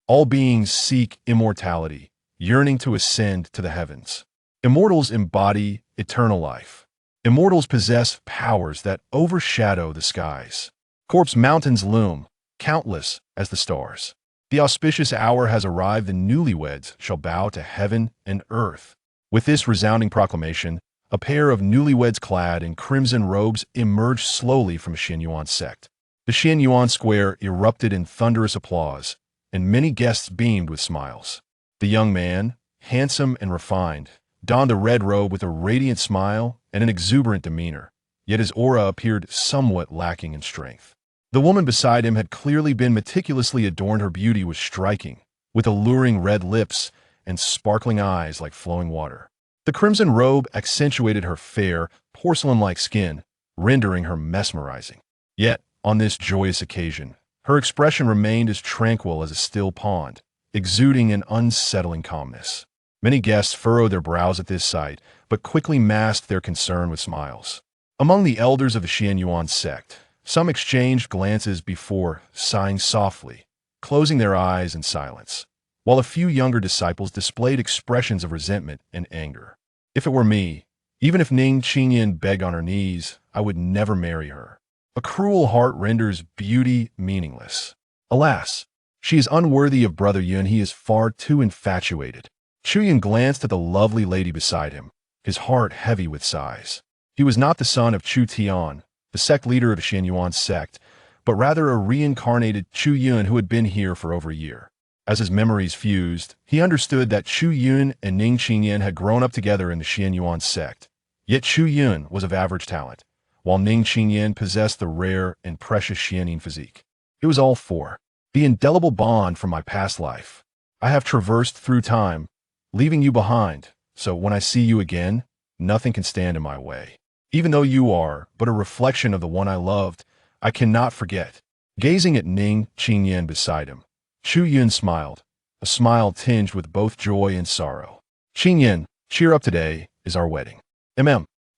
All beings seek immortality, yearning to ascend to the heavens. Immortals embody eternal life. Immortals possess powers that overshadow the skies. Corpse mountains loom, countless as the stars. The auspicious hour has arrived, the newlyweds shall bow to heaven and earth. With this resounding proclamation, a pair of newlyweds clad in crimson robes emerged slowly from Xianyuan sect. The Xianyuan square erupted in thunderous applause, and many guests beamed with smiles. The young man, handsome and refined, donned a red robe with a radiant smile and an exuberant demeanor, yet his aura appeared somewhat lacking in strength. The woman beside him had clearly been meticulously adorned. Her beauty was striking, with alluring red lips and sparkling eyes like flowing water. The crimson robe accentuated her fair, porcelain-like skin, rendering her mesmerizing. Yet, on this joyous occasion, her expression remained as tranquil as a still pond, exuding an unsettling calmness. Many guests furrowed their brows at this sight, but quickly masked their concern with smiles. Among the elders of the Xianyuan sect, some exchanged glances before sighing softly, closing their eyes in silence, while a few younger disciples displayed expressions of resentment and anger. If it were me, even if Ning Qingyan begged on her knees, I would never marry her. A cruel heart renders beauty meaningless. Alas, she is unworthy of Brother Yun. He is far too infatuated. Chu Yun glanced at the lovely lady beside him, his heart heavy with sighs. He was not the son of Chu Tian, the sect leader of the Xianyuan sect, but rather a reincarnated Chu Yun who had been here for over a year. As his memories fused, he understood that Chu Yun and Ning Qingyan had grown up together in the Xianyuan sect. Yet Chu Yun was of average talent, while Ning Qingyan possessed the rare and precious Xianying physique. It was all for the indelible bond from my past life. I have traversed through time, leaving you behind, so when I see you again, nothing can stand in my way. Even though you are but a reflection of the one I loved, I cannot forget. Gazing at Ning Qingyan beside him, Chu Yun smiled, a smile tinged with both joy and sorrow. Qingyan, cheer up, today is our wedding.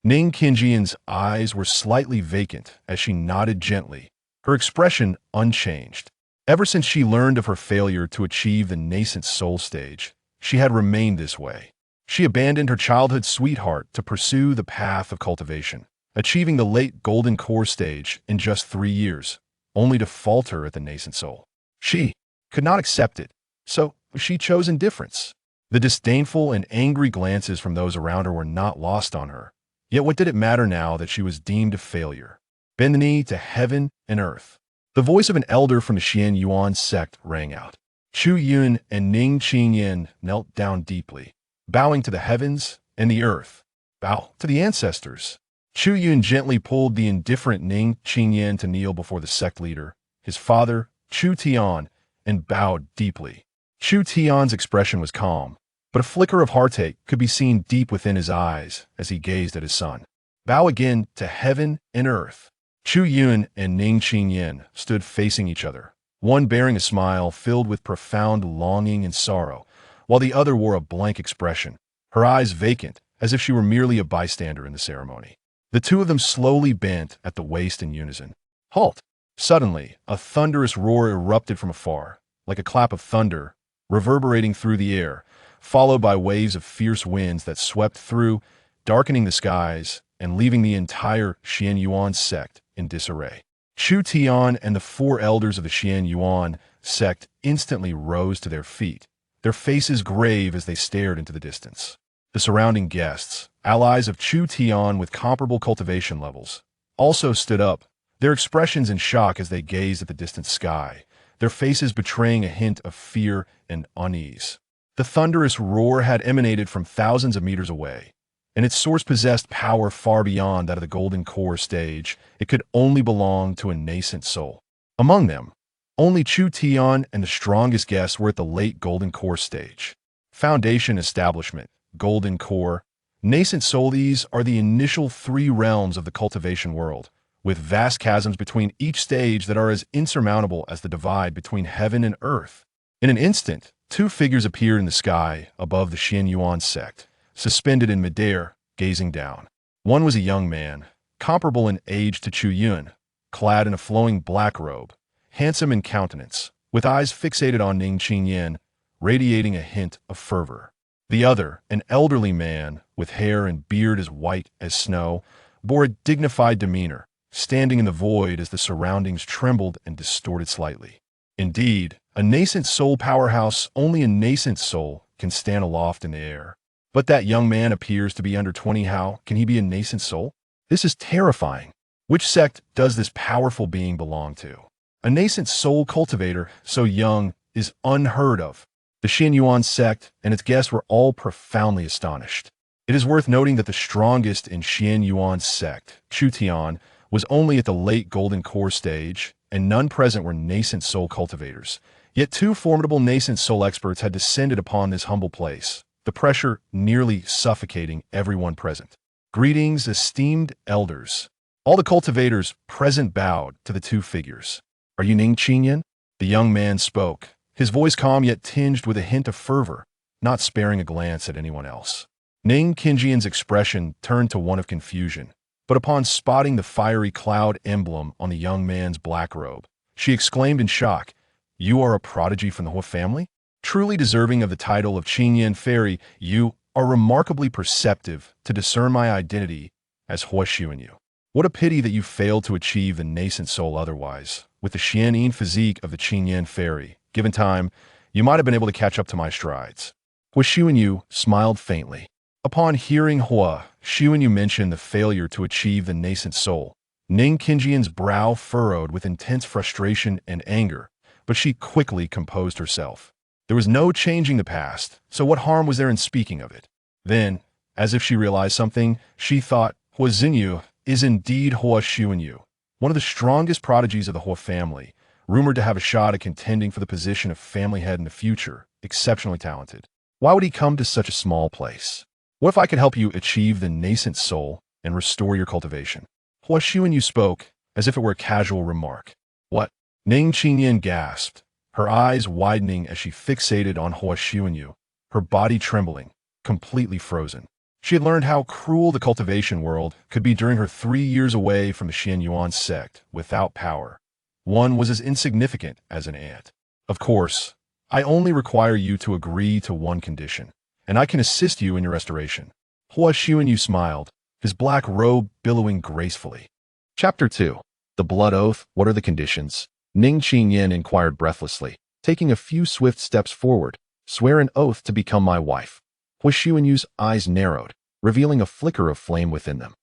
Ning Qingyan's eyes were slightly vacant as she nodded gently, her expression unchanged. Ever since she learned of her failure to achieve the nascent soul stage, she had remained this way. She abandoned her childhood sweetheart to pursue the path of cultivation, achieving the late golden core stage in just 3 years, only to falter at the nascent soul. She could not accept it, so she chose indifference. The disdainful and angry glances from those around her were not lost on her. Yet what did it matter now that she was deemed a failure? Bend the knee to heaven and earth. The voice of an elder from the Xianyuan sect rang out. Chu Yun and Ning Qingyan knelt down deeply, bowing to the heavens and the earth. Bow to the ancestors. Chu Yun gently pulled the indifferent Ning Qingyan to kneel before the sect leader, his father, Chu Tian, and bowed deeply. Chu Tian's expression was calm, but a flicker of heartache could be seen deep within his eyes as he gazed at his son. Bow again to heaven and earth. Chu Yun and Ning Qingyan stood facing each other, one bearing a smile filled with profound longing and sorrow, while the other wore a blank expression, her eyes vacant, as if she were merely a bystander in the ceremony. The two of them slowly bent at the waist in unison. Halt! Suddenly, a thunderous roar erupted from afar, like a clap of thunder, reverberating through the air, followed by waves of fierce winds that swept through, darkening the skies and leaving the entire Xianyuan sect in disarray. Chu Tian and the 4 elders of the Xianyuan sect instantly rose to their feet, their faces grave as they stared into the distance. The surrounding guests, allies of Chu Tian with comparable cultivation levels, also stood up, their expressions in shock as they gazed at the distant sky, their faces betraying a hint of fear and unease. The thunderous roar had emanated from thousands of meters away, and its source possessed power far beyond that of the golden core stage. It could only belong to a nascent soul. Among them, only Chu Tian and the strongest guests were at the late golden core stage. Foundation establishment, golden core, nascent soul. These are the initial 3 realms of the cultivation world, with vast chasms between each stage that are as insurmountable as the divide between heaven and earth. In an instant, 2 figures appeared in the sky above the Xianyuan sect, suspended in midair, gazing down. One was a young man, comparable in age to Chu Yun, clad in a flowing black robe, handsome in countenance, with eyes fixated on Ning Qingyan, radiating a hint of fervor. The other, an elderly man with hair and beard as white as snow, bore a dignified demeanor, standing in the void as the surroundings trembled and distorted slightly. Indeed, a nascent soul powerhouse, only a nascent soul can stand aloft in the air. But that young man appears to be under 20. How can he be a nascent soul? This is terrifying. Which sect does this powerful being belong to? A nascent soul cultivator so young is unheard of. The Xianyuan sect and its guests were all profoundly astonished. It is worth noting that the strongest in Xianyuan sect, Chu Tian, was only at the late golden core stage, and none present were nascent soul cultivators. Yet two formidable nascent soul experts had descended upon this humble place, the pressure nearly suffocating everyone present. Greetings, esteemed elders. All the cultivators present bowed to the two figures. Are you Ning Qingyan? The young man spoke, his voice calm yet tinged with a hint of fervor, not sparing a glance at anyone else. Ning Qingyan's expression turned to one of confusion, but upon spotting the fiery cloud emblem on the young man's black robe, she exclaimed in shock, "You are a prodigy from the Hua family? Truly deserving of the title of Qingyan Fairy, you are remarkably perceptive to discern my identity as Hua Xuanyu. What a pity that you failed to achieve the nascent soul otherwise. With the Xianyin physique of the Qingyan Fairy, given time, you might have been able to catch up to my strides." Hua Xuanyu smiled faintly. Upon hearing Hua Xuanyu mention the failure to achieve the nascent soul, Ning Qingyan's brow furrowed with intense frustration and anger, but she quickly composed herself. There was no changing the past, so what harm was there in speaking of it? Then, as if she realized something, she thought, Hua Xinyu is indeed Hua Xuanyu, one of the strongest prodigies of the Hua family, rumored to have a shot at contending for the position of family head in the future, exceptionally talented. Why would he come to such a small place? What if I could help you achieve the nascent soul and restore your cultivation? Hua Xuanyu spoke, as if it were a casual remark. What? Ning Qingyan gasped, her eyes widening as she fixated on Hua Xuanyu, her body trembling, completely frozen. She had learned how cruel the cultivation world could be during her 3 years away from the Xianyuan sect without power. One was as insignificant as an ant. Of course, I only require you to agree to one condition, and I can assist you in your restoration. Hua Xuanyu smiled, his black robe billowing gracefully. Chapter 2. The Blood Oath. What are the conditions? Ning Qingyan inquired breathlessly, taking a few swift steps forward. Swear an oath to become my wife. Hua Xuanyu's eyes narrowed, revealing a flicker of flame within them.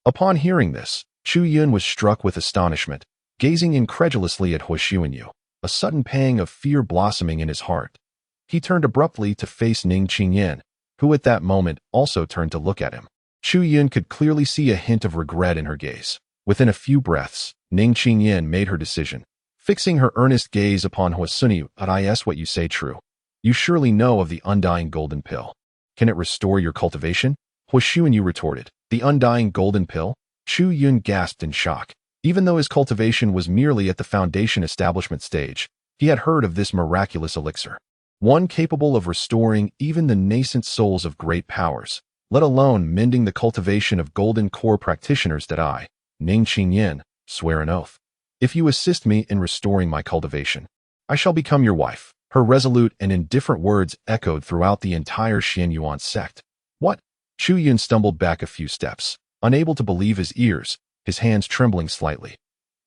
Upon hearing this, Chu Yun was struck with astonishment, gazing incredulously at Hua Xuanyu, a sudden pang of fear blossoming in his heart. He turned abruptly to face Ning Qingyan, who at that moment also turned to look at him. Chu Yun could clearly see a hint of regret in her gaze. Within a few breaths, Ning Qingyan made her decision, fixing her earnest gaze upon Hua Xunyu. Is what you say true? You surely know of the undying golden pill. Can it restore your cultivation? Hua Xuanyu retorted. The undying golden pill? Chu Yun gasped in shock. Even though his cultivation was merely at the foundation establishment stage, he had heard of this miraculous elixir. One capable of restoring even the nascent souls of great powers, let alone mending the cultivation of golden core practitioners. That I, Ning Qingyan, swear an oath. If you assist me in restoring my cultivation, I shall become your wife. Her resolute and indifferent words echoed throughout the entire Xianyuan sect. What? Chu Yun stumbled back a few steps, unable to believe his ears, his hands trembling slightly.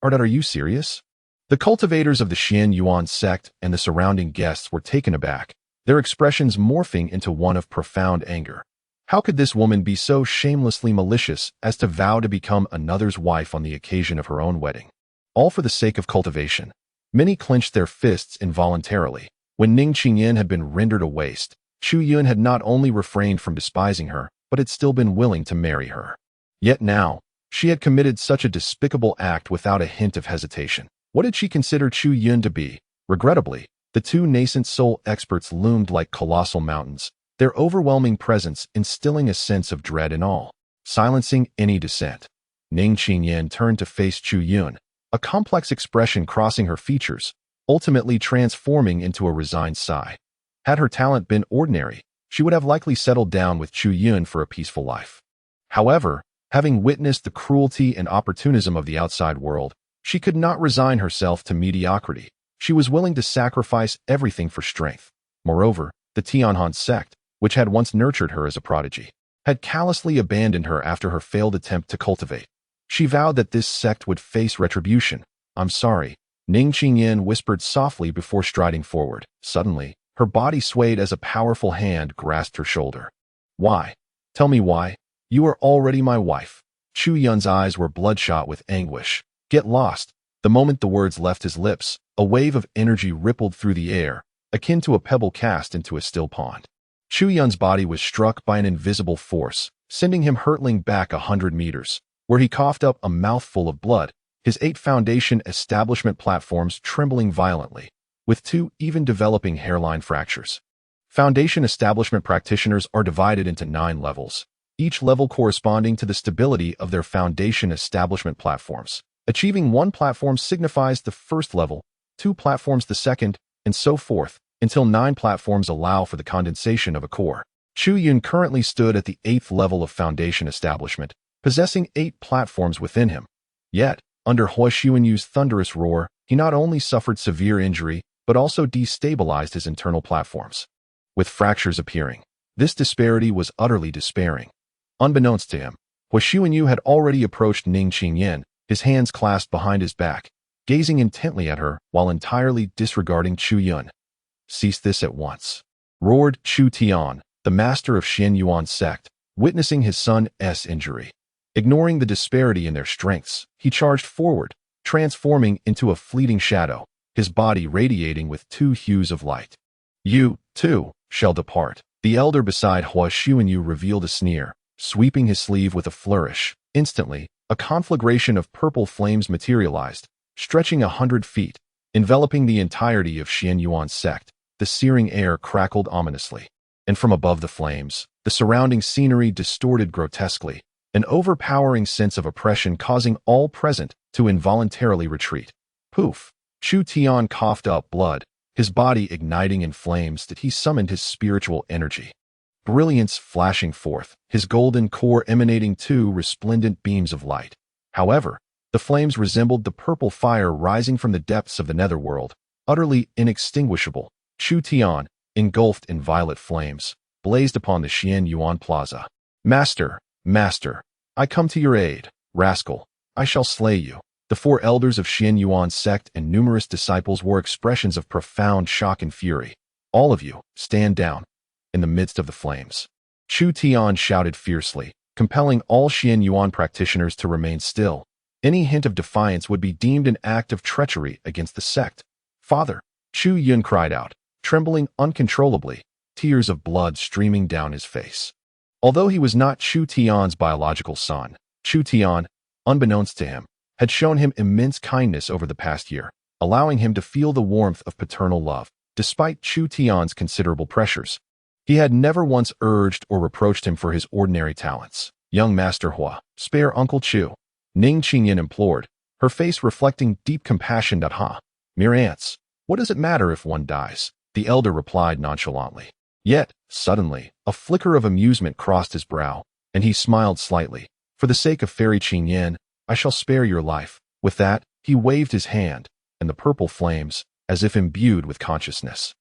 Are you serious? The cultivators of the Xianyuan sect and the surrounding guests were taken aback, their expressions morphing into one of profound anger. How could this woman be so shamelessly malicious as to vow to become another's wife on the occasion of her own wedding? All for the sake of cultivation. Many clenched their fists involuntarily. When Ning Qingyan had been rendered a waste, Chu Yun had not only refrained from despising her, but had still been willing to marry her. Yet now, she had committed such a despicable act without a hint of hesitation. What did she consider Chu Yun to be? Regrettably, the two nascent soul experts loomed like colossal mountains, their overwhelming presence instilling a sense of dread in all, silencing any dissent. Ning Qingyan turned to face Chu Yun, a complex expression crossing her features, ultimately transforming into a resigned sigh. Had her talent been ordinary, she would have likely settled down with Chu Yun for a peaceful life. However, having witnessed the cruelty and opportunism of the outside world, she could not resign herself to mediocrity. She was willing to sacrifice everything for strength. Moreover, the Tianhan sect, which had once nurtured her as a prodigy, had callously abandoned her after her failed attempt to cultivate. She vowed that this sect would face retribution. "I'm sorry," Ning Qingyan whispered softly before striding forward. Suddenly, her body swayed as a powerful hand grasped her shoulder. "Why? Tell me why. You are already my wife." Chu Yun's eyes were bloodshot with anguish. "Get lost." The moment the words left his lips, a wave of energy rippled through the air, akin to a pebble cast into a still pond. Chu Yun's body was struck by an invisible force, sending him hurtling back 100 meters, where he coughed up a mouthful of blood, his 8 foundation establishment platforms trembling violently, with 2 even developing hairline fractures. Foundation establishment practitioners are divided into 9 levels, each level corresponding to the stability of their foundation establishment platforms. Achieving 1 platform signifies the first level, 2 platforms the second, and so forth, until 9 platforms allow for the condensation of a core. Chu Yun currently stood at the 8th level of foundation establishment, possessing 8 platforms within him. Yet, under Hua Xuanyu's thunderous roar, he not only suffered severe injury, but also destabilized his internal platforms. With fractures appearing, this disparity was utterly despairing. Unbeknownst to him, Hua Xuanyu had already approached Ning Qingyan, his hands clasped behind his back, gazing intently at her while entirely disregarding Chu Yun. "Cease this at once," roared Chu Tian, the master of Xian Yuan's sect, witnessing his son's injury. Ignoring the disparity in their strengths, he charged forward, transforming into a fleeting shadow, his body radiating with 2 hues of light. "You, too, shall depart." The elder beside Hua Xuanyu revealed a sneer, sweeping his sleeve with a flourish. Instantly, a conflagration of purple flames materialized, stretching 100 feet, enveloping the entirety of Xian Yuan's sect. The searing air crackled ominously, and from above the flames, the surrounding scenery distorted grotesquely, an overpowering sense of oppression causing all present to involuntarily retreat. Poof! Chu Tian coughed up blood, his body igniting in flames that he summoned his spiritual energy. Brilliance flashing forth, his golden core emanating 2 resplendent beams of light. However, the flames resembled the purple fire rising from the depths of the netherworld, utterly inextinguishable. Chu Tian, engulfed in violet flames, blazed upon the Xian Yuan Plaza. "Master, Master, I come to your aid. Rascal, I shall slay you." The 4 elders of Xian Yuan's sect and numerous disciples wore expressions of profound shock and fury. "All of you, stand down." In the midst of the flames, Chu Tian shouted fiercely, compelling all Xian Yuan practitioners to remain still. Any hint of defiance would be deemed an act of treachery against the sect. "Father!" Chu Yun cried out, trembling uncontrollably, tears of blood streaming down his face. Although he was not Chu Tian's biological son, Chu Tian, unbeknownst to him, had shown him immense kindness over the past year, allowing him to feel the warmth of paternal love, despite Chu Tian's considerable pressures. He had never once urged or reproached him for his ordinary talents. "Young Master Hua, spare Uncle Chu," Ning Qingyan implored, her face reflecting deep compassion. "Ha, mere ants. What does it matter if one dies?" the elder replied nonchalantly. Yet, suddenly, a flicker of amusement crossed his brow, and he smiled slightly. "For the sake of Fairy Qingyan, I shall spare your life." With that, he waved his hand, and the purple flames, as if imbued with consciousness,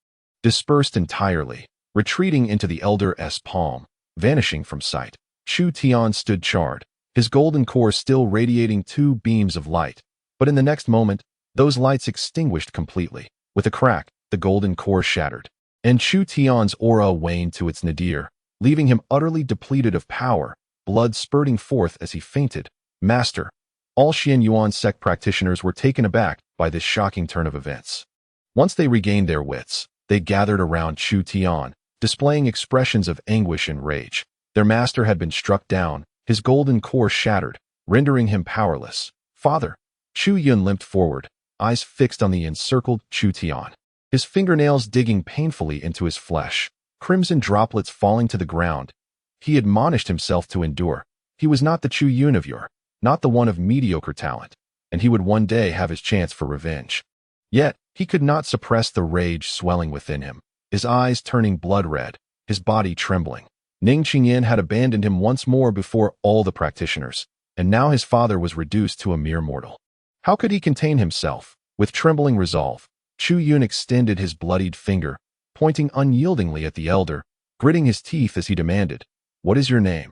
dispersed entirely, retreating into the elder's palm, vanishing from sight. Chu Tian stood charred, his golden core still radiating 2 beams of light, but in the next moment, those lights extinguished completely. With a crack, the golden core shattered, and Chu Tian's aura waned to its nadir, leaving him utterly depleted of power, blood spurting forth as he fainted. "Master!" All Xian Yuan sect practitioners were taken aback by this shocking turn of events. Once they regained their wits, they gathered around Chu Tian, displaying expressions of anguish and rage. Their master had been struck down, his golden core shattered, rendering him powerless. "Father!" Chu Yun limped forward, eyes fixed on the encircled Chu Tian, his fingernails digging painfully into his flesh, crimson droplets falling to the ground. He admonished himself to endure. He was not the Chu Yun of yore, not the one of mediocre talent, and he would one day have his chance for revenge. Yet, he could not suppress the rage swelling within him, his eyes turning blood red, his body trembling. Ning Qingyan had abandoned him once more before all the practitioners, and now his father was reduced to a mere mortal. How could he contain himself? With trembling resolve, Chu Yun extended his bloodied finger, pointing unyieldingly at the elder, gritting his teeth as he demanded, "What is your name?"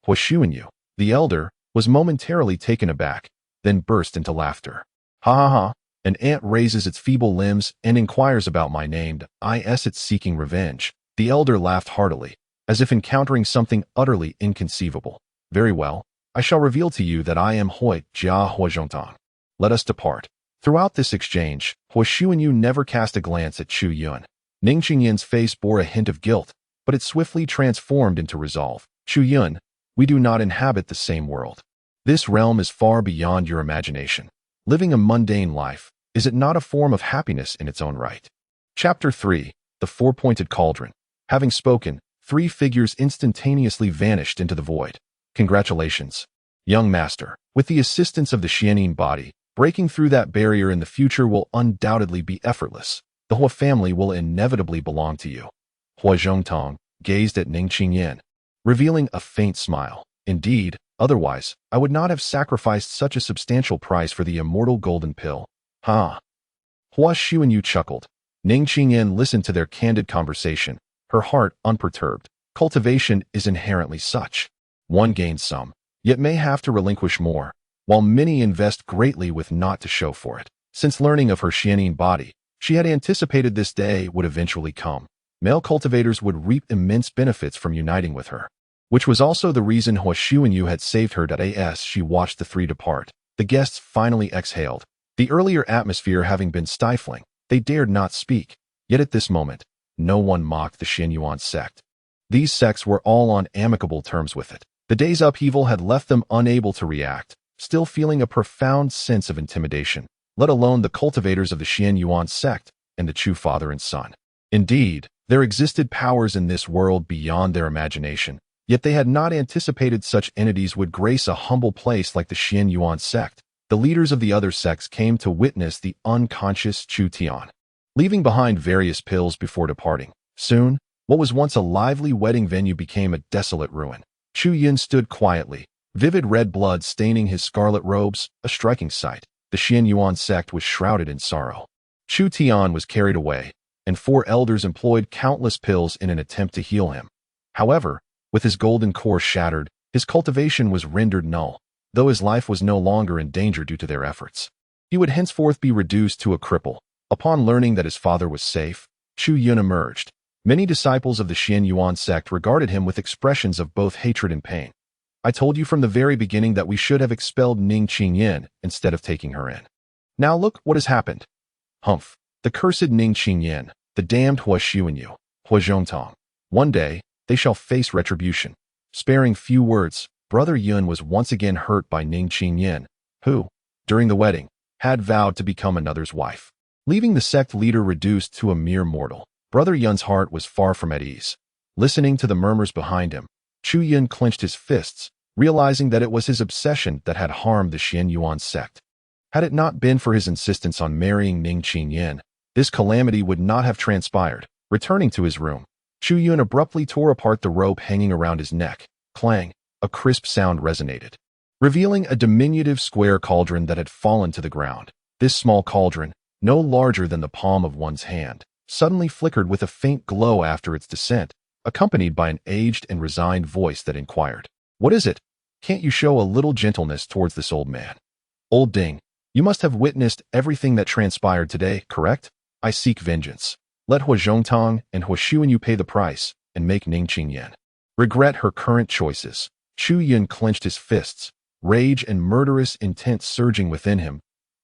"Huashuanyu." The elder was momentarily taken aback, then burst into laughter. "Ha ha ha. An ant raises its feeble limbs and inquires about my name. It's seeking revenge." The elder laughed heartily, as if encountering something utterly inconceivable. "Very well. I shall reveal to you that I am Hui Jia Huazhongtang. Let us depart." Throughout this exchange, Huashuanyu never cast a glance at Chu Yun. Ning Qingyin's face bore a hint of guilt, but it swiftly transformed into resolve. "Chu Yun, we do not inhabit the same world. This realm is far beyond your imagination. Living a mundane life, is it not a form of happiness in its own right?" Chapter 3. The Four-Pointed Cauldron. Having spoken, three figures instantaneously vanished into the void. "Congratulations, young master. With the assistance of the Xianin body, breaking through that barrier in the future will undoubtedly be effortless. The Hua family will inevitably belong to you." Huazhongtang gazed at Ning Qingyin, revealing a faint smile. "Indeed, otherwise, I would not have sacrificed such a substantial price for the immortal golden pill." "Huh." Huashuanyu chuckled. Ning Qingyin listened to their candid conversation, her heart unperturbed. Cultivation is inherently such. One gains some, yet may have to relinquish more, while many invest greatly with naught to show for it. Since learning of her Xianin body, she had anticipated this day would eventually come. Male cultivators would reap immense benefits from uniting with her, which was also the reason Huashuanyu had saved her. As she watched the three depart, the guests finally exhaled. The earlier atmosphere having been stifling, they dared not speak. Yet at this moment, no one mocked the Xianyuan sect. These sects were all on amicable terms with it. The day's upheaval had left them unable to react, still feeling a profound sense of intimidation, let alone the cultivators of the Xianyuan sect and the Chu father and son. Indeed, there existed powers in this world beyond their imagination, yet they had not anticipated such entities would grace a humble place like the Xianyuan sect. The leaders of the other sects came to witness the unconscious Chu Tian, leaving behind various pills before departing. Soon, what was once a lively wedding venue became a desolate ruin. Chu Yun stood quietly, vivid red blood staining his scarlet robes, a striking sight. The Xianyuan sect was shrouded in sorrow. Chu Tian was carried away, and four elders employed countless pills in an attempt to heal him. However, with his golden core shattered, his cultivation was rendered null, though his life was no longer in danger due to their efforts. He would henceforth be reduced to a cripple. Upon learning that his father was safe, Chu Yun emerged. Many disciples of the Xianyuan sect regarded him with expressions of both hatred and pain. "I told you from the very beginning that we should have expelled Ning Qingyin instead of taking her in. Now look what has happened." "Humph. The cursed Ning Qingyin, the damned Huashuanyu, Huazhongtang. One day, they shall face retribution." Sparing few words, Brother Yun was once again hurt by Ning Qingyin, who, during the wedding, had vowed to become another's wife. Leaving the sect leader reduced to a mere mortal, Brother Yun's heart was far from at ease. Listening to the murmurs behind him, Chu Yun clenched his fists, realizing that it was his obsession that had harmed the Xianyuan sect. Had it not been for his insistence on marrying Ning Qingyin, this calamity would not have transpired. Returning to his room, Chu Yun abruptly tore apart the rope hanging around his neck. Clang, a crisp sound resonated, revealing a diminutive square cauldron that had fallen to the ground. This small cauldron, no larger than the palm of one's hand, suddenly flickered with a faint glow after its descent, accompanied by an aged and resigned voice that inquired, "What is it? Can't you show a little gentleness towards this old man?" "Old Ding, you must have witnessed everything that transpired today, correct? I seek vengeance. Let Huazhongtang and Huashuanyu pay the price, and make Ning Qingyin regret her current choices." Chu Yun clenched his fists, rage and murderous intent surging within him.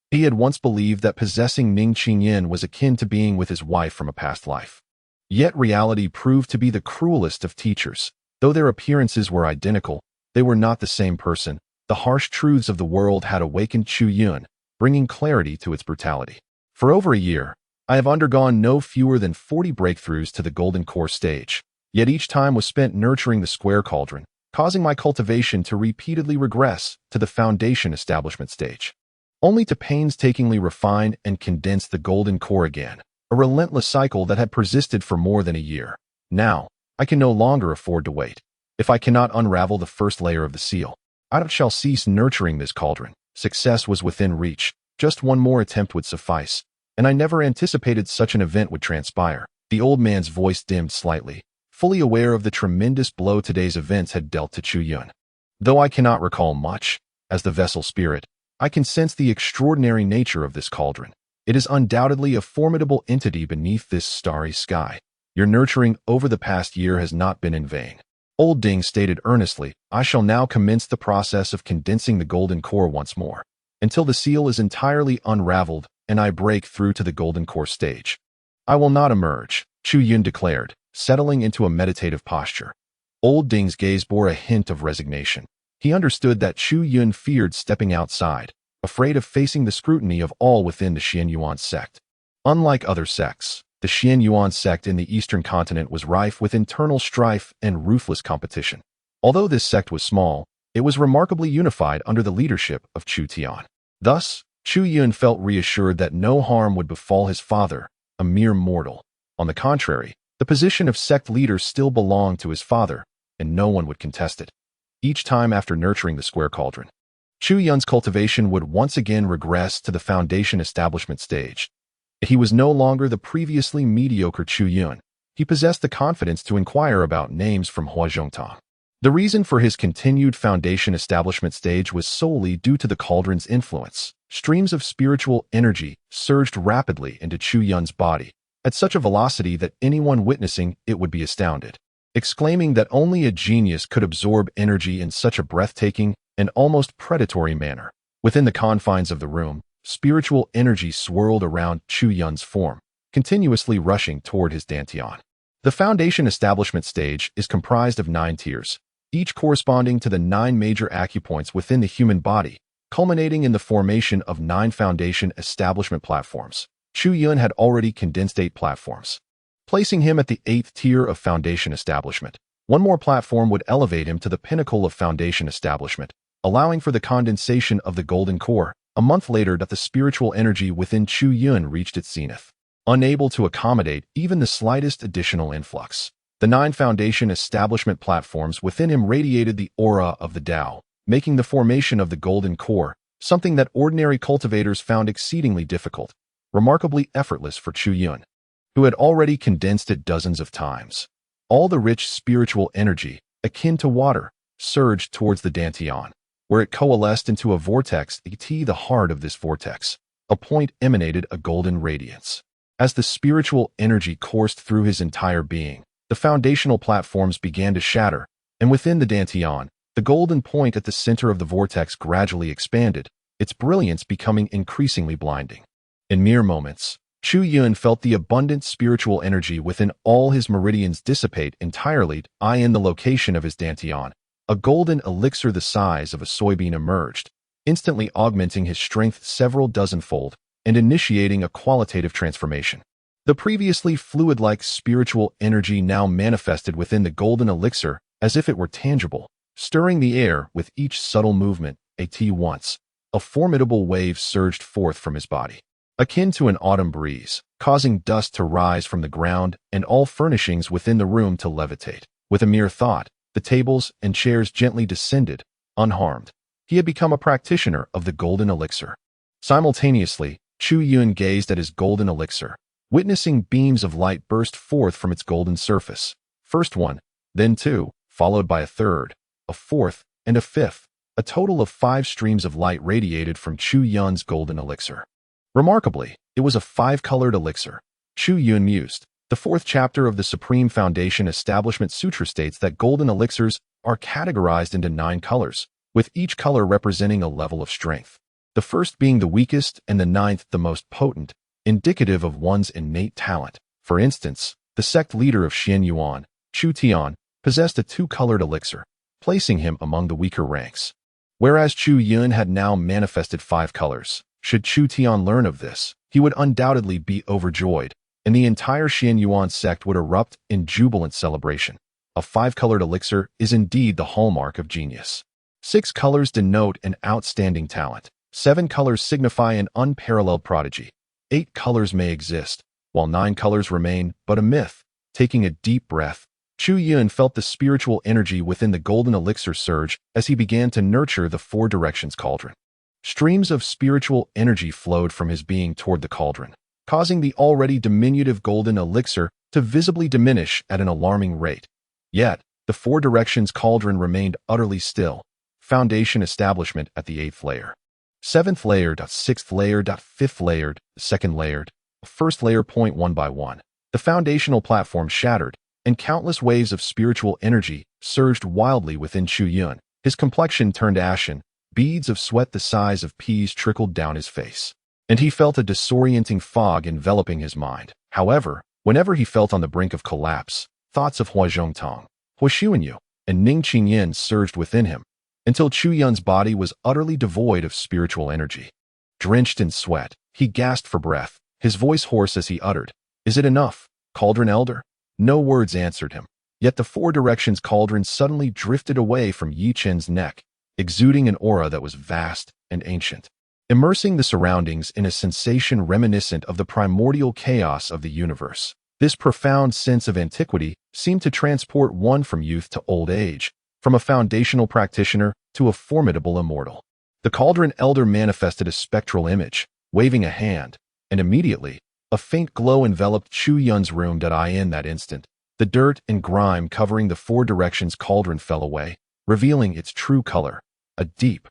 He had once believed that possessing Ning Qingyin was akin to being with his wife from a past life. Yet reality proved to be the cruelest of teachers. Though their appearances were identical, they were not the same person. The harsh truths of the world had awakened Chu Yun, bringing clarity to its brutality. "For over a year, I have undergone no fewer than 40 breakthroughs to the Golden Core stage, yet each time was spent nurturing the Square Cauldron, causing my cultivation to repeatedly regress to the Foundation Establishment stage, only to painstakingly refine and condense the Golden Core again, a relentless cycle that had persisted for more than a year. Now, I can no longer afford to wait. If I cannot unravel the first layer of the seal, I shall cease nurturing this cauldron." Success was within reach. Just one more attempt would suffice. and I never anticipated such an event would transpire. The old man's voice dimmed slightly, fully aware of the tremendous blow today's events had dealt to Chu Yun. Though I cannot recall much, as the vessel spirit, I can sense the extraordinary nature of this cauldron. It is undoubtedly a formidable entity beneath this starry sky. Your nurturing over the past year has not been in vain. Old Ding stated earnestly, I shall now commence the process of condensing the golden core once more, until the seal is entirely unraveled and I break through to the golden core stage. I will not emerge, Chu Yun declared, settling into a meditative posture. Old Ding's gaze bore a hint of resignation. He understood that Chu Yun feared stepping outside, afraid of facing the scrutiny of all within the Xianyuan sect. Unlike other sects, the Xianyuan sect in the eastern continent was rife with internal strife and ruthless competition. Although this sect was small, it was remarkably unified under the leadership of Chu Tian. Thus, Chu Yun felt reassured that no harm would befall his father, a mere mortal. On the contrary, the position of sect leader still belonged to his father, and no one would contest it. Each time after nurturing the square cauldron, Chu Yun's cultivation would once again regress to the foundation establishment stage. He was no longer the previously mediocre Chu Yun. He possessed the confidence to inquire about names from Huazhongtang. The reason for his continued foundation establishment stage was solely due to the cauldron's influence. Streams of spiritual energy surged rapidly into Chu Yun's body, at such a velocity that anyone witnessing it would be astounded, exclaiming that only a genius could absorb energy in such a breathtaking and almost predatory manner. Within the confines of the room, spiritual energy swirled around Chu Yun's form, continuously rushing toward his dantian. The foundation establishment stage is comprised of 9 tiers, each corresponding to the 9 major acupoints within the human body, culminating in the formation of 9 foundation establishment platforms. Chu Yun had already condensed 8 platforms, placing him at the 8th tier of foundation establishment. One more platform would elevate him to the pinnacle of foundation establishment, allowing for the condensation of the golden core. A month later, the spiritual energy within Chu Yun reached its zenith, unable to accommodate even the slightest additional influx. The 9 foundation establishment platforms within him radiated the aura of the Tao, making the formation of the golden core something that ordinary cultivators found exceedingly difficult, remarkably effortless for Chu Yun, who had already condensed it dozens of times. All the rich spiritual energy, akin to water, surged towards the dantian, where it coalesced into a vortex. At the heart of this vortex, a point emanated a golden radiance. As the spiritual energy coursed through his entire being, the foundational platforms began to shatter, and within the dantian, the golden point at the center of the vortex gradually expanded, its brilliance becoming increasingly blinding. In mere moments, Chu Yun felt the abundant spiritual energy within all his meridians dissipate entirely. In the location of his dantian, a golden elixir the size of a soybean emerged, instantly augmenting his strength several dozenfold and initiating a qualitative transformation. The previously fluid-like spiritual energy now manifested within the golden elixir as if it were tangible, stirring the air with each subtle movement. At once, a formidable wave surged forth from his body, akin to an autumn breeze, causing dust to rise from the ground and all furnishings within the room to levitate. With a mere thought, the tables and chairs gently descended, unharmed. He had become a practitioner of the golden elixir. Simultaneously, Chu Yun gazed at his golden elixir, witnessing beams of light burst forth from its golden surface. First one, then 2, followed by a third, a fourth, and a fifth. A total of 5 streams of light radiated from Chu Yun's golden elixir. Remarkably, it was a 5-colored elixir. Chu Yun mused. The 4th chapter of the Supreme Foundation Establishment Sutra states that golden elixirs are categorized into 9 colors, with each color representing a level of strength. The first being the weakest and the 9th the most potent, indicative of one's innate talent. For instance, the sect leader of Xianyuan, Chu Tian, possessed a 2-colored elixir, placing him among the weaker ranks. Whereas Chu Yun had now manifested 5 colors. Should Chu Tian learn of this, he would undoubtedly be overjoyed, and the entire Xianyuan sect would erupt in jubilant celebration. A 5-colored elixir is indeed the hallmark of genius. 6 colors denote an outstanding talent. 7 colors signify an unparalleled prodigy. 8 colors may exist, while 9 colors remain but a myth. Taking a deep breath, Chu Yun felt the spiritual energy within the golden elixir surge as he began to nurture the 4 directions cauldron. Streams of spiritual energy flowed from his being toward the cauldron, causing the already diminutive golden elixir to visibly diminish at an alarming rate. Yet, the Four Directions cauldron remained utterly still. Foundation establishment at the 8th layer. 7th layer, 6th layer, 5th layer, 2nd layer, 1st layer. One by one, the foundational platform shattered, and countless waves of spiritual energy surged wildly within Chu Yun. His complexion turned ashen, beads of sweat the size of peas trickled down his face, and he felt a disorienting fog enveloping his mind. However, whenever he felt on the brink of collapse, thoughts of Hua Zhongtong, Hua Xuanyu, and Ning Qingyin surged within him, until Chu Yun's body was utterly devoid of spiritual energy. Drenched in sweat, he gasped for breath, his voice hoarse as he uttered, "Is it enough, Cauldron Elder?" No words answered him. Yet the Four Directions cauldron suddenly drifted away from Yi Chen's neck, exuding an aura that was vast and ancient, immersing the surroundings in a sensation reminiscent of the primordial chaos of the universe. This profound sense of antiquity seemed to transport one from youth to old age, from a foundational practitioner to a formidable immortal. The Cauldron Elder manifested a spectral image, waving a hand, and immediately, a faint glow enveloped Chu Yun's room. In that instant, the dirt and grime covering the Four Directions cauldron fell away, revealing its true color, a deep,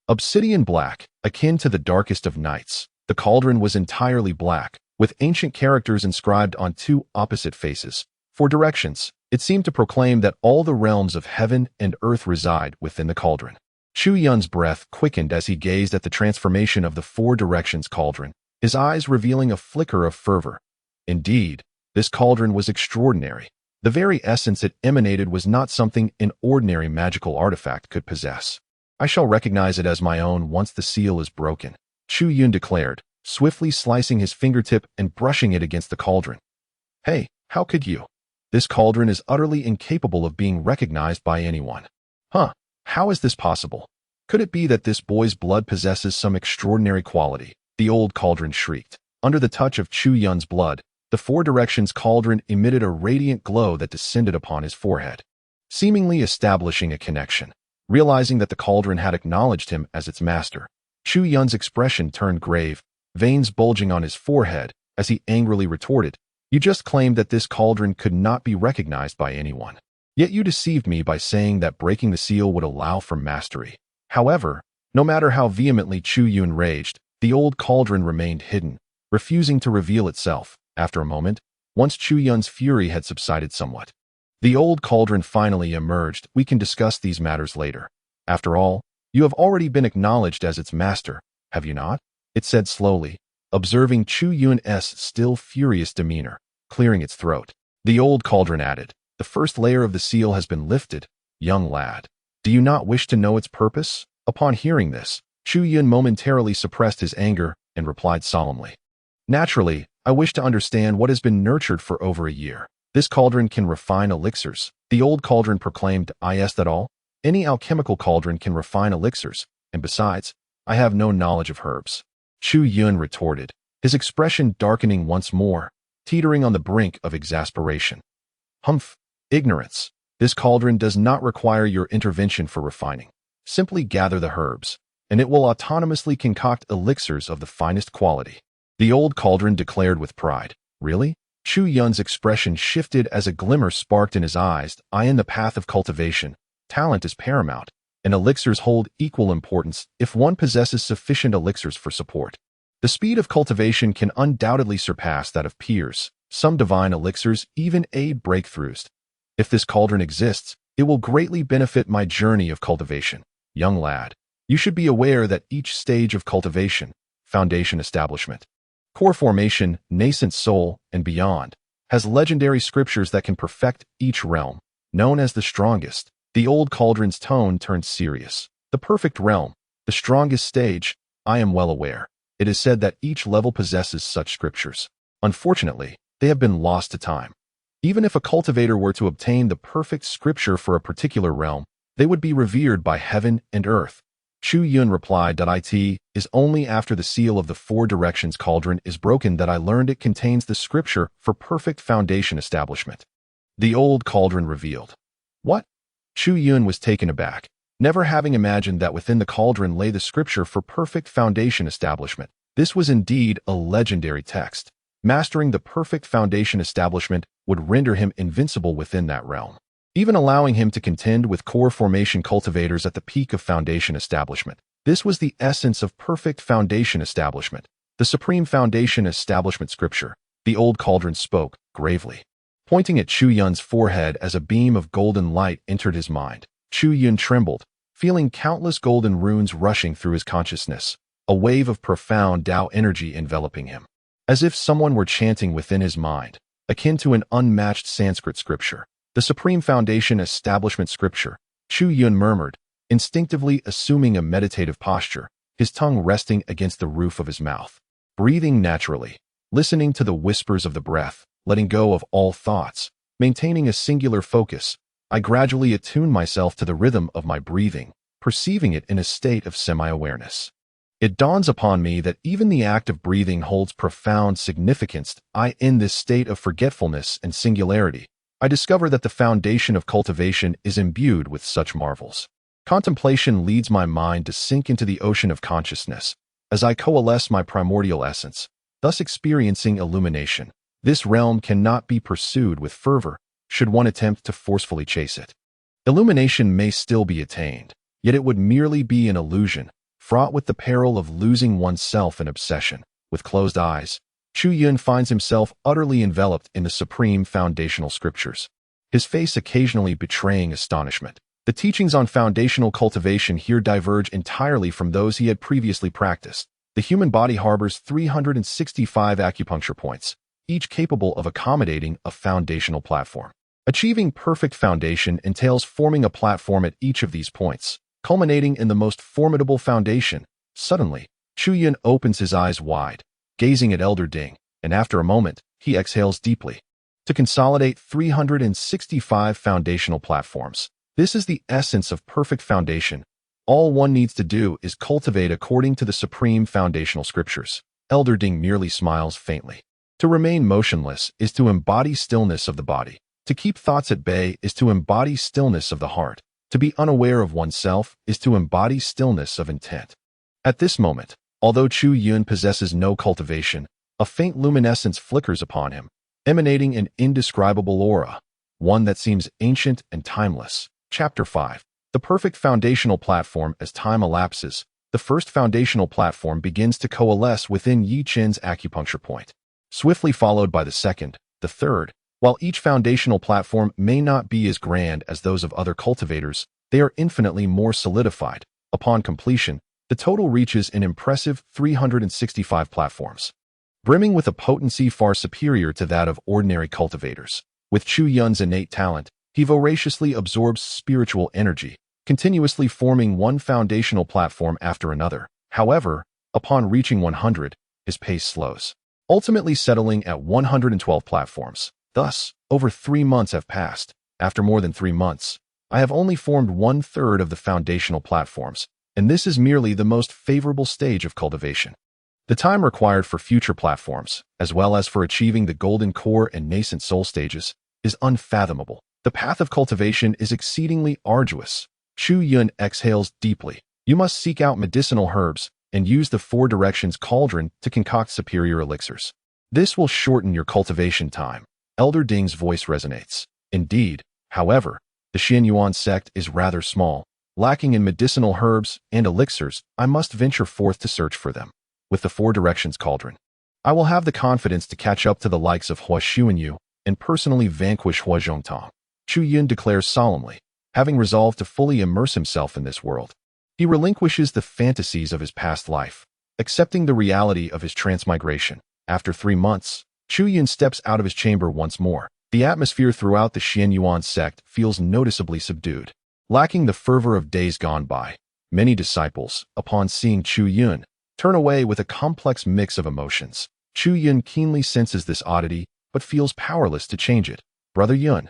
obsidian black, akin to the darkest of nights. The cauldron was entirely black, with ancient characters inscribed on two opposite faces. Four Directions. It seemed to proclaim that all the realms of heaven and earth reside within the cauldron. Chu Yun's breath quickened as he gazed at the transformation of the Four Directions cauldron, his eyes revealing a flicker of fervor. Indeed, this cauldron was extraordinary. The very essence it emanated was not something an ordinary magical artifact could possess. "I shall recognize it as my own once the seal is broken," Chu Yun declared, swiftly slicing his fingertip and brushing it against the cauldron. "Hey, how could you? This cauldron is utterly incapable of being recognized by anyone." "Huh, how is this possible? Could it be that this boy's blood possesses some extraordinary quality?" the old cauldron shrieked. Under the touch of Chu Yun's blood, the Four Directions cauldron emitted a radiant glow that descended upon his forehead, seemingly establishing a connection. Realizing that the cauldron had acknowledged him as its master, Chu Yun's expression turned grave, veins bulging on his forehead, as he angrily retorted, "You just claimed that this cauldron could not be recognized by anyone. Yet you deceived me by saying that breaking the seal would allow for mastery." However, no matter how vehemently Chu Yun raged, the old cauldron remained hidden, refusing to reveal itself. After a moment, once Chu Yun's fury had subsided somewhat, the old cauldron finally emerged. "We can discuss these matters later. After all, you have already been acknowledged as its master, have you not?" it said slowly, observing Chu Yun's still furious demeanor, clearing its throat. The old cauldron added, "The first layer of the seal has been lifted, young lad. Do you not wish to know its purpose?" Upon hearing this, Chu Yun momentarily suppressed his anger and replied solemnly, "Naturally, I wish to understand what has been nurtured for over a year. This cauldron can refine elixirs," the old cauldron proclaimed. "Is that all? Any alchemical cauldron can refine elixirs, and besides, I have no knowledge of herbs," Chu Yun retorted, his expression darkening once more, teetering on the brink of exasperation. "Humph, ignorance. This cauldron does not require your intervention for refining. Simply gather the herbs, and it will autonomously concoct elixirs of the finest quality," the old cauldron declared with pride. "Really?" Chu Yun's expression shifted as a glimmer sparked in his eyes. "In the path of cultivation, talent is paramount, and elixirs hold equal importance if one possesses sufficient elixirs for support. The speed of cultivation can undoubtedly surpass that of peers. Some divine elixirs even aid breakthroughs. If this cauldron exists, it will greatly benefit my journey of cultivation. Young lad, you should be aware that each stage of cultivation, foundation establishment, core formation, nascent soul, and beyond, has legendary scriptures that can perfect each realm, known as the strongest." The old cauldron's tone turned serious. "The perfect realm, the strongest stage, I am well aware. It is said that each level possesses such scriptures. Unfortunately, they have been lost to time. Even if a cultivator were to obtain the perfect scripture for a particular realm, they would be revered by heaven and earth." Chu Yun replied, "It is only after the seal of the Four Directions cauldron is broken that I learned it contains the scripture for perfect foundation establishment," the old cauldron revealed. "What?" Chu Yun was taken aback, never having imagined that within the cauldron lay the scripture for perfect foundation establishment. This was indeed a legendary text. Mastering the perfect foundation establishment would render him invincible within that realm, even allowing him to contend with core formation cultivators at the peak of foundation establishment. This was the essence of perfect foundation establishment, the supreme foundation establishment scripture. The old cauldron spoke, gravely, pointing at Chu Yun's forehead as a beam of golden light entered his mind. Chu Yun trembled, feeling countless golden runes rushing through his consciousness, a wave of profound Tao energy enveloping him, as if someone were chanting within his mind, akin to an unmatched Sanskrit scripture. The supreme foundation establishment scripture, Chu Yun murmured, instinctively assuming a meditative posture, his tongue resting against the roof of his mouth. Breathing naturally, listening to the whispers of the breath, letting go of all thoughts, maintaining a singular focus, I gradually attune myself to the rhythm of my breathing, perceiving it in a state of semi-awareness. It dawns upon me that even the act of breathing holds profound significance. In this state of forgetfulness and singularity, I discover that the foundation of cultivation is imbued with such marvels. Contemplation leads my mind to sink into the ocean of consciousness, as I coalesce my primordial essence, thus experiencing illumination. This realm cannot be pursued with fervor, should one attempt to forcefully chase it. Illumination may still be attained, yet it would merely be an illusion, fraught with the peril of losing oneself in obsession. With closed eyes, Chu Yun finds himself utterly enveloped in the supreme foundational scriptures, his face occasionally betraying astonishment. The teachings on foundational cultivation here diverge entirely from those he had previously practiced. The human body harbors 365 acupuncture points, each capable of accommodating a foundational platform. Achieving perfect foundation entails forming a platform at each of these points, culminating in the most formidable foundation. Suddenly, Chu Yun opens his eyes wide, gazing at Elder Ding, and after a moment, he exhales deeply. To consolidate 365 foundational platforms. This is the essence of perfect foundation. All one needs to do is cultivate according to the supreme foundational scriptures. Elder Ding merely smiles faintly. To remain motionless is to embody stillness of the body. To keep thoughts at bay is to embody stillness of the heart. To be unaware of oneself is to embody stillness of intent. At this moment, although Chu Yun possesses no cultivation, a faint luminescence flickers upon him, emanating an indescribable aura, one that seems ancient and timeless. Chapter 5. The perfect foundational platform. As time elapses, the first foundational platform begins to coalesce within Yi Qin's acupuncture point, swiftly followed by the second, the third. While each foundational platform may not be as grand as those of other cultivators, they are infinitely more solidified. Upon completion, the total reaches an impressive 365 platforms, brimming with a potency far superior to that of ordinary cultivators. With Chu Yun's innate talent, he voraciously absorbs spiritual energy, continuously forming one foundational platform after another. However, upon reaching 100, his pace slows, ultimately settling at 112 platforms. Thus, over 3 months have passed. After more than 3 months, I have only formed 1/3 of the foundational platforms, and this is merely the most favorable stage of cultivation. The time required for future platforms, as well as for achieving the golden core and nascent soul stages, is unfathomable. The path of cultivation is exceedingly arduous. Chu Yun exhales deeply. You must seek out medicinal herbs and use the 4 directions cauldron to concoct superior elixirs. This will shorten your cultivation time. Elder Ding's voice resonates. Indeed, however, the Xianyuan sect is rather small, lacking in medicinal herbs and elixirs. I must venture forth to search for them. With the 4 directions cauldron, I will have the confidence to catch up to the likes of Hua Xuanyu and personally vanquish Hua Zhongtong. Chu Yun declares solemnly, having resolved to fully immerse himself in this world. He relinquishes the fantasies of his past life, accepting the reality of his transmigration. After 3 months, Chu Yun steps out of his chamber once more. The atmosphere throughout the Xianyuan sect feels noticeably subdued, lacking the fervor of days gone by. Many disciples, upon seeing Chu Yun, turn away with a complex mix of emotions. Chu Yun keenly senses this oddity, but feels powerless to change it. Brother Yun.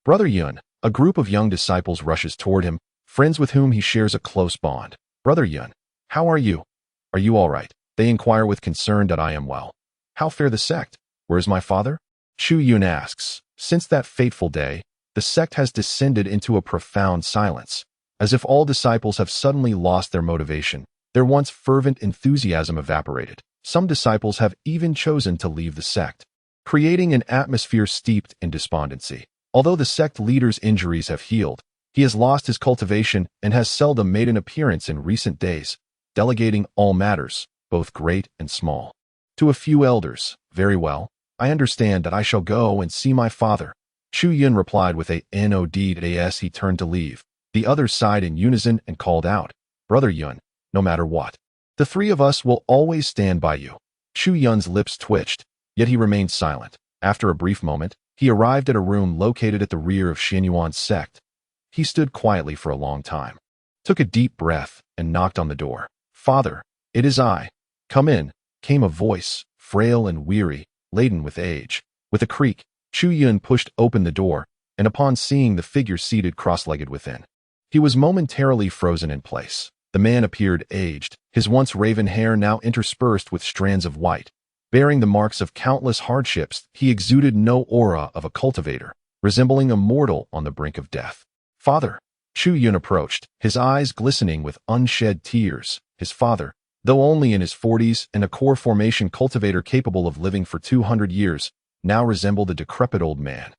Brother Yun. A group of young disciples rushes toward him, friends with whom he shares a close bond. Brother Yun. How are you? Are you all right? They inquire with concern that I am well. How fare the sect? Where is my father? Chu Yun asks. Since that fateful day, the sect has descended into a profound silence, as if all disciples have suddenly lost their motivation. Their once fervent enthusiasm evaporated. Some disciples have even chosen to leave the sect, creating an atmosphere steeped in despondency. Although the sect leader's injuries have healed, he has lost his cultivation and has seldom made an appearance in recent days, delegating all matters, both great and small, to a few elders. Very well, I understand that I shall go and see my father. Chu Yun replied with a nod as he turned to leave. The others sighed in unison and called out, Brother Yun, no matter what, the three of us will always stand by you. Chu Yun's lips twitched, yet he remained silent. After a brief moment, he arrived at a room located at the rear of Xianyuan's sect. He stood quietly for a long time, took a deep breath, and knocked on the door. Father, it is I. Come in, came a voice, frail and weary, laden with age. With a creak, Chu Yun pushed open the door, and upon seeing the figure seated cross-legged within, he was momentarily frozen in place. The man appeared aged, his once raven hair now interspersed with strands of white. Bearing the marks of countless hardships, he exuded no aura of a cultivator, resembling a mortal on the brink of death. Father, Chu Yun approached, his eyes glistening with unshed tears. His father, though only in his 40s and a core formation cultivator capable of living for 200 years, now resembled a decrepit old man,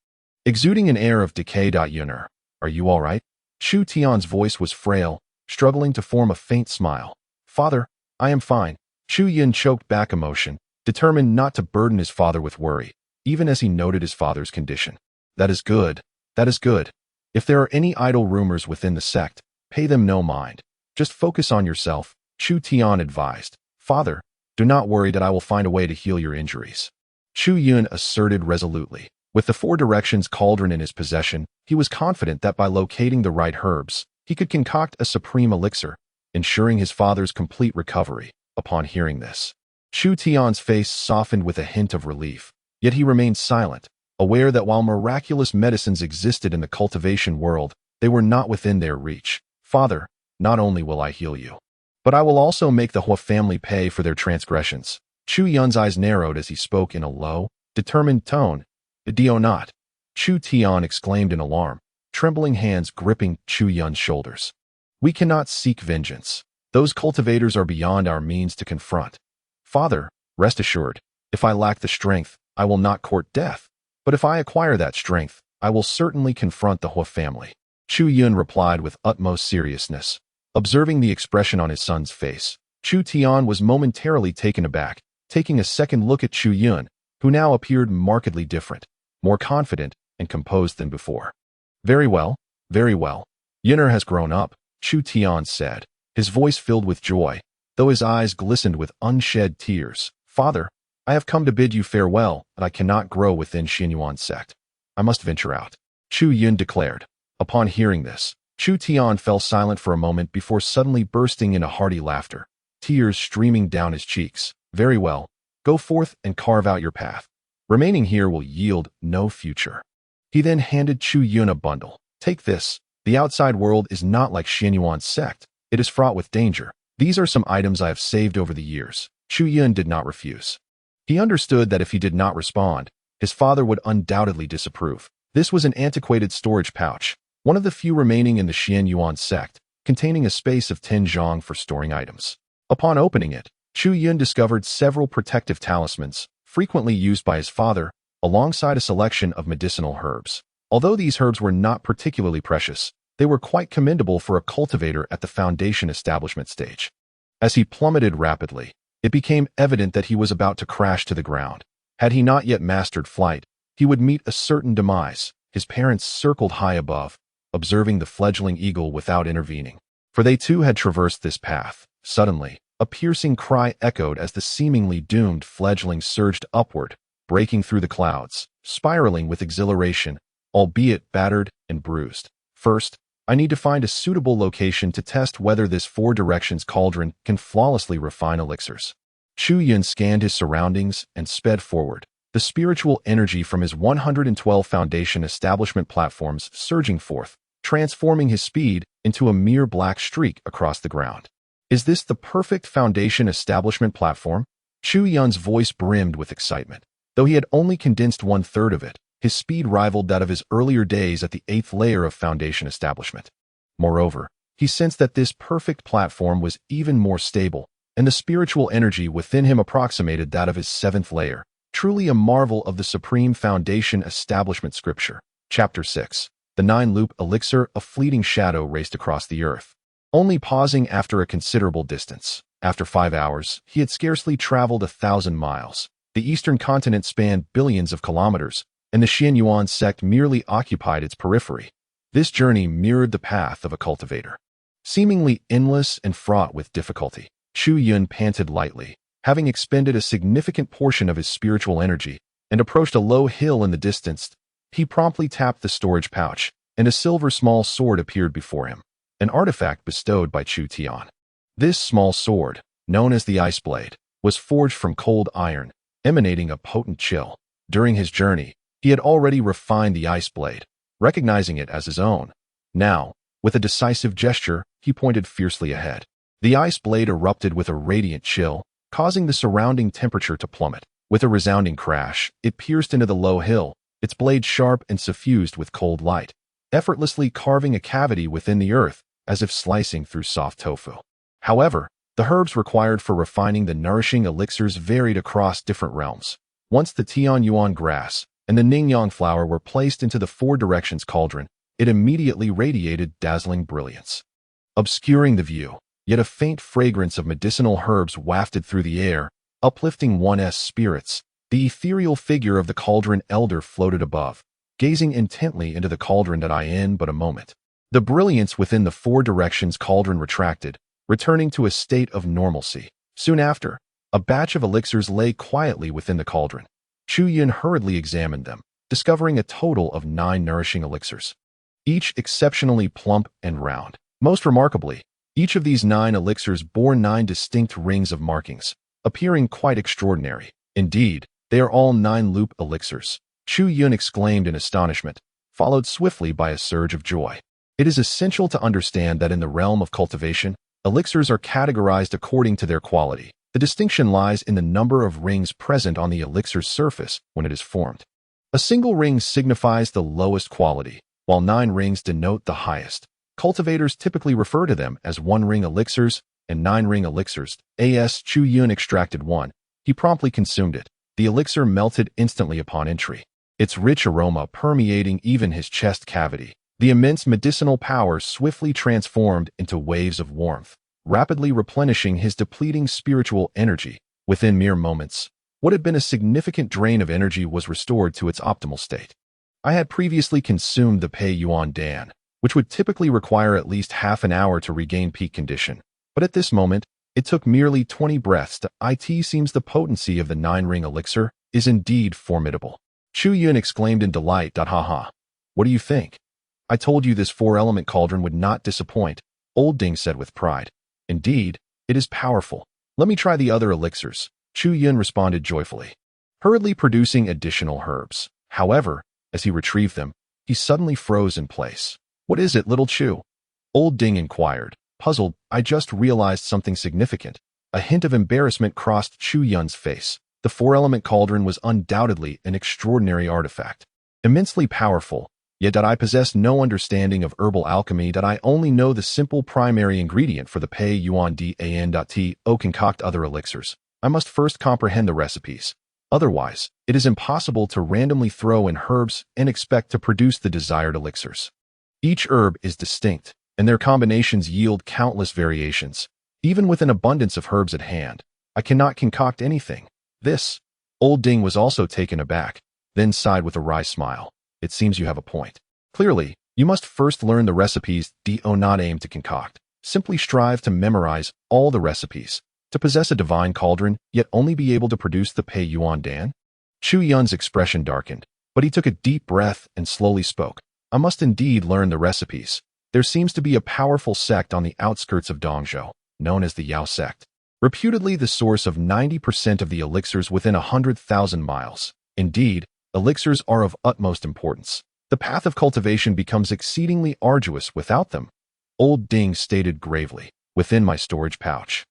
exuding an air of decay. Yuner, are you all right? Chu Tian's voice was frail, struggling to form a faint smile. Father, I am fine. Chu Yun choked back emotion, determined not to burden his father with worry, even as he noted his father's condition. That is good. That is good. If there are any idle rumors within the sect, pay them no mind. Just focus on yourself, Chu Tian advised. Father, do not worry that I will find a way to heal your injuries. Chu Yun asserted resolutely. With the Four Directions cauldron in his possession, he was confident that by locating the right herbs, he could concoct a supreme elixir, ensuring his father's complete recovery. Upon hearing this, Chu Tian's face softened with a hint of relief, yet he remained silent, aware that while miraculous medicines existed in the cultivation world, they were not within their reach. Father, not only will I heal you, but I will also make the Hua family pay for their transgressions. Chu Yun's eyes narrowed as he spoke in a low, determined tone. Do not. Chu Tian exclaimed in alarm, trembling hands gripping Chu Yun's shoulders. We cannot seek vengeance. Those cultivators are beyond our means to confront. Father, rest assured, if I lack the strength, I will not court death. But if I acquire that strength, I will certainly confront the Hua family. Chu Yun replied with utmost seriousness. Observing the expression on his son's face, Chu Tian was momentarily taken aback, taking a second look at Chu Yun, who now appeared markedly different, more confident and composed than before. Very well, very well. Yuner has grown up, Chu Tian said, his voice filled with joy, though his eyes glistened with unshed tears. Father, I have come to bid you farewell, but I cannot grow within Xianyuan's sect. I must venture out, Chu Yun declared. Upon hearing this, Chu Tian fell silent for a moment before suddenly bursting into hearty laughter, tears streaming down his cheeks. Very well, go forth and carve out your path. Remaining here will yield no future. He then handed Chu Yun a bundle. Take this. The outside world is not like Xianyuan's sect. It is fraught with danger. These are some items I have saved over the years. Chu Yun did not refuse. He understood that if he did not respond, his father would undoubtedly disapprove. This was an antiquated storage pouch, one of the few remaining in the Xianyuan sect, containing a space of 10 zhang for storing items. Upon opening it, Chu Yun discovered several protective talismans, frequently used by his father, alongside a selection of medicinal herbs. Although these herbs were not particularly precious, they were quite commendable for a cultivator at the foundation establishment stage. As he plummeted rapidly, it became evident that he was about to crash to the ground. Had he not yet mastered flight, he would meet a certain demise. His parents circled high above, observing the fledgling eagle without intervening, for they too had traversed this path. Suddenly, a piercing cry echoed as the seemingly doomed fledgling surged upward, breaking through the clouds, spiraling with exhilaration, albeit battered and bruised. First, I need to find a suitable location to test whether this Four Directions cauldron can flawlessly refine elixirs. Chu Yun scanned his surroundings and sped forward, the spiritual energy from his 112 foundation establishment platforms surging forth, transforming his speed into a mere black streak across the ground. Is this the perfect foundation establishment platform? Chu Yun's voice brimmed with excitement. Though he had only condensed 1/3 of it, his speed rivaled that of his earlier days at the 8th layer of foundation establishment. Moreover, he sensed that this perfect platform was even more stable, and the spiritual energy within him approximated that of his seventh layer, truly a marvel of the supreme foundation establishment scripture. Chapter 6. The 9-loop elixir, a fleeting shadow raced across the earth, only pausing after a considerable distance. After 5 hours, he had scarcely traveled 1,000 miles. The eastern continent spanned billions of kilometers, and the Xianyuan sect merely occupied its periphery. This journey mirrored the path of a cultivator, seemingly endless and fraught with difficulty. Chu Yun panted lightly, having expended a significant portion of his spiritual energy, and approached a low hill in the distance. He promptly tapped the storage pouch, and a silver small sword appeared before him, an artifact bestowed by Chu Tian. This small sword, known as the Ice Blade, was forged from cold iron, emanating a potent chill. During his journey, he had already refined the Ice Blade, recognizing it as his own. Now, with a decisive gesture, he pointed fiercely ahead. The Ice Blade erupted with a radiant chill, causing the surrounding temperature to plummet. With a resounding crash, it pierced into the low hill, its blade sharp and suffused with cold light, effortlessly carving a cavity within the earth, as if slicing through soft tofu. However, the herbs required for refining the nourishing elixirs varied across different realms. Once the Tianyuan grass and the Ningyang flower were placed into the four directions cauldron, it immediately radiated dazzling brilliance, obscuring the view. Yet a faint fragrance of medicinal herbs wafted through the air, uplifting one's spirits. The ethereal figure of the cauldron elder floated above, gazing intently into the cauldron that I in but a moment. The brilliance within the four directions cauldron retracted, returning to a state of normalcy. Soon after, a batch of elixirs lay quietly within the cauldron. Chu Yun hurriedly examined them, discovering a total of 9 nourishing elixirs, each exceptionally plump and round. Most remarkably, each of these 9 elixirs bore 9 distinct rings of markings, appearing quite extraordinary. Indeed, they are all 9-loop elixirs. Chu Yun exclaimed in astonishment, followed swiftly by a surge of joy. It is essential to understand that in the realm of cultivation, elixirs are categorized according to their quality. The distinction lies in the number of rings present on the elixir's surface when it is formed. A single ring signifies the lowest quality, while 9 rings denote the highest. Cultivators typically refer to them as 1-ring elixirs and 9-ring elixirs. As Chu Yun extracted one, he promptly consumed it. The elixir melted instantly upon entry, its rich aroma permeating even his chest cavity. The immense medicinal power swiftly transformed into waves of warmth, rapidly replenishing his depleting spiritual energy. Within mere moments, what had been a significant drain of energy was restored to its optimal state. I had previously consumed the Pei Yuan Dan, which would typically require at least half an hour to regain peak condition. But at this moment, it took merely 20 breaths to it. Seems the potency of the 9-ring elixir is indeed formidable. Chu Yun exclaimed in delight. Haha. What do you think? I told you this 4-element cauldron would not disappoint, Old Ding said with pride. Indeed, it is powerful. Let me try the other elixirs, Chu Yun responded joyfully, hurriedly producing additional herbs. However, as he retrieved them, he suddenly froze in place. What is it, little Chu? Old Ding inquired, puzzled. I just realized something significant. A hint of embarrassment crossed Chu Yun's face. The 4-element cauldron was undoubtedly an extraordinary artifact, immensely powerful, yet that I possess no understanding of herbal alchemy, that I only know the simple primary ingredient for the Pei Yuan Dan. Concoct other elixirs. I must first comprehend the recipes. Otherwise, it is impossible to randomly throw in herbs and expect to produce the desired elixirs. Each herb is distinct, and their combinations yield countless variations. Even with an abundance of herbs at hand, I cannot concoct anything. This, Old Ding was also taken aback, then sighed with a wry smile. It seems you have a point. Clearly, you must first learn the recipes. Do not aim to concoct. Simply strive to memorize all the recipes. To possess a divine cauldron, yet only be able to produce the Pei Yuan Dan? Chu Yun's expression darkened, but he took a deep breath and slowly spoke. I must indeed learn the recipes. There seems to be a powerful sect on the outskirts of Dongzhou, known as the Yao sect, reputedly the source of 90% of the elixirs within 100,000 miles. Indeed, elixirs are of utmost importance. The path of cultivation becomes exceedingly arduous without them, Old Ding stated gravely. Within my storage pouch,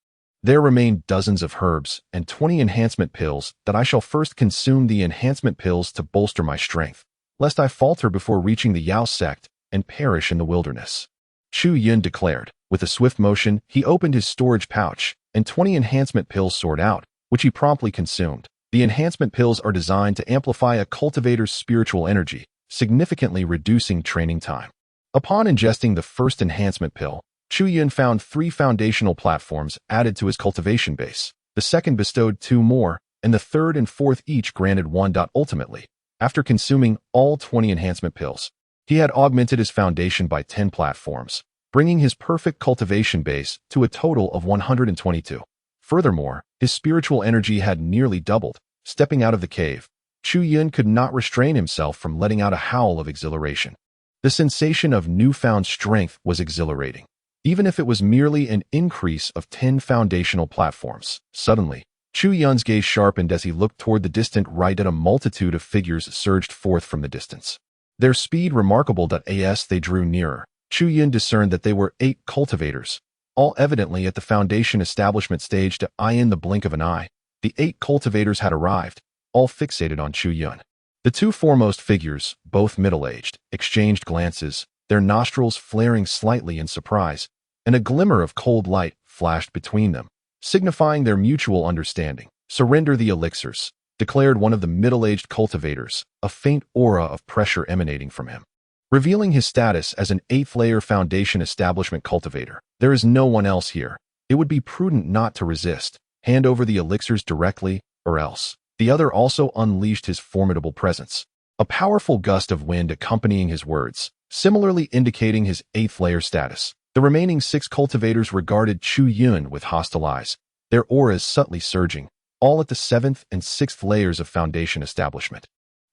there remain dozens of herbs and 20 enhancement pills that I shall first consume the enhancement pills to bolster my strength, lest I falter before reaching the Yao sect and perish in the wilderness. Chu Yun declared. With a swift motion, he opened his storage pouch, and 20 enhancement pills soared out, which he promptly consumed. The enhancement pills are designed to amplify a cultivator's spiritual energy, significantly reducing training time. Upon ingesting the first enhancement pill, Chu Yun found 3 foundational platforms added to his cultivation base. The second bestowed 2 more, and the third and fourth each granted 1. Ultimately, after consuming all 20 enhancement pills, he had augmented his foundation by 10 platforms, bringing his perfect cultivation base to a total of 122. Furthermore, his spiritual energy had nearly doubled. Stepping out of the cave, Chu Yun could not restrain himself from letting out a howl of exhilaration. The sensation of newfound strength was exhilarating, even if it was merely an increase of 10 foundational platforms. Suddenly, Chu Yun's gaze sharpened as he looked toward the distant right, and a multitude of figures surged forth from the distance. Their speed remarkable. As they drew nearer, Chu Yun discerned that they were 8 cultivators, all evidently at the foundation establishment stage. In the blink of an eye, the 8 cultivators had arrived, all fixated on Chu Yun. The 2 foremost figures, both middle-aged, exchanged glances, their nostrils flaring slightly in surprise, and a glimmer of cold light flashed between them, signifying their mutual understanding. "Surrender the elixirs," declared one of the middle-aged cultivators, a faint aura of pressure emanating from him, revealing his status as an 8th-layer foundation establishment cultivator. "There is no one else here. It would be prudent not to resist. Hand over the elixirs directly, or else." The other also unleashed his formidable presence, a powerful gust of wind accompanying his words, similarly indicating his 8th-layer status. The remaining 6 cultivators regarded Chu Yun with hostile eyes, their auras subtly surging, all at the 7th and 6th layers of foundation establishment.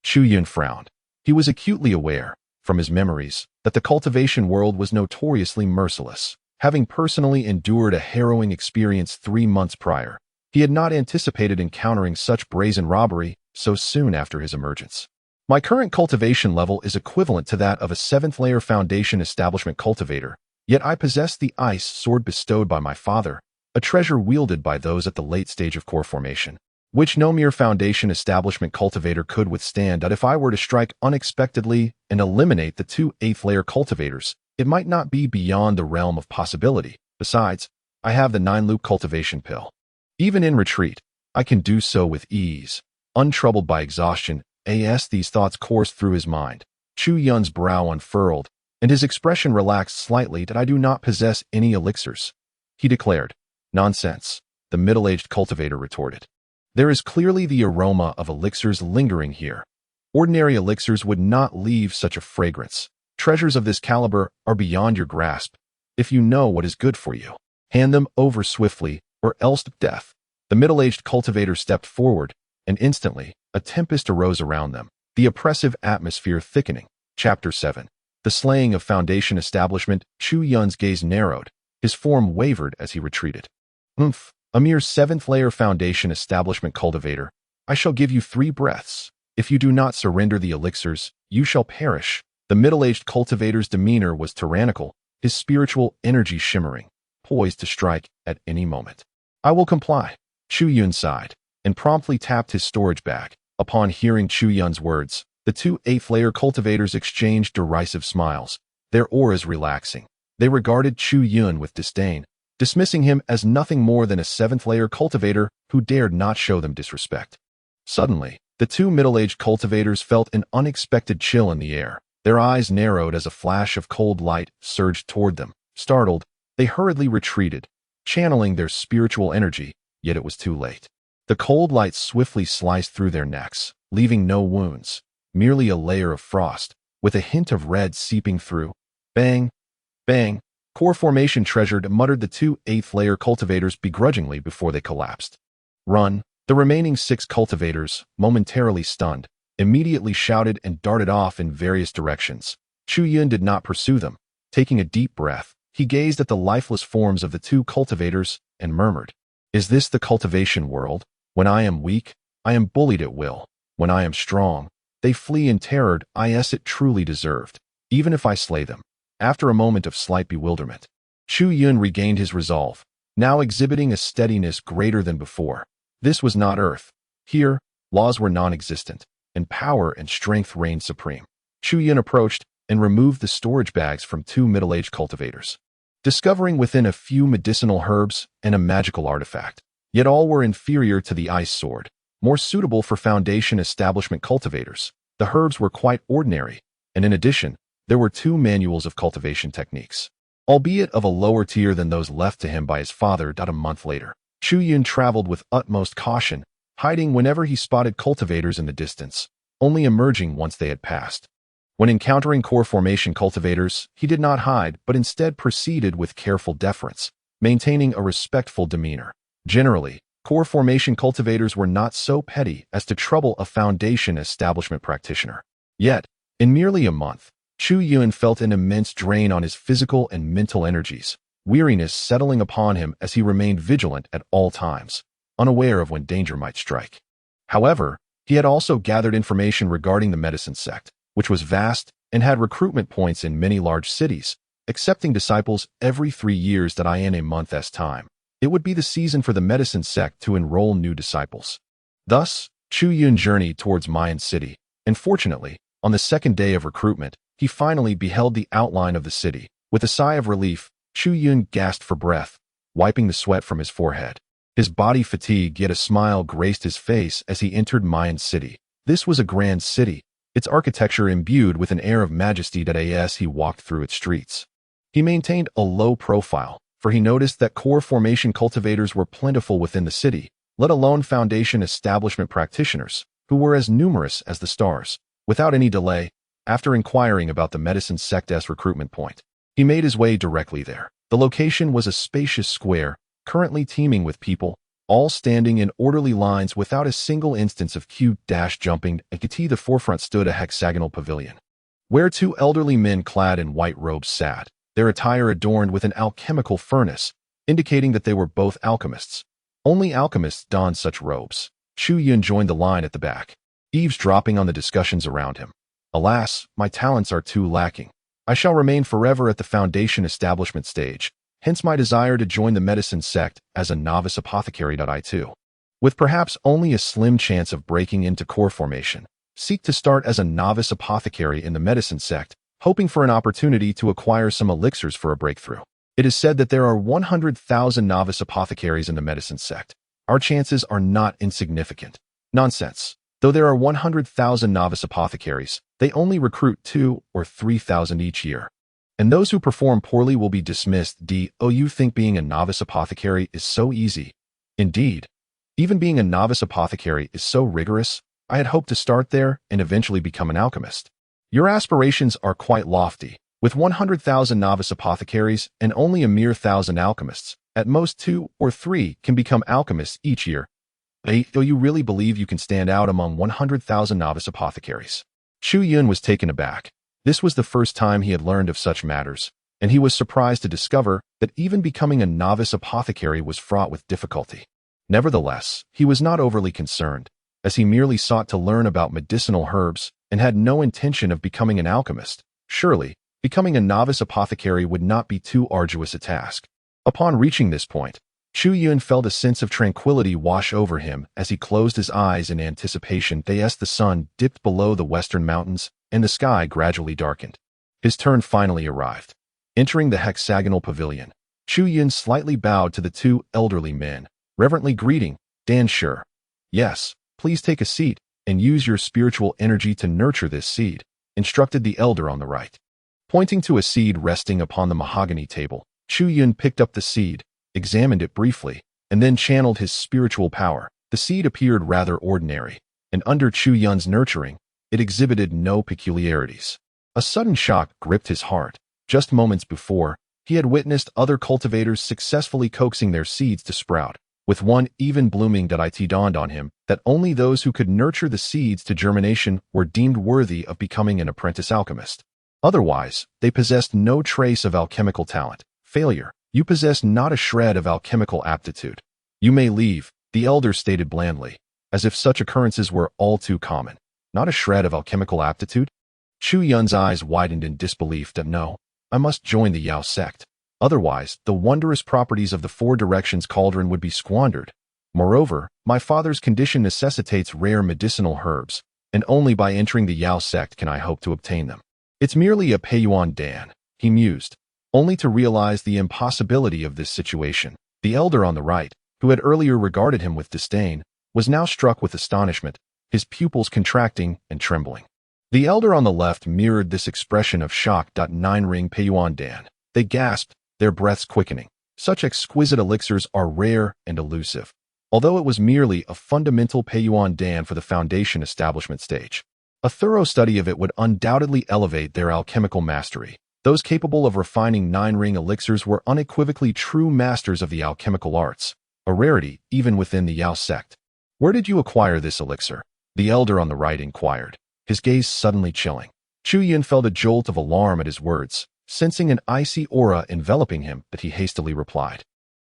Chu Yun frowned. He was acutely aware, from his memories, that the cultivation world was notoriously merciless. Having personally endured a harrowing experience 3 months prior, he had not anticipated encountering such brazen robbery so soon after his emergence. "My current cultivation level is equivalent to that of a 7th-layer foundation establishment cultivator, yet I possess the ice sword bestowed by my father, a treasure wielded by those at the late stage of core formation, which no mere foundation establishment cultivator could withstand. If I were to strike unexpectedly and eliminate the 2 8th-layer cultivators, it might not be beyond the realm of possibility. Besides, I have the 9-loop cultivation pill. Even in retreat, I can do so with ease, untroubled by exhaustion." As these thoughts coursed through his mind, Chu Yun's brow unfurled, and his expression relaxed slightly. "I do not possess any elixirs," he declared. "Nonsense," the middle-aged cultivator retorted. "There is clearly the aroma of elixirs lingering here. Ordinary elixirs would not leave such a fragrance. Treasures of this caliber are beyond your grasp. If you know what is good for you, hand them over swiftly, or else death." The middle-aged cultivator stepped forward, and instantly, a tempest arose around them, the oppressive atmosphere thickening. Chapter 7. The Slaying of Foundation Establishment. Chu Yun's gaze narrowed, his form wavered as he retreated. A mere 7th-layer foundation establishment cultivator. I shall give you 3 breaths. If you do not surrender the elixirs, you shall perish." The middle-aged cultivator's demeanor was tyrannical, his spiritual energy shimmering, poised to strike at any moment. "I will comply." Chu Yun sighed, and promptly tapped his storage bag. Upon hearing Chu Yun's words, the 2 8th-layer cultivators exchanged derisive smiles, their auras relaxing. They regarded Chu Yun with disdain, dismissing him as nothing more than a 7th-layer cultivator who dared not show them disrespect. Suddenly, the 2 middle-aged cultivators felt an unexpected chill in the air. Their eyes narrowed as a flash of cold light surged toward them. Startled, they hurriedly retreated, channeling their spiritual energy, yet it was too late. The cold light swiftly sliced through their necks, leaving no wounds, merely a layer of frost, with a hint of red seeping through. Bang! Bang! "Core formation treasured," muttered the 2 8th-layer cultivators begrudgingly before they collapsed. "Run!" The remaining 6 cultivators, momentarily stunned, immediately shouted and darted off in various directions. Chu Yun did not pursue them. Taking a deep breath, he gazed at the lifeless forms of the 2 cultivators and murmured, "Is this the cultivation world? When I am weak, I am bullied at will. When I am strong, they flee in terror. It truly deserved, even if I slay them." After a moment of slight bewilderment, Chu Yun regained his resolve, now exhibiting a steadiness greater than before. This was not Earth. Here, laws were non-existent, and power and strength reigned supreme. Chu Yun approached and removed the storage bags from 2 middle-aged cultivators. discovering within a few medicinal herbs and a magical artifact. Yet all were inferior to the ice sword, more suitable for foundation establishment cultivators. The herbs were quite ordinary, and in addition, there were 2 manuals of cultivation techniques, albeit of a lower tier than those left to him by his father. A month later, Chu Yun traveled with utmost caution, hiding whenever he spotted cultivators in the distance, only emerging once they had passed. When encountering core formation cultivators, he did not hide, but instead proceeded with careful deference, maintaining a respectful demeanor. Generally, core formation cultivators were not so petty as to trouble a foundation establishment practitioner. Yet, in merely a month, Chu Yun felt an immense drain on his physical and mental energies, weariness settling upon him as he remained vigilant at all times, unaware of when danger might strike. However, he had also gathered information regarding the medicine sect, which was vast and had recruitment points in many large cities, accepting disciples every 3 years. In a month's time, it would be the season for the medicine sect to enroll new disciples. Thus, Chu Yun journeyed towards Mayan City, and fortunately, on the 2nd day of recruitment, he finally beheld the outline of the city. With a sigh of relief, Chu Yun gasped for breath, wiping the sweat from his forehead. His body fatigued, yet a smile graced his face as he entered Mayan City. This was a grand city, its architecture imbued with an air of majesty as he walked through its streets. He maintained a low profile, for he noticed that core formation cultivators were plentiful within the city, let alone foundation establishment practitioners, who were as numerous as the stars. Without any delay, after inquiring about the medicine sect's recruitment point, he made his way directly there. The location was a spacious square, currently teeming with people, all standing in orderly lines without a single instance of Q-jumping. At the forefront stood a hexagonal pavilion, where 2 elderly men clad in white robes sat, their attire adorned with an alchemical furnace, indicating that they were both alchemists. Only alchemists donned such robes. Chu Yun joined the line at the back, eavesdropping on the discussions around him. Alas, my talents are too lacking. I shall remain forever at the foundation establishment stage, hence my desire to join the medicine sect as a novice apothecary. I too, with perhaps only a slim chance of breaking into core formation, seek to start as a novice apothecary in the medicine sect, hoping for an opportunity to acquire some elixirs for a breakthrough. It is said that there are 100,000 novice apothecaries in the medicine sect. Our chances are not insignificant. Nonsense. Though there are 100,000 novice apothecaries, they only recruit 2,000 or 3,000 each year. And those who perform poorly will be dismissed. You think being a novice apothecary is so easy? Indeed. Even being a novice apothecary is so rigorous. I had hoped to start there and eventually become an alchemist. Your aspirations are quite lofty. With 100,000 novice apothecaries and only a mere 1,000 alchemists, at most 2 or 3 can become alchemists each year. Do you really believe you can stand out among 100,000 novice apothecaries? Chu Yun was taken aback. This was the first time he had learned of such matters, and he was surprised to discover that even becoming a novice apothecary was fraught with difficulty. Nevertheless, he was not overly concerned, as he merely sought to learn about medicinal herbs and had no intention of becoming an alchemist. Surely, becoming a novice apothecary would not be too arduous a task. Upon reaching this point, Chu Yun felt a sense of tranquility wash over him as he closed his eyes in anticipation. As the sun dipped below the western mountains and the sky gradually darkened, his turn finally arrived. Entering the hexagonal pavilion, Chu Yun slightly bowed to the 2 elderly men, reverently greeting, "Dan Sure. Yes, please take a seat and use your spiritual energy to nurture this seed," instructed the elder on the right. Pointing to a seed resting upon the mahogany table, Chu Yun picked up the seed, examined it briefly, and then channeled his spiritual power. The seed appeared rather ordinary, and under Chu Yun's nurturing, it exhibited no peculiarities. A sudden shock gripped his heart. Just moments before, he had witnessed other cultivators successfully coaxing their seeds to sprout. With one even blooming, it dawned on him that only those who could nurture the seeds to germination were deemed worthy of becoming an apprentice alchemist. Otherwise, they possessed no trace of alchemical talent. Failure. You possess not a shred of alchemical aptitude. You may leave, the elder stated blandly, as if such occurrences were all too common. Not a shred of alchemical aptitude? Chu Yun's eyes widened in disbelief. No, I must join the Yao sect. Otherwise, the wondrous properties of the 4 directions cauldron would be squandered. Moreover, my father's condition necessitates rare medicinal herbs, and only by entering the Yao sect can I hope to obtain them. It's merely a Peiyuan Dan, he mused. only to realize the impossibility of this situation. The elder on the right, who had earlier regarded him with disdain, was now struck with astonishment, his pupils contracting and trembling. The elder on the left mirrored this expression of shock. 9 ring Peiyuan Dan. They gasped, their breaths quickening. Such exquisite elixirs are rare and elusive, although it was merely a fundamental Peiyuan Dan for the foundation establishment stage. A thorough study of it would undoubtedly elevate their alchemical mastery. Those capable of refining 9-ring elixirs were unequivocally true masters of the alchemical arts, a rarity even within the Yao sect. "Where did you acquire this elixir?" the elder on the right inquired, his gaze suddenly chilling. Chu Yun felt a jolt of alarm at his words, sensing an icy aura enveloping him, but he hastily replied,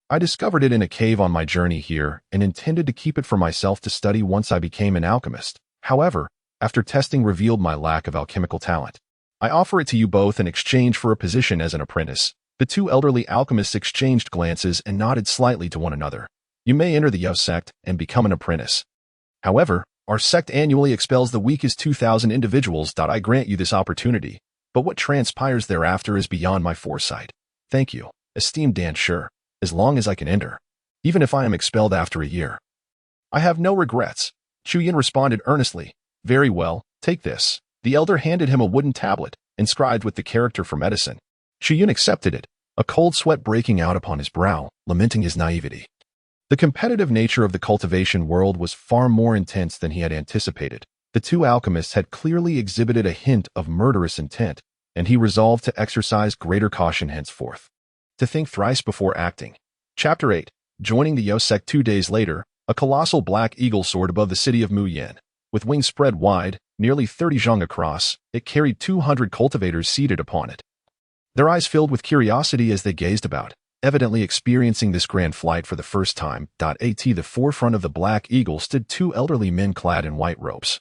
"I discovered it in a cave on my journey here and intended to keep it for myself to study once I became an alchemist. However, after testing revealed my lack of alchemical talent. I offer it to you both in exchange for a position as an apprentice." The two elderly alchemists exchanged glances and nodded slightly to one another. "You may enter the Yao sect and become an apprentice. However, our sect annually expels the weakest 2,000 individuals. I grant you this opportunity, but what transpires thereafter is beyond my foresight. Thank you, esteemed Dan. Sure, as long as I can enter, even if I am expelled after a year, I have no regrets." Chu Yin responded earnestly. "Very well, take this." The elder handed him a wooden tablet, inscribed with the character for medicine. Chu Yin accepted it, a cold sweat breaking out upon his brow, lamenting his naivety. The competitive nature of the cultivation world was far more intense than he had anticipated. The two alchemists had clearly exhibited a hint of murderous intent, and he resolved to exercise greater caution henceforth. To think thrice before acting. Chapter 8. Joining the Yao sect 2 days later, a colossal black eagle soared above the city of Muyan. With wings spread wide, nearly 30 zhang across, it carried 200 cultivators seated upon it. Their eyes filled with curiosity as they gazed about, evidently experiencing this grand flight for the first time. At the forefront of the black eagle stood 2 elderly men clad in white robes,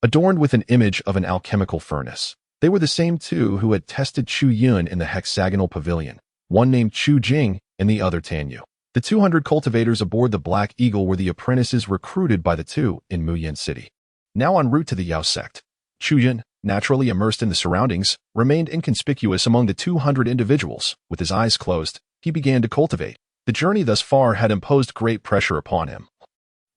adorned with an image of an alchemical furnace. They were the same 2 who had tested Chu Yun in the hexagonal pavilion, one named Chu Jing and the other Tanyu. The 200 cultivators aboard the Black Eagle were the apprentices recruited by the 2 in Muyan City. Now en route to the Yao sect, Chu Yun, naturally immersed in the surroundings, remained inconspicuous among the 200 individuals. With his eyes closed, he began to cultivate. The journey thus far had imposed great pressure upon him.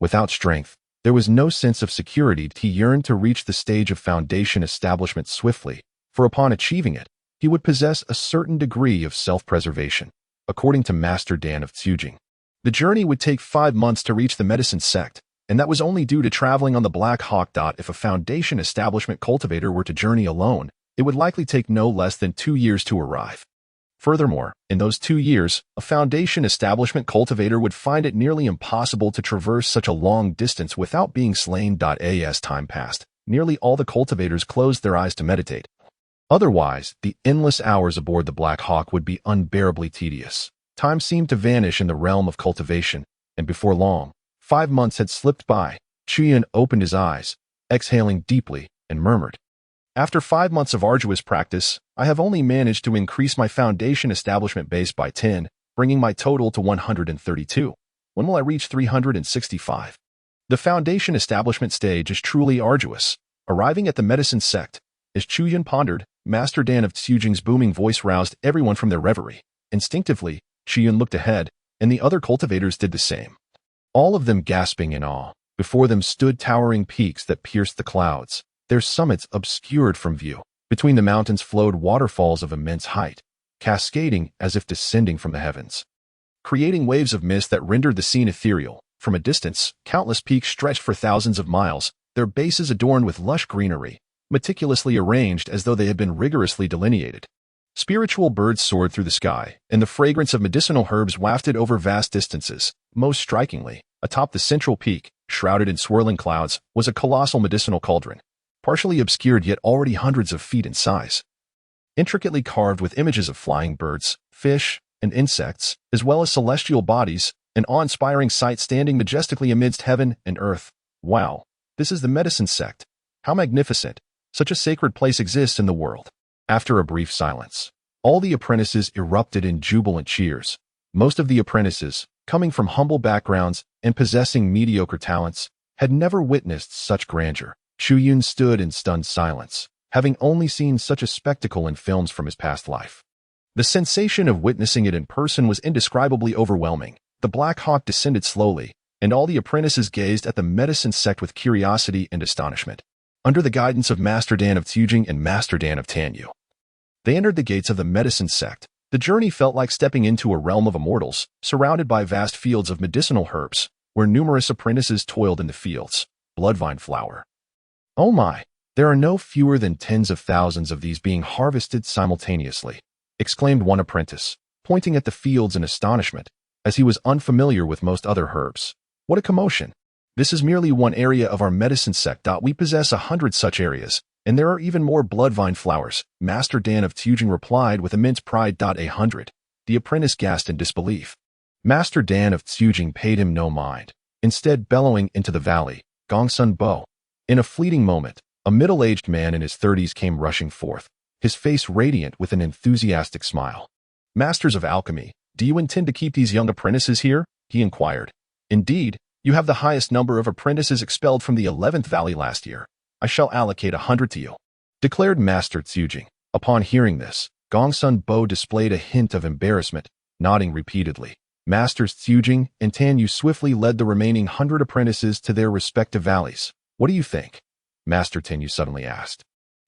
Without strength, there was no sense of security. He yearned to reach the stage of foundation establishment swiftly, for upon achieving it, he would possess a certain degree of self-preservation. According to Master Dan of Tsujing, the journey would take 5 months to reach the medicine sect, and that was only due to traveling on the Black Hawk. If a foundation establishment cultivator were to journey alone, it would likely take no less than 2 years to arrive. Furthermore, in those 2 years, a foundation establishment cultivator would find it nearly impossible to traverse such a long distance without being slain. As time passed, nearly all the cultivators closed their eyes to meditate. Otherwise, the endless hours aboard the Black Hawk would be unbearably tedious. Time seemed to vanish in the realm of cultivation, and before long, 5 months had slipped by. Chu Yun opened his eyes, exhaling deeply, and murmured, "After 5 months of arduous practice, I have only managed to increase my foundation establishment base by 10, bringing my total to 132. When will I reach 365? The foundation establishment stage is truly arduous. Arriving at the medicine sect, as Chu Yun pondered, Master Dan of Tsujing's booming voice roused everyone from their reverie. Instinctively, Chu Yun looked ahead, and the other cultivators did the same. All of them gasping in awe. Before them stood towering peaks that pierced the clouds, their summits obscured from view. Between the mountains flowed waterfalls of immense height, cascading as if descending from the heavens, creating waves of mist that rendered the scene ethereal. From a distance, countless peaks stretched for thousands of miles, their bases adorned with lush greenery, meticulously arranged as though they had been rigorously delineated. Spiritual birds soared through the sky, and the fragrance of medicinal herbs wafted over vast distances. Most strikingly, atop the central peak, shrouded in swirling clouds, was a colossal medicinal cauldron, partially obscured yet already hundreds of feet in size. Intricately carved with images of flying birds, fish, and insects, as well as celestial bodies, an awe-inspiring sight standing majestically amidst heaven and earth. Wow, this is the medicine sect. How magnificent! Such a sacred place exists in the world. After a brief silence, all the apprentices erupted in jubilant cheers. Most of the apprentices, coming from humble backgrounds and possessing mediocre talents, had never witnessed such grandeur. Chu Yun stood in stunned silence, having only seen such a spectacle in films from his past life. The sensation of witnessing it in person was indescribably overwhelming. The Black Hawk descended slowly, and all the apprentices gazed at the medicine sect with curiosity and astonishment. Under the guidance of Master Dan of Tujing and Master Dan of Tanyu, they entered the gates of the medicine sect. The journey felt like stepping into a realm of immortals, surrounded by vast fields of medicinal herbs, where numerous apprentices toiled in the fields. Bloodvine flower. Oh my, there are no fewer than tens of thousands of these being harvested simultaneously, exclaimed one apprentice, pointing at the fields in astonishment, as he was unfamiliar with most other herbs. What a commotion! This is merely one area of our medicine sect. We possess 100 such areas, and there are even more bloodvine flowers, Master Dan of Tujing replied with immense pride. 100. The apprentice gasped in disbelief. Master Dan of Tujing paid him no mind, instead bellowing into the valley, Gongsun Bo. In a fleeting moment, a middle-aged man in his 30s came rushing forth, his face radiant with an enthusiastic smile. Masters of alchemy, do you intend to keep these young apprentices here? He inquired. Indeed, you have the highest number of apprentices expelled from the 11th Valley last year. I shall allocate 100 to you, declared Master Tujing. Upon hearing this, Gongsun Bo displayed a hint of embarrassment, nodding repeatedly. Masters Tujing and Tanyu swiftly led the remaining 100 apprentices to their respective valleys. What do you think? Master Tanyu suddenly asked.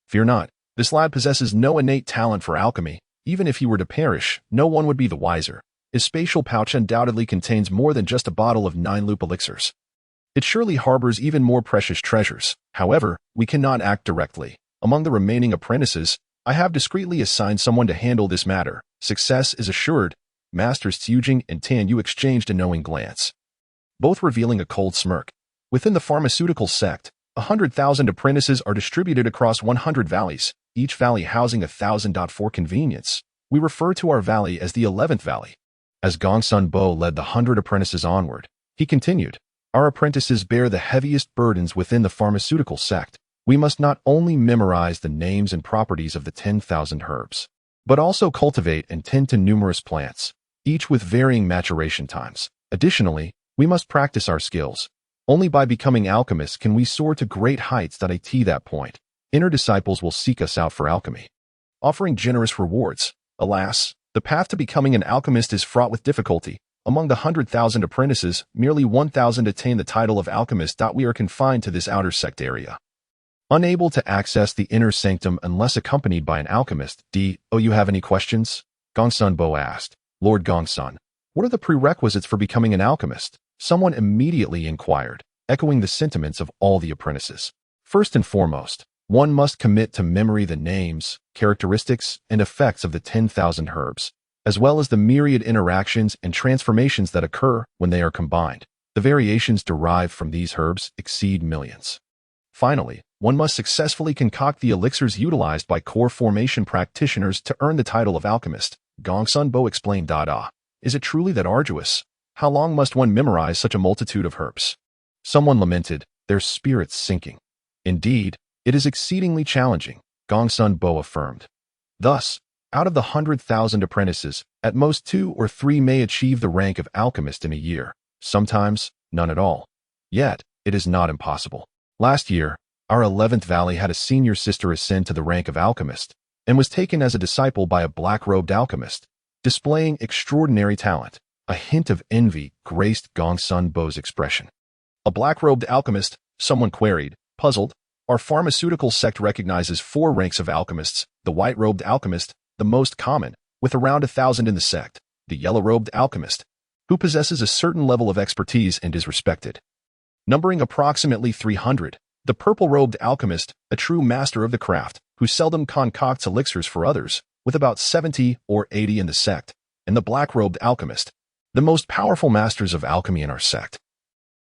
Fear not, this lad possesses no innate talent for alchemy. Even if he were to perish, no one would be the wiser. His spatial pouch undoubtedly contains more than just a bottle of 9 loop elixirs. It surely harbors even more precious treasures. However, we cannot act directly. Among the remaining apprentices, I have discreetly assigned someone to handle this matter. Success is assured. Masters Tujing and Tanyu exchanged a knowing glance, both revealing a cold smirk. Within the pharmaceutical sect, 100,000 apprentices are distributed across 100 valleys, each valley housing 1,000. For convenience, we refer to our valley as the 11th Valley. As Gongsun Bo led the 100 apprentices onward, he continued, our apprentices bear the heaviest burdens within the pharmaceutical sect. We must not only memorize the names and properties of the 10,000 herbs, but also cultivate and tend to numerous plants, each with varying maturation times. Additionally, we must practice our skills. Only by becoming alchemists can we soar to great heights. At that point, inner disciples will seek us out for alchemy, offering generous rewards. Alas, the path to becoming an alchemist is fraught with difficulty. Among the 100,000 apprentices, merely 1,000 attain the title of alchemist. We are confined to this outer sect area, unable to access the inner sanctum unless accompanied by an alchemist. You have any questions? Gongsun Bo asked. Lord Gongsun, what are the prerequisites for becoming an alchemist? Someone immediately inquired, echoing the sentiments of all the apprentices. First and foremost, one must commit to memory the names, characteristics, and effects of the 10,000 herbs, as well as the myriad interactions and transformations that occur when they are combined. The variations derived from these herbs exceed millions. Finally, one must successfully concoct the elixirs utilized by core formation practitioners to earn the title of alchemist. Gongsun Bo explained. Is it truly that arduous? How long must one memorize such a multitude of herbs? Someone lamented, their spirits sinking. Indeed, it is exceedingly challenging, Gongsun Bo affirmed. Thus, out of the 100,000 apprentices, at most 2 or 3 may achieve the rank of alchemist in a year, sometimes none at all. Yet, it is not impossible. Last year, our 11th Valley had a senior sister ascend to the rank of alchemist, and was taken as a disciple by a black-robed alchemist, displaying extraordinary talent. A hint of envy graced Gongsun Bo's expression. A black-robed alchemist, someone queried, puzzled. Our pharmaceutical sect recognizes 4 ranks of alchemists: the white-robed alchemist, the most common, with around 1,000 in the sect; the yellow-robed alchemist, who possesses a certain level of expertise and is respected, numbering approximately 300; the purple-robed alchemist, a true master of the craft, who seldom concocts elixirs for others, with about 70 or 80 in the sect; and the black-robed alchemist, the most powerful masters of alchemy in our sect,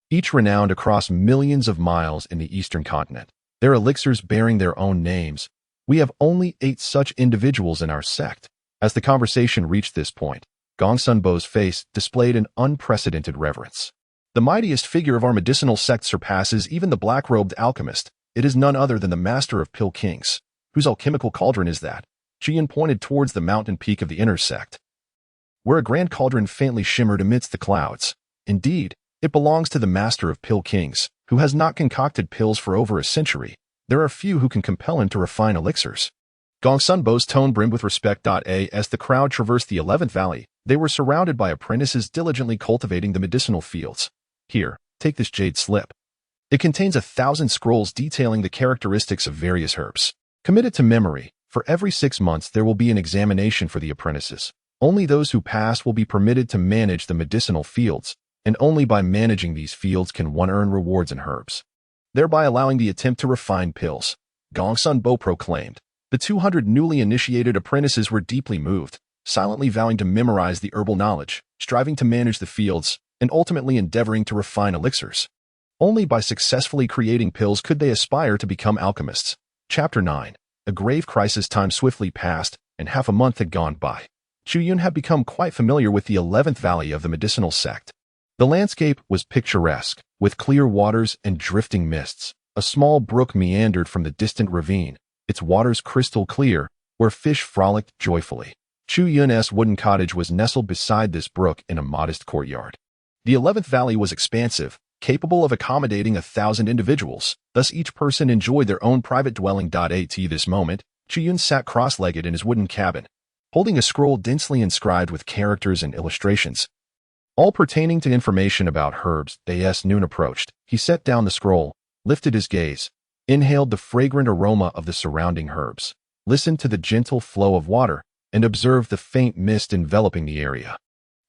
each renowned across millions of miles in the eastern continent, their elixirs bearing their own names. We have only 8 such individuals in our sect. As the conversation reached this point, Gongsun Bo's face displayed an unprecedented reverence. The mightiest figure of our medicinal sect surpasses even the black-robed alchemist. It is none other than the master of Pill Kings. Whose alchemical cauldron is that? Jian pointed towards the mountain peak of the inner sect, where a grand cauldron faintly shimmered amidst the clouds. Indeed, it belongs to the master of Pill Kings, who has not concocted pills for over a century. There are few who can compel him to refine elixirs. Gongsun Bo's tone brimmed with respect. As the crowd traversed the 11th Valley, they were surrounded by apprentices diligently cultivating the medicinal fields. Here, take this jade slip. It contains 1,000 scrolls detailing the characteristics of various herbs. Committed to memory, for every 6 months there will be an examination for the apprentices. Only those who pass will be permitted to manage the medicinal fields, and only by managing these fields can one earn rewards in herbs, thereby allowing the attempt to refine pills. Gongsun Bo proclaimed. The 200 newly initiated apprentices were deeply moved, silently vowing to memorize the herbal knowledge, striving to manage the fields, and ultimately endeavoring to refine elixirs. Only by successfully creating pills could they aspire to become alchemists. Chapter 9. A grave crisis. Time swiftly passed, and half a month had gone by. Chu Yun had become quite familiar with the 11th Valley of the medicinal sect. The landscape was picturesque, with clear waters and drifting mists. A small brook meandered from the distant ravine, its waters crystal clear, where fish frolicked joyfully. Chu Yun's wooden cottage was nestled beside this brook in a modest courtyard. The 11th Valley was expansive, capable of accommodating 1,000 individuals, thus each person enjoyed their own private dwelling. At this moment, Chu Yun sat cross-legged in his wooden cabin, holding a scroll densely inscribed with characters and illustrations, all pertaining to information about herbs. As noon approached, he set down the scroll, lifted his gaze, inhaled the fragrant aroma of the surrounding herbs, listened to the gentle flow of water, and observed the faint mist enveloping the area.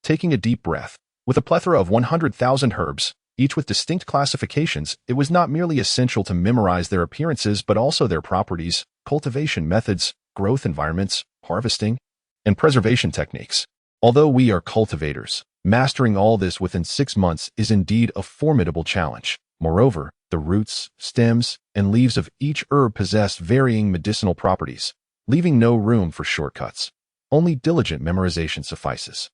Taking a deep breath, with a plethora of 100,000 herbs, each with distinct classifications, it was not merely essential to memorize their appearances but also their properties, cultivation methods, growth environments, harvesting, and preservation techniques. Although we are cultivators, mastering all this within 6 months is indeed a formidable challenge. Moreover, the roots, stems, and leaves of each herb possess varying medicinal properties, leaving no room for shortcuts. Only diligent memorization suffices.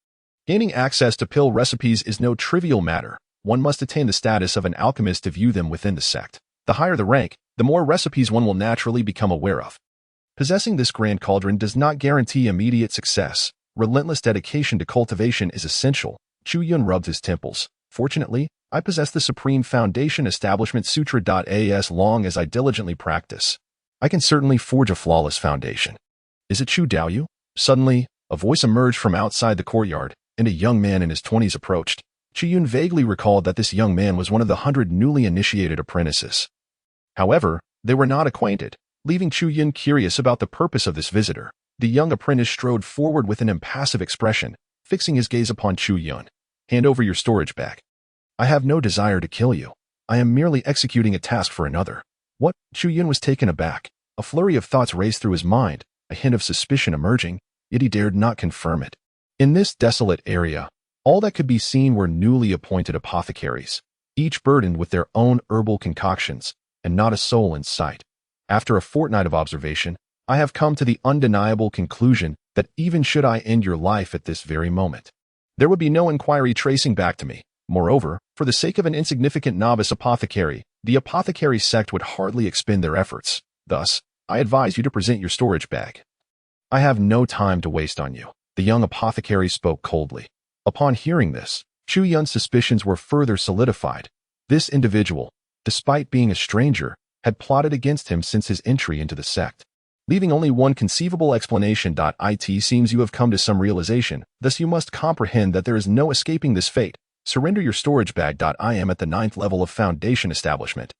Gaining access to pill recipes is no trivial matter. One must attain the status of an alchemist to view them within the sect. The higher the rank, the more recipes one will naturally become aware of. Possessing this grand cauldron does not guarantee immediate success. Relentless dedication to cultivation is essential. Chu Yun rubbed his temples. Fortunately, I possess the Supreme Foundation Establishment Sutra. As long as I diligently practice, I can certainly forge a flawless foundation. Is it Chu Daoyu? Suddenly, a voice emerged from outside the courtyard, and a young man in his 20s approached. Chu Yun vaguely recalled that this young man was one of the 100 newly initiated apprentices. However, they were not acquainted, leaving Chu Yun curious about the purpose of this visitor. The young apprentice strode forward with an impassive expression, fixing his gaze upon Chu Yun. Hand over your storage bag. I have no desire to kill you. I am merely executing a task for another. What? Chu Yun was taken aback. A flurry of thoughts raced through his mind, a hint of suspicion emerging, yet he dared not confirm it. In this desolate area, all that could be seen were newly appointed apothecaries, each burdened with their own herbal concoctions, and not a soul in sight. After a fortnight of observation, I have come to the undeniable conclusion that even should I end your life at this very moment, there would be no inquiry tracing back to me. Moreover, for the sake of an insignificant novice apothecary, the apothecary sect would hardly expend their efforts. Thus, I advise you to present your storage bag. I have no time to waste on you. The young apothecary spoke coldly. Upon hearing this, Chu Yun's suspicions were further solidified. This individual, despite being a stranger, had plotted against him since his entry into the sect. Leaving only one conceivable explanation. It seems you have come to some realization, thus you must comprehend that there is no escaping this fate. Surrender your storage bag. I am at the 9th level of Foundation Establishment,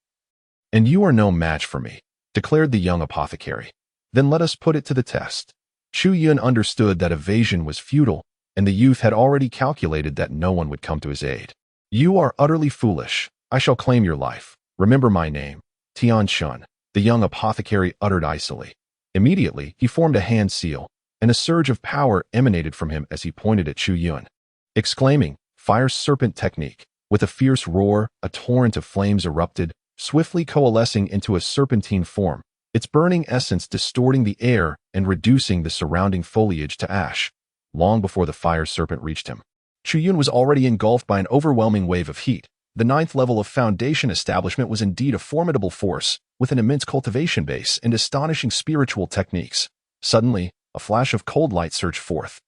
and you are no match for me, declared the young apothecary. Then let us put it to the test. Chu Yun understood that evasion was futile, and the youth had already calculated that no one would come to his aid. You are utterly foolish. I shall claim your life. Remember my name, Tian Shun, the young apothecary uttered icily. Immediately, he formed a hand seal, and a surge of power emanated from him as he pointed at Chu Yun, exclaiming, Fire Serpent Technique. With a fierce roar, a torrent of flames erupted, swiftly coalescing into a serpentine form, its burning essence distorting the air and reducing the surrounding foliage to ash. Long before the fire serpent reached him, Chu Yun was already engulfed by an overwhelming wave of heat. The 9th level of Foundation Establishment was indeed a formidable force, with an immense cultivation base and astonishing spiritual techniques. Suddenly, a flash of cold light surged forth,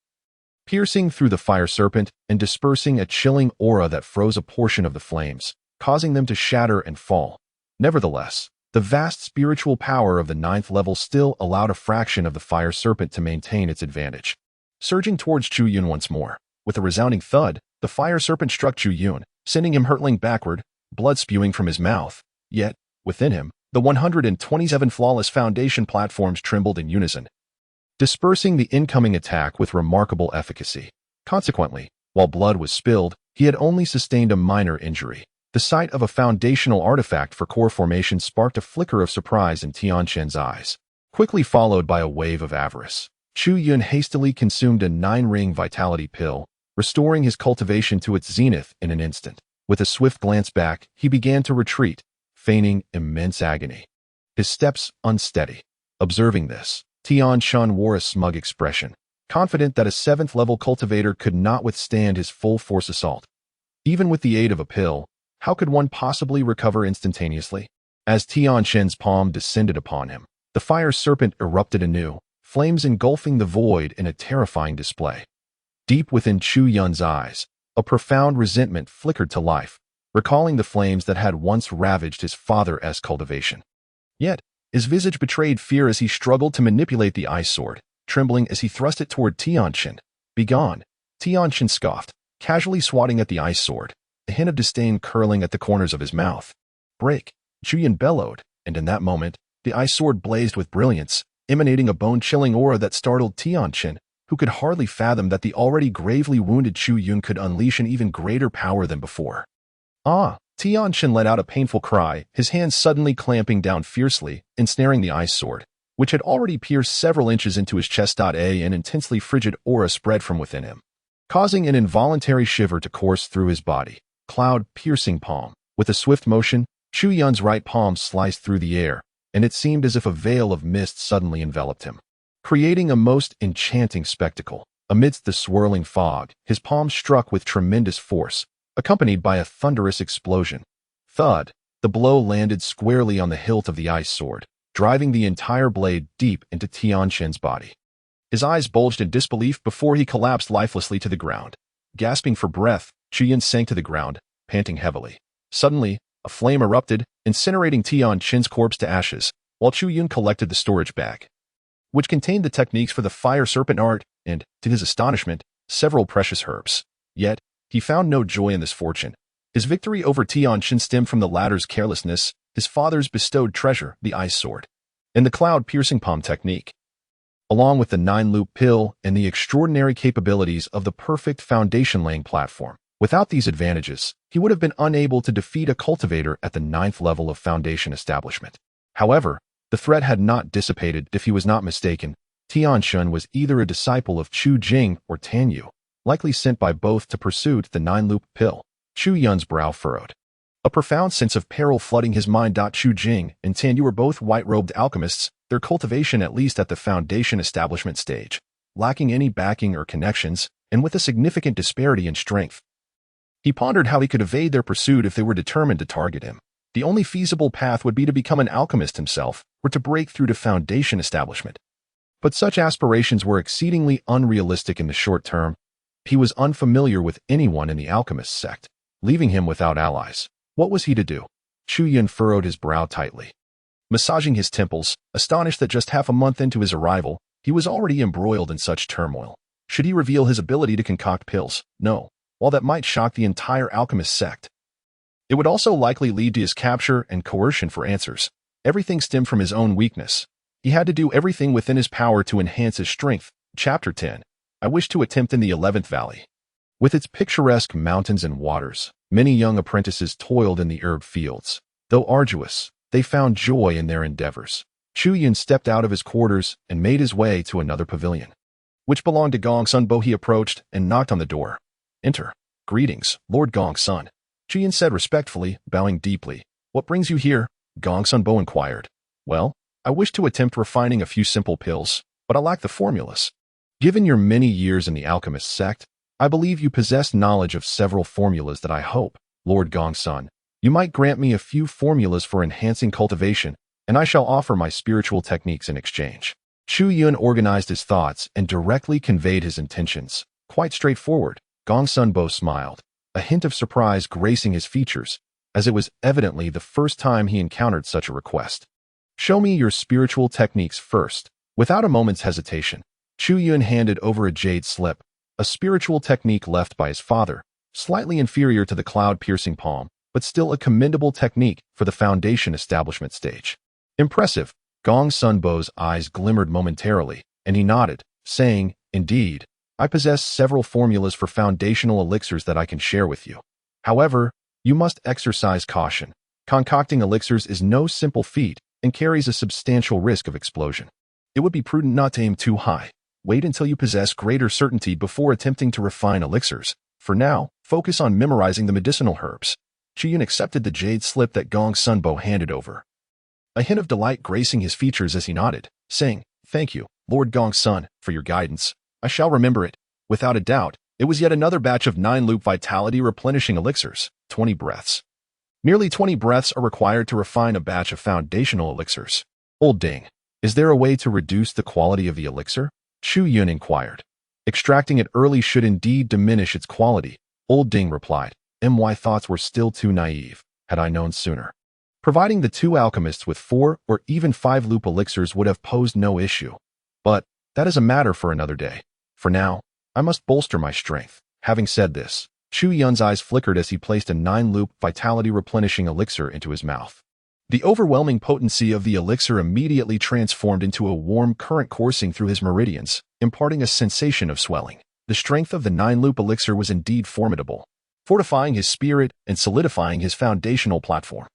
piercing through the fire serpent and dispersing a chilling aura that froze a portion of the flames, causing them to shatter and fall. Nevertheless, The vast spiritual power of the 9th level still allowed a fraction of the fire serpent to maintain its advantage. Surging towards Chu Yun once more, with a resounding thud, the fire serpent struck Chu Yun, sending him hurtling backward, blood spewing from his mouth. Yet, within him, the 127 flawless foundation platforms trembled in unison, dispersing the incoming attack with remarkable efficacy. Consequently, while blood was spilled, he had only sustained a minor injury. The sight of a foundational artifact for core formation sparked a flicker of surprise in Tianqian's eyes, quickly followed by a wave of avarice. Chu Yun hastily consumed a 9-ring vitality pill, restoring his cultivation to its zenith in an instant. With a swift glance back, he began to retreat, feigning immense agony, his steps unsteady. Observing this, Tianqian wore a smug expression, confident that a 7th-level cultivator could not withstand his full-force assault. Even with the aid of a pill, how could one possibly recover instantaneously? As Tianqian's palm descended upon him, the fire serpent erupted anew, flames engulfing the void in a terrifying display. Deep within Chu Yun's eyes, a profound resentment flickered to life, recalling the flames that had once ravaged his father's cultivation. Yet, his visage betrayed fear as he struggled to manipulate the ice sword, trembling as he thrust it toward Tianqian. "Begone!" Tianqian scoffed, casually swatting at the ice sword, a hint of disdain curling at the corners of his mouth. "Break!" Chu Yun bellowed, and in that moment, the ice sword blazed with brilliance, emanating a bone-chilling aura that startled Tianqian, who could hardly fathom that the already gravely wounded Chu Yun could unleash an even greater power than before. "Ah!" Tianqian let out a painful cry, his hands suddenly clamping down fiercely, ensnaring the ice sword, which had already pierced several inches into his chest. An intensely frigid aura spread from within him, causing an involuntary shiver to course through his body. Cloud-piercing palm. With a swift motion, Chu Yun's right palm sliced through the air, and it seemed as if a veil of mist suddenly enveloped him, creating a most enchanting spectacle. Amidst the swirling fog, his palm struck with tremendous force, accompanied by a thunderous explosion. Thud! The blow landed squarely on the hilt of the ice sword, driving the entire blade deep into Tianqian's body. His eyes bulged in disbelief before he collapsed lifelessly to the ground. Gasping for breath, Chu Yun sank to the ground, panting heavily. Suddenly, a flame erupted, incinerating Tianqian's corpse to ashes, while Chu Yun collected the storage bag, which contained the techniques for the fire serpent art and, to his astonishment, several precious herbs. Yet, he found no joy in this fortune. His victory over Tianqian stemmed from the latter's carelessness, his father's bestowed treasure, the ice sword, and the cloud-piercing palm technique, along with the 9-loop pill and the extraordinary capabilities of the perfect foundation-laying platform. Without these advantages, he would have been unable to defeat a cultivator at the 9th level of foundation establishment. However, the threat had not dissipated. If he was not mistaken, Tianqian was either a disciple of Chu Jing or Tan Yu, likely sent by both to pursue the 9-loop pill. Chu Yun's brow furrowed, a profound sense of peril flooding his mind. Chu Jing and Tan Yu were both white-robed alchemists, their cultivation at least at the foundation establishment stage, lacking any backing or connections, and with a significant disparity in strength. He pondered how he could evade their pursuit if they were determined to target him. The only feasible path would be to become an alchemist himself, or to break through to foundation establishment. But such aspirations were exceedingly unrealistic in the short term. He was unfamiliar with anyone in the alchemist sect, leaving him without allies. What was he to do? Chu Yun furrowed his brow tightly, massaging his temples, astonished that just half a month into his arrival, he was already embroiled in such turmoil. Should he reveal his ability to concoct pills? No. While that might shock the entire alchemist sect, it would also likely lead to his capture and coercion for answers. Everything stemmed from his own weakness. He had to do everything within his power to enhance his strength. Chapter 10. I wish to attempt in the 11th Valley. With its picturesque mountains and waters, many young apprentices toiled in the herb fields. Though arduous, they found joy in their endeavors. Chu Yun stepped out of his quarters and made his way to another pavilion, which belonged to Gong Sun Bo. He approached and knocked on the door. "Enter." "Greetings, Lord Gong Sun," Chu Yun said respectfully, bowing deeply. "What brings you here?" Gong Sun Bo inquired. "Well, I wish to attempt refining a few simple pills, but I lack the formulas. Given your many years in the alchemist sect, I believe you possess knowledge of several formulas that I hope, Lord Gong Sun, you might grant me a few formulas for enhancing cultivation, and I shall offer my spiritual techniques in exchange." Chu Yun organized his thoughts and directly conveyed his intentions. Quite straightforward. Gong Sun Bo smiled, a hint of surprise gracing his features. as it was evidently the first time he encountered such a request. "Show me your spiritual techniques first." Without a moment's hesitation, Chu Yun handed over a jade slip, a spiritual technique left by his father, slightly inferior to the cloud-piercing palm, but still a commendable technique for the foundation establishment stage. Impressive. Gong Sun Bo's eyes glimmered momentarily, and he nodded, saying, "Indeed, I possess several formulas for foundational elixirs that I can share with you. However, you must exercise caution. Concocting elixirs is no simple feat and carries a substantial risk of explosion. It would be prudent not to aim too high. Wait until you possess greater certainty before attempting to refine elixirs. For now, focus on memorizing the medicinal herbs." Chu Yun accepted the jade slip that Gong Sun Bo handed over, a hint of delight gracing his features as he nodded, saying, "Thank you, Lord Gong Sun, for your guidance. I shall remember it." Without a doubt, it was yet another batch of 9-loop vitality replenishing elixirs, 20 breaths. Nearly 20 breaths are required to refine a batch of foundational elixirs. "Old Ding, is there a way to reduce the quality of the elixir?" Chu Yun inquired. "Extracting it early should indeed diminish its quality," Old Ding replied. My thoughts were still too naive, had I known sooner. Providing the two alchemists with 4 or even 5-loop elixirs would have posed no issue. But that is a matter for another day. For now, I must bolster my strength. Having said this, Chu Yun's eyes flickered as he placed a 9-loop vitality replenishing elixir into his mouth. The overwhelming potency of the elixir immediately transformed into a warm current coursing through his meridians, imparting a sensation of swelling. The strength of the 9-loop elixir was indeed formidable, fortifying his spirit and solidifying his foundational platform.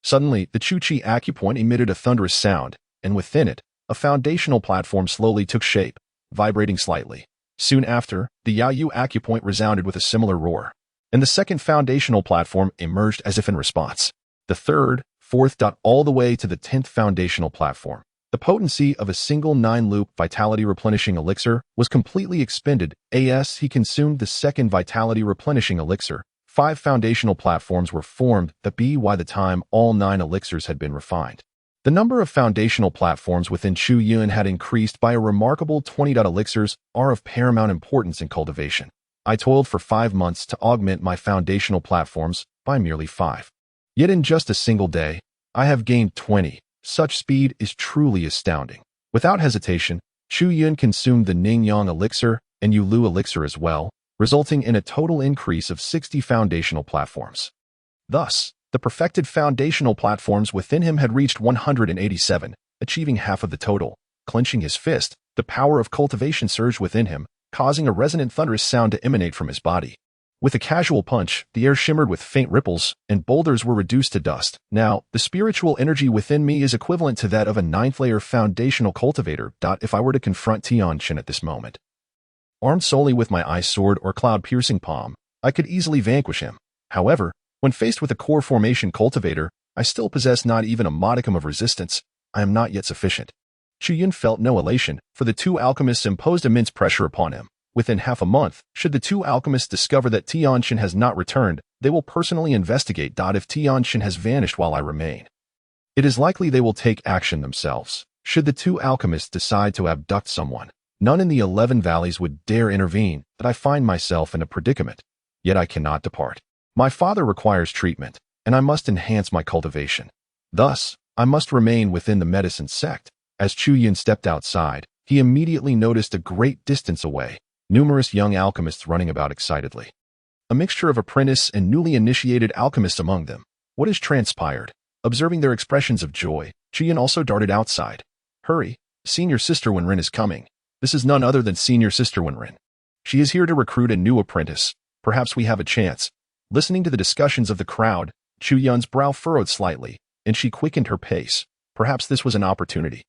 Suddenly, the Chu Chi acupoint emitted a thunderous sound, and within it, a foundational platform slowly took shape, vibrating slightly. Soon after, the Yaoyu acupoint resounded with a similar roar, and the second foundational platform emerged as if in response. The third, fourth, all the way to the 10th foundational platform. The potency of a single 9-loop vitality replenishing elixir was completely expended as he consumed the second vitality replenishing elixir. 5 foundational platforms were formed by the time all 9 elixirs had been refined. The number of foundational platforms within Chu Yun had increased by a remarkable 20. Elixirs are of paramount importance in cultivation. I toiled for 5 months to augment my foundational platforms by merely 5. Yet in just a single day, I have gained 20. Such speed is truly astounding. Without hesitation, Chu Yun consumed the Ning-Yang elixir and Yulu elixir as well, resulting in a total increase of 60 foundational platforms. Thus, the perfected foundational platforms within him had reached 187, achieving half of the total. Clenching his fist, the power of cultivation surged within him, causing a resonant thunderous sound to emanate from his body. With a casual punch, the air shimmered with faint ripples, and boulders were reduced to dust. Now, the spiritual energy within me is equivalent to that of a 9th-layer foundational cultivator. If I were to confront Tianqin at this moment, armed solely with my ice sword or cloud-piercing palm, I could easily vanquish him. However, when faced with a core formation cultivator, I still possess not even a modicum of resistance. I am not yet sufficient. Chu Yun felt no elation, for the two alchemists imposed immense pressure upon him. Within half a month, should the two alchemists discover that Tianqin has not returned, they will personally investigate. If Tianqin has vanished while I remain, it is likely they will take action themselves. Should the two alchemists decide to abduct someone, none in the 11 valleys would dare intervene. That I find myself in a predicament. Yet I cannot depart. My father requires treatment, and I must enhance my cultivation. Thus, I must remain within the medicine sect. As Chu Yun stepped outside, he immediately noticed a great distance away numerous young alchemists running about excitedly. A mixture of apprentice and newly initiated alchemists among them. What has transpired? Observing their expressions of joy, Chu Yun also darted outside. Hurry, senior sister Wenren is coming. This is none other than senior sister Wenren. She is here to recruit a new apprentice. Perhaps we have a chance. Listening to the discussions of the crowd, Chu Yun's brow furrowed slightly, and she quickened her pace. Perhaps this was an opportunity.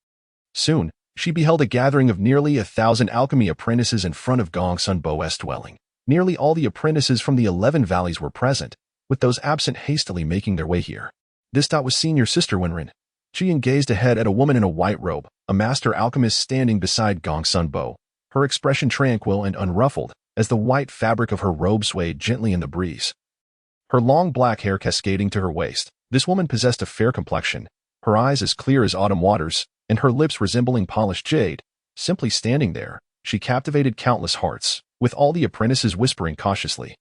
Soon, she beheld a gathering of nearly 1,000 alchemy apprentices in front of Gong Sun Bo's dwelling. Nearly all the apprentices from the 11 valleys were present, with those absent hastily making their way here. This was senior sister Wenren. Chu Yun gazed ahead at a woman in a white robe, a master alchemist standing beside Gong Sun Bo, her expression tranquil and unruffled, as the white fabric of her robe swayed gently in the breeze. Her long black hair cascading to her waist, this woman possessed a fair complexion, her eyes as clear as autumn waters, and her lips resembling polished jade. Simply standing there, she captivated countless hearts, with all the apprentices whispering cautiously.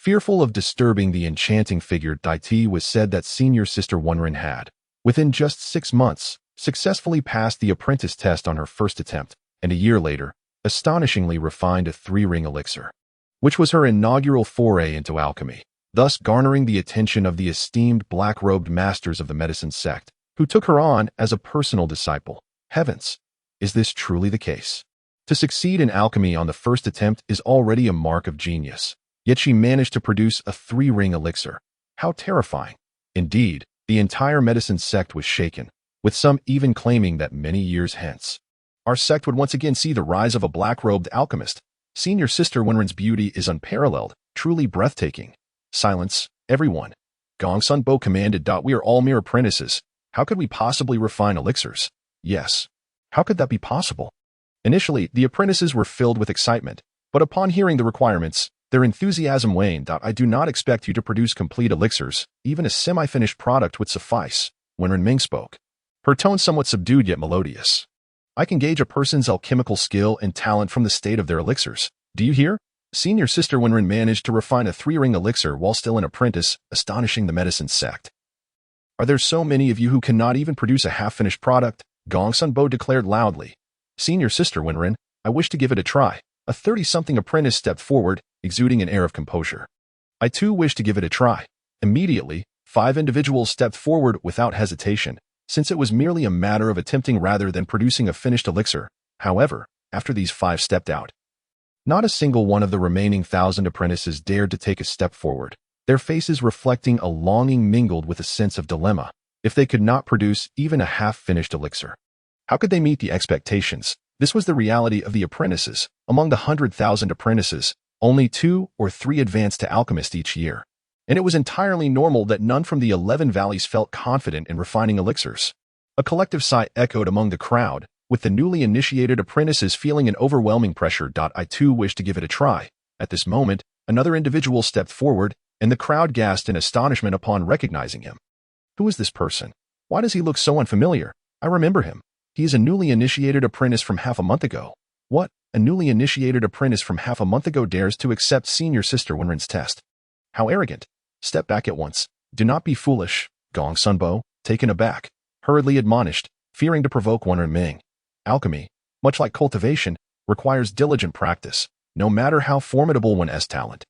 Fearful of disturbing the enchanting figure, Dai was said that senior sister Wenren had, within just 6 months, successfully passed the apprentice test on her first attempt, and a year later, astonishingly refined a 3-ring elixir, which was her inaugural foray into alchemy, thus garnering the attention of the esteemed black-robed masters of the medicine sect, who took her on as a personal disciple. Heavens! Is this truly the case? To succeed in alchemy on the first attempt is already a mark of genius. Yet she managed to produce a 3-ring elixir. How terrifying. Indeed, the entire medicine sect was shaken, with some even claiming that many years hence, our sect would once again see the rise of a black-robed alchemist. Senior sister Wenren's beauty is unparalleled, truly breathtaking. Silence, everyone. Gongsun Bo commanded. We are all mere apprentices. How could we possibly refine elixirs? Yes. How could that be possible? Initially, the apprentices were filled with excitement, but upon hearing the requirements, their enthusiasm waned. I do not expect you to produce complete elixirs. Even a semi-finished product would suffice. Wenren Ming spoke, her tone somewhat subdued yet melodious. I can gauge a person's alchemical skill and talent from the state of their elixirs. Do you hear? Senior sister Wenren managed to refine a 3-ring elixir while still an apprentice, astonishing the medicine sect. Are there so many of you who cannot even produce a half-finished product? Gongsun Bo declared loudly. Senior sister Wenren, I wish to give it a try. A 30-something apprentice stepped forward, exuding an air of composure. I too wish to give it a try. Immediately, 5 individuals stepped forward without hesitation, since it was merely a matter of attempting rather than producing a finished elixir. However, after these 5 stepped out, not a single one of the remaining 1,000 apprentices dared to take a step forward, their faces reflecting a longing mingled with a sense of dilemma. If they could not produce even a half-finished elixir, how could they meet the expectations? This was the reality of the apprentices. Among the 100,000 apprentices, only 2 or 3 advanced to alchemist each year. And it was entirely normal that none from the 11 valleys felt confident in refining elixirs. A collective sigh echoed among the crowd, with the newly initiated apprentices feeling an overwhelming pressure. I too wish to give it a try. At this moment, another individual stepped forward, and the crowd gasped in astonishment upon recognizing him. Who is this person? Why does he look so unfamiliar? I remember him. He is a newly initiated apprentice from half a month ago. What? A newly initiated apprentice from half a month ago dares to accept senior sister Wenren's test. How arrogant. Step back at once. Do not be foolish. Gongsun Bo, taken aback, hurriedly admonished, fearing to provoke Wenren Ming. Alchemy, much like cultivation, requires diligent practice, no matter how formidable one's talent.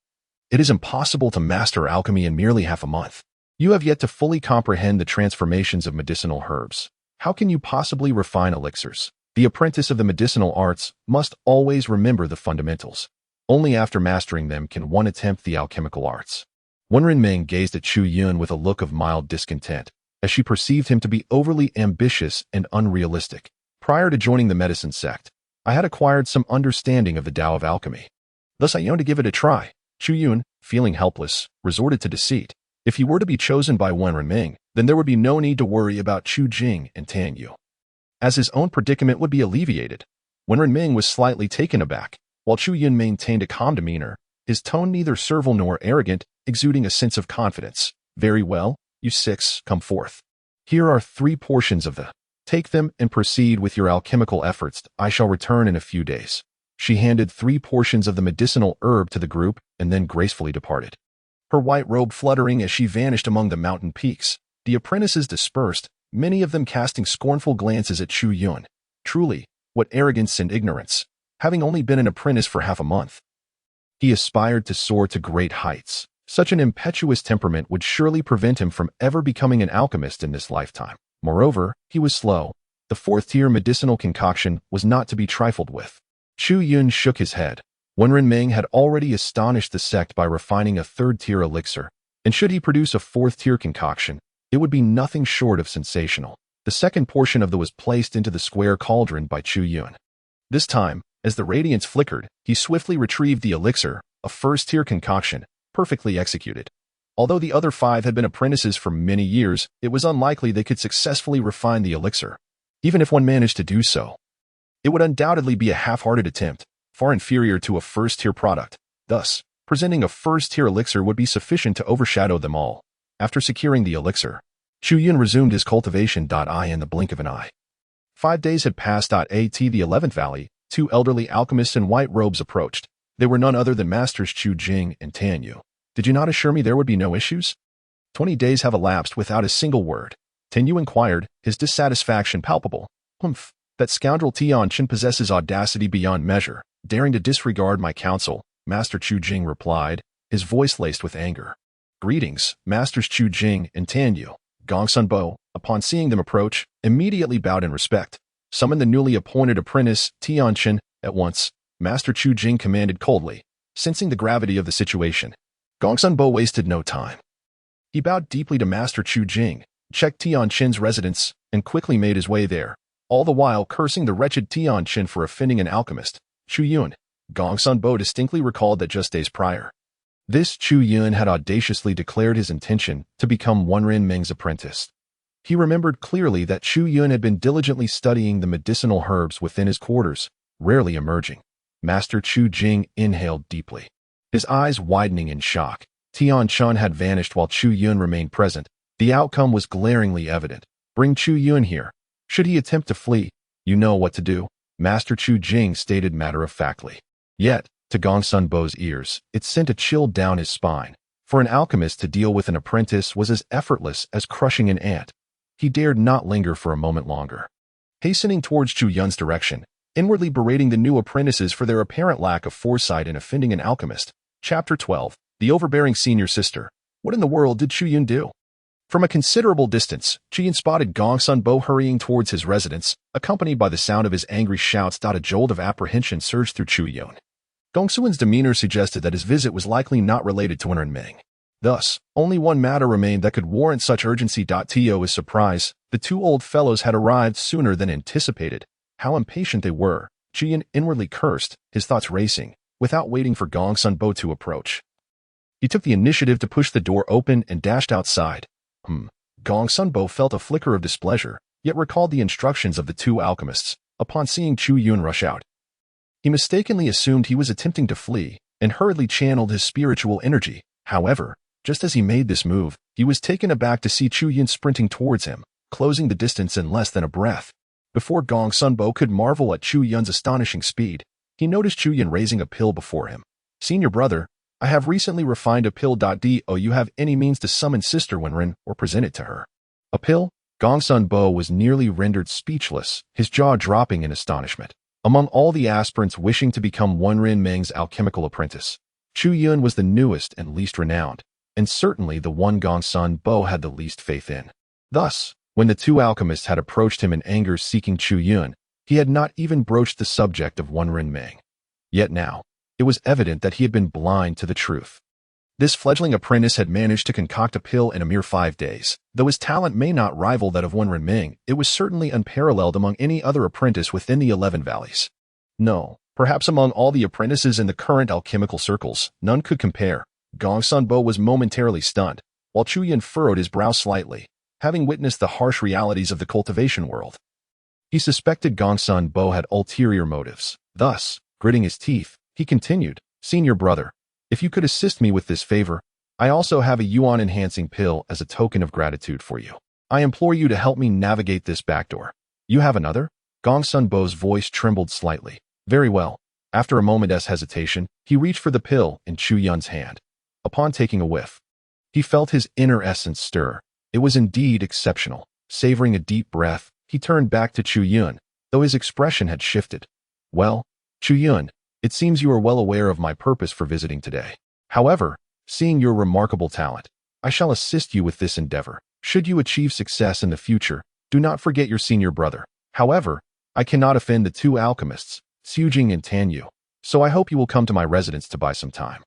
It is impossible to master alchemy in merely half a month. You have yet to fully comprehend the transformations of medicinal herbs. How can you possibly refine elixirs? The apprentice of the medicinal arts must always remember the fundamentals. Only after mastering them can one attempt the alchemical arts. Wenren Ming gazed at Chu Yun with a look of mild discontent, as she perceived him to be overly ambitious and unrealistic. Prior to joining the medicine sect, I had acquired some understanding of the Tao of alchemy. Thus I yearned to give it a try. Chu Yun, feeling helpless, resorted to deceit. If he were to be chosen by Wenren Ming, then there would be no need to worry about Chu Jing and Tang Yu, as his own predicament would be alleviated. Wenren Ming was slightly taken aback, while Chu Yun maintained a calm demeanor, his tone neither servile nor arrogant, exuding a sense of confidence. Very well, you 6, come forth. Here are 3 portions of the. Take them and proceed with your alchemical efforts. I shall return in a few days. She handed 3 portions of the medicinal herb to the group and then gracefully departed, her white robe fluttering as she vanished among the mountain peaks. The apprentices dispersed, many of them casting scornful glances at Chu Yun. Truly, what arrogance and ignorance, having only been an apprentice for half a month. He aspired to soar to great heights. Such an impetuous temperament would surely prevent him from ever becoming an alchemist in this lifetime. Moreover, he was slow. The 4th-tier medicinal concoction was not to be trifled with. Chu Yun shook his head. Wenren Ming had already astonished the sect by refining a 3rd-tier elixir, and should he produce a 4th-tier concoction, it would be nothing short of sensational. The second portion of the was placed into the square cauldron by Chu Yun. This time, as the radiance flickered, he swiftly retrieved the elixir, a 1st-tier concoction, perfectly executed. Although the other 5 had been apprentices for many years, it was unlikely they could successfully refine the elixir. Even if one managed to do so, it would undoubtedly be a half-hearted attempt, far inferior to a 1st-tier product. Thus, presenting a 1st-tier elixir would be sufficient to overshadow them all. After securing the elixir, Chu Yun resumed his cultivation. In the blink of an eye. 5 days had passed. At the 11th Valley, 2 elderly alchemists in white robes approached. They were none other than Masters Chu Jing and Tan Yu. Did you not assure me there would be no issues? 20 days have elapsed without a single word. Tenyu inquired, his dissatisfaction palpable. Humph, that scoundrel Tianqin possesses audacity beyond measure, daring to disregard my counsel, Master Chu Jing replied, his voice laced with anger. Greetings, Masters Chu Jing and Tanyu. Gongsun Bo, upon seeing them approach, immediately bowed in respect. Summon the newly appointed apprentice, Tianqin, at once, Master Chu Jing commanded coldly, sensing the gravity of the situation. Gongsun Bo wasted no time. He bowed deeply to Master Chu Jing, checked Tianqin's residence, and quickly made his way there, all the while cursing the wretched Tianqin for offending an alchemist. Chu Yun. Gongsun Bo distinctly recalled that just days prior, this Chu Yun had audaciously declared his intention to become Wenren Ming's apprentice. He remembered clearly that Chu Yun had been diligently studying the medicinal herbs within his quarters, rarely emerging. Master Chu Jing inhaled deeply, his eyes widening in shock. Tianqin had vanished while Chu Yun remained present. The outcome was glaringly evident. Bring Chu Yun here. Should he attempt to flee, you know what to do, Master Chu Jing stated matter-of-factly. Yet, to Gongsun Bo's ears, it sent a chill down his spine. For an alchemist to deal with an apprentice was as effortless as crushing an ant. He dared not linger for a moment longer. Hastening towards Chu Yun's direction, inwardly berating the new apprentices for their apparent lack of foresight in offending an alchemist. Chapter 12. The overbearing senior sister. What in the world did Chu Yun do? From a considerable distance, Chu Yun spotted Gongsun Bo hurrying towards his residence, accompanied by the sound of his angry shouts. A jolt of apprehension surged through Chu Yun. Gongsun's demeanor suggested that his visit was likely not related to Wenren Ming. Thus, only one matter remained that could warrant such urgency. To his surprise, the two old fellows had arrived sooner than anticipated. How impatient they were, Chu Yun inwardly cursed, his thoughts racing, without waiting for Gongsun Bo to approach. He took the initiative to push the door open and dashed outside. Gongsun Bo felt a flicker of displeasure, yet recalled the instructions of the two alchemists, upon seeing Chu Yun rush out. He mistakenly assumed he was attempting to flee, and hurriedly channeled his spiritual energy. However, just as he made this move, he was taken aback to see Chu Yun sprinting towards him, closing the distance in less than a breath. Before Gongsun Bo could marvel at Chu Yun's astonishing speed, he noticed Chu Yun raising a pill before him. Senior brother, I have recently refined a pill. Do you have any means to summon Sister Wenren or present it to her? A pill? Gongsun Bo was nearly rendered speechless, his jaw dropping in astonishment. Among all the aspirants wishing to become Wenren Ming's alchemical apprentice, Chu Yun was the newest and least renowned, and certainly the one Gongsun Bo had the least faith in. Thus, when the two alchemists had approached him in anger seeking Chu Yun, he had not even broached the subject of Wenren Ming. Yet now, it was evident that he had been blind to the truth. This fledgling apprentice had managed to concoct a pill in a mere 5 days. Though his talent may not rival that of Wenren Ming, it was certainly unparalleled among any other apprentice within the 11 Valleys. No, perhaps among all the apprentices in the current alchemical circles, none could compare. Gongsun Bo was momentarily stunned, while Chu Yun furrowed his brow slightly, having witnessed the harsh realities of the cultivation world. He suspected Gongsun Bo had ulterior motives. Thus, gritting his teeth, he continued, Senior brother, if you could assist me with this favor, I also have a yuan-enhancing pill as a token of gratitude for you. I implore you to help me navigate this backdoor. You have another? Gongsun Bo's voice trembled slightly. Very well. After a moment's hesitation, he reached for the pill in Chu Yun's hand. Upon taking a whiff, he felt his inner essence stir. It was indeed exceptional. Savoring a deep breath, he turned back to Chu Yun, though his expression had shifted. Well, Chu Yun, it seems you are well aware of my purpose for visiting today. However, seeing your remarkable talent, I shall assist you with this endeavor. Should you achieve success in the future, do not forget your senior brother. However, I cannot offend the two alchemists, Xujing and Tanyu, so I hope you will come to my residence to buy some time.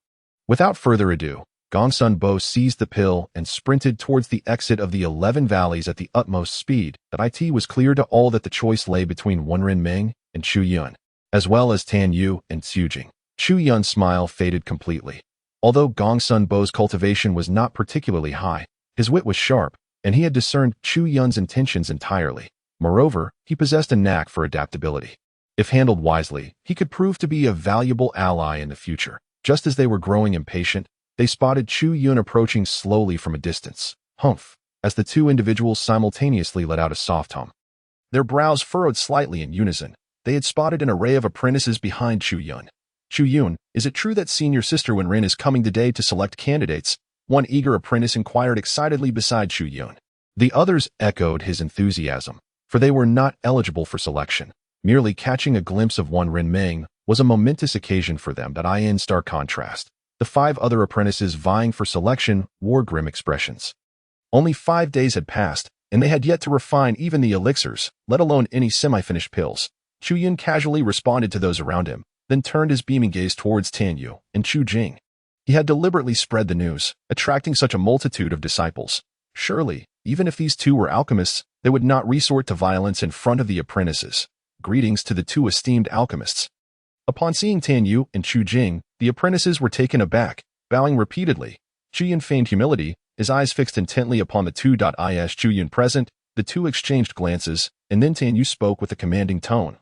Without further ado, Gongsun Bo seized the pill and sprinted towards the exit of the 11 Valleys at the utmost speed. It was clear to all that the choice lay between Wenren Ming and Chu Yun, as well as Tanyu and Xujing. Chu Yun's smile faded completely. Although Gongsun Bo's cultivation was not particularly high, his wit was sharp, and he had discerned Chu Yun's intentions entirely. Moreover, he possessed a knack for adaptability. If handled wisely, he could prove to be a valuable ally in the future. Just as they were growing impatient, they spotted Chu Yun approaching slowly from a distance. Humph, as the two individuals simultaneously let out a soft hum. Their brows furrowed slightly in unison. They had spotted an array of apprentices behind Chu Yun. Chu Yun, is it true that senior sister Wenrin is coming today to select candidates? One eager apprentice inquired excitedly beside Chu Yun. The others echoed his enthusiasm, for they were not eligible for selection. Merely catching a glimpse of Wenrin Ming was a momentous occasion for them that in stark contrast. The 5 other apprentices vying for selection wore grim expressions. Only 5 days had passed, and they had yet to refine even the elixirs, let alone any semi-finished pills. Chu Yun casually responded to those around him, then turned his beaming gaze towards Tan Yu and Chu Jing. He had deliberately spread the news, attracting such a multitude of disciples. Surely, even if these 2 were alchemists, they would not resort to violence in front of the apprentices. Greetings to the 2 esteemed alchemists. Upon seeing Tan Yu and Chu Jing, the apprentices were taken aback, bowing repeatedly. Chu Yun feigned humility, his eyes fixed intently upon the 2. Chu Yun present. The 2 exchanged glances, and then Tan Yu spoke with a commanding tone.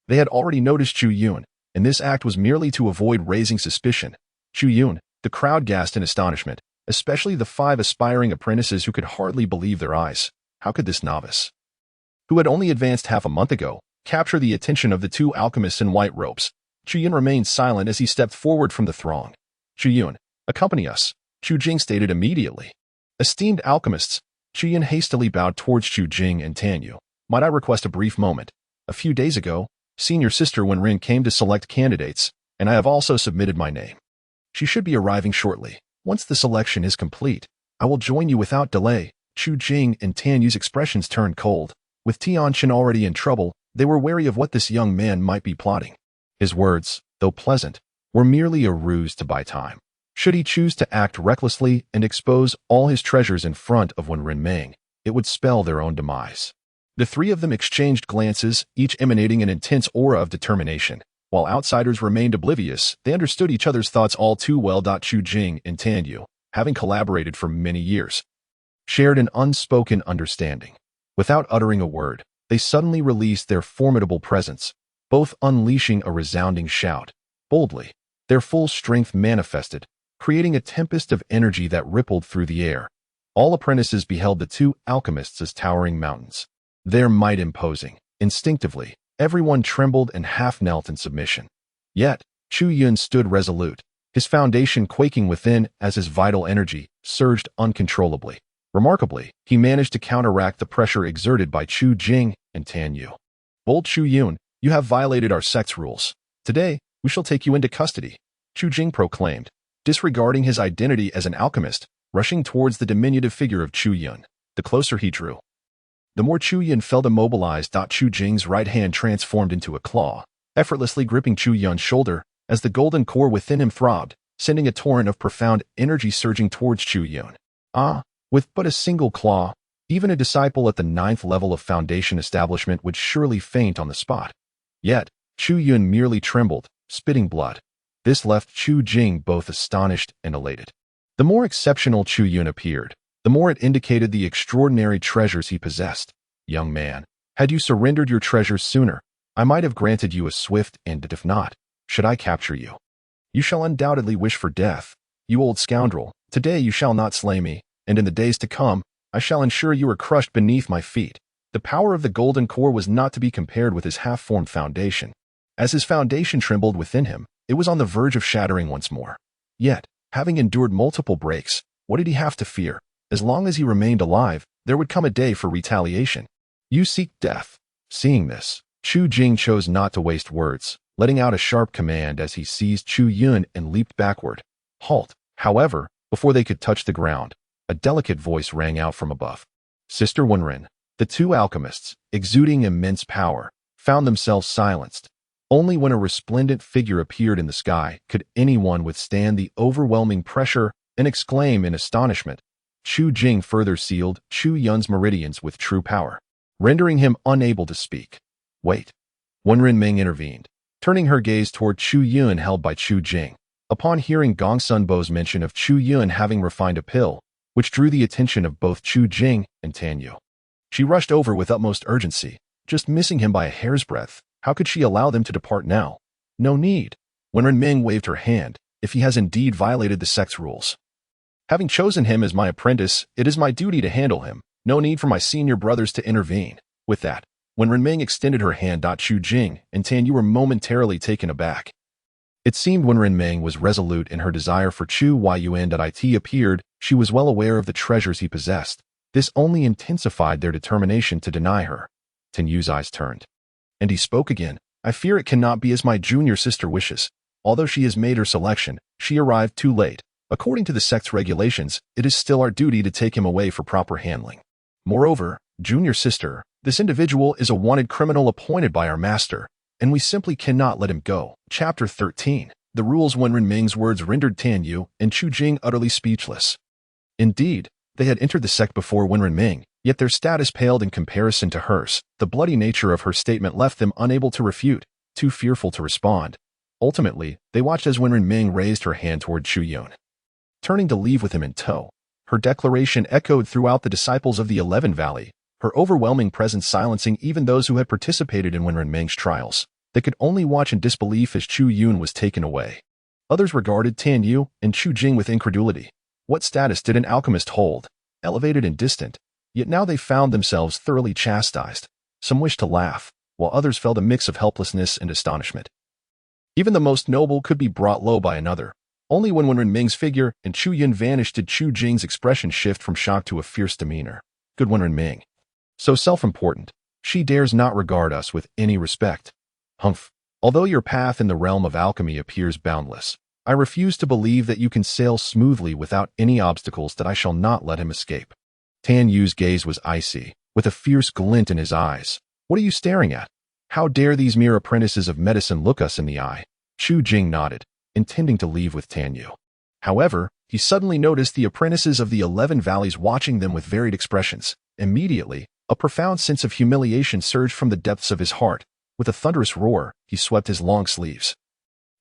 They had already noticed Chu Yun, and this act was merely to avoid raising suspicion. Chu Yun, the crowd gasped in astonishment, especially the 5 aspiring apprentices who could hardly believe their eyes. How could this novice, who had only advanced half a month ago, capture the attention of the 2 alchemists in white robes? Chu Yun remained silent as he stepped forward from the throng. Chu Yun, accompany us, Chu Jing stated immediately. Esteemed alchemists, Chu Yun hastily bowed towards Chu Jing and Tan Yu. Might I request a brief moment? A few days ago, senior sister Wenrin came to select candidates, and I have also submitted my name. She should be arriving shortly. Once the selection is complete, I will join you without delay. Chu Jing and Tan Yu's expressions turned cold. With Tian Chen already in trouble, they were wary of what this young man might be plotting. His words, though pleasant, were merely a ruse to buy time. Should he choose to act recklessly and expose all his treasures in front of Wenrin Ming, it would spell their own demise. The 3 of them exchanged glances, each emanating an intense aura of determination. While outsiders remained oblivious, they understood each other's thoughts all too well. Chu Jing and Tan Yu, having collaborated for many years, shared an unspoken understanding. Without uttering a word, they suddenly released their formidable presence, both unleashing a resounding shout. Boldly, their full strength manifested, creating a tempest of energy that rippled through the air. All apprentices beheld the 2 alchemists as towering mountains, their might imposing. Instinctively, everyone trembled and half knelt in submission. Yet, Chu Yun stood resolute, his foundation quaking within as his vital energy surged uncontrollably. Remarkably, he managed to counteract the pressure exerted by Chu Jing and Tan Yu. Bold Chu Yun, you have violated our sect's rules. Today, we shall take you into custody, Chu Jing proclaimed, disregarding his identity as an alchemist, rushing towards the diminutive figure of Chu Yun. The closer he drew, the more Chu Yun felt immobilized. Chu Jing's right hand transformed into a claw, effortlessly gripping Chu Yun's shoulder as the golden core within him throbbed, sending a torrent of profound energy surging towards Chu Yun. With but a single claw, even a disciple at the 9th level of foundation establishment would surely faint on the spot. Yet, Chu Yun merely trembled, spitting blood. This left Chu Jing both astonished and elated. The more exceptional Chu Yun appeared, the more it indicated the extraordinary treasures he possessed. Young man, had you surrendered your treasures sooner, I might have granted you a swift end, if not, should I capture you, you shall undoubtedly wish for death. You old scoundrel, today you shall not slay me, and in the days to come, I shall ensure you are crushed beneath my feet. The power of the golden core was not to be compared with his half-formed foundation. As his foundation trembled within him, it was on the verge of shattering once more. Yet, having endured multiple breaks, what did he have to fear? As long as he remained alive, there would come a day for retaliation. You seek death. Seeing this, Chu Jing chose not to waste words, letting out a sharp command as he seized Chu Yun and leaped backward. Halt! However, before they could touch the ground, a delicate voice rang out from above. Sister Wenrin, the 2 alchemists, exuding immense power, found themselves silenced. Only when a resplendent figure appeared in the sky could anyone withstand the overwhelming pressure and exclaim in astonishment. Chu Jing further sealed Chu Yun's meridians with true power, rendering him unable to speak. Wait. Wenrin Ming intervened, turning her gaze toward Chu Yun held by Chu Jing. Upon hearing Gong Sun Bo's mention of Chu Yun having refined a pill, which drew the attention of both Chu Jing and Tan Yu, she rushed over with utmost urgency, just missing him by a hair's breadth. How could she allow them to depart now? No need. Wenrin Ming waved her hand. If he has indeed violated the sect's rules, having chosen him as my apprentice, it is my duty to handle him. No need for my senior brothers to intervene. With that, Wenrin Ming extended her hand. Chu Jing and Tan Yu were momentarily taken aback. It seemed when Renming was resolute in her desire for Chu Yuan.it appeared, she was well aware of the treasures he possessed. This only intensified their determination to deny her. Tan Yu's eyes turned. And he spoke again. I fear it cannot be as my junior sister wishes. Although she has made her selection, she arrived too late. According to the sect's regulations, it is still our duty to take him away for proper handling. Moreover, junior sister, this individual is a wanted criminal appointed by our master, and we simply cannot let him go. Chapter 13. The rules. When Renming's words rendered Tan Yu and Chu Jing utterly speechless. Indeed, they had entered the sect before Wen Renming, yet their status paled in comparison to hers. The bloody nature of her statement left them unable to refute, too fearful to respond. Ultimately, they watched as Wen Renming raised her hand toward Chu Yun, turning to leave with him in tow. Her declaration echoed throughout the disciples of the 11 Valley, her overwhelming presence silencing even those who had participated in Wen Renming's trials. They could only watch in disbelief as Chu Yun was taken away. Others regarded Tan Yu and Chu Jing with incredulity. What status did an alchemist hold? Elevated and distant, yet now they found themselves thoroughly chastised. Some wished to laugh, while others felt a mix of helplessness and astonishment. Even the most noble could be brought low by another. Only when Wen Renming's figure and Chu Yun vanished did Chu Jing's expression shift from shock to a fierce demeanor. Good Wen Renming. So self-important, she dares not regard us with any respect. Humph. Although your path in the realm of alchemy appears boundless, I refuse to believe that you can sail smoothly without any obstacles. That I shall not let him escape. Tan Yu's gaze was icy, with a fierce glint in his eyes. What are you staring at? How dare these mere apprentices of medicine look us in the eye? Chu Jing nodded, intending to leave with Tan Yu. However, he suddenly noticed the apprentices of the 11 Valleys watching them with varied expressions. Immediately, a profound sense of humiliation surged from the depths of his heart. With a thunderous roar, he swept his long sleeves,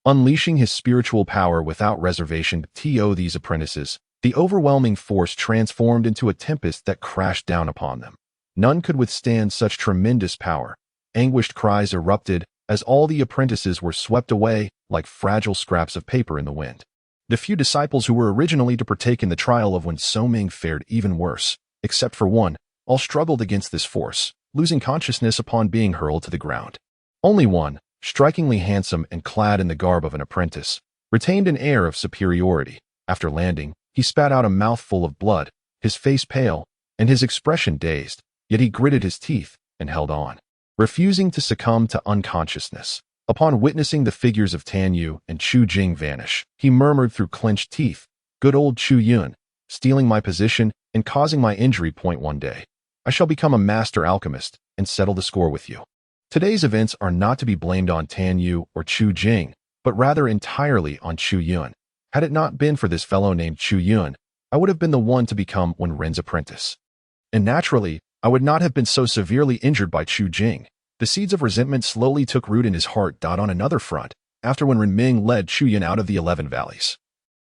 unleashing his spiritual power without reservation to these apprentices. The overwhelming force transformed into a tempest that crashed down upon them. None could withstand such tremendous power. Anguished cries erupted as all the apprentices were swept away like fragile scraps of paper in the wind. The few disciples who were originally to partake in the trial of Wen So-ming fared even worse. Except for one, all struggled against this force, losing consciousness upon being hurled to the ground. Only one, strikingly handsome and clad in the garb of an apprentice, retained an air of superiority. After landing, he spat out a mouthful of blood, his face pale, and his expression dazed, yet he gritted his teeth and held on, refusing to succumb to unconsciousness. Upon witnessing the figures of Tan Yu and Chu Jing vanish, he murmured through clenched teeth, "Good old Chu Yun, stealing my position and causing my injury. One day, I shall become a master alchemist and settle the score with you." Today's events are not to be blamed on Tan Yu or Chu Jing, but rather entirely on Chu Yun. Had it not been for this fellow named Chu Yun, I would have been the one to become Wen Ren's apprentice. And naturally, I would not have been so severely injured by Chu Jing. The seeds of resentment slowly took root in his heart. On another front, after Wen Renming led Chu Yun out of the 11 Valleys,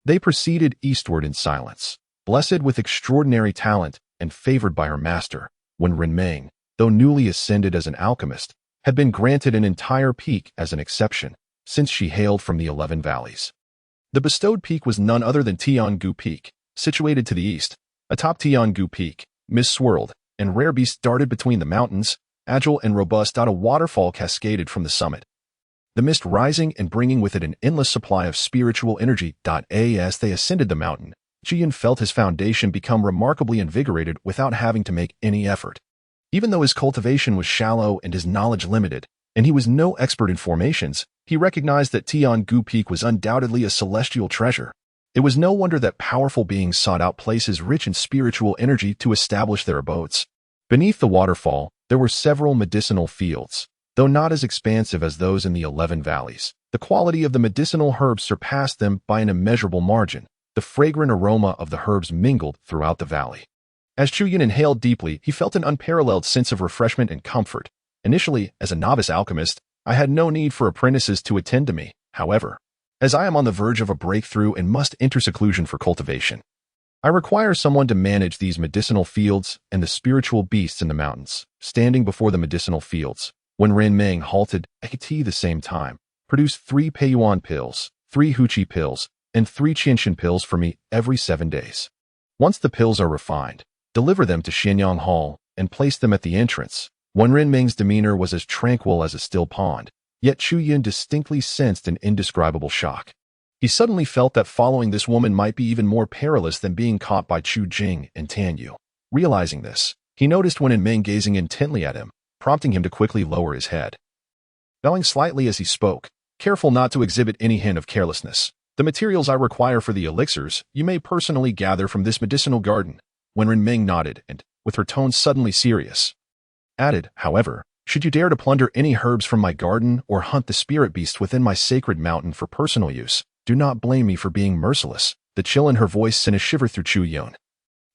they proceeded eastward in silence. Blessed with extraordinary talent and favored by her master, Wen Renming, though newly ascended as an alchemist, had been granted an entire peak as an exception, since she hailed from the 11 Valleys. The bestowed peak was none other than Tiangu Peak, situated to the east. Atop Tiangu Peak, mist swirled, and rare beasts darted between the mountains, agile and robust. A waterfall cascaded from the summit, the mist rising and bringing with it an endless supply of spiritual energy. As they ascended the mountain, Chu Yun felt his foundation become remarkably invigorated without having to make any effort. Even though his cultivation was shallow and his knowledge limited, and he was no expert in formations, he recognized that Tiangu Peak was undoubtedly a celestial treasure. It was no wonder that powerful beings sought out places rich in spiritual energy to establish their abodes. Beneath the waterfall, there were several medicinal fields, though not as expansive as those in the 11 Valleys. The quality of the medicinal herbs surpassed them by an immeasurable margin. The fragrant aroma of the herbs mingled throughout the valley. As Chu Yun inhaled deeply, he felt an unparalleled sense of refreshment and comfort. Initially, as a novice alchemist, I had no need for apprentices to attend to me. However, as I am on the verge of a breakthrough and must enter seclusion for cultivation, I require someone to manage these medicinal fields and the spiritual beasts in the mountains. Standing before the medicinal fields, Wen Renming halted at the same time, produced 3 Peiyuan pills, 3 Huqi pills, and 3 Qianxin pills for me every 7 days. Once the pills are refined, deliver them to Xianyang Hall and place them at the entrance. Wen Renming's demeanor was as tranquil as a still pond. Yet Chu Yun distinctly sensed an indescribable shock. He suddenly felt that following this woman might be even more perilous than being caught by Chu Jing and Tan Yu. Realizing this, he noticed Wen Ming gazing intently at him, prompting him to quickly lower his head. Bowing slightly as he spoke, careful not to exhibit any hint of carelessness. The materials I require for the elixirs you may personally gather from this medicinal garden. Wen Ming nodded and, with her tone suddenly serious, added, however, should you dare to plunder any herbs from my garden or hunt the spirit beast within my sacred mountain for personal use, do not blame me for being merciless. The chill in her voice sent a shiver through Chu Yun,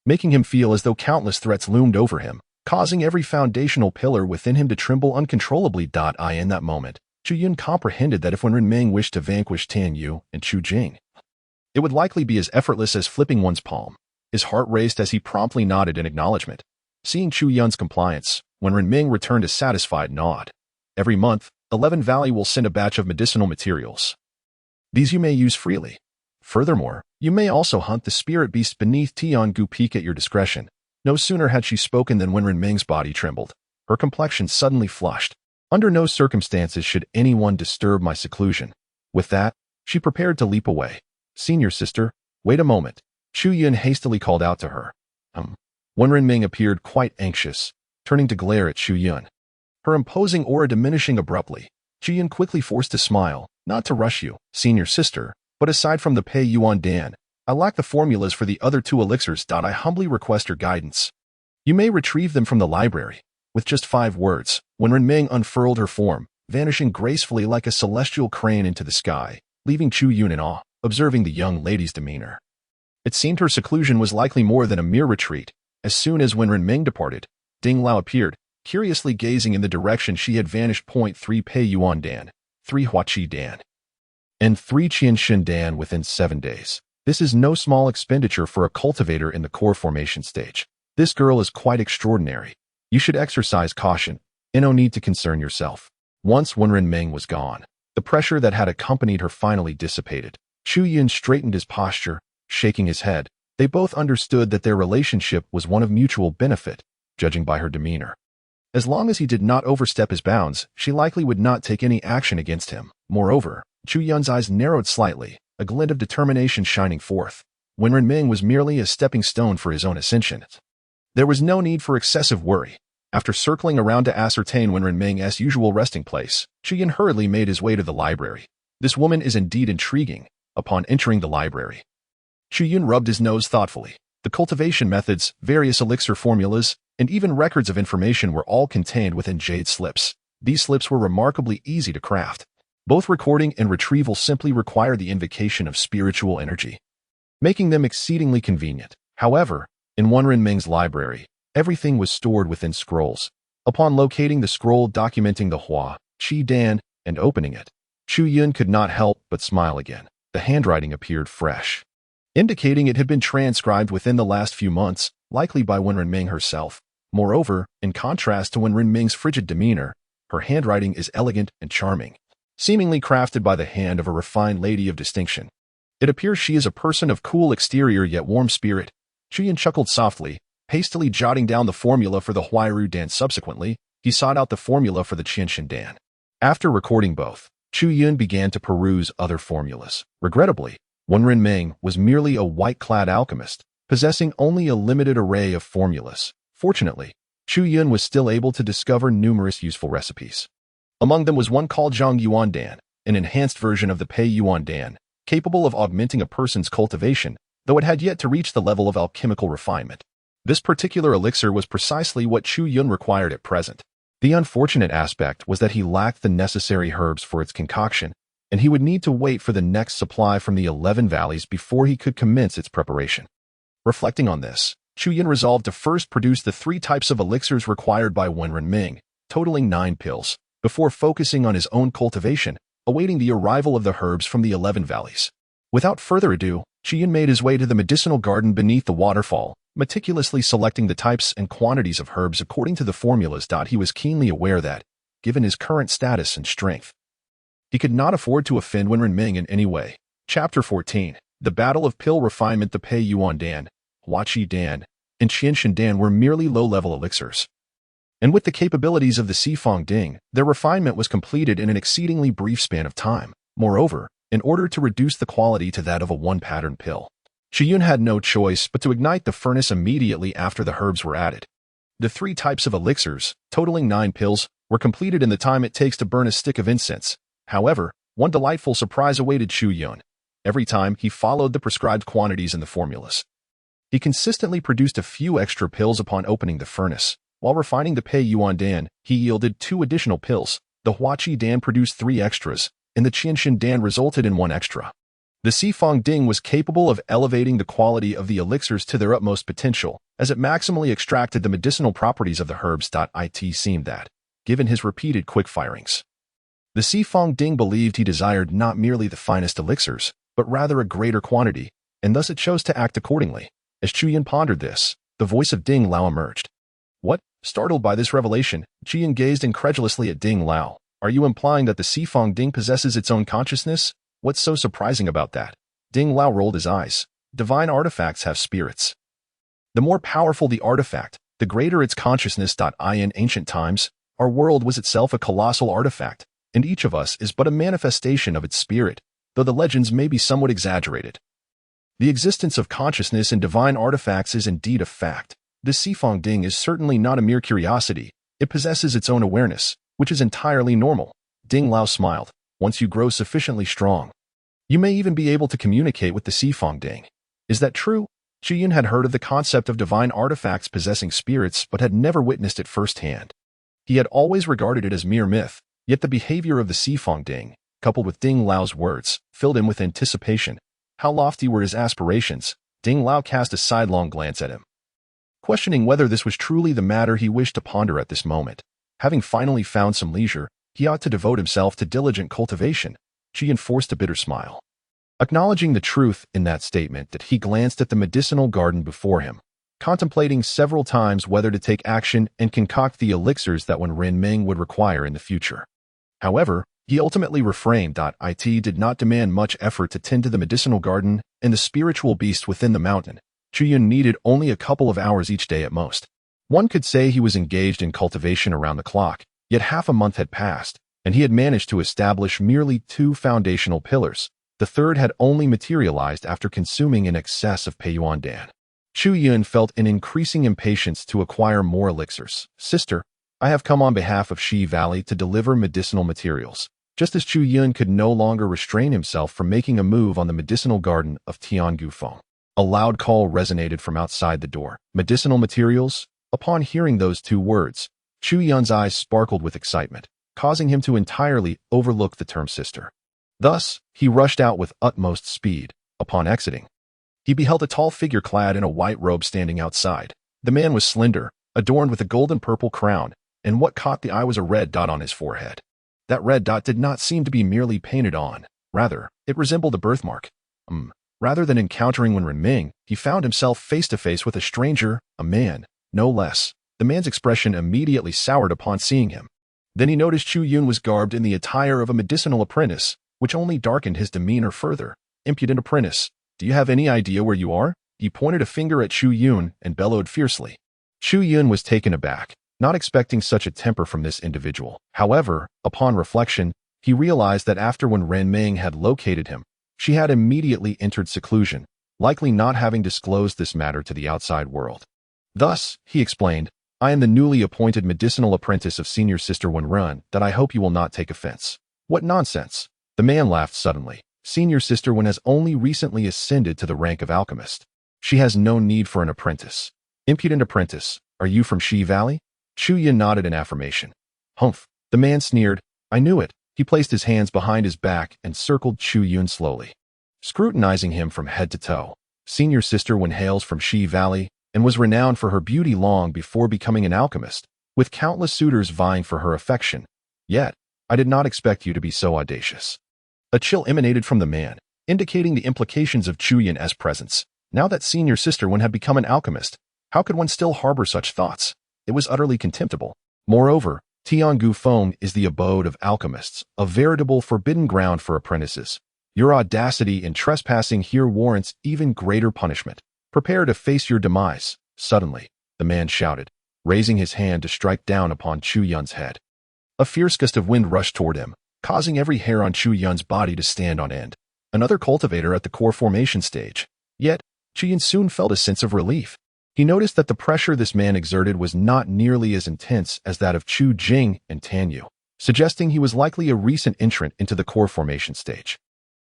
making him feel as though countless threats loomed over him, causing every foundational pillar within him to tremble uncontrollably. In that moment, Chu Yun comprehended that if Wen Ming wished to vanquish Tan Yu and Chu Jing, it would likely be as effortless as flipping one's palm. His heart raced as he promptly nodded in acknowledgement. Seeing Chu Yun's compliance, Wen Ming returned a satisfied nod. Every month, 11 Valley will send a batch of medicinal materials. These you may use freely. Furthermore, you may also hunt the spirit beast beneath Tiangu Peak at your discretion. No sooner had she spoken than Wen Ming's body trembled. Her complexion suddenly flushed. Under no circumstances should anyone disturb my seclusion. With that, she prepared to leap away. Senior sister, wait a moment. Chu Yun hastily called out to her. Wen Ming appeared quite anxious, turning to glare at Chu Yun. Her imposing aura diminishing abruptly, Chu Yun quickly forced a smile. Not to rush you, senior sister, but aside from the Pei Yuan Dan, I lack the formulas for the other 2 elixirs. I humbly request your guidance. You may retrieve them from the library. With just 5 words, Wen Ming unfurled her form, vanishing gracefully like a celestial crane into the sky, leaving Chu Yun in awe, observing the young lady's demeanor. It seemed her seclusion was likely more than a mere retreat. As soon as Wen Ming departed, Ding Lao appeared, curiously gazing in the direction she had vanished. 3 Pei Yuan Dan, 3 Huaqi Dan, and 3 Qianshan Dan within 7 days. This is no small expenditure for a cultivator in the core formation stage. This girl is quite extraordinary. You should exercise caution, and no need to concern yourself. Once Wen Ming was gone, the pressure that had accompanied her finally dissipated. Chu Yun straightened his posture, shaking his head. They both understood that their relationship was one of mutual benefit, judging by her demeanor. As long as he did not overstep his bounds, she likely would not take any action against him. Moreover, Chu Yun's eyes narrowed slightly, a glint of determination shining forth. Wen Ming was merely a stepping stone for his own ascension. There was no need for excessive worry. After circling around to ascertain Wen Ming's usual resting place, Chu Yun hurriedly made his way to the library. This woman is indeed intriguing. Upon entering the library, Chu Yun rubbed his nose thoughtfully. The cultivation methods, various elixir formulas, and even records of information were all contained within jade slips. These slips were remarkably easy to craft. Both recording and retrieval simply require the invocation of spiritual energy, making them exceedingly convenient. However, in Wen Ming's library, everything was stored within scrolls. Upon locating the scroll documenting the Hua, Qi Dan, and opening it, Chu Yun could not help but smile again. The handwriting appeared fresh, indicating it had been transcribed within the last few months, likely by Wen Ming herself. Moreover, in contrast to Wen Ming's frigid demeanor, her handwriting is elegant and charming, seemingly crafted by the hand of a refined lady of distinction. It appears she is a person of cool exterior yet warm spirit. Chu Yun chuckled softly, hastily jotting down the formula for the Huairu Dan. Subsequently, he sought out the formula for the Qianshan Dan. After recording both, Chu Yun began to peruse other formulas. Regrettably, Wen Ming was merely a white-clad alchemist, possessing only a limited array of formulas. Fortunately, Chu Yun was still able to discover numerous useful recipes. Among them was one called Zhang Yuan Dan, an enhanced version of the Pei Yuan Dan, capable of augmenting a person's cultivation, though it had yet to reach the level of alchemical refinement. This particular elixir was precisely what Chu Yun required at present. The unfortunate aspect was that he lacked the necessary herbs for its concoction, and he would need to wait for the next supply from the 11 Valleys before he could commence its preparation. Reflecting on this, Chu Yun resolved to first produce the 3 types of elixirs required by Wen Ming, totaling 9 pills, before focusing on his own cultivation, awaiting the arrival of the herbs from the 11 Valleys. Without further ado, Chu Yun made his way to the medicinal garden beneath the waterfall, meticulously selecting the types and quantities of herbs according to the formulas. He was keenly aware that, given his current status and strength, he could not afford to offend Wen Ming in any way. Chapter 14. The Battle of Pill Refinement. The Pei Yuan Dan, Huaqi Dan, and Qianshan Dan were merely low-level elixirs. And with the capabilities of the Sifong Ding, their refinement was completed in an exceedingly brief span of time. Moreover, in order to reduce the quality to that of a one-pattern pill, Chiyun had no choice but to ignite the furnace immediately after the herbs were added. The 3 types of elixirs, totaling 9 pills, were completed in the time it takes to burn a stick of incense. However, one delightful surprise awaited Chiyun. Every time he followed the prescribed quantities in the formulas, he consistently produced a few extra pills upon opening the furnace. While refining the Pei Yuan Dan, he yielded 2 additional pills. The Huaqi Dan produced 3 extras, and the Qianshan Dan resulted in 1 extra. The Sifong Ding was capable of elevating the quality of the elixirs to their utmost potential, as it maximally extracted the medicinal properties of the herbs. It seemed that, given his repeated quick firings, the Sifong Ding believed he desired not merely the finest elixirs, but rather a greater quantity, and thus it chose to act accordingly. As Chiyun pondered this, the voice of Ding Lao emerged. What? Startled by this revelation, Chiyun gazed incredulously at Ding Lao. Are you implying that the Sifong Ding possesses its own consciousness? What's so surprising about that? Ding Lao rolled his eyes. Divine artifacts have spirits. The more powerful the artifact, the greater its consciousness. In ancient times, our world was itself a colossal artifact, and each of us is but a manifestation of its spirit, though the legends may be somewhat exaggerated. The existence of consciousness in divine artifacts is indeed a fact. This Sifong Ding is certainly not a mere curiosity. It possesses its own awareness, which is entirely normal. Ding Lao smiled. Once you grow sufficiently strong, you may even be able to communicate with the Sifong Ding. Is that true? Chiyun had heard of the concept of divine artifacts possessing spirits but had never witnessed it firsthand. He had always regarded it as mere myth, yet the behavior of the Sifong Ding, coupled with Ding Lao's words, filled him with anticipation. How lofty were his aspirations? Ding Lao cast a sidelong glance at him, questioning whether this was truly the matter he wished to ponder at this moment. Having finally found some leisure, he ought to devote himself to diligent cultivation. Chiyun forced a bitter smile, acknowledging the truth in that statement. That he glanced at the medicinal garden before him, contemplating several times whether to take action and concoct the elixirs that Wen Renming would require in the future. However, he ultimately refrained. It did not demand much effort to tend to the medicinal garden and the spiritual beast within the mountain. Chiyun needed only a couple of hours each day at most. One could say he was engaged in cultivation around the clock, yet half a month had passed, and he had managed to establish merely 2 foundational pillars. The third had only materialized after consuming an excess of Pei Yuan Dan. Chiyun felt an increasing impatience to acquire more elixirs. Sister, I have come on behalf of Shi Valley to deliver medicinal materials. Just as Chiyun could no longer restrain himself from making a move on the medicinal garden of Tiangu Feng, a loud call resonated from outside the door. Medicinal materials? Upon hearing those 2 words, Chiyun's eyes sparkled with excitement, causing him to entirely overlook the term sister. Thus, he rushed out with utmost speed. Upon exiting, he beheld a tall figure clad in a white robe standing outside. The man was slender, adorned with a golden-purple crown, and what caught the eye was a red dot on his forehead. That red dot did not seem to be merely painted on. Rather, it resembled a birthmark. Rather than encountering Wen Renming, he found himself face-to-face with a stranger, a man, no less. The man's expression immediately soured upon seeing him. Then he noticed Chiyun was garbed in the attire of a medicinal apprentice, which only darkened his demeanor further. Impudent apprentice, do you have any idea where you are? He pointed a finger at Chiyun and bellowed fiercely. Chiyun was taken aback, not expecting such a temper from this individual. However, upon reflection, he realized that after Wen Renming had located him, she had immediately entered seclusion, likely not having disclosed this matter to the outside world. Thus, he explained, I am the newly appointed medicinal apprentice of senior sister Wen Ren. That I hope you will not take offense. What nonsense! The man laughed suddenly. Senior sister Wen has only recently ascended to the rank of alchemist. She has no need for an apprentice. Impudent apprentice, are you from Shi Valley? Chiyun nodded in affirmation. Humph, the man sneered. I knew it. He placed his hands behind his back and circled Chiyun slowly, scrutinizing him from head to toe. Senior sister Wen hails from Shi Valley and was renowned for her beauty long before becoming an alchemist, with countless suitors vying for her affection. Yet, I did not expect you to be so audacious. A chill emanated from the man, indicating the implications of Chiyun's presence. Now that senior sister Wen had become an alchemist, how could one still harbor such thoughts? It was utterly contemptible. Moreover, Tiangu Feng is the abode of alchemists, a veritable forbidden ground for apprentices. Your audacity in trespassing here warrants even greater punishment. Prepare to face your demise. Suddenly, the man shouted. raising his hand to strike down upon Chu Yun's head. A fierce gust of wind rushed toward him, causing every hair on Chu Yun's body to stand on end. Another cultivator at the core formation stage. Yet, Chu Yun soon felt a sense of relief. He noticed that the pressure this man exerted was not nearly as intense as that of Chu Jing and Tan Yu, suggesting he was likely a recent entrant into the core formation stage.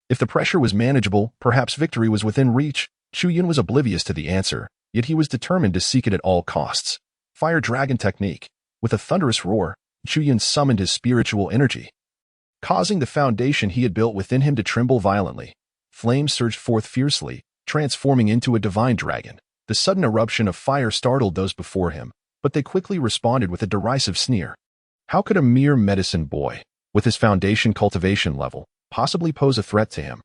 If the pressure was manageable, perhaps victory was within reach. Chu Yun was oblivious to the answer, yet he was determined to seek it at all costs. Fire Dragon Technique. With a thunderous roar, Chu Yun summoned his spiritual energy, causing the foundation he had built within him to tremble violently. Flames surged forth fiercely, transforming into a divine dragon. The sudden eruption of fire startled those before him, but they quickly responded with a derisive sneer. How could a mere medicine boy, with his foundation cultivation level, possibly pose a threat to him?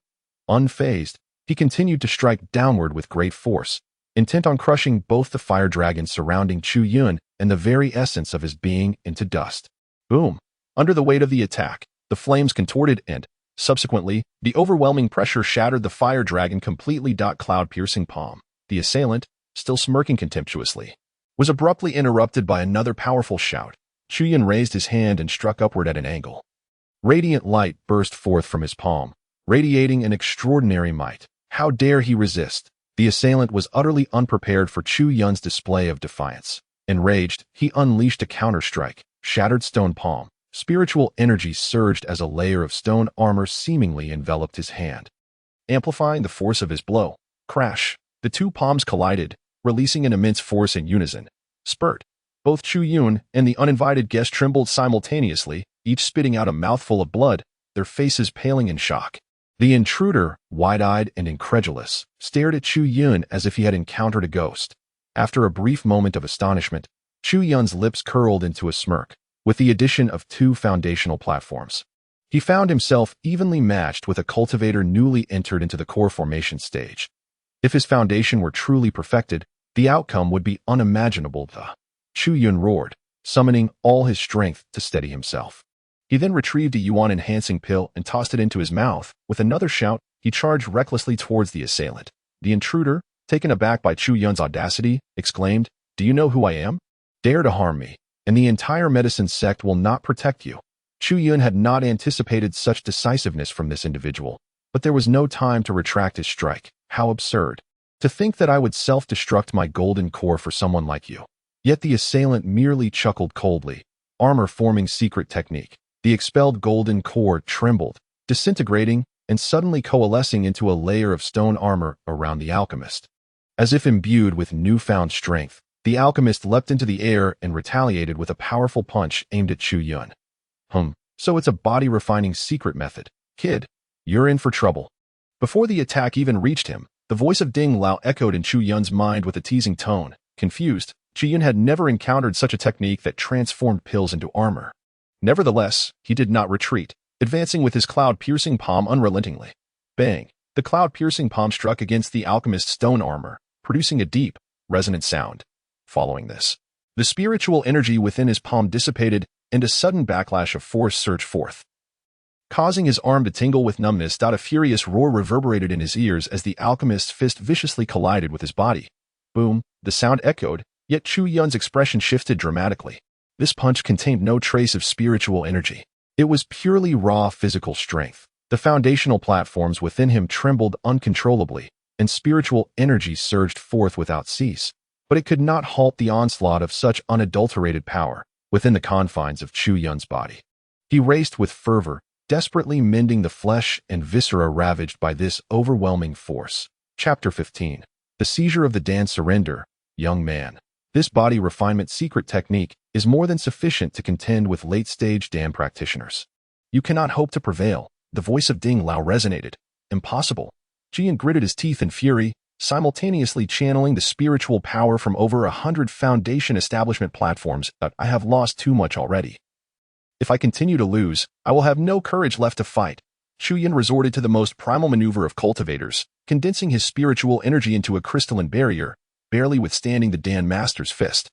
Unfazed, he continued to strike downward with great force, intent on crushing both the fire dragons surrounding Chu Yun and the very essence of his being into dust. Boom! Under the weight of the attack, the flames contorted and, subsequently, the overwhelming pressure shattered the fire dragon completely. Cloud-piercing palm. The assailant, still smirking contemptuously, was abruptly interrupted by another powerful shout. Chu Yun raised his hand and struck upward at an angle. Radiant light burst forth from his palm, radiating an extraordinary might. How dare he resist? The assailant was utterly unprepared for Chu Yun's display of defiance. Enraged, he unleashed a counter-strike. Shattered stone palm. Spiritual energy surged as a layer of stone armor seemingly enveloped his hand, amplifying the force of his blow. Crash! The two palms collided, releasing an immense force in unison. Spurt! Both Chu Yun and the uninvited guest trembled simultaneously, each spitting out a mouthful of blood, their faces paling in shock. The intruder, wide-eyed and incredulous, stared at Chu Yun as if he had encountered a ghost. After a brief moment of astonishment, Chu Yun's lips curled into a smirk. With the addition of two foundational platforms, he found himself evenly matched with a cultivator newly entered into the core formation stage. If his foundation were truly perfected, the outcome would be unimaginable. Chu Yun roared, summoning all his strength to steady himself. He then retrieved a yuan-enhancing pill and tossed it into his mouth. With another shout, he charged recklessly towards the assailant. The intruder, taken aback by Chu Yun's audacity, exclaimed, "Do you know who I am? Dare to harm me, and the entire medicine sect will not protect you." Chu Yun had not anticipated such decisiveness from this individual, but there was no time to retract his strike. How absurd! To think that I would self-destruct my golden core for someone like you. Yet the assailant merely chuckled coldly. Armor-forming secret technique. The expelled golden core trembled, disintegrating, and suddenly coalescing into a layer of stone armor around the alchemist. As if imbued with newfound strength, the alchemist leapt into the air and retaliated with a powerful punch aimed at Chu Yun. So it's a body-refining secret method. Kid, you're in for trouble. Before the attack even reached him, the voice of Ding Lao echoed in Chu Yun's mind with a teasing tone. Confused, Chu Yun had never encountered such a technique that transformed pills into armor. Nevertheless, he did not retreat, advancing with his cloud-piercing palm unrelentingly. Bang! The cloud-piercing palm struck against the alchemist's stone armor, producing a deep, resonant sound. Following this, the spiritual energy within his palm dissipated, and a sudden backlash of force surged forth, causing his arm to tingle with numbness. A furious roar reverberated in his ears as the alchemist's fist viciously collided with his body. Boom! The sound echoed, yet Chu Yun's expression shifted dramatically. This punch contained no trace of spiritual energy. It was purely raw physical strength. The foundational platforms within him trembled uncontrollably, and spiritual energy surged forth without cease. But it could not halt the onslaught of such unadulterated power within the confines of Chu Yun's body. He raced with fervor, desperately mending the flesh and viscera ravaged by this overwhelming force. Chapter 15. The Seizure of the Dan. Surrender, young man. This body refinement secret technique is more than sufficient to contend with late-stage Dan practitioners. You cannot hope to prevail. The voice of Ding Lao resonated. Impossible. Jian gritted his teeth in fury, simultaneously channeling the spiritual power from over 100 foundation establishment platforms. I have lost too much already. If I continue to lose, I will have no courage left to fight. Chu Yun resorted to the most primal maneuver of cultivators, condensing his spiritual energy into a crystalline barrier, barely withstanding the Dan Master's fist.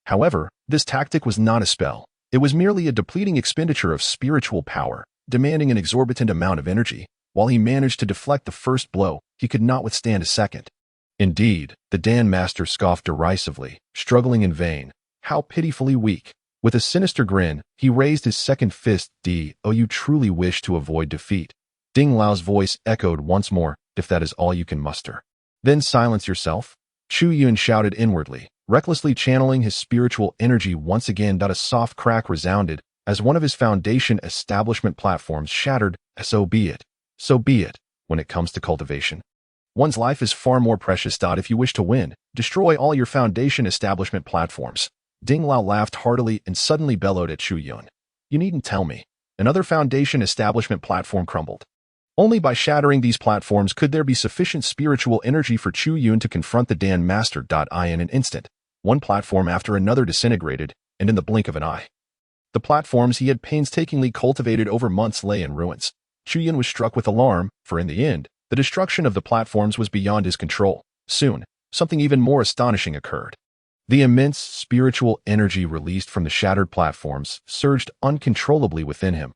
However, this tactic was not a spell. It was merely a depleting expenditure of spiritual power, demanding an exorbitant amount of energy. While he managed to deflect the first blow, he could not withstand a second. Indeed, the Dan Master scoffed derisively, struggling in vain. How pitifully weak. With a sinister grin, he raised his second fist. "Oh, you truly wish to avoid defeat." Ding Lao's voice echoed once more, "If that is all you can muster, then silence yourself." Chu Yun shouted inwardly, recklessly channeling his spiritual energy once again. A soft crack resounded as one of his foundation establishment platforms shattered. So be it. So be it. When it comes to cultivation, one's life is far more precious. If you wish to win, destroy all your foundation establishment platforms. Ding Lao laughed heartily and suddenly bellowed at Chu Yun. "You needn't tell me." Another foundation establishment platform crumbled. Only by shattering these platforms could there be sufficient spiritual energy for Chu Yun to confront the Dan Master. In an instant, one platform after another disintegrated, and in the blink of an eye, the platforms he had painstakingly cultivated over months lay in ruins. Chu Yun was struck with alarm, for in the end, the destruction of the platforms was beyond his control. Soon, something even more astonishing occurred. The immense spiritual energy released from the shattered platforms surged uncontrollably within him.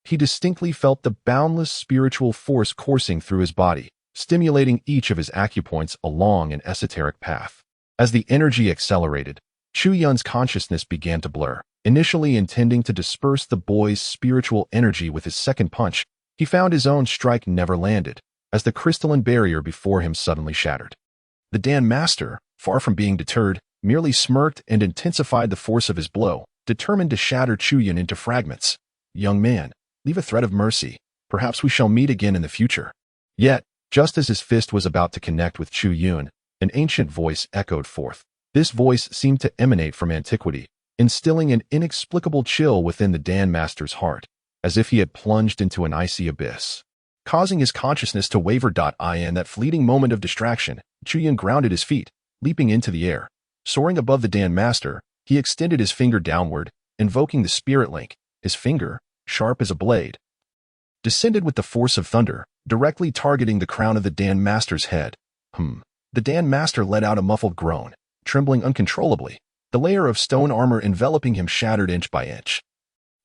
He distinctly felt the boundless spiritual force coursing through his body, stimulating each of his acupoints along an esoteric path. As the energy accelerated, Chu Yun's consciousness began to blur. Initially intending to disperse the boy's spiritual energy with his second punch, he found his own strike never landed, as the crystalline barrier before him suddenly shattered. The Dan Master, far from being deterred, merely smirked and intensified the force of his blow, determined to shatter Chu Yun into fragments. "Young man, leave a thread of mercy. Perhaps we shall meet again in the future." Yet, just as his fist was about to connect with Chu Yun, an ancient voice echoed forth. This voice seemed to emanate from antiquity, instilling an inexplicable chill within the Dan Master's heart, as if he had plunged into an icy abyss, causing his consciousness to waver. In that fleeting moment of distraction, Chu Yun grounded his feet, leaping into the air. Soaring above the Dan Master, he extended his finger downward, invoking the spirit link. His finger, sharp as a blade, descended with the force of thunder, directly targeting the crown of the Dan Master's head. The Dan Master let out a muffled groan, trembling uncontrollably. The layer of stone armor enveloping him shattered inch by inch,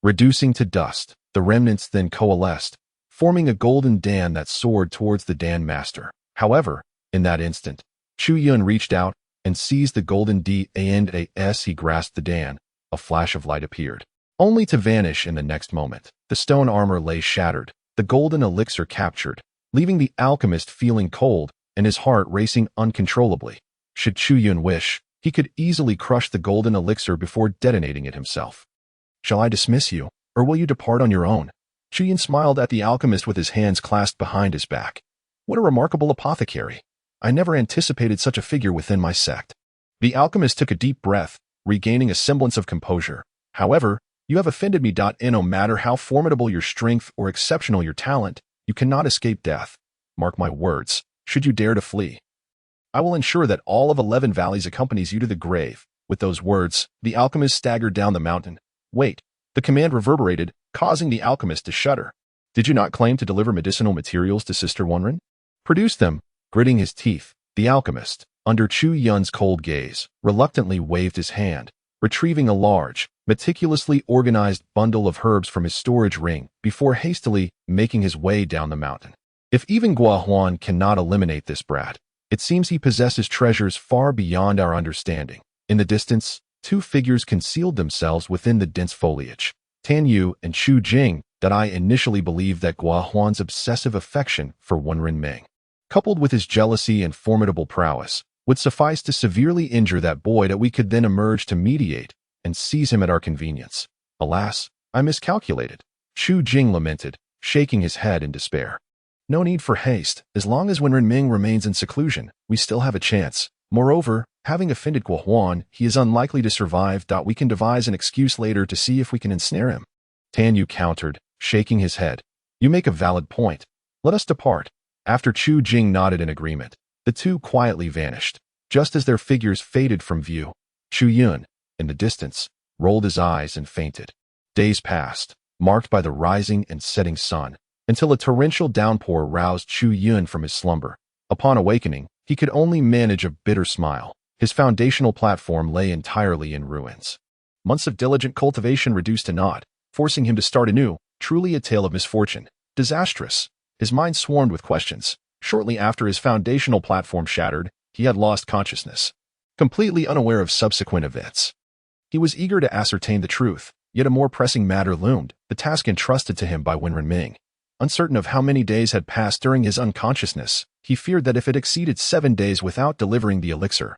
reducing to dust. The remnants then coalesced, forming a golden Dan that soared towards the Dan Master. However, in that instant, Chu Yun reached out and seized the golden Dan. As he grasped the Dan, a flash of light appeared, only to vanish in the next moment. The stone armor lay shattered, the golden elixir captured, leaving the alchemist feeling cold and his heart racing uncontrollably. Should Chu Yun wish, he could easily crush the golden elixir before detonating it himself. "Shall I dismiss you, or will you depart on your own?" Chu Yun smiled at the alchemist with his hands clasped behind his back. "What a remarkable apothecary. I never anticipated such a figure within my sect." The alchemist took a deep breath, regaining a semblance of composure. "However, you have offended me. No matter how formidable your strength or exceptional your talent, you cannot escape death. Mark my words, should you dare to flee, I will ensure that all of 11 valleys accompanies you to the grave." With those words, the alchemist staggered down the mountain. "Wait." The command reverberated, causing the alchemist to shudder. "Did you not claim to deliver medicinal materials to Sister Wonren? Produce them." Gritting his teeth, the alchemist, under Chu Yun's cold gaze, reluctantly waved his hand, retrieving a large, meticulously organized bundle of herbs from his storage ring before hastily making his way down the mountain. If even Gua Huan cannot eliminate this brat, it seems he possesses treasures far beyond our understanding. In the distance, two figures concealed themselves within the dense foliage. Tan Yu and Chu Jing. I initially believed that Gua Huan's obsessive affection for Wenren Ming, coupled with his jealousy and formidable prowess, would suffice to severely injure that boy. We could then emerge to mediate and seize him at our convenience. Alas, I miscalculated. Chu Jing lamented, shaking his head in despair. "No need for haste. As long as Wenren Ming remains in seclusion, we still have a chance. Moreover, having offended Gua Huan, he is unlikely to survive. We can devise an excuse later to see if we can ensnare him." Tan Yu countered, shaking his head. "You make a valid point. Let us depart." After Chu Jing nodded in agreement, the two quietly vanished. Just as their figures faded from view, Chu Yun, in the distance, rolled his eyes and fainted. Days passed, marked by the rising and setting sun, until a torrential downpour roused Chu Yun from his slumber. Upon awakening, he could only manage a bitter smile. His foundational platform lay entirely in ruins. Months of diligent cultivation reduced to naught, forcing him to start anew, truly a tale of misfortune. Disastrous. His mind swarmed with questions. Shortly after his foundational platform shattered, he had lost consciousness, completely unaware of subsequent events. He was eager to ascertain the truth, yet a more pressing matter loomed, the task entrusted to him by Wenren Ming. Uncertain of how many days had passed during his unconsciousness, he feared that if it exceeded 7 days without delivering the elixir,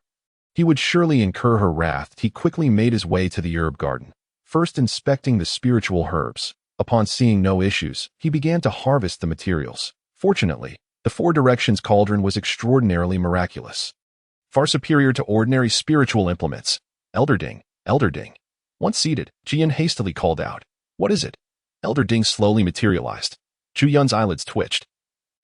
he would surely incur her wrath. He quickly made his way to the herb garden, first inspecting the spiritual herbs. Upon seeing no issues, he began to harvest the materials. Fortunately, the Four Directions cauldron was extraordinarily miraculous, far superior to ordinary spiritual implements. Elder Ding, Elder Ding. Once seated, Jian hastily called out, "What is it?" Elder Ding slowly materialized. Chu Yun's eyelids twitched.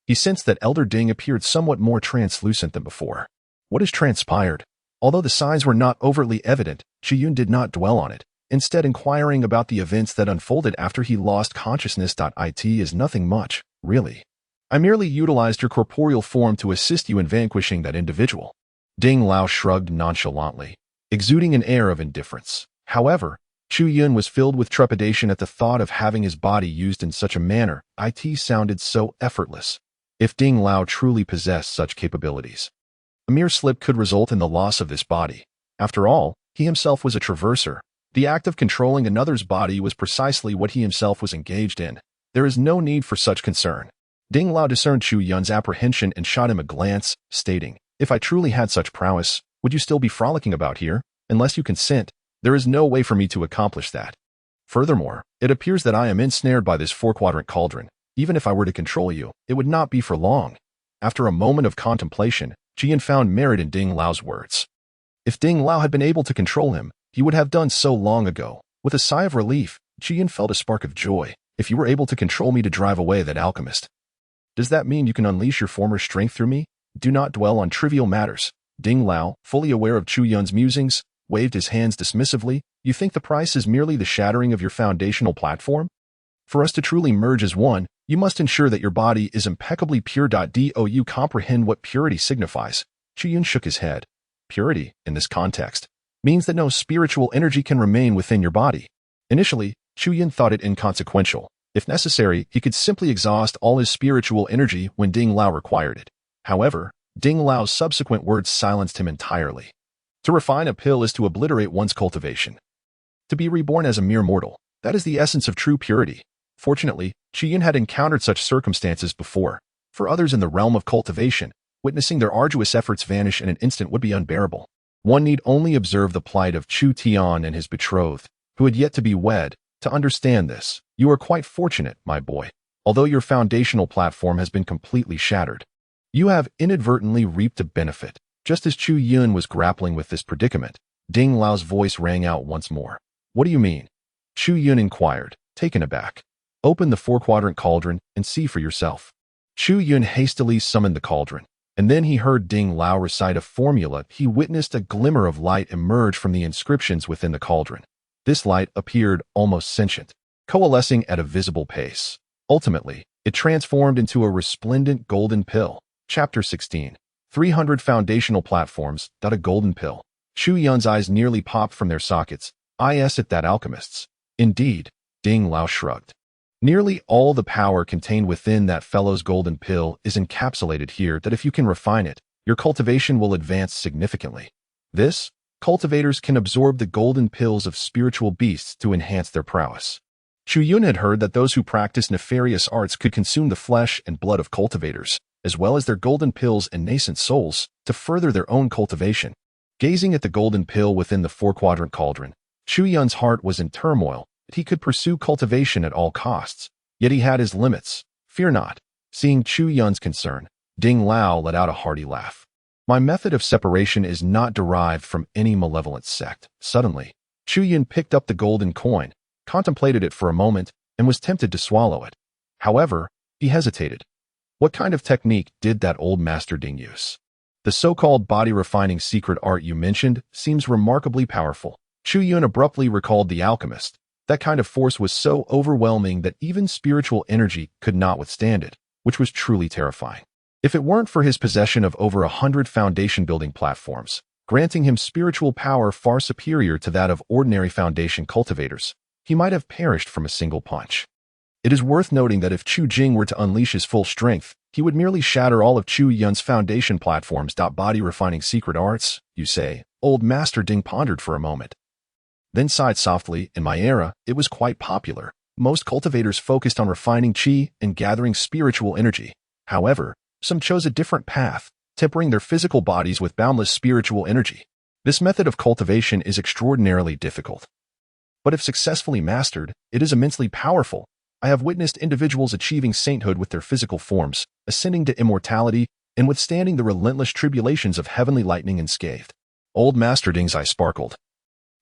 He sensed that Elder Ding appeared somewhat more translucent than before. What has transpired? Although the signs were not overtly evident, Chu Yun did not dwell on it, instead inquiring about the events that unfolded after he lost consciousness. It is nothing much, really. I merely utilized your corporeal form to assist you in vanquishing that individual. Ding Lao shrugged nonchalantly, exuding an air of indifference. However, Chu Yun was filled with trepidation at the thought of having his body used in such a manner. It sounded so effortless. If Ding Lao truly possessed such capabilities, a mere slip could result in the loss of this body. After all, he himself was a traverser. The act of controlling another's body was precisely what he himself was engaged in. There is no need for such concern. Ding Lao discerned Chu Yun's apprehension and shot him a glance, stating, "If I truly had such prowess, would you still be frolicking about here? Unless you consent, there is no way for me to accomplish that. Furthermore, it appears that I am ensnared by this four-quadrant cauldron. Even if I were to control you, it would not be for long." After a moment of contemplation, Jian found merit in Ding Lao's words. If Ding Lao had been able to control him, he would have done so long ago. With a sigh of relief, Jian felt a spark of joy. "If you were able to control me to drive away that alchemist, does that mean you can unleash your former strength through me? Do not dwell on trivial matters." Ding Lao, fully aware of Chu Yun's musings, waved his hands dismissively. "You think the price is merely the shattering of your foundational platform? For us to truly merge as one, you must ensure that your body is impeccably pure. Do you comprehend what purity signifies?" Chu Yun shook his head. Purity, in this context, means that no spiritual energy can remain within your body. Initially, Chu Yun thought it inconsequential. If necessary, he could simply exhaust all his spiritual energy when Ding Lao required it. However, Ding Lao's subsequent words silenced him entirely. To refine a pill is to obliterate one's cultivation. To be reborn as a mere mortal, that is the essence of true purity. Fortunately, Chu Yun had encountered such circumstances before. For others in the realm of cultivation, witnessing their arduous efforts vanish in an instant would be unbearable. One need only observe the plight of Chu Tian and his betrothed, who had yet to be wed, to understand this. You are quite fortunate, my boy. Although your foundational platform has been completely shattered, you have inadvertently reaped a benefit. Just as Chu Yun was grappling with this predicament, Ding Lao's voice rang out once more. "What do you mean?" Chu Yun inquired, taken aback. "Open the four-quadrant cauldron and see for yourself." Chu Yun hastily summoned the cauldron, and then he heard Ding Lao recite a formula. He witnessed a glimmer of light emerge from the inscriptions within the cauldron. This light appeared almost sentient, coalescing at a visible pace. Ultimately, it transformed into a resplendent golden pill. Chapter 16. 300 Foundational Platforms. A golden pill. Chu Yun's eyes nearly popped from their sockets. "Is it that alchemists?" "Indeed," Ding Lao shrugged. "Nearly all the power contained within that fellow's golden pill is encapsulated here. That if you can refine it, your cultivation will advance significantly. This, cultivators can absorb the golden pills of spiritual beasts to enhance their prowess." Chu Yun had heard that those who practice nefarious arts could consume the flesh and blood of cultivators, as well as their golden pills and nascent souls, to further their own cultivation. Gazing at the golden pill within the four-quadrant cauldron, Chu Yun's heart was in turmoil. He could pursue cultivation at all costs, yet he had his limits. "Fear not." Seeing Chu Yun's concern, Ding Lao let out a hearty laugh. "My method of separation is not derived from any malevolent sect." Suddenly, Chu Yun picked up the golden coin, contemplated it for a moment, and was tempted to swallow it. However, he hesitated. What kind of technique did that old master Ding use? "The so-called body-refining secret art you mentioned seems remarkably powerful." Chu Yun abruptly recalled the alchemist. That kind of force was so overwhelming that even spiritual energy could not withstand it, which was truly terrifying. If it weren't for his possession of over 100 foundation-building platforms, granting him spiritual power far superior to that of ordinary foundation cultivators, he might have perished from a single punch. It is worth noting that if Chu Jing were to unleash his full strength, he would merely shatter all of Chu Yun's foundation platforms. Body-refining secret arts, you say? Old Master Ding pondered for a moment. then sighed softly. In my era, it was quite popular. Most cultivators focused on refining qi and gathering spiritual energy. However, some chose a different path, tempering their physical bodies with boundless spiritual energy. This method of cultivation is extraordinarily difficult. But if successfully mastered, it is immensely powerful. I have witnessed individuals achieving sainthood with their physical forms, ascending to immortality, and withstanding the relentless tribulations of heavenly lightning unscathed. Old Master Ding's eye sparkled,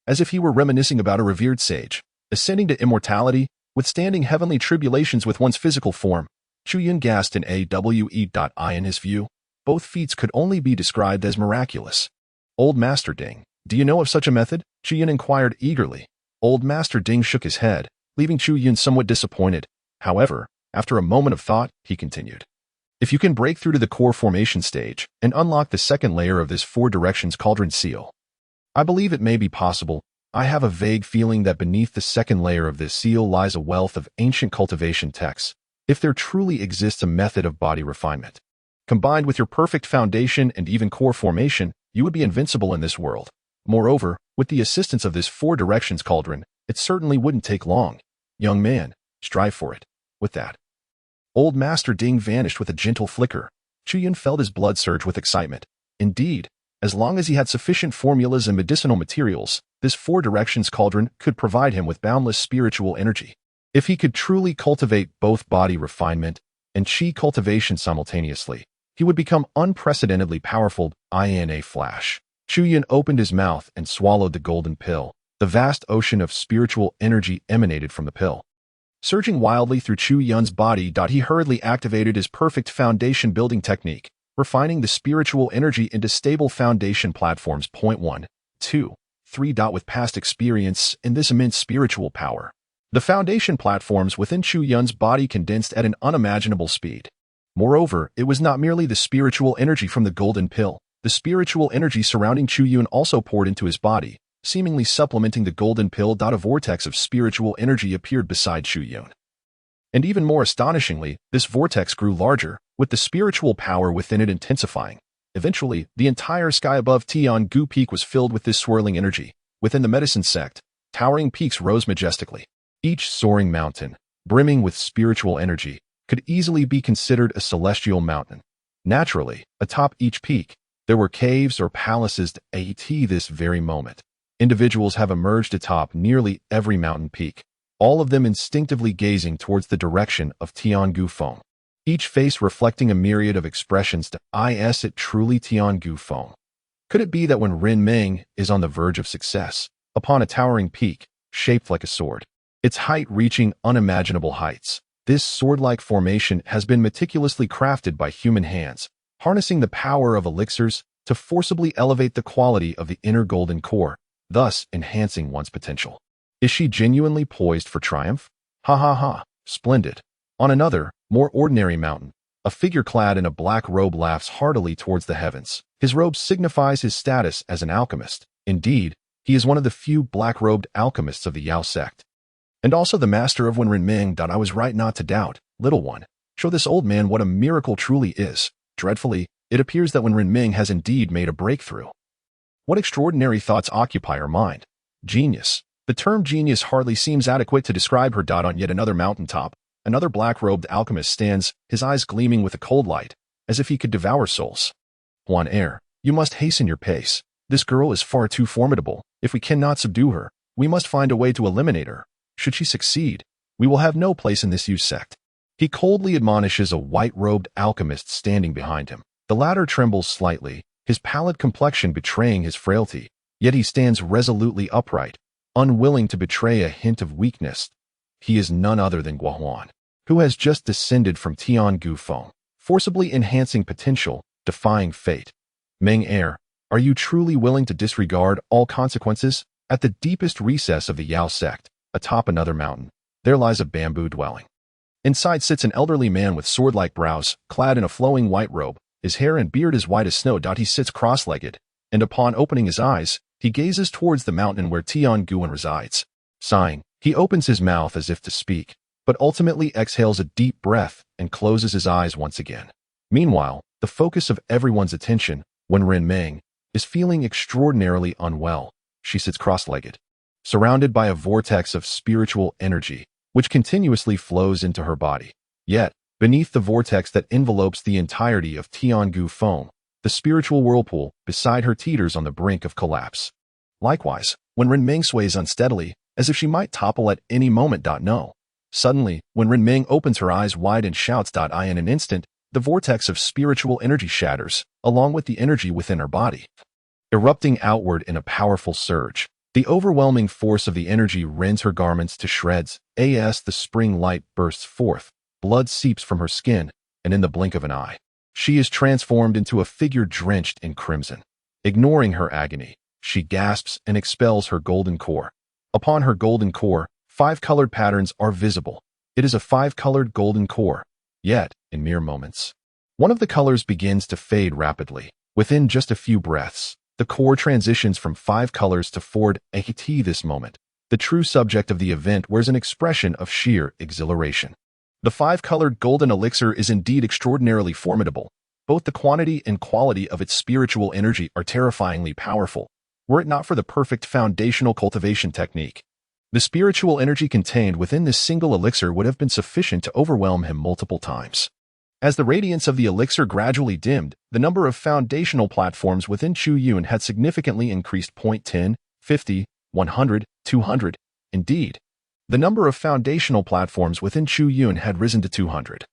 as if he were reminiscing about a revered sage. Ascending to immortality, withstanding heavenly tribulations with one's physical form. Chu Yun gasped in AWE.I. In his view, both feats could only be described as miraculous. Old Master Ding, do you know of such a method? Chu Yun inquired eagerly. Old Master Ding shook his head, leaving Chu Yun somewhat disappointed. However, after a moment of thought, he continued. If you can break through to the core formation stage and unlock the second layer of this four directions cauldron seal, I believe it may be possible. I have a vague feeling that beneath the second layer of this seal lies a wealth of ancient cultivation texts. If there truly exists a method of body refinement, combined with your perfect foundation and even core formation, you would be invincible in this world. Moreover, with the assistance of this four directions cauldron, it certainly wouldn't take long. Young man, strive for it. With that, Old Master Ding vanished with a gentle flicker. Chu Yun felt his blood surge with excitement. Indeed, as long as he had sufficient formulas and medicinal materials, this four directions cauldron could provide him with boundless spiritual energy. If he could truly cultivate both body refinement and qi cultivation simultaneously, he would become unprecedentedly powerful. In a flash, Chu Yun opened his mouth and swallowed the golden pill. The vast ocean of spiritual energy emanated from the pill, surging wildly through Chu Yun's body. He hurriedly activated his perfect foundation building technique, refining the spiritual energy into stable foundation platforms. 1, 2, 3. With past experience in this immense spiritual power, the foundation platforms within Chu Yun's body condensed at an unimaginable speed. Moreover, it was not merely the spiritual energy from the golden pill. The spiritual energy surrounding Chu Yun also poured into his body, seemingly supplementing the golden pill. A vortex of spiritual energy appeared beside Chu Yun. And even more astonishingly, this vortex grew larger, with the spiritual power within it intensifying. Eventually, the entire sky above Tiangu Peak was filled with this swirling energy. Within the medicine sect, towering peaks rose majestically. Each soaring mountain, brimming with spiritual energy, could easily be considered a celestial mountain. Naturally, atop each peak, there were caves or palaces. At this very moment, individuals have emerged atop nearly every mountain peak, all of them instinctively gazing towards the direction of Tiangu Feng, each face reflecting a myriad of expressions. Is it truly Tiangu Feng? Could it be that when Ren Meng is on the verge of success, upon a towering peak, shaped like a sword, its height reaching unimaginable heights, this sword-like formation has been meticulously crafted by human hands, harnessing the power of elixirs to forcibly elevate the quality of the inner golden core, thus enhancing one's potential? Is she genuinely poised for triumph? Ha ha ha, splendid. On another, more ordinary mountain, a figure clad in a black robe laughs heartily towards the heavens. His robe signifies his status as an alchemist. Indeed, he is one of the few black-robed alchemists of the Yao sect, and also the master of Wen Renming. I was right not to doubt. Little one, show this old man what a miracle truly is. Dreadfully, it appears that Wen Renming has indeed made a breakthrough. What extraordinary thoughts occupy her mind? Genius. The term genius hardly seems adequate to describe her. On yet another mountaintop, another black-robed alchemist stands, his eyes gleaming with a cold light, as if he could devour souls. Huan Air, you must hasten your pace. This girl is far too formidable. If we cannot subdue her, we must find a way to eliminate her. Should she succeed, we will have no place in this Yu sect. He coldly admonishes a white-robed alchemist standing behind him. The latter trembles slightly, his pallid complexion betraying his frailty, yet he stands resolutely upright, unwilling to betray a hint of weakness. He is none other than Guohuan, who has just descended from Tiangu Feng, forcibly enhancing potential, defying fate. Meng Air, are you truly willing to disregard all consequences? At the deepest recess of the Yao sect, atop another mountain, there lies a bamboo dwelling. Inside sits an elderly man with sword-like brows, clad in a flowing white robe, his hair and beard as white as snow. He sits cross-legged, and upon opening his eyes, he gazes towards the mountain where Tianguan resides. Sighing, he opens his mouth as if to speak, but ultimately exhales a deep breath and closes his eyes once again. Meanwhile, the focus of everyone's attention, Wen Renming, is feeling extraordinarily unwell. She sits cross-legged, surrounded by a vortex of spiritual energy, which continuously flows into her body. Yet, beneath the vortex that envelopes the entirety of Tiangu foam, the spiritual whirlpool beside her teeters on the brink of collapse. Likewise, when Renming sways unsteadily, as if she might topple at any moment. No. Suddenly, when Renming opens her eyes wide and shouts, "I," in an instant, the vortex of spiritual energy shatters, along with the energy within her body. Erupting outward in a powerful surge, the overwhelming force of the energy rends her garments to shreds. As the spring light bursts forth, blood seeps from her skin, and in the blink of an eye, she is transformed into a figure drenched in crimson. Ignoring her agony, she gasps and expels her golden core. Upon her golden core, 5 colored patterns are visible. It is a 5-colored golden core. Yet, in mere moments, one of the colors begins to fade rapidly. Within just a few breaths, the core transitions from 5 colors to 4. This moment, the true subject of the event wears an expression of sheer exhilaration. The 5-colored golden elixir is indeed extraordinarily formidable. Both the quantity and quality of its spiritual energy are terrifyingly powerful, were it not for the perfect foundational cultivation technique. The spiritual energy contained within this single elixir would have been sufficient to overwhelm him multiple times. As the radiance of the elixir gradually dimmed, the number of foundational platforms within Chu Yun had significantly increased. 10, 50, 100, 200. Indeed, the number of foundational platforms within Chu Yun had risen to 200.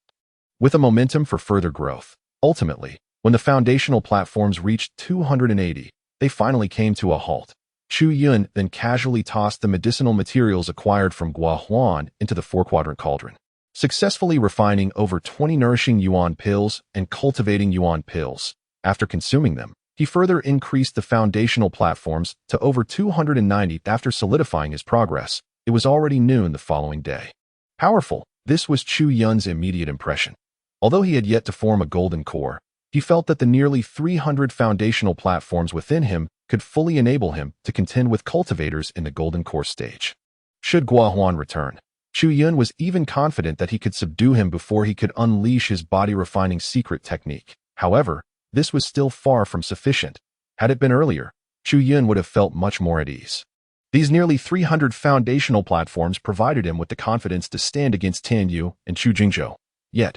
With a momentum for further growth, ultimately, when the foundational platforms reached 280, they finally came to a halt. Chu Yun then casually tossed the medicinal materials acquired from Guohuan into the 4-quadrant cauldron, successfully refining over 20 nourishing yuan pills and cultivating yuan pills. After consuming them, he further increased the foundational platforms to over 290. After solidifying his progress, it was already noon the following day. Powerful, this was Chu Yun's immediate impression. Although he had yet to form a golden core, he felt that the nearly 300 foundational platforms within him could fully enable him to contend with cultivators in the golden core stage. Should Guohuan return, Chu Yun was even confident that he could subdue him before he could unleash his body-refining secret technique. However, this was still far from sufficient. Had it been earlier, Chu Yun would have felt much more at ease. These nearly 300 foundational platforms provided him with the confidence to stand against Tan Yu and Chu Jingzhou. Yet,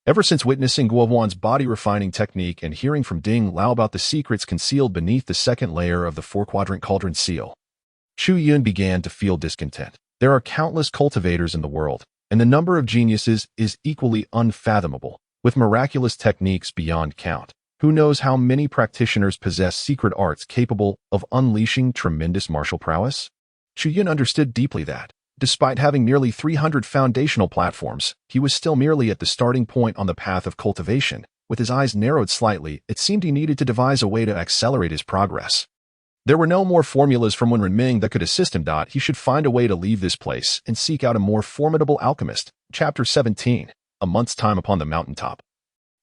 ever since witnessing Guohuan's body-refining technique and hearing from Ding Lao about the secrets concealed beneath the second layer of the 4-quadrant cauldron seal, Chu Yun began to feel discontent. There are countless cultivators in the world, and the number of geniuses is equally unfathomable, with miraculous techniques beyond count. Who knows how many practitioners possess secret arts capable of unleashing tremendous martial prowess? Chu Yun understood deeply that, despite having nearly 300 foundational platforms, he was still merely at the starting point on the path of cultivation. With his eyes narrowed slightly, it seemed he needed to devise a way to accelerate his progress. There were no more formulas from Renming that could assist him. He should find a way to leave this place and seek out a more formidable alchemist. Chapter 17. A month's time upon the mountaintop.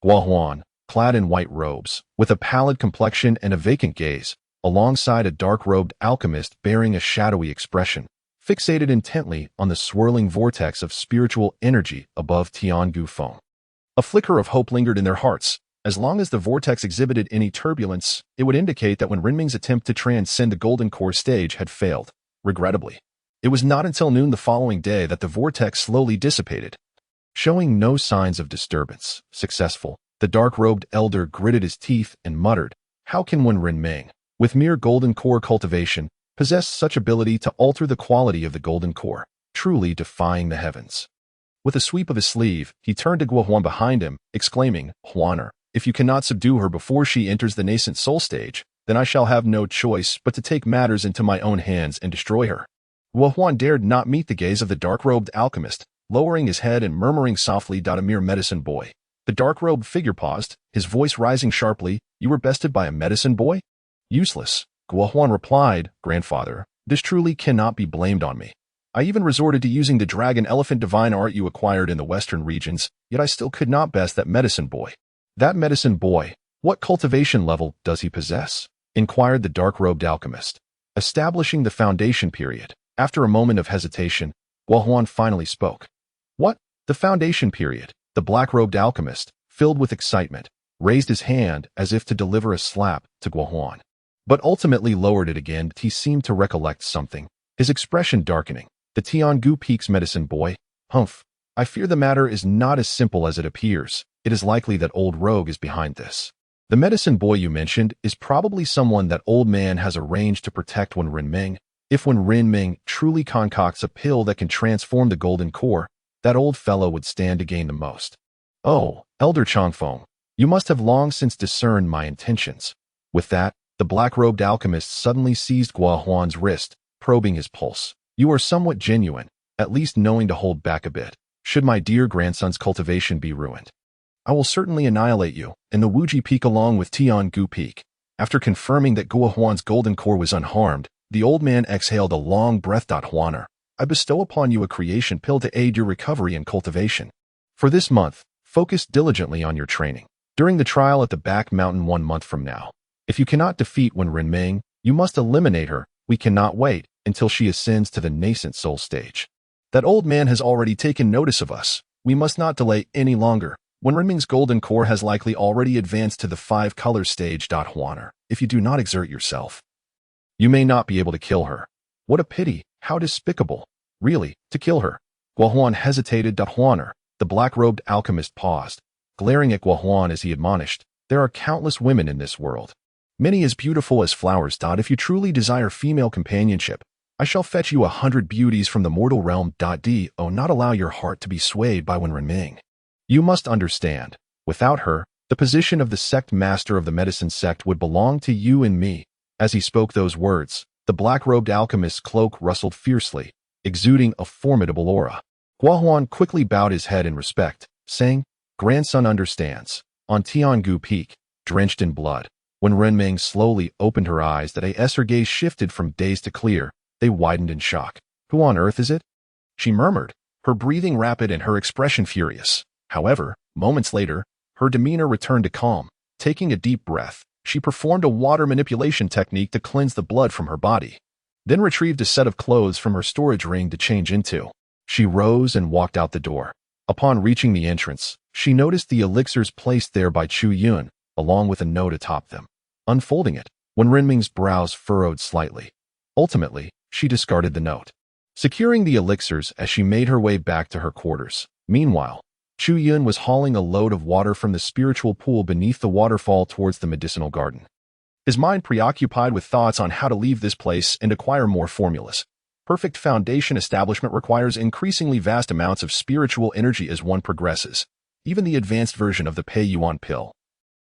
Guohuan, clad in white robes, with a pallid complexion and a vacant gaze, alongside a dark-robed alchemist bearing a shadowy expression, fixated intently on the swirling vortex of spiritual energy above Tiangu foam. A flicker of hope lingered in their hearts. As long as the vortex exhibited any turbulence, it would indicate that when Renming's attempt to transcend the golden core stage had failed. Regrettably, it was not until noon the following day that the vortex slowly dissipated. Showing no signs of disturbance, successful, the dark-robed elder gritted his teeth and muttered, "How can one Renming, with mere golden core cultivation, possess such ability to alter the quality of the golden core, truly defying the heavens?" With a sweep of his sleeve, he turned to Guohuan behind him, exclaiming, "Huaner, if you cannot subdue her before she enters the nascent soul stage, then I shall have no choice but to take matters into my own hands and destroy her." Guohuan dared not meet the gaze of the dark-robed alchemist, lowering his head and murmuring softly, "A mere medicine boy." The dark-robed figure paused, his voice rising sharply, "You were bested by a medicine boy?" "Useless," Guohuan replied, "Grandfather, this truly cannot be blamed on me. I even resorted to using the dragon-elephant divine art you acquired in the western regions, yet I still could not best that medicine boy." "That medicine boy, what cultivation level does he possess?" inquired the dark-robed alchemist. Establishing the foundation period, after a moment of hesitation, Guohuan finally spoke. "What? The foundation period?" The black-robed alchemist, filled with excitement, raised his hand as if to deliver a slap to Guohuan, but ultimately lowered it again. He seemed to recollect something. his expression darkening. The Tiangu Peak's medicine boy? Humph. I fear the matter is not as simple as it appears. It is likely that old Rogue is behind this. The medicine boy you mentioned is probably someone that old man has arranged to protect Wen Renming. If Wen Renming truly concocts a pill that can transform the golden core, that old fellow would stand to gain the most. Oh, Elder Changfeng, you must have long since discerned my intentions. With that, the black-robed alchemist suddenly seized Guohuan's wrist, probing his pulse. You are somewhat genuine, at least knowing to hold back a bit, should my dear grandson's cultivation be ruined. I will certainly annihilate you, and the Wuji Peak along with Tiangu Peak. After confirming that Guohuan's golden core was unharmed, the old man exhaled a long breath. Huaner, I bestow upon you a creation pill to aid your recovery and cultivation. For this month, focus diligently on your training. During the trial at the back mountain 1 month from now, if you cannot defeat Wen Renming, you must eliminate her. We cannot wait until she ascends to the nascent soul stage. That old man has already taken notice of us. We must not delay any longer. Wen Renming's golden core has likely already advanced to the 5-color stage. Huaner, if you do not exert yourself, you may not be able to kill her. What a pity, how despicable. Really, to kill her. Guohuan hesitated. Huaner, the black-robed alchemist paused, glaring at Guohuan as he admonished, there are countless women in this world, many as beautiful as flowers. If you truly desire female companionship, I shall fetch you 100 beauties from the mortal realm. Do not allow your heart to be swayed by Wen Renming. You must understand, without her, the position of the sect master of the medicine sect would belong to you and me. As he spoke those words, the black-robed alchemist's cloak rustled fiercely, exuding a formidable aura. Guohuan quickly bowed his head in respect, saying, Grandson understands. On Tiangu Peak, drenched in blood, when Renming slowly opened her eyes, her gaze shifted from dazed to clear. They widened in shock. Who on earth is it? She murmured, her breathing rapid and her expression furious. However, moments later, her demeanor returned to calm. Taking a deep breath, she performed a water manipulation technique to cleanse the blood from her body, then retrieved a set of clothes from her storage ring to change into. She rose and walked out the door. Upon reaching the entrance, she noticed the elixirs placed there by Chu Yun, along with a note atop them. Unfolding it, Wen Renming's brows furrowed slightly. Ultimately, she discarded the note, securing the elixirs as she made her way back to her quarters. Meanwhile, Chu Yun was hauling a load of water from the spiritual pool beneath the waterfall towards the medicinal garden. His mind preoccupied with thoughts on how to leave this place and acquire more formulas. Perfect foundation establishment requires increasingly vast amounts of spiritual energy as one progresses. Even the advanced version of the Pei Yuan pill,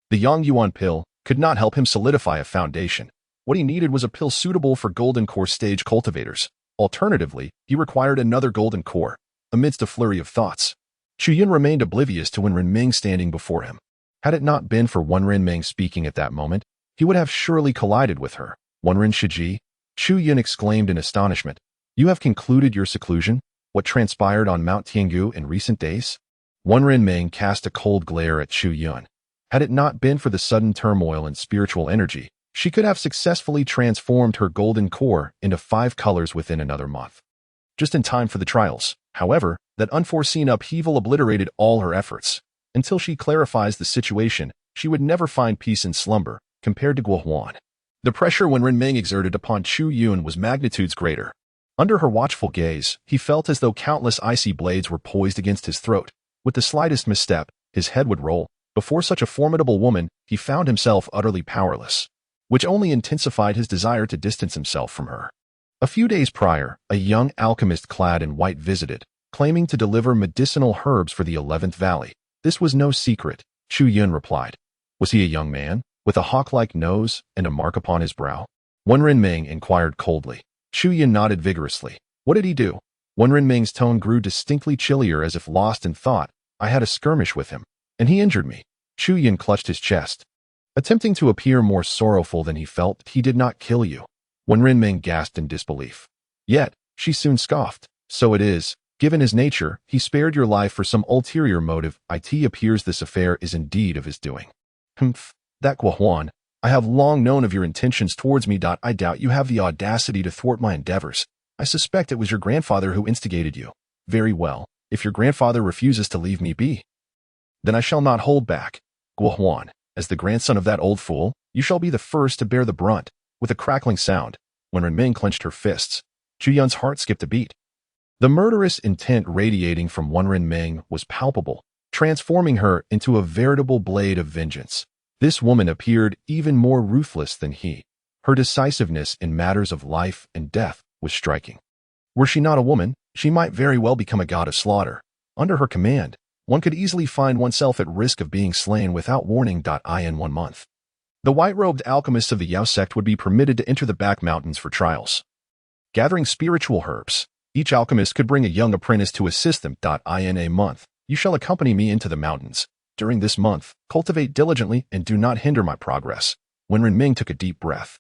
the Yang Yuan pill, could not help him solidify a foundation. What he needed was a pill suitable for golden core stage cultivators. Alternatively, he required another golden core. Amidst a flurry of thoughts, Chu Yun remained oblivious to Wen Renming standing before him. Had it not been for Wen Renming speaking at that moment, he would have surely collided with her. Wen Ren Shiji? Chu Yun exclaimed in astonishment. You have concluded your seclusion? What transpired on Mount Tiangu in recent days? Wen Renming cast a cold glare at Chu Yun. Had it not been for the sudden turmoil in spiritual energy, she could have successfully transformed her golden core into 5 colors within another month. Just in time for the trials. However, that unforeseen upheaval obliterated all her efforts. Until she clarifies the situation, she would never find peace in slumber, compared to Guohuan. The pressure Wen Renming exerted upon Chu Yun was magnitudes greater. Under her watchful gaze, he felt as though countless icy blades were poised against his throat. With the slightest misstep, his head would roll. Before such a formidable woman, he found himself utterly powerless, which only intensified his desire to distance himself from her. A few days prior, a young alchemist clad in white visited, claiming to deliver medicinal herbs for the 11th Valley. This was no secret, Chu Yun replied. Was he a young man, with a hawk-like nose and a mark upon his brow? Wen Renming inquired coldly. Chu Yun nodded vigorously. What did he do? Wen Renming's tone grew distinctly chillier as if lost in thought. I had a skirmish with him, and he injured me. Chu Yun clutched his chest. Attempting to appear more sorrowful than he felt, he did not kill you. Wen Renming gasped in disbelief. Yet, she soon scoffed. So it is. Given his nature, he spared your life for some ulterior motive. It appears this affair is indeed of his doing. Humph, that Guohuan. I have long known of your intentions towards me. I doubt you have the audacity to thwart my endeavors. I suspect it was your grandfather who instigated you. Very well, if your grandfather refuses to leave me be, then I shall not hold back. Guohuan, as the grandson of that old fool, you shall be the first to bear the brunt. With a crackling sound, Wen Renming clenched her fists. Chu Yun's heart skipped a beat. The murderous intent radiating from Wenren Ming was palpable, transforming her into a veritable blade of vengeance. This woman appeared even more ruthless than he. Her decisiveness in matters of life and death was striking. Were she not a woman, she might very well become a god of slaughter. Under her command, one could easily find oneself at risk of being slain without warning. In 1 month. The white-robed alchemists of the Yao sect would be permitted to enter the back mountains for trials. Gathering spiritual herbs, each alchemist could bring a young apprentice to assist them. In a month, you shall accompany me into the mountains. During this month, cultivate diligently and do not hinder my progress. Wenren Ming took a deep breath,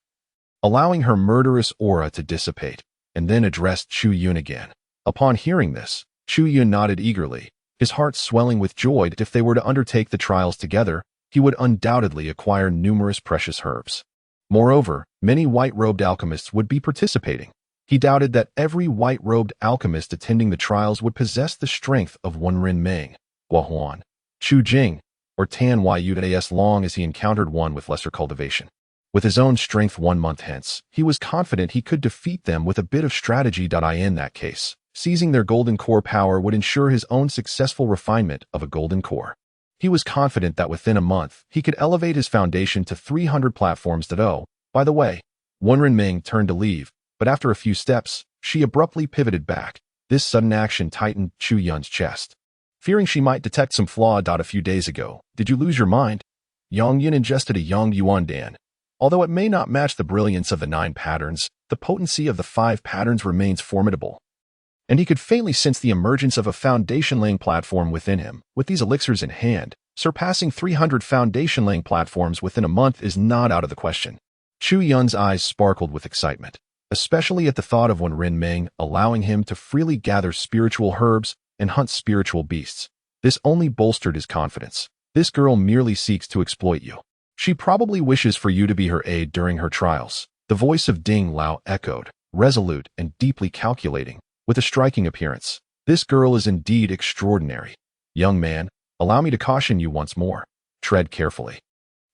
allowing her murderous aura to dissipate, and then addressed Chu Yun again. Upon hearing this, Chu Yun nodded eagerly, his heart swelling with joy that if they were to undertake the trials together, he would undoubtedly acquire numerous precious herbs. Moreover, many white-robed alchemists would be participating. He doubted that every white-robed alchemist attending the trials would possess the strength of Wenren Ming, Guohuan, Chu Jing, or Tan Yu as long as he encountered one with lesser cultivation. With his own strength 1 month hence, he was confident he could defeat them with a bit of strategy. In that case, seizing their golden core power would ensure his own successful refinement of a golden core. He was confident that within a month, he could elevate his foundation to 300 platforms. By the way, Wenren Ming turned to leave, but after a few steps, she abruptly pivoted back. This sudden action tightened Chu Yun's chest. Fearing she might detect some flaw. A few days ago, did you lose your mind? Yang Yin ingested a Yang Yuan Dan. Although it may not match the brilliance of the 9 patterns, the potency of the 5 patterns remains formidable. And he could faintly sense the emergence of a foundation-laying platform within him. With these elixirs in hand, surpassing 300 foundation-laying platforms within a month is not out of the question. Chu Yun's eyes sparkled with excitement, especially at the thought of Wenren Ming allowing him to freely gather spiritual herbs and hunt spiritual beasts. This only bolstered his confidence. This girl merely seeks to exploit you. She probably wishes for you to be her aide during her trials. The voice of Ding Lao echoed, resolute and deeply calculating, with a striking appearance. This girl is indeed extraordinary. Young man, allow me to caution you once more. Tread carefully,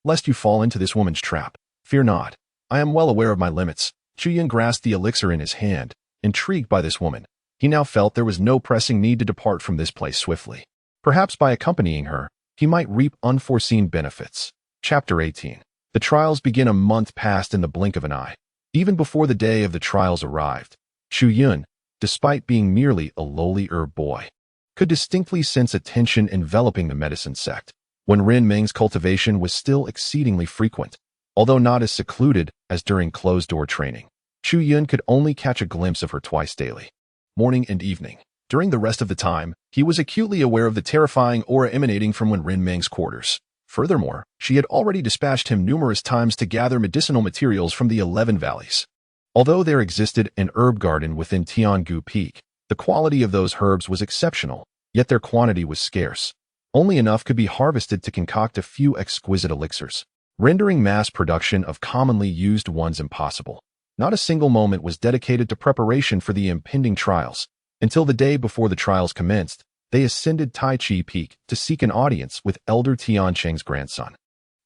lest you fall into this woman's trap. Fear not. I am well aware of my limits. Chu Yun grasped the elixir in his hand, intrigued by this woman. He now felt there was no pressing need to depart from this place swiftly. Perhaps by accompanying her, he might reap unforeseen benefits. Chapter 18. The trials begin. A month passed in the blink of an eye. Even before the day of the trials arrived, Chu Yun, despite being merely a lowly herb boy, could distinctly sense a tension enveloping the medicine sect. Wenren Ming's cultivation was still exceedingly frequent, although not as secluded as during closed-door training. Chu Yun could only catch a glimpse of her twice daily, morning and evening. During the rest of the time, he was acutely aware of the terrifying aura emanating from Wenren Ming's quarters. Furthermore, she had already dispatched him numerous times to gather medicinal materials from the 11 valleys. Although there existed an herb garden within Tiangu Peak, the quality of those herbs was exceptional, yet their quantity was scarce. Only enough could be harvested to concoct a few exquisite elixirs, rendering mass production of commonly used ones impossible. Not a single moment was dedicated to preparation for the impending trials. Until the day before the trials commenced, they ascended Tai Chi Peak to seek an audience with Elder Tian Cheng's grandson,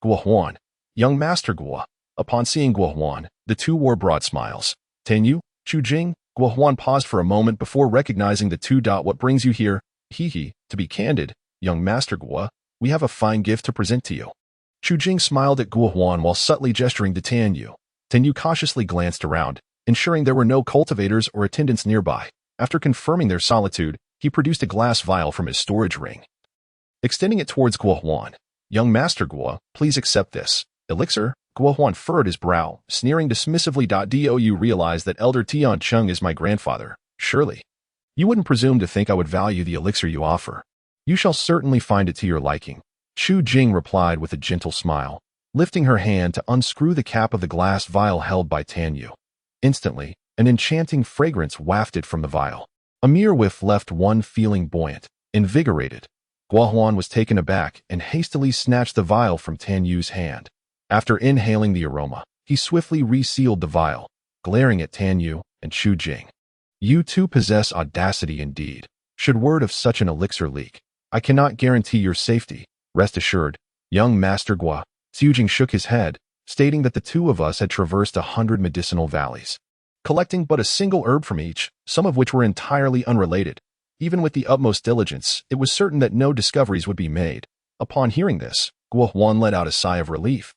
Guohuan, young Master Guo. Upon seeing Guohuan, the two wore broad smiles. Tenyu, Chu Jing, Guohuan paused for a moment before recognizing the two. What brings you here? He, to be candid, young Master Guo, we have a fine gift to present to you. Chu Jing smiled at Guohuan while subtly gesturing to Tenyu. Tenyu cautiously glanced around, ensuring there were no cultivators or attendants nearby. After confirming their solitude, he produced a glass vial from his storage ring. Extending it towards Guohuan, young Master Guo, please accept this elixir. Guohuan furrowed his brow, sneering dismissively. Do you realize that Elder Tian Cheng is my grandfather? Surely, you wouldn't presume to think I would value the elixir you offer. You shall certainly find it to your liking. Chu Jing replied with a gentle smile, lifting her hand to unscrew the cap of the glass vial held by Tenyu. Instantly, an enchanting fragrance wafted from the vial. A mere whiff left one feeling buoyant, invigorated. Guohuan was taken aback and hastily snatched the vial from Tenyu's hand. After inhaling the aroma, he swiftly resealed the vial, glaring at Tenyu and Chu Jing. You two possess audacity indeed. Should word of such an elixir leak, I cannot guarantee your safety. Rest assured, young Master Guo. Xu Jing shook his head, stating that the two of us had traversed 100 medicinal valleys. collecting but a single herb from each, some of which were entirely unrelated. Even with the utmost diligence, it was certain that no discoveries would be made. Upon hearing this, Guo Huan let out a sigh of relief,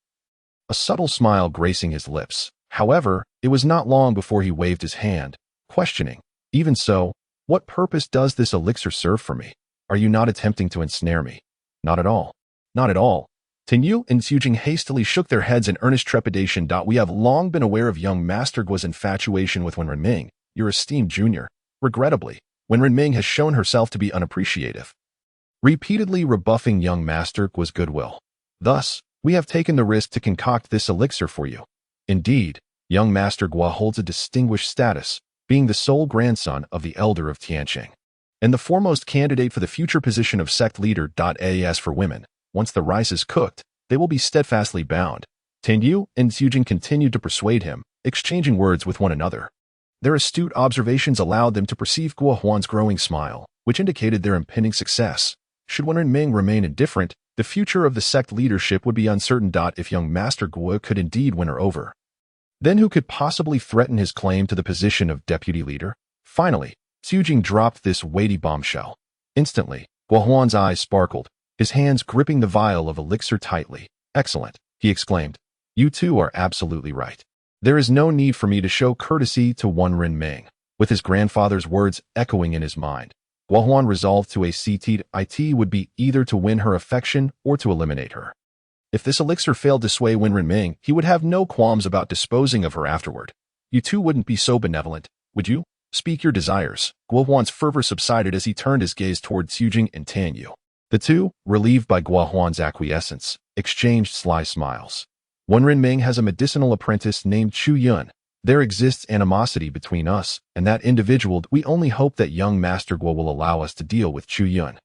a subtle smile gracing his lips. However, it was not long before he waved his hand, questioning, "Even so, what purpose does this elixir serve for me? Are you not attempting to ensnare me?" "Not at all. Not at all." Tenyu and Xujing hastily shook their heads in earnest trepidation. "We have long been aware of young Master Guo's infatuation with Wen Renming, your esteemed junior. Regrettably, Wen Renming has shown herself to be unappreciative, repeatedly rebuffing young Master Guo's goodwill. Thus, we have taken the risk to concoct this elixir for you. Indeed, young Master Guo holds a distinguished status, being the sole grandson of the elder of Tianqing, and the foremost candidate for the future position of sect leader. As for women, once the rice is cooked, they will be steadfastly bound." Tenyu and Xujing continued to persuade him, exchanging words with one another. Their astute observations allowed them to perceive Guo Huan's growing smile, which indicated their impending success. Should Wen Renming remain indifferent, the future of the sect leadership would be uncertain. If young Master Guo could indeed win her over, then who could possibly threaten his claim to the position of deputy leader? Finally, Xujing dropped this weighty bombshell. Instantly, Guo Huan's eyes sparkled, his hands gripping the vial of elixir tightly. "Excellent," he exclaimed. "You two are absolutely right. There is no need for me to show courtesy to Wen Renming." With his grandfather's words echoing in his mind, Guo Huan resolved to it would be either to win her affection or to eliminate her. If this elixir failed to sway Wen Renming, he would have no qualms about disposing of her afterward. "You two wouldn't be so benevolent, would you? Speak your desires." Guo Huan's fervor subsided as he turned his gaze toward Xujing and Tenyu. The two, relieved by Guo Huan's acquiescence, exchanged sly smiles. "Wen Renming has a medicinal apprentice named Chu Yun. There exists animosity between us and that individual. We only hope that young Master Guo will allow us to deal with Chu Yun."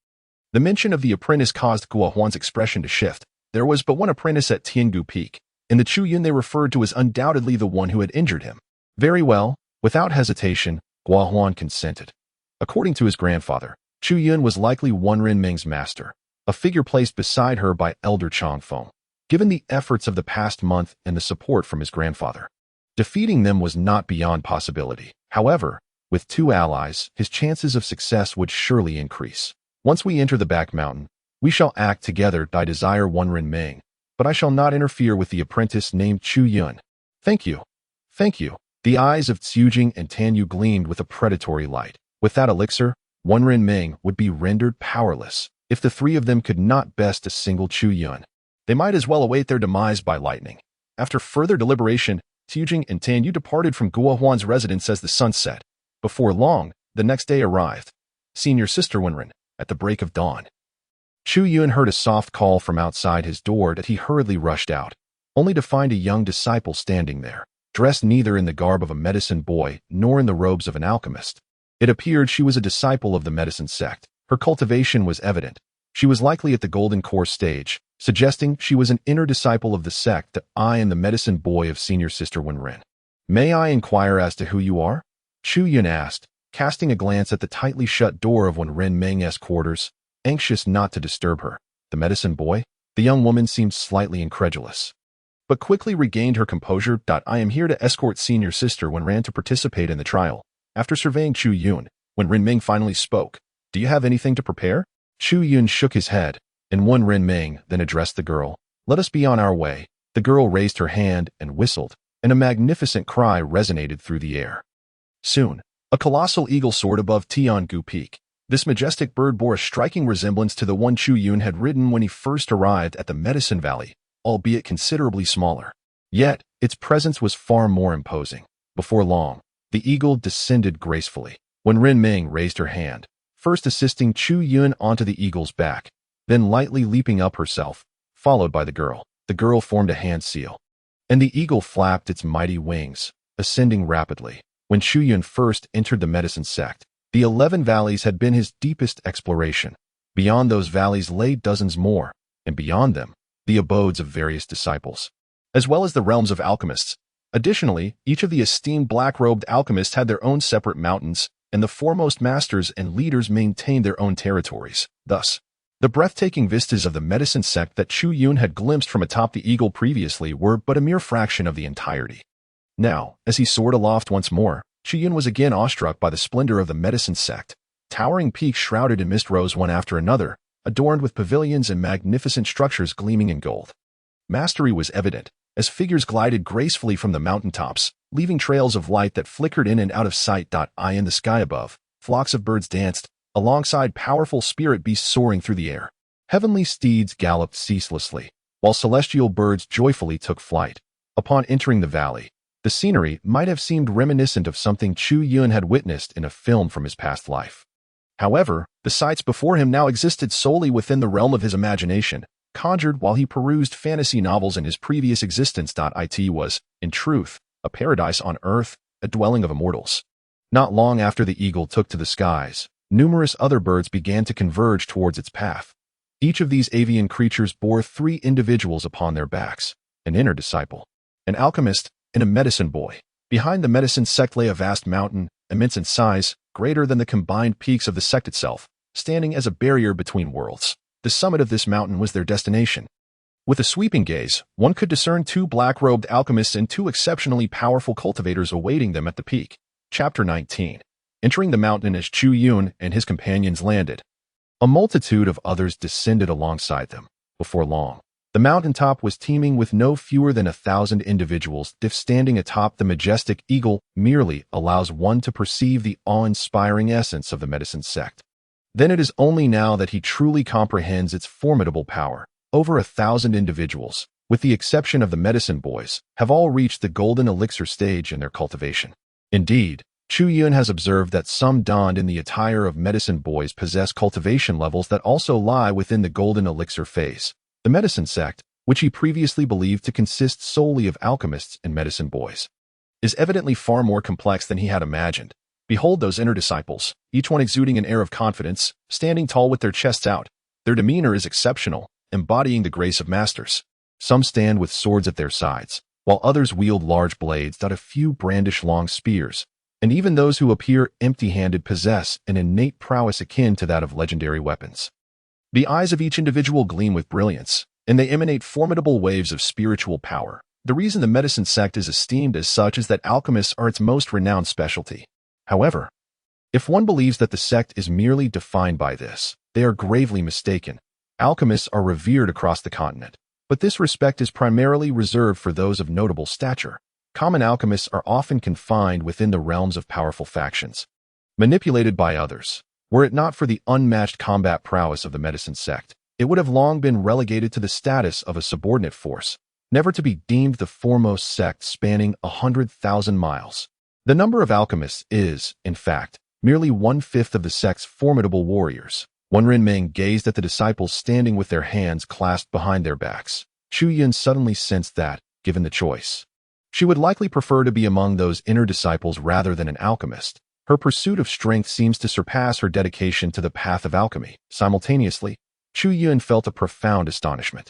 The mention of the apprentice caused Guo Huan's expression to shift. There was but one apprentice at Tiangu Peak, and the Chu Yun they referred to was undoubtedly the one who had injured him. Very well. Without hesitation, Guo Huan consented. According to his grandfather, Chu Yun was likely Wen Renming's master, a figure placed beside her by Elder Changfeng. Given the efforts of the past month and the support from his grandfather, defeating them was not beyond possibility. However, with two allies, his chances of success would surely increase. "Once we enter the back mountain, we shall act together. I desire Wen Renming, but I shall not interfere with the apprentice named Chu Yun." "Thank you. Thank you." The eyes of Xujing and Tenyu gleamed with a predatory light. With that elixir, Wen Renming would be rendered powerless. If the three of them could not best a single Chu Yun, they might as well await their demise by lightning. After further deliberation, Xujing and Tenyu departed from Guo Huan's residence as the sun set. Before long, the next day arrived. Senior Sister Wenren, at the break of dawn. Chu Yun heard a soft call from outside his door that he hurriedly rushed out, only to find a young disciple standing there, dressed neither in the garb of a medicine boy nor in the robes of an alchemist. It appeared she was a disciple of the medicine sect. Her cultivation was evident. She was likely at the golden core stage, suggesting she was an inner disciple of the sect. "I am the medicine boy of Senior Sister Wenren. May I inquire as to who you are?" Chu Yun asked, casting a glance at the tightly shut door of Wen Renming's quarters, anxious not to disturb her. "The medicine boy?" The young woman seemed slightly incredulous, but quickly regained her composure. "I am here to escort Senior Sister Wenren to participate in the trial." After surveying Chu Yun, Wen Renming finally spoke. "Do you have anything to prepare?" Chu Yun shook his head, and Wen Renming then addressed the girl. "Let us be on our way." The girl raised her hand and whistled, and a magnificent cry resonated through the air. Soon, a colossal eagle soared above Tiangu Peak. This majestic bird bore a striking resemblance to the one Chu Yun had ridden when he first arrived at the Medicine Valley, albeit considerably smaller. Yet, its presence was far more imposing. Before long, the eagle descended gracefully. Wen Renming raised her hand, first assisting Chu Yun onto the eagle's back, then lightly leaping up herself, followed by the girl. The girl formed a hand seal, and the eagle flapped its mighty wings, ascending rapidly. When Chu Yun first entered the medicine sect, the 11 valleys had been his deepest exploration. Beyond those valleys lay dozens more, and beyond them, the abodes of various disciples, as well as the realms of alchemists. Additionally, each of the esteemed black-robed alchemists had their own separate mountains, and the foremost masters and leaders maintained their own territories. Thus, the breathtaking vistas of the medicine sect that Chu Yun had glimpsed from atop the eagle previously were but a mere fraction of the entirety. Now, as he soared aloft once more, Chu Yun was again awestruck by the splendor of the medicine sect. Towering peaks shrouded in mist rose one after another, adorned with pavilions and magnificent structures gleaming in gold. Mastery was evident, as figures glided gracefully from the mountaintops, leaving trails of light that flickered in and out of sight. In the sky above, flocks of birds danced, alongside powerful spirit beasts soaring through the air. Heavenly steeds galloped ceaselessly, while celestial birds joyfully took flight. Upon entering the valley, the scenery might have seemed reminiscent of something Chu Yun had witnessed in a film from his past life. However, the sights before him now existed solely within the realm of his imagination, conjured while he perused fantasy novels in his previous existence. It was, in truth, a paradise on earth, a dwelling of immortals. Not long after the eagle took to the skies, numerous other birds began to converge towards its path. Each of these avian creatures bore 3 individuals upon their backs: an inner disciple, an alchemist, and a medicine boy. Behind the medicine sect lay a vast mountain, immense in size, greater than the combined peaks of the sect itself, standing as a barrier between worlds. The summit of this mountain was their destination. With a sweeping gaze, one could discern 2 black-robed alchemists and 2 exceptionally powerful cultivators awaiting them at the peak. Chapter 19. Entering the mountain as Chu Yun and his companions landed, a multitude of others descended alongside them. Before long, the mountaintop was teeming with no fewer than 1,000 individuals. Standing atop the majestic eagle merely allows one to perceive the awe-inspiring essence of the medicine sect. Then it is only now that he truly comprehends its formidable power. Over 1,000 individuals, with the exception of the medicine boys, have all reached the golden elixir stage in their cultivation. Indeed, Chu Yun has observed that some donned in the attire of medicine boys possess cultivation levels that also lie within the golden elixir phase. The medicine sect, which he previously believed to consist solely of alchemists and medicine boys, is evidently far more complex than he had imagined. Behold those inner disciples, each one exuding an air of confidence, standing tall with their chests out. Their demeanor is exceptional, embodying the grace of masters. Some stand with swords at their sides, while others wield large blades. A few brandish long spears, and even those who appear empty-handed possess an innate prowess akin to that of legendary weapons. The eyes of each individual gleam with brilliance, and they emanate formidable waves of spiritual power. The reason the medicine sect is esteemed as such is that alchemists are its most renowned specialty. However, if one believes that the sect is merely defined by this, they are gravely mistaken. Alchemists are revered across the continent, but this respect is primarily reserved for those of notable stature. Common alchemists are often confined within the realms of powerful factions, manipulated by others. Were it not for the unmatched combat prowess of the medicine sect, it would have long been relegated to the status of a subordinate force, never to be deemed the foremost sect spanning 100,000 miles. The number of alchemists is, in fact, merely 1/5 of the sect's formidable warriors. Wen Renming gazed at the disciples standing with their hands clasped behind their backs. Chu Yun suddenly sensed that, given the choice, she would likely prefer to be among those inner disciples rather than an alchemist. Her pursuit of strength seems to surpass her dedication to the path of alchemy. Simultaneously, Chu Yun felt a profound astonishment.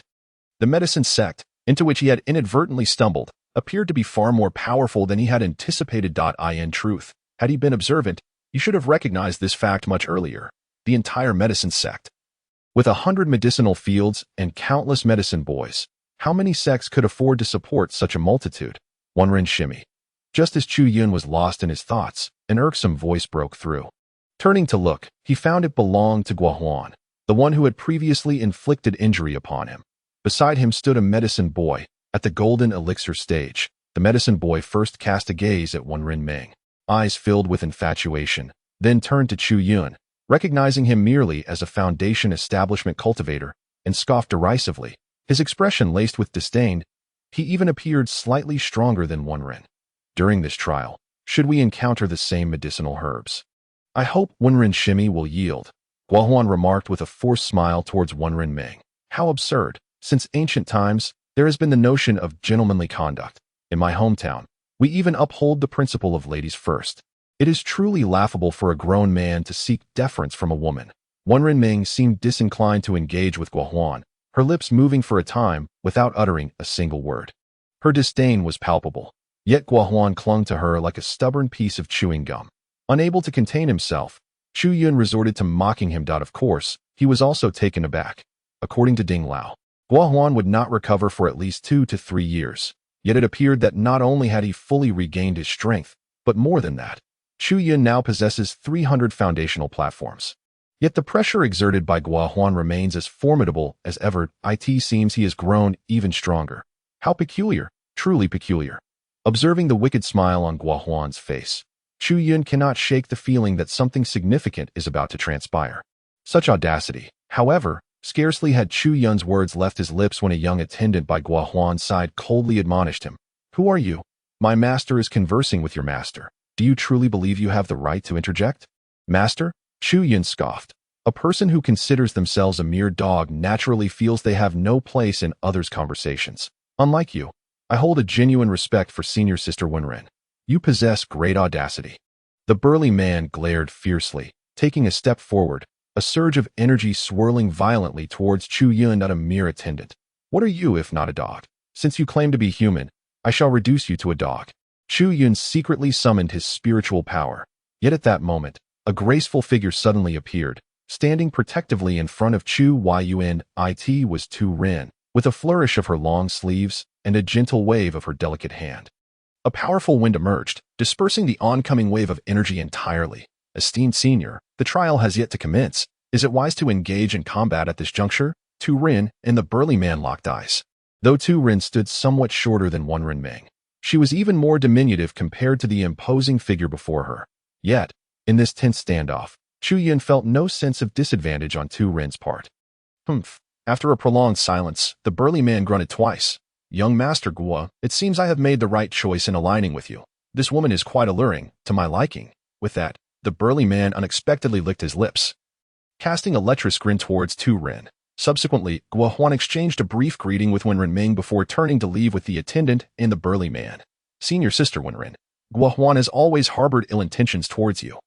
The medicine sect, into which he had inadvertently stumbled, appeared to be far more powerful than he had anticipated. In truth, had he been observant, he should have recognized this fact much earlier. The entire medicine sect, with 100 medicinal fields and countless medicine boys, how many sects could afford to support such a multitude? Wen Ren shimmy. Just as Chu Yun was lost in his thoughts, an irksome voice broke through. Turning to look, he found it belonged to Guohuan, the one who had previously inflicted injury upon him. Beside him stood a medicine boy. At the golden elixir stage, the medicine boy first cast a gaze at Wen Renming, eyes filled with infatuation, then turned to Chu Yun, recognizing him merely as a Foundation establishment cultivator, and scoffed derisively, his expression laced with disdain. He even appeared slightly stronger than Wen Ren. During this trial, should we encounter the same medicinal herbs, I hope Wen Ren shimmy will yield, Guohuan remarked with a forced smile towards Wen Renming. How absurd. Since ancient times, there has been the notion of gentlemanly conduct. In my hometown, we even uphold the principle of ladies first. It is truly laughable for a grown man to seek deference from a woman. Wen Renming seemed disinclined to engage with Guohuan, her lips moving for a time without uttering a single word. Her disdain was palpable, yet Guohuan clung to her like a stubborn piece of chewing gum. Unable to contain himself, Chu Yun resorted to mocking him. Of course, he was also taken aback. According to Ding Lao, Guohuan would not recover for at least 2 to 3 years. Yet it appeared that not only had he fully regained his strength, but more than that, Chu Yun now possesses 300 foundational platforms. Yet the pressure exerted by Guohuan remains as formidable as ever. It seems he has grown even stronger. How peculiar, truly peculiar. Observing the wicked smile on Guohuan's face, Chu Yun cannot shake the feeling that something significant is about to transpire. Such audacity. However, scarcely had Chu Yun's words left his lips when a young attendant by Guohuan's side coldly admonished him. Who are you? My master is conversing with your master. Do you truly believe you have the right to interject? Master? Chu Yun scoffed. A person who considers themselves a mere dog naturally feels they have no place in others' conversations. Unlike you, I hold a genuine respect for senior sister Wenren. You possess great audacity. The burly man glared fiercely, taking a step forward, a surge of energy swirling violently towards Chu Yun, not a mere attendant. What are you if not a dog? Since you claim to be human, I shall reduce you to a dog. Chu Yun secretly summoned his spiritual power. Yet at that moment, a graceful figure suddenly appeared, standing protectively in front of Chu Yun. It was Tu Ren, with a flourish of her long sleeves and a gentle wave of her delicate hand. A powerful wind emerged, dispersing the oncoming wave of energy entirely. Esteemed senior, the trial has yet to commence. Is it wise to engage in combat at this juncture? Tu Ren and the burly man locked eyes. Though Tu Ren stood somewhat shorter than Wenren Ming, she was even more diminutive compared to the imposing figure before her. Yet, in this tense standoff, Chu Yun felt no sense of disadvantage on Tu Ren's part. Humph. After a prolonged silence, the burly man grunted twice. Young Master Guo, it seems I have made the right choice in aligning with you. This woman is quite alluring, to my liking. With that, the burly man unexpectedly licked his lips, casting a lecherous grin towards Tu Ren. Subsequently, Guohuan exchanged a brief greeting with Wenren Ming before turning to leave with the attendant and the burly man. Senior sister Wenren, Guohuan has always harbored ill intentions towards you.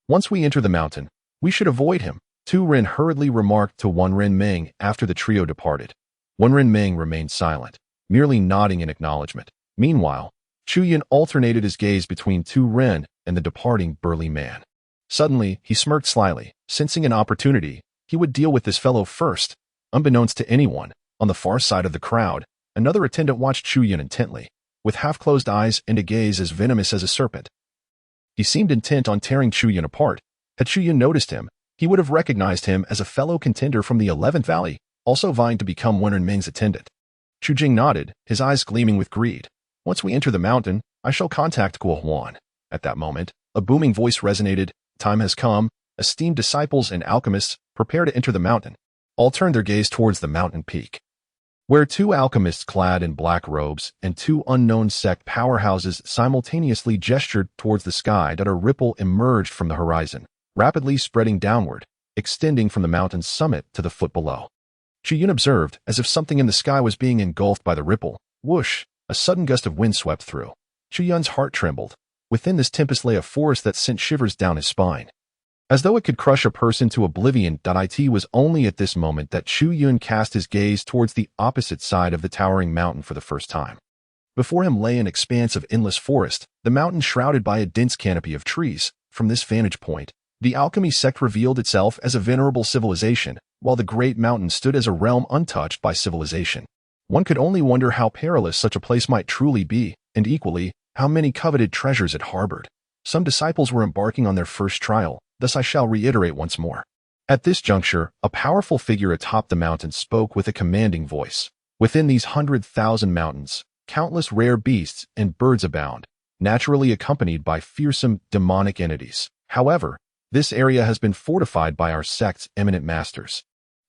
Once we enter the mountain, we should avoid him, Tu Ren hurriedly remarked to Wenren Ming after the trio departed. Wenren Ming remained silent, merely nodding in acknowledgement. Meanwhile, Chu Yun alternated his gaze between Tu Ren and the departing burly man. Suddenly, he smirked slyly, sensing an opportunity. He would deal with this fellow first. Unbeknownst to anyone, on the far side of the crowd, another attendant watched Chu Yun intently, with half-closed eyes and a gaze as venomous as a serpent. He seemed intent on tearing Chu Yun apart. Had Chu Yun noticed him, he would have recognized him as a fellow contender from the 11th Valley, also vying to become Wenren Ming's attendant. Chu Jing nodded, his eyes gleaming with greed. Once we enter the mountain, I shall contact Guohuan. At that moment, a booming voice resonated. Time has come. Esteemed disciples and alchemists, prepare to enter the mountain. All turned their gaze towards the mountain peak, where two alchemists clad in black robes and two unknown sect powerhouses simultaneously gestured towards the sky. A ripple emerged from the horizon, rapidly spreading downward, extending from the mountain's summit to the foot below. Chu Yun observed, as if something in the sky was being engulfed by the ripple. Whoosh! A sudden gust of wind swept through. Chu Yun's heart trembled. Within this tempest lay a force that sent shivers down his spine, as though it could crush a person to oblivion. It was only at this moment that Chu Yun cast his gaze towards the opposite side of the towering mountain for the first time. Before him lay an expanse of endless forest, the mountain shrouded by a dense canopy of trees. From this vantage point, the alchemy sect revealed itself as a venerable civilization, while the great mountain stood as a realm untouched by civilization. One could only wonder how perilous such a place might truly be, and equally, how many coveted treasures it harbored. Some disciples were embarking on their first trial. Thus I shall reiterate once more. At this juncture, a powerful figure atop the mountain spoke with a commanding voice. Within these 100,000 mountains, countless rare beasts and birds abound, naturally accompanied by fearsome, demonic entities. However, this area has been fortified by our sect's eminent masters,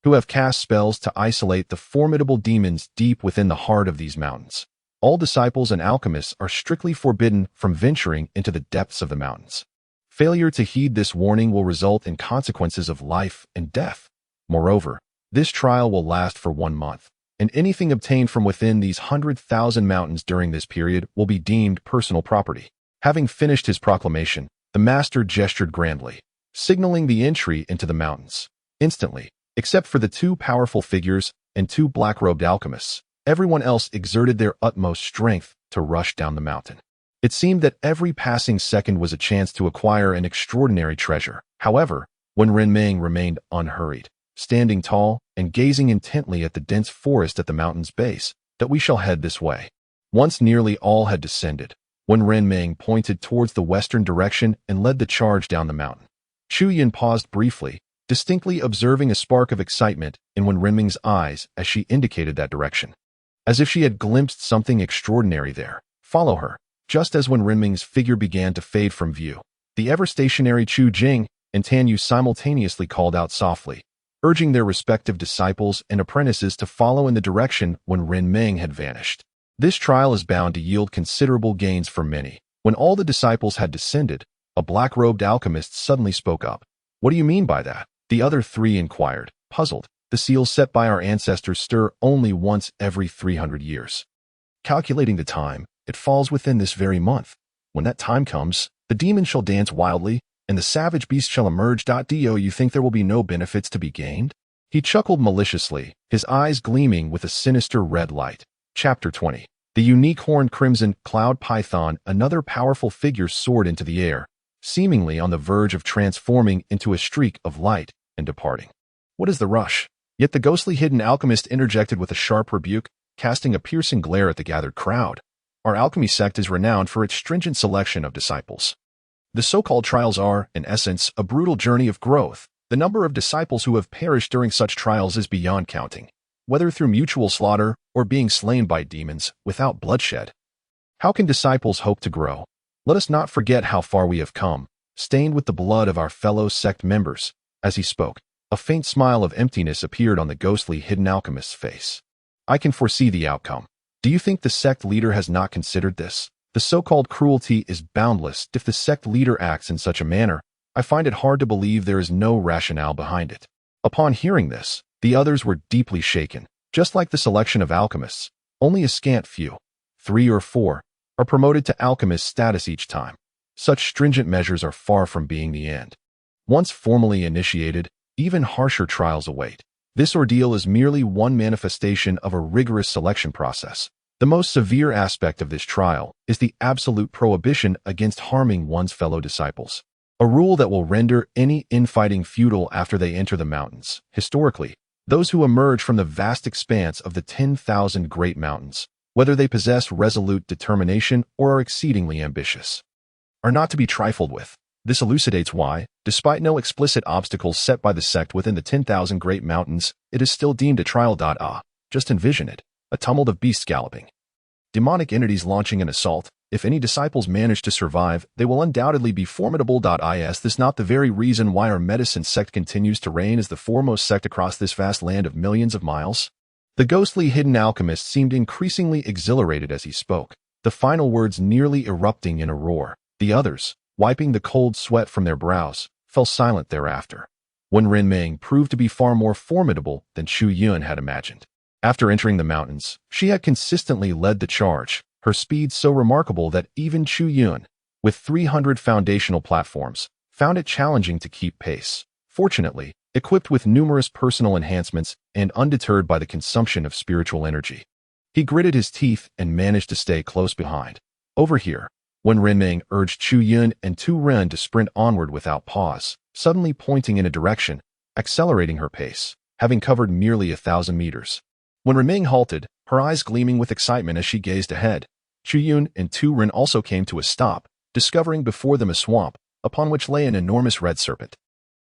who have cast spells to isolate the formidable demons deep within the heart of these mountains. All disciples and alchemists are strictly forbidden from venturing into the depths of the mountains. Failure to heed this warning will result in consequences of life and death. Moreover, this trial will last for 1 month, and anything obtained from within these 100,000 mountains during this period will be deemed personal property. Having finished his proclamation, the master gestured grandly, signaling the entry into the mountains. Instantly, except for the two powerful figures and two black-robed alchemists, everyone else exerted their utmost strength to rush down the mountain. It seemed that every passing second was a chance to acquire an extraordinary treasure. However, Wenren Ming remained unhurried, standing tall and gazing intently at the dense forest at the mountain's base. That we shall head this way. Once nearly all had descended, when Renming pointed towards the western direction and led the charge down the mountain. Chu Yun paused briefly, distinctly observing a spark of excitement in Renming's eyes as she indicated that direction. As if she had glimpsed something extraordinary there. Follow her. Just as Renming's figure began to fade from view, the ever-stationary Chu Jing and Tan Yu simultaneously called out softly, urging their respective disciples and apprentices to follow in the direction when Renming had vanished. This trial is bound to yield considerable gains for many. When all the disciples had descended, a black-robed alchemist suddenly spoke up. What do you mean by that? The other three inquired, puzzled. The seals set by our ancestors stir only once every 300 years. Calculating the time, it falls within this very month. When that time comes, the demon shall dance wildly, and the savage beast shall emerge. Do you think there will be no benefits to be gained? He chuckled maliciously, his eyes gleaming with a sinister red light. Chapter 20. The unique horned crimson cloud python, another powerful figure, soared into the air, seemingly on the verge of transforming into a streak of light and departing. What is the rush? Yet the ghostly hidden alchemist interjected with a sharp rebuke, casting a piercing glare at the gathered crowd. Our alchemy sect is renowned for its stringent selection of disciples. The so-called trials are, in essence, a brutal journey of growth. The number of disciples who have perished during such trials is beyond counting, whether through mutual slaughter or being slain by demons without bloodshed. How can disciples hope to grow? Let us not forget how far we have come, stained with the blood of our fellow sect members. As he spoke, a faint smile of emptiness appeared on the ghostly hidden alchemist's face. I can foresee the outcome. Do you think the sect leader has not considered this? The so-called cruelty is boundless. If the sect leader acts in such a manner, I find it hard to believe there is no rationale behind it. Upon hearing this, the others were deeply shaken. Just like the selection of alchemists, only a scant few, 3 or 4, are promoted to alchemist status each time. Such stringent measures are far from being the end. Once formally initiated, even harsher trials await. This ordeal is merely one manifestation of a rigorous selection process. The most severe aspect of this trial is the absolute prohibition against harming one's fellow disciples. A rule that will render any infighting futile after they enter the mountains. Historically, those who emerge from the vast expanse of the 10,000 great mountains, whether they possess resolute determination or are exceedingly ambitious, are not to be trifled with. This elucidates why, despite no explicit obstacles set by the sect within the 10,000 great mountains, it is still deemed a trial. Just envision it, a tumult of beasts galloping, demonic entities launching an assault. If any disciples manage to survive, they will undoubtedly be formidable. Is this not the very reason why our medicine sect continues to reign as the foremost sect across this vast land of millions of miles? The ghostly hidden alchemist seemed increasingly exhilarated as he spoke, the final words nearly erupting in a roar. The others, wiping the cold sweat from their brows, fell silent thereafter. When Renming proved to be far more formidable than Chu Yun had imagined. After entering the mountains, she had consistently led the charge, her speed so remarkable that even Chu Yun, with 300 foundational platforms, found it challenging to keep pace. Fortunately, equipped with numerous personal enhancements and undeterred by the consumption of spiritual energy, he gritted his teeth and managed to stay close behind. Over here, when Renming urged Chu Yun and Tu Ren to sprint onward without pause, suddenly pointing in a direction, accelerating her pace, having covered nearly 1,000 meters. When Renming halted, her eyes gleaming with excitement as she gazed ahead, Chu Yun and Tu Ren also came to a stop, discovering before them a swamp, upon which lay an enormous red serpent.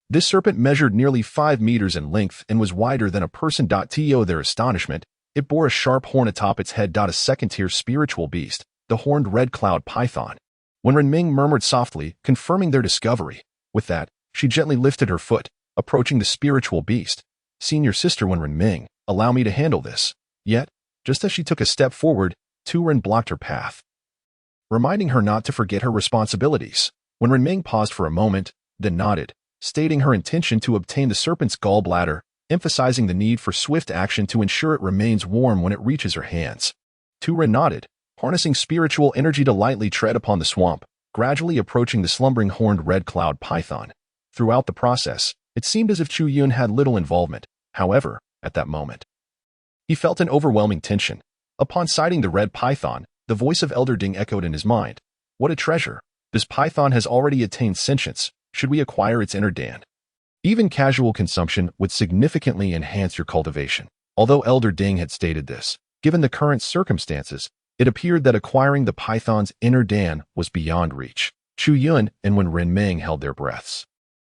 This serpent measured nearly 5 meters in length and was wider than a person. To their astonishment, it bore a sharp horn atop its head. A second-tier spiritual beast, the horned red cloud python. When Renming murmured softly, confirming their discovery, with that, she gently lifted her foot, approaching the spiritual beast. Senior sister Renming, allow me to handle this. Yet, just as she took a step forward, Tu Ren blocked her path, reminding her not to forget her responsibilities. When Renming paused for a moment, then nodded, stating her intention to obtain the serpent's gallbladder, emphasizing the need for swift action to ensure it remains warm when it reaches her hands. Tu Ren nodded, harnessing spiritual energy to lightly tread upon the swamp, gradually approaching the slumbering horned red cloud python. Throughout the process, it seemed as if Chu Yun had little involvement. However, at that moment, he felt an overwhelming tension. Upon sighting the red python, the voice of Elder Ding echoed in his mind. What a treasure! This python has already attained sentience. Should we acquire its inner Dan? Even casual consumption would significantly enhance your cultivation. Although Elder Ding had stated this, given the current circumstances, It appeared that acquiring the python's inner Dan was beyond reach. Chu Yun and Wen Renming held their breaths,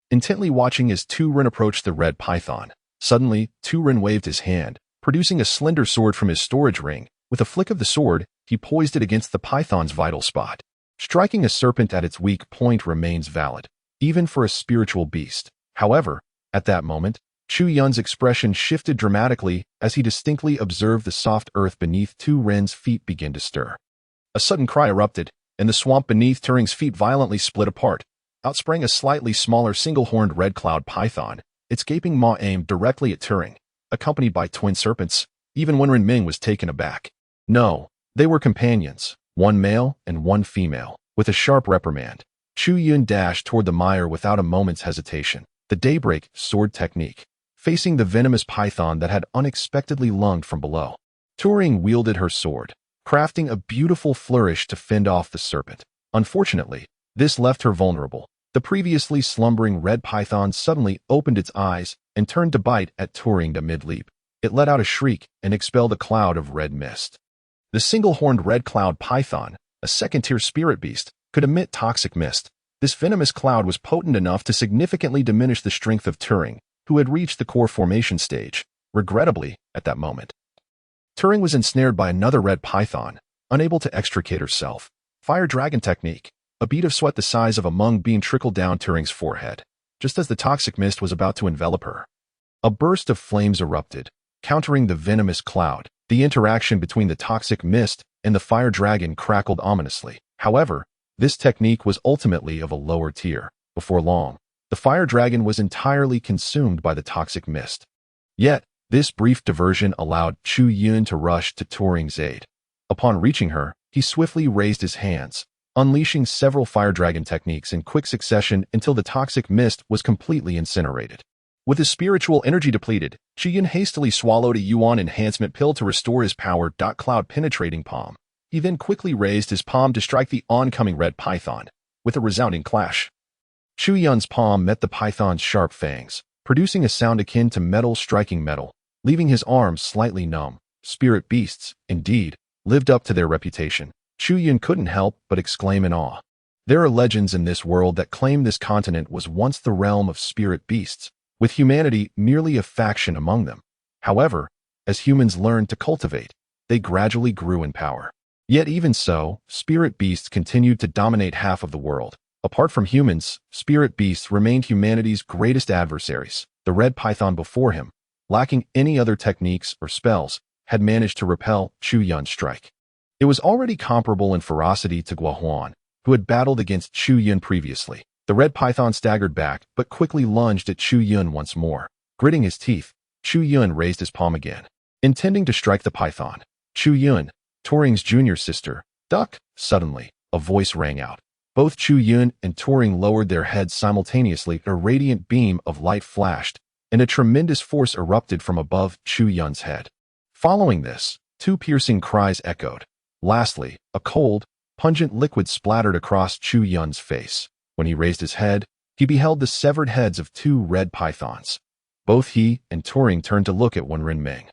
intently watching as Tu Ren approached the red python. Suddenly, Tu Ren waved his hand, producing a slender sword from his storage ring. With a flick of the sword, he poised it against the python's vital spot. Striking a serpent at its weak point remains valid, even for a spiritual beast. However, at that moment, Chu Yun's expression shifted dramatically as he distinctly observed the soft earth beneath Tu Ren's feet begin to stir. A sudden cry erupted, and the swamp beneath Turing's feet violently split apart. Out sprang a slightly smaller single-horned red cloud python, its gaping maw aimed directly at Turing, accompanied by twin serpents. Even Wen Renming was taken aback. No, they were companions, one male and one female. With a sharp reprimand, Chu Yun dashed toward the mire without a moment's hesitation. The daybreak sword technique, facing the venomous python that had unexpectedly lunged from below. Turing wielded her sword, crafting a beautiful flourish to fend off the serpent. Unfortunately, this left her vulnerable. The previously slumbering red python suddenly opened its eyes and turned to bite at Turing mid-leap. It let out a shriek and expelled a cloud of red mist. The single-horned red cloud python, a second-tier spirit beast, could emit toxic mist. This venomous cloud was potent enough to significantly diminish the strength of Turing, who had reached the core formation stage. Regrettably, at that moment, Turing was ensnared by another red python, unable to extricate herself. Fire dragon technique. A bead of sweat the size of a mung bean trickled down Turing's forehead, just as the toxic mist was about to envelop her. A burst of flames erupted, countering the venomous cloud. The interaction between the toxic mist and the fire dragon crackled ominously. However, this technique was ultimately of a lower tier. Before long, the fire dragon was entirely consumed by the toxic mist. Yet, this brief diversion allowed Chu Yun to rush to Turing's aid. Upon reaching her, he swiftly raised his hands, unleashing several fire dragon techniques in quick succession until the toxic mist was completely incinerated. With his spiritual energy depleted, Chu Yun hastily swallowed a Yuan enhancement pill to restore his power. Cloud-penetrating palm. He then quickly raised his palm to strike the oncoming red python, with a resounding clash. Chu Yun's palm met the python's sharp fangs, producing a sound akin to metal striking metal, leaving his arms slightly numb. Spirit beasts, indeed, lived up to their reputation. Chu Yun couldn't help but exclaim in awe. There are legends in this world that claim this continent was once the realm of spirit beasts, with humanity merely a faction among them. However, as humans learned to cultivate, they gradually grew in power. Yet even so, spirit beasts continued to dominate half of the world. Apart from humans, spirit beasts remained humanity's greatest adversaries. The red python before him, lacking any other techniques or spells, had managed to repel Chu Yun's strike. It was already comparable in ferocity to Guohuan, who had battled against Chu Yun previously. The red python staggered back, but quickly lunged at Chu Yun once more. Gritting his teeth, Chu Yun raised his palm again, intending to strike the python. Chu Yun, Turing's junior sister, duck. Suddenly, a voice rang out. Both Chu Yun and Turing lowered their heads simultaneously. A radiant beam of light flashed, and a tremendous force erupted from above Chu Yun's head. Following this, two piercing cries echoed. Lastly, a cold, pungent liquid splattered across Chu Yun's face. When he raised his head, he beheld the severed heads of two red pythons. Both he and Turing turned to look at Wen Renming,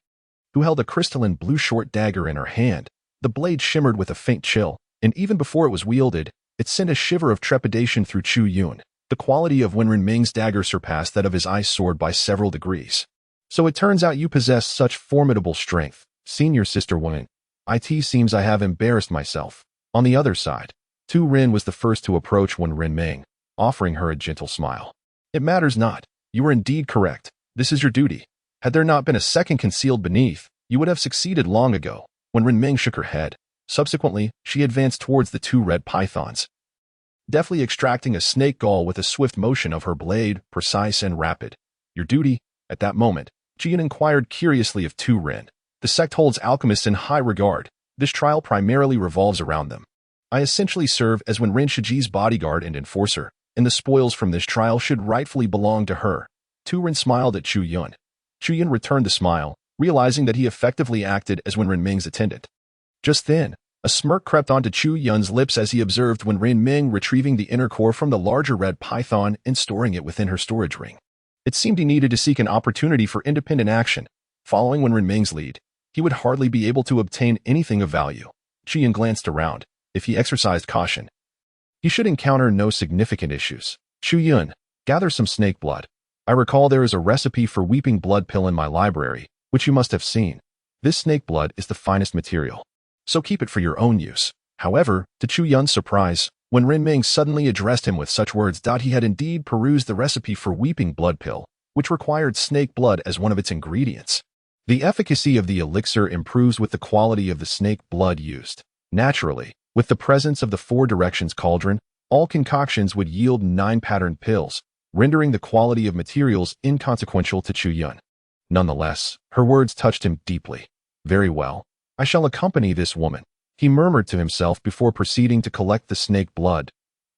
who held a crystalline blue short dagger in her hand. The blade shimmered with a faint chill, and even before it was wielded, it sent a shiver of trepidation through Chu Yun. The quality of Wen Renming's dagger surpassed that of his ice sword by several degrees. So it turns out you possess such formidable strength, senior sister Wen. It seems I have embarrassed myself. On the other side, Tu Ren was the first to approach Wen Renming, offering her a gentle smile. It matters not. You are indeed correct. This is your duty. Had there not been a second concealed beneath, you would have succeeded long ago. Wen Renming shook her head. Subsequently, she advanced towards the two red pythons, deftly extracting a snake gall with a swift motion of her blade, precise and rapid. Your duty? At that moment, Jian inquired curiously of Tu Ren. The sect holds alchemists in high regard. This trial primarily revolves around them. I essentially serve as Wen Ren Shiji's bodyguard and enforcer, and the spoils from this trial should rightfully belong to her. Tu Ren smiled at Chu Yun. Chu Yun returned the smile, realizing that he effectively acted as Wen Renming's attendant. Just then, a smirk crept onto Chu Yun's lips as he observed Wen Renming retrieving the inner core from the larger red python and storing it within her storage ring. It seemed he needed to seek an opportunity for independent action. Following Wen Renming's lead, he would hardly be able to obtain anything of value. Chu Yun glanced around. If he exercised caution, he should encounter no significant issues. Chu Yun, gather some snake blood. I recall there is a recipe for weeping blood pill in my library, which you must have seen. This snake blood is the finest material, so keep it for your own use. However, to Chu Yun's surprise, when Ren Ming suddenly addressed him with such words, he had indeed perused the recipe for weeping blood pill, which required snake blood as one of its ingredients. The efficacy of the elixir improves with the quality of the snake blood used. Naturally, with the presence of the 4 directions cauldron, all concoctions would yield 9 patterned pills, rendering the quality of materials inconsequential to Chu Yun. Nonetheless, her words touched him deeply. Very well, I shall accompany this woman, he murmured to himself before proceeding to collect the snake blood.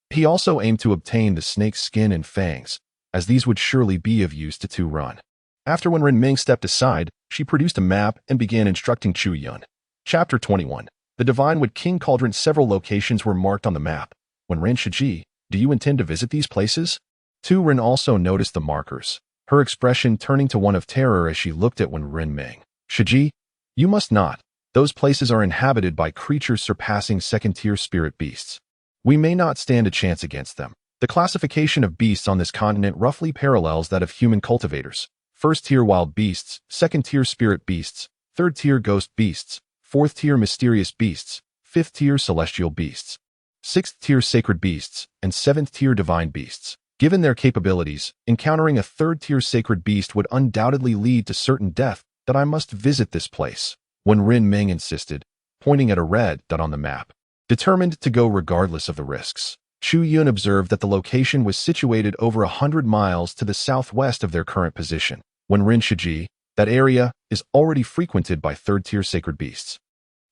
He also aimed to obtain the snake's skin and fangs, as these would surely be of use to Tu Ren. After when Ren Ming stepped aside, she produced a map and began instructing Chu Yun. Chapter 21. The Divine Wood King Cauldron. Several locations were marked on the map. When Ren Shiji, do you intend to visit these places? Tu Ren also noticed the markers, her expression turning to one of terror as she looked at Wen Ren Ming. Shiji, you must not. Those places are inhabited by creatures surpassing second-tier spirit beasts. We may not stand a chance against them. The classification of beasts on this continent roughly parallels that of human cultivators. First-tier wild beasts, second-tier spirit beasts, third-tier ghost beasts, fourth-tier mysterious beasts, fifth-tier celestial beasts, sixth-tier sacred beasts, and seventh-tier divine beasts. Given their capabilities, encountering a third-tier sacred beast would undoubtedly lead to certain death. That I must visit this place, when Ren Ming insisted, pointing at a red dot on the map. Determined to go regardless of the risks, Chu Yun observed that the location was situated over 100 miles to the southwest of their current position. When Ren Shiji, that area is already frequented by third-tier sacred beasts.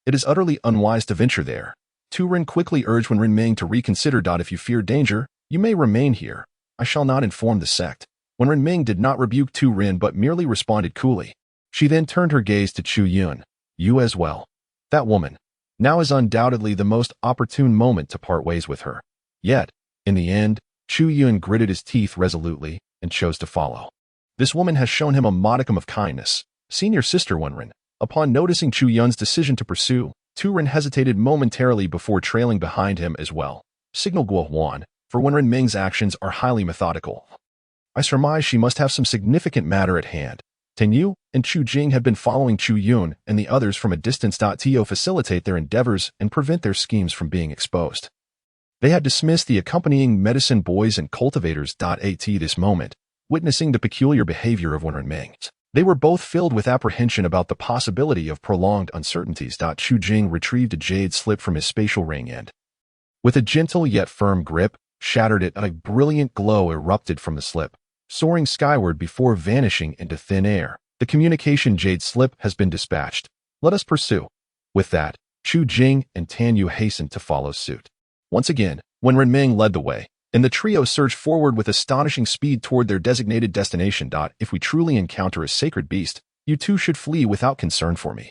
It is utterly unwise to venture there. Tu Ren quickly urged Wen Ren Ming to reconsider. If you fear danger, you may remain here. I shall not inform the sect. Wen Ren Ming did not rebuke Tu Ren but merely responded coolly. She then turned her gaze to Chu Yun. You as well. That woman. Now is undoubtedly the most opportune moment to part ways with her. Yet, in the end, Chu Yun gritted his teeth resolutely and chose to follow. This woman has shown him a modicum of kindness. Senior sister Wen Ren. Upon noticing Chu Yun's decision to pursue, Tu Ren hesitated momentarily before trailing behind him as well. Signal Guo Huan, for Wen Ren Ming's actions are highly methodical. I surmise she must have some significant matter at hand. Ten Yu and Chu Jing had been following Chu Yun and the others from a distance. To facilitate their endeavors and prevent their schemes from being exposed. They had dismissed the accompanying medicine boys and cultivators. At this moment, witnessing the peculiar behavior of Wen Ren Ming, they were both filled with apprehension about the possibility of prolonged uncertainties. Chu Jing retrieved a jade slip from his spatial ring and, with a gentle yet firm grip, shattered it. A brilliant glow erupted from the slip, soaring skyward before vanishing into thin air. The communication jade slip has been dispatched. Let us pursue. With that, Chu Jing and Tan Yu hastened to follow suit. Once again, Wen Ren Ming led the way, and the trio surged forward with astonishing speed toward their designated destination. If we truly encounter a sacred beast, you two should flee without concern for me.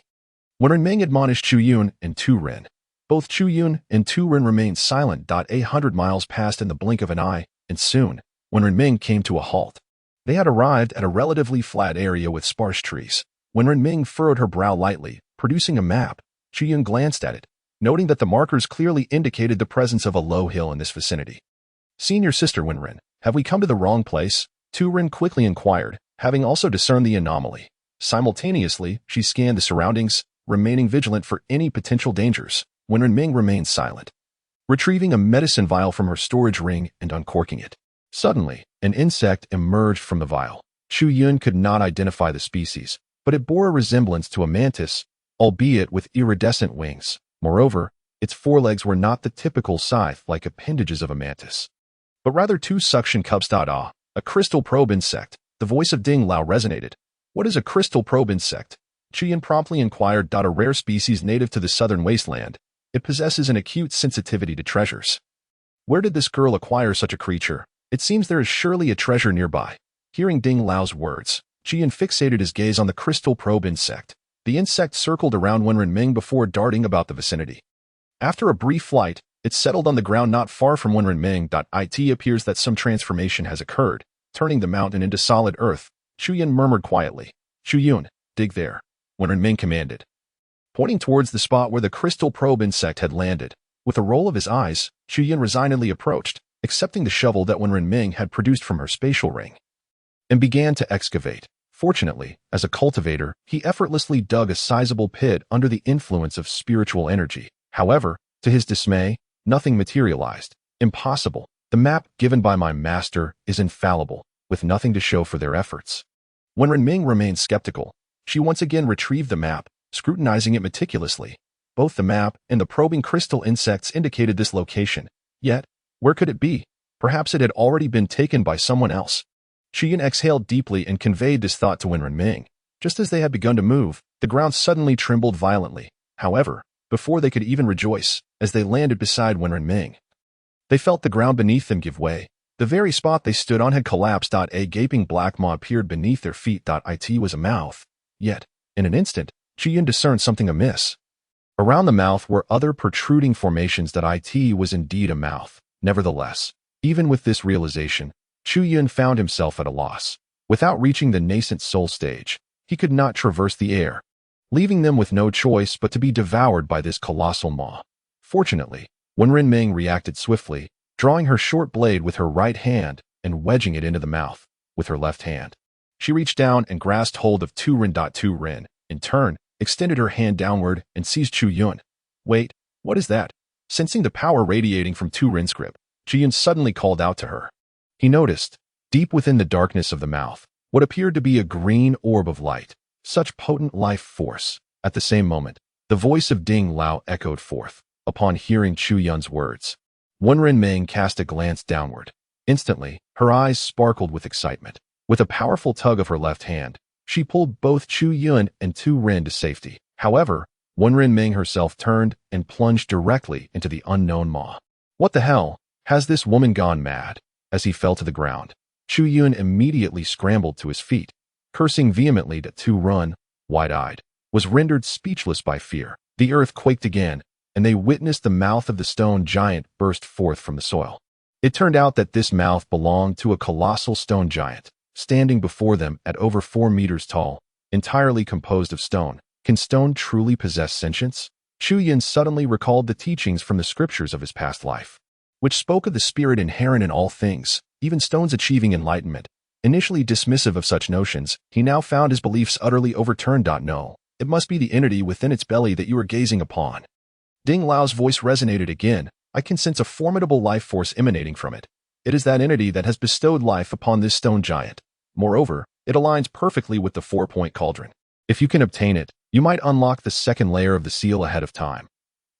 Wen Ren Ming admonished Chu Yun and Tu Ren. Both Chu Yun and Tu Ren remained silent. 100 miles passed in the blink of an eye, and soon, Wen Ren Ming came to a halt. They had arrived at a relatively flat area with sparse trees. Wen Ren Ming furrowed her brow lightly, producing a map. Chu Yun glanced at it, noting that the markers clearly indicated the presence of a low hill in this vicinity. Senior sister Wen Ren, have we come to the wrong place? Tu Ren quickly inquired, having also discerned the anomaly. Simultaneously, she scanned the surroundings, remaining vigilant for any potential dangers. Wen Ren Ming remained silent, retrieving a medicine vial from her storage ring and uncorking it. Suddenly, an insect emerged from the vial. Chu Yun could not identify the species, but it bore a resemblance to a mantis, albeit with iridescent wings. Moreover, its forelegs were not the typical scythe-like appendages of a mantis, but rather 2 suction cups. A crystal probe insect. The voice of Ding Lao resonated. What is a crystal probe insect? Chu Yun promptly inquired. A rare species native to the southern wasteland. It possesses an acute sensitivity to treasures. Where did this girl acquire such a creature? It seems there is surely a treasure nearby. Hearing Ding Lao's words, Chu Yun fixated his gaze on the crystal probe insect. The insect circled around Wen Ren Ming before darting about the vicinity. After a brief flight, it settled on the ground not far from Wen Ren Ming. It appears that some transformation has occurred, turning the mountain into solid earth. Chu Yun murmured quietly. Chu Yun, dig there. Wen Ren Ming commanded. pointing towards the spot where the crystal probe insect had landed. With a roll of his eyes, Chu Yun resignedly approached, accepting the shovel that Wen Renming had produced from her spatial ring, and began to excavate. Fortunately, as a cultivator, he effortlessly dug a sizable pit under the influence of spiritual energy. However, to his dismay, nothing materialized. Impossible. The map given by my master is infallible, with nothing to show for their efforts. When Renming remained skeptical, she once again retrieved the map, scrutinizing it meticulously. Both the map and the probing crystal insects indicated this location. Yet, where could it be? Perhaps it had already been taken by someone else. Chu Yun exhaled deeply and conveyed this thought to Wen Renming. Just as they had begun to move, the ground suddenly trembled violently. However, before they could even rejoice, as they landed beside Wen Renming, they felt the ground beneath them give way. The very spot they stood on had collapsed. A gaping black maw appeared beneath their feet. It was a mouth. Yet, in an instant, Chu Yun discerned something amiss. Around the mouth were other protruding formations. It was indeed a mouth. Nevertheless, even with this realization, Chu Yun found himself at a loss. Without reaching the nascent soul stage, he could not traverse the air, leaving them with no choice but to be devoured by this colossal maw. Fortunately, Wen Renming reacted swiftly, drawing her short blade with her right hand and wedging it into the mouth with her left hand. She reached down and grasped hold of Tu Ren. In turn, extended her hand downward and seized Chu Yun. Wait, what is that? Sensing the power radiating from Tu Ren's grip, Chu Yun suddenly called out to her. He noticed, deep within the darkness of the mouth, what appeared to be a green orb of light, such potent life force. At the same moment, the voice of Ding Lao echoed forth. Upon hearing Chu Yun's words, Wen Renming cast a glance downward. Instantly, her eyes sparkled with excitement. With a powerful tug of her left hand, she pulled both Chu Yun and Tu Ren to safety. However, Wen Renming herself turned and plunged directly into the unknown maw. What the hell? Has this woman gone mad? As he fell to the ground, Chu Yun immediately scrambled to his feet, cursing vehemently that Tu Ren, wide-eyed, was rendered speechless by fear. The earth quaked again, and they witnessed the mouth of the stone giant burst forth from the soil. It turned out that this mouth belonged to a colossal stone giant, standing before them at over 4 meters tall, entirely composed of stone. Can stone truly possess sentience? Chu Yun suddenly recalled the teachings from the scriptures of his past life, which spoke of the spirit inherent in all things, even stones achieving enlightenment. Initially dismissive of such notions, he now found his beliefs utterly overturned. No, it must be the entity within its belly that you are gazing upon. Ding Lao's voice resonated again. I can sense a formidable life force emanating from it. It is that entity that has bestowed life upon this stone giant. Moreover, it aligns perfectly with the 4-point cauldron. If you can obtain it, you might unlock the second layer of the seal ahead of time.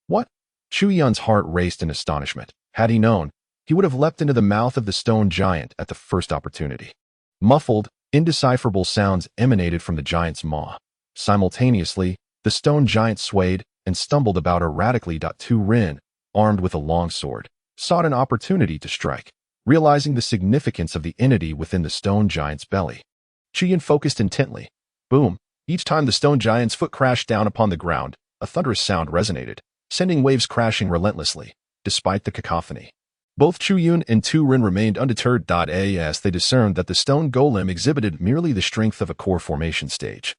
What? Chu Yun's heart raced in astonishment. Had he known, he would have leapt into the mouth of the stone giant at the first opportunity. Muffled, indecipherable sounds emanated from the giant's maw. Simultaneously, the stone giant swayed and stumbled about erratically. Tu Ren, armed with a long sword, sought an opportunity to strike, realizing the significance of the entity within the stone giant's belly. Chu Yun focused intently. Boom! Each time the stone giant's foot crashed down upon the ground, a thunderous sound resonated, sending waves crashing relentlessly, despite the cacophony. Both Chu Yun and Tu Ren remained undeterred. As they discerned that the stone golem exhibited merely the strength of a core formation stage.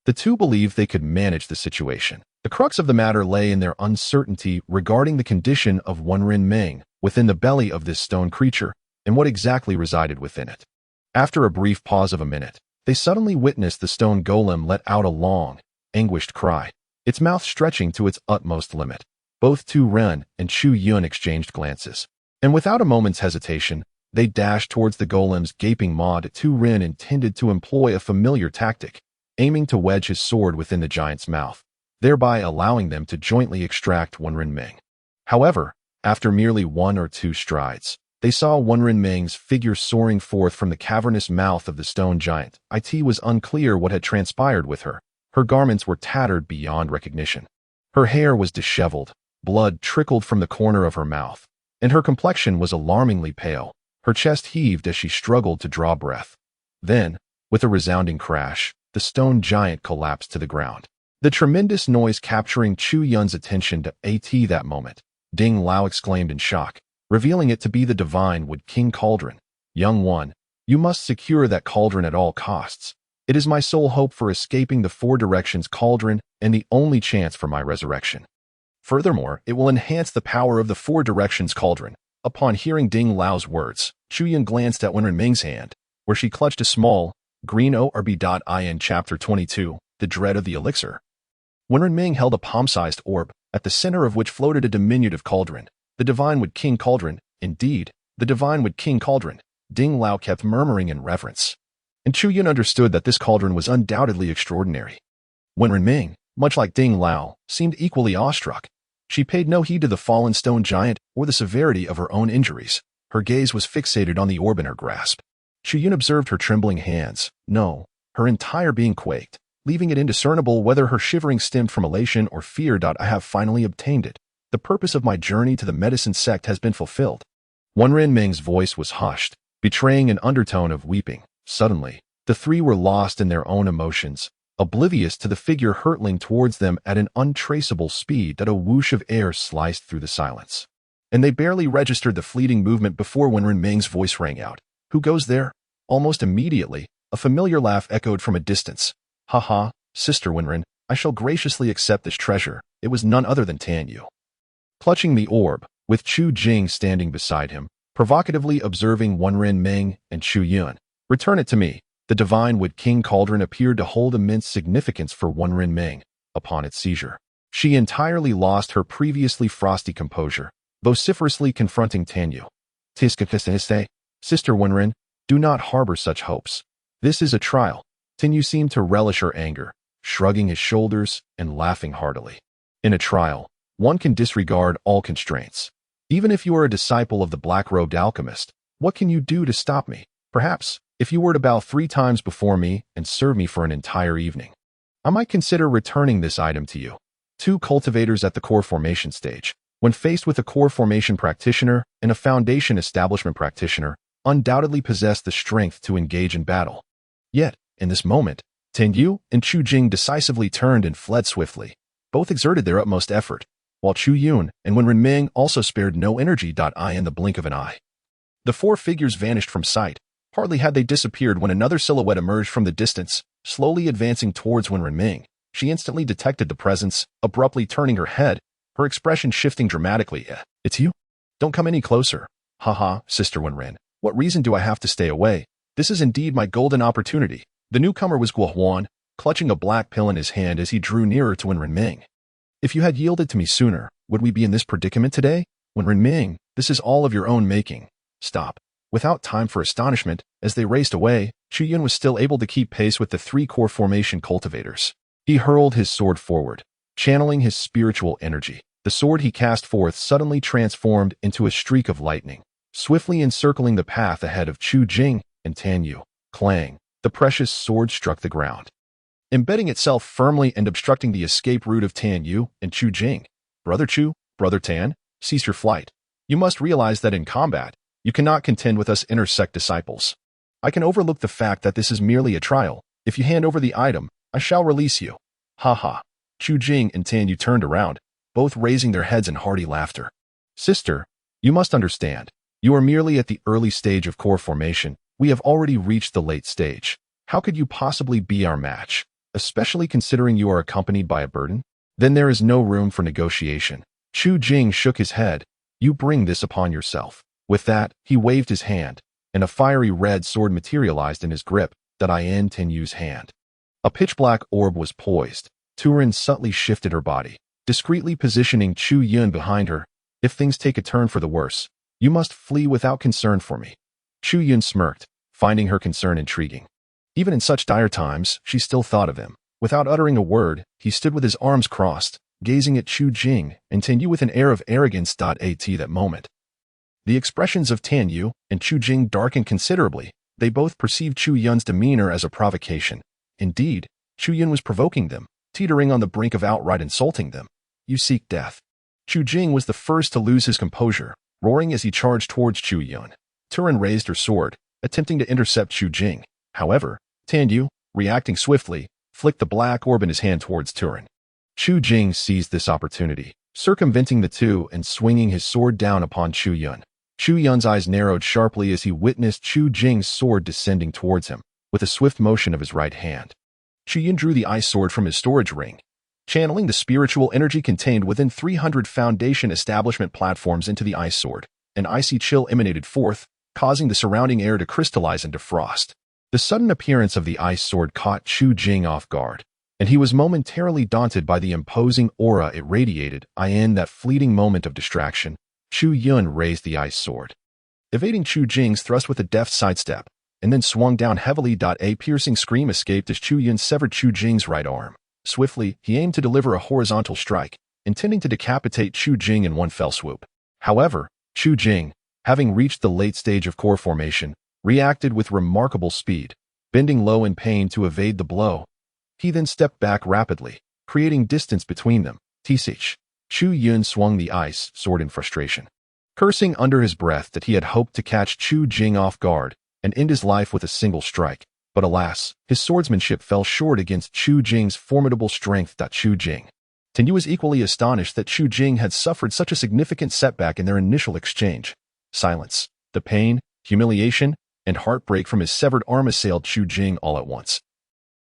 The two believed they could manage the situation. The crux of the matter lay in their uncertainty regarding the condition of Wen Renming within the belly of this stone creature and what exactly resided within it. After a brief pause of a minute, they suddenly witnessed the stone golem let out a long, anguished cry, its mouth stretching to its utmost limit. Both Tu Ren and Chu Yun exchanged glances, and without a moment's hesitation, they dashed towards the golem's gaping maw. Tu Ren intended to employ a familiar tactic, aiming to wedge his sword within the giant's mouth, thereby allowing them to jointly extract Wen Renming. However, after merely 1 or 2 strides, they saw Wen Renming's figure soaring forth from the cavernous mouth of the stone giant. It was unclear what had transpired with her. Her garments were tattered beyond recognition. Her hair was disheveled, blood trickled from the corner of her mouth, and her complexion was alarmingly pale. Her chest heaved as she struggled to draw breath. Then, with a resounding crash, the stone giant collapsed to the ground. The tremendous noise capturing Chu Yun's attention that moment. Ding Lao exclaimed in shock, revealing it to be the divine Wood King cauldron. Young one, you must secure that cauldron at all costs. It is my sole hope for escaping the four directions cauldron and the only chance for my resurrection. Furthermore, it will enhance the power of the four directions cauldron. Upon hearing Ding Lao's words, Chu Yun glanced at Wen Renming's hand, where she clutched a small, green orb.in Chapter 22, The Dread of the Elixir. Wen Renming held a palm-sized orb, at the center of which floated a diminutive cauldron. The Divine Wood King Cauldron, indeed, the Divine Wood King Cauldron, Ding Lao kept murmuring in reverence. And Chu Yun understood that this cauldron was undoubtedly extraordinary. Wen Renming, much like Ding Lao, seemed equally awestruck. She paid no heed to the fallen stone giant or the severity of her own injuries. Her gaze was fixated on the orb in her grasp. Chu Yun observed her trembling hands. No, her entire being quaked, leaving it indiscernible whether her shivering stemmed from elation or fear. I have finally obtained it. The purpose of my journey to the medicine sect has been fulfilled. Wen Renming's voice was hushed, betraying an undertone of weeping. Suddenly, the three were lost in their own emotions, oblivious to the figure hurtling towards them at an untraceable speed that a whoosh of air sliced through the silence. And they barely registered the fleeting movement before Wen Renming's voice rang out. Who goes there? Almost immediately, a familiar laugh echoed from a distance. Ha ha, Sister Wenren, I shall graciously accept this treasure. It was none other than Tan Yu. Clutching the orb, with Chu Jing standing beside him, provocatively observing Wen Renming and Chu Yun. Return it to me. The Divine Wood King Cauldron appeared to hold immense significance for Wen Renming. Upon its seizure, she entirely lost her previously frosty composure, vociferously confronting Tan Yu. Sister Wenren, do not harbor such hopes. This is a trial. Tan Yu seemed to relish her anger, shrugging his shoulders and laughing heartily. In a trial, one can disregard all constraints. Even if you are a disciple of the black-robed alchemist, what can you do to stop me? Perhaps, if you were to bow 3 times before me and serve me for an entire evening, I might consider returning this item to you. 2 cultivators at the core formation stage, when faced with a core formation practitioner and a foundation establishment practitioner, undoubtedly possess the strength to engage in battle. Yet, in this moment, Tan Yu and Chu Jing decisively turned and fled swiftly. Both exerted their utmost effort, while Chu Yun and Wen Renming also spared no energy. In the blink of an eye, the 4 figures vanished from sight. Hardly had they disappeared when another silhouette emerged from the distance, slowly advancing towards Wen Renming. She instantly detected the presence, abruptly turning her head, her expression shifting dramatically. It's you? Don't come any closer. Haha, Sister Wenren. What reason do I have to stay away? This is indeed my golden opportunity. The newcomer was Guo Huan, clutching a black pill in his hand as he drew nearer to Wen Renming. If you had yielded to me sooner, would we be in this predicament today? Wen Renming, this is all of your own making. Stop. Without time for astonishment, as they raced away, Chu Yun was still able to keep pace with the 3 core formation cultivators. He hurled his sword forward, channeling his spiritual energy. The sword he cast forth suddenly transformed into a streak of lightning, swiftly encircling the path ahead of Chu Jing and Tan Yu. Clang, the precious sword struck the ground, embedding itself firmly and obstructing the escape route of Tan Yu and Chu Jing. Brother Chu, Brother Tan, cease your flight. You must realize that in combat, you cannot contend with us intersect disciples. I can overlook the fact that this is merely a trial. If you hand over the item, I shall release you. Ha ha. Chu Jing and Tan Yu turned around, both raising their heads in hearty laughter. Sister, you must understand. You are merely at the early stage of core formation. We have already reached the late stage. How could you possibly be our match, especially considering you are accompanied by a burden? Then there is no room for negotiation. Chu Jing shook his head. You bring this upon yourself. With that, he waved his hand, and a fiery red sword materialized in his grip. In Tan Yu's hand, a pitch-black orb was poised. Turin subtly shifted her body, discreetly positioning Chu Yun behind her. If things take a turn for the worse, you must flee without concern for me. Chu Yun smirked, finding her concern intriguing. Even in such dire times, she still thought of him. Without uttering a word, he stood with his arms crossed, gazing at Chu Jing and Tan Yu with an air of arrogance. At that moment, the expressions of Tan Yu and Chu Jing darkened considerably. They both perceived Chu Yun's demeanor as a provocation. Indeed, Chu Yun was provoking them, teetering on the brink of outright insulting them. You seek death. Chu Jing was the first to lose his composure, roaring as he charged towards Chu Yun. Turin raised her sword, attempting to intercept Chu Jing. However, Tan Yu, reacting swiftly, flicked the black orb in his hand towards Turin. Chu Jing seized this opportunity, circumventing the two and swinging his sword down upon Chu Yun. Chu Yun's eyes narrowed sharply as he witnessed Chu Jing's sword descending towards him. with a swift motion of his right hand. Chu Yun drew the ice sword from his storage ring, channeling the spiritual energy contained within 300 foundation establishment platforms into the ice sword. An icy chill emanated forth, causing the surrounding air to crystallize into frost. The sudden appearance of the ice sword caught Chu Jing off guard, and he was momentarily daunted by the imposing aura it radiated. In that fleeting moment of distraction, Chu Yun raised the ice sword, evading Chu Jing's thrust with a deft sidestep, and then swung down heavily. A piercing scream escaped as Chu Yun severed Chu Jing's right arm. Swiftly, he aimed to deliver a horizontal strike, intending to decapitate Chu Jing in one fell swoop. However, Chu Jing, having reached the late stage of core formation, reacted with remarkable speed, bending low in pain to evade the blow. He then stepped back rapidly, creating distance between them. Tsh. Chu Yun swung the ice sword in frustration, cursing under his breath that he had hoped to catch Chu Jing off guard and end his life with a single strike. But alas, his swordsmanship fell short against Chu Jing's formidable strength. Chu Jing was equally astonished that Chu Jing had suffered such a significant setback in their initial exchange. Silence, the pain, humiliation, and heartbreak from his severed arm assailed Chu Jing all at once,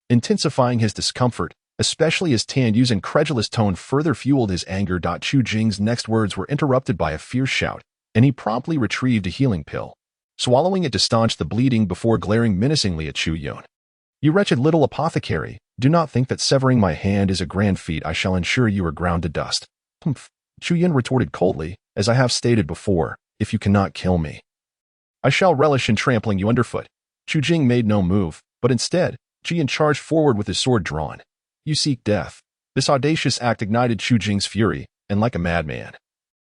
intensifying his discomfort, especially as Tan Yu's incredulous tone further fueled his anger. Chu Jing's next words were interrupted by a fierce shout, and he promptly retrieved a healing pill, swallowing it to staunch the bleeding before glaring menacingly at Chu Yun. "You wretched little apothecary, do not think that severing my hand is a grand feat. I shall ensure you are ground to dust." "Humph," Chu Yun retorted coldly, "as I have stated before, if you cannot kill me, I shall relish in trampling you underfoot." Chu Jing made no move, but instead, Chu Yun charged forward with his sword drawn. "You seek death." This audacious act ignited Chu Jing's fury, and like a madman,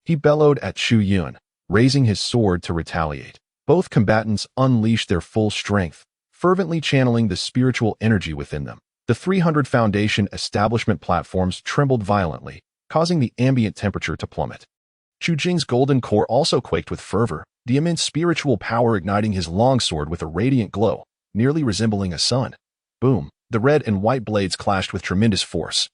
he bellowed at Chu Yun, raising his sword to retaliate. Both combatants unleashed their full strength, fervently channeling the spiritual energy within them. The 300 foundation establishment platforms trembled violently, causing the ambient temperature to plummet. Chu Jing's golden core also quaked with fervor, the immense spiritual power igniting his longsword with a radiant glow, nearly resembling a sun. Boom! The red and white blades clashed with tremendous force,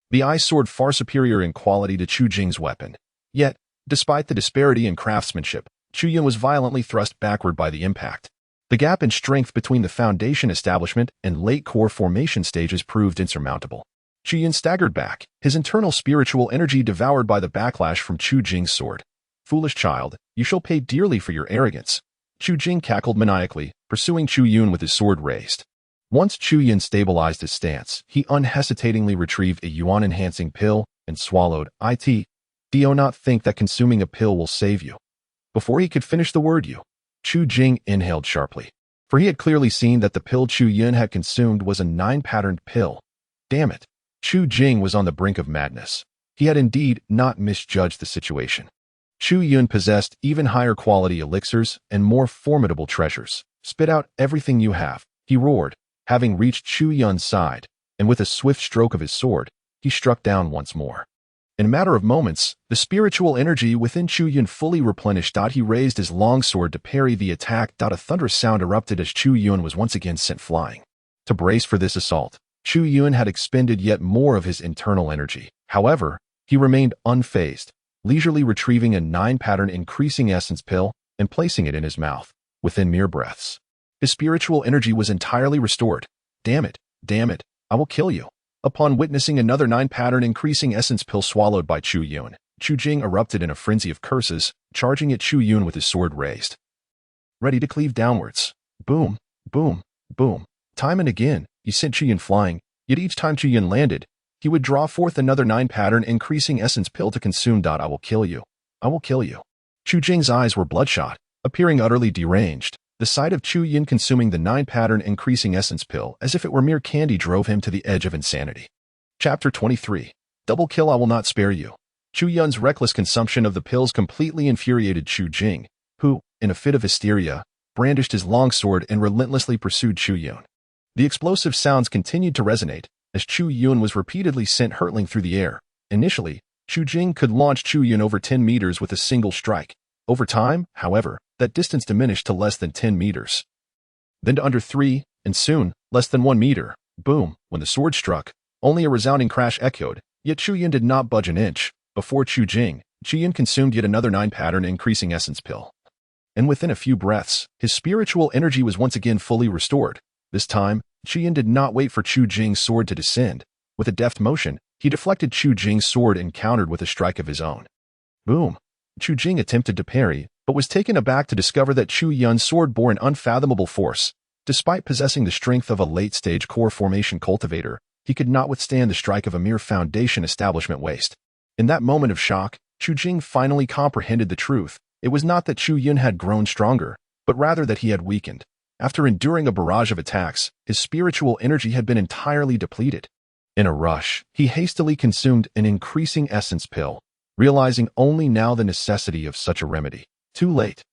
the ice sword far superior in quality to Chu Jing's weapon. Yet, despite the disparity in craftsmanship, Chu Yun was violently thrust backward by the impact. The gap in strength between the foundation establishment and late core formation stages proved insurmountable. Chu Yun staggered back, his internal spiritual energy devoured by the backlash from Chu Jing's sword. "Foolish child, you shall pay dearly for your arrogance." Chu Jing cackled maniacally, pursuing Chu Yun with his sword raised. Once Chu Yun stabilized his stance, he unhesitatingly retrieved a yuan-enhancing pill and swallowed. "Do you not think that consuming a pill will save you?" Before he could finish the word Chu Jing inhaled sharply, for he had clearly seen that the pill Chu Yun had consumed was a 9-patterned pill. Damn it! Chu Jing was on the brink of madness. He had indeed not misjudged the situation. Chu Yun possessed even higher quality elixirs and more formidable treasures. "Spit out everything you have," he roared, having reached Chu Yun's side, and with a swift stroke of his sword, he struck down once more. In a matter of moments, the spiritual energy within Chu Yun fully replenished. He raised his longsword to parry the attack. A thunderous sound erupted as Chu Yun was once again sent flying. To brace for this assault, Chu Yun had expended yet more of his internal energy. However, he remained unfazed, leisurely retrieving a 9-pattern increasing essence pill and placing it in his mouth. Within mere breaths, his spiritual energy was entirely restored. Damn it, I will kill you." Upon witnessing another 9-pattern increasing essence pill swallowed by Chu Yun, Chu Jing erupted in a frenzy of curses, charging at Chu Yun with his sword raised, ready to cleave downwards. Boom, boom, boom. Time and again, he sent Chu Yun flying, yet each time Chu Yun landed, he would draw forth another 9-pattern increasing essence pill to consume. "I will kill you. I will kill you." Chu Jing's eyes were bloodshot, appearing utterly deranged. The sight of Chu Yun consuming the 9-pattern increasing essence pill as if it were mere candy drove him to the edge of insanity. Chapter 23. Double kill. "I will not spare you." Chu Yun's reckless consumption of the pills completely infuriated Chu Jing, who, in a fit of hysteria, brandished his longsword and relentlessly pursued Chu Yun. The explosive sounds continued to resonate as Chu Yun was repeatedly sent hurtling through the air. Initially, Chu Jing could launch Chu Yun over 10 meters with a single strike. Over time, however, that distance diminished to less than 10 meters. Then to under 3, and soon, less than 1 meter. Boom! When the sword struck, only a resounding crash echoed, yet Chu Yun did not budge an inch. Before Chu Yun consumed yet another 9-pattern increasing essence pill. And within a few breaths, his spiritual energy was once again fully restored. This time, Chu Yun did not wait for Chu Jing's sword to descend. With a deft motion, he deflected Chu Jing's sword and countered with a strike of his own. Boom! Chu Jing attempted to parry, but was taken aback to discover that Chu Yun's sword bore an unfathomable force. Despite possessing the strength of a late-stage core formation cultivator, he could not withstand the strike of a mere foundation establishment waste. In that moment of shock, Chu Jing finally comprehended the truth. It was not that Chu Yun had grown stronger, but rather that he had weakened. After enduring a barrage of attacks, his spiritual energy had been entirely depleted. In a rush, he hastily consumed an increasing essence pill, realizing only now the necessity of such a remedy. Too late.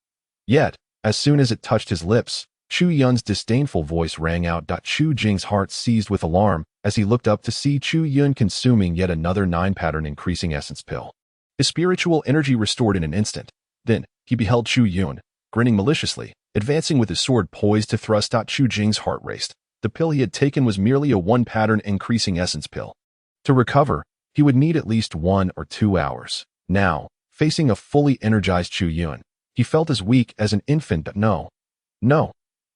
Yet, as soon as it touched his lips, Chu Yun's disdainful voice rang out. Chu Jing's heart seized with alarm as he looked up to see Chu Yun consuming yet another 9-pattern increasing essence pill. His spiritual energy restored in an instant. Then, he beheld Chu Yun, grinning maliciously, advancing with his sword poised to thrust. Chu Jing's heart raced. The pill he had taken was merely a 1-pattern increasing essence pill. To recover, he would need at least 1 or 2 hours. Now, facing a fully energized Chu Yun, he felt as weak as an infant. No.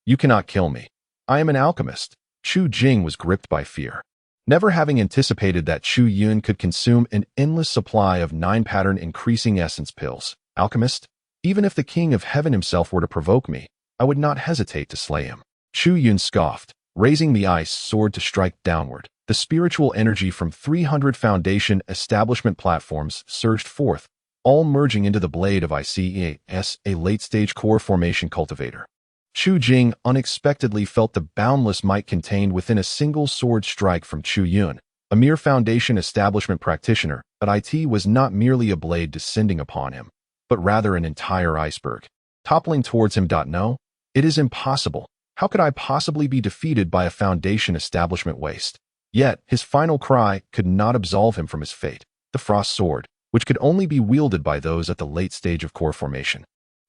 You cannot kill me. I am an alchemist. Chu Jing was gripped by fear. Never having anticipated that Chu Yun could consume an endless supply of 9-pattern increasing essence pills. Alchemist? Even if the King of Heaven himself were to provoke me, I would not hesitate to slay him. Chu Yun scoffed, raising the ice sword to strike downward. The spiritual energy from 300 foundation establishment platforms surged forth, all merging into the blade of ICES, a late-stage core formation cultivator. Chu Jing unexpectedly felt the boundless might contained within a single sword strike from Chu Yun, a mere foundation establishment practitioner, but IT was not merely a blade descending upon him, but rather an entire iceberg, toppling towards him. No, it is impossible. How could I possibly be defeated by a foundation establishment waste? Yet, his final cry could not absolve him from his fate. The Frost Sword, which could only be wielded by those at the late stage of core formation,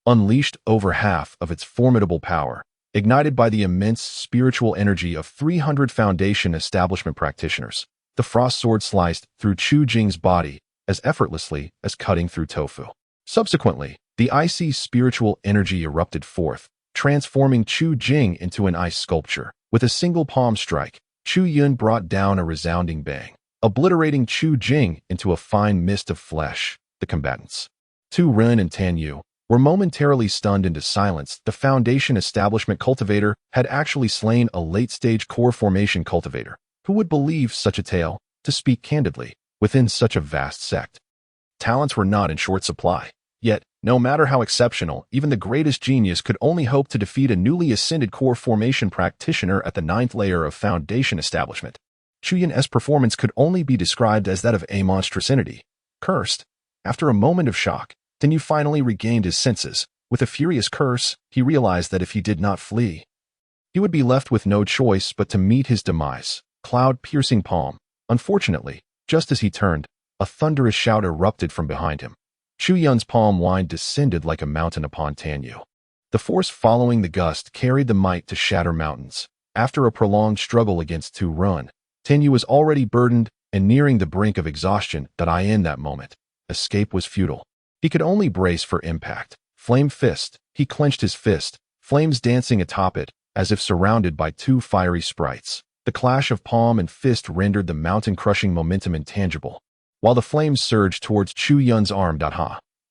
unleashed over half of its formidable power, ignited by the immense spiritual energy of 300 foundation establishment practitioners. The Frost Sword sliced through Chu Jing's body as effortlessly as cutting through tofu. Subsequently, the icy spiritual energy erupted forth, transforming Chu Jing into an ice sculpture. With a single palm strike, Chu Yun brought down a resounding bang, obliterating Chu Jing into a fine mist of flesh. The combatants, Tu Ren and Tan Yu, were momentarily stunned into silence. The foundation establishment cultivator had actually slain a late-stage core formation cultivator. Who would believe such a tale? To speak candidly, within such a vast sect, talents were not in short supply. Yet, no matter how exceptional, even the greatest genius could only hope to defeat a newly ascended core formation practitioner at the 9th layer of foundation establishment. Chu Yun's performance could only be described as that of a monstrous entity. Cursed. After a moment of shock, Tan Yu finally regained his senses. With a furious curse, he realized that if he did not flee, he would be left with no choice but to meet his demise. Cloud-piercing palm. Unfortunately, just as he turned, a thunderous shout erupted from behind him. Chu Yun's palm wine descended like a mountain upon Tan Yu. The force following the gust carried the might to shatter mountains. After a prolonged struggle against Tu Ren, Tan Yu was already burdened and nearing the brink of exhaustion. In that moment, escape was futile. He could only brace for impact. Flame fist. He clenched his fist, flames dancing atop it, as if surrounded by 2 fiery sprites. The clash of palm and fist rendered the mountain-crushing momentum intangible, while the flames surged towards Chu Yun's arm.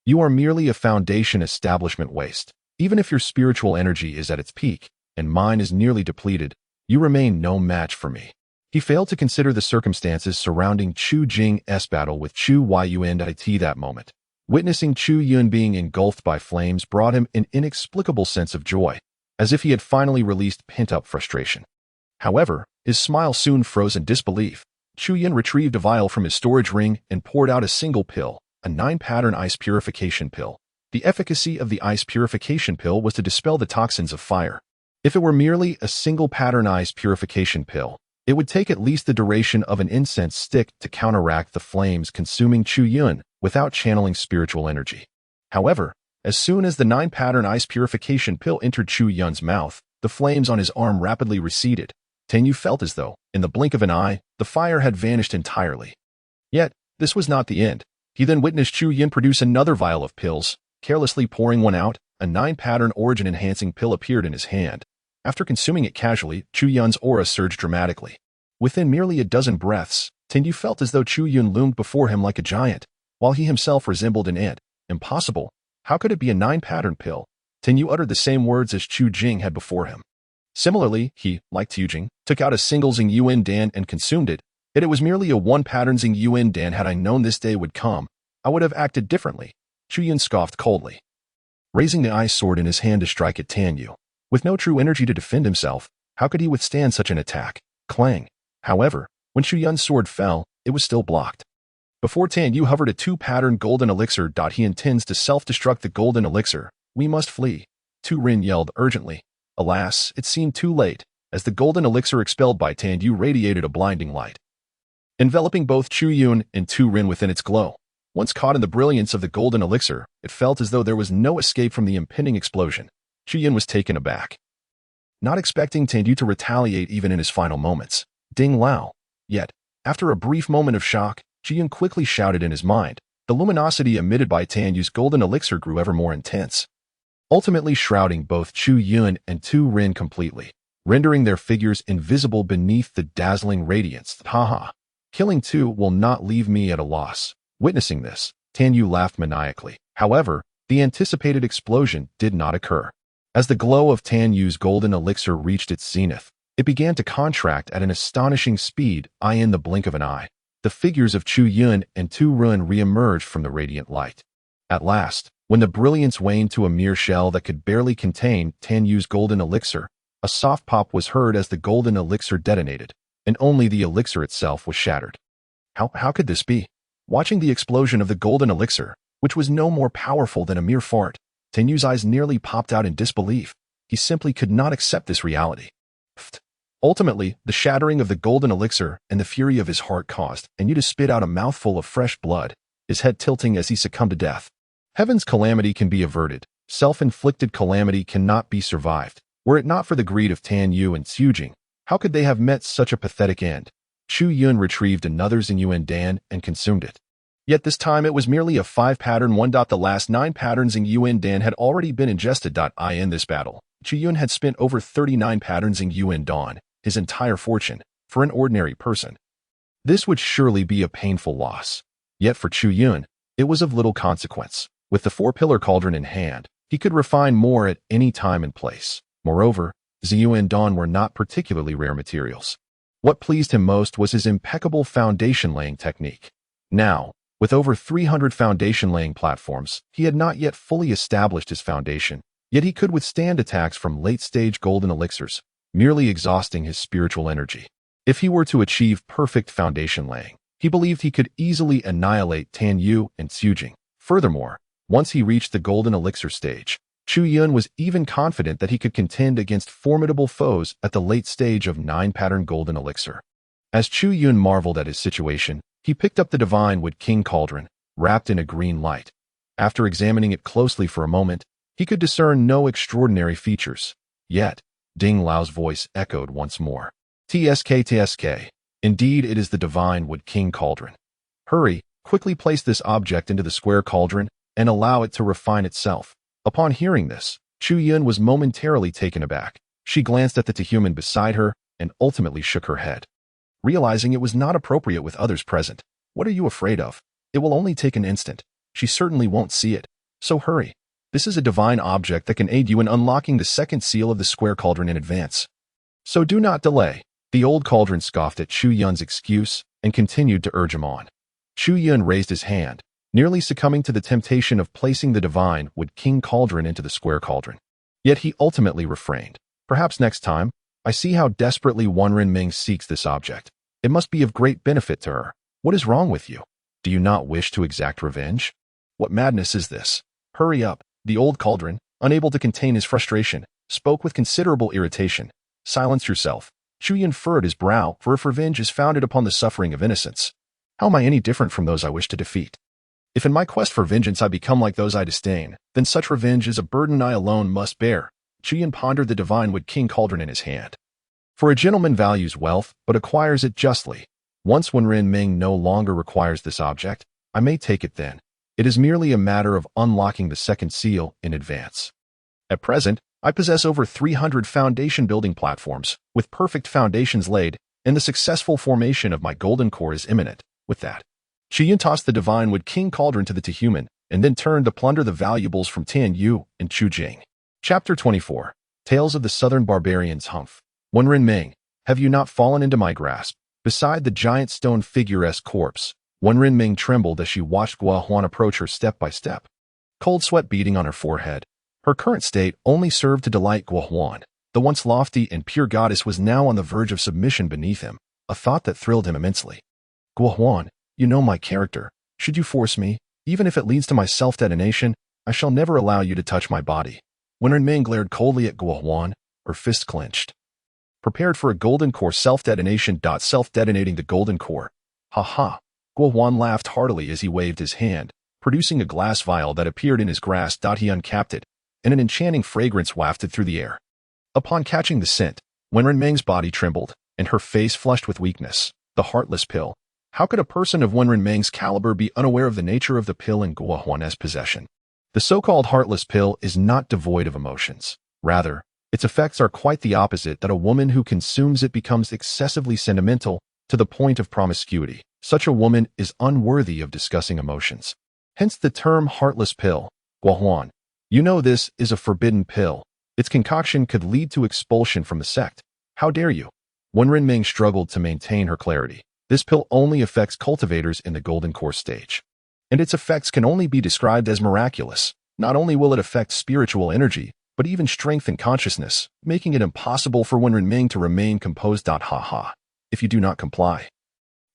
You are merely a foundation establishment waste. Even if your spiritual energy is at its peak, and mine is nearly depleted, you remain no match for me. He failed to consider the circumstances surrounding Chu Jing's battle with Chu Yun. That moment, witnessing Chu Yun being engulfed by flames brought him an inexplicable sense of joy, as if he had finally released pent-up frustration. However, his smile soon froze in disbelief. Chu Yun retrieved a vial from his storage ring and poured out a single pill, a 9-pattern ice purification pill. The efficacy of the ice purification pill was to dispel the toxins of fire. If it were merely a single-pattern ice purification pill, it would take at least the duration of an incense stick to counteract the flames consuming Chu Yun without channeling spiritual energy. However, as soon as the 9-pattern ice purification pill entered Chu Yun's mouth, the flames on his arm rapidly receded. Tan Yu felt as though, in the blink of an eye, the fire had vanished entirely. Yet, this was not the end. He then witnessed Chu Yun produce another vial of pills. Carelessly pouring one out, a 9-pattern origin-enhancing pill appeared in his hand. After consuming it casually, Chu Yun's aura surged dramatically. Within merely a dozen breaths, Tenyu felt as though Chu Yun loomed before him like a giant, while he himself resembled an ant. Impossible. How could it be a 9-pattern pill? Tenyu uttered the same words as Chu Jing had before him. Similarly, he, like Tu Jing, took out a single Xing Yuan Dan and consumed it, yet it was merely a 1-pattern Xing Yuan Dan. Had I known this day would come, I would have acted differently. Chu Yun scoffed coldly, raising the ice sword in his hand to strike at Tenyu. With no true energy to defend himself, how could he withstand such an attack? Clang. However, when Chu Yun's sword fell, it was still blocked. Before Tenyu hovered a 2-pattern golden elixir. He intends to self-destruct the golden elixir. We must flee. Tu Rin yelled urgently. Alas, it seemed too late, as the golden elixir expelled by Tenyu radiated a blinding light, enveloping both Chu Yun and Tu Rin within its glow. Once caught in the brilliance of the golden elixir, it felt as though there was no escape from the impending explosion. Chu Yun was taken aback, not expecting Tenyu to retaliate even in his final moments. Ding Lao. Yet, after a brief moment of shock, Chu Yun quickly shouted in his mind. The luminosity emitted by Tenyu's golden elixir grew ever more intense, ultimately shrouding both Chu Yun and Tu Rin completely, rendering their figures invisible beneath the dazzling radiance. Haha. Killing Tu will not leave me at a loss. Witnessing this, Tenyu laughed maniacally. However, the anticipated explosion did not occur. As the glow of Tenyu's golden elixir reached its zenith, it began to contract at an astonishing speed. In the blink of an eye, the figures of Chu Yun and Tu Rin re-emerged from the radiant light. At last, when the brilliance waned to a mere shell that could barely contain Tenyu's golden elixir, a soft pop was heard as the golden elixir detonated, and only the elixir itself was shattered. How could this be? Watching the explosion of the golden elixir, which was no more powerful than a mere fart, Tenyu's eyes nearly popped out in disbelief. He simply could not accept this reality. Ultimately, the shattering of the golden elixir and the fury of his heart caused Tenyu to spit out a mouthful of fresh blood, his head tilting as he succumbed to death. Heaven's calamity can be averted. Self-inflicted calamity cannot be survived. Were it not for the greed of Tenyu and Tu Jing, how could they have met such a pathetic end? Chu Yun retrieved another Xing Yuan Dan and consumed it. Yet this time it was merely a 5-pattern 1. The last 9 patterns Xing Yuan Dan had already been ingested. In this battle, Chu Yun had spent over 39 patterns Xing Yuan Dan, his entire fortune, for an ordinary person. This would surely be a painful loss. Yet for Chu Yun, it was of little consequence. With the 4-pillar cauldron in hand, he could refine more at any time and place. Moreover, Xing Yuan Dan were not particularly rare materials. What pleased him most was his impeccable foundation-laying technique. Now, with over 300 foundation-laying platforms, he had not yet fully established his foundation, yet he could withstand attacks from late-stage golden elixirs, merely exhausting his spiritual energy. If he were to achieve perfect foundation-laying, he believed he could easily annihilate Tenyu and Tu Jing. Furthermore, once he reached the golden elixir stage, Chu Yun was even confident that he could contend against formidable foes at the late stage of 9-pattern golden elixir. As Chu Yun marveled at his situation, he picked up the divine wood king cauldron, wrapped in a green light. After examining it closely for a moment, he could discern no extraordinary features. Yet, Ding Lao's voice echoed once more. TSK. Indeed, it is the divine wood king cauldron. Hurry, quickly place this object into the square cauldron and allow it to refine itself. Upon hearing this, Chu Yun was momentarily taken aback. She glanced at the human beside her and ultimately shook her head, realizing it was not appropriate with others present. What are you afraid of? It will only take an instant. She certainly won't see it. So hurry. This is a divine object that can aid you in unlocking the second seal of the square cauldron in advance. So do not delay. The old cauldron scoffed at Chu Yun's excuse and continued to urge him on. Chu Yun raised his hand, nearly succumbing to the temptation of placing the divine wood king cauldron into the square cauldron. Yet he ultimately refrained. Perhaps next time. I see how desperately Ren Ming seeks this object. It must be of great benefit to her. What is wrong with you? Do you not wish to exact revenge? What madness is this? Hurry up. The old cauldron, unable to contain his frustration, spoke with considerable irritation. Silence yourself. Chu Yun furrowed his brow, for if revenge is founded upon the suffering of innocence, how am I any different from those I wish to defeat? If in my quest for vengeance I become like those I disdain, then such revenge is a burden I alone must bear. Chu Yun pondered the divine wood king cauldron in his hand. For a gentleman values wealth, but acquires it justly. Once Ren Ming no longer requires this object, I may take it then. It is merely a matter of unlocking the second seal in advance. At present, I possess over 300 foundation building platforms, with perfect foundations laid, and the successful formation of my golden core is imminent. With that, Qiyun tossed the divine wood king cauldron to the Tehuman, and then turned to plunder the valuables from Tian Yu and Chu Jing. Chapter 24. Tales of the Southern Barbarians. Humph. Wenren Ming, have you not fallen into my grasp? Beside the giant stone figuresque corpse, Wenren Ming trembled as she watched Gua Huan approach her step by step. Cold sweat beating on her forehead. Her current state only served to delight Gua Huan. The once lofty and pure goddess was now on the verge of submission beneath him, a thought that thrilled him immensely. Gua Huan, you know my character. Should you force me, even if it leads to my self-detonation, I shall never allow you to touch my body. Wenren Ming glared coldly at Gua Huan, her fist clenched. Prepared for a golden core self-detonation. Self-detonating the golden core. Ha ha. Gua Huan laughed heartily as he waved his hand, producing a glass vial that appeared in his grasp. He uncapped it, and an enchanting fragrance wafted through the air. Upon catching the scent, Wenren Ming's body trembled, and her face flushed with weakness. The heartless pill. How could a person of Wenren Ming's caliber be unaware of the nature of the pill in Gua Huan's possession? The so-called heartless pill is not devoid of emotions. Rather, its effects are quite the opposite, that a woman who consumes it becomes excessively sentimental to the point of promiscuity. Such a woman is unworthy of discussing emotions. Hence the term heartless pill. Gua Huan, you know this is a forbidden pill. Its concoction could lead to expulsion from the sect. How dare you? Wenren Ming struggled to maintain her clarity. This pill only affects cultivators in the golden core stage, and its effects can only be described as miraculous. Not only will it affect spiritual energy, but even strength and consciousness, making it impossible for Wenren Ming to remain composed. Ha ha. If you do not comply,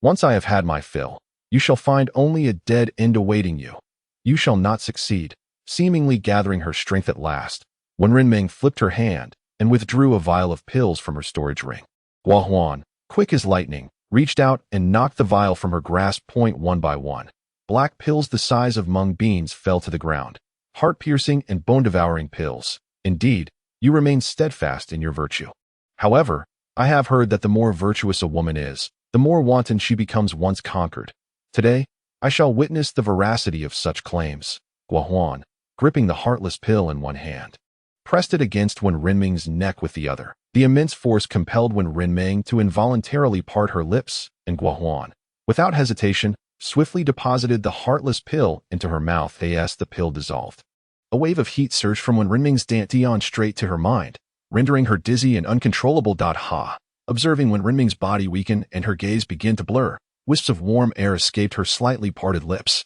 once I have had my fill, you shall find only a dead end awaiting you. You shall not succeed. Seemingly gathering her strength at last, Wenren Ming flipped her hand and withdrew a vial of pills from her storage ring. Gua Huan, quick as lightning, reached out and knocked the vial from her grasp. One by one, black pills the size of mung beans fell to the ground. Heart-piercing and bone-devouring pills. Indeed, you remain steadfast in your virtue. However, I have heard that the more virtuous a woman is, the more wanton she becomes once conquered. Today, I shall witness the veracity of such claims. Gua Huan, gripping the heartless pill in one hand, pressed it against Wenren Ming's neck with the other. The immense force compelled Wenren Ming to involuntarily part her lips, and Gua Huan, without hesitation, swiftly deposited the heartless pill into her mouth. As the pill dissolved, a wave of heat surged from Wenren Ming's Dantian straight to her mind, rendering her dizzy and uncontrollable. Ha! Observing Wenren Ming's body weaken and her gaze begin to blur, wisps of warm air escaped her slightly parted lips.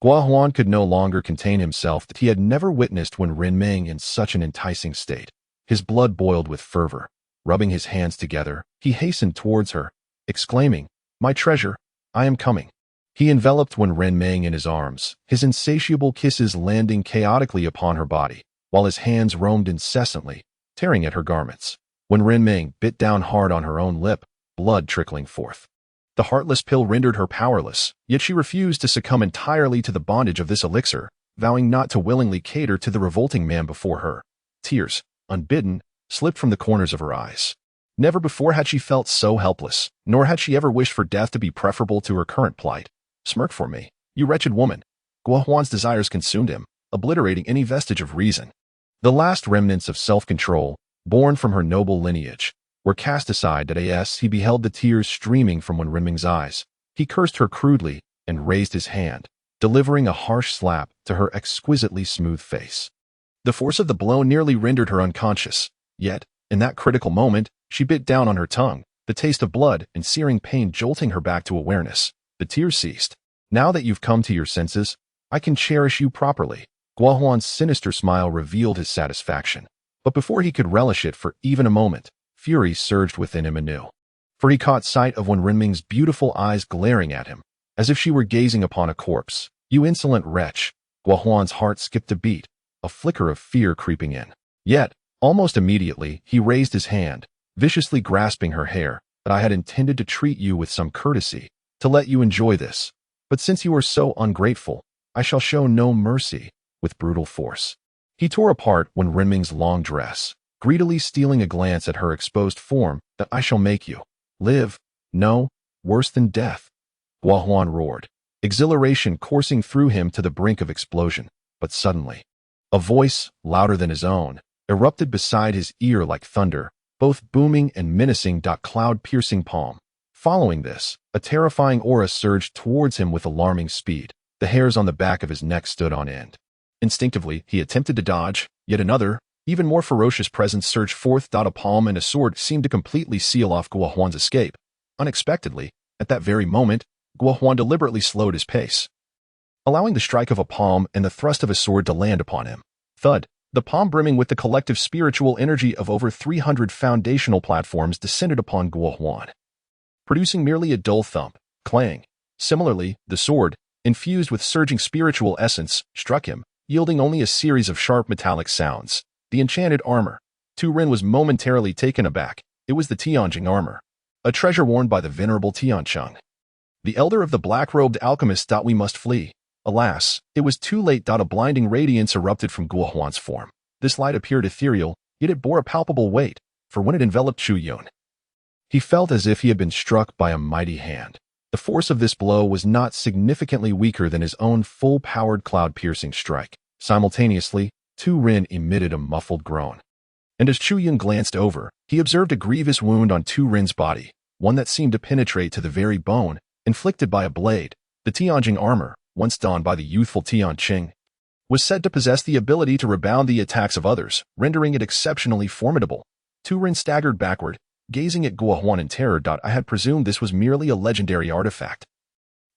Gua Huan could no longer contain himself. That he had never witnessed Wenren Ming in such an enticing state. His blood boiled with fervor. Rubbing his hands together, he hastened towards her, exclaiming, "My treasure, I am coming." He enveloped Wenren Ming in his arms, his insatiable kisses landing chaotically upon her body, while his hands roamed incessantly, tearing at her garments. Wenren Ming bit down hard on her own lip, blood trickling forth. The heartless pill rendered her powerless, yet she refused to succumb entirely to the bondage of this elixir, vowing not to willingly cater to the revolting man before her. Tears, unbidden, slipped from the corners of her eyes. Never before had she felt so helpless, nor had she ever wished for death to be preferable to her current plight. Smirk for me, you wretched woman. Gua Huan's desires consumed him, obliterating any vestige of reason. The last remnants of self-control, born from her noble lineage, were cast aside. As he beheld the tears streaming from Wenren Ming's eyes, he cursed her crudely and raised his hand, delivering a harsh slap to her exquisitely smooth face. The force of the blow nearly rendered her unconscious, yet, in that critical moment, she bit down on her tongue, the taste of blood and searing pain jolting her back to awareness. The tears ceased. Now that you've come to your senses, I can cherish you properly. Gua Huan's sinister smile revealed his satisfaction. But before he could relish it for even a moment, fury surged within him anew. For he caught sight of Wenren Ming's beautiful eyes glaring at him, as if she were gazing upon a corpse. You insolent wretch! Gua Huan's heart skipped a beat, a flicker of fear creeping in. Yet, almost immediately, he raised his hand, viciously grasping her hair. But I had intended to treat you with some courtesy, to let you enjoy this. But since you are so ungrateful, I shall show no mercy. With brutal force, he tore apart Wenren Ming's long dress, greedily stealing a glance at her exposed form. That I shall make you live, no, worse than death. Gua Huan roared, exhilaration coursing through him to the brink of explosion. But suddenly, a voice, louder than his own, erupted beside his ear like thunder, both booming and menacing. Cloud-piercing palm. Following this, a terrifying aura surged towards him with alarming speed. The hairs on the back of his neck stood on end. Instinctively, he attempted to dodge, yet another, even more ferocious presence surged forth. A palm and a sword seemed to completely seal off Guo Huan's escape. Unexpectedly, at that very moment, Guo Huan deliberately slowed his pace, allowing the strike of a palm and the thrust of a sword to land upon him. Thud! The palm, brimming with the collective spiritual energy of over 300 foundational platforms, descended upon Guo Huan, producing merely a dull thump, clang. Similarly, the sword, infused with surging spiritual essence, struck him, yielding only a series of sharp metallic sounds. The enchanted armor. Tu Ren was momentarily taken aback. It was the Tianjing armor, a treasure worn by the venerable Tiancheng, the elder of the black-robed alchemist. We must flee. Alas, it was too late. A blinding radiance erupted from Guo Huan's form. This light appeared ethereal, yet it bore a palpable weight, for when it enveloped Chu Yun, he felt as if he had been struck by a mighty hand. The force of this blow was not significantly weaker than his own full-powered cloud-piercing strike. Simultaneously, Tu Ren emitted a muffled groan. And as Chu Yun glanced over, he observed a grievous wound on Tu Ren's body, one that seemed to penetrate to the very bone, inflicted by a blade. The Tianjing armor, once donned by the youthful Tianqing, was said to possess the ability to rebound the attacks of others, rendering it exceptionally formidable. Tu Ren staggered backward, gazing at Guo Huan in terror. I had presumed this was merely a legendary artifact.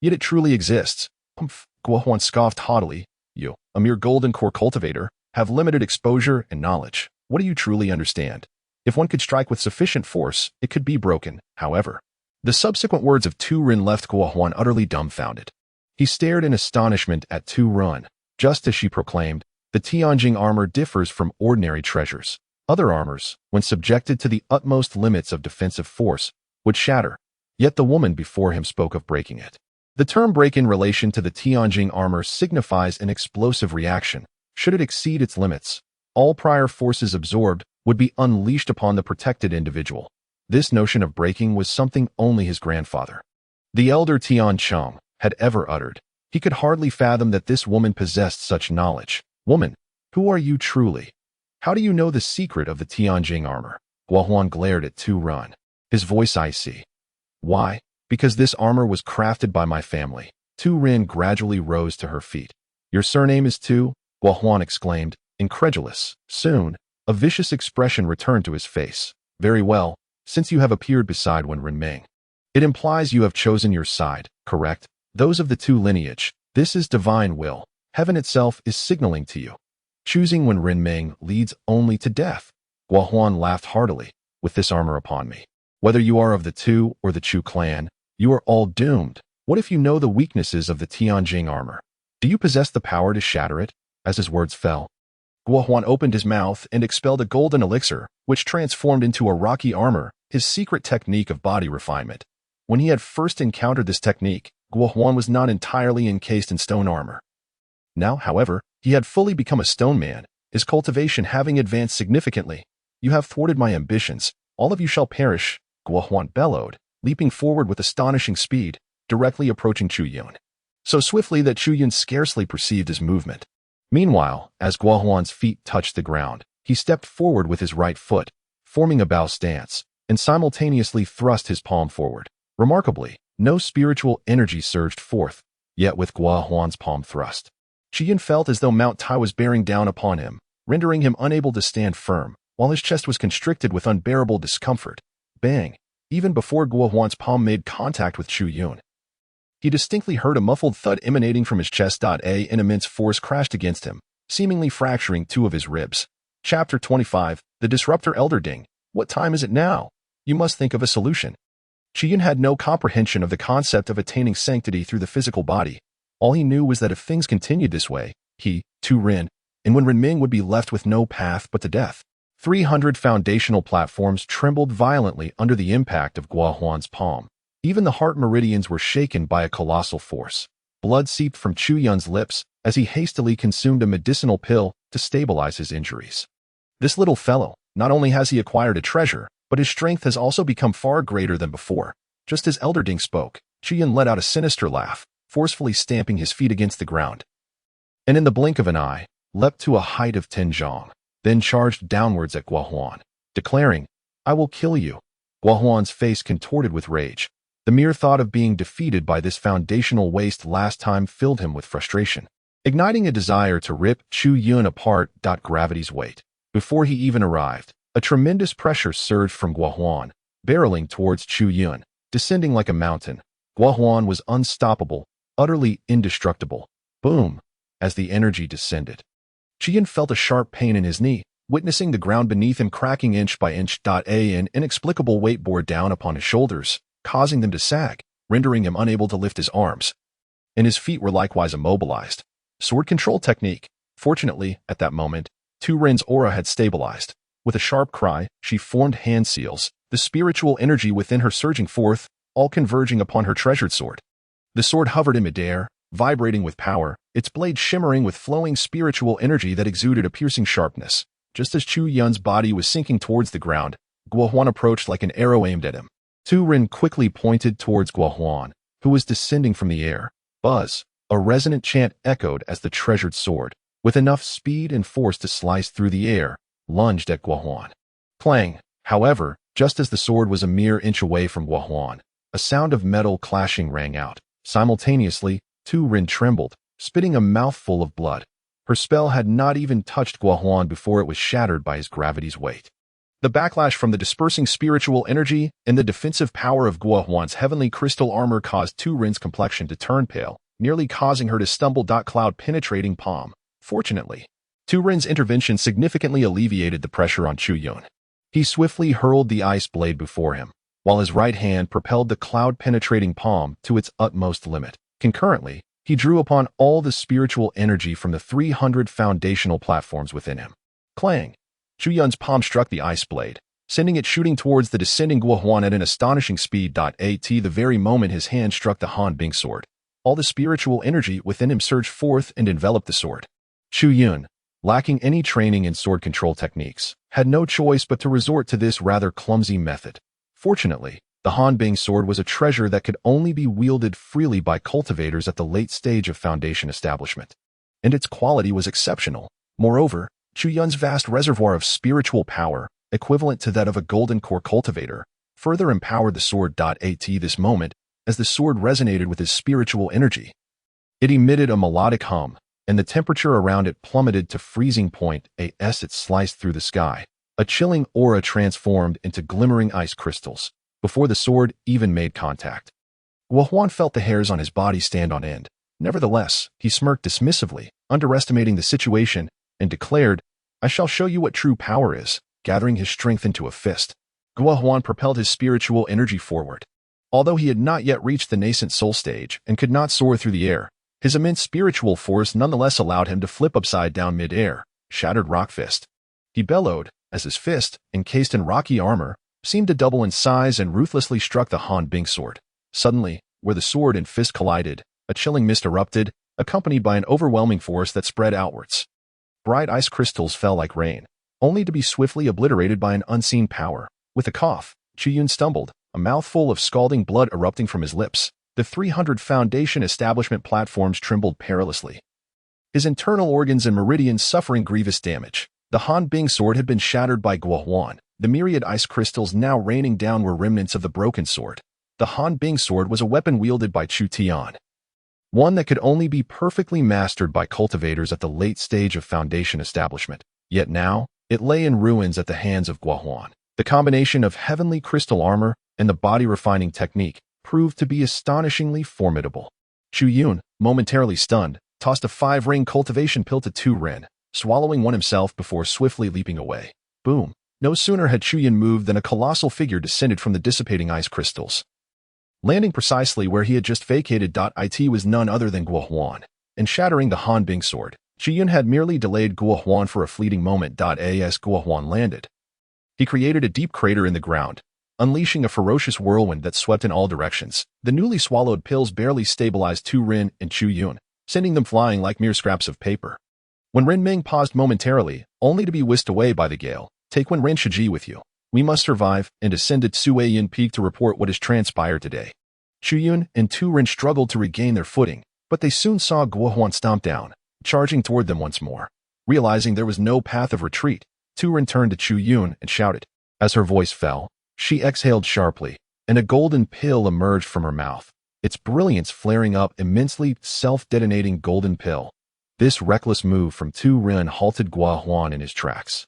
Yet it truly exists. Humph! Guo Huan scoffed haughtily. You, a mere golden core cultivator, have limited exposure and knowledge. What do you truly understand? If one could strike with sufficient force, it could be broken. However, the subsequent words of Tu Ren left Guo Huan utterly dumbfounded. He stared in astonishment at Tu Ren, just as she proclaimed, the Tianjing armor differs from ordinary treasures. Other armors, when subjected to the utmost limits of defensive force, would shatter. Yet the woman before him spoke of breaking it. The term break in relation to the Tianjing armor signifies an explosive reaction. Should it exceed its limits, all prior forces absorbed would be unleashed upon the protected individual. This notion of breaking was something only his grandfather, the elder Tiancheng, had ever uttered. He could hardly fathom that this woman possessed such knowledge. Woman, who are you truly? How do you know the secret of the Tianjing armor? Guo Huan glared at Tu Ren, his voice icy. Why? Because this armor was crafted by my family. Tu Ren gradually rose to her feet. Your surname is Tu? Guo Huan exclaimed, incredulous. Soon, a vicious expression returned to his face. Very well, since you have appeared beside Wen Renming, it implies you have chosen your side, correct? Those of the Tu lineage. This is divine will. Heaven itself is signaling to you. Choosing Wen Renming leads only to death. Guo Huan laughed heartily. With this armor upon me, whether you are of the Tu or the Chu clan, you are all doomed. What if you know the weaknesses of the Tianjing armor? Do you possess the power to shatter it? As his words fell, Guo Huan opened his mouth and expelled a golden elixir, which transformed into a rocky armor, his secret technique of body refinement. When he had first encountered this technique, Guo Huan was not entirely encased in stone armor. Now, however, he had fully become a stone man, his cultivation having advanced significantly. You have thwarted my ambitions. All of you shall perish, Guo Huan bellowed, leaping forward with astonishing speed, directly approaching Chu Yun, so swiftly that Chu Yun scarcely perceived his movement. Meanwhile, as Guo Huan's feet touched the ground, he stepped forward with his right foot, forming a bow stance, and simultaneously thrust his palm forward. Remarkably, no spiritual energy surged forth, yet with Guo Huan's palm thrust, Chu Yun felt as though Mount Tai was bearing down upon him, rendering him unable to stand firm, while his chest was constricted with unbearable discomfort. Bang! Even before Guo Huan's palm made contact with Chu Yun, he distinctly heard a muffled thud emanating from his chest. An immense force crashed against him, seemingly fracturing two of his ribs. Chapter 25, The Disruptor. Elder Ding. What time is it now? You must think of a solution. Chu Yun had no comprehension of the concept of attaining sanctity through the physical body. All he knew was that if things continued this way, he, Tu Ren, and Wen Renming would be left with no path but to death. 300 foundational platforms trembled violently under the impact of Guo Huan's palm. Even the heart meridians were shaken by a colossal force. Blood seeped from Chu Yun's lips as he hastily consumed a medicinal pill to stabilize his injuries. This little fellow, not only has he acquired a treasure, but his strength has also become far greater than before. Just as Elder Ding spoke, Chu Yun let out a sinister laugh, forcefully stamping his feet against the ground, and in the blink of an eye, leapt to a height of 10 zhong. then charged downwards at Guohuan, declaring, "I will kill you." Guohuan's face contorted with rage. The mere thought of being defeated by this foundational waste last time filled him with frustration, igniting a desire to rip Chu Yun apart. Gravity's weight. Before he even arrived, a tremendous pressure surged from Guohuan, barreling towards Chu Yun, descending like a mountain. Guohuan was unstoppable, utterly indestructible. Boom! As the energy descended, Chu Yun felt a sharp pain in his knee, witnessing the ground beneath him cracking inch by inch. An inexplicable weight bore down upon his shoulders, causing them to sag, rendering him unable to lift his arms. And his feet were likewise immobilized. Sword control technique. Fortunately, at that moment, Tu Rin's aura had stabilized. With a sharp cry, she formed hand seals, the spiritual energy within her surging forth, all converging upon her treasured sword. The sword hovered in midair, vibrating with power, its blade shimmering with flowing spiritual energy that exuded a piercing sharpness. Just as Chu Yun's body was sinking towards the ground, Guohuan approached like an arrow aimed at him. Tu Rin quickly pointed towards Guohuan, who was descending from the air. Buzz! A resonant chant echoed as the treasured sword, with enough speed and force to slice through the air, lunged at Guohuan. Clang! However, just as the sword was a mere inch away from Guohuan, a sound of metal clashing rang out. Simultaneously, Tu Rin trembled, spitting a mouthful of blood. Her spell had not even touched Guohuan before it was shattered by his gravity's weight. The backlash from the dispersing spiritual energy and the defensive power of Guohuan's heavenly crystal armor caused Tu Rin's complexion to turn pale, nearly causing her to stumble. Cloud-penetrating palm. Fortunately, Tu Rin's intervention significantly alleviated the pressure on Chu Yun. He swiftly hurled the ice blade before him, while his right hand propelled the cloud-penetrating palm to its utmost limit. Concurrently, he drew upon all the spiritual energy from the 300 foundational platforms within him. Clang! Chu Yun's palm struck the ice blade, sending it shooting towards the descending Guohuan at an astonishing speed. The very moment his hand struck the Han Bing sword, all the spiritual energy within him surged forth and enveloped the sword. Chu Yun, lacking any training in sword control techniques, had no choice but to resort to this rather clumsy method. Fortunately, the Han Bing sword was a treasure that could only be wielded freely by cultivators at the late stage of foundation establishment, and its quality was exceptional. Moreover, Chu Yun's vast reservoir of spiritual power, equivalent to that of a golden core cultivator, further empowered the sword. This moment, as the sword resonated with his spiritual energy, it emitted a melodic hum, and the temperature around it plummeted to freezing point as it sliced through the sky. A chilling aura transformed into glimmering ice crystals before the sword even made contact. Guohuan felt the hairs on his body stand on end. Nevertheless, he smirked dismissively, underestimating the situation, and declared, "I shall show you what true power is," gathering his strength into a fist. Guohuan propelled his spiritual energy forward. Although he had not yet reached the nascent soul stage and could not soar through the air, his immense spiritual force nonetheless allowed him to flip upside down mid-air, shattered rock fist. He bellowed, as his fist, encased in rocky armor, seemed to double in size and ruthlessly struck the Han Bing sword. Suddenly, where the sword and fist collided, a chilling mist erupted, accompanied by an overwhelming force that spread outwards. Bright ice crystals fell like rain, only to be swiftly obliterated by an unseen power. With a cough, Chu Yun stumbled, a mouthful of scalding blood erupting from his lips. The 300 foundation establishment platforms trembled perilously, his internal organs and meridians suffering grievous damage. The Han Bing sword had been shattered by Guohuan. The myriad ice crystals now raining down were remnants of the broken sword. The Han Bing sword was a weapon wielded by Chu Tian, one that could only be perfectly mastered by cultivators at the late stage of foundation establishment. Yet now, it lay in ruins at the hands of Guohuan. The combination of heavenly crystal armor and the body-refining technique proved to be astonishingly formidable. Chu Yun, momentarily stunned, tossed a 5-ring cultivation pill to Tu Rin, swallowing one himself before swiftly leaping away. Boom! No sooner had Chu Yun moved than a colossal figure descended from the dissipating ice crystals, landing precisely where he had just vacated. It was none other than Guohuan, and shattering the Han Bing sword. Chu Yun had merely delayed Guohuan for a fleeting moment. As Guohuan landed, he created a deep crater in the ground, unleashing a ferocious whirlwind that swept in all directions. The newly swallowed pills barely stabilized Tu Rin and Chu Yun, sending them flying like mere scraps of paper. When Ren Ming paused momentarily, only to be whisked away by the gale, "Take Wen Ren Shiji with you. We must survive," and ascended Suayin Peak to report what has transpired today. Chu Yun and Tu Rin struggled to regain their footing, but they soon saw Guohuan stomp down, charging toward them once more. Realizing there was no path of retreat, Turin turned to Chu Yun and shouted. As her voice fell, she exhaled sharply, and a golden pill emerged from her mouth, its brilliance flaring up immensely, self-detonating golden pill. This reckless move from Turin halted Gua Huan in his tracks.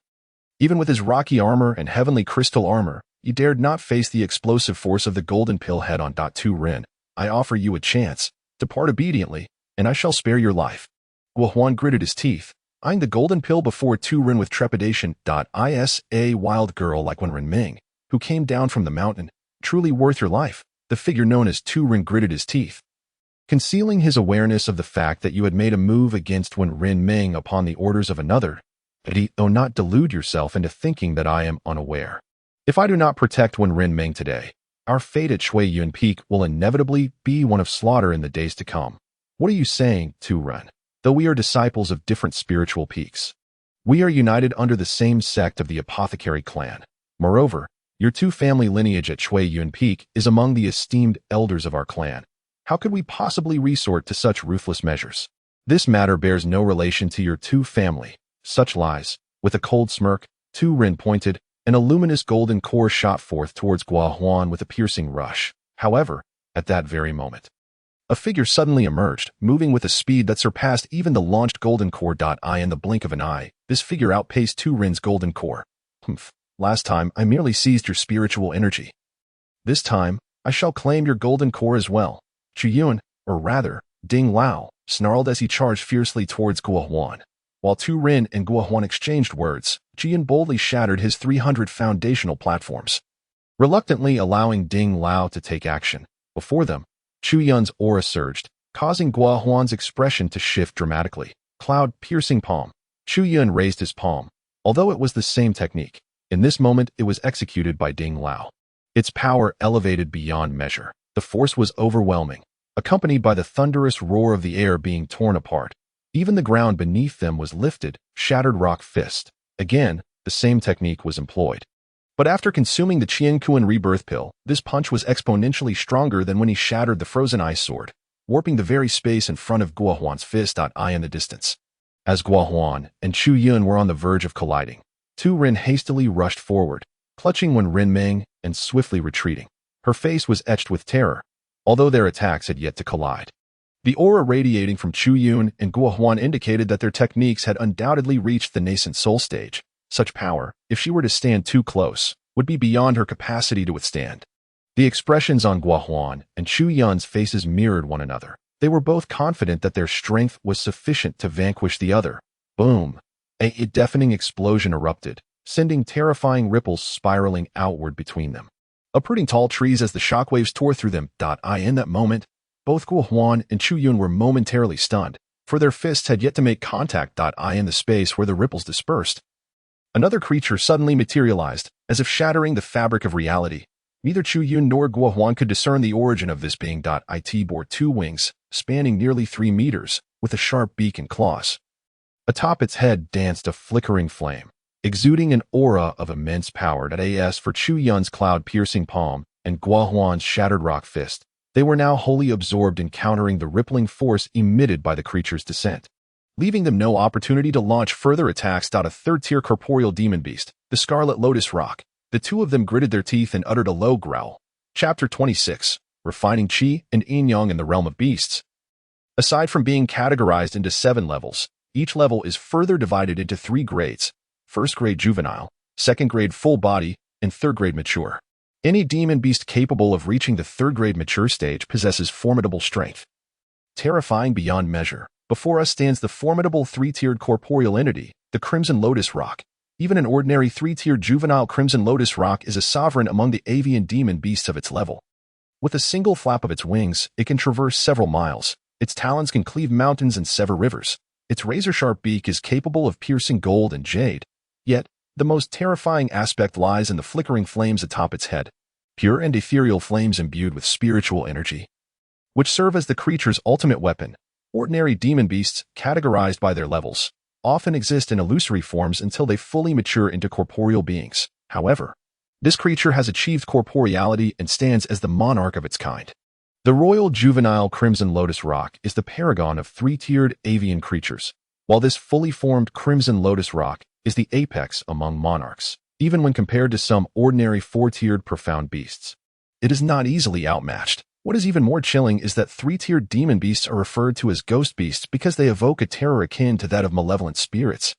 Even with his rocky armor and heavenly crystal armor, he dared not face the explosive force of the golden pill head-on. Turin, I offer you a chance. Depart obediently, and I shall spare your life. Gua Huan gritted his teeth, eyeing the golden pill before Turin with trepidation. Is a wild girl like Wen Renming, who came down from the mountain, truly worth your life? The figure known as Turin gritted his teeth, concealing his awareness of the fact that you had made a move against Wen Renming upon the orders of another. Though not delude yourself into thinking that I am unaware. If I do not protect Wen Renming today, our fate at Shui Yun Peak will inevitably be one of slaughter in the days to come. What are you saying, Turin? Though we are disciples of different spiritual peaks, we are united under the same sect of the Apothecary clan. Moreover, your two family lineage at Shui Yun Peak is among the esteemed elders of our clan. How could we possibly resort to such ruthless measures? This matter bears no relation to your two family. Such lies. With a cold smirk, Turin pointed, and a luminous golden core shot forth towards Gua Huan with a piercing rush. However, at that very moment, a figure suddenly emerged, moving with a speed that surpassed even the launched golden core. In the blink of an eye, this figure outpaced Turin's golden core. Last time, I merely seized your spiritual energy. This time, I shall claim your golden core as well. Chu Yun, or rather, Ding Lao, snarled as he charged fiercely towards Gua Huan. While Turin and Gua Huan exchanged words, Jian boldly shattered his 300 foundational platforms, reluctantly allowing Ding Lao to take action. Before them, Chu Yun's aura surged, causing Gua Huan's expression to shift dramatically. Cloud-piercing palm. Chu Yun raised his palm. Although it was the same technique, in this moment it was executed by Ding Lao. Its power elevated beyond measure. The force was overwhelming, accompanied by the thunderous roar of the air being torn apart. Even the ground beneath them was lifted, shattered rock fist. Again, the same technique was employed. But after consuming the Qiankuan rebirth pill, this punch was exponentially stronger than when he shattered the frozen ice sword, warping the very space in front of Gua Huan's fist. In the distance, as Gua Huan and Chu Yun were on the verge of colliding, Turin hastily rushed forward, clutching Wen Renming and swiftly retreating. Her face was etched with terror, although their attacks had yet to collide. The aura radiating from Chu Yun and Gua Huan indicated that their techniques had undoubtedly reached the nascent soul stage. Such power, if she were to stand too close, would be beyond her capacity to withstand. The expressions on Gua Huan and Chu Yun's faces mirrored one another. They were both confident that their strength was sufficient to vanquish the other. Boom! A deafening explosion erupted, sending terrifying ripples spiraling outward between them, uprooting tall trees as the shockwaves tore through them. In that moment, both Gua Huan and Chu Yun were momentarily stunned, for their fists had yet to make contact. In the space where the ripples dispersed, another creature suddenly materialized, as if shattering the fabric of reality. Neither Chu Yun nor Gua Huan could discern the origin of this being. It bore two wings, spanning nearly 3 meters, with a sharp beak and claws. Atop its head danced a flickering flame, exuding an aura of immense power. As for Chu Yun's cloud-piercing palm and Gua Huan's shattered rock fist, they were now wholly absorbed in countering the rippling force emitted by the creature's descent, leaving them no opportunity to launch further attacks. A third-tier corporeal demon beast, the Scarlet Lotus Rock. The two of them gritted their teeth and uttered a low growl. Chapter 26. Refining Qi and Yin-Yang in the Realm of Beasts. Aside from being categorized into 7 levels, each level is further divided into 3 grades: 1st grade juvenile, 2nd grade full body, and 3rd grade mature. Any demon beast capable of reaching the 3rd grade mature stage possesses formidable strength, terrifying beyond measure. Before us stands the formidable 3-tiered corporeal entity, the Crimson Lotus Rock. Even an ordinary 3-tiered juvenile Crimson Lotus Rock is a sovereign among the avian demon beasts of its level. With a single flap of its wings, it can traverse several miles. Its talons can cleave mountains and sever rivers. Its razor-sharp beak is capable of piercing gold and jade. Yet, the most terrifying aspect lies in the flickering flames atop its head, pure and ethereal flames imbued with spiritual energy, which serve as the creature's ultimate weapon. Ordinary demon beasts, categorized by their levels, often exist in illusory forms until they fully mature into corporeal beings. However, this creature has achieved corporeality and stands as the monarch of its kind. The royal juvenile Crimson Lotus Rock is the paragon of 3-tiered avian creatures. While this fully formed Crimson Lotus Rock is the apex among monarchs, even when compared to some ordinary four-tiered profound beasts. It is not easily outmatched. What is even more chilling is that three-tiered demon beasts are referred to as ghost beasts because they evoke a terror akin to that of malevolent spirits.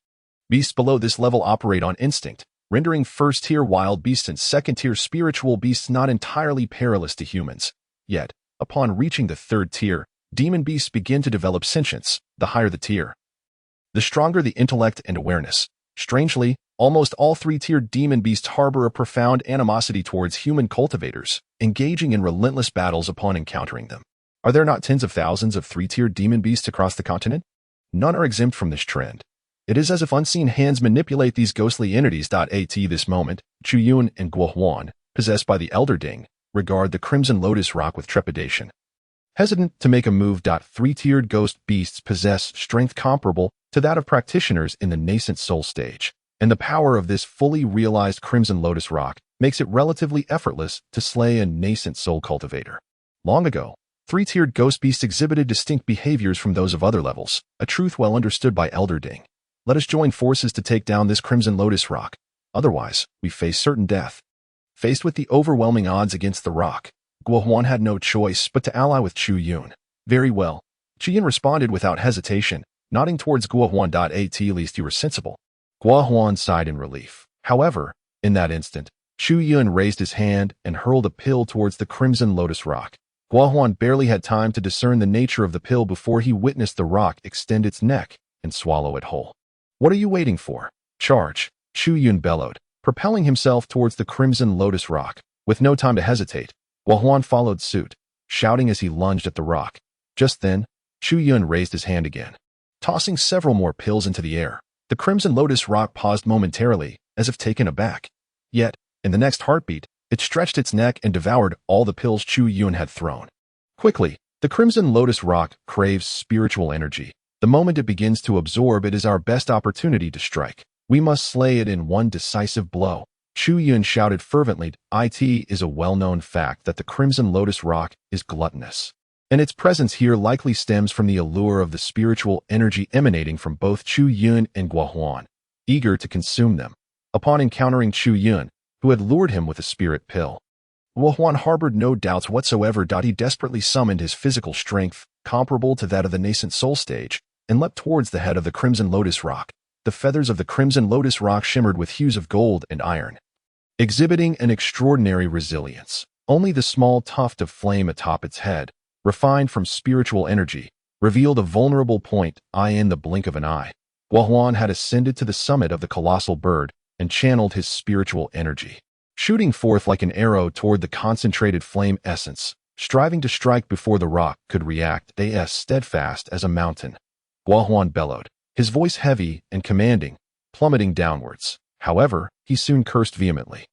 Beasts below this level operate on instinct, rendering first-tier wild beasts and second-tier spiritual beasts not entirely perilous to humans. Yet, upon reaching the third tier, demon beasts begin to develop sentience. The higher the tier, the stronger the intellect and awareness. Strangely, almost all three-tiered demon beasts harbor a profound animosity towards human cultivators, engaging in relentless battles upon encountering them. Are there not tens of thousands of three-tiered demon beasts across the continent? None are exempt from this trend. It is as if unseen hands manipulate these ghostly entities. At this moment, Chu Yun and Guo Huan, possessed by the Elder Ding, regard the Crimson Lotus Rock with trepidation. Hesitant to make a move. Three-tiered ghost beasts possess strength comparable to that of practitioners in the nascent soul stage, and the power of this fully realized Crimson Lotus Rock makes it relatively effortless to slay a nascent soul cultivator. Long ago, three-tiered ghost beasts exhibited distinct behaviors from those of other levels, a truth well understood by Elder Ding. Let us join forces to take down this Crimson Lotus Rock. Otherwise, we face certain death. Faced with the overwhelming odds against the rock, Guo Huan had no choice but to ally with Chu Yun. Very well. Chu Yun responded without hesitation, nodding towards Guo Huan. At least you were sensible. Guo Huan sighed in relief. However, in that instant, Chu Yun raised his hand and hurled a pill towards the Crimson Lotus Rock. Guo Huan barely had time to discern the nature of the pill before he witnessed the rock extend its neck and swallow it whole. What are you waiting for? Charge! Chu Yun bellowed, propelling himself towards the Crimson Lotus Rock. With no time to hesitate, Guo Huan followed suit, shouting as he lunged at the rock. Just then, Chu Yun raised his hand again, tossing several more pills into the air. The Crimson Lotus Rock paused momentarily, as if taken aback. Yet, in the next heartbeat, it stretched its neck and devoured all the pills Chu Yun had thrown. Quickly, the Crimson Lotus Rock craves spiritual energy. The moment it begins to absorb it is our best opportunity to strike. We must slay it in one decisive blow. Chu Yun shouted fervently. It is a well-known fact that the Crimson Lotus Rock is gluttonous, and its presence here likely stems from the allure of the spiritual energy emanating from both Chu Yun and Guo Huan, eager to consume them. Upon encountering Chu Yun, who had lured him with a spirit pill, Guo Huan harbored no doubts whatsoever. He desperately summoned his physical strength, comparable to that of the nascent soul stage, and leapt towards the head of the Crimson Lotus Rock. The feathers of the Crimson Lotus Rock shimmered with hues of gold and iron, exhibiting an extraordinary resilience. Only the small tuft of flame atop its head, refined from spiritual energy, revealed a vulnerable point. In the blink of an eye, Guo Huan had ascended to the summit of the colossal bird and channeled his spiritual energy, shooting forth like an arrow toward the concentrated flame essence, striving to strike before the rock could react. As steadfast as a mountain, Guo Huan bellowed, his voice heavy and commanding, plummeting downwards. However, he soon cursed vehemently.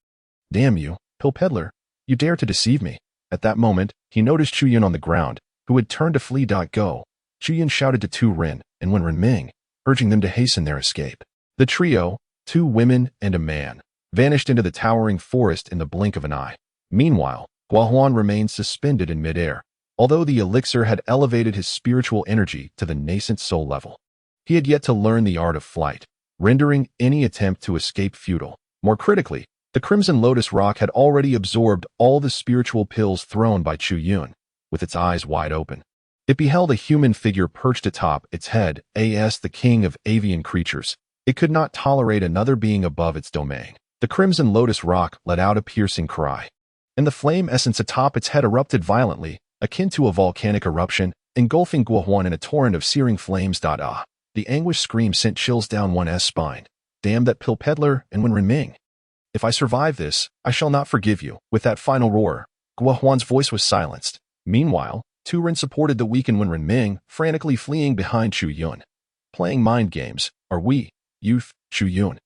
Damn you, pill peddler, you dare to deceive me. At that moment, he noticed Chu Yun on the ground, who had turned to flee. Go. Chu Yun shouted to Tu Ren and Wen Renming, urging them to hasten their escape. The trio, 2 women and a man, vanished into the towering forest in the blink of an eye. Meanwhile, Guo Huan remained suspended in midair, although the elixir had elevated his spiritual energy to the nascent soul level. He had yet to learn the art of flight, rendering any attempt to escape futile. More critically, the Crimson Lotus Rock had already absorbed all the spiritual pills thrown by Chu Yun. With its eyes wide open, it beheld a human figure perched atop its head, as the king of avian creatures. It could not tolerate another being above its domain. The Crimson Lotus Rock let out a piercing cry, and the flame essence atop its head erupted violently, akin to a volcanic eruption, engulfing Guo Huan in a torrent of searing flames. The anguished scream sent chills down one's spine. Damn that pill peddler and Wen Renming. If I survive this, I shall not forgive you. With that final roar, Guo Huan's voice was silenced. Meanwhile, Tu Ren supported the weakened Wen Renming, frantically fleeing behind Chu Yun. Playing mind games, are we, youth? Chu Yun,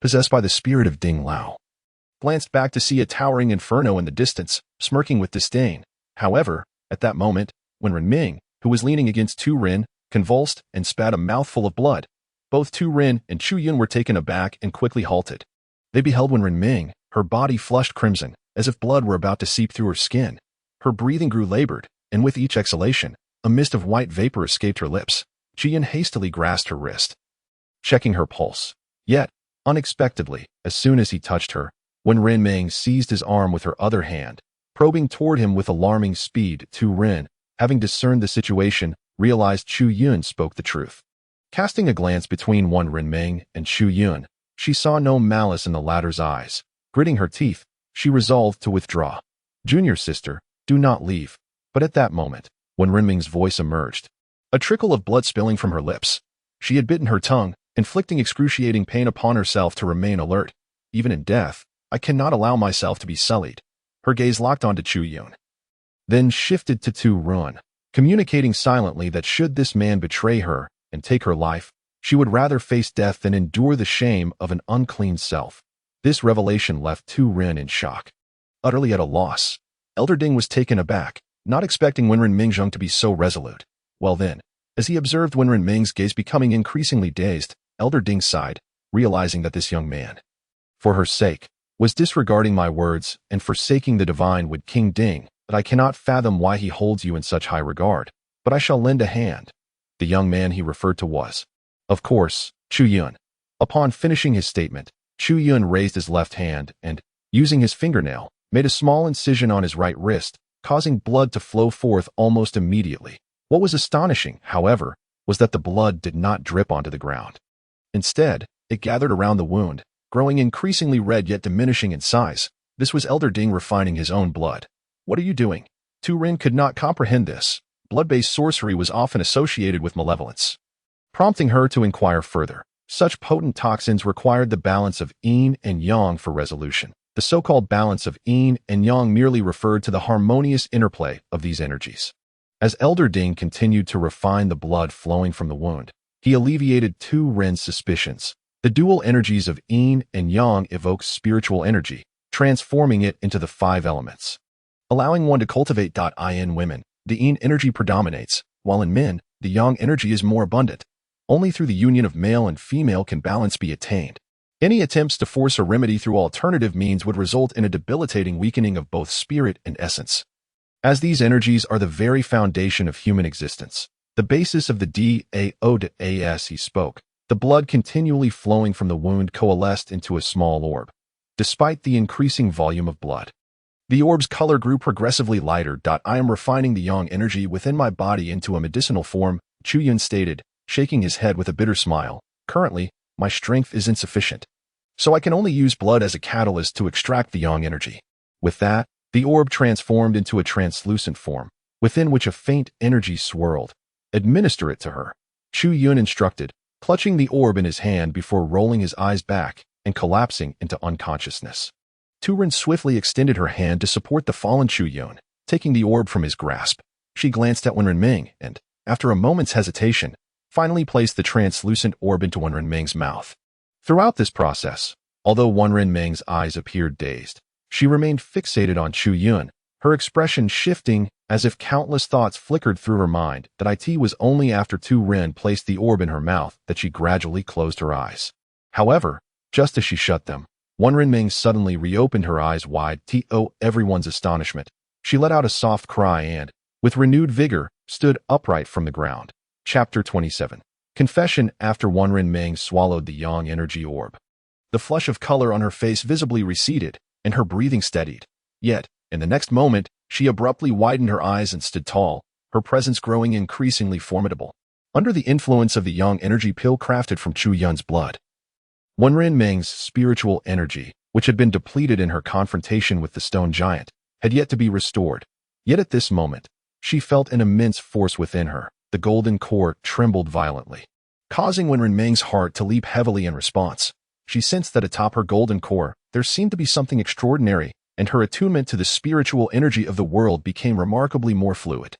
possessed by the spirit of Ding Lao, glanced back to see a towering inferno in the distance, smirking with disdain. However, at that moment, Wen Renming, who was leaning against Tu Ren, convulsed and spat a mouthful of blood. Both Tu Ren and Chu Yun were taken aback and quickly halted. They beheld Wen Renming, her body flushed crimson, as if blood were about to seep through her skin. Her breathing grew labored, and with each exhalation, a mist of white vapor escaped her lips. Chu Yun hastily grasped her wrist, checking her pulse. Yet, Unexpectedly, as soon as he touched her, Wen Renming seized his arm with her other hand, probing toward him with alarming speed. Tu Ren, having discerned the situation, realized Chu Yun spoke the truth. Casting a glance between Wen Renming and Chu Yun, she saw no malice in the latter's eyes. Gritting her teeth, she resolved to withdraw. "Junior sister, do not leave." But at that moment, Wen Renming's voice emerged, a trickle of blood spilling from her lips. She had bitten her tongue, inflicting excruciating pain upon herself to remain alert. "Even in death, I cannot allow myself to be sullied." Her gaze locked onto Chu Yun, then shifted to Tu Ren, communicating silently that should this man betray her and take her life, she would rather face death than endure the shame of an unclean self. This revelation left Tu Ren in shock. Utterly at a loss, Elder Ding was taken aback, not expecting Wen Renming to be so resolute. Well then, as he observed Wen Renming's gaze becoming increasingly dazed, Elder Ding sighed, realizing that this young man, for her sake, was disregarding my words and forsaking the divine with King Ding, that I cannot fathom why he holds you in such high regard, but I shall lend a hand. The young man he referred to was, of course, Chu Yun. Upon finishing his statement, Chu Yun raised his left hand and, using his fingernail, made a small incision on his right wrist, causing blood to flow forth almost immediately. What was astonishing, however, was that the blood did not drip onto the ground. Instead, it gathered around the wound, growing increasingly red yet diminishing in size. This was Elder Ding refining his own blood. "What are you doing?" Tu Ren could not comprehend this. Blood-based sorcery was often associated with malevolence, prompting her to inquire further. Such potent toxins required the balance of yin and yang for resolution. The so-called balance of yin and yang merely referred to the harmonious interplay of these energies. As Elder Ding continued to refine the blood flowing from the wound, he alleviated Tu Ren's suspicions. The dual energies of yin and yang evoke spiritual energy, transforming it into the 5 elements. Allowing one to cultivate. In women, the yin energy predominates, while in men, the yang energy is more abundant. Only through the union of male and female can balance be attained. Any attempts to force a remedy through alternative means would result in a debilitating weakening of both spirit and essence. As these energies are the very foundation of human existence, the basis of the DAO he spoke, the blood continually flowing from the wound coalesced into a small orb. Despite the increasing volume of blood, the orb's color grew progressively lighter. "I am refining the yang energy within my body into a medicinal form," Chu Yun stated, shaking his head with a bitter smile. "Currently, my strength is insufficient, so I can only use blood as a catalyst to extract the yang energy." With that, the orb transformed into a translucent form, within which a faint energy swirled. "Administer it to her," Chu Yun instructed, clutching the orb in his hand before rolling his eyes back and collapsing into unconsciousness. Tu Ren swiftly extended her hand to support the fallen Chu Yun, taking the orb from his grasp. She glanced at Wen Renming and, after a moment's hesitation, finally placed the translucent orb into Wen Renming's mouth. Throughout this process, although Wen Renming's eyes appeared dazed, she remained fixated on Chu Yun, her expression shifting as if countless thoughts flickered through her mind. That it was only after Tu Ren placed the orb in her mouth that she gradually closed her eyes. However, just as she shut them, Wen Renming suddenly reopened her eyes wide. To everyone's astonishment, she let out a soft cry and, with renewed vigor, stood upright from the ground. Chapter 27. Confession. After Wen Renming swallowed the yang energy orb, the flush of color on her face visibly receded, and her breathing steadied. Yet, in the next moment, she abruptly widened her eyes and stood tall, her presence growing increasingly formidable. Under the influence of the yang energy pill crafted from Chu Yun's blood, Wen Renming's spiritual energy, which had been depleted in her confrontation with the stone giant, had yet to be restored. Yet at this moment, she felt an immense force within her. The golden core trembled violently, causing Wen Renming's heart to leap heavily in response. She sensed that atop her golden core, there seemed to be something extraordinary, and her attunement to the spiritual energy of the world became remarkably more fluid.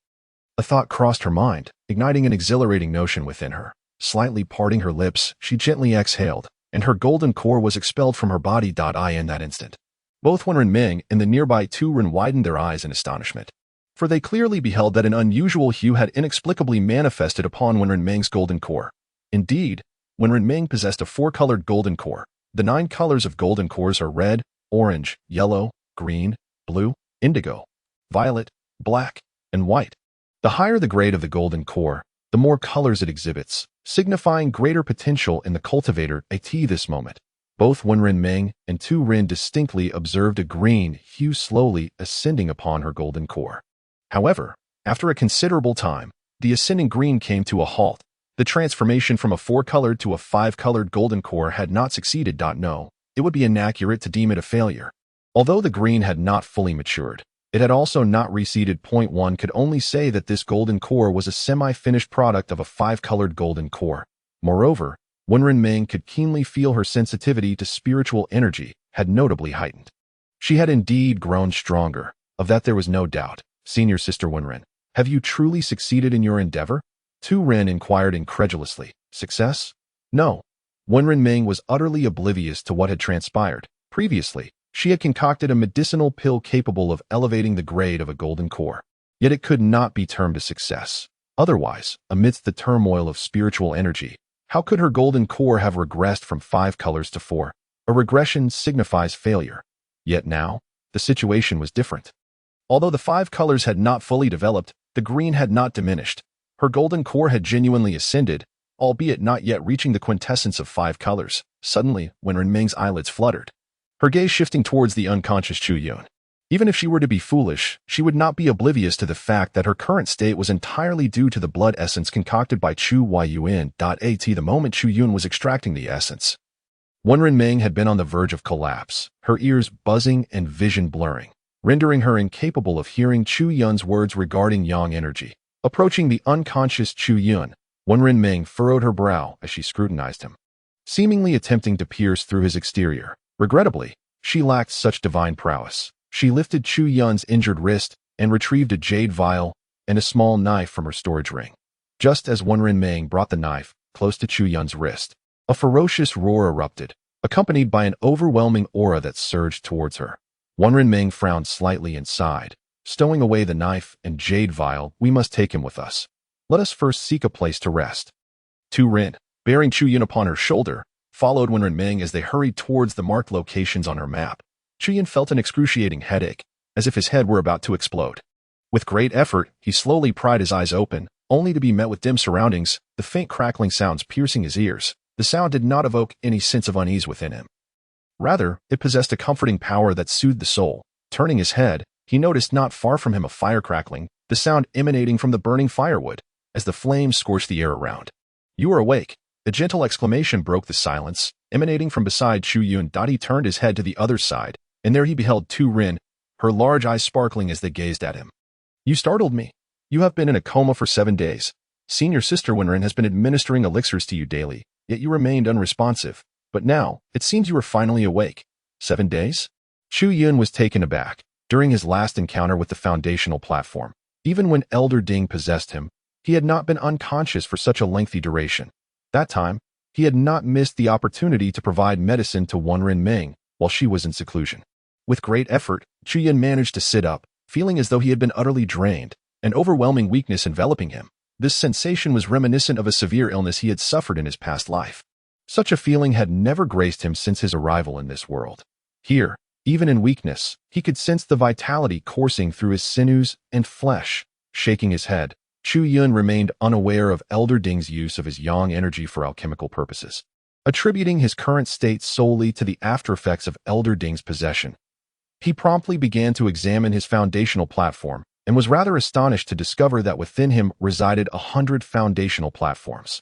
A thought crossed her mind, igniting an exhilarating notion within her. Slightly parting her lips, she gently exhaled, and her golden core was expelled from her body. In that instant, both Wen Renming and the nearby Tu Ren widened their eyes in astonishment, for they clearly beheld that an unusual hue had inexplicably manifested upon Wen Renming's golden core. Indeed, Wen Renming possessed a 4-colored golden core. The 9 colors of golden cores are red, orange, yellow, green, blue, indigo, violet, black, and white. The higher the grade of the golden core, the more colors it exhibits, signifying greater potential in the cultivator. At this moment, Both Wenren Ming and Tu Rin distinctly observed a green hue slowly ascending upon her golden core. However, after a considerable time, the ascending green came to a halt. The transformation from a 4-colored to a 5-colored golden core had not succeeded. No, it would be inaccurate to deem it a failure. Although the green had not fully matured, it had also not reseeded. One could only say that this golden core was a semi-finished product of a 5-colored golden core. Moreover, Wenren Ming could keenly feel her sensitivity to spiritual energy had notably heightened. She had indeed grown stronger. Of that there was no doubt. Senior Sister Wenren, have you truly succeeded in your endeavor? Tu Rin inquired incredulously. Success? No. Wenren Ming was utterly oblivious to what had transpired. Previously, she had concocted a medicinal pill capable of elevating the grade of a golden core. Yet it could not be termed a success. Otherwise, amidst the turmoil of spiritual energy, how could her golden core have regressed from 5 colors to 4? A regression signifies failure. Yet now, the situation was different. Although the 5 colors had not fully developed, the green had not diminished. Her golden core had genuinely ascended, albeit not yet reaching the quintessence of 5 colors. Suddenly, Wenren Ming's eyelids fluttered, her gaze shifting towards the unconscious Chu Yun. Even if she were to be foolish, she would not be oblivious to the fact that her current state was entirely due to the blood essence concocted by Chu Yun. At the moment Chu Yun was extracting the essence, Wenren Ming had been on the verge of collapse, her ears buzzing and vision blurring, rendering her incapable of hearing Chu Yun's words regarding yang energy. Approaching the unconscious Chu Yun, Wenren Ming furrowed her brow as she scrutinized him, seemingly attempting to pierce through his exterior. Regrettably, she lacked such divine prowess. She lifted Chu Yun's injured wrist and retrieved a jade vial and a small knife from her storage ring. Just as Wenren Ming brought the knife close to Chu Yun's wrist, a ferocious roar erupted, accompanied by an overwhelming aura that surged towards her. Wenren Ming frowned slightly and sighed, stowing away the knife and jade vial. We must take him with us. Let us first seek a place to rest. Tu Rin, bearing Chu Yun upon her shoulder, followed Wenren Ming as they hurried towards the marked locations on her map. Chu Yun felt an excruciating headache, as if his head were about to explode. With great effort, he slowly pried his eyes open, only to be met with dim surroundings, the faint crackling sounds piercing his ears. The sound did not evoke any sense of unease within him. Rather, it possessed a comforting power that soothed the soul. Turning his head, he noticed not far from him a fire crackling, the sound emanating from the burning firewood, as the flames scorched the air around. You are awake. A gentle exclamation broke the silence, emanating from beside Chu Yun. He turned his head to the other side, and there he beheld Tu Rin, her large eyes sparkling as they gazed at him. You startled me. You have been in a coma for 7 days. Senior Sister Wenren has been administering elixirs to you daily, yet you remained unresponsive. But now, it seems you are finally awake. 7 days? Chu Yun was taken aback. During his last encounter with the foundational platform, even when Elder Ding possessed him, he had not been unconscious for such a lengthy duration. That time, he had not missed the opportunity to provide medicine to Wenren Ming while she was in seclusion. With great effort, Chu Yun managed to sit up, feeling as though he had been utterly drained, an overwhelming weakness enveloping him. This sensation was reminiscent of a severe illness he had suffered in his past life. Such a feeling had never graced him since his arrival in this world. Here, even in weakness, he could sense the vitality coursing through his sinews and flesh. Shaking his head, Chu Yun remained unaware of Elder Ding's use of his yang energy for alchemical purposes. Attributing his current state solely to the aftereffects of Elder Ding's possession, he promptly began to examine his foundational platform and was rather astonished to discover that within him resided 100 foundational platforms.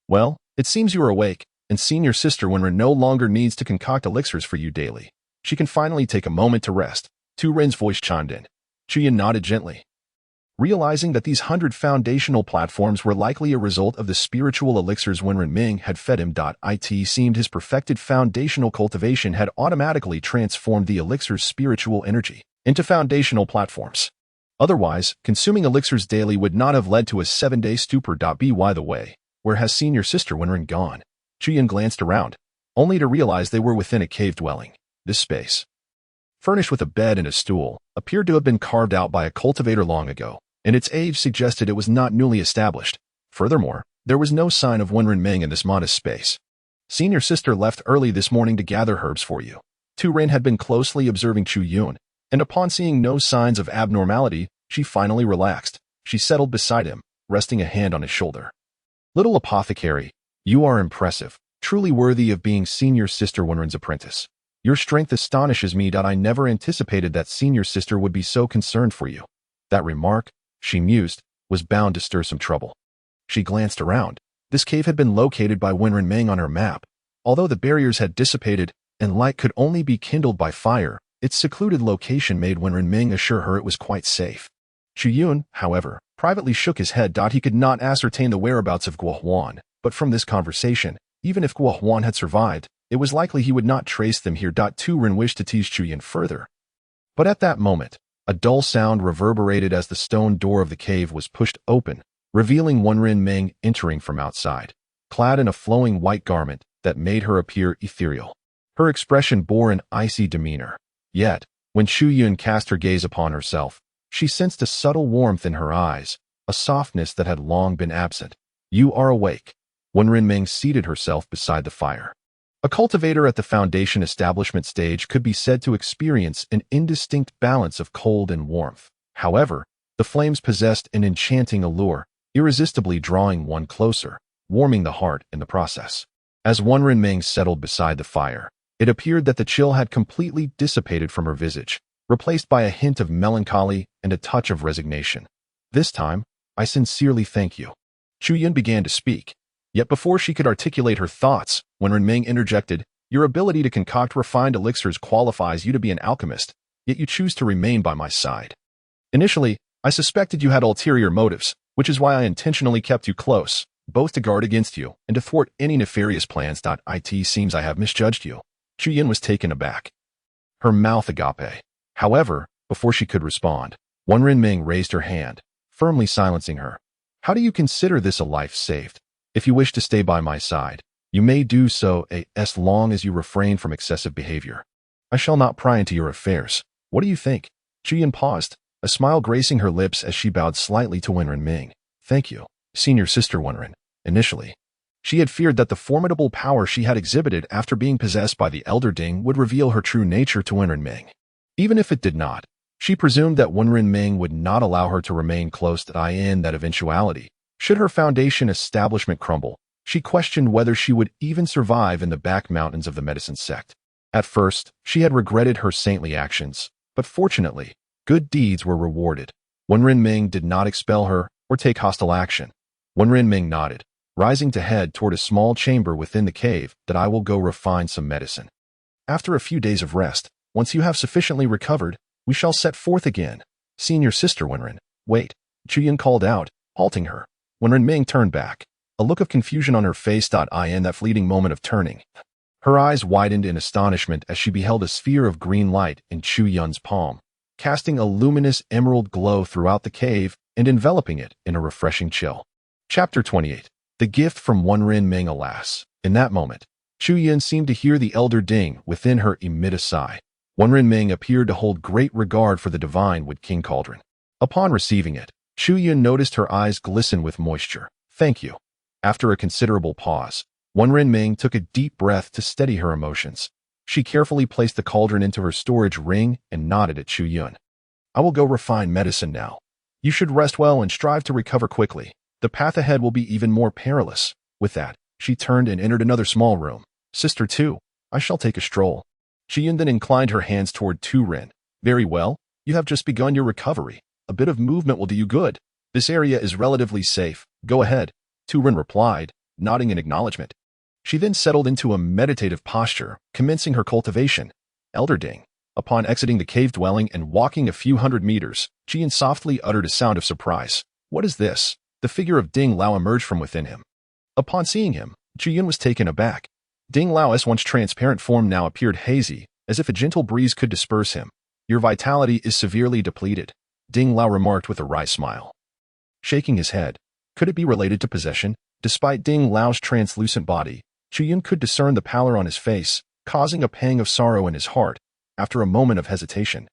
Well, it seems you are awake, and Senior Sister Wenren no longer needs to concoct elixirs for you daily. She can finally take a moment to rest. Tu Rin's voice chimed in. Chu Yun nodded gently, realizing that these 100 foundational platforms were likely a result of the spiritual elixirs Wenren Ming had fed him. It seemed his perfected foundational cultivation had automatically transformed the elixir's spiritual energy into foundational platforms. Otherwise, consuming elixirs daily would not have led to a 7-day stupor. By the way, where has Senior Sister Wenren gone? Chu Yun glanced around, only to realize they were within a cave dwelling. This space, furnished with a bed and a stool, appeared to have been carved out by a cultivator long ago, and its age suggested it was not newly established. Furthermore, there was no sign of Wenren Ming in this modest space. Senior Sister left early this morning to gather herbs for you. Tu Rin had been closely observing Chu Yun, and upon seeing no signs of abnormality, she finally relaxed. She settled beside him, resting a hand on his shoulder. Little apothecary, you are impressive. truly worthy of being Senior Sister Wenren's apprentice. Your strength astonishes me. I never anticipated that Senior Sister would be so concerned for you. That remark, she mused, was bound to stir some trouble. She glanced around. This cave had been located by Wenren Ming on her map. Although the barriers had dissipated and light could only be kindled by fire, its secluded location made Wenren Ming assure her it was quite safe. Chu Yun, however, privately shook his head. He could not ascertain the whereabouts of Guo Huan, but from this conversation, even if Guo Huan had survived, it was likely he would not trace them here. Tu Ren wished to tease Chu Yun further. But at that moment, a dull sound reverberated as the stone door of the cave was pushed open, revealing Wenren Ming entering from outside, clad in a flowing white garment that made her appear ethereal. Her expression bore an icy demeanor. Yet, when Chu Yun cast her gaze upon herself, she sensed a subtle warmth in her eyes, a softness that had long been absent. You are awake. Wenren Ming seated herself beside the fire. A cultivator at the foundation establishment stage could be said to experience an indistinct balance of cold and warmth. However, the flames possessed an enchanting allure, irresistibly drawing one closer, warming the heart in the process. As Wenren Ming settled beside the fire, it appeared that the chill had completely dissipated from her visage, replaced by a hint of melancholy and a touch of resignation. This time, I sincerely thank you. Chu Yun began to speak. Yet before she could articulate her thoughts, Wenren Ming interjected, your ability to concoct refined elixirs qualifies you to be an alchemist, yet you choose to remain by my side. Initially, I suspected you had ulterior motives, which is why I intentionally kept you close, both to guard against you and to thwart any nefarious plans. It seems I have misjudged you. Chu Yun was taken aback. Her mouth agape. However, before she could respond, Wenren Ming raised her hand, firmly silencing her. How do you consider this a life saved? If you wish to stay by my side, you may do so as long as you refrain from excessive behavior. I shall not pry into your affairs. What do you think? Chu Yun paused, a smile gracing her lips as she bowed slightly to Wenren Ming. Thank you, Senior Sister Wenren. Initially, she had feared that the formidable power she had exhibited after being possessed by the Elder Ding would reveal her true nature to Wenren Ming. Even if it did not, she presumed that Wenren Ming would not allow her to remain close to that eventuality. Should her foundation establishment crumble, she questioned whether she would even survive in the back mountains of the medicine sect. At first, she had regretted her saintly actions, but fortunately, good deeds were rewarded. Wenren Ming did not expel her or take hostile action. Wenren Ming nodded, rising to head toward a small chamber within the cave. That I will go refine some medicine. After a few days of rest, once you have sufficiently recovered, we shall set forth again. Senior Sister Wenren, wait, Chu Yun called out, halting her. Wenren Ming turned back, a look of confusion on her face. In that fleeting moment of turning, her eyes widened in astonishment as she beheld a sphere of green light in Chu Yun's palm, casting a luminous emerald glow throughout the cave and enveloping it in a refreshing chill. Chapter 28. The gift from Wenren Ming. Alas, in that moment, Chu Yun seemed to hear the Elder Ding within her emit a sigh. Wenren Ming appeared to hold great regard for the divine Wood King Cauldron. Upon receiving it, Chu Yun noticed her eyes glisten with moisture. Thank you. After a considerable pause, Wenren Ming took a deep breath to steady her emotions. She carefully placed the cauldron into her storage ring and nodded at Chu Yun. I will go refine medicine now. You should rest well and strive to recover quickly. The path ahead will be even more perilous. With that, she turned and entered another small room. Sister Tu, I shall take a stroll. Chu Yun then inclined her hands toward Tu Ren. Very well, you have just begun your recovery. A bit of movement will do you good. This area is relatively safe. Go ahead, Tu Ren replied, nodding in acknowledgement. She then settled into a meditative posture, commencing her cultivation. Elder Ding. Upon exiting the cave dwelling and walking a few hundred meters, Chu Yun softly uttered a sound of surprise. What is this? The figure of Ding Lao emerged from within him. Upon seeing him, Chu Yun was taken aback. Ding Lao's once transparent form now appeared hazy, as if a gentle breeze could disperse him. Your vitality is severely depleted, Ding Lao remarked with a wry smile. Shaking his head, could it be related to possession? Despite Ding Lao's translucent body, Chu Yun could discern the pallor on his face, causing a pang of sorrow in his heart. After a moment of hesitation,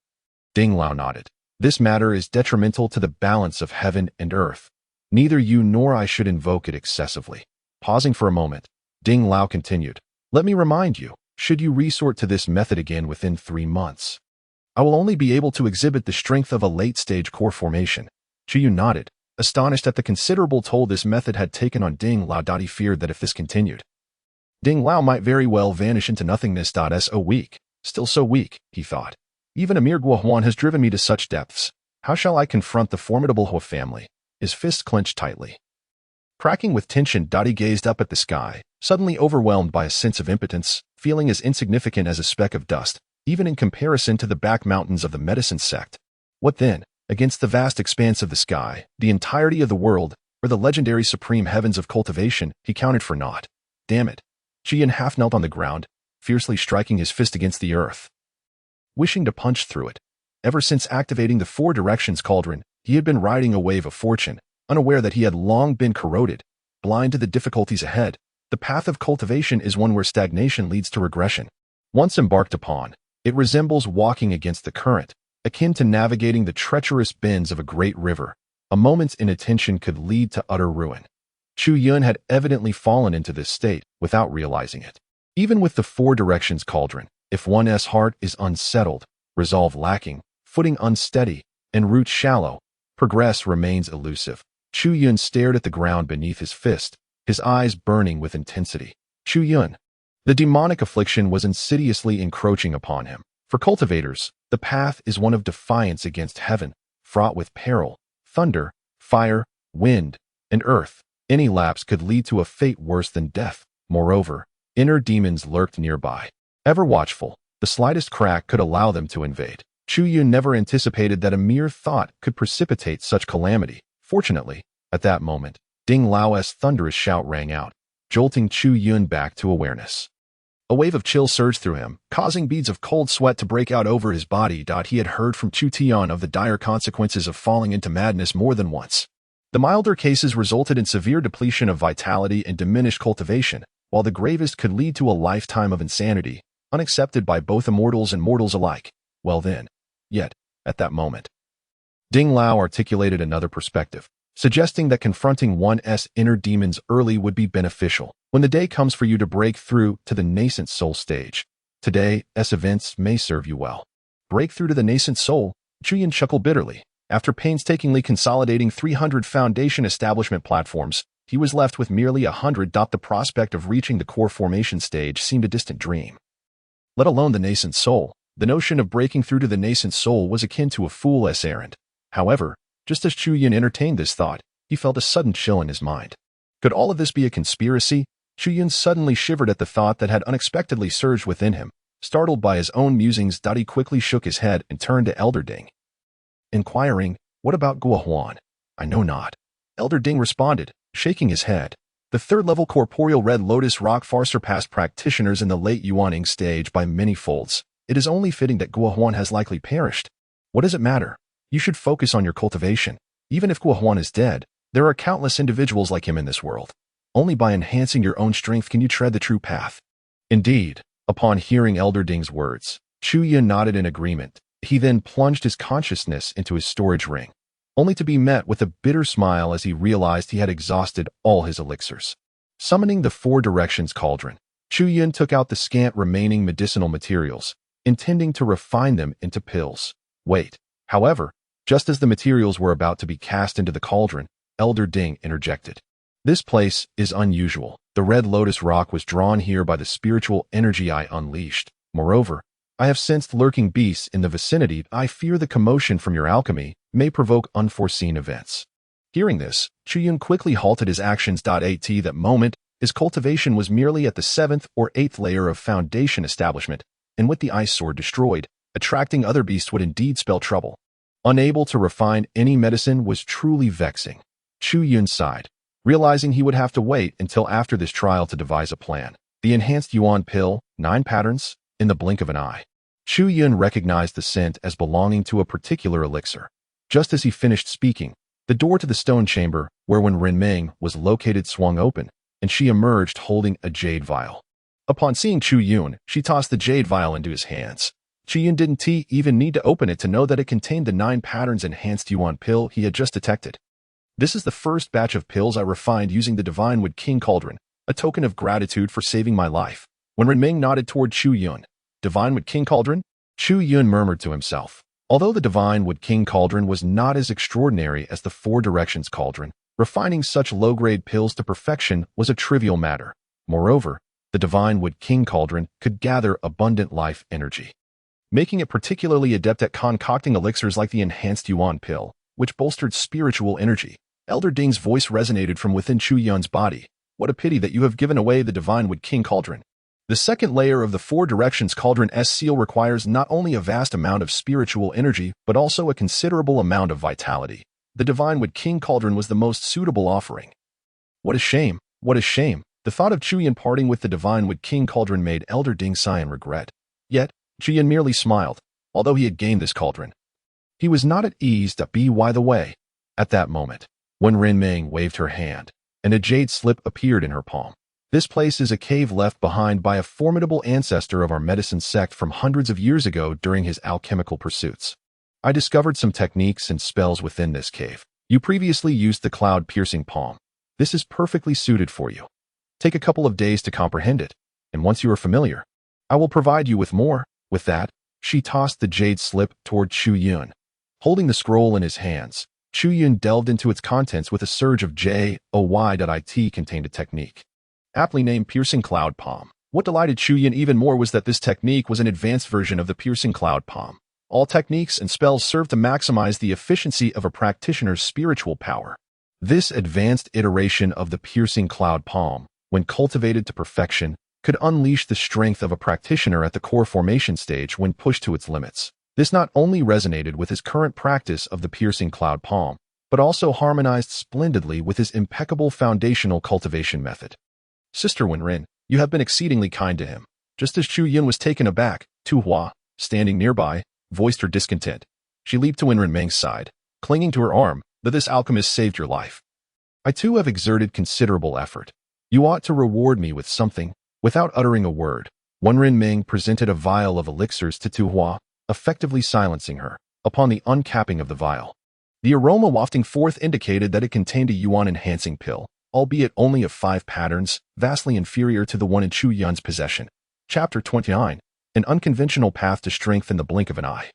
Ding Lao nodded. This matter is detrimental to the balance of heaven and earth. Neither you nor I should invoke it excessively. Pausing for a moment, Ding Lao continued. Let me remind you, should you resort to this method again within 3 months, I will only be able to exhibit the strength of a late-stage core formation. Chu Yun nodded, astonished at the considerable toll this method had taken on Ding Lao. He feared that if this continued, Ding Lao might very well vanish into nothingness. So weak, still so weak, he thought. Even a mere Guohuan has driven me to such depths. How shall I confront the formidable Hua family? His fists clenched tightly. Cracking with tension, he gazed up at the sky, suddenly overwhelmed by a sense of impotence, feeling as insignificant as a speck of dust, even in comparison to the back mountains of the medicine sect. What then? Against the vast expanse of the sky, the entirety of the world, or the legendary supreme heavens of cultivation, he counted for naught. Damn it. Qian half knelt on the ground, fiercely striking his fist against the earth, wishing to punch through it. Ever since activating the Four Directions Cauldron, he had been riding a wave of fortune, unaware that he had long been corroded, blind to the difficulties ahead. The path of cultivation is one where stagnation leads to regression. Once embarked upon, it resembles walking against the current, akin to navigating the treacherous bends of a great river. A moment's inattention could lead to utter ruin. Chu Yun had evidently fallen into this state without realizing it. Even with the Four Directions Cauldron, if one's heart is unsettled, resolve lacking, footing unsteady, and roots shallow, progress remains elusive. Chu Yun stared at the ground beneath his fist, his eyes burning with intensity. Chu Yun. The demonic affliction was insidiously encroaching upon him. For cultivators, the path is one of defiance against heaven, fraught with peril, thunder, fire, wind, and earth. Any lapse could lead to a fate worse than death. Moreover, inner demons lurked nearby. Ever watchful, the slightest crack could allow them to invade. Chu Yun never anticipated that a mere thought could precipitate such calamity. Fortunately, at that moment, Ding Lao's thunderous shout rang out, jolting Chu Yun back to awareness. A wave of chill surged through him, causing beads of cold sweat to break out over his body. He had heard from Chu Tian of the dire consequences of falling into madness more than once. The milder cases resulted in severe depletion of vitality and diminished cultivation, while the gravest could lead to a lifetime of insanity, unaccepted by both immortals and mortals alike. Well then, yet, at that moment, Ding Lao articulated another perspective, suggesting that confronting one's inner demons early would be beneficial. When the day comes for you to break through to the nascent soul stage, today's events may serve you well. Break through to the nascent soul? Chuyin chuckled bitterly. After painstakingly consolidating 300 foundation establishment platforms, he was left with merely 100. The prospect of reaching the core formation stage seemed a distant dream. Let alone the nascent soul. The notion of breaking through to the nascent soul was akin to a fool's errand. However, just as Chu Yun entertained this thought, he felt a sudden chill in his mind. Could all of this be a conspiracy? Chu Yun suddenly shivered at the thought that had unexpectedly surged within him. Startled by his own musings, he quickly shook his head and turned to Elder Ding, inquiring, "What about Guohuan?" "I know not," Elder Ding responded, shaking his head. The third-level corporeal red lotus rock far surpassed practitioners in the late yearning stage by many folds. It is only fitting that Guohuan has likely perished. What does it matter? You should focus on your cultivation. Even if Guohuan is dead, there are countless individuals like him in this world. Only by enhancing your own strength can you tread the true path. Indeed, upon hearing Elder Ding's words, Chu Yun nodded in agreement. He then plunged his consciousness into his storage ring, only to be met with a bitter smile as he realized he had exhausted all his elixirs. Summoning the Four Directions Cauldron, Chu Yun took out the scant remaining medicinal materials, intending to refine them into pills. Wait, however, just as the materials were about to be cast into the cauldron, Elder Ding interjected. This place is unusual. The red lotus rock was drawn here by the spiritual energy I unleashed. Moreover, I have sensed lurking beasts in the vicinity. I fear the commotion from your alchemy may provoke unforeseen events. Hearing this, Chu Yun quickly halted his actions. At that moment, his cultivation was merely at the 7th or 8th layer of foundation establishment, and with the ice sword destroyed, attracting other beasts would indeed spell trouble. Unable to refine any medicine was truly vexing. Chu Yun sighed, realizing he would have to wait until after this trial to devise a plan. The enhanced Yuan pill, 9 patterns, in the blink of an eye. Chu Yun recognized the scent as belonging to a particular elixir. Just as he finished speaking, the door to the stone chamber, where Renming was located, swung open, and she emerged holding a jade vial. Upon seeing Chu Yun, she tossed the jade vial into his hands. Chu Yun didn't even need to open it to know that it contained the 9 patterns enhanced Yuan pill he had just detected. This is the first batch of pills I refined using the Divine Wood King Cauldron, a token of gratitude for saving my life. When Renming nodded toward Chu Yun, Divine Wood King Cauldron? Chu Yun murmured to himself. Although the Divine Wood King Cauldron was not as extraordinary as the Four Directions Cauldron, refining such low-grade pills to perfection was a trivial matter. Moreover, the Divine Wood King Cauldron could gather abundant life energy, making it particularly adept at concocting elixirs like the Enhanced Yuan Pill, which bolstered spiritual energy. Elder Ding's voice resonated from within Chu Yun's body. What a pity that you have given away the Divine Wood King Cauldron. The second layer of the Four Directions Cauldron's seal requires not only a vast amount of spiritual energy, but also a considerable amount of vitality. The Divine Wood King Cauldron was the most suitable offering. What a shame, what a shame. The thought of Chu Yun parting with the Divine Wood King Cauldron made Elder Ding sigh in regret. Yet, Chu Yun merely smiled, although he had gained this cauldron. He was not at ease to be by the way. At that moment, when Ren Ming waved her hand, and a jade slip appeared in her palm. This place is a cave left behind by a formidable ancestor of our medicine sect from hundreds of years ago during his alchemical pursuits. I discovered some techniques and spells within this cave. You previously used the cloud-piercing palm. This is perfectly suited for you. Take a couple of days to comprehend it, and once you are familiar, I will provide you with more. With that, she tossed the jade slip toward Chu Yun. Holding the scroll in his hands, Chu Yun delved into its contents with a surge of joy. It contained a technique, aptly named Piercing Cloud Palm. What delighted Chu Yun even more was that this technique was an advanced version of the Piercing Cloud Palm. All techniques and spells serve to maximize the efficiency of a practitioner's spiritual power. This advanced iteration of the Piercing Cloud Palm, when cultivated to perfection, could unleash the strength of a practitioner at the core formation stage when pushed to its limits. This not only resonated with his current practice of the Piercing Cloud Palm, but also harmonized splendidly with his impeccable foundational cultivation method. Sister Wenrin, you have been exceedingly kind to him. Just as Chu Yun was taken aback, Tu Hua, standing nearby, voiced her discontent. She leaped to Wenrin Meng's side, clinging to her arm, that this alchemist saved your life. I too have exerted considerable effort. You ought to reward me with something. Without uttering a word, Wenrin Meng presented a vial of elixirs to Tu Hua, effectively silencing her. Upon the uncapping of the vial, the aroma wafting forth indicated that it contained a yuan-enhancing pill, albeit only of 5 patterns, vastly inferior to the one in Chu Yun's possession. Chapter 29, An Unconventional Path to Strength in the Blink of an Eye.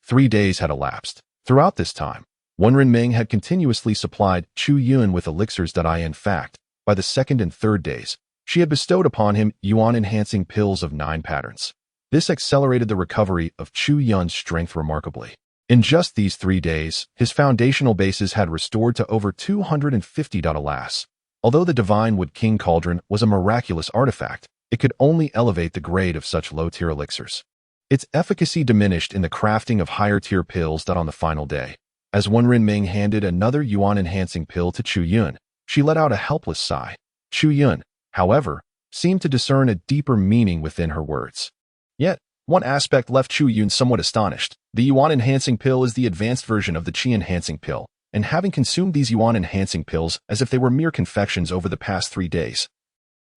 3 days had elapsed. Throughout this time, Wenrin Meng had continuously supplied Chu Yun with elixirs. In fact, by the second and third days, she had bestowed upon him yuan-enhancing pills of 9 patterns. This accelerated the recovery of Chu Yun's strength remarkably. In just these 3 days, his foundational bases had restored to over 250. Alas, although the Divine Wood King Cauldron was a miraculous artifact, it could only elevate the grade of such low-tier elixirs. Its efficacy diminished in the crafting of higher-tier pills. On the final day, as Wenrin Meng handed another yuan-enhancing pill to Chu Yun, she let out a helpless sigh. Chu Yun, however, seemed to discern a deeper meaning within her words. Yet, one aspect left Chu Yun somewhat astonished. The yuan-enhancing pill is the advanced version of the qi-enhancing pill, and having consumed these yuan-enhancing pills as if they were mere confections over the past 3 days,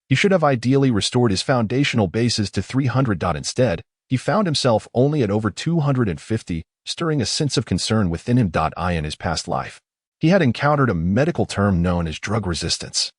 he should have ideally restored his foundational bases to 300. Instead, he found himself only at over 250, stirring a sense of concern within him. In his past life, he had encountered a medical term known as drug resistance,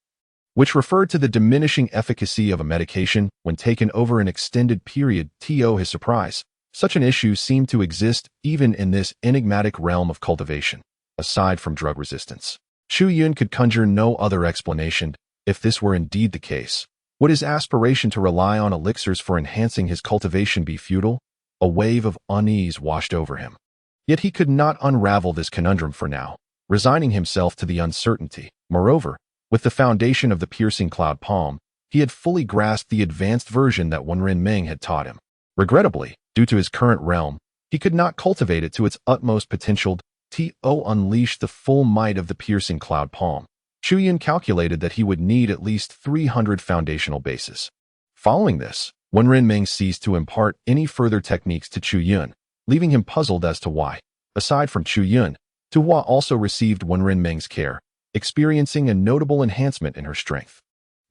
which referred to the diminishing efficacy of a medication when taken over an extended period. To his surprise, such an issue seemed to exist even in this enigmatic realm of cultivation. Aside from drug resistance, Chu Yun could conjure no other explanation. If this were indeed the case, would his aspiration to rely on elixirs for enhancing his cultivation be futile? A wave of unease washed over him. Yet he could not unravel this conundrum for now, resigning himself to the uncertainty. Moreover, with the foundation of the Piercing Cloud Palm, he had fully grasped the advanced version that Wenrin Meng had taught him. Regrettably, due to his current realm, he could not cultivate it to its utmost potential. To unleash the full might of the Piercing Cloud Palm, Chu Yun calculated that he would need at least 300 foundational bases. Following this, Wenrin Meng ceased to impart any further techniques to Chu Yun, leaving him puzzled as to why. Aside from Chu Yun, Tu Hua also received Wenrin Meng's care, experiencing a notable enhancement in her strength.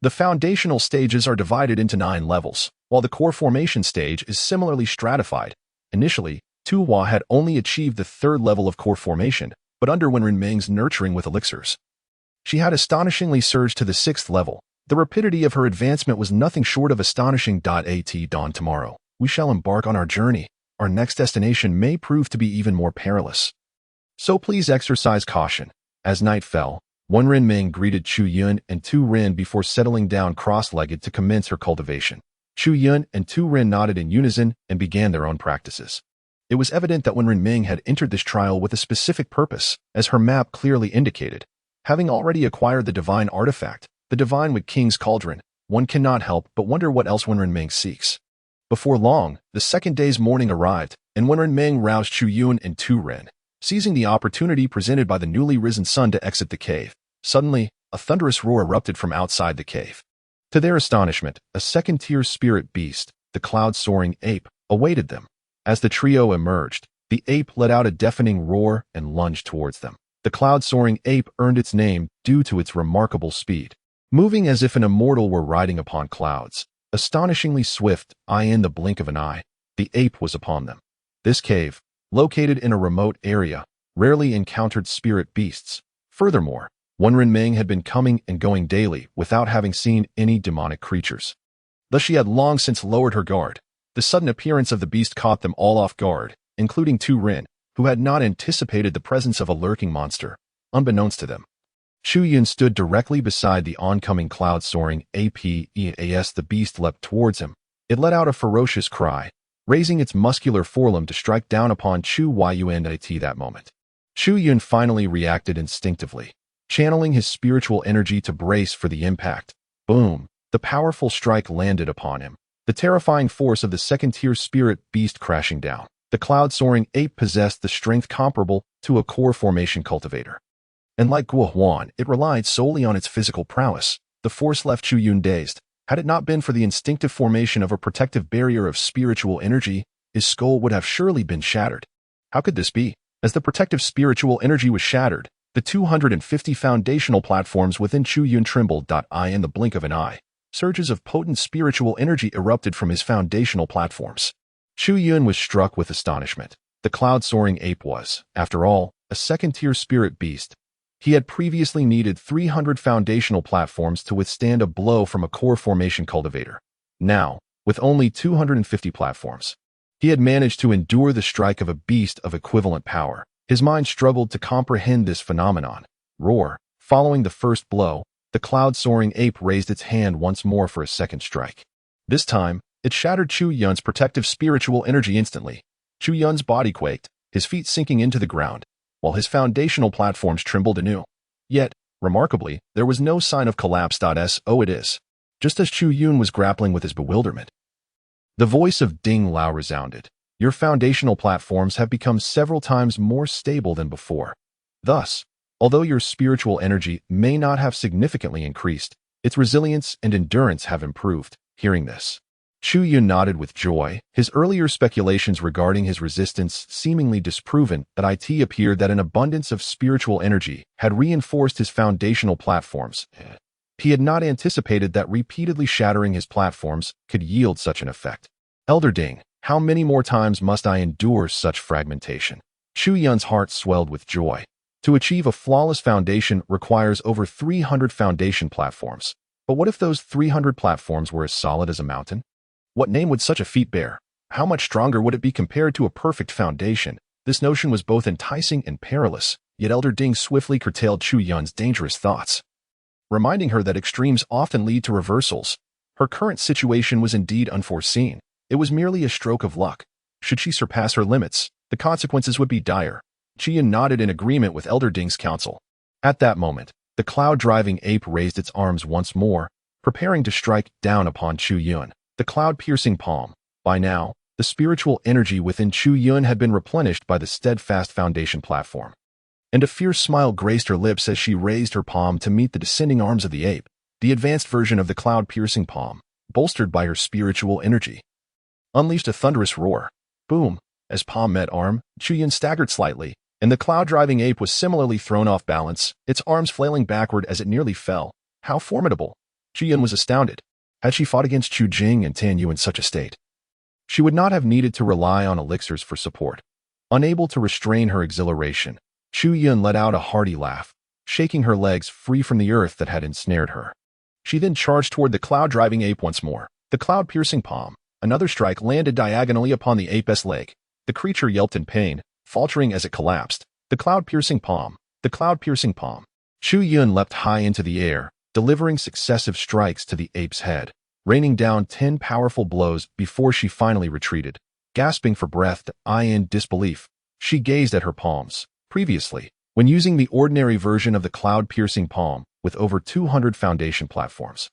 The foundational stages are divided into 9 levels, while the core formation stage is similarly stratified. Initially, Tu Hua had only achieved the 3rd level of core formation, but under Wenrin Meng's nurturing with elixirs, she had astonishingly surged to the 6th level. The rapidity of her advancement was nothing short of astonishing. At dawn tomorrow, we shall embark on our journey. Our next destination may prove to be even more perilous, so please exercise caution. As night fell, One Renming greeted Chu Yun and Tu Ren before settling down cross-legged to commence her cultivation. Chu Yun and Tu Ren nodded in unison and began their own practices. It was evident that Wen Renming had entered this trial with a specific purpose, as her map clearly indicated. Having already acquired the divine artifact, the divine with King's Cauldron, one cannot help but wonder what else Wen Renming seeks. Before long, the second day's morning arrived, and Wen Renming roused Chu Yun and Tu Ren, seizing the opportunity presented by the newly risen sun to exit the cave. Suddenly, a thunderous roar erupted from outside the cave. To their astonishment, a second-tier spirit beast, the cloud-soaring ape, awaited them. As the trio emerged, the ape let out a deafening roar and lunged towards them. The cloud-soaring ape earned its name due to its remarkable speed. Moving as if an immortal were riding upon clouds, astonishingly swift, in the blink of an eye, the ape was upon them. This cave, located in a remote area, rarely encountered spirit beasts. Furthermore, Wen Renming had been coming and going daily without having seen any demonic creatures. Thus she had long since lowered her guard. The sudden appearance of the beast caught them all off guard, including Tu Ren, who had not anticipated the presence of a lurking monster, unbeknownst to them. Chu Yun stood directly beside the oncoming cloud-soaring ape. As the beast leapt towards him, it let out a ferocious cry, raising its muscular forelimb to strike down upon Chu Yun at that moment. Chu Yun finally reacted instinctively, channeling his spiritual energy to brace for the impact. Boom! The powerful strike landed upon him, the terrifying force of the second-tier spirit beast crashing down. The cloud-soaring ape possessed the strength comparable to a core formation cultivator. And like Guo Huan, it relied solely on its physical prowess. The force left Chu Yun dazed. Had it not been for the instinctive formation of a protective barrier of spiritual energy, his skull would have surely been shattered. How could this be? As the protective spiritual energy was shattered, the 250 foundational platforms within Chu Yun trembled. In the blink of an eye, surges of potent spiritual energy erupted from his foundational platforms. Chu Yun was struck with astonishment. The cloud-soaring ape was, after all, a second-tier spirit beast. He had previously needed 300 foundational platforms to withstand a blow from a core formation cultivator. Now, with only 250 platforms, he had managed to endure the strike of a beast of equivalent power. His mind struggled to comprehend this phenomenon. Roar! Following the first blow, the cloud-soaring ape raised its hand once more for a second strike. This time, it shattered Chu Yun's protective spiritual energy instantly. Chu Yun's body quaked, his feet sinking into the ground, while his foundational platforms trembled anew. Yet, remarkably, there was no sign of collapse. It is. Just as Chu Yun was grappling with his bewilderment, the voice of Ding Lao resounded. Your foundational platforms have become several times more stable than before. Thus, although your spiritual energy may not have significantly increased, its resilience and endurance have improved. Hearing this, Chu Yun nodded with joy, his earlier speculations regarding his resistance seemingly disproven. It appeared that an abundance of spiritual energy had reinforced his foundational platforms. He had not anticipated that repeatedly shattering his platforms could yield such an effect. Elder Ding, how many more times must I endure such fragmentation? Chu Yun's heart swelled with joy. To achieve a flawless foundation requires over 300 foundation platforms. But what if those 300 platforms were as solid as a mountain? What name would such a feat bear? How much stronger would it be compared to a perfect foundation? This notion was both enticing and perilous, yet Elder Ding swiftly curtailed Chu Yun's dangerous thoughts, reminding her that extremes often lead to reversals. Her current situation was indeed unforeseen. It was merely a stroke of luck. Should she surpass her limits, the consequences would be dire. Chu Yun nodded in agreement with Elder Ding's counsel. At that moment, the cloud-driving ape raised its arms once more, preparing to strike down upon Chu Yun. The cloud-piercing palm. By now, the spiritual energy within Chu Yun had been replenished by the steadfast foundation platform. And a fierce smile graced her lips as she raised her palm to meet the descending arms of the ape, the advanced version of the cloud-piercing palm, bolstered by her spiritual energy, unleashed a thunderous roar. Boom! As palm met arm, Chu Yun staggered slightly, and the cloud-driving ape was similarly thrown off balance, its arms flailing backward as it nearly fell. How formidable! Chu Yun was astounded. Had she fought against Chu Jing and Tan Yu in such a state, she would not have needed to rely on elixirs for support. Unable to restrain her exhilaration, Chu Yun let out a hearty laugh, shaking her legs free from the earth that had ensnared her. She then charged toward the cloud-driving ape once more. The cloud-piercing palm. Another strike landed diagonally upon the ape's leg. The creature yelped in pain, faltering as it collapsed. The cloud-piercing palm. The cloud-piercing palm. Chu Yun leapt high into the air, delivering successive strikes to the ape's head, raining down 10 powerful blows before she finally retreated. Gasping for breath, in disbelief, she gazed at her palms. Previously, when using the ordinary version of the cloud-piercing palm with over 200 foundation platforms,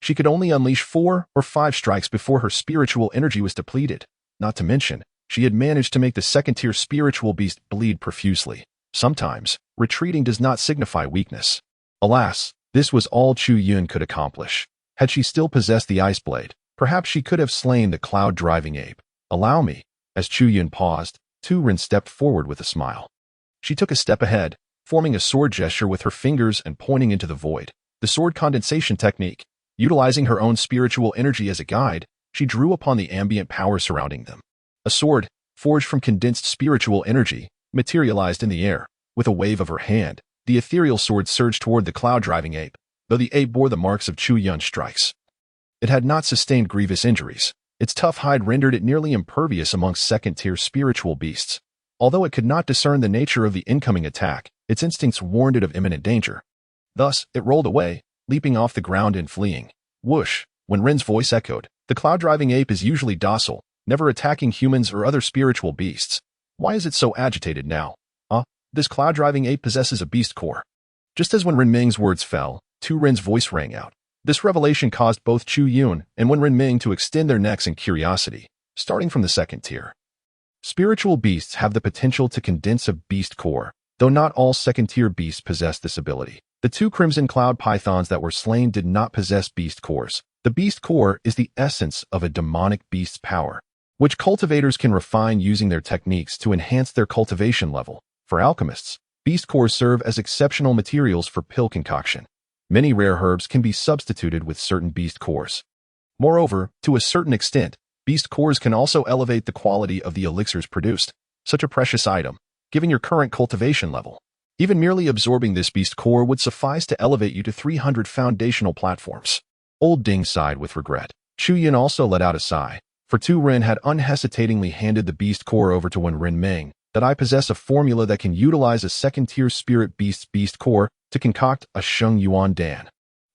she could only unleash 4 or 5 strikes before her spiritual energy was depleted. Not to mention, she had managed to make the second-tier spiritual beast bleed profusely. Sometimes, retreating does not signify weakness. Alas, this was all Chu Yun could accomplish. Had she still possessed the ice blade, perhaps she could have slain the cloud-driving ape. Allow me. As Chu Yun paused, Tu Ren stepped forward with a smile. She took a step ahead, forming a sword gesture with her fingers and pointing into the void. The sword condensation technique. Utilizing her own spiritual energy as a guide, she drew upon the ambient power surrounding them. A sword, forged from condensed spiritual energy, materialized in the air. With a wave of her hand, the ethereal sword surged toward the cloud-driving ape, though the ape bore the marks of Chu Yun's strikes. It had not sustained grievous injuries. Its tough hide rendered it nearly impervious amongst second-tier spiritual beasts. Although it could not discern the nature of the incoming attack, its instincts warned it of imminent danger. Thus, it rolled away, leaping off the ground and fleeing. Whoosh! When Ren's voice echoed, the cloud-driving ape is usually docile, never attacking humans or other spiritual beasts. Why is it so agitated now? This cloud-driving ape possesses a beast core. Just as when Ren Ming's words fell, Tu Ren's voice rang out. This revelation caused both Chu Yun and Wen Ren Ming to extend their necks in curiosity, starting from the second tier. Spiritual beasts have the potential to condense a beast core, though not all second-tier beasts possess this ability. The 2 crimson cloud pythons that were slain did not possess beast cores. The beast core is the essence of a demonic beast's power, which cultivators can refine using their techniques to enhance their cultivation level. For alchemists, beast cores serve as exceptional materials for pill concoction. Many rare herbs can be substituted with certain beast cores. Moreover, to a certain extent, beast cores can also elevate the quality of the elixirs produced. Such a precious item, given your current cultivation level. Even merely absorbing this beast core would suffice to elevate you to 300 foundational platforms. Old Ding sighed with regret. Chu Yun also let out a sigh, for Tu Ren had unhesitatingly handed the beast core over to Wen Ren Ming. That I possess a formula that can utilize a second-tier spirit beast's beast core to concoct a Sheng Yuan Dan.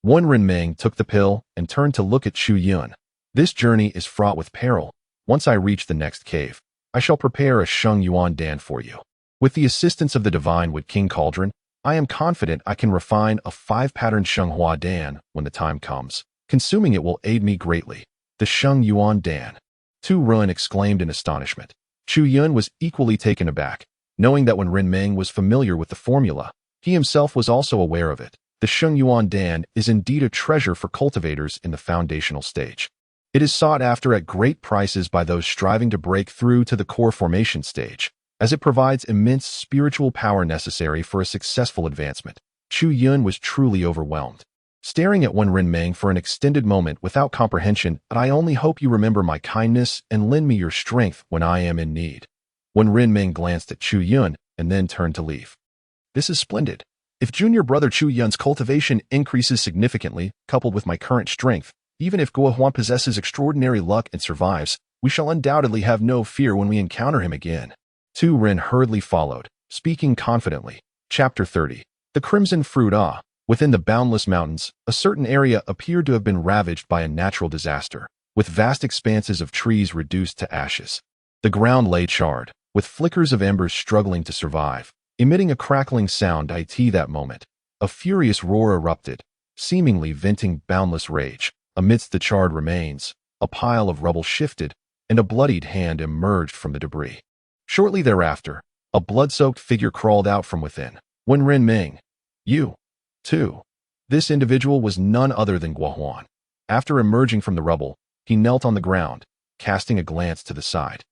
Wen Ren Ming took the pill and turned to look at Chu Yun. This journey is fraught with peril. Once I reach the next cave, I shall prepare a Sheng Yuan Dan for you. With the assistance of the Divine Wood King Cauldron, I am confident I can refine a 5-pattern Sheng Hua Dan when the time comes. Consuming it will aid me greatly. The Sheng Yuan Dan. Tu Ren exclaimed in astonishment. Chu Yun was equally taken aback, knowing that when Ren Ming was familiar with the formula, he himself was also aware of it. The Sheng Yuan Dan is indeed a treasure for cultivators in the foundational stage. It is sought after at great prices by those striving to break through to the core formation stage, as it provides immense spiritual power necessary for a successful advancement. Chu Yun was truly overwhelmed. Staring at Wen Ren Ming for an extended moment without comprehension, I only hope you remember my kindness and lend me your strength when I am in need. Wen Ren Ming glanced at Chu Yun and then turned to leave. This is splendid. If junior brother Chu Yun's cultivation increases significantly, coupled with my current strength, even if Guo Huan possesses extraordinary luck and survives, we shall undoubtedly have no fear when we encounter him again. Tu Ren hurriedly followed, speaking confidently. Chapter 30. The Crimson Fruit. Within the boundless mountains, a certain area appeared to have been ravaged by a natural disaster, with vast expanses of trees reduced to ashes. The ground lay charred, with flickers of embers struggling to survive, emitting a crackling sound. That moment, a furious roar erupted, seemingly venting boundless rage. Amidst the charred remains, a pile of rubble shifted, and a bloodied hand emerged from the debris. Shortly thereafter, a blood-soaked figure crawled out from within. Wen Ren Ming. You, too. This individual was none other than Guo Huan. After emerging from the rubble, he knelt on the ground, casting a glance to the side,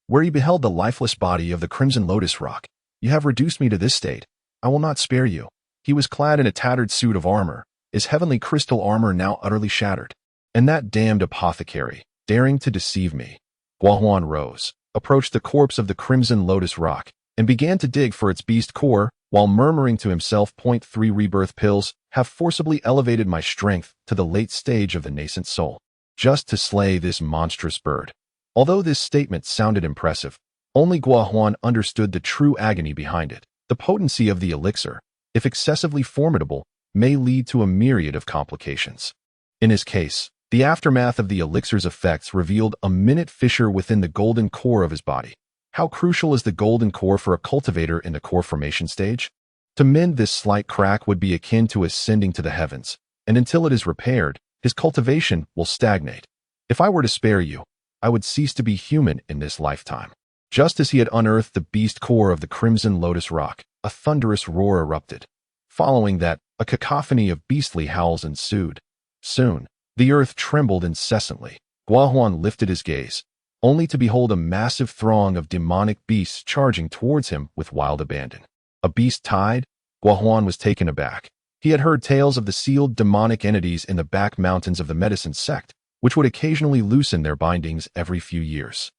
where he beheld the lifeless body of the Crimson Lotus Rock. You have reduced me to this state. I will not spare you. He was clad in a tattered suit of armor, his heavenly crystal armor now utterly shattered. And that damned apothecary, daring to deceive me. Guo Huan rose, approached the corpse of the Crimson Lotus Rock, and began to dig for its beast core, while murmuring to himself, "3 rebirth pills have forcibly elevated my strength to the late stage of the nascent soul, just to slay this monstrous bird." Although this statement sounded impressive, only Guo Huan understood the true agony behind it. The potency of the elixir, if excessively formidable, may lead to a myriad of complications. In his case, the aftermath of the elixir's effects revealed a minute fissure within the golden core of his body. How crucial is the golden core for a cultivator in the core formation stage? To mend this slight crack would be akin to ascending to the heavens, and until it is repaired, his cultivation will stagnate. If I were to spare you, I would cease to be human in this lifetime. Just as he had unearthed the beast core of the crimson lotus rock, a thunderous roar erupted. Following that, a cacophony of beastly howls ensued. Soon, the earth trembled incessantly. Guahuan lifted his gaze, only to behold a massive throng of demonic beasts charging towards him with wild abandon. A beast tide? Guahuan was taken aback. He had heard tales of the sealed demonic entities in the back mountains of the medicine sect, which would occasionally loosen their bindings every few years.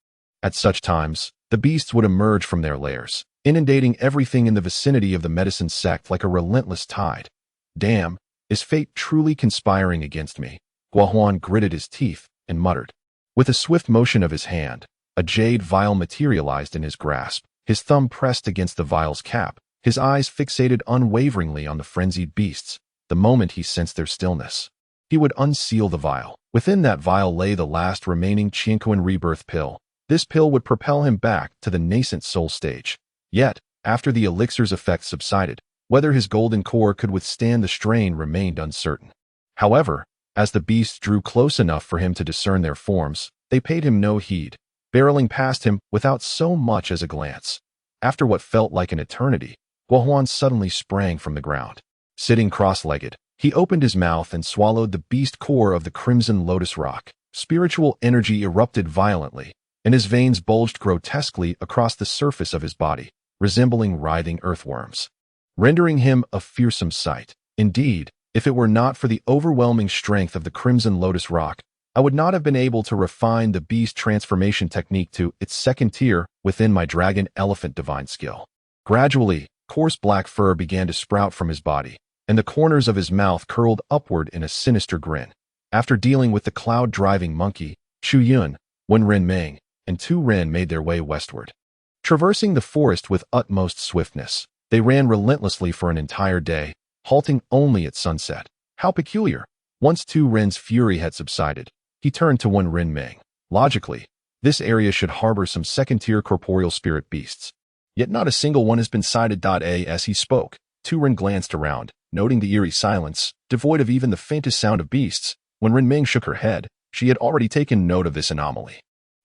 At such times, the beasts would emerge from their lairs, inundating everything in the vicinity of the medicine sect like a relentless tide. Damn, is fate truly conspiring against me? Guahuan gritted his teeth and muttered. With a swift motion of his hand, a jade vial materialized in his grasp. His thumb pressed against the vial's cap, his eyes fixated unwaveringly on the frenzied beasts. The moment he sensed their stillness, he would unseal the vial. Within that vial lay the last remaining Qianquan rebirth pill. This pill would propel him back to the nascent soul stage. Yet, after the elixir's effects subsided, whether his golden core could withstand the strain remained uncertain. However, as the beasts drew close enough for him to discern their forms, they paid him no heed, barreling past him without so much as a glance. After what felt like an eternity, Guahuan suddenly sprang from the ground. Sitting cross-legged, he opened his mouth and swallowed the beast core of the crimson lotus rock. Spiritual energy erupted violently, and his veins bulged grotesquely across the surface of his body, resembling writhing earthworms, rendering him a fearsome sight. Indeed, if it were not for the overwhelming strength of the crimson lotus rock, I would not have been able to refine the beast transformation technique to its second tier within my dragon elephant divine skill. Gradually, coarse black fur began to sprout from his body, and the corners of his mouth curled upward in a sinister grin. After dealing with the cloud-driving monkey, Chu Yun, Wen Ren Meng, and Tu Ren made their way westward. Traversing the forest with utmost swiftness, they ran relentlessly for an entire day, halting only at sunset. How peculiar! Once Tu Ren's fury had subsided, he turned to Wen Ren Meng. Logically, this area should harbor some second-tier corporeal spirit beasts. Yet not a single one has been sighted. As he spoke, Tu Ren glanced around, noting the eerie silence, devoid of even the faintest sound of beasts. When Ren Meng shook her head, she had already taken note of this anomaly.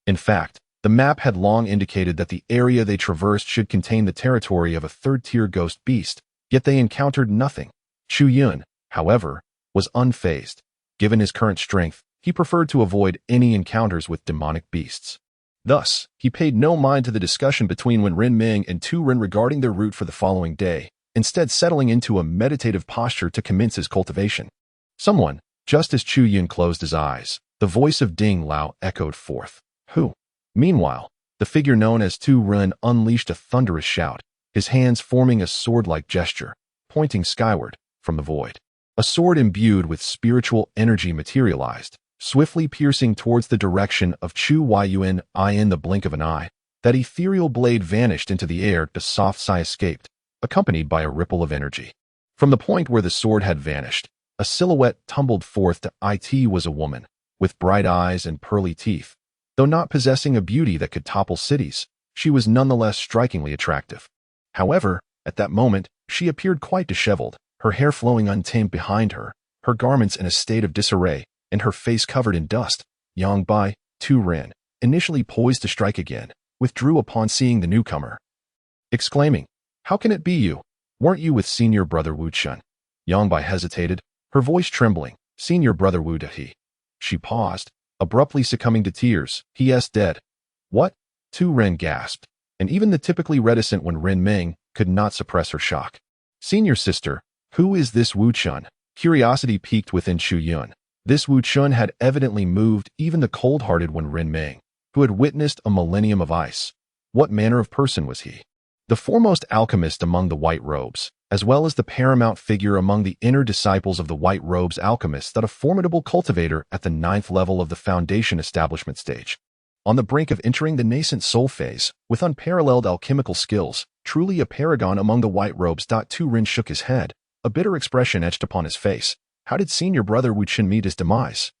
In fact, the map had long indicated that the area they traversed should contain the territory of a third-tier ghost beast, yet they encountered nothing. Chu Yun, however, was unfazed. Given his current strength, he preferred to avoid any encounters with demonic beasts. Thus, he paid no mind to the discussion between Wen Ren Meng and Tu Ren regarding their route for the following day, instead settling into a meditative posture to commence his cultivation. Someone, just as Chu Yun closed his eyes, the voice of Ding Lao echoed forth. Who? Meanwhile, the figure known as Tu Ren unleashed a thunderous shout, his hands forming a sword-like gesture, pointing skyward from the void. A sword imbued with spiritual energy materialized, swiftly piercing towards the direction of Chu Yun. In the blink of an eye, that ethereal blade vanished into the air. A soft sigh escaped, accompanied by a ripple of energy. From the point where the sword had vanished, a silhouette tumbled forth. It was a woman, with bright eyes and pearly teeth. Though not possessing a beauty that could topple cities, she was nonetheless strikingly attractive. However, at that moment, she appeared quite disheveled, her hair flowing untamed behind her, her garments in a state of disarray, and her face covered in dust. Yang Bai, Tu Ren, initially poised to strike again, withdrew upon seeing the newcomer, exclaiming, "How can it be you? Weren't you with senior brother Wu Chun?" Yang Bai hesitated, her voice trembling. "Senior brother Wu Dahi." She paused, abruptly succumbing to tears. "He is dead." "What?" Tu Ren gasped, and even the typically reticent Wen Ren Meng could not suppress her shock. "Senior sister, who is this Wu Chun?" Curiosity piqued within Chu Yun. This Wu Chun had evidently moved even the cold-hearted Wen Ren Meng, who had witnessed a millennium of ice. What manner of person was he? The foremost alchemist among the white robes, as well as the paramount figure among the inner disciples of the white robes alchemists, that a formidable cultivator at the 9th level of the foundation establishment stage. On the brink of entering the nascent soul phase, with unparalleled alchemical skills, truly a paragon among the white robes. Tu Ren shook his head, a bitter expression etched upon his face. How did senior brother Wu Qin meet his demise?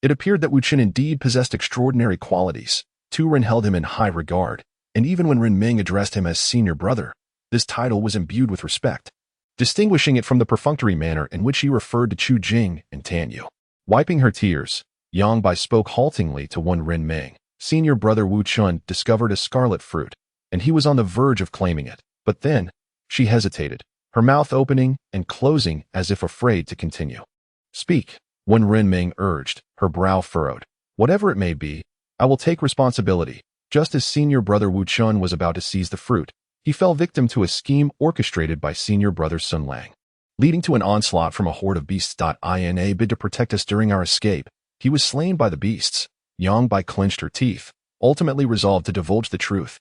It appeared that Wu Qin indeed possessed extraordinary qualities. Tu Ren held him in high regard, and even when Ren Ming addressed him as senior brother, this title was imbued with respect, distinguishing it from the perfunctory manner in which he referred to Chu Jing and Tan Yu. Wiping her tears, Yang Bai spoke haltingly to one Ren Ming. Senior brother Wu Chun discovered a scarlet fruit, and he was on the verge of claiming it. But then, she hesitated, her mouth opening and closing as if afraid to continue. Speak, when Ren Ming urged, her brow furrowed. Whatever it may be, I will take responsibility. Just as senior brother Wu Chun was about to seize the fruit, he fell victim to a scheme orchestrated by senior brother Sun Lang, leading to an onslaught from a horde of beasts. In a bid to protect us during our escape, he was slain by the beasts. Yang Bai clenched her teeth, ultimately resolved to divulge the truth.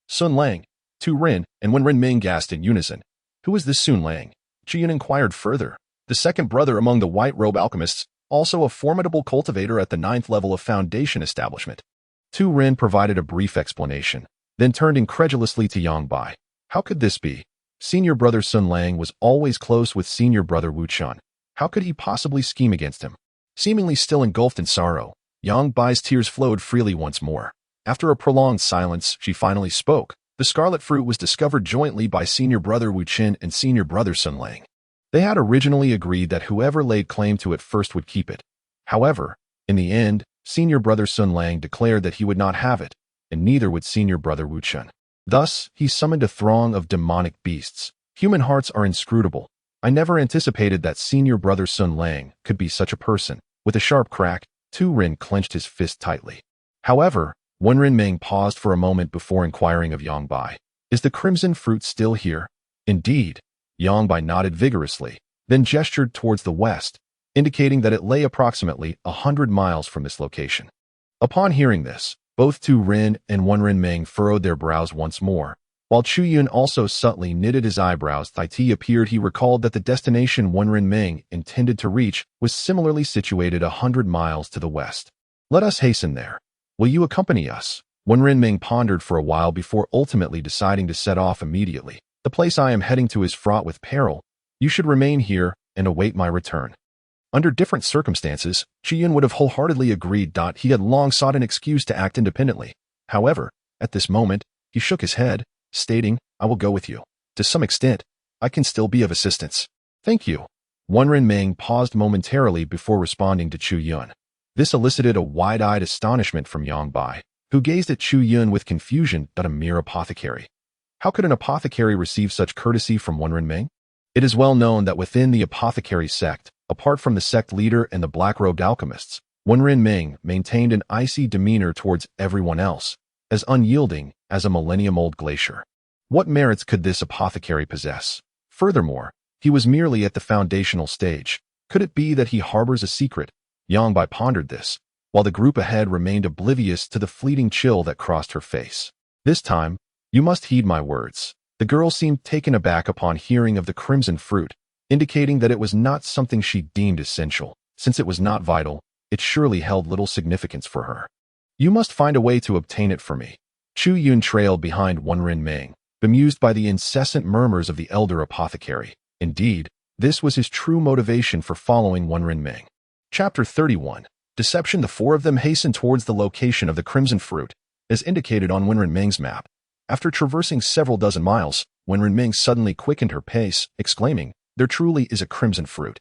Sun Lang, Tu Ren, and when Ren Ming gasped in unison. Who is this Sun Lang? Jian inquired further. The second brother among the white robe alchemists, also a formidable cultivator at the 9th level of Foundation establishment. Tu Ren provided a brief explanation, then turned incredulously to Yang Bai. How could this be? Senior brother Sun Lang was always close with senior brother Wu Chun. How could he possibly scheme against him? Seemingly still engulfed in sorrow, Yang Bai's tears flowed freely once more. After a prolonged silence, she finally spoke. The scarlet fruit was discovered jointly by senior brother Wu Qin and senior brother Sun Lang. They had originally agreed that whoever laid claim to it first would keep it. However, in the end, senior brother Sun Lang declared that he would not have it, and neither would senior brother Wu Chun. Thus, he summoned a throng of demonic beasts. Human hearts are inscrutable. I never anticipated that senior brother Sun Lang could be such a person. With a sharp crack, Tu Ren clenched his fist tightly. However, when Ren Ming paused for a moment before inquiring of Yang Bai, is the crimson fruit still here? Indeed. Yang Bai nodded vigorously, then gestured towards the west, indicating that it lay approximately 100 miles from this location. Upon hearing this, both Tu Ren and one Ren Ming furrowed their brows once more, while Chu Yun also subtly knitted his eyebrows. It appeared he recalled that the destination one Ren Ming intended to reach was similarly situated 100 miles to the west. Let us hasten there. Will you accompany us? One Ren Ming pondered for a while before ultimately deciding to set off immediately. The place I am heading to is fraught with peril. You should remain here and await my return. Under different circumstances, Chu Yun would have wholeheartedly agreed. He had long sought an excuse to act independently. However, at this moment, he shook his head, stating, I will go with you. To some extent, I can still be of assistance. Thank you. One Ren Ming paused momentarily before responding to Chu Yun. This elicited a wide-eyed astonishment from Yang Bai, who gazed at Chu Yun with confusion. A mere apothecary. How could an apothecary receive such courtesy from one Ren Ming? It is well known that within the apothecary sect, apart from the sect leader and the black-robed alchemists, one Ren Ming maintained an icy demeanor towards everyone else, as unyielding as a millennium-old glacier. What merits could this apothecary possess? Furthermore, he was merely at the foundational stage. Could it be that he harbors a secret? Yang Bai pondered this, while the group ahead remained oblivious to the fleeting chill that crossed her face. This time, you must heed my words. The girl seemed taken aback upon hearing of the crimson fruit, indicating that it was not something she deemed essential. Since it was not vital, it surely held little significance for her. You must find a way to obtain it for me. Chu Yun trailed behind one Ren Ming, bemused by the incessant murmurs of the elder apothecary. Indeed, this was his true motivation for following one Ren Ming. Chapter 31. Deception. The four of them hastened towards the location of the crimson fruit, as indicated on Wen Ren Ming's map. After traversing several dozen miles, Wen Ren Ming suddenly quickened her pace, exclaiming, there truly is a crimson fruit.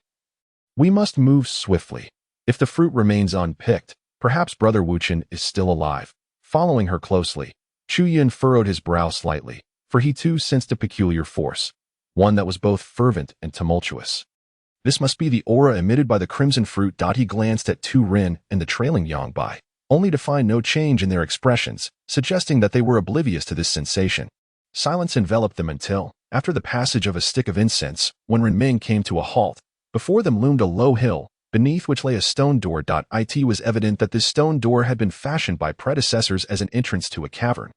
We must move swiftly. If the fruit remains unpicked, perhaps Brother Wu Qin is still alive. Following her closely, Chu Yun furrowed his brow slightly, for he too sensed a peculiar force, one that was both fervent and tumultuous. This must be the aura emitted by the crimson fruit. He glanced at Tu Ren and the trailing Yang Bai, only to find no change in their expressions, suggesting that they were oblivious to this sensation. Silence enveloped them until, after the passage of a stick of incense, when Ren Ming came to a halt. Before them loomed a low hill, beneath which lay a stone door. It was evident that this stone door had been fashioned by predecessors as an entrance to a cavern.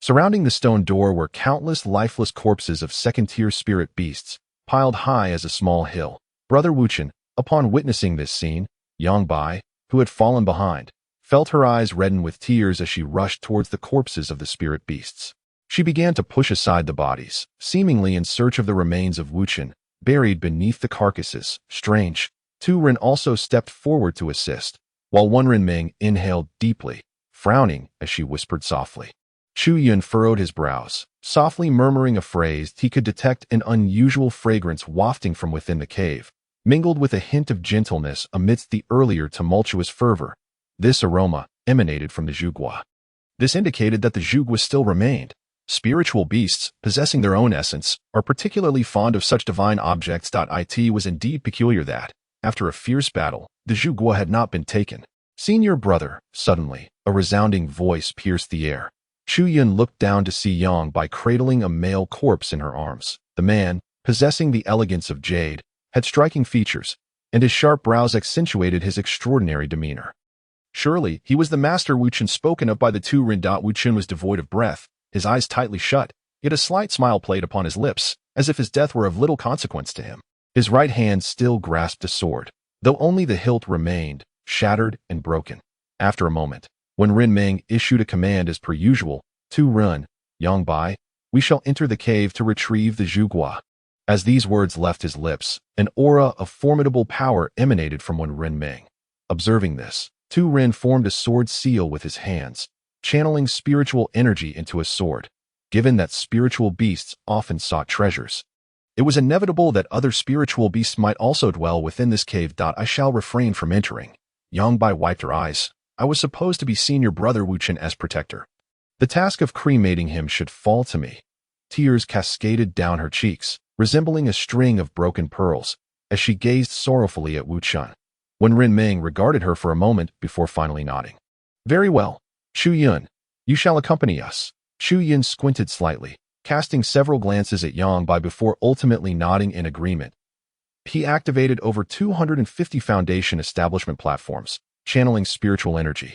Surrounding the stone door were countless lifeless corpses of second-tier spirit beasts, piled high as a small hill. Brother Wu Qin, upon witnessing this scene, Yang Bai, who had fallen behind, felt her eyes redden with tears as she rushed towards the corpses of the spirit beasts. She began to push aside the bodies, seemingly in search of the remains of Wuchen, buried beneath the carcasses. Strange. Tu Ren also stepped forward to assist, while Wen Renming inhaled deeply, frowning as she whispered softly. Chu Yun furrowed his brows, softly murmuring a phrase. He could detect an unusual fragrance wafting from within the cave, mingled with a hint of gentleness amidst the earlier tumultuous fervor. This aroma emanated from the Zhuguo. This indicated that the Zhuguo still remained. Spiritual beasts, possessing their own essence, are particularly fond of such divine objects. It was indeed peculiar that, after a fierce battle, the Zhuguo had not been taken. Senior brother, suddenly, a resounding voice pierced the air. Chu Yun looked down to see Yang Bai cradling a male corpse in her arms. The man, possessing the elegance of jade, had striking features, and his sharp brows accentuated his extraordinary demeanor. Surely, he was the master Wuchen spoken of by the Tu Ren. Wuchen was devoid of breath, his eyes tightly shut, yet a slight smile played upon his lips, as if his death were of little consequence to him. His right hand still grasped a sword, though only the hilt remained, shattered and broken. After a moment, when Renming issued a command as per usual, Tu Ren, Yang Bai, we shall enter the cave to retrieve the Zhuguo. As these words left his lips, an aura of formidable power emanated from Wen Renming. Observing this, Tu Ren formed a sword seal with his hands, channeling spiritual energy into a sword. Given that spiritual beasts often sought treasures, it was inevitable that other spiritual beasts might also dwell within this cave. I shall refrain from entering. Yang Bai wiped her eyes. I was supposed to be senior brother Wuchen as protector. The task of cremating him should fall to me. Tears cascaded down her cheeks, resembling a string of broken pearls, as she gazed sorrowfully at Wuchen. Wen Renming regarded her for a moment before finally nodding. Very well, Chu Yun, you shall accompany us. Chu Yun squinted slightly, casting several glances at Yang Bai before ultimately nodding in agreement. He activated over 250 Foundation establishment platforms, channeling spiritual energy.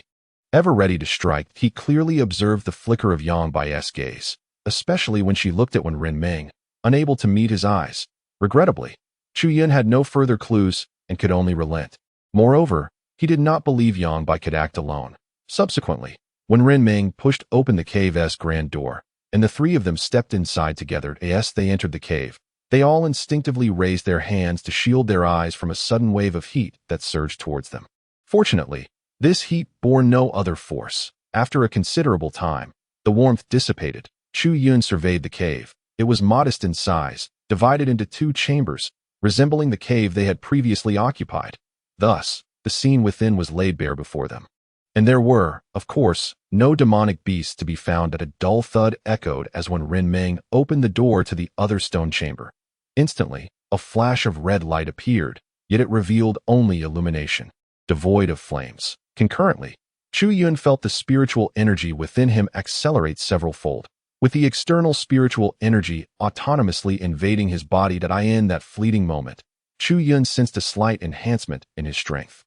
Ever ready to strike, he clearly observed the flicker of Yang Bai's gaze, especially when she looked at Wen Renming, unable to meet his eyes. Regrettably, Chu Yun had no further clues and could only relent. Moreover, he did not believe Yang Bai could act alone. Subsequently, when Renming pushed open the cave's grand door, and the three of them stepped inside together as they entered the cave, they all instinctively raised their hands to shield their eyes from a sudden wave of heat that surged towards them. Fortunately, this heat bore no other force. After a considerable time, the warmth dissipated. Chu Yun surveyed the cave. It was modest in size, divided into two chambers, resembling the cave they had previously occupied. Thus, the scene within was laid bare before them. And there were, of course, no demonic beasts to be found. A dull thud echoed as when Renming opened the door to the other stone chamber. Instantly, a flash of red light appeared, yet it revealed only illumination, devoid of flames. Concurrently, Chu Yun felt the spiritual energy within him accelerate several-fold, with the external spiritual energy autonomously invading his body. In that fleeting moment, Chu Yun sensed a slight enhancement in his strength.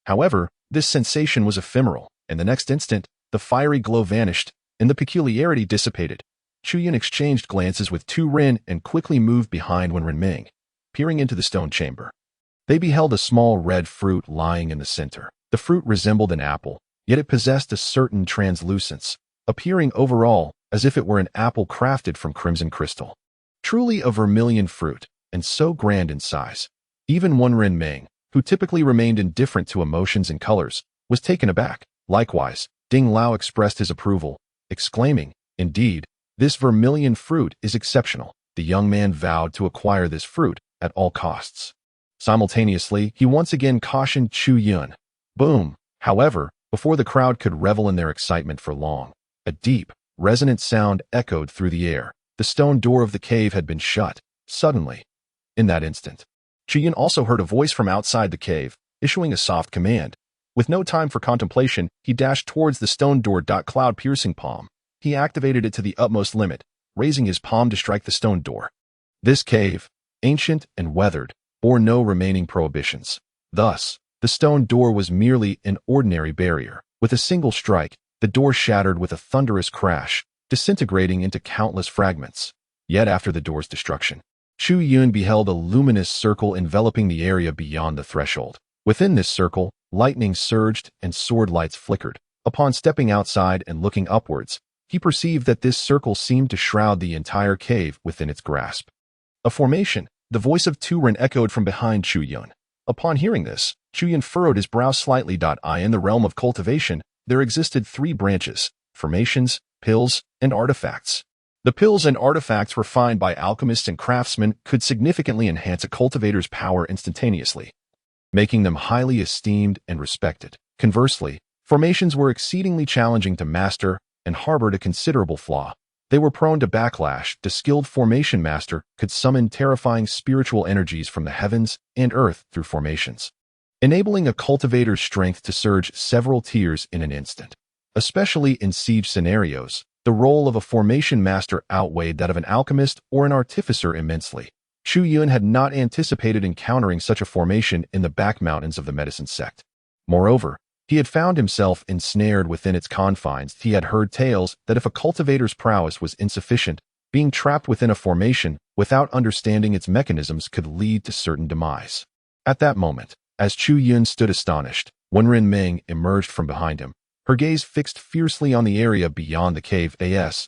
However, this sensation was ephemeral, and the next instant, the fiery glow vanished, and the peculiarity dissipated. Chu Yun exchanged glances with Tu Ren and quickly moved behind Wen Renming, peering into the stone chamber. They beheld a small red fruit lying in the center. The fruit resembled an apple, yet it possessed a certain translucence, appearing overall as if it were an apple crafted from crimson crystal. Truly a vermilion fruit, and so grand in size. Even Wen Renming, who typically remained indifferent to emotions and colors, was taken aback. Likewise, Ding Lao expressed his approval, exclaiming, "Indeed, this vermilion fruit is exceptional." The young man vowed to acquire this fruit at all costs. Simultaneously, he once again cautioned Chu Yun. Boom! However, before the crowd could revel in their excitement for long, a deep, resonant sound echoed through the air. The stone door of the cave had been shut. Suddenly, in that instant, Chu Yun also heard a voice from outside the cave, issuing a soft command. With no time for contemplation, he dashed towards the stone door. Cloud-piercing palm. He activated it to the utmost limit, raising his palm to strike the stone door. This cave, ancient and weathered, bore no remaining prohibitions. Thus, the stone door was merely an ordinary barrier. With a single strike, the door shattered with a thunderous crash, disintegrating into countless fragments. Yet after the door's destruction, Chu Yun beheld a luminous circle enveloping the area beyond the threshold. Within this circle, Lightning surged and sword lights flickered. Upon stepping outside and looking upwards, he perceived that this circle seemed to shroud the entire cave within its grasp. A formation, the voice of Turin echoed from behind Chu Yun. Upon hearing this, Chu Yun furrowed his brow slightly. In the realm of cultivation, there existed 3 branches: formations, pills, and artifacts. The pills and artifacts refined by alchemists and craftsmen could significantly enhance a cultivator's power instantaneously, making them highly esteemed and respected. Conversely, formations were exceedingly challenging to master and harbored a considerable flaw. They were prone to backlash. The skilled formation master could summon terrifying spiritual energies from the heavens and earth through formations, enabling a cultivator's strength to surge several tiers in an instant. Especially in siege scenarios, the role of a formation master outweighed that of an alchemist or an artificer immensely. Chu Yun had not anticipated encountering such a formation in the back mountains of the medicine sect. Moreover, he had found himself ensnared within its confines. He had heard tales that if a cultivator's prowess was insufficient, being trapped within a formation without understanding its mechanisms could lead to certain demise. At that moment, as Chu Yun stood astonished, Wenren Ming emerged from behind him. Her gaze fixed fiercely on the area beyond the cave.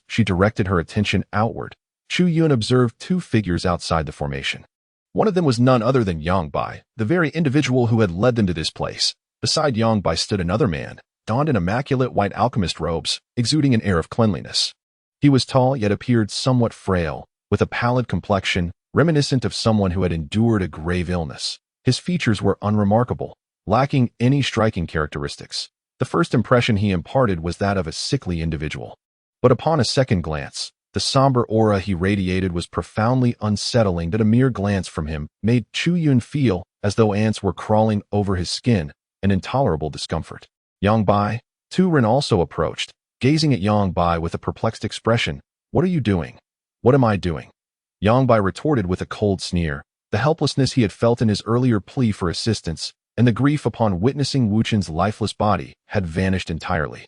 She directed her attention outward. Chu Yun observed 2 figures outside the formation. One of them was none other than Yang Bai, the very individual who had led them to this place. Beside Yang Bai stood another man, donned in immaculate white alchemist robes, exuding an air of cleanliness. He was tall yet appeared somewhat frail, with a pallid complexion, reminiscent of someone who had endured a grave illness. His features were unremarkable, lacking any striking characteristics. The first impression he imparted was that of a sickly individual. But upon a second glance, the somber aura he radiated was profoundly unsettling. That a mere glance from him made Chu Yun feel as though ants were crawling over his skin, an intolerable discomfort. Yang Bai, Turin also approached, gazing at Yang Bai with a perplexed expression. "What are you doing?" "What am I doing?" Yang Bai retorted with a cold sneer. The helplessness he had felt in his earlier plea for assistance and the grief upon witnessing Wu Chen's lifeless body had vanished entirely,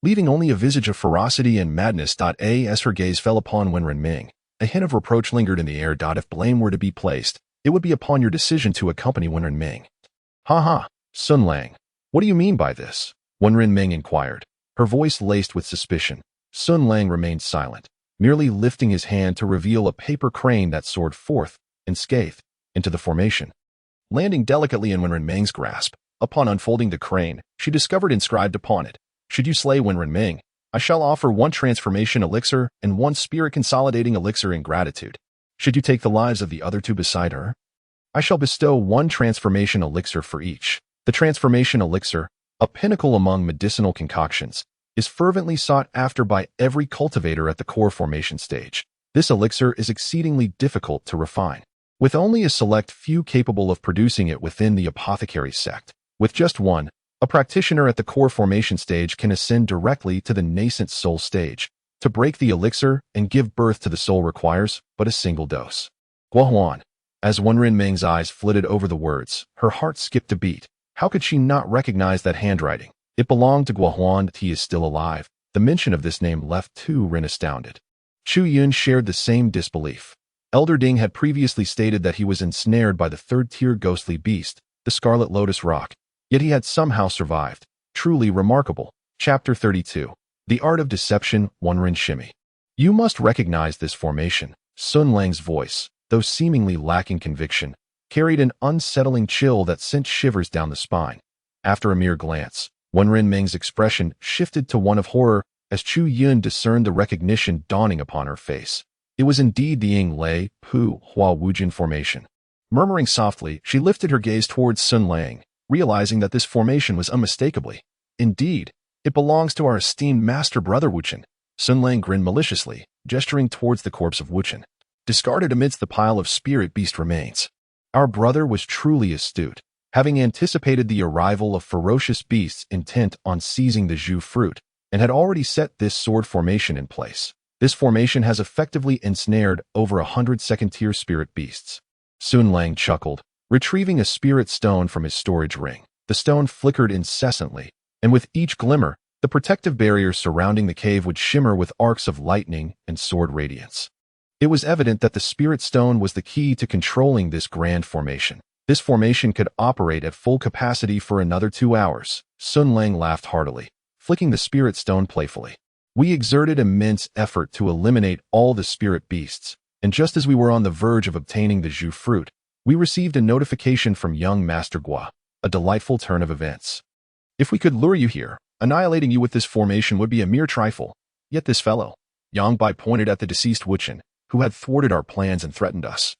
leaving only a visage of ferocity and madness. As her gaze fell upon Wenren Ming, a hint of reproach lingered in the air. If blame were to be placed, it would be upon your decision to accompany Wenren Ming. "Ha ha, Sun Lang, what do you mean by this?" Wenren Ming inquired, her voice laced with suspicion. Sun Lang remained silent, merely lifting his hand to reveal a paper crane that soared forth, unscathed, into the formation. Landing delicately in Wenren Ming's grasp, upon unfolding the crane, she discovered inscribed upon it, "Should you slay Wenren Ming, I shall offer 1 transformation elixir and 1 spirit consolidating elixir in gratitude. Should you take the lives of the other 2 beside her, I shall bestow 1 transformation elixir for each." The transformation elixir, a pinnacle among medicinal concoctions, is fervently sought after by every cultivator at the core formation stage. This elixir is exceedingly difficult to refine, with only a select few capable of producing it within the apothecary sect. With just 1, a practitioner at the core formation stage can ascend directly to the nascent soul stage. To break the elixir and give birth to the soul requires but a single dose. Guohuan. As Wenren Ming's eyes flitted over the words, her heart skipped a beat. How could she not recognize that handwriting? It belonged to Guohuan. He is still alive. The mention of this name left Turin astounded. Chu Yun shared the same disbelief. Elder Ding had previously stated that he was ensnared by the 3rd-tier ghostly beast, the Scarlet Lotus Rock, yet he had somehow survived. Truly remarkable. Chapter 32. The Art of Deception, Wenren Shimi. "You must recognize this formation." Sun Lang's voice, though seemingly lacking conviction, carried an unsettling chill that sent shivers down the spine. After a mere glance, Wenren Ming's expression shifted to one of horror as Chu Yun discerned the recognition dawning upon her face. It was indeed the Ying Lei Pu Hua Wujin formation. Murmuring softly, she lifted her gaze towards Sun Lang, realizing that this formation was unmistakably. "Indeed, it belongs to our esteemed master brother Wu Chen." Sun Lang grinned maliciously, gesturing towards the corpse of Wu Chen, discarded amidst the pile of spirit beast remains. Our brother was truly astute, having anticipated the arrival of ferocious beasts intent on seizing the Zhu fruit, and had already set this sword formation in place. This formation has effectively ensnared over 100 second-tier spirit beasts. Sun Lang chuckled, retrieving a spirit stone from his storage ring. The stone flickered incessantly, and with each glimmer, the protective barriers surrounding the cave would shimmer with arcs of lightning and sword radiance. It was evident that the spirit stone was the key to controlling this grand formation. This formation could operate at full capacity for another 2 hours. Sun Lang laughed heartily, flicking the spirit stone playfully. We exerted immense effort to eliminate all the spirit beasts, and just as we were on the verge of obtaining the Zhu fruit, we received a notification from young Master Gua, a delightful turn of events. If we could lure you here, annihilating you with this formation would be a mere trifle. Yet this fellow, Yang Bai pointed at the deceased Wuchen, who had thwarted our plans and threatened us,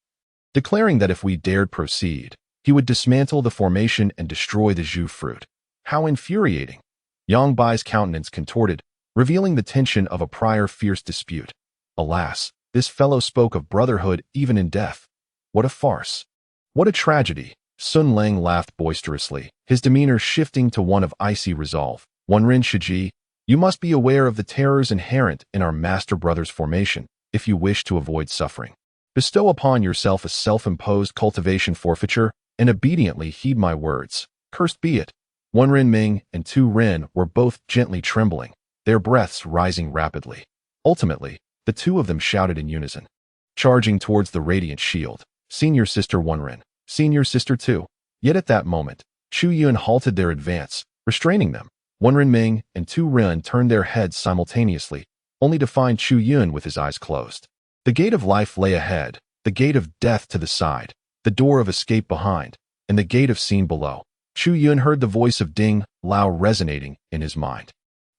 declaring that if we dared proceed, he would dismantle the formation and destroy the Zhu fruit. How infuriating! Yang Bai's countenance contorted, revealing the tension of a prior fierce dispute. Alas, this fellow spoke of brotherhood even in death. What a farce! What a tragedy! Sun Lang laughed boisterously, his demeanor shifting to one of icy resolve. Wenrin Shiji, you must be aware of the terrors inherent in our master brother's formation, if you wish to avoid suffering. Bestow upon yourself a self-imposed cultivation forfeiture, and obediently heed my words. Cursed be it. Wenrin Ming and Tu Ren were both gently trembling, their breaths rising rapidly. Ultimately, the two of them shouted in unison, charging towards the radiant shield. Senior Sister Wenrin, Senior Sister Tu. Yet at that moment, Chu Yun halted their advance, restraining them. Wenrin Ming and Tu Ren turned their heads simultaneously, only to find Chu Yun with his eyes closed. The gate of life lay ahead, the gate of death to the side, the door of escape behind, and the gate of scene below. Chu Yun heard the voice of Ding Lao resonating in his mind.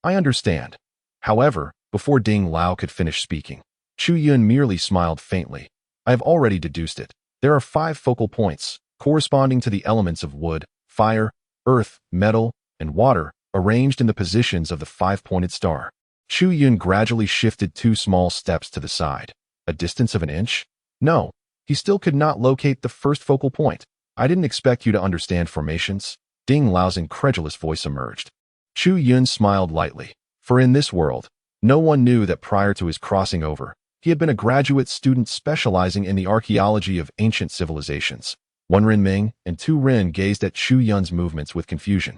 I understand. However, before Ding Lao could finish speaking, Chu Yun merely smiled faintly. I have already deduced it. There are 5 focal points, corresponding to the elements of wood, fire, earth, metal, and water, arranged in the positions of the 5-pointed star. Chu Yun gradually shifted 2 small steps to the side. A distance of an inch? No, he still could not locate the first focal point. I didn't expect you to understand formations. Ding Lao's incredulous voice emerged. Chu Yun smiled lightly, for in this world, no one knew that prior to his crossing over, he had been a graduate student specializing in the archaeology of ancient civilizations. Wenrin Ming and Tu Ren gazed at Chu Yun's movements with confusion.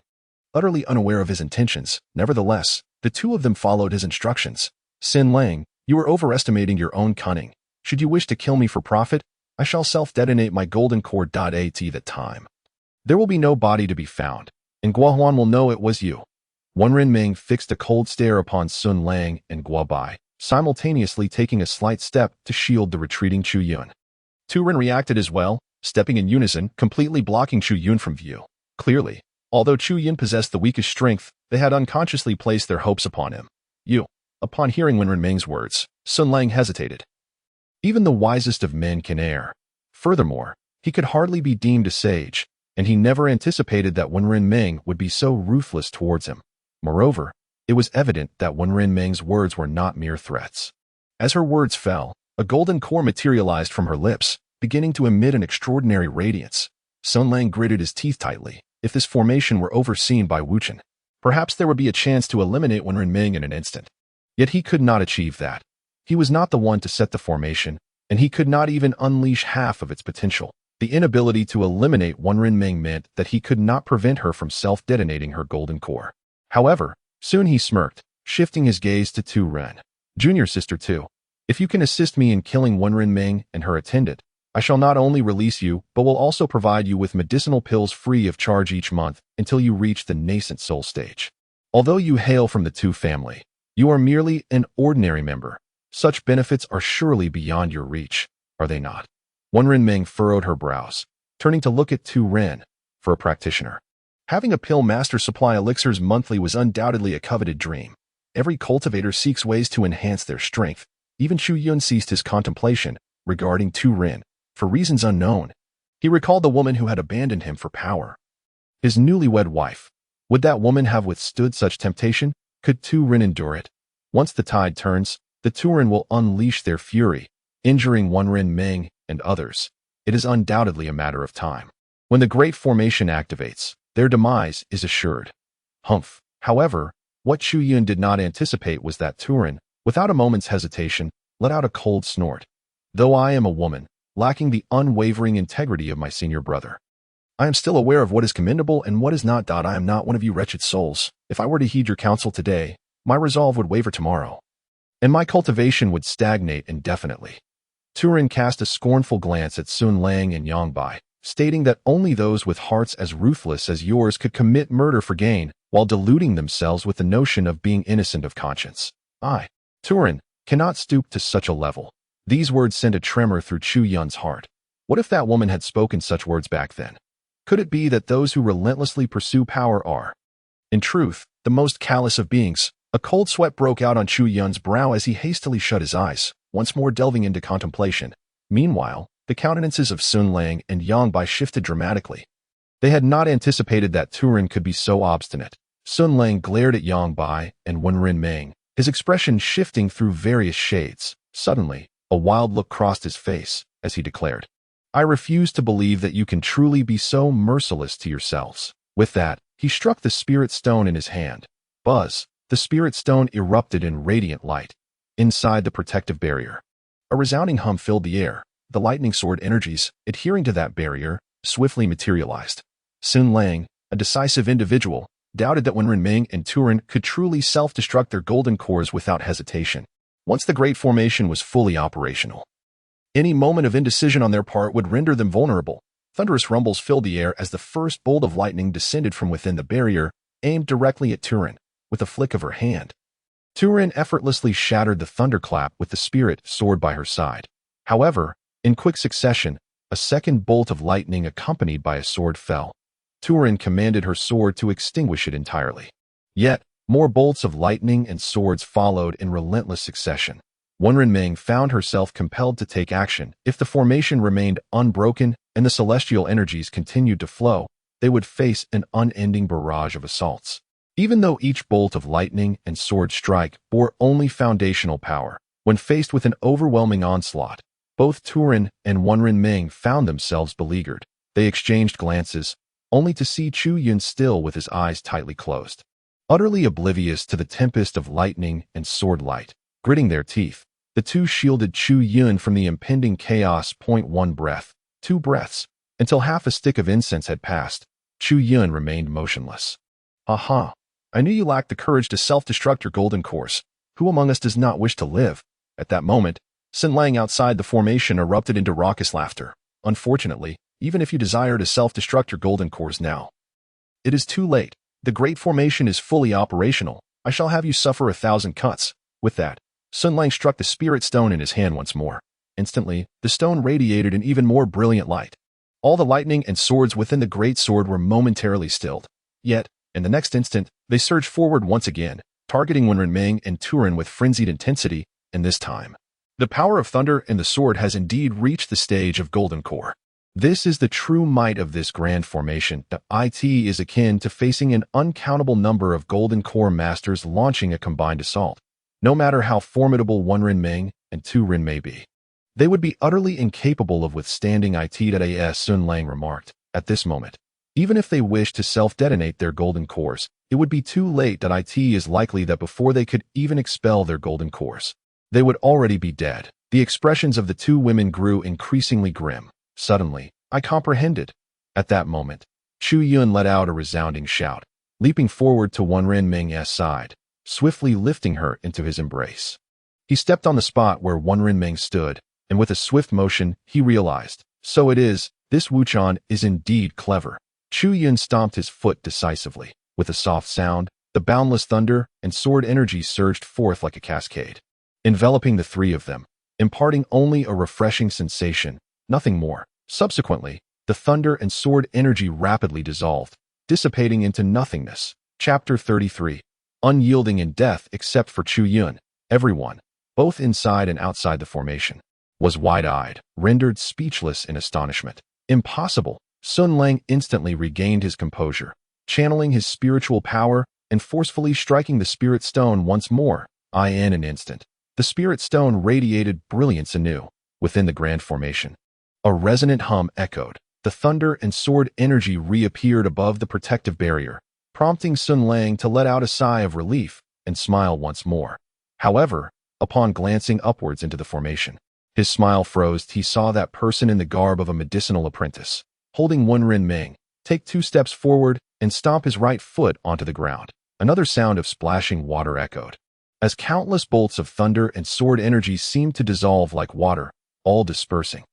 Utterly unaware of his intentions, nevertheless, the two of them followed his instructions. Sin Lang, you are overestimating your own cunning. Should you wish to kill me for profit, I shall self-detonate my golden core. At that time, there will be no body to be found, and Guahuan will know it was you. Wenrin Ming fixed a cold stare upon Sun Lang and Gua Bai, simultaneously taking a slight step to shield the retreating Chu Yun. Tu Ren reacted as well, stepping in unison, completely blocking Chu Yun from view. Clearly, although Chu Yun possessed the weakest strength, they had unconsciously placed their hopes upon him. You. Upon hearing Wenrin Ming's words, Sun Lang hesitated. Even the wisest of men can err. Furthermore, he could hardly be deemed a sage, and he never anticipated that Wenrin Ming would be so ruthless towards him. Moreover, it was evident that Wenrin Ming's words were not mere threats. As her words fell, a golden core materialized from her lips, beginning to emit an extraordinary radiance. Sun Lang gritted his teeth tightly. If this formation were overseen by Wuchen, perhaps there would be a chance to eliminate Wenrin Ming in an instant. Yet he could not achieve that. He was not the one to set the formation, and he could not even unleash half of its potential. The inability to eliminate Wenrin Ming meant that he could not prevent her from self-detonating her golden core. However, soon he smirked, shifting his gaze to Tu Ren. Junior Sister Tu, if you can assist me in killing Wenrin Ming and her attendant, I shall not only release you, but will also provide you with medicinal pills free of charge each month until you reach the nascent soul stage. Although you hail from the Tu family, you are merely an ordinary member. Such benefits are surely beyond your reach, are they not? Wenrin Ming furrowed her brows, turning to look at Tu Ren. For a practitioner, having a pill master supply elixirs monthly was undoubtedly a coveted dream. Every cultivator seeks ways to enhance their strength. Even Chu Yun ceased his contemplation regarding Tu Ren. For reasons unknown, he recalled the woman who had abandoned him for power. His newlywed wife. Would that woman have withstood such temptation? Could Tu Ren endure it? Once the tide turns, the Turin will unleash their fury, injuring Wenrin Ming and others. It is undoubtedly a matter of time. When the Great Formation activates, their demise is assured. Humph. However, what Chu Yun did not anticipate was that Turin, without a moment's hesitation, let out a cold snort. Though I am a woman, lacking the unwavering integrity of my senior brother, I am still aware of what is commendable and what is not. I am not one of you wretched souls. If I were to heed your counsel today, my resolve would waver tomorrow, and my cultivation would stagnate indefinitely. Turin cast a scornful glance at Sun Lang and Yang Bai, stating that only those with hearts as ruthless as yours could commit murder for gain, while deluding themselves with the notion of being innocent of conscience. I, Turin, cannot stoop to such a level. These words sent a tremor through Chu Yun's heart. What if that woman had spoken such words back then? Could it be that those who relentlessly pursue power are, in truth, the most callous of beings? A cold sweat broke out on Chu Yun's brow as he hastily shut his eyes, once more delving into contemplation. Meanwhile, the countenances of Sun Lang and Yang Bai shifted dramatically. They had not anticipated that Turin could be so obstinate. Sun Lang glared at Yang Bai and Wenren Meng, his expression shifting through various shades. Suddenly, a wild look crossed his face as he declared, "I refuse to believe that you can truly be so merciless to yourselves." With that, he struck the spirit stone in his hand. Buzz! The spirit stone erupted in radiant light. Inside the protective barrier, a resounding hum filled the air. The lightning sword energies, adhering to that barrier, swiftly materialized. Sun Lang, a decisive individual, doubted that Wenren Meng and Turin could truly self-destruct their golden cores without hesitation. Once the Great Formation was fully operational, any moment of indecision on their part would render them vulnerable. Thunderous rumbles filled the air as the first bolt of lightning descended from within the barrier, aimed directly at Turin. With a flick of her hand, Turin effortlessly shattered the thunderclap with the spirit sword by her side. However, in quick succession, a second bolt of lightning accompanied by a sword fell. Turin commanded her sword to extinguish it entirely. Yet, more bolts of lightning and swords followed in relentless succession. Wenren Meng found herself compelled to take action. If the formation remained unbroken and the celestial energies continued to flow, they would face an unending barrage of assaults. Even though each bolt of lightning and sword strike bore only foundational power, when faced with an overwhelming onslaught, both Turin and Wenren Meng found themselves beleaguered. They exchanged glances, only to see Chu Yun still with his eyes tightly closed, utterly oblivious to the tempest of lightning and sword light. Gritting their teeth, the two shielded Chu Yun from the impending chaos. 1 breath, 2 breaths, until half a stick of incense had passed. Chu Yun remained motionless. Aha! I knew you lacked the courage to self-destruct your golden cores. Who among us does not wish to live? At that moment, Sun Lang outside the formation erupted into raucous laughter. Unfortunately, even if you desire to self-destruct your golden cores now, it is too late. The Great Formation is fully operational. I shall have you suffer 1,000 cuts. With that, Sun Lang struck the spirit stone in his hand once more. Instantly, the stone radiated an even more brilliant light. All the lightning and swords within the great sword were momentarily stilled. Yet, in the next instant, they surged forward once again, targeting Wenren Meng and Turin with frenzied intensity, and this time, the power of thunder in the sword has indeed reached the stage of golden core. This is the true might of this grand formation. The IT is akin to facing an uncountable number of golden core masters launching a combined assault. No matter how formidable Wenren Meng and Turin may be, they would be utterly incapable of withstanding it. As Sun Lang remarked, at this moment, even if they wished to self-detonate their golden cores, it would be too late. It is likely that before they could even expel their golden cores, they would already be dead. The expressions of the two women grew increasingly grim. Suddenly, I comprehended. At that moment, Chu Yun let out a resounding shout, leaping forward to Wenren Meng's side, swiftly lifting her into his embrace. He stepped on the spot where Wenren Meng stood, and with a swift motion, he realized, so it is, this Wuchan is indeed clever. Chu Yun stomped his foot decisively. With a soft sound, the boundless thunder and sword energy surged forth like a cascade, enveloping the three of them, imparting only a refreshing sensation, nothing more. Subsequently, the thunder and sword energy rapidly dissolved, dissipating into nothingness. Chapter 33. Unyielding in death except for Chu Yun. Everyone, both inside and outside the formation, was wide-eyed, rendered speechless in astonishment. Impossible! Sun Lang instantly regained his composure, channeling his spiritual power and forcefully striking the spirit stone once more. In an instant, the spirit stone radiated brilliance anew. Within the grand formation, a resonant hum echoed. The thunder and sword energy reappeared above the protective barrier, prompting Sun Lang to let out a sigh of relief and smile once more. However, upon glancing upwards into the formation, his smile froze. He saw that person in the garb of a medicinal apprentice, holding Wenren Meng, take 2 steps forward and stomp his right foot onto the ground. Another sound of splashing water echoed, as countless bolts of thunder and sword energy seemed to dissolve like water, all dispersing.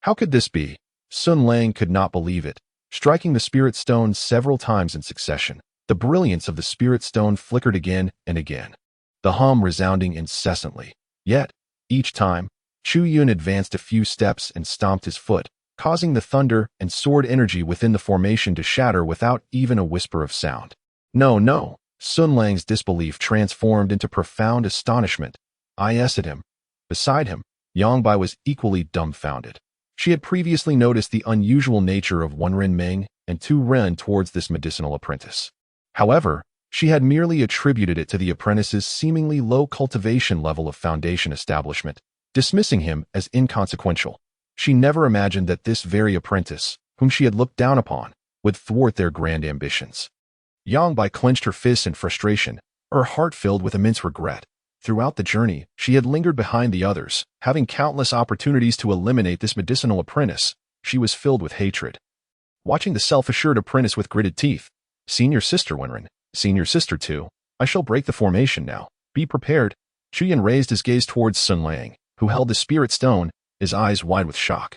How could this be? Sun Lang could not believe it, striking the spirit stone several times in succession. The brilliance of the spirit stone flickered again and again, the hum resounding incessantly. Yet, each time, Chu Yun advanced a few steps and stomped his foot, causing the thunder and sword energy within the formation to shatter without even a whisper of sound. No, no! Sun Lang's disbelief transformed into profound astonishment. I eyed him. Beside him, Yang Bai was equally dumbfounded. She had previously noticed the unusual nature of one Ren Ming and two Ren towards this medicinal apprentice. However, she had merely attributed it to the apprentice's seemingly low cultivation level of foundation establishment, dismissing him as inconsequential. She never imagined that this very apprentice, whom she had looked down upon, would thwart their grand ambitions. Yang Bai clenched her fists in frustration, her heart filled with immense regret. Throughout the journey, she had lingered behind the others, having countless opportunities to eliminate this medicinal apprentice. She was filled with hatred. Watching the self-assured apprentice with gritted teeth, "Senior sister Wenren, senior sister too, I shall break the formation now. Be prepared." Chu Yun raised his gaze towards Sun Lang, who held the spirit stone, his eyes wide with shock,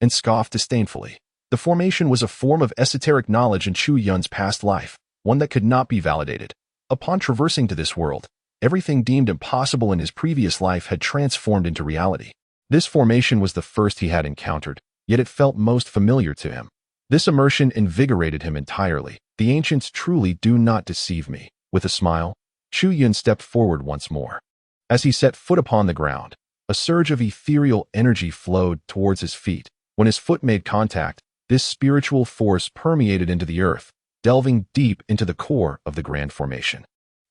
and scoffed disdainfully. The formation was a form of esoteric knowledge in Chu Yun's past life, one that could not be validated. Upon traversing to this world, everything deemed impossible in his previous life had transformed into reality. This formation was the first he had encountered, yet it felt most familiar to him. This immersion invigorated him entirely. The ancients truly do not deceive me. With a smile, Chu Yun stepped forward once more. As he set foot upon the ground, a surge of ethereal energy flowed towards his feet. When his foot made contact, this spiritual force permeated into the earth, delving deep into the core of the grand formation.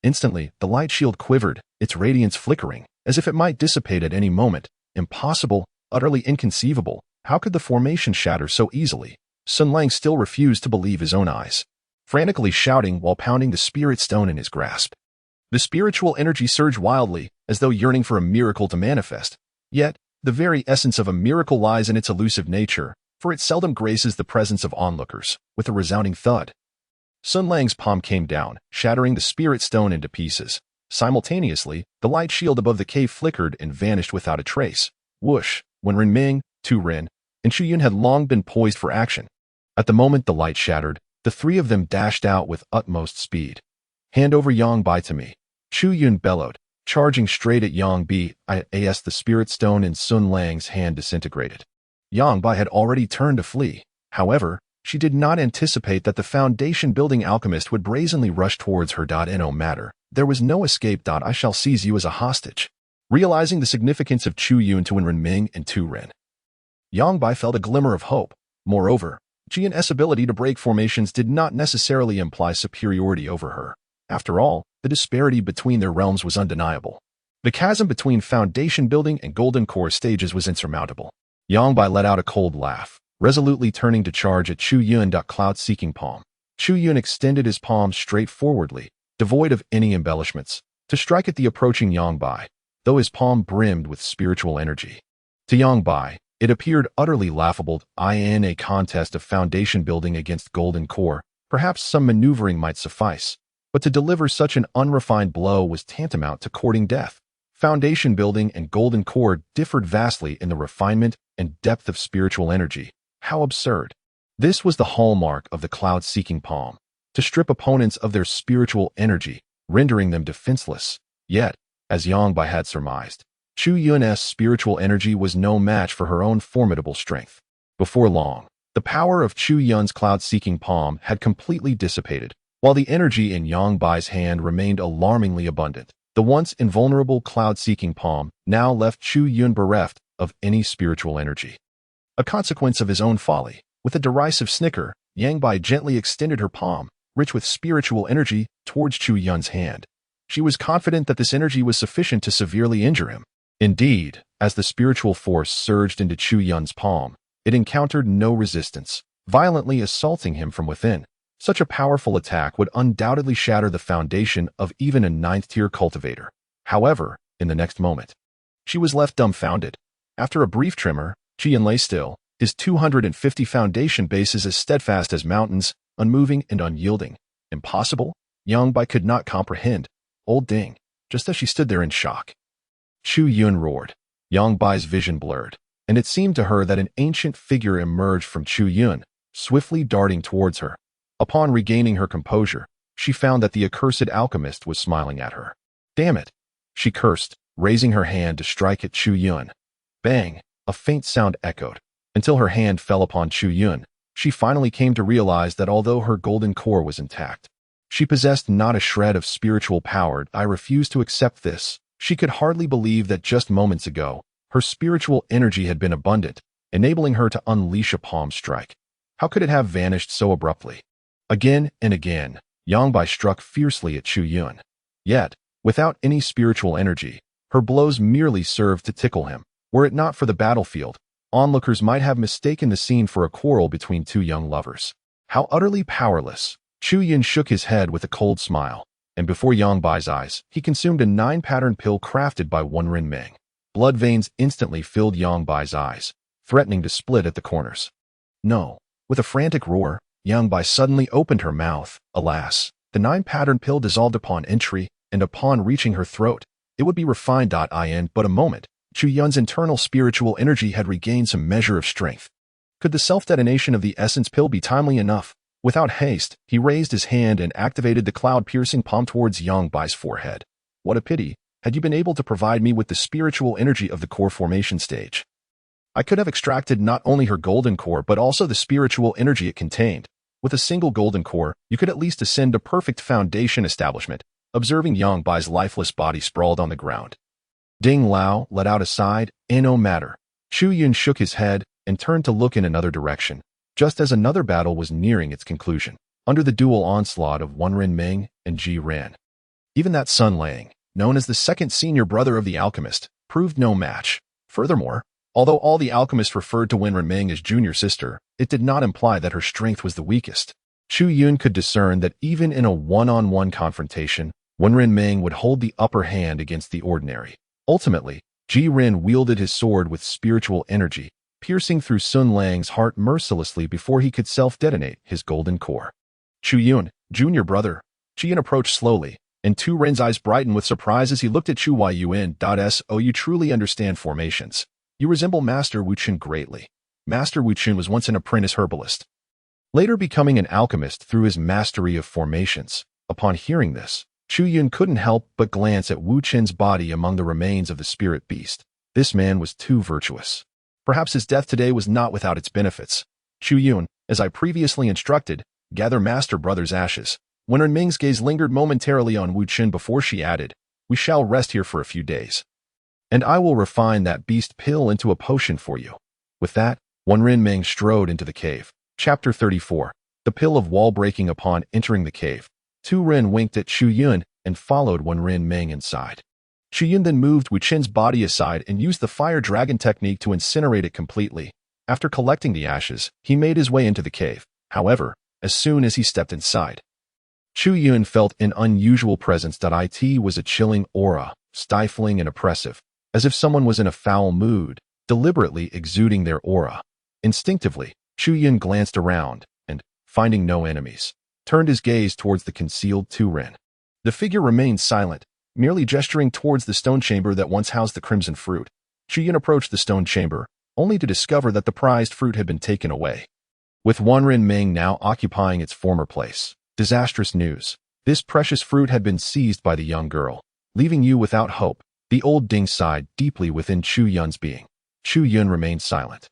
Instantly, the light shield quivered, its radiance flickering, as if it might dissipate at any moment. Impossible, utterly inconceivable. How could the formation shatter so easily? Sun Lang still refused to believe his own eyes, frantically shouting while pounding the spirit stone in his grasp. The spiritual energy surged wildly, as though yearning for a miracle to manifest. Yet, the very essence of a miracle lies in its elusive nature, for it seldom graces the presence of onlookers. With a resounding thud, Sun Lang's palm came down, shattering the spirit stone into pieces. Simultaneously, the light shield above the cave flickered and vanished without a trace. Whoosh! When Ren Ming, Tu Ren, and Chu Yun had long been poised for action. At the moment the light shattered, the three of them dashed out with utmost speed. "Hand over Yang Bai to me," Chu Yun bellowed, charging straight at Yang Bai as the spirit stone in Sun Lang's hand disintegrated. Yang Bai had already turned to flee. However, she did not anticipate that the foundation-building alchemist would brazenly rush towards her. No matter. There was no escape. I shall seize you as a hostage. Realizing the significance of Chu Yun to Ren Ming and Tu Ren, Yang Bai felt a glimmer of hope. Moreover, Jian's ability to break formations did not necessarily imply superiority over her. After all, the disparity between their realms was undeniable. The chasm between foundation building and golden core stages was insurmountable. Yang Bai let out a cold laugh, resolutely turning to charge at Chu Yun. Cloud-seeking palm. Chu Yun extended his palm straightforwardly, devoid of any embellishments, to strike at the approaching Yang Bai, though his palm brimmed with spiritual energy. To Yang Bai, it appeared utterly laughable. In a contest of foundation building against golden core, perhaps some maneuvering might suffice, but to deliver such an unrefined blow was tantamount to courting death. Foundation building and golden core differed vastly in the refinement and depth of spiritual energy. How absurd! This was the hallmark of the cloud-seeking palm, to strip opponents of their spiritual energy, rendering them defenseless. Yet, as Yang Bai had surmised, Chu Yun's spiritual energy was no match for her own formidable strength. Before long, the power of Chu Yun's cloud-seeking palm had completely dissipated, while the energy in Yang Bai's hand remained alarmingly abundant. The once invulnerable cloud-seeking palm now left Chu Yun bereft of any spiritual energy. A consequence of his own folly, with a derisive snicker, Yang Bai gently extended her palm, rich with spiritual energy, towards Chu Yun's hand. She was confident that this energy was sufficient to severely injure him. Indeed, as the spiritual force surged into Chu Yun's palm, it encountered no resistance, violently assaulting him from within. Such a powerful attack would undoubtedly shatter the foundation of even a ninth-tier cultivator. However, in the next moment, she was left dumbfounded. After a brief tremor, Jian lay still, his 250 foundation bases as steadfast as mountains, unmoving and unyielding. Impossible? Yang Bai could not comprehend. Old Ding, just as she stood there in shock. Chu Yun roared. Yang Bai's vision blurred. and it seemed to her that an ancient figure emerged from Chu Yun, swiftly darting towards her. Upon regaining her composure, she found that the accursed alchemist was smiling at her. "Damn it!" she cursed, raising her hand to strike at Chu Yun. Bang! A faint sound echoed. Until her hand fell upon Chu Yun, she finally came to realize that although her golden core was intact, she possessed not a shred of spiritual power. I refused to accept this. She could hardly believe that just moments ago, her spiritual energy had been abundant, enabling her to unleash a palm strike. How could it have vanished so abruptly? Again and again, Yang Bai struck fiercely at Chu Yun. Yet, without any spiritual energy, her blows merely served to tickle him. Were it not for the battlefield, onlookers might have mistaken the scene for a quarrel between two young lovers. How utterly powerless! Chu Yun shook his head with a cold smile, and before Yang Bai's eyes, he consumed a 9-pattern pill crafted by Wenren Ming. Blood veins instantly filled Yang Bai's eyes, threatening to split at the corners. No! With a frantic roar, Yang Bai suddenly opened her mouth. Alas, the 9-pattern pill dissolved upon entry, and upon reaching her throat, it would be refined. In but a moment, Chu Yun's internal spiritual energy had regained some measure of strength. Could the self-detonation of the essence pill be timely enough? Without haste, he raised his hand and activated the cloud-piercing palm towards Yang Bai's forehead. What a pity! Had you been able to provide me with the spiritual energy of the core formation stage, I could have extracted not only her golden core but also the spiritual energy it contained. With a single golden core, you could at least ascend a perfect foundation establishment. Observing Yang Bai's lifeless body sprawled on the ground, Ding Lao let out a sigh. No matter. Chu Yun shook his head and turned to look in another direction, just as another battle was nearing its conclusion, under the dual onslaught of Wenren Ming and Ji Ren. Even that Sun Lang, known as the second senior brother of the alchemist, proved no match. Furthermore, although all the alchemists referred to Wenren Ming as junior sister, it did not imply that her strength was the weakest. Chu Yun could discern that even in a one-on-one confrontation, Wenren Ming would hold the upper hand against the ordinary. Ultimately, Ji Ren wielded his sword with spiritual energy, piercing through Sun Lang's heart mercilessly before he could self-detonate his golden core. Chu Yun, junior brother. Ji Yun approached slowly, and Tu Ren's eyes brightened with surprise as he looked at Chu Yun. So you truly understand formations. You resemble Master Wu Qin greatly. Master Wu Qin was once an apprentice herbalist, later becoming an alchemist through his mastery of formations. Upon hearing this, Chu Yun couldn't help but glance at Wu Qin's body among the remains of the spirit beast. This man was too virtuous. Perhaps his death today was not without its benefits. Chu Yun, as I previously instructed, gather Master Brother's ashes. Wenren Ming's gaze lingered momentarily on Wu Qin before she added, "We shall rest here for a few days, and I will refine that beast pill into a potion for you." With that, Wenren Ming strode into the cave. Chapter 34. The Pill of Wall Breaking. Upon entering the cave, Tu Ren winked at Chu Yun and followed Wenren Ming inside. Chu Yun then moved Wu Qin's body aside and used the fire dragon technique to incinerate it completely. After collecting the ashes, he made his way into the cave. However, as soon as he stepped inside, Chu Yun felt an unusual presence. It was a chilling aura, stifling and oppressive, as if someone was in a foul mood, deliberately exuding their aura. Instinctively, Chu Yun glanced around and, finding no enemies, turned his gaze towards the concealed Tu Ren. The figure remained silent, merely gesturing towards the stone chamber that once housed the crimson fruit. Chu Yun approached the stone chamber, only to discover that the prized fruit had been taken away, with Wenren Ming now occupying its former place. Disastrous news. This precious fruit had been seized by the young girl, leaving you without hope. The old Ding sighed deeply within Chu Yun's being. Chu Yun remained silent,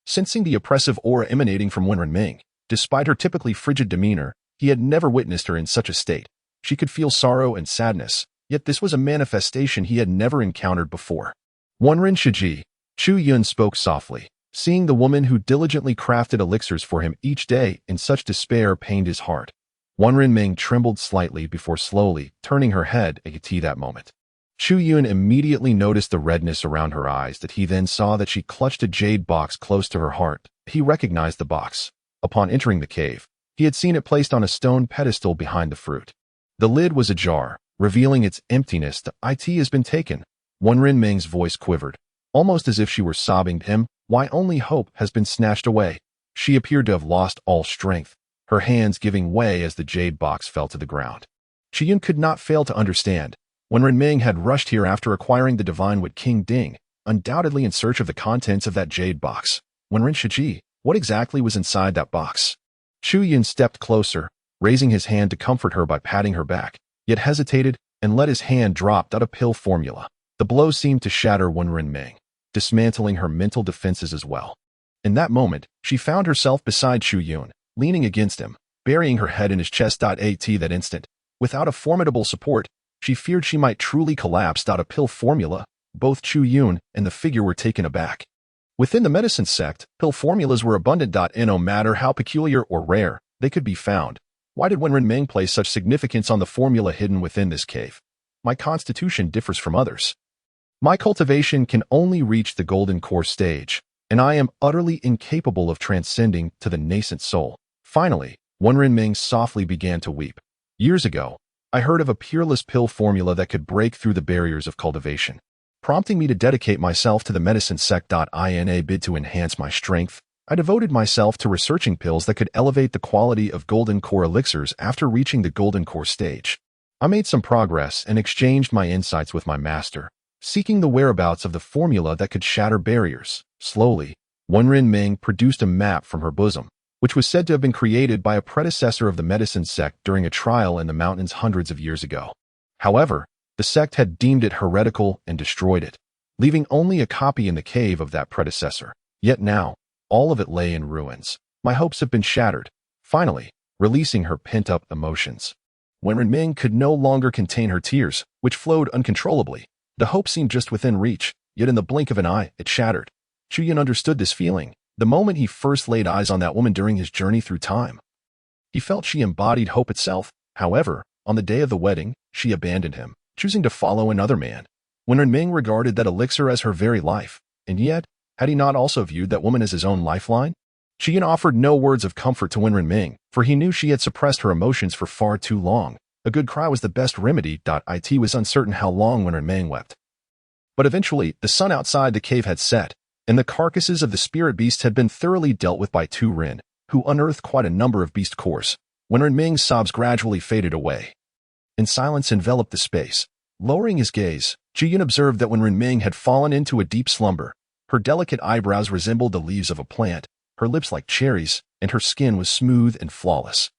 sensing the oppressive aura emanating from Wenren Ming. Despite her typically frigid demeanor, he had never witnessed her in such a state. She could feel sorrow and sadness, yet this was a manifestation he had never encountered before. Wenren Shiji, Chu Yun spoke softly, seeing the woman who diligently crafted elixirs for him each day in such despair pained his heart. Wenren Ming trembled slightly before slowly turning her head at that moment. Chu Yun immediately noticed the redness around her eyes. That he then saw that she clutched a jade box close to her heart. He recognized the box. Upon entering the cave, he had seen it placed on a stone pedestal behind the fruit. The lid was ajar, revealing its emptiness. The IT has been taken. Wenren Ming's voice quivered, almost as if she were sobbing to him. Why only hope has been snatched away? She appeared to have lost all strength, her hands giving way as the jade box fell to the ground. Chu Yun could not fail to understand. Wenren Ming had rushed here after acquiring the divine with King Ding, undoubtedly in search of the contents of that jade box. Wenren Shiji, what exactly was inside that box? Chu Yun stepped closer, raising his hand to comfort her by patting her back, yet hesitated and let his hand drop out a pill formula. The blow seemed to shatter Wenren Ming, dismantling her mental defenses as well. In that moment, she found herself beside Chu Yun, leaning against him, burying her head in his chest. At that instant, without a formidable support, she feared she might truly collapse. A pill formula. Both Chu Yun and the figure were taken aback. Within the medicine sect, pill formulas were abundant. No matter how peculiar or rare they could be found, why did Wenren Ming place such significance on the formula hidden within this cave? My constitution differs from others. My cultivation can only reach the golden core stage, and I am utterly incapable of transcending to the nascent soul. Finally, Wenren Ming softly began to weep. Years ago, I heard of a peerless pill formula that could break through the barriers of cultivation, prompting me to dedicate myself to the medicine sect. In a bid to enhance my strength, I devoted myself to researching pills that could elevate the quality of golden core elixirs after reaching the golden core stage. I made some progress and exchanged my insights with my master, seeking the whereabouts of the formula that could shatter barriers. Slowly, Wenren Ming produced a map from her bosom, which was said to have been created by a predecessor of the medicine sect during a trial in the mountains hundreds of years ago. However, the sect had deemed it heretical and destroyed it, leaving only a copy in the cave of that predecessor. Yet now, all of it lay in ruins. My hopes have been shattered. Finally, releasing her pent-up emotions, Wenren Ming could no longer contain her tears, which flowed uncontrollably. The hope seemed just within reach, yet in the blink of an eye, it shattered. Chu Yun understood this feeling the moment he first laid eyes on that woman during his journey through time. He felt she embodied hope itself. However, on the day of the wedding, she abandoned him, choosing to follow another man. Wenren Ming regarded that elixir as her very life, and yet, had he not also viewed that woman as his own lifeline? Chu Yun offered no words of comfort to Wenren Ming, for he knew she had suppressed her emotions for far too long. A good cry was the best remedy. It was uncertain how long Wenren Ming wept. But eventually, the sun outside the cave had set, and the carcasses of the spirit beasts had been thoroughly dealt with by Tu Ren, who unearthed quite a number of beast cores. Wenren Ming's sobs gradually faded away, and silence enveloped the space. Lowering his gaze, Chu Yun observed that Wenren Ming had fallen into a deep slumber. Her delicate eyebrows resembled the leaves of a plant, her lips like cherries, and her skin was smooth and flawless.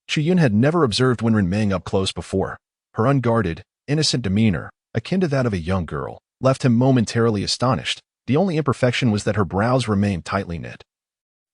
Chu Yun had never observed Wenren Ming up close before. Her unguarded, innocent demeanor, akin to that of a young girl, left him momentarily astonished. The only imperfection was that her brows remained tightly knit,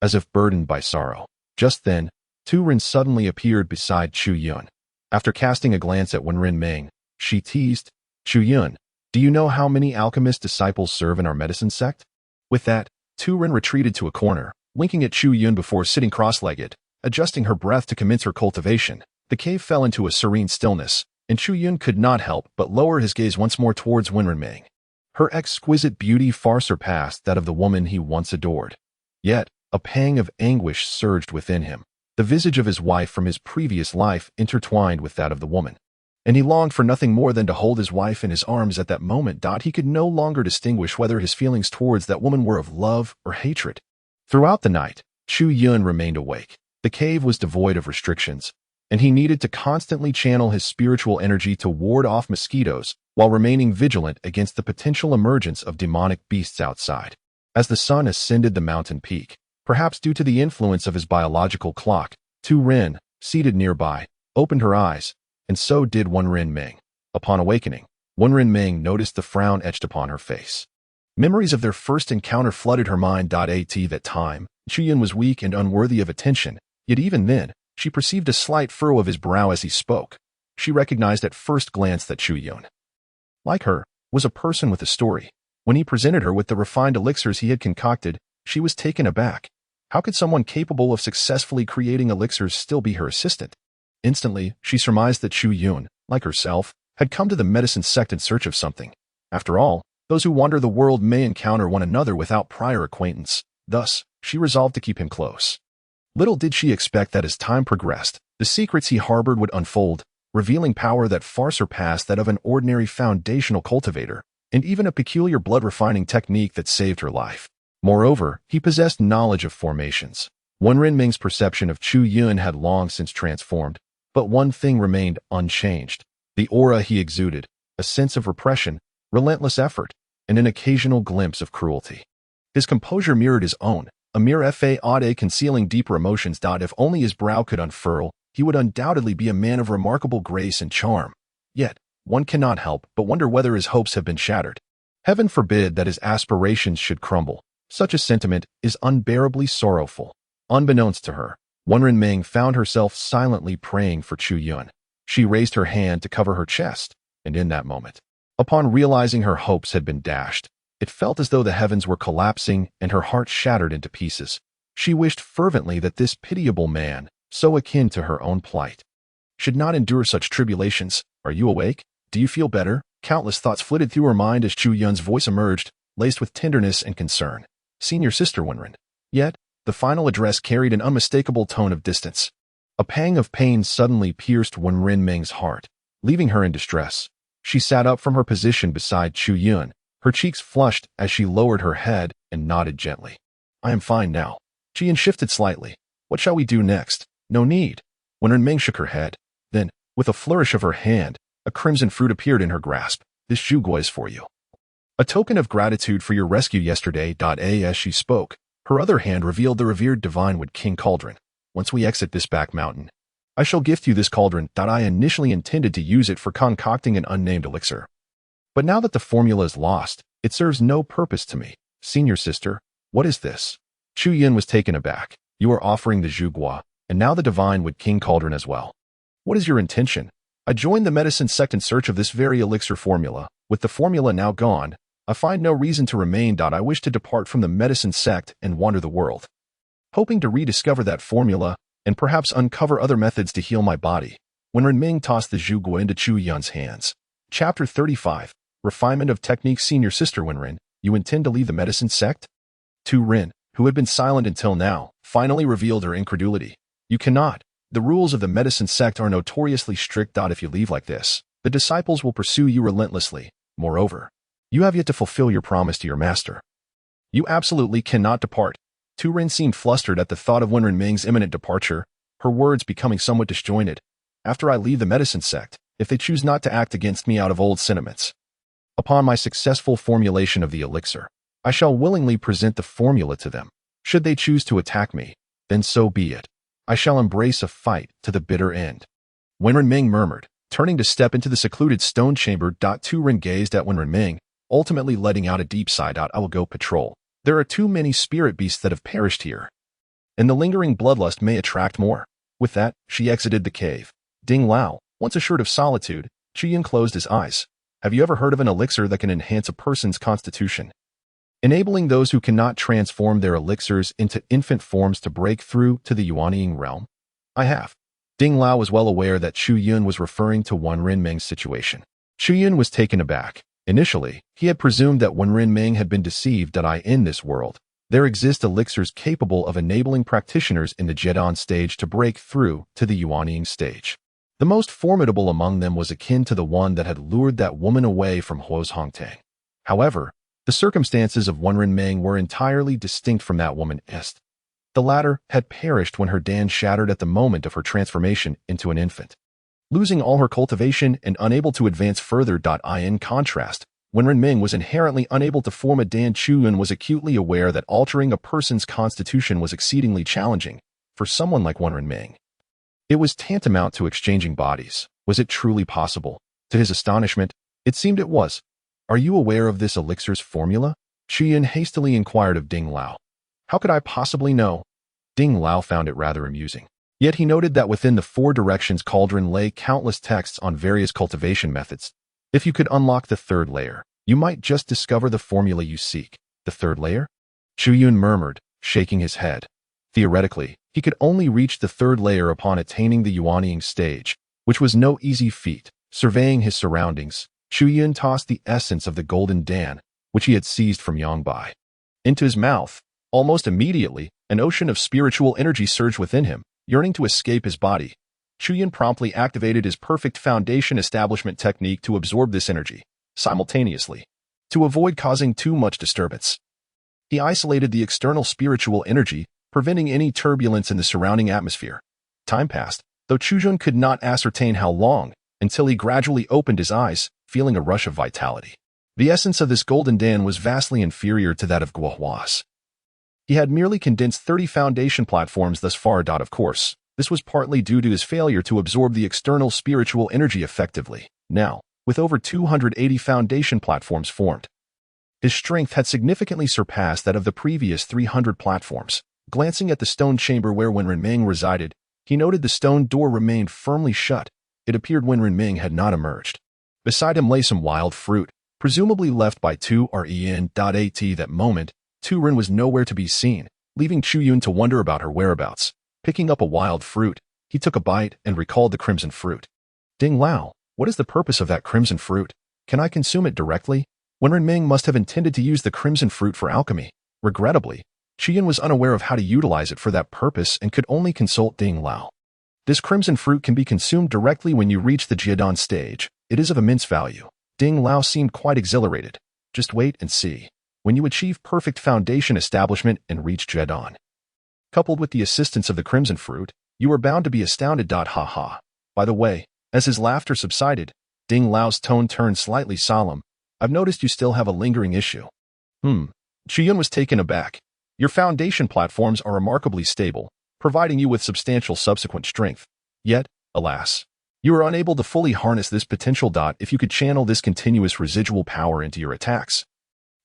as if burdened by sorrow. Just then, Tu Ren suddenly appeared beside Chu Yun. After casting a glance at Wenren Ming, she teased, "Chu Yun, do you know how many alchemist disciples serve in our medicine sect?" With that, Tu Ren retreated to a corner, winking at Chu Yun before sitting cross-legged, adjusting her breath to commence her cultivation. The cave fell into a serene stillness, and Chu Yun could not help but lower his gaze once more towards Wenren Ming. Her exquisite beauty far surpassed that of the woman he once adored. Yet, a pang of anguish surged within him. The visage of his wife from his previous life intertwined with that of the woman, and he longed for nothing more than to hold his wife in his arms at that moment. He could no longer distinguish whether his feelings towards that woman were of love or hatred. Throughout the night, Chu Yun remained awake. The cave was devoid of restrictions, and he needed to constantly channel his spiritual energy to ward off mosquitoes while remaining vigilant against the potential emergence of demonic beasts outside. As the sun ascended the mountain peak, perhaps due to the influence of his biological clock, Tu Ren, seated nearby, opened her eyes, and so did Wenren Ming. Upon awakening, Wenren Ming noticed the frown etched upon her face. Memories of their first encounter flooded her mind. At that time, Chu Yun was weak and unworthy of attention, yet even then, she perceived a slight furrow of his brow as he spoke. She recognized at first glance that Chu Yun, like her, was a person with a story. When he presented her with the refined elixirs he had concocted, she was taken aback. How could someone capable of successfully creating elixirs still be her assistant? Instantly, she surmised that Chu Yun, like herself, had come to the medicine sect in search of something. After all, those who wander the world may encounter one another without prior acquaintance. Thus, she resolved to keep him close. Little did she expect that as time progressed, the secrets he harbored would unfold, revealing power that far surpassed that of an ordinary foundational cultivator, and even a peculiar blood-refining technique that saved her life. Moreover, he possessed knowledge of formations. Wenren Ming's perception of Chu Yun had long since transformed, but one thing remained unchanged: the aura he exuded, a sense of repression, relentless effort, and an occasional glimpse of cruelty. His composure mirrored his own, a mere facade concealing deeper emotions. If only his brow could unfurl, he would undoubtedly be a man of remarkable grace and charm. Yet, one cannot help but wonder whether his hopes have been shattered. Heaven forbid that his aspirations should crumble. Such a sentiment is unbearably sorrowful. Unbeknownst to her, Wenren Ming found herself silently praying for Chu Yun. She raised her hand to cover her chest, and in that moment, upon realizing her hopes had been dashed, it felt as though the heavens were collapsing and her heart shattered into pieces. She wished fervently that this pitiable man, so akin to her own plight, should not endure such tribulations. Are you awake? Do you feel better? Countless thoughts flitted through her mind as Chu Yun's voice emerged, laced with tenderness and concern. Senior Sister Wenren. Yet, the final address carried an unmistakable tone of distance. A pang of pain suddenly pierced Wenren Ming's heart, leaving her in distress. She sat up from her position beside Chu Yun, her cheeks flushed as she lowered her head and nodded gently. I am fine now. Chu Yun shifted slightly. What shall we do next? No need. Wenren Ming shook her head. Then, with a flourish of her hand, a crimson fruit appeared in her grasp. This Zhuguo is for you. A token of gratitude for your rescue yesterday. As she spoke, her other hand revealed the revered divine wood king cauldron. Once we exit this back mountain, I shall gift you this cauldron. I initially intended to use it for concocting an unnamed elixir. But now that the formula is lost, it serves no purpose to me. Senior Sister, what is this? Chu Yun was taken aback. You are offering the Zhuguo, and now the divine wood king cauldron as well. What is your intention? I joined the medicine sect in search of this very elixir formula. With the formula now gone, I find no reason to remain. I wish to depart from the medicine sect and wander the world, hoping to rediscover that formula and perhaps uncover other methods to heal my body. Wenren Ming tossed the Zhuguo into Chu Yun's hands. Chapter 35. Refinement of Technique. Senior Sister Wenren, you intend to leave the medicine sect? Tu Ren, who had been silent until now, finally revealed her incredulity. You cannot. The rules of the medicine sect are notoriously strict. If you leave like this, the disciples will pursue you relentlessly. Moreover, you have yet to fulfill your promise to your master. You absolutely cannot depart. Tu Ren seemed flustered at the thought of Wenren Ming's imminent departure, her words becoming somewhat disjointed. After I leave the medicine sect, if they choose not to act against me out of old sentiments, upon my successful formulation of the elixir, I shall willingly present the formula to them. Should they choose to attack me, then so be it. I shall embrace a fight to the bitter end. Wenren Ming murmured, turning to step into the secluded stone chamber. Tu Ren gazed at Wenren Ming, ultimately letting out a deep sigh. I will go patrol. There are too many spirit beasts that have perished here, and the lingering bloodlust may attract more. With that, she exited the cave. Ding Lao, once assured of solitude, Chu Yun closed his eyes. Have you ever heard of an elixir that can enhance a person's constitution, enabling those who cannot transform their elixirs into infant forms to break through to the yuanying realm? I have. Ding Lao was well aware that Chu Yun was referring to Wenren Ming's situation. Chu Yun was taken aback. Initially, he had presumed that Wenren Ming had been deceived. In this world, there exist elixirs capable of enabling practitioners in the Jedon stage to break through to the yuanying stage. The most formidable among them was akin to the one that had lured that woman away from Huo's Hongtang. However, the circumstances of Wenren Ming were entirely distinct from that woman. The latter had perished when her Dan shattered at the moment of her transformation into an infant, losing all her cultivation and unable to advance further. In contrast, Wenren Ming was inherently unable to form a Dan. Chu Yun was acutely aware that altering a person's constitution was exceedingly challenging. For someone like Wenren Ming, it was tantamount to exchanging bodies. Was it truly possible? To his astonishment, it seemed it was. Are you aware of this elixir's formula? Chu Yun hastily inquired of Ding Lao. How could I possibly know? Ding Lao found it rather amusing. Yet he noted that within the four directions cauldron lay countless texts on various cultivation methods. If you could unlock the third layer, you might just discover the formula you seek. The third layer? Chu Yun murmured, shaking his head. Theoretically, he could only reach the third layer upon attaining the yuanying stage, which was no easy feat. Surveying his surroundings, Chu Yun tossed the essence of the golden Dan, which he had seized from Yongbai, into his mouth. Almost immediately, an ocean of spiritual energy surged within him, yearning to escape his body. Chu Yun promptly activated his perfect foundation establishment technique to absorb this energy, simultaneously, to avoid causing too much disturbance. He isolated the external spiritual energy, preventing any turbulence in the surrounding atmosphere. Time passed, though Chu Yun could not ascertain how long, until he gradually opened his eyes, feeling a rush of vitality, The essence of this golden Dan was vastly inferior to that of Guohua's. He had merely condensed 30 foundation platforms thus far. Of course, this was partly due to his failure to absorb the external spiritual energy effectively. Now, with over 280 foundation platforms formed, his strength had significantly surpassed that of the previous 300 platforms. Glancing at the stone chamber where Wen Renming resided, he noted the stone door remained firmly shut. It appeared Wen Renming had not emerged. Beside him lay some wild fruit, presumably left by Tu Ren. At that moment, Tu Ren was nowhere to be seen, leaving Chu Yun to wonder about her whereabouts. Picking up a wild fruit, he took a bite and recalled the crimson fruit. Ding Lao, what is the purpose of that crimson fruit? Can I consume it directly? Wen Renming must have intended to use the crimson fruit for alchemy. Regrettably, Chu Yun was unaware of how to utilize it for that purpose and could only consult Ding Lao. This crimson fruit can be consumed directly when you reach the Jiadan stage. It is of immense value. Ding Lao seemed quite exhilarated. Just wait and see. When you achieve perfect foundation establishment and reach Jiadan, coupled with the assistance of the crimson fruit, you are bound to be astounded. Ha ha. By the way, as his laughter subsided, Ding Lao's tone turned slightly solemn. I've noticed you still have a lingering issue. Chu Yun was taken aback. Your foundation platforms are remarkably stable, providing you with substantial subsequent strength. Yet, alas, you are unable to fully harness this potential. If you could channel this continuous residual power into your attacks,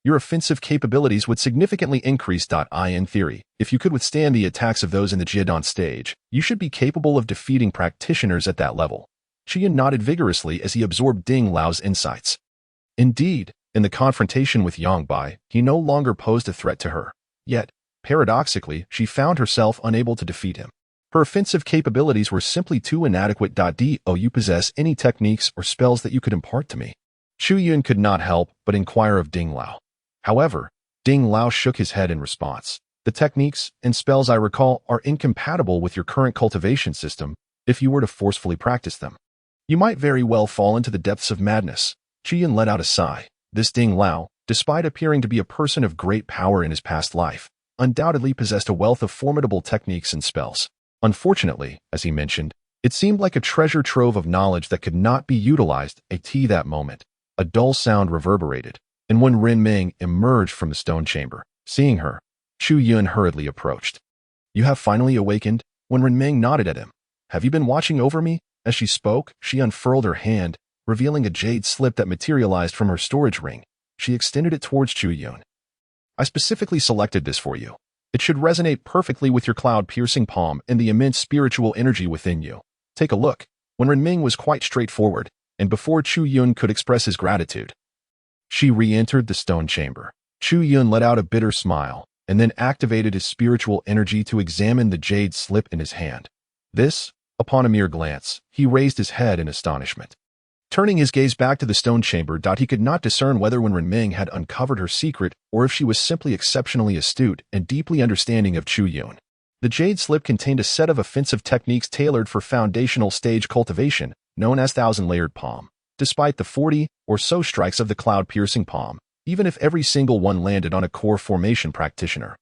your offensive capabilities would significantly increase. In theory, if you could withstand the attacks of those in the Jiadan stage, you should be capable of defeating practitioners at that level. Chu Yun nodded vigorously as he absorbed Ding Lao's insights. Indeed, in the confrontation with Yang Bai, he no longer posed a threat to her. Yet, paradoxically, she found herself unable to defeat him. Her offensive capabilities were simply too inadequate. Do you possess any techniques or spells that you could impart to me? Chu Yun could not help but inquire of Ding Lao. However, Ding Lao shook his head in response. The techniques and spells I recall are incompatible with your current cultivation system. If you were to forcefully practice them, you might very well fall into the depths of madness. Chu Yun let out a sigh. This Ding Lao, despite appearing to be a person of great power in his past life, undoubtedly possessed a wealth of formidable techniques and spells. Unfortunately, as he mentioned, it seemed like a treasure trove of knowledge that could not be utilized. At that moment, a dull sound reverberated, and when Renming emerged from the stone chamber, seeing her, Chu Yun hurriedly approached. You have finally awakened? When Renming nodded at him. Have you been watching over me? As she spoke, she unfurled her hand, revealing a jade slip that materialized from her storage ring. She extended it towards Chu Yun. I specifically selected this for you. It should resonate perfectly with your cloud-piercing palm and the immense spiritual energy within you. Take a look. When Renming was quite straightforward, and before Chu Yun could express his gratitude, she re-entered the stone chamber. Chu Yun let out a bitter smile, and then activated his spiritual energy to examine the jade slip in his hand. This, upon a mere glance, he raised his head in astonishment. Turning his gaze back to the stone chamber, he could not discern whether Wen Renming had uncovered her secret or if she was simply exceptionally astute and deeply understanding of Chu Yun. The jade slip contained a set of offensive techniques tailored for foundational stage cultivation, known as thousand-layered palm. Despite the 40 or so strikes of the cloud-piercing palm, even if every single one landed on a core formation practitioner,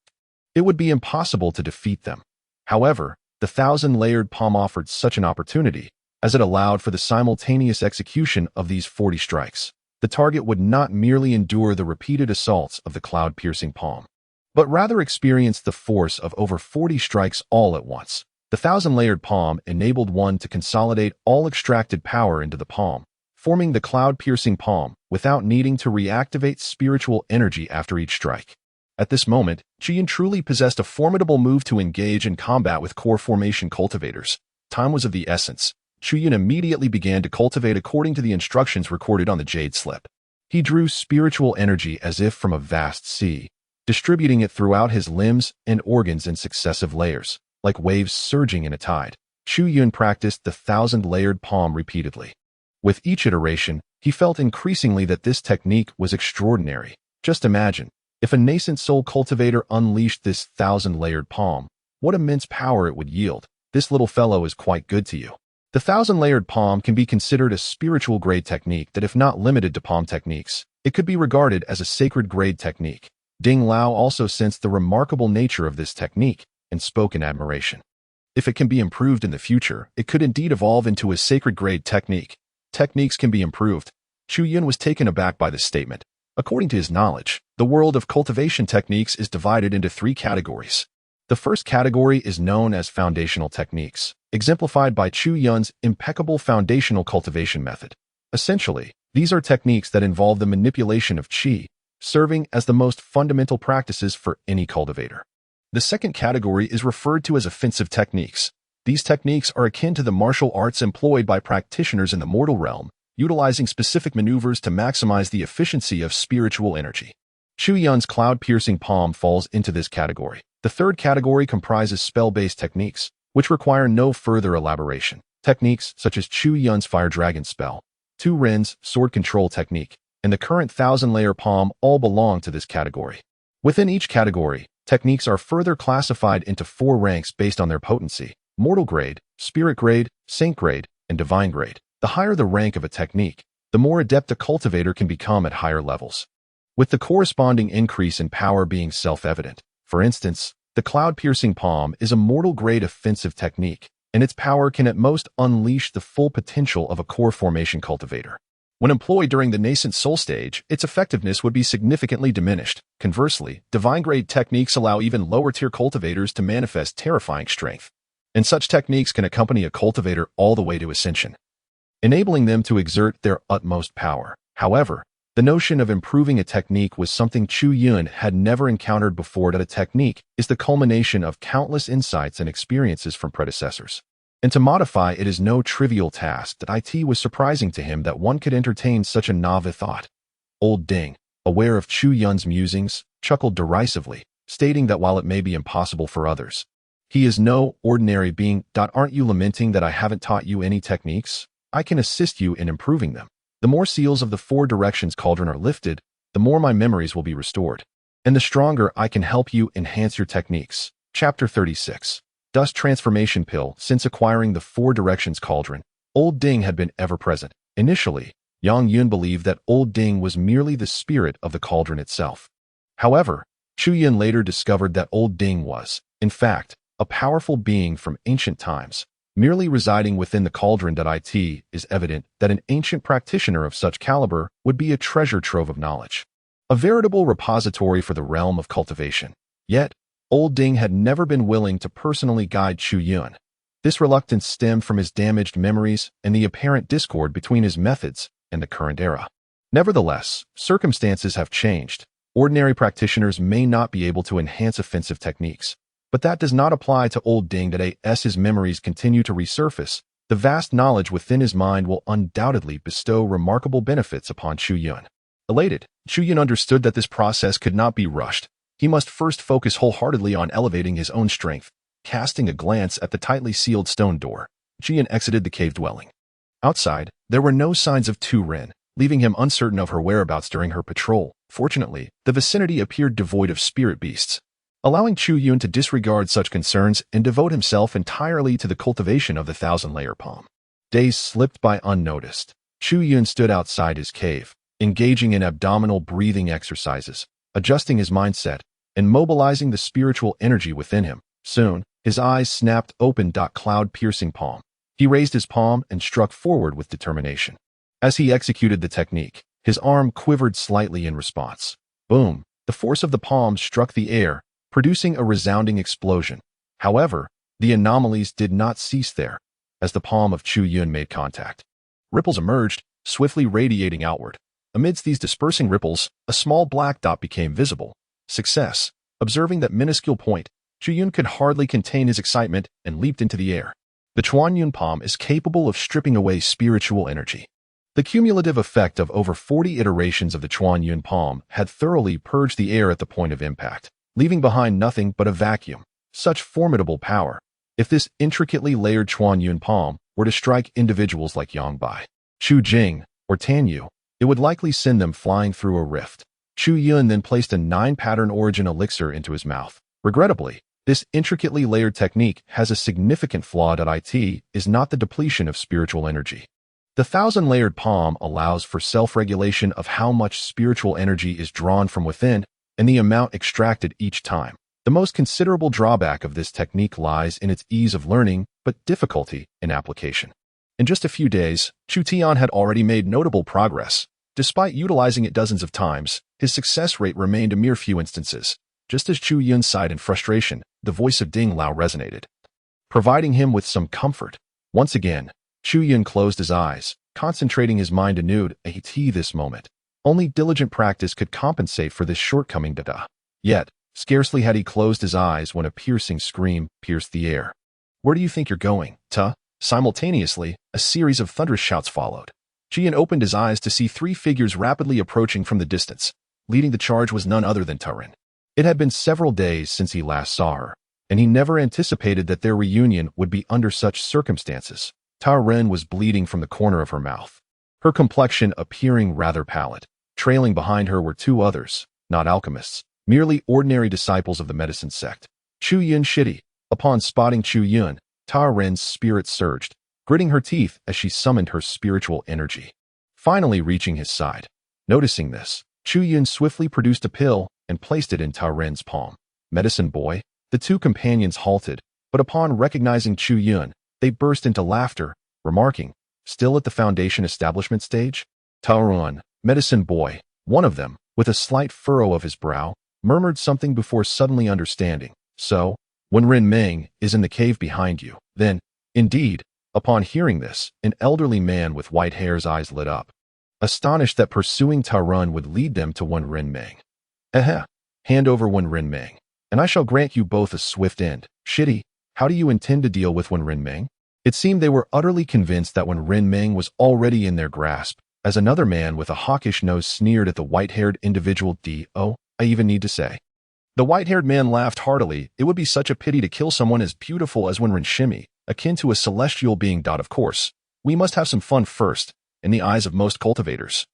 it would be impossible to defeat them. However, the thousand-layered palm offered such an opportunity, as it allowed for the simultaneous execution of these 40 strikes. The target would not merely endure the repeated assaults of the cloud-piercing palm, but rather experience the force of over 40 strikes all at once. The thousand-layered palm enabled one to consolidate all extracted power into the palm, forming the cloud-piercing palm without needing to reactivate spiritual energy after each strike. At this moment, Chu Yun truly possessed a formidable move to engage in combat with core formation cultivators. Time was of the essence. Chu Yun immediately began to cultivate according to the instructions recorded on the jade slip. He drew spiritual energy as if from a vast sea, distributing it throughout his limbs and organs in successive layers, like waves surging in a tide. Chu Yun practiced the thousand-layered palm repeatedly. With each iteration, he felt increasingly that this technique was extraordinary. Just imagine, if a nascent soul cultivator unleashed this thousand-layered palm, what immense power it would yield. This little fellow is quite good to you. The thousand-layered palm can be considered a spiritual grade technique that, if not limited to palm techniques, it could be regarded as a sacred grade technique. Ding Lao also sensed the remarkable nature of this technique and spoke in admiration. If it can be improved in the future, it could indeed evolve into a sacred grade technique. Techniques can be improved. Chu Yun was taken aback by this statement. According to his knowledge, the world of cultivation techniques is divided into three categories. The first category is known as foundational techniques, exemplified by Chu Yun's impeccable foundational cultivation method. Essentially, these are techniques that involve the manipulation of qi, serving as the most fundamental practices for any cultivator. The second category is referred to as offensive techniques. These techniques are akin to the martial arts employed by practitioners in the mortal realm, utilizing specific maneuvers to maximize the efficiency of spiritual energy. Chu Yun's cloud-piercing palm falls into this category. The third category comprises spell-based techniques, which require no further elaboration. Techniques such as Chu Yun's Fire Dragon spell, Tu Ren's sword control technique, and the current 1000-layer palm all belong to this category. Within each category, techniques are further classified into 4 ranks based on their potency: mortal grade, spirit grade, saint grade, and divine grade. The higher the rank of a technique, the more adept a cultivator can become at higher levels, with the corresponding increase in power being self-evident. For instance, the cloud-piercing palm is a mortal grade offensive technique, and its power can at most unleash the full potential of a core formation cultivator. When employed during the nascent soul stage, its effectiveness would be significantly diminished. Conversely, divine-grade techniques allow even lower-tier cultivators to manifest terrifying strength, and such techniques can accompany a cultivator all the way to ascension, enabling them to exert their utmost power. However, the notion of improving a technique was something Chu Yun had never encountered before. That a technique is the culmination of countless insights and experiences from predecessors, and to modify it is no trivial task. That it was surprising to him that one could entertain such a novel thought. Old Ding, aware of Chu Yun's musings, chuckled derisively, stating that while it may be impossible for others, he is no ordinary being. Aren't you lamenting that I haven't taught you any techniques? I can assist you in improving them. The more seals of the 4 directions cauldron are lifted, the more my memories will be restored, and the stronger I can help you enhance your techniques. Chapter 36. Dust Transformation Pill. Since acquiring the 4 directions cauldron, Old Ding had been ever present. Initially, Yang Yun believed that Old Ding was merely the spirit of the cauldron itself. However, Chu Yun later discovered that Old Ding was, in fact, a powerful being from ancient times, merely residing within the cauldron. It is evident that an ancient practitioner of such caliber would be a treasure trove of knowledge, a veritable repository for the realm of cultivation. Yet, Old Ding had never been willing to personally guide Chu Yun. This reluctance stemmed from his damaged memories and the apparent discord between his methods and the current era. Nevertheless, circumstances have changed. Ordinary practitioners may not be able to enhance offensive techniques, but that does not apply to Old Ding. As his memories continue to resurface, the vast knowledge within his mind will undoubtedly bestow remarkable benefits upon Chu Yun. Elated, Chu Yun understood that this process could not be rushed. He must first focus wholeheartedly on elevating his own strength. Casting a glance at the tightly sealed stone door, Chu Yun exited the cave dwelling. Outside, there were no signs of Tu Ren, leaving him uncertain of her whereabouts during her patrol. Fortunately, the vicinity appeared devoid of spirit beasts, allowing Chu Yun to disregard such concerns and devote himself entirely to the cultivation of the 1000-layer palm. Days slipped by unnoticed. Chu Yun stood outside his cave, engaging in abdominal breathing exercises, adjusting his mindset, and mobilizing the spiritual energy within him. Soon, his eyes snapped open. Cloud-piercing palm. He raised his palm and struck forward with determination. As he executed the technique, his arm quivered slightly in response. Boom! The force of the palm struck the air, producing a resounding explosion. However, the anomalies did not cease there. As the palm of Chu Yun made contact, ripples emerged, swiftly radiating outward. Amidst these dispersing ripples, a small black dot became visible. Success! Observing that minuscule point, Chu Yun could hardly contain his excitement and leaped into the air. The Chuan Yun palm is capable of stripping away spiritual energy. The cumulative effect of over 40 iterations of the Chuan Yun palm had thoroughly purged the air at the point of impact, leaving behind nothing but a vacuum. Such formidable power. If this intricately layered Chuan Yun palm were to strike individuals like Yang Bai, Chu Jing, or Tan Yu, it would likely send them flying through a rift. Chu Yun then placed a 9-pattern origin elixir into his mouth. Regrettably, this intricately layered technique has a significant flaw. It is not the depletion of spiritual energy. The 1000-layered palm allows for self-regulation of how much spiritual energy is drawn from within and the amount extracted each time. The most considerable drawback of this technique lies in its ease of learning, but difficulty in application. In just a few days, Chu Tian had already made notable progress. Despite utilizing it dozens of times, his success rate remained a mere few instances. Just as Chu Yun sighed in frustration, the voice of Ding Lao resonated, providing him with some comfort. Once again, Chu Yun closed his eyes, concentrating his mind anew at this moment. Only diligent practice could compensate for this shortcoming. Yet, scarcely had he closed his eyes when a piercing scream pierced the air. "Where do you think you're going, tuh?" Simultaneously, a series of thunderous shouts followed. Jian opened his eyes to see three figures rapidly approaching from the distance. Leading the charge was none other than Tarin. It had been several days since he last saw her, and he never anticipated that their reunion would be under such circumstances. Tarin was bleeding from the corner of her mouth, her complexion appearing rather pallid. Trailing behind her were two others, not alchemists, merely ordinary disciples of the medicine sect. Chu Yun Shitty. Upon spotting Chu Yun, Tarin's spirit surged, gritting her teeth as she summoned her spiritual energy, finally reaching his side. Noticing this, Chu Yun swiftly produced a pill and placed it in Tarin's palm. "Medicine boy." The two companions halted, but upon recognizing Chu Yun, they burst into laughter, remarking, "Still at the foundation establishment stage?" "Tarin, medicine boy." One of them, with a slight furrow of his brow, murmured something before suddenly understanding. "So, when Ren Meng is in the cave behind you, then, indeed." Upon hearing this, an elderly man with white hair's eyes lit up, astonished that pursuing Tarin would lead them to one Ren Meng. Hand over one Ren Meng, and I shall grant you both a swift end." "Shitty, how do you intend to deal with one Ren Meng?" It seemed they were utterly convinced that one Ren Meng was already in their grasp, as another man with a hawkish nose sneered at the white-haired individual. I even need to say. The white-haired man laughed heartily. "It would be such a pity to kill someone as beautiful as one Ren Shimi, akin to a celestial being. Of course, we must have some fun first, in the eyes of most cultivators.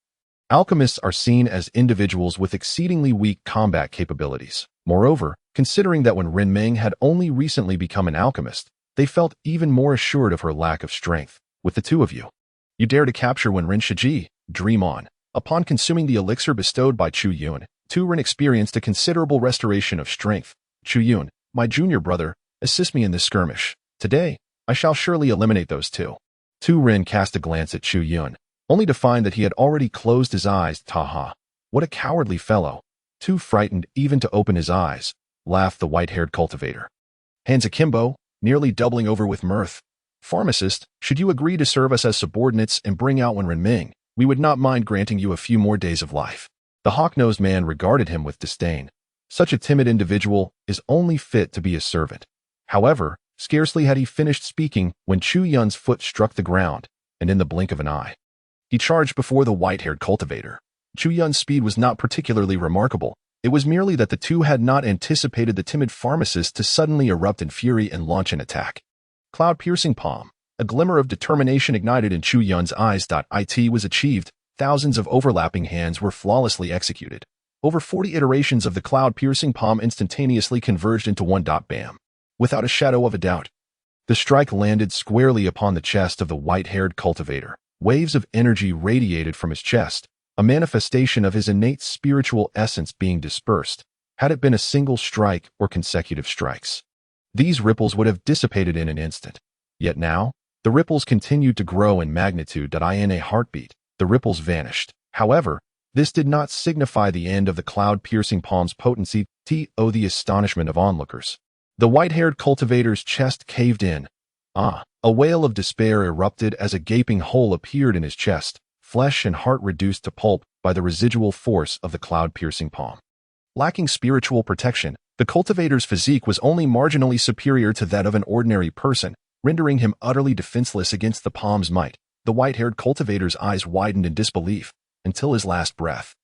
Alchemists are seen as individuals with exceedingly weak combat capabilities. Moreover, considering that when Ren Meng had only recently become an alchemist, they felt even more assured of her lack of strength. With the two of you, you dare to capture one Ren Shiji? Dream on." Upon consuming the elixir bestowed by Chu Yun, Tu Ren experienced a considerable restoration of strength. "Chu Yun, my junior brother, assist me in this skirmish. Today, I shall surely eliminate those two." Tu Ren cast a glance at Chu Yun, only to find that he had already closed his eyes. "Taha, what a cowardly fellow." Too frightened even to open his eyes, laughed the white-haired cultivator. Hands akimbo, nearly doubling over with mirth. "Pharmacist, should you agree to serve us as subordinates and bring out one Ren Meng, we would not mind granting you a few more days of life." The hawk-nosed man regarded him with disdain. Such a timid individual is only fit to be a servant. However, scarcely had he finished speaking when Chu Yun's foot struck the ground, and in the blink of an eye, he charged before the white-haired cultivator. Chu Yun's speed was not particularly remarkable. It was merely that the two had not anticipated the timid pharmacist to suddenly erupt in fury and launch an attack. Cloud-piercing palm. A glimmer of determination ignited in Chu Yun's eyes. It was achieved. Thousands of overlapping hands were flawlessly executed. Over 40 iterations of the cloud-piercing palm instantaneously converged into one. Bam. Without a shadow of a doubt, the strike landed squarely upon the chest of the white-haired cultivator. Waves of energy radiated from his chest, a manifestation of his innate spiritual essence being dispersed. Had it been a single strike or consecutive strikes, these ripples would have dissipated in an instant. Yet now, the ripples continued to grow in magnitude. In a heartbeat, the ripples vanished. However, this did not signify the end of the cloud-piercing palm's potency. The astonishment of onlookers. The white-haired cultivator's chest caved in. A wail of despair erupted as a gaping hole appeared in his chest, flesh and heart reduced to pulp by the residual force of the cloud-piercing palm. Lacking spiritual protection, the cultivator's physique was only marginally superior to that of an ordinary person, rendering him utterly defenseless against the palm's might. The white-haired cultivator's eyes widened in disbelief until his last breath.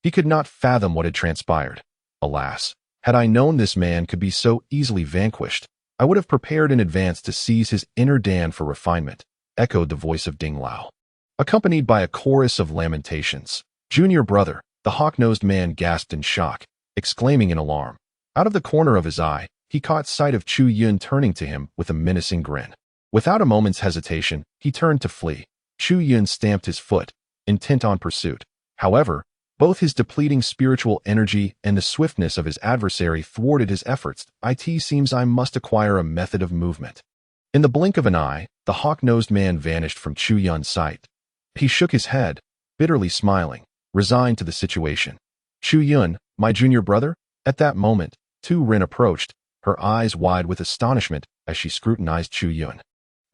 He could not fathom what had transpired. Alas, had I known this man could be so easily vanquished, I would have prepared in advance to seize his inner Dan for refinement, echoed the voice of Ding Lao, accompanied by a chorus of lamentations. "Junior brother," the hawk-nosed man gasped in shock, exclaiming in alarm. Out of the corner of his eye, he caught sight of Chu Yun turning to him with a menacing grin. Without a moment's hesitation, he turned to flee. Chu Yun stamped his foot, intent on pursuit. However, both his depleting spiritual energy and the swiftness of his adversary thwarted his efforts. It seems I must acquire a method of movement. In the blink of an eye, the hawk-nosed man vanished from Chu Yun's sight. He shook his head, bitterly smiling, resigned to the situation. Chu Yun, my junior brother? At that moment, Tu Rin approached, her eyes wide with astonishment as she scrutinized Chu Yun.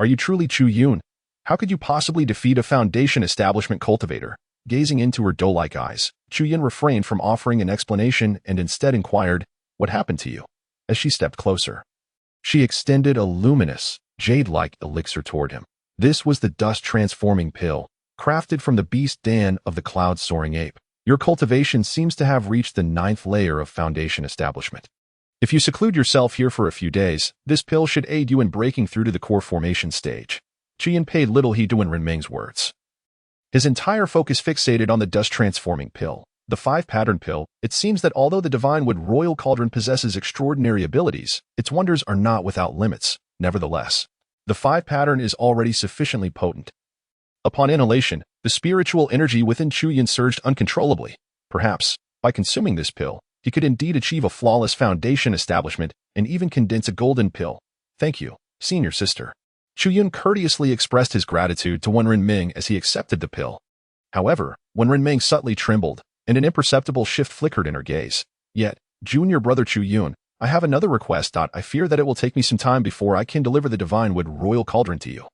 Are you truly Chu Yun? How could you possibly defeat a Foundation establishment cultivator? Gazing into her doe-like eyes, Chu Yun refrained from offering an explanation and instead inquired, what happened to you? As she stepped closer, she extended a luminous, jade-like elixir toward him. This was the dust-transforming pill, crafted from the beast Dan of the cloud-soaring ape. Your cultivation seems to have reached the 9th layer of Foundation establishment. If you seclude yourself here for a few days, this pill should aid you in breaking through to the core formation stage. Chu Yun paid little heed to Wen Renming's words. His entire focus fixated on the dust-transforming pill, the 5-pattern pill. It seems that although the Divine Wood Royal Cauldron possesses extraordinary abilities, its wonders are not without limits. Nevertheless, the 5-pattern is already sufficiently potent. Upon inhalation, the spiritual energy within Chu Yun surged uncontrollably. Perhaps, by consuming this pill, he could indeed achieve a flawless Foundation establishment and even condense a golden pill. Thank you, senior sister. Chu Yun courteously expressed his gratitude to Wen Renming as he accepted the pill. However, Wen Renming subtly trembled, and an imperceptible shift flickered in her gaze. Yet, junior brother Chu Yun, I have another request. I fear that it will take me some time before I can deliver the Divine Wood Royal Cauldron to you.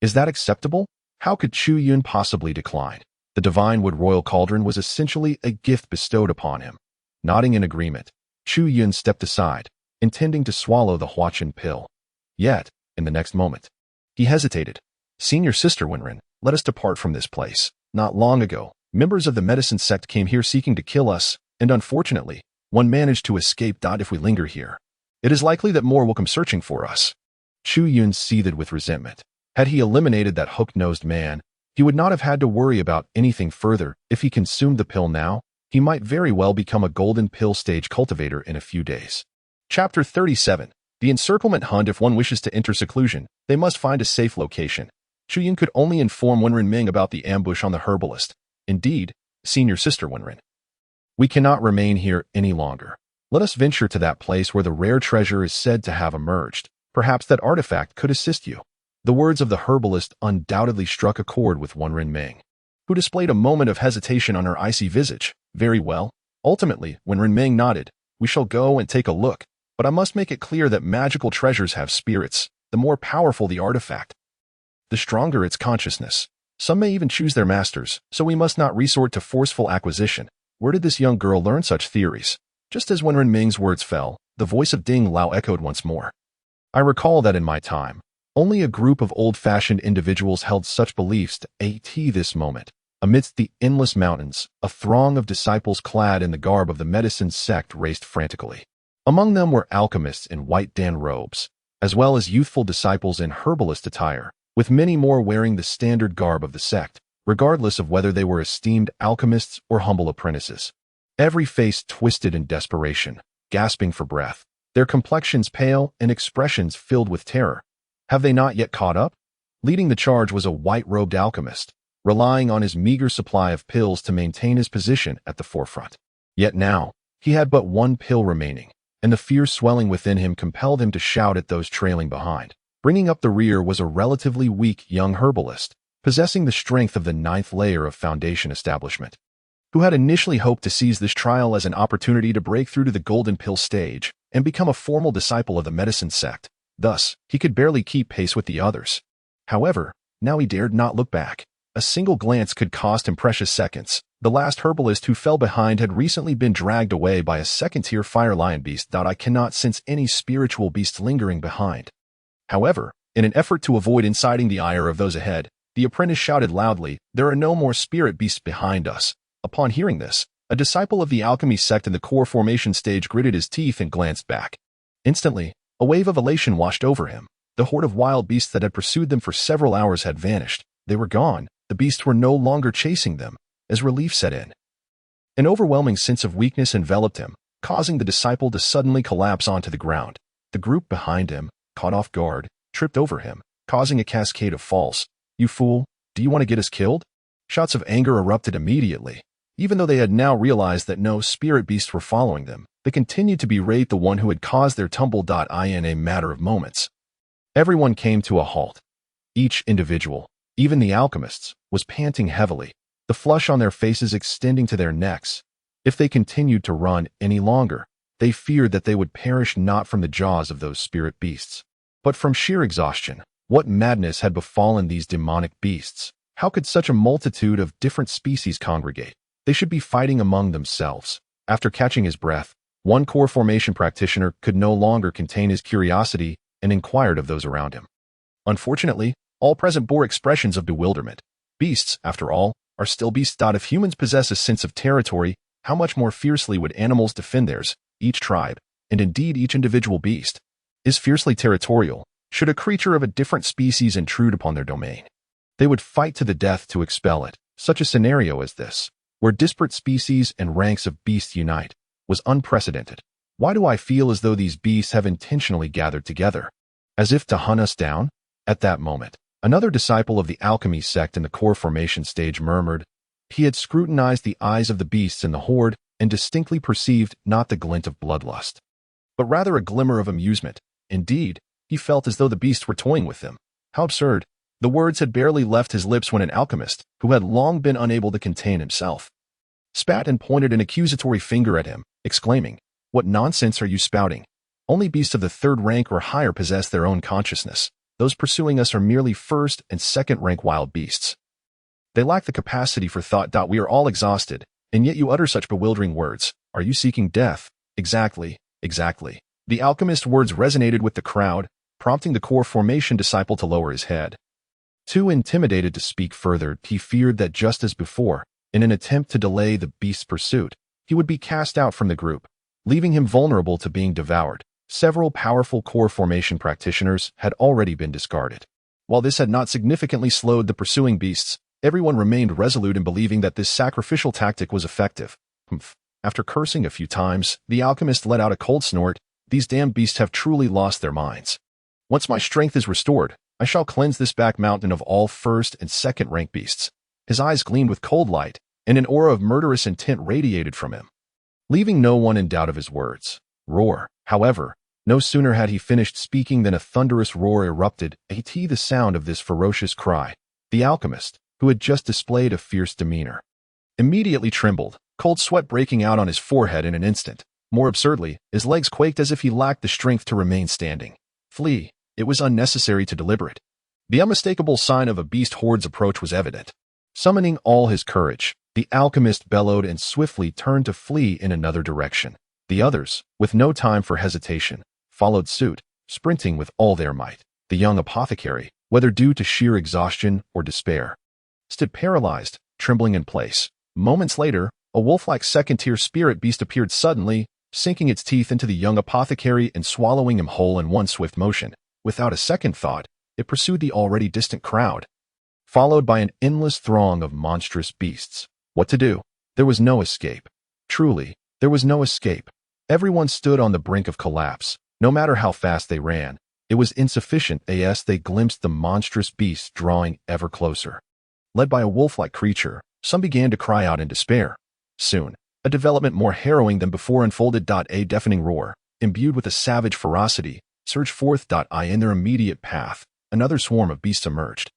Is that acceptable? How could Chu Yun possibly decline? The Divine Wood Royal Cauldron was essentially a gift bestowed upon him. Nodding in agreement, Chu Yun stepped aside, intending to swallow the Huachin pill. Yet, in the next moment, he hesitated. Senior sister Wenren, let us depart from this place. Not long ago, members of the medicine sect came here seeking to kill us, and unfortunately, one managed to escape. If we linger here, it is likely that more will come searching for us. Chu Yun seethed with resentment. Had he eliminated that hook-nosed man, he would not have had to worry about anything further. If he consumed the pill now, he might very well become a golden pill stage cultivator in a few days. Chapter 37. The Encirclement Hunt. If one wishes to enter seclusion, they must find a safe location. Chu Yun could only inform Wen Renming about the ambush on the herbalist. Indeed, senior sister Wenren, we cannot remain here any longer. Let us venture to that place where the rare treasure is said to have emerged. Perhaps that artifact could assist you. The words of the herbalist undoubtedly struck a chord with Wen Renming, who displayed a moment of hesitation on her icy visage. Very well. Ultimately, Wen Renming nodded. We shall go and take a look, but I must make it clear that magical treasures have spirits. The more powerful the artifact, the stronger its consciousness. Some may even choose their masters, so we must not resort to forceful acquisition. Where did this young girl learn such theories? Just as Wen Renming's words fell, the voice of Ding Lao echoed once more. I recall that in my time, only a group of old-fashioned individuals held such beliefs. This moment, amidst the endless mountains, a throng of disciples clad in the garb of the medicine sect raced frantically. Among them were alchemists in white Dan robes, as well as youthful disciples in herbalist attire, with many more wearing the standard garb of the sect, regardless of whether they were esteemed alchemists or humble apprentices. Every face twisted in desperation, gasping for breath, their complexions pale and expressions filled with terror. Have they not yet caught up? Leading the charge was a white-robed alchemist, relying on his meager supply of pills to maintain his position at the forefront. Yet now, he had but one pill remaining, and the fear swelling within him compelled him to shout at those trailing behind. Bringing up the rear was a relatively weak young herbalist, possessing the strength of the 9th layer of Foundation establishment, who had initially hoped to seize this trial as an opportunity to break through to the golden pill stage and become a formal disciple of the medicine sect. Thus, he could barely keep pace with the others. However, now he dared not look back. A single glance could cost him precious seconds. The last herbalist who fell behind had recently been dragged away by a second-tier fire lion beast. I cannot sense any spiritual beast lingering behind. However, in an effort to avoid inciting the ire of those ahead, the apprentice shouted loudly, "There are no more spirit beasts behind us." Upon hearing this, a disciple of the alchemy sect in the core formation stage gritted his teeth and glanced back. Instantly, a wave of elation washed over him. The horde of wild beasts that had pursued them for several hours had vanished. They were gone. The beasts were no longer chasing them, as relief set in. An overwhelming sense of weakness enveloped him, causing the disciple to suddenly collapse onto the ground. The group behind him, caught off guard, tripped over him, causing a cascade of falls. "You fool, do you want to get us killed?" Shouts of anger erupted immediately. Even though they had now realized that no spirit beasts were following them, they continued to berate the one who had caused their tumble. In a matter of moments, everyone came to a halt. Each individual, even the alchemists, was panting heavily. the flush on their faces extending to their necks. If they continued to run any longer, they feared that they would perish not from the jaws of those spirit beasts, but from sheer exhaustion. What madness had befallen these demonic beasts? How could such a multitude of different species congregate? They should be fighting among themselves. After catching his breath, one core formation practitioner could no longer contain his curiosity and inquired of those around him. Unfortunately, all present bore expressions of bewilderment. Beasts, after all, are still beasts. If humans possess a sense of territory, how much more fiercely would animals defend theirs? Each tribe, and indeed each individual beast, is fiercely territorial. Should a creature of a different species intrude upon their domain, they would fight to the death to expel it. Such a scenario as this, where disparate species and ranks of beasts unite, was unprecedented. Why do I feel as though these beasts have intentionally gathered together, as if to hunt us down? At that moment, another disciple of the alchemy sect in the core formation stage murmured. He had scrutinized the eyes of the beasts in the horde and distinctly perceived not the glint of bloodlust, but rather a glimmer of amusement. Indeed, he felt as though the beasts were toying with him. How absurd! The words had barely left his lips when an alchemist, who had long been unable to contain himself, spat and pointed an accusatory finger at him, exclaiming, "What nonsense are you spouting? Only beasts of the third rank or higher possess their own consciousness. Those pursuing us are merely first and second rank wild beasts. They lack the capacity for thought. We are all exhausted, and yet you utter such bewildering words. Are you seeking death?" Exactly, exactly. The alchemist's words resonated with the crowd, prompting the core formation disciple to lower his head. Too intimidated to speak further, he feared that just as before, in an attempt to delay the beast's pursuit, he would be cast out from the group, leaving him vulnerable to being devoured. Several powerful core formation practitioners had already been discarded. While this had not significantly slowed the pursuing beasts, everyone remained resolute in believing that this sacrificial tactic was effective. After cursing a few times, the alchemist let out a cold snort. These damned beasts have truly lost their minds. Once my strength is restored, I shall cleanse this back mountain of all first and second rank beasts. His eyes gleamed with cold light, and an aura of murderous intent radiated from him, leaving no one in doubt of his words. Roar. However, no sooner had he finished speaking than a thunderous roar erupted. The sound of this ferocious cry, the alchemist, who had just displayed a fierce demeanor, immediately trembled, cold sweat breaking out on his forehead in an instant. More absurdly, his legs quaked as if he lacked the strength to remain standing. Flee. It was unnecessary to deliberate. The unmistakable sign of a beast horde's approach was evident. Summoning all his courage, the alchemist bellowed and swiftly turned to flee in another direction. The others, with no time for hesitation, followed suit, sprinting with all their might. The young apothecary, whether due to sheer exhaustion or despair, stood paralyzed, trembling in place. Moments later, a wolf-like second-tier spirit beast appeared suddenly, sinking its teeth into the young apothecary and swallowing him whole in one swift motion. Without a second thought, it pursued the already distant crowd, followed by an endless throng of monstrous beasts. What to do? There was no escape. Truly, there was no escape. Everyone stood on the brink of collapse. No matter how fast they ran, it was insufficient as they glimpsed the monstrous beasts drawing ever closer. Led by a wolf-like creature, some began to cry out in despair. Soon, a development more harrowing than before unfolded. A deafening roar, imbued with a savage ferocity, surged forth. In their immediate path, another swarm of beasts emerged.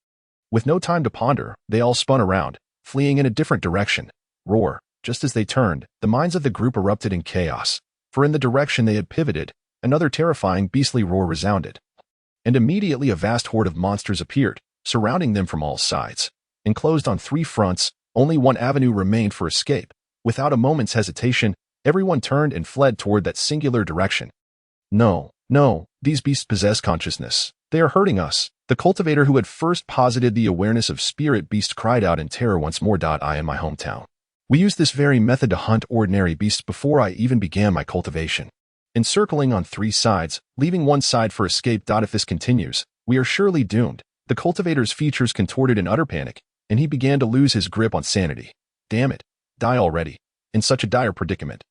With no time to ponder, they all spun around, fleeing in a different direction. Roar. Just as they turned, the minds of the group erupted in chaos, for in the direction they had pivoted, another terrifying beastly roar resounded. And immediately a vast horde of monsters appeared, surrounding them from all sides. Enclosed on three fronts, only one avenue remained for escape. Without a moment's hesitation, everyone turned and fled toward that singular direction. No, these beasts possess consciousness. They are hurting us. The cultivator who had first posited the awareness of spirit beasts cried out in terror once more. In my hometown, we used this very method to hunt ordinary beasts before I even began my cultivation. Encircling on three sides, leaving one side for escape. If this continues, we are surely doomed. The cultivator's features contorted in utter panic, and he began to lose his grip on sanity. Damn it. Die already. In such a dire predicament.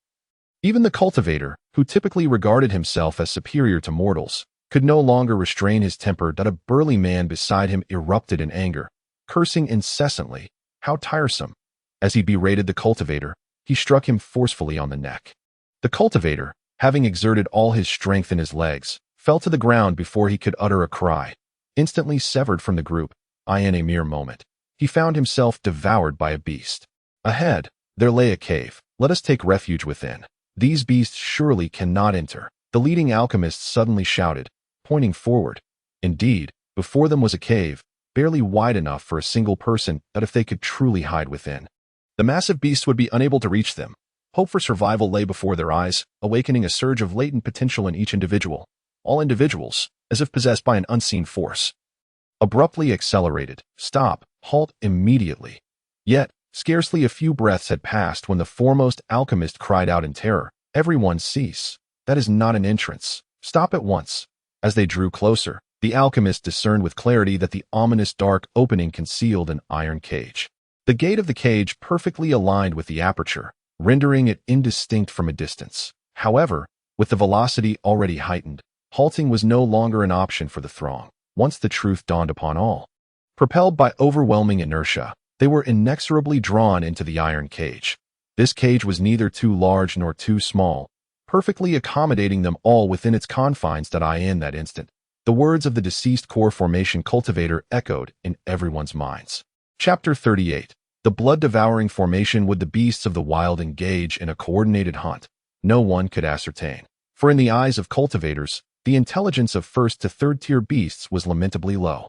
Even the cultivator, who typically regarded himself as superior to mortals, could no longer restrain his temper. A burly man beside him erupted in anger, cursing incessantly. How tiresome. As he berated the cultivator, he struck him forcefully on the neck. The cultivator, having exerted all his strength in his legs, fell to the ground before he could utter a cry. Instantly severed from the group, in a mere moment. he found himself devoured by a beast. Ahead, there lay a cave. Let us take refuge within. These beasts surely cannot enter, the leading alchemist suddenly shouted, pointing forward. Indeed, before them was a cave, barely wide enough for a single person that if they could truly hide within, the massive beasts would be unable to reach them. Hope for survival lay before their eyes, awakening a surge of latent potential in each individual. All individuals, as if possessed by an unseen force, abruptly accelerated. Stop, halt immediately. Yet, scarcely a few breaths had passed when the foremost alchemist cried out in terror, "Everyone cease. That is not an entrance. Stop at once." As they drew closer, the alchemist discerned with clarity that the ominous dark opening concealed an iron cage. The gate of the cage perfectly aligned with the aperture, rendering it indistinct from a distance. However, with the velocity already heightened, halting was no longer an option for the throng. Once the truth dawned upon all, propelled by overwhelming inertia, they were inexorably drawn into the iron cage. This cage was neither too large nor too small, perfectly accommodating them all within its confines. In that instant, the words of the deceased core formation cultivator echoed in everyone's minds. Chapter 38. The blood-devouring formation. Would the beasts of the wild engage in a coordinated hunt? No one could ascertain. For in the eyes of cultivators, the intelligence of first to third-tier beasts was lamentably low.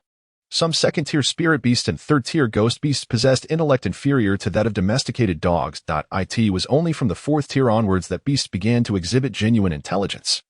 Some second-tier spirit beasts and third-tier ghost beasts possessed intellect inferior to that of domesticated dogs. It was only from the fourth tier onwards that beasts began to exhibit genuine intelligence.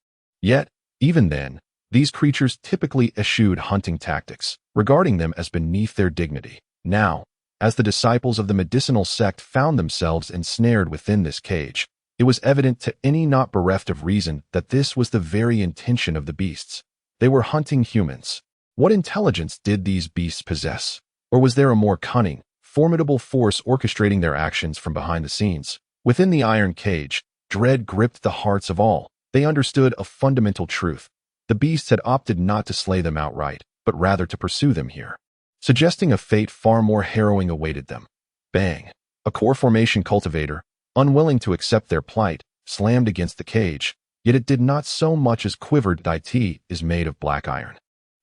Yet, even then, these creatures typically eschewed hunting tactics, regarding them as beneath their dignity. Now, as the disciples of the medicinal sect found themselves ensnared within this cage, it was evident to any not bereft of reason that this was the very intention of the beasts. They were hunting humans. What intelligence did these beasts possess? Or was there a more cunning, formidable force orchestrating their actions from behind the scenes? Within the iron cage, dread gripped the hearts of all. They understood a fundamental truth. The beasts had opted not to slay them outright, but rather to pursue them here, suggesting a fate far more harrowing awaited them. Bang! A core formation cultivator, unwilling to accept their plight, slammed against the cage, yet it did not so much as quivered. It is made of black iron.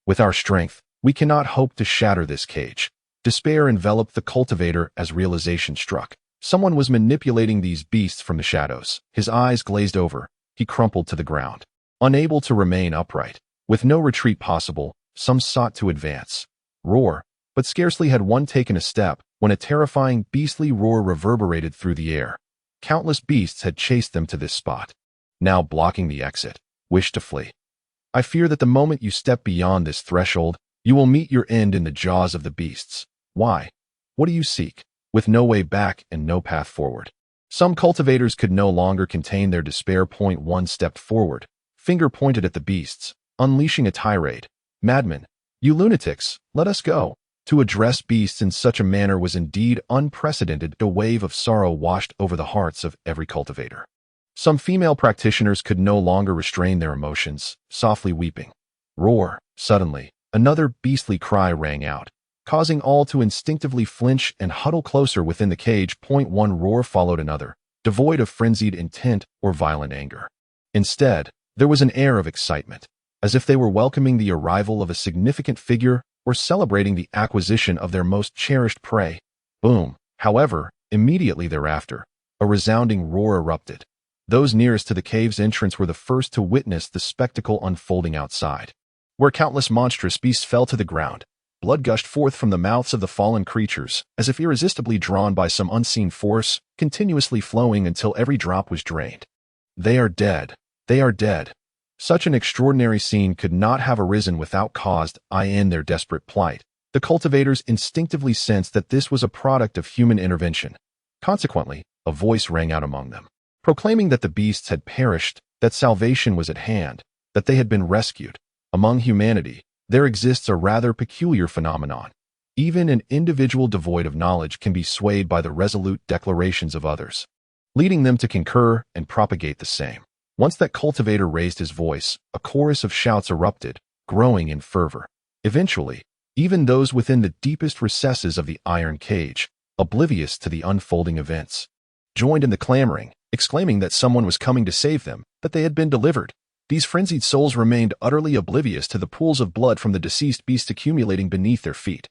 With our strength, we cannot hope to shatter this cage. Despair enveloped the cultivator as realization struck. Someone was manipulating these beasts from the shadows. His eyes glazed over. He crumpled to the ground, unable to remain upright. With no retreat possible, some sought to advance. Roar, but scarcely had one taken a step when a terrifying beastly roar reverberated through the air. Countless beasts had chased them to this spot, now blocking the exit, wished to flee. I fear that the moment you step beyond this threshold, you will meet your end in the jaws of the beasts. Why? What do you seek? With no way back and no path forward. Some cultivators could no longer contain their despair. One stepped forward, finger pointed at the beasts, unleashing a tirade. "Madmen, you lunatics, let us go." To address beasts in such a manner was indeed unprecedented. A wave of sorrow washed over the hearts of every cultivator. Some female practitioners could no longer restrain their emotions, softly weeping. Roar! Suddenly, another beastly cry rang out, causing all to instinctively flinch and huddle closer within the cage. One roar followed another, devoid of frenzied intent or violent anger. Instead, there was an air of excitement, as if they were welcoming the arrival of a significant figure or celebrating the acquisition of their most cherished prey. Boom! However, immediately thereafter, a resounding roar erupted. Those nearest to the cave's entrance were the first to witness the spectacle unfolding outside, where countless monstrous beasts fell to the ground. Blood gushed forth from the mouths of the fallen creatures, as if irresistibly drawn by some unseen force, continuously flowing until every drop was drained. "They are dead. They are dead." Such an extraordinary scene could not have arisen without cause. In their desperate plight, the cultivators instinctively sensed that this was a product of human intervention. Consequently, a voice rang out among them, proclaiming that the beasts had perished, that salvation was at hand, that they had been rescued. Among humanity, there exists a rather peculiar phenomenon. Even an individual devoid of knowledge can be swayed by the resolute declarations of others, leading them to concur and propagate the same. Once that cultivator raised his voice, a chorus of shouts erupted, growing in fervor. Eventually, even those within the deepest recesses of the iron cage, oblivious to the unfolding events, joined in the clamoring, exclaiming that someone was coming to save them, that they had been delivered. These frenzied souls remained utterly oblivious to the pools of blood from the deceased beast accumulating beneath their feet.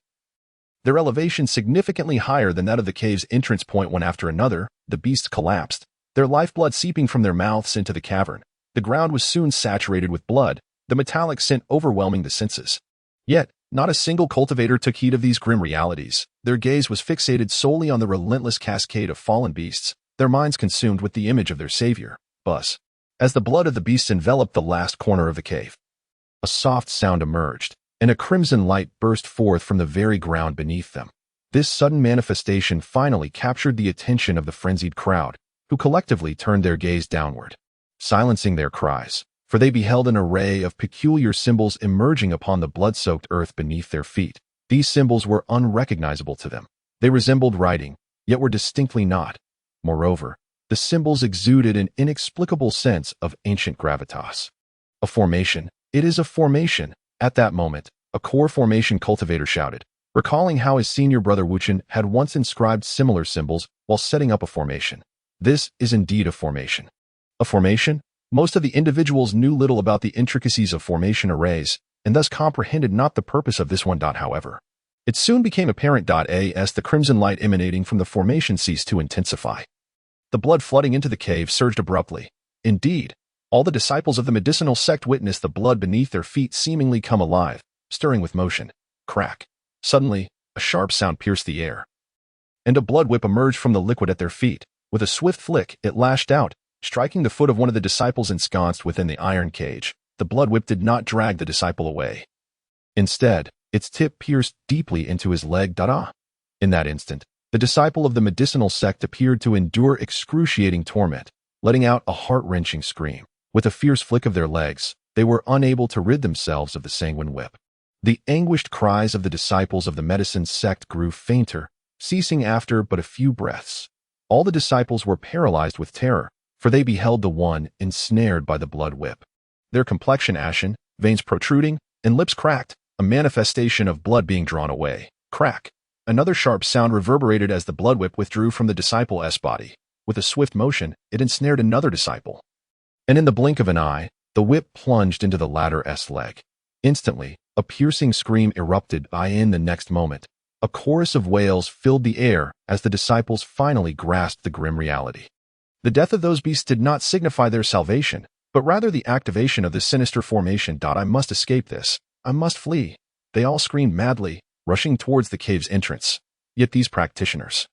their elevation significantly higher than that of the cave's entrance point. One after another, the beasts collapsed, their lifeblood seeping from their mouths into the cavern. The ground was soon saturated with blood, the metallic scent overwhelming the senses. Yet, not a single cultivator took heed of these grim realities. Their gaze was fixated solely on the relentless cascade of fallen beasts, their minds consumed with the image of their savior. Buzz. As the blood of the beasts enveloped the last corner of the cave, a soft sound emerged, and a crimson light burst forth from the very ground beneath them. This sudden manifestation finally captured the attention of the frenzied crowd, who collectively turned their gaze downward, silencing their cries, for they beheld an array of peculiar symbols emerging upon the blood-soaked earth beneath their feet. These symbols were unrecognizable to them. They resembled writing, yet were distinctly not. Moreover, the symbols exuded an inexplicable sense of ancient gravitas. A formation. It is a formation. At that moment, a core formation cultivator shouted, recalling how his senior brother Wuchen had once inscribed similar symbols while setting up a formation. This is indeed a formation. A formation? Most of the individuals knew little about the intricacies of formation arrays, and thus comprehended not the purpose of this one. However, it soon became apparent as the crimson light emanating from the formation ceased to intensify. The blood flooding into the cave surged abruptly. Indeed, all the disciples of the medicinal sect witnessed the blood beneath their feet seemingly come alive, stirring with motion. Crack. Suddenly, a sharp sound pierced the air, and a blood whip emerged from the liquid at their feet. With a swift flick, it lashed out, striking the foot of one of the disciples ensconced within the iron cage. The blood whip did not drag the disciple away. Instead, its tip pierced deeply into his leg. In that instant, the disciple of the medicinal sect appeared to endure excruciating torment, letting out a heart-wrenching scream. With a fierce flick of their legs, they were unable to rid themselves of the sanguine whip. The anguished cries of the disciples of the medicine sect grew fainter, ceasing after but a few breaths. All the disciples were paralyzed with terror, for they beheld the one ensnared by the blood whip. Their complexion ashen, veins protruding, and lips cracked, a manifestation of blood being drawn away. Crack. Another sharp sound reverberated as the blood whip withdrew from the disciple's body. With a swift motion, it ensnared another disciple. And in the blink of an eye, the whip plunged into the latter's leg. Instantly, a piercing scream erupted. In the next moment, a chorus of wails filled the air as the disciples finally grasped the grim reality. The death of those beasts did not signify their salvation, but rather the activation of the sinister formation. I must escape this. I must flee. They all screamed madly, rushing towards the cave's entrance. Yet these practitioners,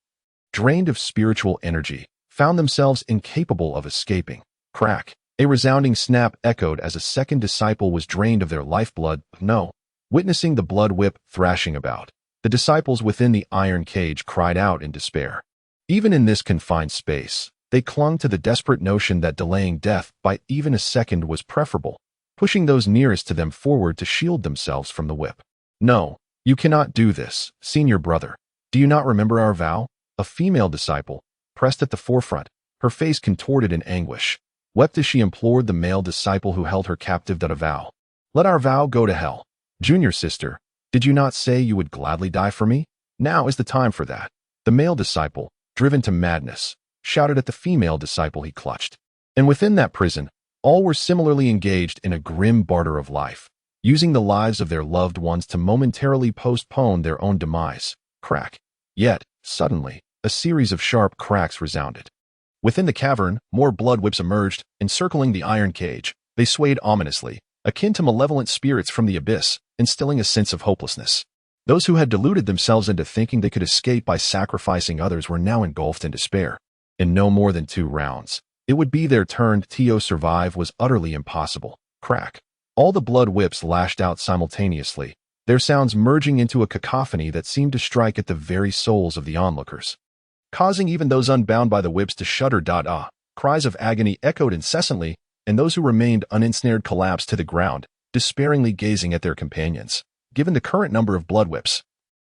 drained of spiritual energy, found themselves incapable of escaping. Crack. A resounding snap echoed as a second disciple was drained of their lifeblood. No. Witnessing the blood whip thrashing about, the disciples within the iron cage cried out in despair. Even in this confined space, they clung to the desperate notion that delaying death by even a second was preferable, pushing those nearest to them forward to shield themselves from the whip. No, you cannot do this, senior brother. Do you not remember our vow? A female disciple, pressed at the forefront, her face contorted in anguish, wept as she implored the male disciple who held her captive. A vow. Let our vow go to hell. Junior sister, did you not say you would gladly die for me? Now is the time for that. The male disciple, driven to madness, shouted at the female disciple he clutched. And within that prison, all were similarly engaged in a grim barter of life, using the lives of their loved ones to momentarily postpone their own demise. Crack. Yet, suddenly, a series of sharp cracks resounded. Within the cavern, more blood whips emerged, encircling the iron cage. They swayed ominously, akin to malevolent spirits from the abyss, instilling a sense of hopelessness. Those who had deluded themselves into thinking they could escape by sacrificing others were now engulfed in despair. In no more than 2 rounds, it would be their turn. To survive was utterly impossible. Crack. All the blood whips lashed out simultaneously, their sounds merging into a cacophony that seemed to strike at the very souls of the onlookers, causing even those unbound by the whips to shudder. Cries of agony echoed incessantly, and those who remained unensnared collapsed to the ground, despairingly gazing at their companions. Given the current number of blood whips,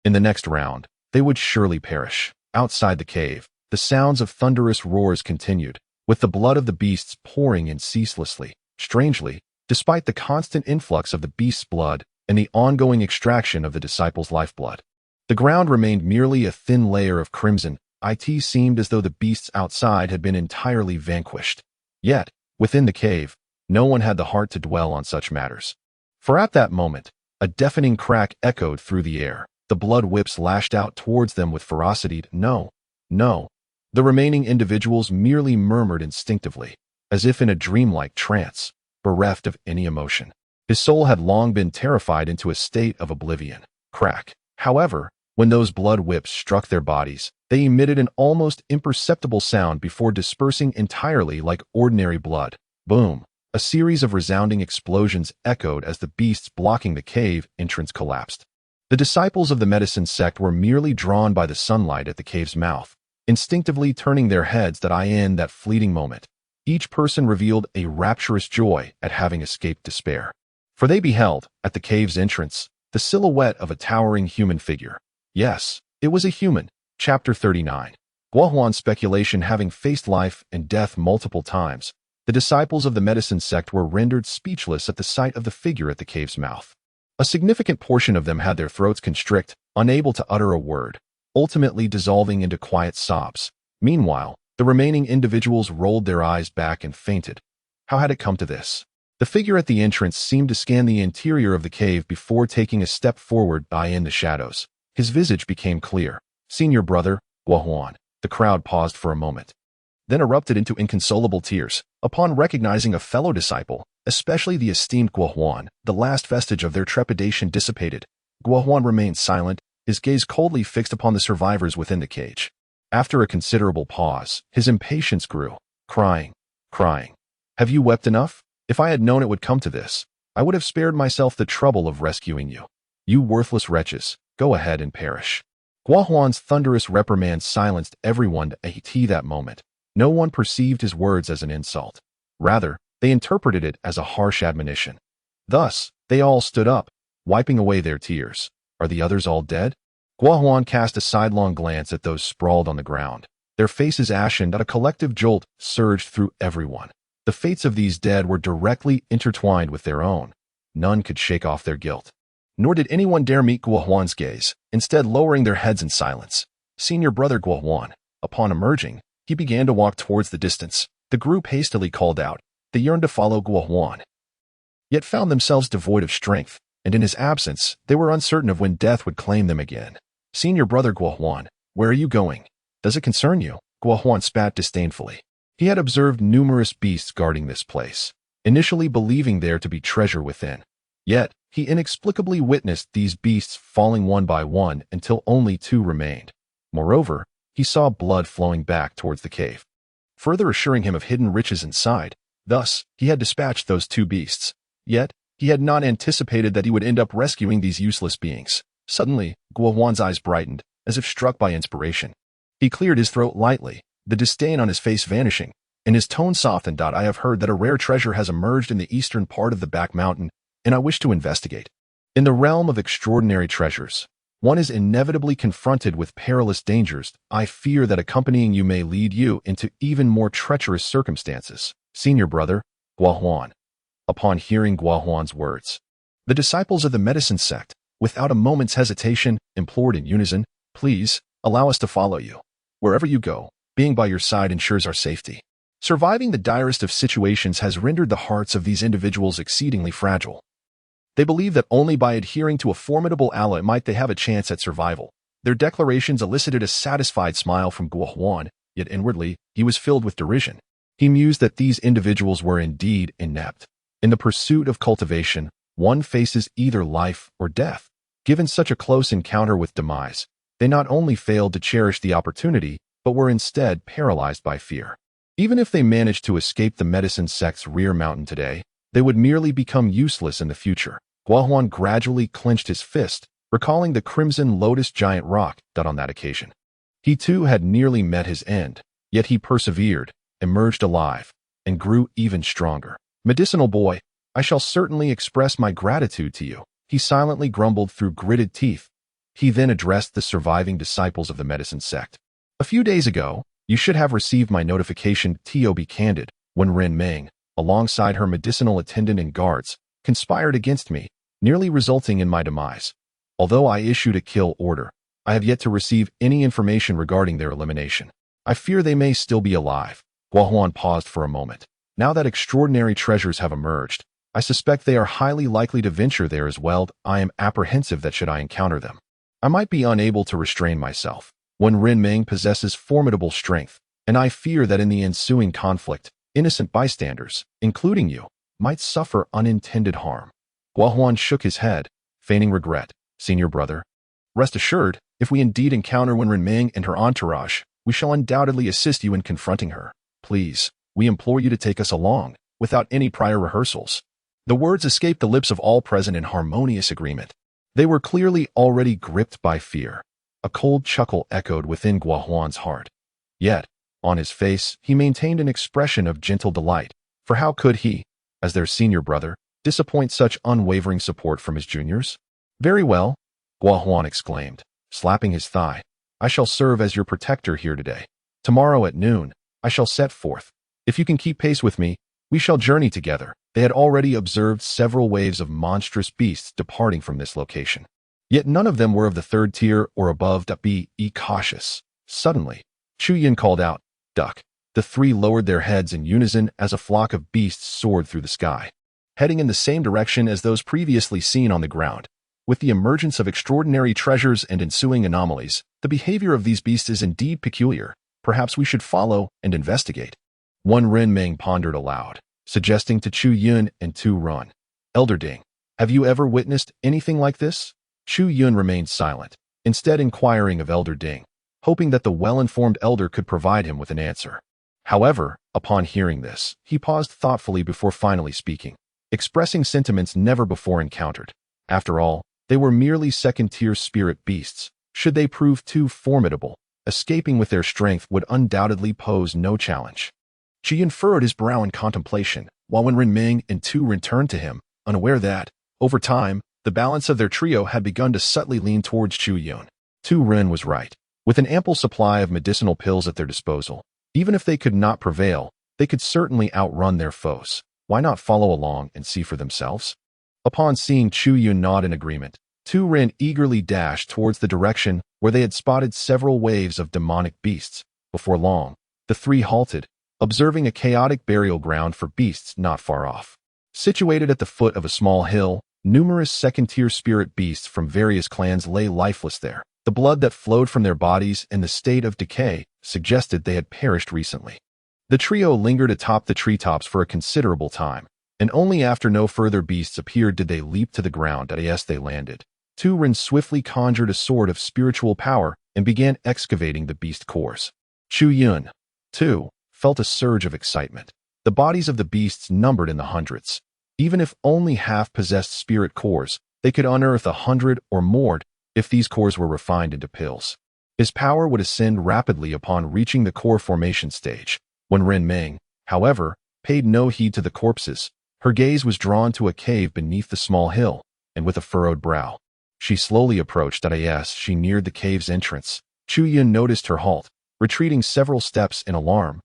in the next round, they would surely perish. Outside the cave, the sounds of thunderous roars continued, with the blood of the beasts pouring in ceaselessly. Strangely, despite the constant influx of the beast's blood and the ongoing extraction of the disciples' lifeblood, the ground remained merely a thin layer of crimson. It seemed as though the beasts outside had been entirely vanquished. Yet, within the cave, no one had the heart to dwell on such matters. For at that moment, a deafening crack echoed through the air, The blood whips lashed out towards them with ferocity. No, no. The remaining individuals merely murmured instinctively, as if in a dreamlike trance, bereft of any emotion. His soul had long been terrified into a state of oblivion. Crack. However, when those blood whips struck their bodies, they emitted an almost imperceptible sound before dispersing entirely like ordinary blood. Boom. A series of resounding explosions echoed as the beasts blocking the cave entrance collapsed. The disciples of the medicine sect were merely drawn by the sunlight at the cave's mouth, instinctively turning their heads in that fleeting moment. Each person revealed a rapturous joy at having escaped despair. For they beheld, at the cave's entrance, the silhouette of a towering human figure. Yes, it was a human. Chapter 39. Guohuan's speculation having faced life and death multiple times, the disciples of the medicine sect were rendered speechless at the sight of the figure at the cave's mouth. A significant portion of them had their throats constrict, unable to utter a word, ultimately dissolving into quiet sobs. Meanwhile, the remaining individuals rolled their eyes back and fainted. How had it come to this? The figure at the entrance seemed to scan the interior of the cave before taking a step forward in the shadows. His visage became clear. Senior brother, Guohuan. The crowd paused for a moment, then erupted into inconsolable tears. Upon recognizing a fellow disciple, especially the esteemed Guohuan, the last vestige of their trepidation dissipated. Guohuan remained silent, his gaze coldly fixed upon the survivors within the cage. After a considerable pause, his impatience grew, crying. Have you wept enough? If I had known it would come to this, I would have spared myself the trouble of rescuing you. You worthless wretches, go ahead and perish. Guohuan's thunderous reprimand silenced everyone at that moment. No one perceived his words as an insult. Rather, they interpreted it as a harsh admonition. Thus, they all stood up, wiping away their tears. Are the others all dead? Guohuan cast a sidelong glance at those sprawled on the ground. Their faces ashen. A collective jolt surged through everyone. The fates of these dead were directly intertwined with their own. None could shake off their guilt. Nor did anyone dare meet Guohuan's gaze, instead lowering their heads in silence. Senior brother Guohuan, upon emerging, he began to walk towards the distance. The group hastily called out. They yearned to follow Guohuan, yet found themselves devoid of strength, and in his absence, they were uncertain of when death would claim them again. Senior brother Guohuan, where are you going? Does it concern you? Guohuan spat disdainfully. He had observed numerous beasts guarding this place, initially believing there to be treasure within. Yet, he inexplicably witnessed these beasts falling one by one until only 2 remained. Moreover, he saw blood flowing back towards the cave, further assuring him of hidden riches inside. Thus, he had dispatched those 2 beasts. Yet, he had not anticipated that he would end up rescuing these useless beings. Suddenly, Guohuan's eyes brightened, as if struck by inspiration. He cleared his throat lightly, the disdain on his face vanishing, and his tone softened. I have heard that a rare treasure has emerged in the eastern part of the back mountain, and I wish to investigate. In the realm of extraordinary treasures, one is inevitably confronted with perilous dangers. I fear that accompanying you may lead you into even more treacherous circumstances. Senior brother, Guohuan. Upon hearing Guohuan's words, the disciples of the medicine sect, without a moment's hesitation, implored in unison, please, allow us to follow you. Wherever you go, being by your side ensures our safety. Surviving the direst of situations has rendered the hearts of these individuals exceedingly fragile. They believe that only by adhering to a formidable ally might they have a chance at survival. Their declarations elicited a satisfied smile from Guohuan, yet inwardly, he was filled with derision. He mused that these individuals were indeed inept. In the pursuit of cultivation, one faces either life or death. Given such a close encounter with demise, they not only failed to cherish the opportunity, but were instead paralyzed by fear. Even if they managed to escape the medicine sect's rear mountain today, they would merely become useless in the future. Guohuan gradually clenched his fist, recalling the crimson lotus giant rock on that occasion. He too had nearly met his end, yet he persevered, emerged alive, and grew even stronger. Medicinal boy, I shall certainly express my gratitude to you, he silently grumbled through gritted teeth. He then addressed the surviving disciples of the medicine sect. A few days ago, you should have received my notification. To be candid, when Ren Meng, alongside her medicinal attendant and guards, conspired against me, nearly resulting in my demise. Although I issued a kill order, I have yet to receive any information regarding their elimination. I fear they may still be alive. Guohuan paused for a moment. Now that extraordinary treasures have emerged, I suspect they are highly likely to venture there as well. I am apprehensive that should I encounter them, I might be unable to restrain myself. When Ren Ming possesses formidable strength, and I fear that in the ensuing conflict, innocent bystanders, including you, might suffer unintended harm. Guohuan shook his head, feigning regret. Senior brother, rest assured, if we indeed encounter Wen Renming and her entourage, we shall undoubtedly assist you in confronting her. Please, we implore you to take us along, without any prior rehearsals. The words escaped the lips of all present in harmonious agreement. They were clearly already gripped by fear. A cold chuckle echoed within Guohuan's heart. Yet, on his face, he maintained an expression of gentle delight, for how could he, as their senior brother, disappoint such unwavering support from his juniors? Very well, Guohuan exclaimed, slapping his thigh. I shall serve as your protector here today. Tomorrow at noon, I shall set forth. If you can keep pace with me, we shall journey together. They had already observed several waves of monstrous beasts departing from this location. Yet none of them were of the third tier or above. Be cautious. Suddenly, Chu Yin called out, Duck. The three lowered their heads in unison as a flock of beasts soared through the sky, heading in the same direction as those previously seen on the ground. With the emergence of extraordinary treasures and ensuing anomalies, the behavior of these beasts is indeed peculiar. Perhaps we should follow and investigate. One Ren Ming pondered aloud, suggesting to Chu Yun and Tu Run. Elder Ding, have you ever witnessed anything like this? Chu Yun remained silent, instead inquiring of Elder Ding, hoping that the well-informed elder could provide him with an answer. However, upon hearing this, he paused thoughtfully before finally speaking, expressing sentiments never before encountered. After all, they were merely second-tier spirit beasts. Should they prove too formidable, escaping with their strength would undoubtedly pose no challenge. Jian furrowed his brow in contemplation, while when Ren Ming and Tu returned to him, unaware that, over time, the balance of their trio had begun to subtly lean towards Chu Yun. Tu Ren was right. With an ample supply of medicinal pills at their disposal, even if they could not prevail, they could certainly outrun their foes. Why not follow along and see for themselves? Upon seeing Chu Yun nod in agreement, Tu Ren eagerly dashed towards the direction where they had spotted several waves of demonic beasts. Before long, the three halted, observing a chaotic burial ground for beasts not far off. Situated at the foot of a small hill, numerous second-tier spirit beasts from various clans lay lifeless there. The blood that flowed from their bodies and the state of decay suggested they had perished recently. The trio lingered atop the treetops for a considerable time, and only after no further beasts appeared did they leap to the ground. As they landed, Tu Ren swiftly conjured a sword of spiritual power and began excavating the beast cores. Chu Yun, too, felt a surge of excitement. The bodies of the beasts numbered in the hundreds. Even if only half possessed spirit cores, they could unearth 100 or more if these cores were refined into pills. His power would ascend rapidly upon reaching the core formation stage. When Ren Ming, however, paid no heed to the corpses, her gaze was drawn to a cave beneath the small hill, and with a furrowed brow, she slowly approached. As she neared the cave's entrance, Chu Yun noticed her halt, retreating several steps in alarm.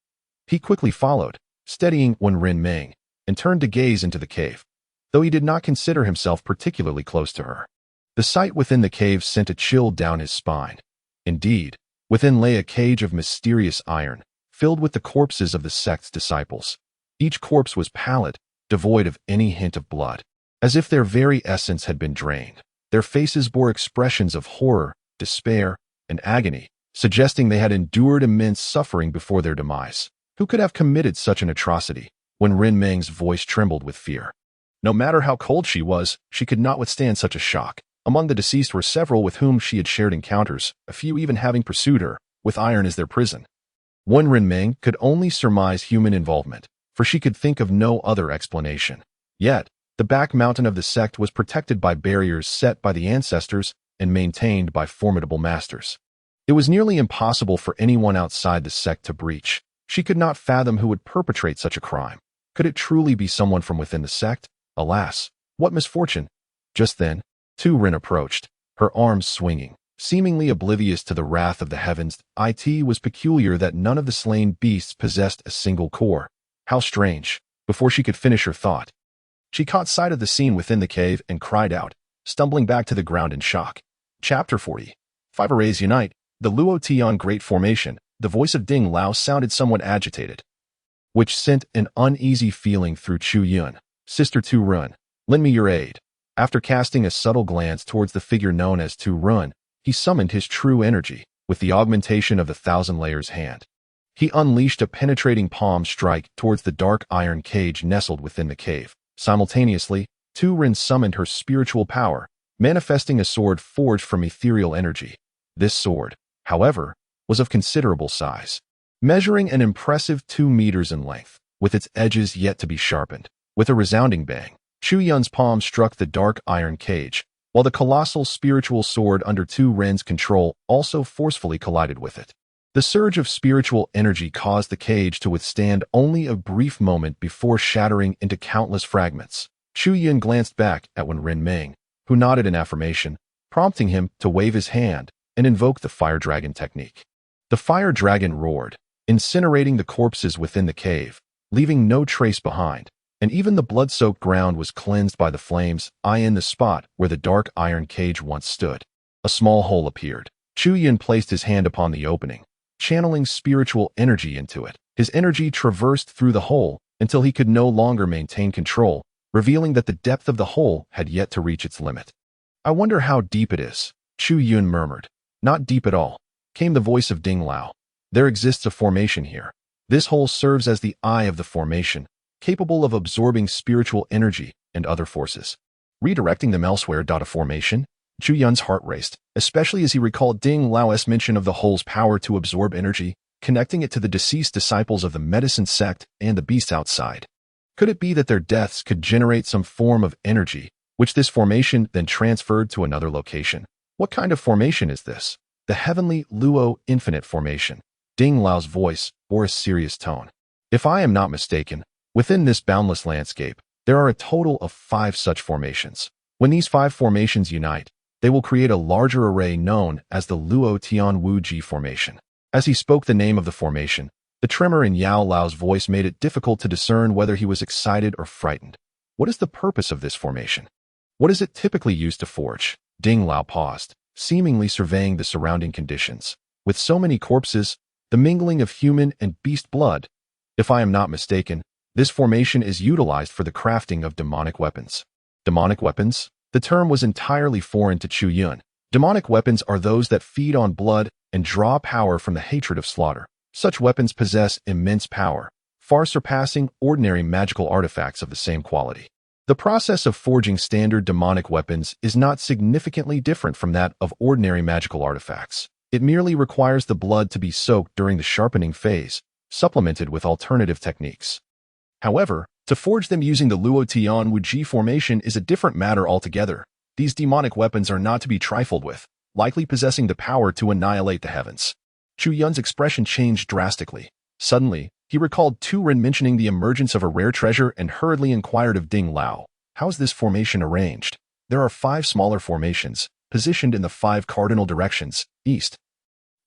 He quickly followed, steadying Wen Ren Ming, and turned to gaze into the cave, though he did not consider himself particularly close to her. The sight within the cave sent a chill down his spine. Indeed, within lay a cage of mysterious iron, filled with the corpses of the sect's disciples. Each corpse was pallid, devoid of any hint of blood, as if their very essence had been drained. Their faces bore expressions of horror, despair, and agony, suggesting they had endured immense suffering before their demise. Who could have committed such an atrocity? When Ren Ming's voice trembled with fear. No matter how cold she was, she could not withstand such a shock. Among the deceased were several with whom she had shared encounters, a few even having pursued her, with iron as their prison. Wen Ren Ming could only surmise human involvement, for she could think of no other explanation. Yet, the back mountain of the sect was protected by barriers set by the ancestors and maintained by formidable masters. It was nearly impossible for anyone outside the sect to breach. She could not fathom who would perpetrate such a crime. Could it truly be someone from within the sect? Alas, what misfortune! Just then, Tu Ren approached, her arms swinging, seemingly oblivious to the wrath of the heavens. It was peculiar that none of the slain beasts possessed a single core. How strange! Before she could finish her thought, she caught sight of the scene within the cave and cried out, stumbling back to the ground in shock. Chapter 40. Five arrays unite. The Luo Tian Great Formation. The voice of Ding Lao sounded somewhat agitated, which sent an uneasy feeling through Chu Yun. Sister Tu Run, lend me your aid. After casting a subtle glance towards the figure known as Tu Run, he summoned his true energy with the augmentation of the Thousand Layers hand. He unleashed a penetrating palm strike towards the dark iron cage nestled within the cave. Simultaneously, Turin summoned her spiritual power, manifesting a sword forged from ethereal energy. This sword, however, was of considerable size, measuring an impressive 2 meters in length, with its edges yet to be sharpened. With a resounding bang, Chu Yun's palm struck the dark iron cage, while the colossal spiritual sword under Turin's control also forcefully collided with it. The surge of spiritual energy caused the cage to withstand only a brief moment before shattering into countless fragments. Chu Yun glanced back at Wen Renming, who nodded in affirmation, prompting him to wave his hand and invoke the fire dragon technique. The fire dragon roared, incinerating the corpses within the cave, leaving no trace behind, and even the blood-soaked ground was cleansed by the flames. In the spot where the dark iron cage once stood, a small hole appeared. Chu Yun placed his hand upon the opening, channeling spiritual energy into it. His energy traversed through the hole until he could no longer maintain control, revealing that the depth of the hole had yet to reach its limit. "I wonder how deep it is," Chu Yun murmured. "Not deep at all," came the voice of Ding Lao. "There exists a formation here. This hole serves as the eye of the formation, capable of absorbing spiritual energy and other forces, redirecting them elsewhere." A formation? Chu Yun's heart raced, especially as he recalled Ding Lao's mention of the hole's power to absorb energy, connecting it to the deceased disciples of the medicine sect and the beasts outside. Could it be that their deaths could generate some form of energy, which this formation then transferred to another location? What kind of formation is this? The heavenly Luo infinite formation. Ding Lao's voice bore a serious tone. "If I am not mistaken, within this boundless landscape, there are a total of 5 such formations. When these 5 formations unite, they will create a larger array known as the Luo Tian Wu Ji formation." As he spoke the name of the formation, the tremor in Yao Lao's voice made it difficult to discern whether he was excited or frightened. "What is the purpose of this formation? What is it typically used to forge?" Ding Lao paused, seemingly surveying the surrounding conditions. "With so many corpses, the mingling of human and beast blood, if I am not mistaken, this formation is utilized for the crafting of demonic weapons." Demonic weapons? The term was entirely foreign to Chu Yun. Demonic weapons are those that feed on blood and draw power from the hatred of slaughter. Such weapons possess immense power, far surpassing ordinary magical artifacts of the same quality. The process of forging standard demonic weapons is not significantly different from that of ordinary magical artifacts. It merely requires the blood to be soaked during the sharpening phase, supplemented with alternative techniques. However, to forge them using the Luo Tian Wu Ji formation is a different matter altogether. These demonic weapons are not to be trifled with, likely possessing the power to annihilate the heavens. Chu Yun's expression changed drastically. Suddenly, he recalled Turin mentioning the emergence of a rare treasure and hurriedly inquired of Ding Lao, "How is this formation arranged?" "There are 5 smaller formations, positioned in the 5 cardinal directions, east,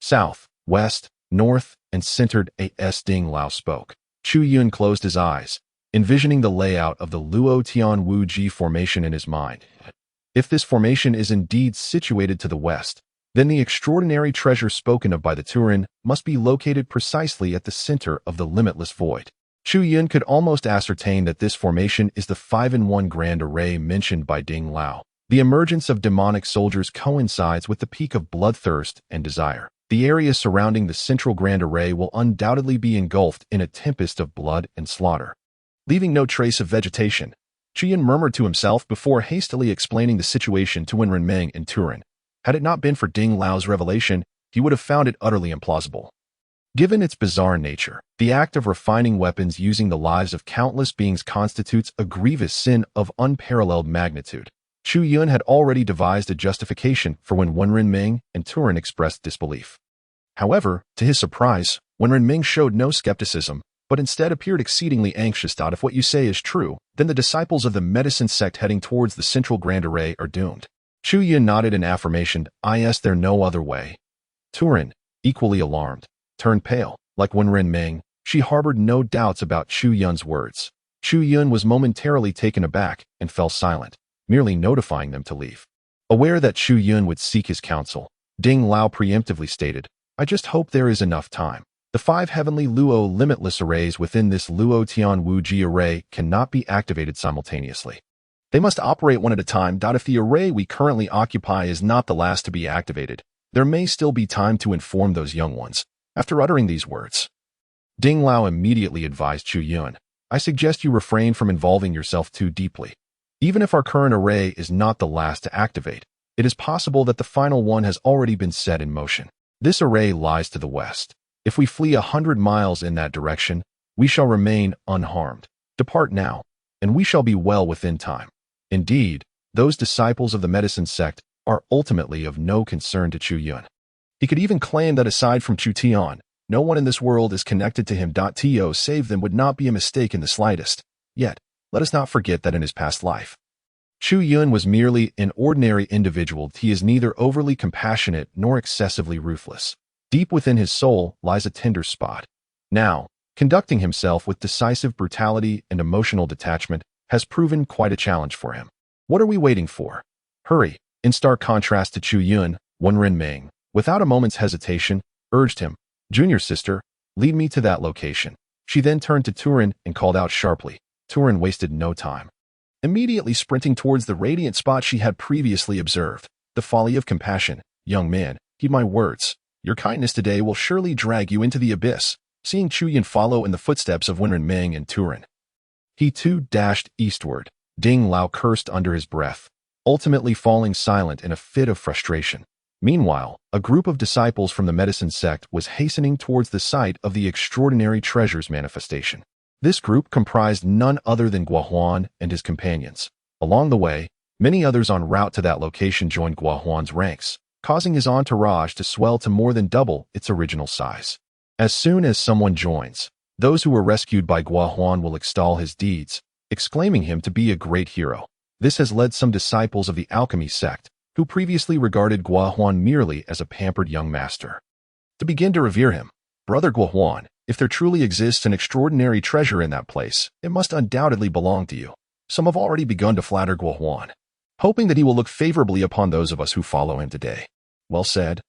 south, west, north, and centered as Ding Lao spoke. Chu Yun closed his eyes, envisioning the layout of the Luo Tian Wu Ji formation in his mind. If this formation is indeed situated to the west, then the extraordinary treasure spoken of by the Turin must be located precisely at the center of the limitless void. Chu Yun could almost ascertain that this formation is the 5-in-1 grand array mentioned by Ding Lao. The emergence of demonic soldiers coincides with the peak of bloodthirst and desire. The area surrounding the central grand array will undoubtedly be engulfed in a tempest of blood and slaughter, leaving no trace of vegetation. Chu Yun murmured to himself before hastily explaining the situation to Wen Renming and Turin. Had it not been for Ding Lao's revelation, he would have found it utterly implausible. Given its bizarre nature, the act of refining weapons using the lives of countless beings constitutes a grievous sin of unparalleled magnitude. Chu Yun had already devised a justification for when Wen Renming and Turin expressed disbelief. However, to his surprise, Wen Renming showed no skepticism, but instead appeared exceedingly anxious. "If what you say is true, then the disciples of the medicine sect heading towards the central grand array are doomed." Chu Yun nodded in affirmation. "Is there no other way?" Turin, equally alarmed, turned pale. Like Wen Renming, she harbored no doubts about Chu Yun's words. Chu Yun was momentarily taken aback and fell silent, merely notifying them to leave. Aware that Chu Yun would seek his counsel, Ding Lao preemptively stated, "I just hope there is enough time. The 5 heavenly Luo limitless arrays within this Luo Tian Wu Ji array cannot be activated simultaneously. They must operate one at a time. If the array we currently occupy is not the last to be activated, there may still be time to inform those young ones. After uttering these words, Ding Lao immediately advised Chu Yun, I suggest you refrain from involving yourself too deeply. Even if our current array is not the last to activate, it is possible that the final one has already been set in motion. This array lies to the west. If we flee 100 miles in that direction, we shall remain unharmed. Depart now, and we shall be well within time. Indeed, those disciples of the medicine sect are ultimately of no concern to Chu Yun. He could even claim that aside from Chu Tian, no one in this world is connected to him. To save them would not be a mistake in the slightest. Yet, let us not forget that in his past life, Chu Yun was merely an ordinary individual. He is neither overly compassionate nor excessively ruthless. Deep within his soul lies a tender spot. Now, conducting himself with decisive brutality and emotional detachment has proven quite a challenge for him. What are we waiting for? Hurry! In stark contrast to Chu Yun, Wenren Ming, without a moment's hesitation, urged him, Junior sister, lead me to that location. She then turned to Turin and called out sharply. Turin wasted no time. Immediately sprinting towards the radiant spot she had previously observed. The folly of compassion. Young man, heed my words. Your kindness today will surely drag you into the abyss. Seeing Chu Yun follow in the footsteps of Wenren Ming and Turin, he too dashed eastward. Ding Lao cursed under his breath, ultimately falling silent in a fit of frustration. Meanwhile, a group of disciples from the medicine sect was hastening towards the site of the extraordinary treasure's manifestation. This group comprised none other than Guohuan and his companions. Along the way, many others en route to that location joined Guohuan's ranks, causing his entourage to swell to more than double its original size. As soon as someone joins, those who were rescued by Guohuan will extol his deeds, exclaiming him to be a great hero. This has led some disciples of the alchemy sect, who previously regarded Guohuan merely as a pampered young master, to begin to revere him. Brother Guohuan, if there truly exists an extraordinary treasure in that place, it must undoubtedly belong to you. Some have already begun to flatter Guohuan, hoping that he will look favorably upon those of us who follow him today. Well said,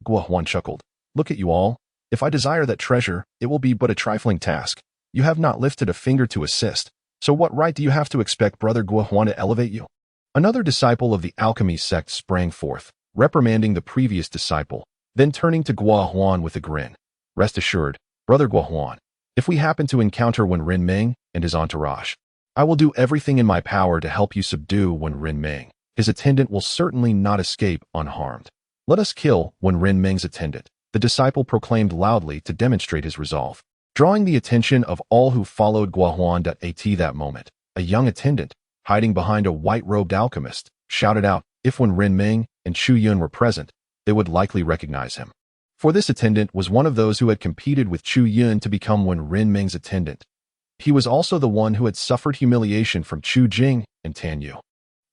Guohuan chuckled. Look at you all. If I desire that treasure, it will be but a trifling task. You have not lifted a finger to assist, so what right do you have to expect Brother Guohuan to elevate you? Another disciple of the alchemy sect sprang forth, reprimanding the previous disciple, then turning to Guohuan with a grin. Rest assured, Brother Guohuan, if we happen to encounter Wenren Ming and his entourage, I will do everything in my power to help you subdue Wenren Ming. His attendant will certainly not escape unharmed. Let us kill Wenren Ming's attendant, the disciple proclaimed loudly to demonstrate his resolve, drawing the attention of all who followed Guohuan. At that moment, a young attendant, hiding behind a white-robed alchemist, shouted out, if Wenren Ming and Chu Yun were present, they would likely recognize him. For this attendant was one of those who had competed with Chu Yun to become Wenren Ming's attendant. He was also the one who had suffered humiliation from Chu Jing and Tan Yu,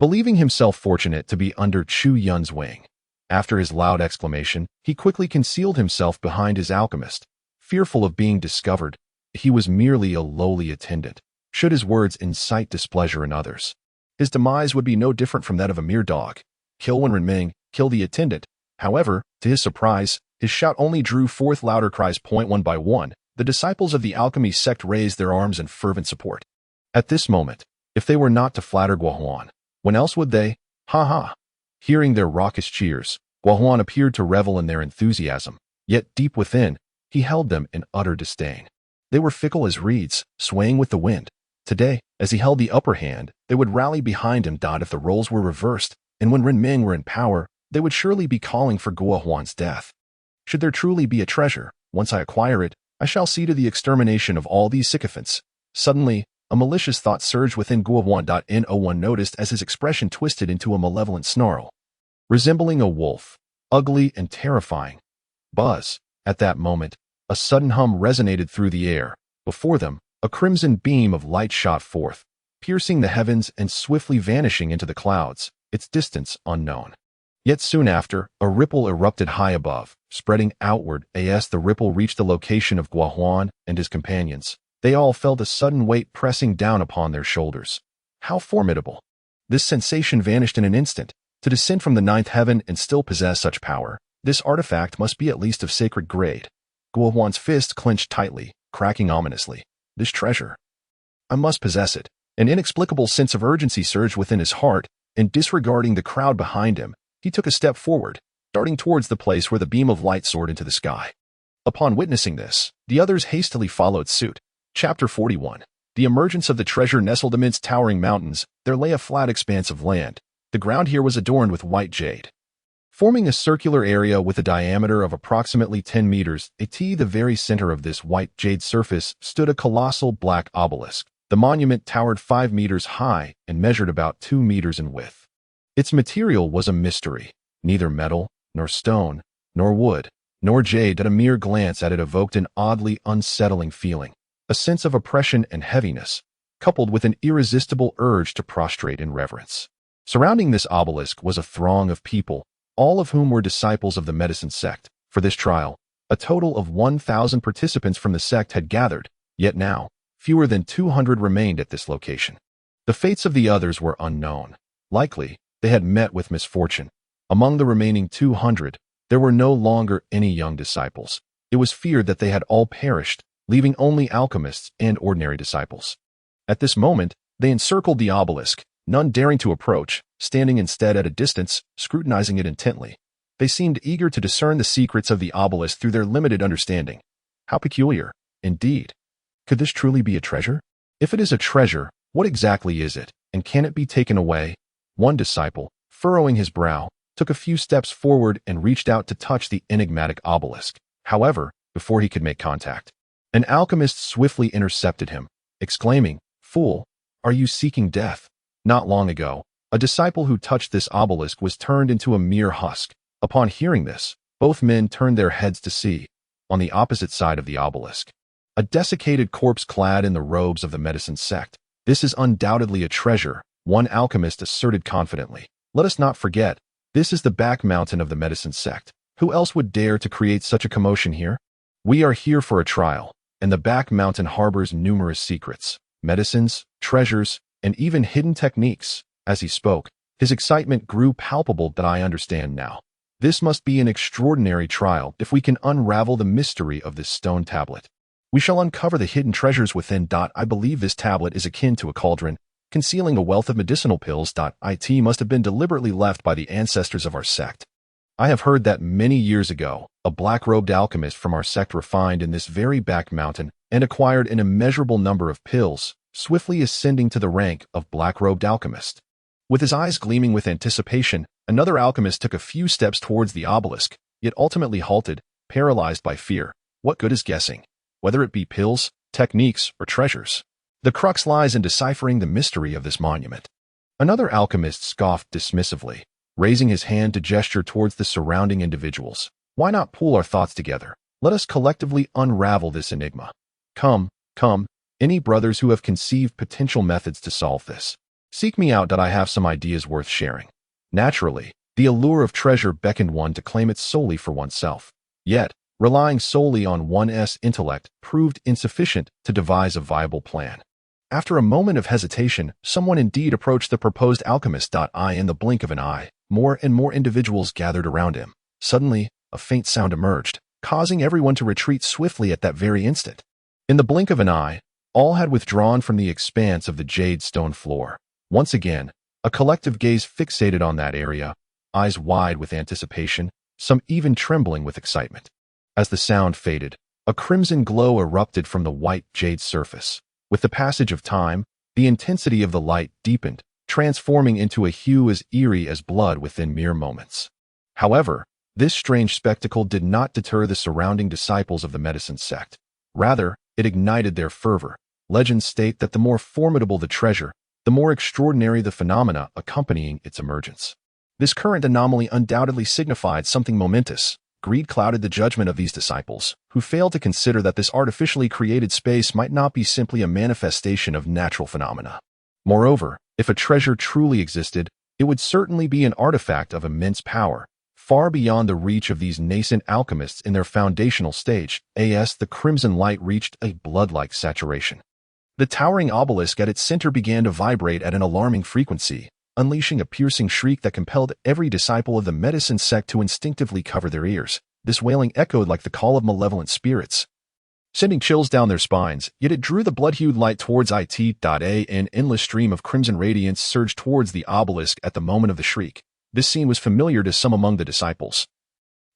believing himself fortunate to be under Chu Yun's wing. After his loud exclamation, he quickly concealed himself behind his alchemist, fearful of being discovered. He was merely a lowly attendant. Should his words incite displeasure in others, his demise would be no different from that of a mere dog. Kill Wenren Ming, kill the attendant. However, to his surprise, his shout only drew forth louder cries. One by one, the disciples of the alchemy sect raised their arms in fervent support. At this moment, if they were not to flatter Guohuan, when else would they? Ha ha! Hearing their raucous cheers, Guohuan appeared to revel in their enthusiasm, yet deep within, he held them in utter disdain. They were fickle as reeds, swaying with the wind. Today, as he held the upper hand, they would rally behind him. If the roles were reversed, and when Ren Ming were in power, they would surely be calling for Guohuan's death. Should there truly be a treasure, once I acquire it, I shall see to the extermination of all these sycophants. Suddenly, a malicious thought surged within Guohuan. No one noticed as his expression twisted into a malevolent snarl, resembling a wolf, ugly and terrifying. Buzz! At that moment, a sudden hum resonated through the air. Before them, a crimson beam of light shot forth, piercing the heavens and swiftly vanishing into the clouds, its distance unknown. Yet soon after, a ripple erupted high above, spreading outward. As the ripple reached the location of Guohuan and his companions, they all felt a sudden weight pressing down upon their shoulders. How formidable! This sensation vanished in an instant. To descend from the ninth heaven and still possess such power, this artifact must be at least of sacred grade. Guohuan's fist clenched tightly, cracking ominously. This treasure. I must possess it. An inexplicable sense of urgency surged within his heart, and disregarding the crowd behind him, he took a step forward, darting towards the place where the beam of light soared into the sky. Upon witnessing this, the others hastily followed suit. Chapter 41. The emergence of the treasure. Nestled amidst towering mountains, there lay a flat expanse of land. The ground here was adorned with white jade. Forming a circular area with a diameter of approximately 10 meters, the very center of this white jade surface stood a colossal black obelisk. The monument towered 5 meters high and measured about 2 meters in width. Its material was a mystery, neither metal, nor stone, nor wood, nor jade. That a mere glance at it evoked an oddly unsettling feeling, a sense of oppression and heaviness, coupled with an irresistible urge to prostrate in reverence. Surrounding this obelisk was a throng of people, all of whom were disciples of the medicine sect. For this trial, a total of 1,000 participants from the sect had gathered, yet now, fewer than 200 remained at this location. The fates of the others were unknown. Likely, they had met with misfortune. Among the remaining 200, there were no longer any young disciples. It was feared that they had all perished, leaving only alchemists and ordinary disciples. At this moment, they encircled the obelisk, none daring to approach, standing instead at a distance, scrutinizing it intently. They seemed eager to discern the secrets of the obelisk through their limited understanding. How peculiar, indeed. Could this truly be a treasure? If it is a treasure, what exactly is it, and can it be taken away? One disciple, furrowing his brow, took a few steps forward and reached out to touch the enigmatic obelisk. However, before he could make contact, an alchemist swiftly intercepted him, exclaiming, "Fool, are you seeking death?" Not long ago, a disciple who touched this obelisk was turned into a mere husk. Upon hearing this, both men turned their heads to see, on the opposite side of the obelisk, a desiccated corpse clad in the robes of the medicine sect. "This is undoubtedly a treasure," one alchemist asserted confidently. "Let us not forget, this is the back mountain of the medicine sect. Who else would dare to create such a commotion here? We are here for a trial, and the back mountain harbors numerous secrets, medicines, treasures, and even hidden techniques." As he spoke, his excitement grew palpable. "That I understand now. This must be an extraordinary trial. If we can unravel the mystery of this stone tablet, we shall uncover the hidden treasures within. I believe this tablet is akin to a cauldron, concealing a wealth of medicinal pills. It must have been deliberately left by the ancestors of our sect. I have heard that many years ago, a black-robed alchemist from our sect refined in this very back mountain and acquired an immeasurable number of pills, swiftly ascending to the rank of black-robed alchemist." With his eyes gleaming with anticipation, another alchemist took a few steps towards the obelisk, yet ultimately halted, paralyzed by fear. What good is guessing? Whether it be pills, techniques, or treasures, the crux lies in deciphering the mystery of this monument. Another alchemist scoffed dismissively, raising his hand to gesture towards the surrounding individuals. "Why not pool our thoughts together? Let us collectively unravel this enigma. Come, any brothers who have conceived potential methods to solve this, seek me out. I have some ideas worth sharing." Naturally, the allure of treasure beckoned one to claim it solely for oneself. Yet, relying solely on one's intellect proved insufficient to devise a viable plan. After a moment of hesitation, someone indeed approached the proposed alchemist. In the blink of an eye, more and more individuals gathered around him. Suddenly, a faint sound emerged, causing everyone to retreat swiftly at that very instant. In the blink of an eye, all had withdrawn from the expanse of the jade stone floor. Once again, a collective gaze fixated on that area, eyes wide with anticipation, some even trembling with excitement. As the sound faded, a crimson glow erupted from the white jade surface. With the passage of time, the intensity of the light deepened, transforming into a hue as eerie as blood within mere moments. However, this strange spectacle did not deter the surrounding disciples of the medicine sect. Rather, it ignited their fervor. Legends state that the more formidable the treasure, the more extraordinary the phenomena accompanying its emergence. This current anomaly undoubtedly signified something momentous. Greed clouded the judgment of these disciples, who failed to consider that this artificially created space might not be simply a manifestation of natural phenomena. Moreover, if a treasure truly existed, it would certainly be an artifact of immense power, far beyond the reach of these nascent alchemists in their foundational stage. The crimson light reached a blood-like saturation. The towering obelisk at its center began to vibrate at an alarming frequency, unleashing a piercing shriek that compelled every disciple of the medicine sect to instinctively cover their ears. This wailing echoed like the call of malevolent spirits. sending chills down their spines, yet it drew the blood-hued light towards it. An endless stream of crimson radiance surged towards the obelisk at the moment of the shriek. This scene was familiar to some among the disciples,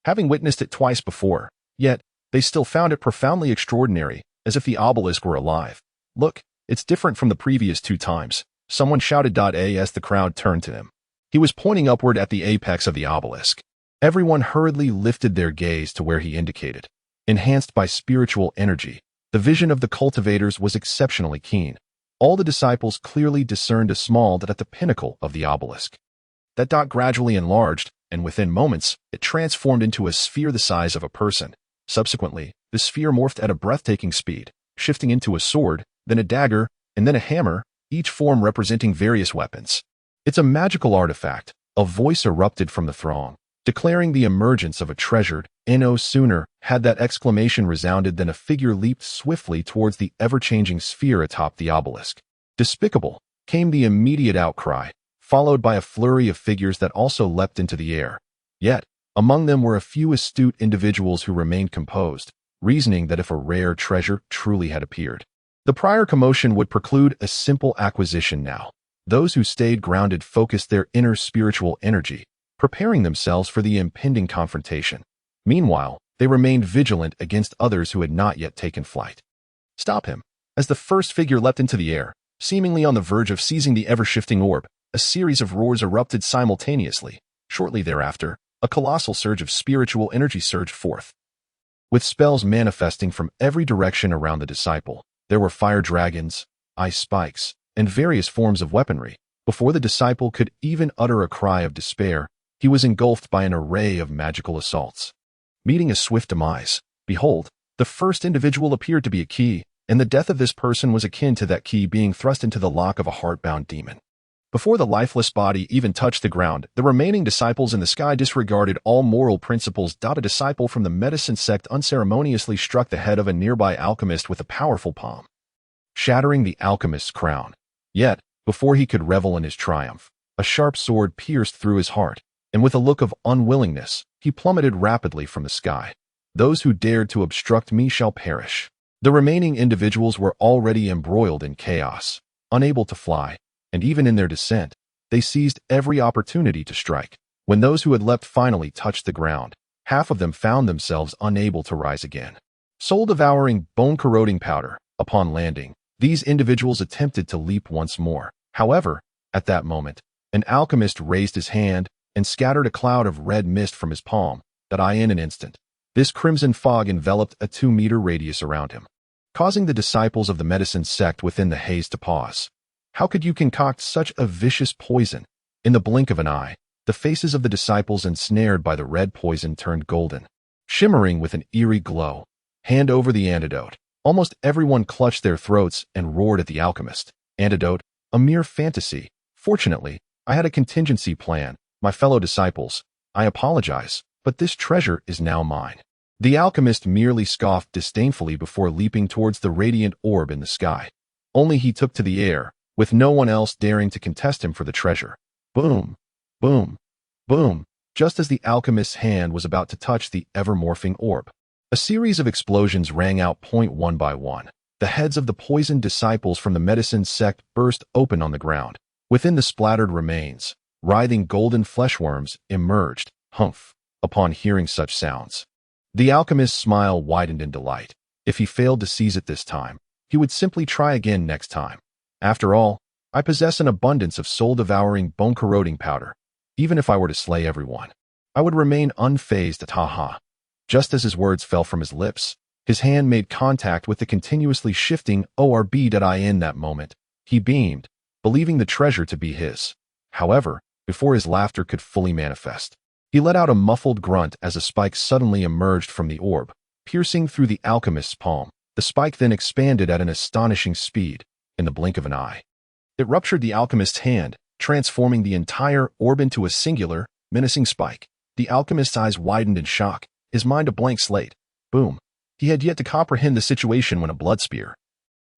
having witnessed it twice before, yet they still found it profoundly extraordinary, as if the obelisk were alive. "Look, it's different from the previous 2 times," someone shouted. As the crowd turned to him, he was pointing upward at the apex of the obelisk. Everyone hurriedly lifted their gaze to where he indicated. Enhanced by spiritual energy, the vision of the cultivators was exceptionally keen. All the disciples clearly discerned a small dot at the pinnacle of the obelisk. That dot gradually enlarged, and within moments, it transformed into a sphere the size of a person. Subsequently, the sphere morphed at a breathtaking speed, shifting into a sword, then a dagger, and then a hammer, each form representing various weapons. "It's a magical artifact," a voice erupted from the throng, declaring the emergence of a treasured. No sooner had that exclamation resounded than a figure leaped swiftly towards the ever-changing sphere atop the obelisk. "Despicable," came the immediate outcry, followed by a flurry of figures that also leapt into the air. Yet, among them were a few astute individuals who remained composed, reasoning that if a rare treasure truly had appeared, the prior commotion would preclude a simple acquisition now. Those who stayed grounded focused their inner spiritual energy, preparing themselves for the impending confrontation. Meanwhile, they remained vigilant against others who had not yet taken flight. "Stop him!" As the first figure leapt into the air, seemingly on the verge of seizing the ever-shifting orb, a series of roars erupted simultaneously. Shortly thereafter, a colossal surge of spiritual energy surged forth. With spells manifesting from every direction around the disciple, there were fire dragons, ice spikes, and various forms of weaponry. Before the disciple could even utter a cry of despair, he was engulfed by an array of magical assaults. Meeting a swift demise, behold, the first individual appeared to be a key, and the death of this person was akin to that key being thrust into the lock of a heart-bound demon. Before the lifeless body even touched the ground, the remaining disciples in the sky disregarded all moral principles. A disciple from the medicine sect unceremoniously struck the head of a nearby alchemist with a powerful palm, shattering the alchemist's crown. Yet, before he could revel in his triumph, a sharp sword pierced through his heart, and with a look of unwillingness, he plummeted rapidly from the sky. "Those who dared to obstruct me shall perish." The remaining individuals were already embroiled in chaos, unable to fly, and even in their descent, they seized every opportunity to strike. When those who had leapt finally touched the ground, half of them found themselves unable to rise again. Soul-devouring, bone-corroding powder. Upon landing, these individuals attempted to leap once more. However, at that moment, an alchemist raised his hand and scattered a cloud of red mist from his palm. In an instant, this crimson fog enveloped a 2-meter radius around him, causing the disciples of the medicine sect within the haze to pause. How could you concoct such a vicious poison? In the blink of an eye, the faces of the disciples ensnared by the red poison turned golden, shimmering with an eerie glow. "Hand over the antidote." Almost everyone clutched their throats and roared at the alchemist. "Antidote? A mere fantasy. Fortunately, I had a contingency plan. My fellow disciples, I apologize, but this treasure is now mine." The alchemist merely scoffed disdainfully before leaping towards the radiant orb in the sky. Only he took to the air, with no one else daring to contest him for the treasure. Boom, boom, boom. Just as the alchemist's hand was about to touch the ever-morphing orb, a series of explosions rang out one by one. The heads of the poisoned disciples from the medicine sect burst open on the ground. Within the splattered remains, writhing golden fleshworms emerged. Humph! Upon hearing such sounds, the alchemist's smile widened in delight. If he failed to seize it this time, he would simply try again next time. "After all, I possess an abundance of soul-devouring, bone-corroding powder. Even if I were to slay everyone, I would remain unfazed." Ha. Just as his words fell from his lips, his hand made contact with the continuously shifting orb. In that moment, he beamed, believing the treasure to be his. However, before his laughter could fully manifest, he let out a muffled grunt as a spike suddenly emerged from the orb, piercing through the alchemist's palm. The spike then expanded at an astonishing speed. In the blink of an eye, it ruptured the alchemist's hand, transforming the entire orb into a singular, menacing spike. The alchemist's eyes widened in shock, his mind a blank slate. Boom. He had yet to comprehend the situation when a blood spear,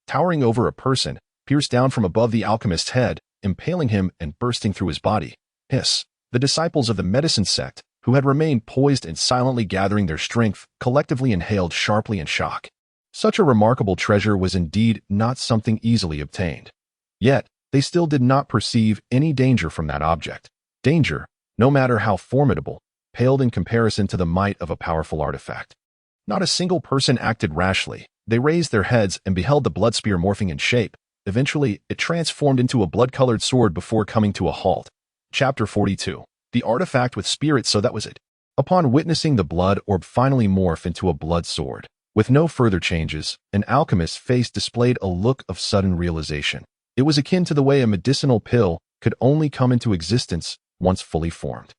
towering over a person, pierced down from above the alchemist's head, impaling him and bursting through his body. Hiss. The disciples of the medicine sect, who had remained poised and silently gathering their strength, collectively inhaled sharply in shock. Such a remarkable treasure was indeed not something easily obtained. Yet, they still did not perceive any danger from that object. Danger, no matter how formidable, paled in comparison to the might of a powerful artifact. Not a single person acted rashly. They raised their heads and beheld the blood spear morphing in shape. Eventually, it transformed into a blood-colored sword before coming to a halt. Chapter 42. The artifact with spirit, so that was it. Upon witnessing the blood orb finally morph into a blood sword, with no further changes, an alchemist's face displayed a look of sudden realization. It was akin to the way a medicinal pill could only come into existence once fully formed.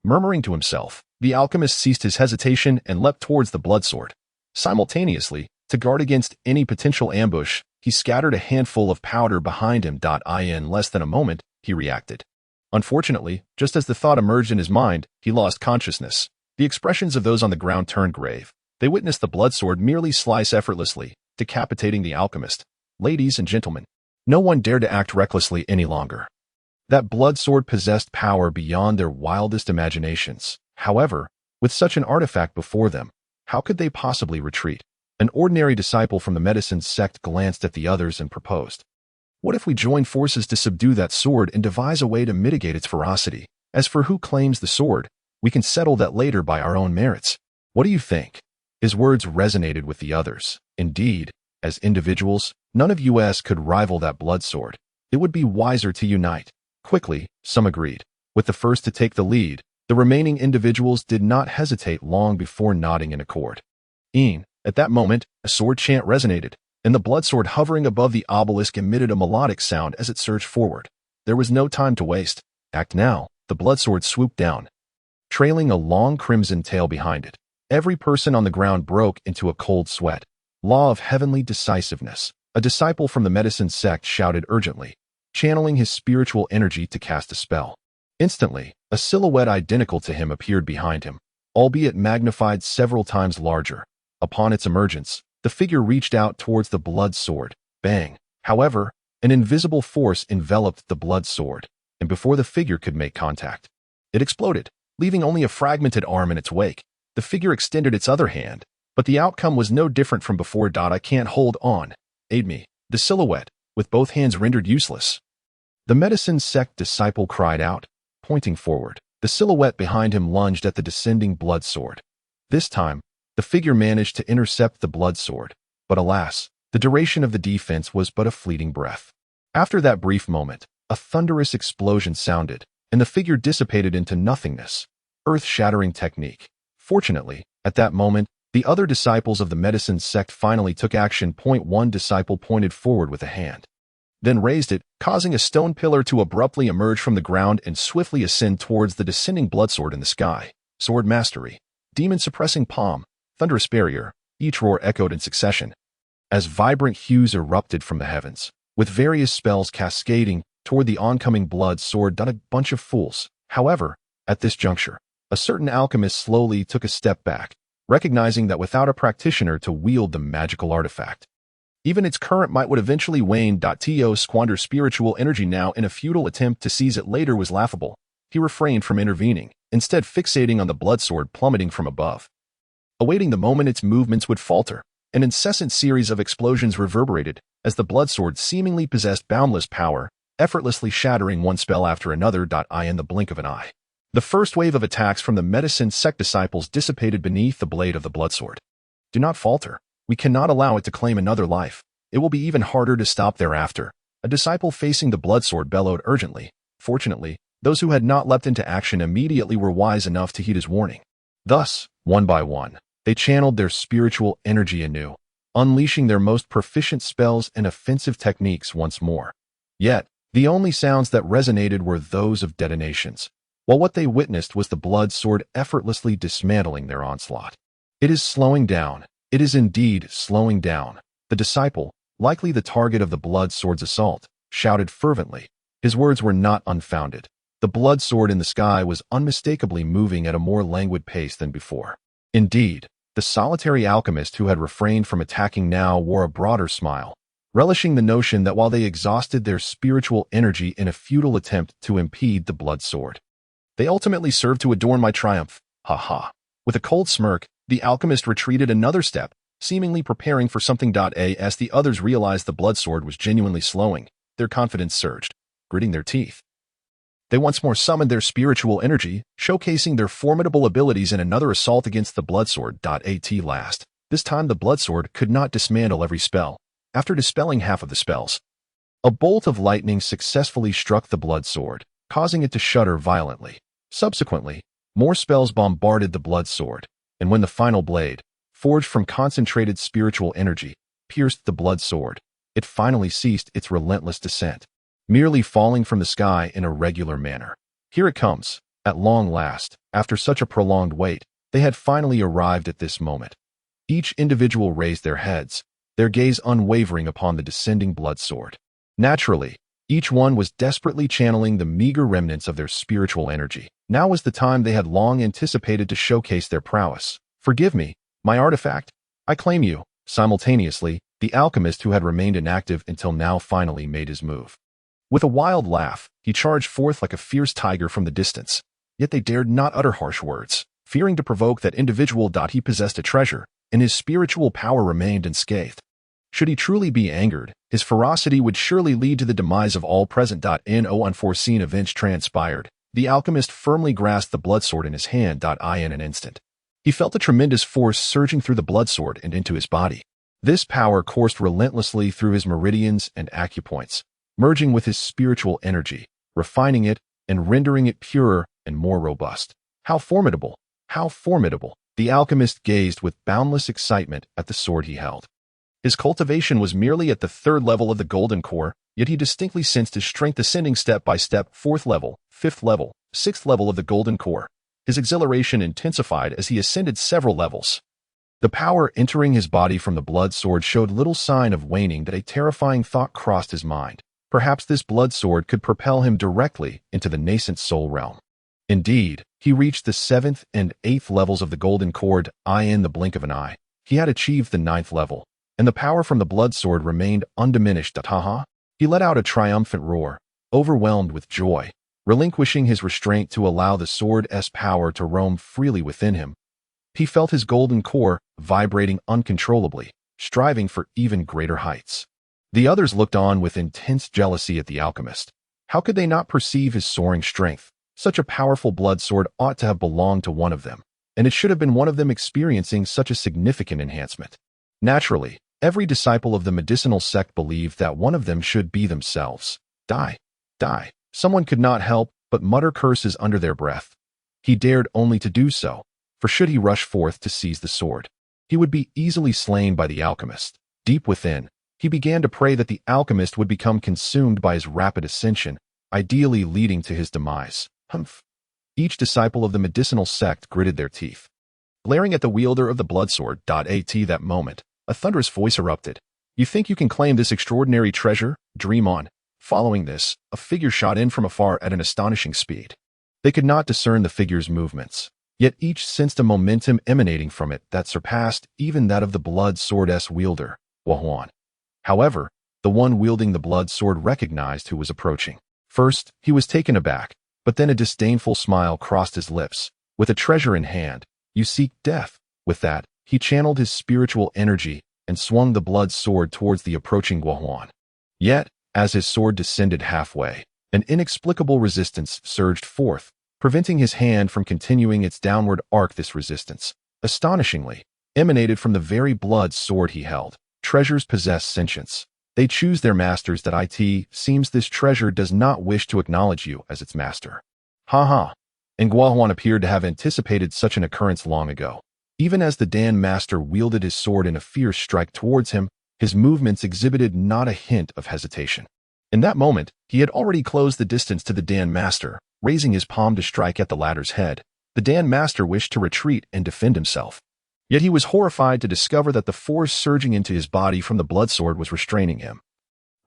Murmuring to himself, the alchemist ceased his hesitation and leapt towards the blood sword. Simultaneously, to guard against any potential ambush, he scattered a handful of powder behind him. In less than a moment, he reacted. Unfortunately, just as the thought emerged in his mind, he lost consciousness. The expressions of those on the ground turned grave. They witnessed the blood sword merely slice effortlessly, decapitating the alchemist. Ladies and gentlemen, no one dared to act recklessly any longer. That blood sword possessed power beyond their wildest imaginations. However, with such an artifact before them, how could they possibly retreat? An ordinary disciple from the medicine sect glanced at the others and proposed, "What if we join forces to subdue that sword and devise a way to mitigate its ferocity? As for who claims the sword, we can settle that later by our own merits. What do you think?" His words resonated with the others. Indeed, as individuals, none of us could rival that blood sword. It would be wiser to unite. Quickly, some agreed. With the first to take the lead, the remaining individuals did not hesitate long before nodding in accord. At that moment, a sword chant resonated, and the blood sword hovering above the obelisk emitted a melodic sound as it surged forward. There was no time to waste. Act now. The blood sword swooped down, trailing a long crimson tail behind it. Every person on the ground broke into a cold sweat. Law of heavenly decisiveness. A disciple from the medicine sect shouted urgently, channeling his spiritual energy to cast a spell. Instantly, a silhouette identical to him appeared behind him, albeit magnified several times larger. Upon its emergence, the figure reached out towards the blood sword. Bang! However, an invisible force enveloped the blood sword, and before the figure could make contact, it exploded, leaving only a fragmented arm in its wake. The figure extended its other hand, but the outcome was no different from before. "I can't hold on. Aid me." The silhouette, with both hands rendered useless. The medicine sect disciple cried out, pointing forward. The silhouette behind him lunged at the descending blood sword. This time, the figure managed to intercept the blood sword, but alas, the duration of the defense was but a fleeting breath. After that brief moment, a thunderous explosion sounded, and the figure dissipated into nothingness. Earth-shattering technique. Fortunately, at that moment, the other disciples of the medicine sect finally took action. One disciple pointed forward with a hand, then raised it, causing a stone pillar to abruptly emerge from the ground and swiftly ascend towards the descending blood sword in the sky. Sword mastery. Demon-suppressing palm. Thunderous barrier. Each roar echoed in succession, as vibrant hues erupted from the heavens, with various spells cascading toward the oncoming blood sword. A bunch of fools. However, at this juncture, a certain alchemist slowly took a step back, recognizing that without a practitioner to wield the magical artifact, even its current might would eventually wane. To squander spiritual energy now in a futile attempt to seize it later was laughable. He refrained from intervening, instead fixating on the blood sword plummeting from above. Awaiting the moment its movements would falter, an incessant series of explosions reverberated as the blood sword seemingly possessed boundless power, effortlessly shattering one spell after another. In the blink of an eye, the first wave of attacks from the medicine sect disciples dissipated beneath the blade of the blood sword. Do not falter. We cannot allow it to claim another life. It will be even harder to stop thereafter. A disciple facing the blood sword bellowed urgently. Fortunately, those who had not leapt into action immediately were wise enough to heed his warning. Thus, one by one, they channeled their spiritual energy anew, unleashing their most proficient spells and offensive techniques once more. Yet, the only sounds that resonated were those of detonations, while what they witnessed was the blood sword effortlessly dismantling their onslaught. "It is slowing down. It is indeed slowing down." The disciple, likely the target of the blood sword's assault, shouted fervently. His words were not unfounded. The blood sword in the sky was unmistakably moving at a more languid pace than before. Indeed, the solitary alchemist who had refrained from attacking now wore a broader smile, relishing the notion that while they exhausted their spiritual energy in a futile attempt to impede the blood sword, they ultimately served to adorn my triumph. Ha ha. With a cold smirk, the alchemist retreated another step, seemingly preparing for something. As the others realized the blood sword was genuinely slowing, their confidence surged, gritting their teeth. They once more summoned their spiritual energy, showcasing their formidable abilities in another assault against the blood sword. At last, this time the blood sword could not dismantle every spell. After dispelling half of the spells, a bolt of lightning successfully struck the blood sword, causing it to shudder violently. Subsequently, more spells bombarded the blood sword, and when the final blade, forged from concentrated spiritual energy, pierced the blood sword, it finally ceased its relentless descent, merely falling from the sky in a regular manner. Here it comes. At long last, after such a prolonged wait, they had finally arrived at this moment. Each individual raised their heads, their gaze unwavering upon the descending blood sword. Naturally, each one was desperately channeling the meager remnants of their spiritual energy. Now was the time they had long anticipated to showcase their prowess. "Forgive me, my artifact. I claim you." Simultaneously, the alchemist who had remained inactive until now finally made his move. With a wild laugh, he charged forth like a fierce tiger from the distance. Yet they dared not utter harsh words, fearing to provoke that individual. He possessed a treasure, and his spiritual power remained unscathed. Should he truly be angered, his ferocity would surely lead to the demise of all present. No unforeseen events transpired. The alchemist firmly grasped the blood sword in his hand. In an instant, he felt a tremendous force surging through the blood sword and into his body. This power coursed relentlessly through his meridians and acupoints, merging with his spiritual energy, refining it, and rendering it purer and more robust. How formidable! How formidable! The alchemist gazed with boundless excitement at the sword he held. His cultivation was merely at the 3rd level of the golden core, yet he distinctly sensed his strength ascending step by step. 4th level, 5th level, 6th level of the golden core. His exhilaration intensified as he ascended several levels. The power entering his body from the blood sword showed little sign of waning. That a terrifying thought crossed his mind. Perhaps this blood sword could propel him directly into the nascent soul realm. Indeed, he reached the 7th and 8th levels of the golden cord. In the blink of an eye, he had achieved the 9th level, and the power from the blood sword remained undiminished. He let out a triumphant roar, overwhelmed with joy, relinquishing his restraint to allow the sword's power to roam freely within him. He felt his golden core vibrating uncontrollably, striving for even greater heights. The others looked on with intense jealousy at the alchemist. How could they not perceive his soaring strength? Such a powerful blood sword ought to have belonged to one of them, and it should have been one of them experiencing such a significant enhancement. Naturally, every disciple of the medicinal sect believed that one of them should be themselves. Die. Someone could not help but mutter curses under their breath. He dared only to do so, for should he rush forth to seize the sword, he would be easily slain by the alchemist. Deep within, he began to pray that the alchemist would become consumed by his rapid ascension, ideally leading to his demise. Each disciple of the medicinal sect gritted their teeth, glaring at the wielder of the blood sword. At that moment, a thunderous voice erupted. "You think you can claim this extraordinary treasure? Dream on." Following this, a figure shot in from afar at an astonishing speed. They could not discern the figure's movements, yet each sensed a momentum emanating from it that surpassed even that of the blood sword's wielder, Guohuan. However, the one wielding the blood sword recognized who was approaching. First, he was taken aback, but then a disdainful smile crossed his lips. With a treasure in hand, you seek death. With that, he channeled his spiritual energy and swung the blood sword towards the approaching Guohuan. Yet, as his sword descended halfway, an inexplicable resistance surged forth, preventing his hand from continuing its downward arc. This resistance, astonishingly, emanated from the very blood sword he held. Treasures possess sentience. They choose their masters. It seems this treasure does not wish to acknowledge you as its master. And Guohuan appeared to have anticipated such an occurrence long ago. Even as the Dan master wielded his sword in a fierce strike towards him, his movements exhibited not a hint of hesitation. In that moment, he had already closed the distance to the Dan master, raising his palm to strike at the latter's head. The Dan master wished to retreat and defend himself. Yet he was horrified to discover that the force surging into his body from the blood sword was restraining him,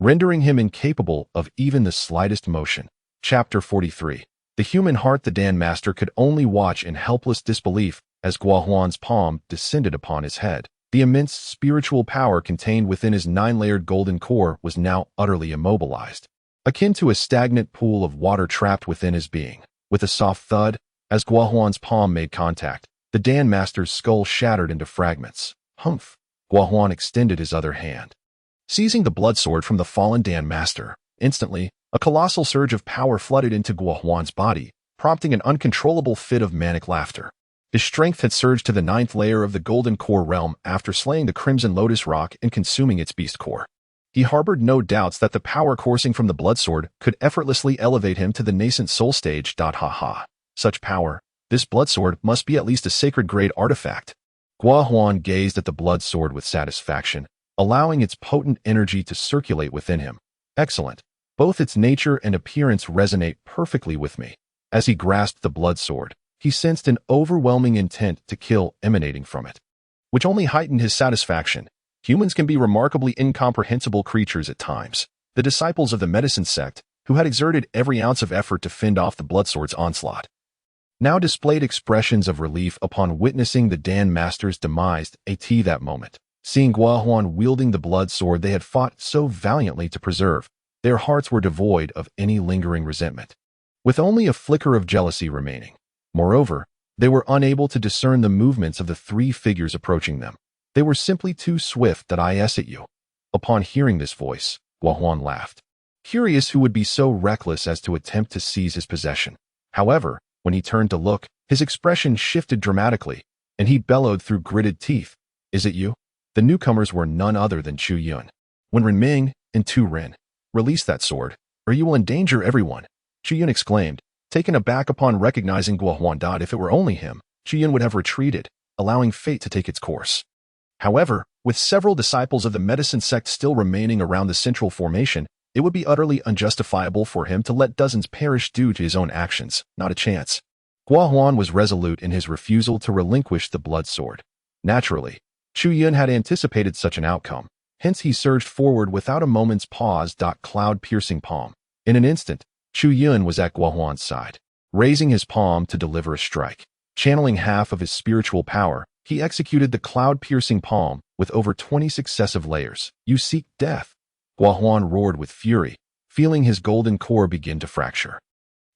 rendering him incapable of even the slightest motion. Chapter 43. The human heart. The Dan master could only watch in helpless disbelief as Guohuan's palm descended upon his head. The immense spiritual power contained within his 9-layered golden core was now utterly immobilized, akin to a stagnant pool of water trapped within his being. With a soft thud, as Guohuan's palm made contact, the Dan master's skull shattered into fragments. Guohuan extended his other hand, seizing the blood sword from the fallen Dan Master. Instantly, a colossal surge of power flooded into Guohuan's body, prompting an uncontrollable fit of manic laughter. His strength had surged to the 9th layer of the Golden Core realm after slaying the Crimson Lotus Rock and consuming its beast core. He harbored no doubts that the power coursing from the blood sword could effortlessly elevate him to the nascent soul stage. Ha ha. Such power. This blood sword must be at least a sacred-grade artifact. Guohuan gazed at the blood sword with satisfaction, allowing its potent energy to circulate within him. Excellent. Both its nature and appearance resonate perfectly with me. As he grasped the blood sword, he sensed an overwhelming intent to kill emanating from it, which only heightened his satisfaction. Humans can be remarkably incomprehensible creatures at times. The disciples of the medicine sect, who had exerted every ounce of effort to fend off the blood sword's onslaught, now displayed expressions of relief upon witnessing the Dan Master's demise. That moment, seeing Guohuan wielding the blood sword they had fought so valiantly to preserve, their hearts were devoid of any lingering resentment, with only a flicker of jealousy remaining. Moreover, they were unable to discern the movements of the 3 figures approaching them. They were simply too swift. I at you. Upon hearing this voice, Guohuan laughed, curious who would be so reckless as to attempt to seize his possession. However, when he turned to look, his expression shifted dramatically, and he bellowed through gritted teeth, "Is it you?" The newcomers were none other than Chu Yun. When Renming and Tu Ren, "Release that sword, or you will endanger everyone," Chu Yun exclaimed, taken aback upon recognizing Guohuan. If it were only him, Chu Yun would have retreated, allowing fate to take its course. However, with several disciples of the medicine sect still remaining around the central formation, it would be utterly unjustifiable for him to let dozens perish due to his own actions. Not a chance. Guohuan was resolute in his refusal to relinquish the blood sword. Naturally, Chu Yun had anticipated such an outcome, hence he surged forward without a moment's pause. Cloud-piercing palm. In an instant, Chu Yun was at Guohuan's side, raising his palm to deliver a strike. Channeling half of his spiritual power, he executed the cloud-piercing palm with over 20 successive layers. "You seek death," Guohuan roared with fury, feeling his golden core begin to fracture.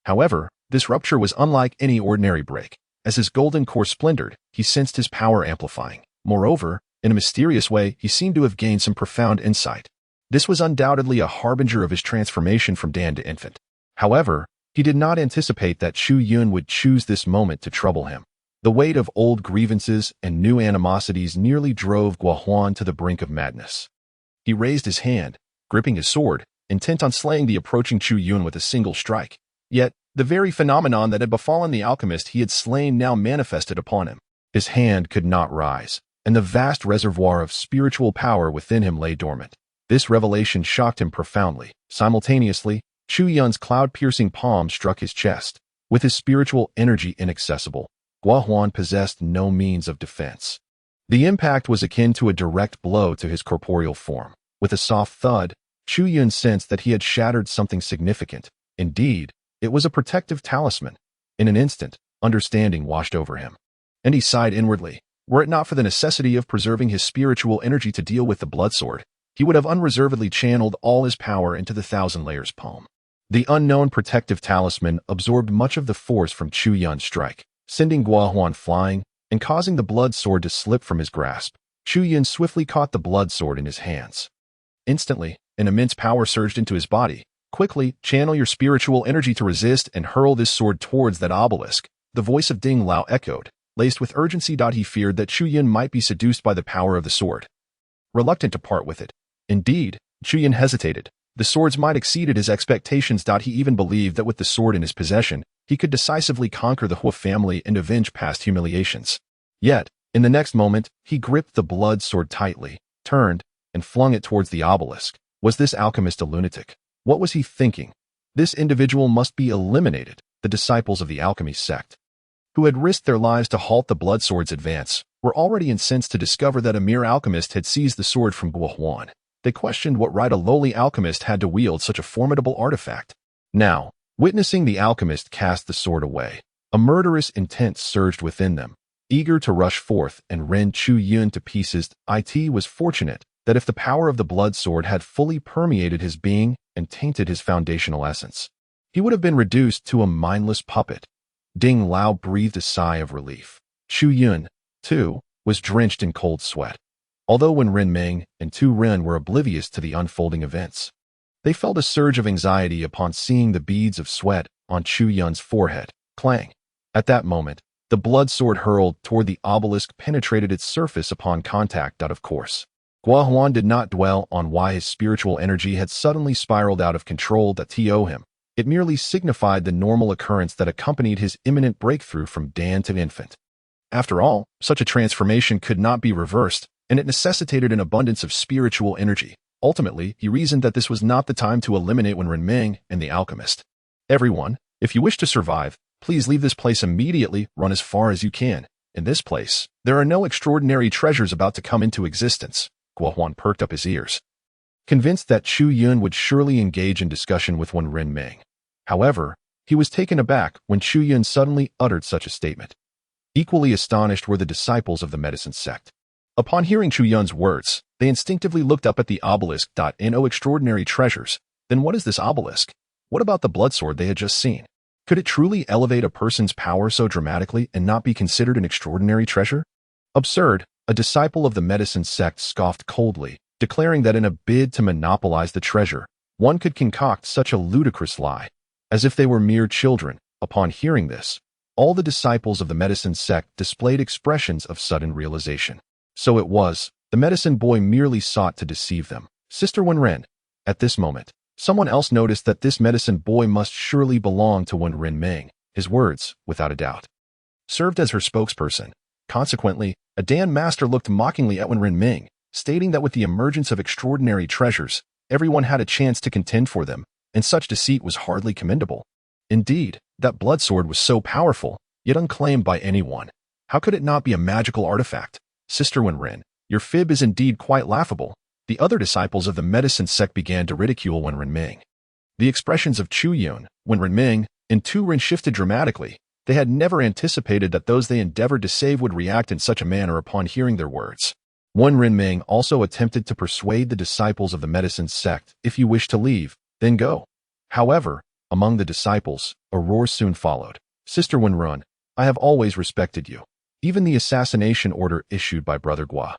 However, this rupture was unlike any ordinary break. As his golden core splintered, he sensed his power amplifying. Moreover, in a mysterious way, he seemed to have gained some profound insight. This was undoubtedly a harbinger of his transformation from Dan to infant. However, he did not anticipate that Chu Yun would choose this moment to trouble him. The weight of old grievances and new animosities nearly drove Guohuan to the brink of madness. He raised his hand, gripping his sword, intent on slaying the approaching Chu Yun with a single strike. Yet, the very phenomenon that had befallen the alchemist he had slain now manifested upon him. His hand could not rise, and the vast reservoir of spiritual power within him lay dormant. This revelation shocked him profoundly. Simultaneously, Chu Yun's cloud-piercing palm struck his chest. With his spiritual energy inaccessible, Guohuan possessed no means of defense. The impact was akin to a direct blow to his corporeal form. With a soft thud, Chu Yun sensed that he had shattered something significant. Indeed, it was a protective talisman. In an instant, understanding washed over him, and he sighed inwardly. Were it not for the necessity of preserving his spiritual energy to deal with the blood sword, he would have unreservedly channeled all his power into the 1,000 layers palm. The unknown protective talisman absorbed much of the force from Chu Yun's strike, sending Guohuan flying and causing the blood sword to slip from his grasp. Chu Yun swiftly caught the blood sword in his hands. Instantly, an immense power surged into his body. "Quickly, channel your spiritual energy to resist and hurl this sword towards that obelisk," the voice of Ding Lao echoed, laced with urgency. He feared that Chu Yun might be seduced by the power of the sword, reluctant to part with it. Indeed, Chu Yun hesitated. The sword's might exceeded his expectations. He even believed that with the sword in his possession, he could decisively conquer the Hua family and avenge past humiliations. Yet, in the next moment, he gripped the blood sword tightly, turned, and flung it towards the obelisk. Was this alchemist a lunatic? What was he thinking? This individual must be eliminated. The disciples of the alchemy sect, who had risked their lives to halt the blood sword's advance, were already incensed to discover that a mere alchemist had seized the sword from Guohuan. They questioned what right a lowly alchemist had to wield such a formidable artifact. Now, witnessing the alchemist cast the sword away, a murderous intent surged within them, eager to rush forth and rend Chu Yun to pieces. It was fortunate that if the power of the blood sword had fully permeated his being and tainted his foundational essence, he would have been reduced to a mindless puppet. Ding Lao breathed a sigh of relief. Chu Yun, too, was drenched in cold sweat. Although Wen Renming and Tu Ren were oblivious to the unfolding events, they felt a surge of anxiety upon seeing the beads of sweat on Chu Yun's forehead. Clang! At that moment, the blood sword hurled toward the obelisk penetrated its surface upon contact. Of course, Gua Huan did not dwell on why his spiritual energy had suddenly spiraled out of control. Him. It merely signified the normal occurrence that accompanied his imminent breakthrough from Dan to infant. After all, such a transformation could not be reversed, and it necessitated an abundance of spiritual energy. Ultimately, he reasoned that this was not the time to eliminate Wen Renming and the alchemist. Everyone, if you wish to survive, please leave this place immediately. Run as far as you can. In this place, there are no extraordinary treasures about to come into existence. Gua Huan perked up his ears, convinced that Chu Yun would surely engage in discussion with Wen Renming. However, he was taken aback when Chu Yun suddenly uttered such a statement. Equally astonished were the disciples of the medicine sect. Upon hearing Chu Yun's words, they instinctively looked up at the obelisk. No extraordinary treasures. Then what is this obelisk? What about the blood sword they had just seen? Could it truly elevate a person's power so dramatically and not be considered an extraordinary treasure? Absurd, a disciple of the medicine sect scoffed coldly, declaring that in a bid to monopolize the treasure, one could concoct such a ludicrous lie, as if they were mere children. Upon hearing this, all the disciples of the medicine sect displayed expressions of sudden realization. So it was, the medicine boy merely sought to deceive them. Sister Wen Ren. At this moment, someone else noticed that this medicine boy must surely belong to Wen Renming. His words, without a doubt, served as her spokesperson. Consequently, a Dan master looked mockingly at Wen Renming, stating that with the emergence of extraordinary treasures, everyone had a chance to contend for them, and such deceit was hardly commendable. Indeed, that blood sword was so powerful, yet unclaimed by anyone. How could it not be a magical artifact? Sister Wen Ren, your fib is indeed quite laughable. The other disciples of the medicine sect began to ridicule Wen Renming. The expressions of Chu Yun, Wen Renming, and Tu Ren shifted dramatically. They had never anticipated that those they endeavored to save would react in such a manner upon hearing their words. Wen Renming also attempted to persuade the disciples of the medicine sect, if you wish to leave, then go. However, among the disciples, a roar soon followed. Sister Wen Ren, I have always respected you. Even the assassination order issued by Brother Gua,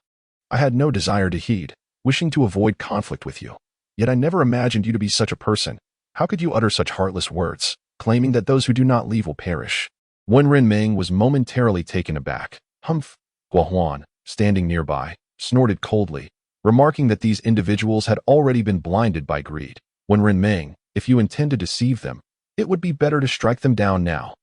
I had no desire to heed, wishing to avoid conflict with you. Yet I never imagined you to be such a person. How could you utter such heartless words, claiming that those who do not leave will perish? Wen Renming was momentarily taken aback. Humph! Gua Huan, standing nearby, snorted coldly, remarking that these individuals had already been blinded by greed. Wen Renming, if you intend to deceive them, it would be better to strike them down now.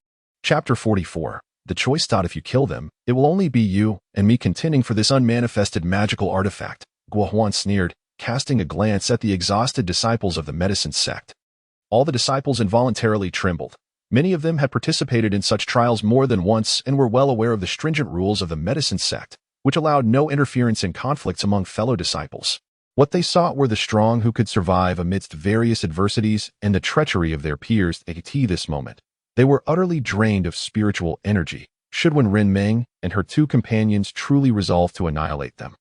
Chapter 44. The choice. If you kill them, it will only be you and me contending for this unmanifested magical artifact. Gua Huan sneered, casting a glance at the exhausted disciples of the medicine sect. All the disciples involuntarily trembled. Many of them had participated in such trials more than once and were well aware of the stringent rules of the medicine sect, which allowed no interference in conflicts among fellow disciples. What they sought were the strong who could survive amidst various adversities and the treachery of their peers. At this moment, they were utterly drained of spiritual energy. Should Wen Renming and her two companions truly resolve to annihilate them,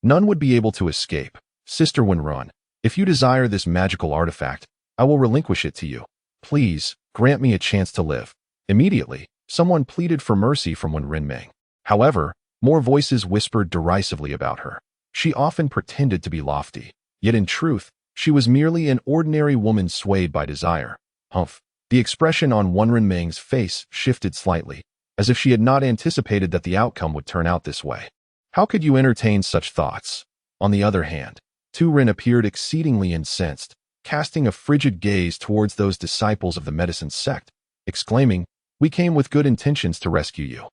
none would be able to escape. Sister Wen Ren, if you desire this magical artifact, I will relinquish it to you. Please, grant me a chance to live. Immediately, someone pleaded for mercy from Wen Renming. However, more voices whispered derisively about her. She often pretended to be lofty, yet in truth, she was merely an ordinary woman swayed by desire. Humph! The expression on Wen Renming's face shifted slightly, as if she had not anticipated that the outcome would turn out this way. How could you entertain such thoughts? On the other hand, Tu Ren appeared exceedingly incensed, casting a frigid gaze towards those disciples of the medicine sect, exclaiming, "We came with good intentions to rescue you.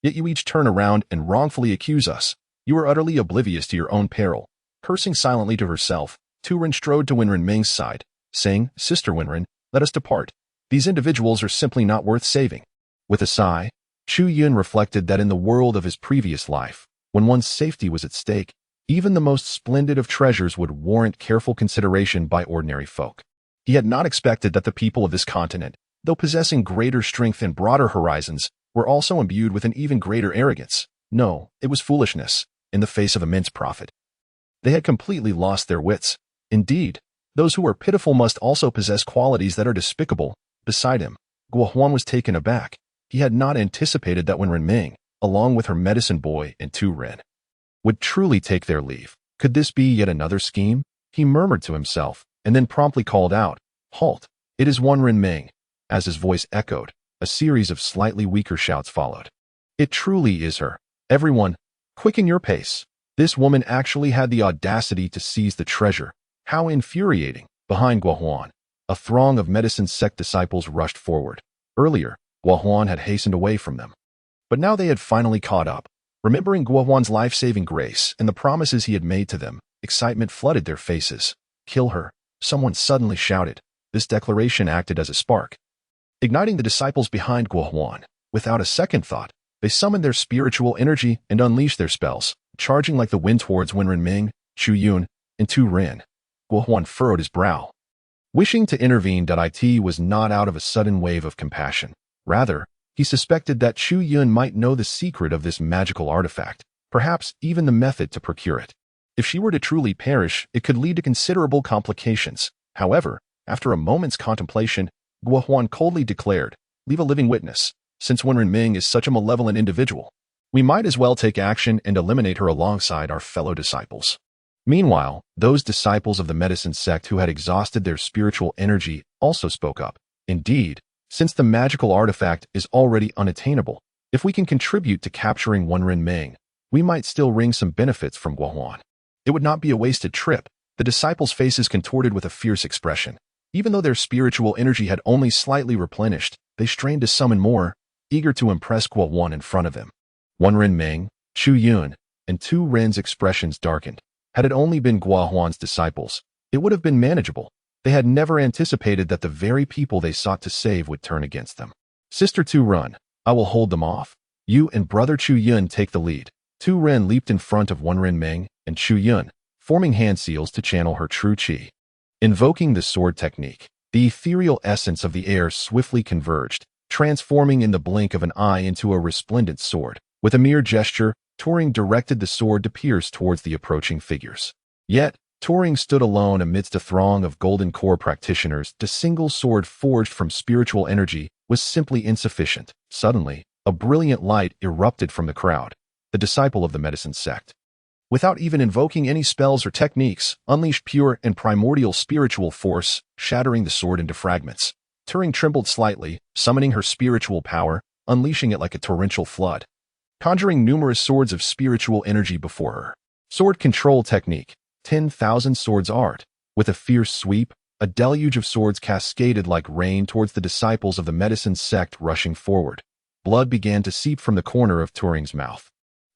Yet you each turn around and wrongfully accuse us. You are utterly oblivious to your own peril." Cursing silently to herself, Tu Ren strode to Wen Renming's side, saying, "Sister Wen Ren, let us depart. These individuals are simply not worth saving." With a sigh, Chu Yun reflected that in the world of his previous life, when one's safety was at stake, even the most splendid of treasures would warrant careful consideration by ordinary folk. He had not expected that the people of this continent, though possessing greater strength and broader horizons, were also imbued with an even greater arrogance. No, it was foolishness, in the face of immense profit. They had completely lost their wits. Indeed, those who are pitiful must also possess qualities that are despicable. Beside him, Gua Huan was taken aback. He had not anticipated that Wen Renming, along with her medicine boy and Tu Ren, would truly take their leave. Could this be yet another scheme? He murmured to himself, and then promptly called out, "Halt! It is One Ren Ming." As his voice echoed, a series of slightly weaker shouts followed. "It truly is her. Everyone, quicken your pace." This woman actually had the audacity to seize the treasure. How infuriating! Behind Guohuan, a throng of medicine sect disciples rushed forward. Earlier, Guohuan had hastened away from them. But now they had finally caught up. Remembering Guohuan's life-saving grace and the promises he had made to them, excitement flooded their faces. "Kill her," someone suddenly shouted. This declaration acted as a spark, igniting the disciples behind Guohuan. Without a second thought, they summoned their spiritual energy and unleashed their spells, charging like the wind towards Wenren Ming, Chu Yun, and Tu Ren. Guohuan furrowed his brow. Wishing to intervene, it was not out of a sudden wave of compassion. Rather, he suspected that Chu Yun might know the secret of this magical artifact, perhaps even the method to procure it. If she were to truly perish, it could lead to considerable complications. However, after a moment's contemplation, Guohuan coldly declared, "Leave a living witness. Since Wenren Ming is such a malevolent individual, we might as well take action and eliminate her alongside our fellow disciples." Meanwhile, those disciples of the medicine sect who had exhausted their spiritual energy also spoke up. "Indeed, since the magical artifact is already unattainable, if we can contribute to capturing Wenren Ming, we might still wring some benefits from Guohuan. It would not be a wasted trip." The disciples' faces contorted with a fierce expression. Even though their spiritual energy had only slightly replenished, they strained to summon more, eager to impress Guohuan in front of them. Wenren Ming, Chu Yun, and Tu Ren's expressions darkened. Had it only been Guohuan's disciples, it would have been manageable. They had never anticipated that the very people they sought to save would turn against them. "Sister Tu Ren, I will hold them off. You and brother Chu Yun take the lead." Tu Ren leaped in front of Wenren Ming and Chu Yun, forming hand seals to channel her true qi. Invoking the sword technique, the ethereal essence of the air swiftly converged, transforming in the blink of an eye into a resplendent sword. With a mere gesture, Turing directed the sword to pierce towards the approaching figures. Yet, Turing stood alone amidst a throng of golden core practitioners. The single sword forged from spiritual energy was simply insufficient. Suddenly, a brilliant light erupted from the crowd. The disciple of the medicine sect, without even invoking any spells or techniques, unleashed pure and primordial spiritual force, shattering the sword into fragments. Turing trembled slightly, summoning her spiritual power, unleashing it like a torrential flood, conjuring numerous swords of spiritual energy before her. Sword control technique, 10,000 swords art. With a fierce sweep, a deluge of swords cascaded like rain towards the disciples of the medicine sect rushing forward. Blood began to seep from the corner of Turing's mouth.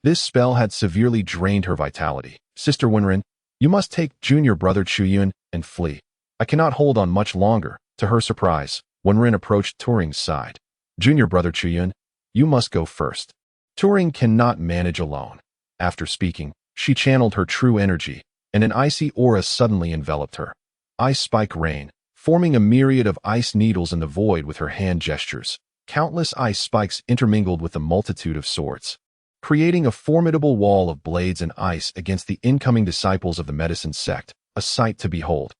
This spell had severely drained her vitality. "Sister Wenren, you must take junior brother Chu Yun and flee. I cannot hold on much longer." To her surprise, Wenren approached Turing's side. "Junior brother Chu Yun, you must go first. Turing cannot manage alone." After speaking, she channeled her true energy, and an icy aura suddenly enveloped her. Ice spike rain, forming a myriad of ice needles in the void with her hand gestures. Countless ice spikes intermingled with a multitude of swords, creating a formidable wall of blades and ice against the incoming disciples of the medicine sect, a sight to behold.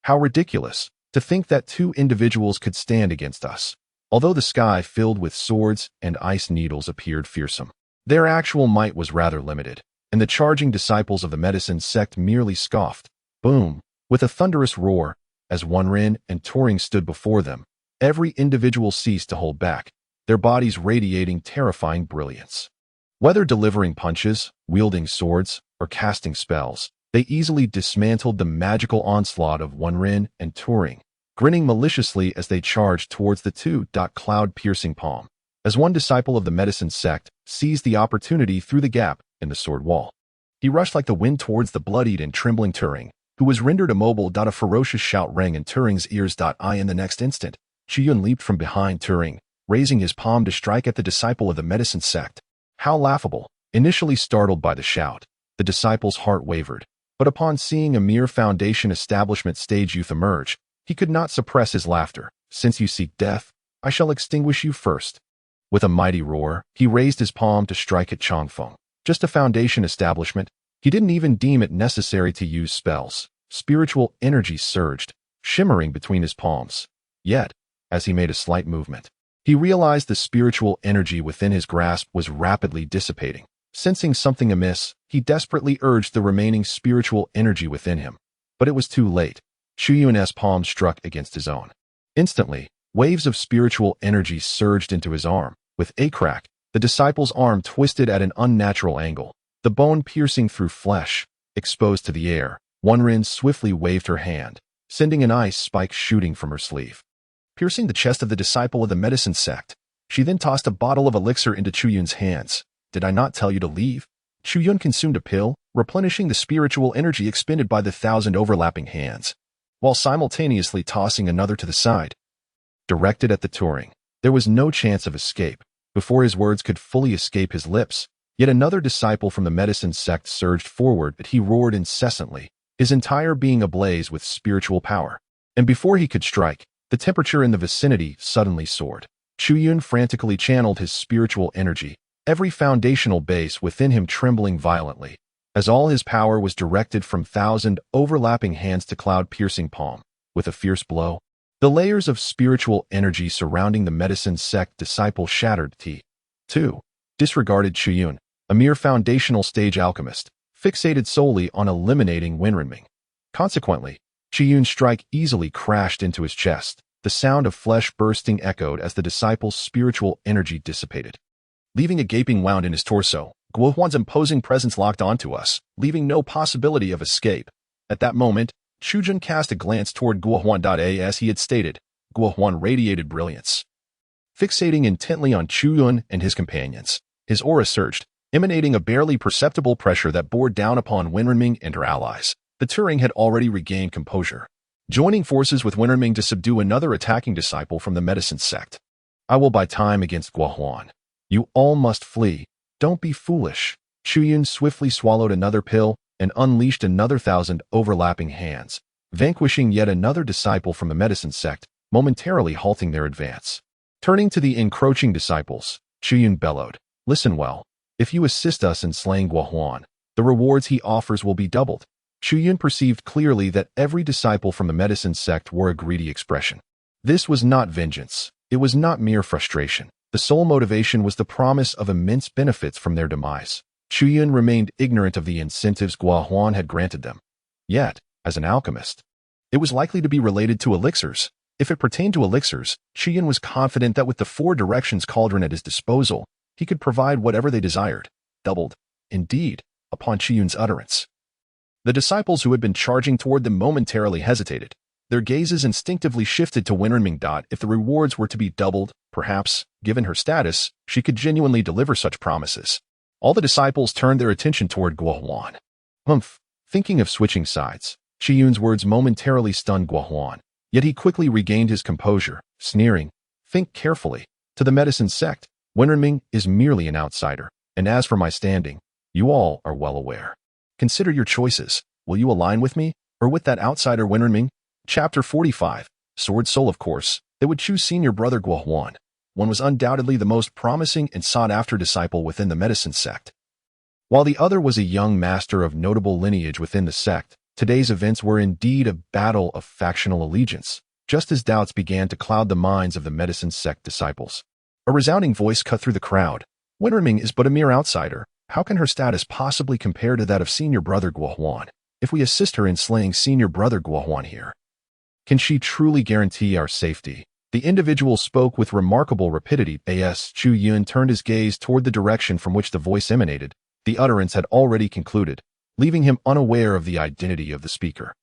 How ridiculous, to think that two individuals could stand against us. Although the sky filled with swords and ice needles appeared fearsome, their actual might was rather limited, and the charging disciples of the medicine sect merely scoffed. Boom! With a thunderous roar, as Wenren and Turing stood before them, every individual ceased to hold back, their bodies radiating terrifying brilliance. Whether delivering punches, wielding swords, or casting spells, they easily dismantled the magical onslaught of Wenren and Turing, grinning maliciously as they charged towards the cloud-piercing palm. As one disciple of the medicine sect seized the opportunity through the gap in the sword wall, he rushed like the wind towards the bloodied and trembling Turing, who was rendered immobile. A ferocious shout rang in Turing's ears. In the next instant, Chu Yun leaped from behind Turing, raising his palm to strike at the disciple of the medicine sect. How laughable! Initially startled by the shout, the disciple's heart wavered, but upon seeing a mere foundation establishment stage youth emerge, he could not suppress his laughter. "Since you seek death, I shall extinguish you first." With a mighty roar, he raised his palm to strike at Changfeng. Just a foundation establishment, he didn't even deem it necessary to use spells. Spiritual energy surged, shimmering between his palms. Yet, as he made a slight movement, he realized the spiritual energy within his grasp was rapidly dissipating. Sensing something amiss, he desperately urged the remaining spiritual energy within him. But it was too late. Chu Yun's palm struck against his own. Instantly, waves of spiritual energy surged into his arm. With a crack, the disciple's arm twisted at an unnatural angle, the bone piercing through flesh. Exposed to the air, Wenren swiftly waved her hand, sending an ice spike shooting from her sleeve. Piercing the chest of the disciple of the medicine sect, she then tossed a bottle of elixir into Chu Yun's hands. Did I not tell you to leave? Chu Yun consumed a pill, replenishing the spiritual energy expended by the 1,000 overlapping hands, while simultaneously tossing another to the side. Directed at the Turing, there was no chance of escape. Before his words could fully escape his lips, yet another disciple from the medicine sect surged forward, but he roared incessantly, his entire being ablaze with spiritual power. And before he could strike, the temperature in the vicinity suddenly soared. Chu Yun frantically channeled his spiritual energy, every foundational base within him trembling violently, as all his power was directed from 1,000 overlapping hands to cloud-piercing palm. With a fierce blow, the layers of spiritual energy surrounding the medicine sect disciple shattered. T2. Disregarded Chu Yun, a mere foundational stage alchemist, fixated solely on eliminating Wenren. Consequently, Chu Yun's strike easily crashed into his chest. The sound of flesh bursting echoed as the disciple's spiritual energy dissipated, leaving a gaping wound in his torso. Guo Huan's imposing presence locked onto us, leaving no possibility of escape. At that moment, Chu Yun cast a glance toward Guo Huan. As he had stated, Guo Huan radiated brilliance. Fixating intently on Chu Yun and his companions, his aura surged, emanating a barely perceptible pressure that bore down upon Wenren and her allies. The Turing had already regained composure, joining forces with Wenren to subdue another attacking disciple from the medicine sect. I will buy time against Guo Huan. You all must flee. Don't be foolish. Chu Yun swiftly swallowed another pill and unleashed another 1,000 overlapping hands, vanquishing yet another disciple from the medicine sect, momentarily halting their advance. Turning to the encroaching disciples, Chu Yun bellowed, "Listen well. If you assist us in slaying Guo Huan, the rewards he offers will be doubled." Chu Yun perceived clearly that every disciple from the medicine sect wore a greedy expression. This was not vengeance. It was not mere frustration. The sole motivation was the promise of immense benefits from their demise. Chu Yun remained ignorant of the incentives Guo Huan had granted them. Yet, as an alchemist, it was likely to be related to elixirs. If it pertained to elixirs, Chu Yun was confident that with the 4 directions cauldron at his disposal, he could provide whatever they desired. Doubled, indeed, upon Chu Yun's utterance. The disciples who had been charging toward them momentarily hesitated. Their gazes instinctively shifted to Wenren. If the rewards were to be doubled, perhaps, given her status, she could genuinely deliver such promises. All the disciples turned their attention toward Guo Huan. Thinking of switching sides, Chu Yun's words momentarily stunned Guo Huan, yet he quickly regained his composure, sneering, "Think carefully. To the medicine sect, Wenren is merely an outsider, and as for my standing, you all are well aware. Consider your choices. Will you align with me, or with that outsider Wenren?" Chapter 45. Sword Soul. Of course, they would choose senior brother Guo Huan. One was undoubtedly the most promising and sought-after disciple within the medicine sect, while the other was a young master of notable lineage within the sect. Today's events were indeed a battle of factional allegiance, just as doubts began to cloud the minds of the medicine sect disciples. A resounding voice cut through the crowd. Wenren is but a mere outsider. How can her status possibly compare to that of senior brother Guo Huan? If we assist her in slaying senior brother Guo Huan here, can she truly guarantee our safety? The individual spoke with remarkable rapidity. As Chu Yun turned his gaze toward the direction from which the voice emanated, the utterance had already concluded, leaving him unaware of the identity of the speaker.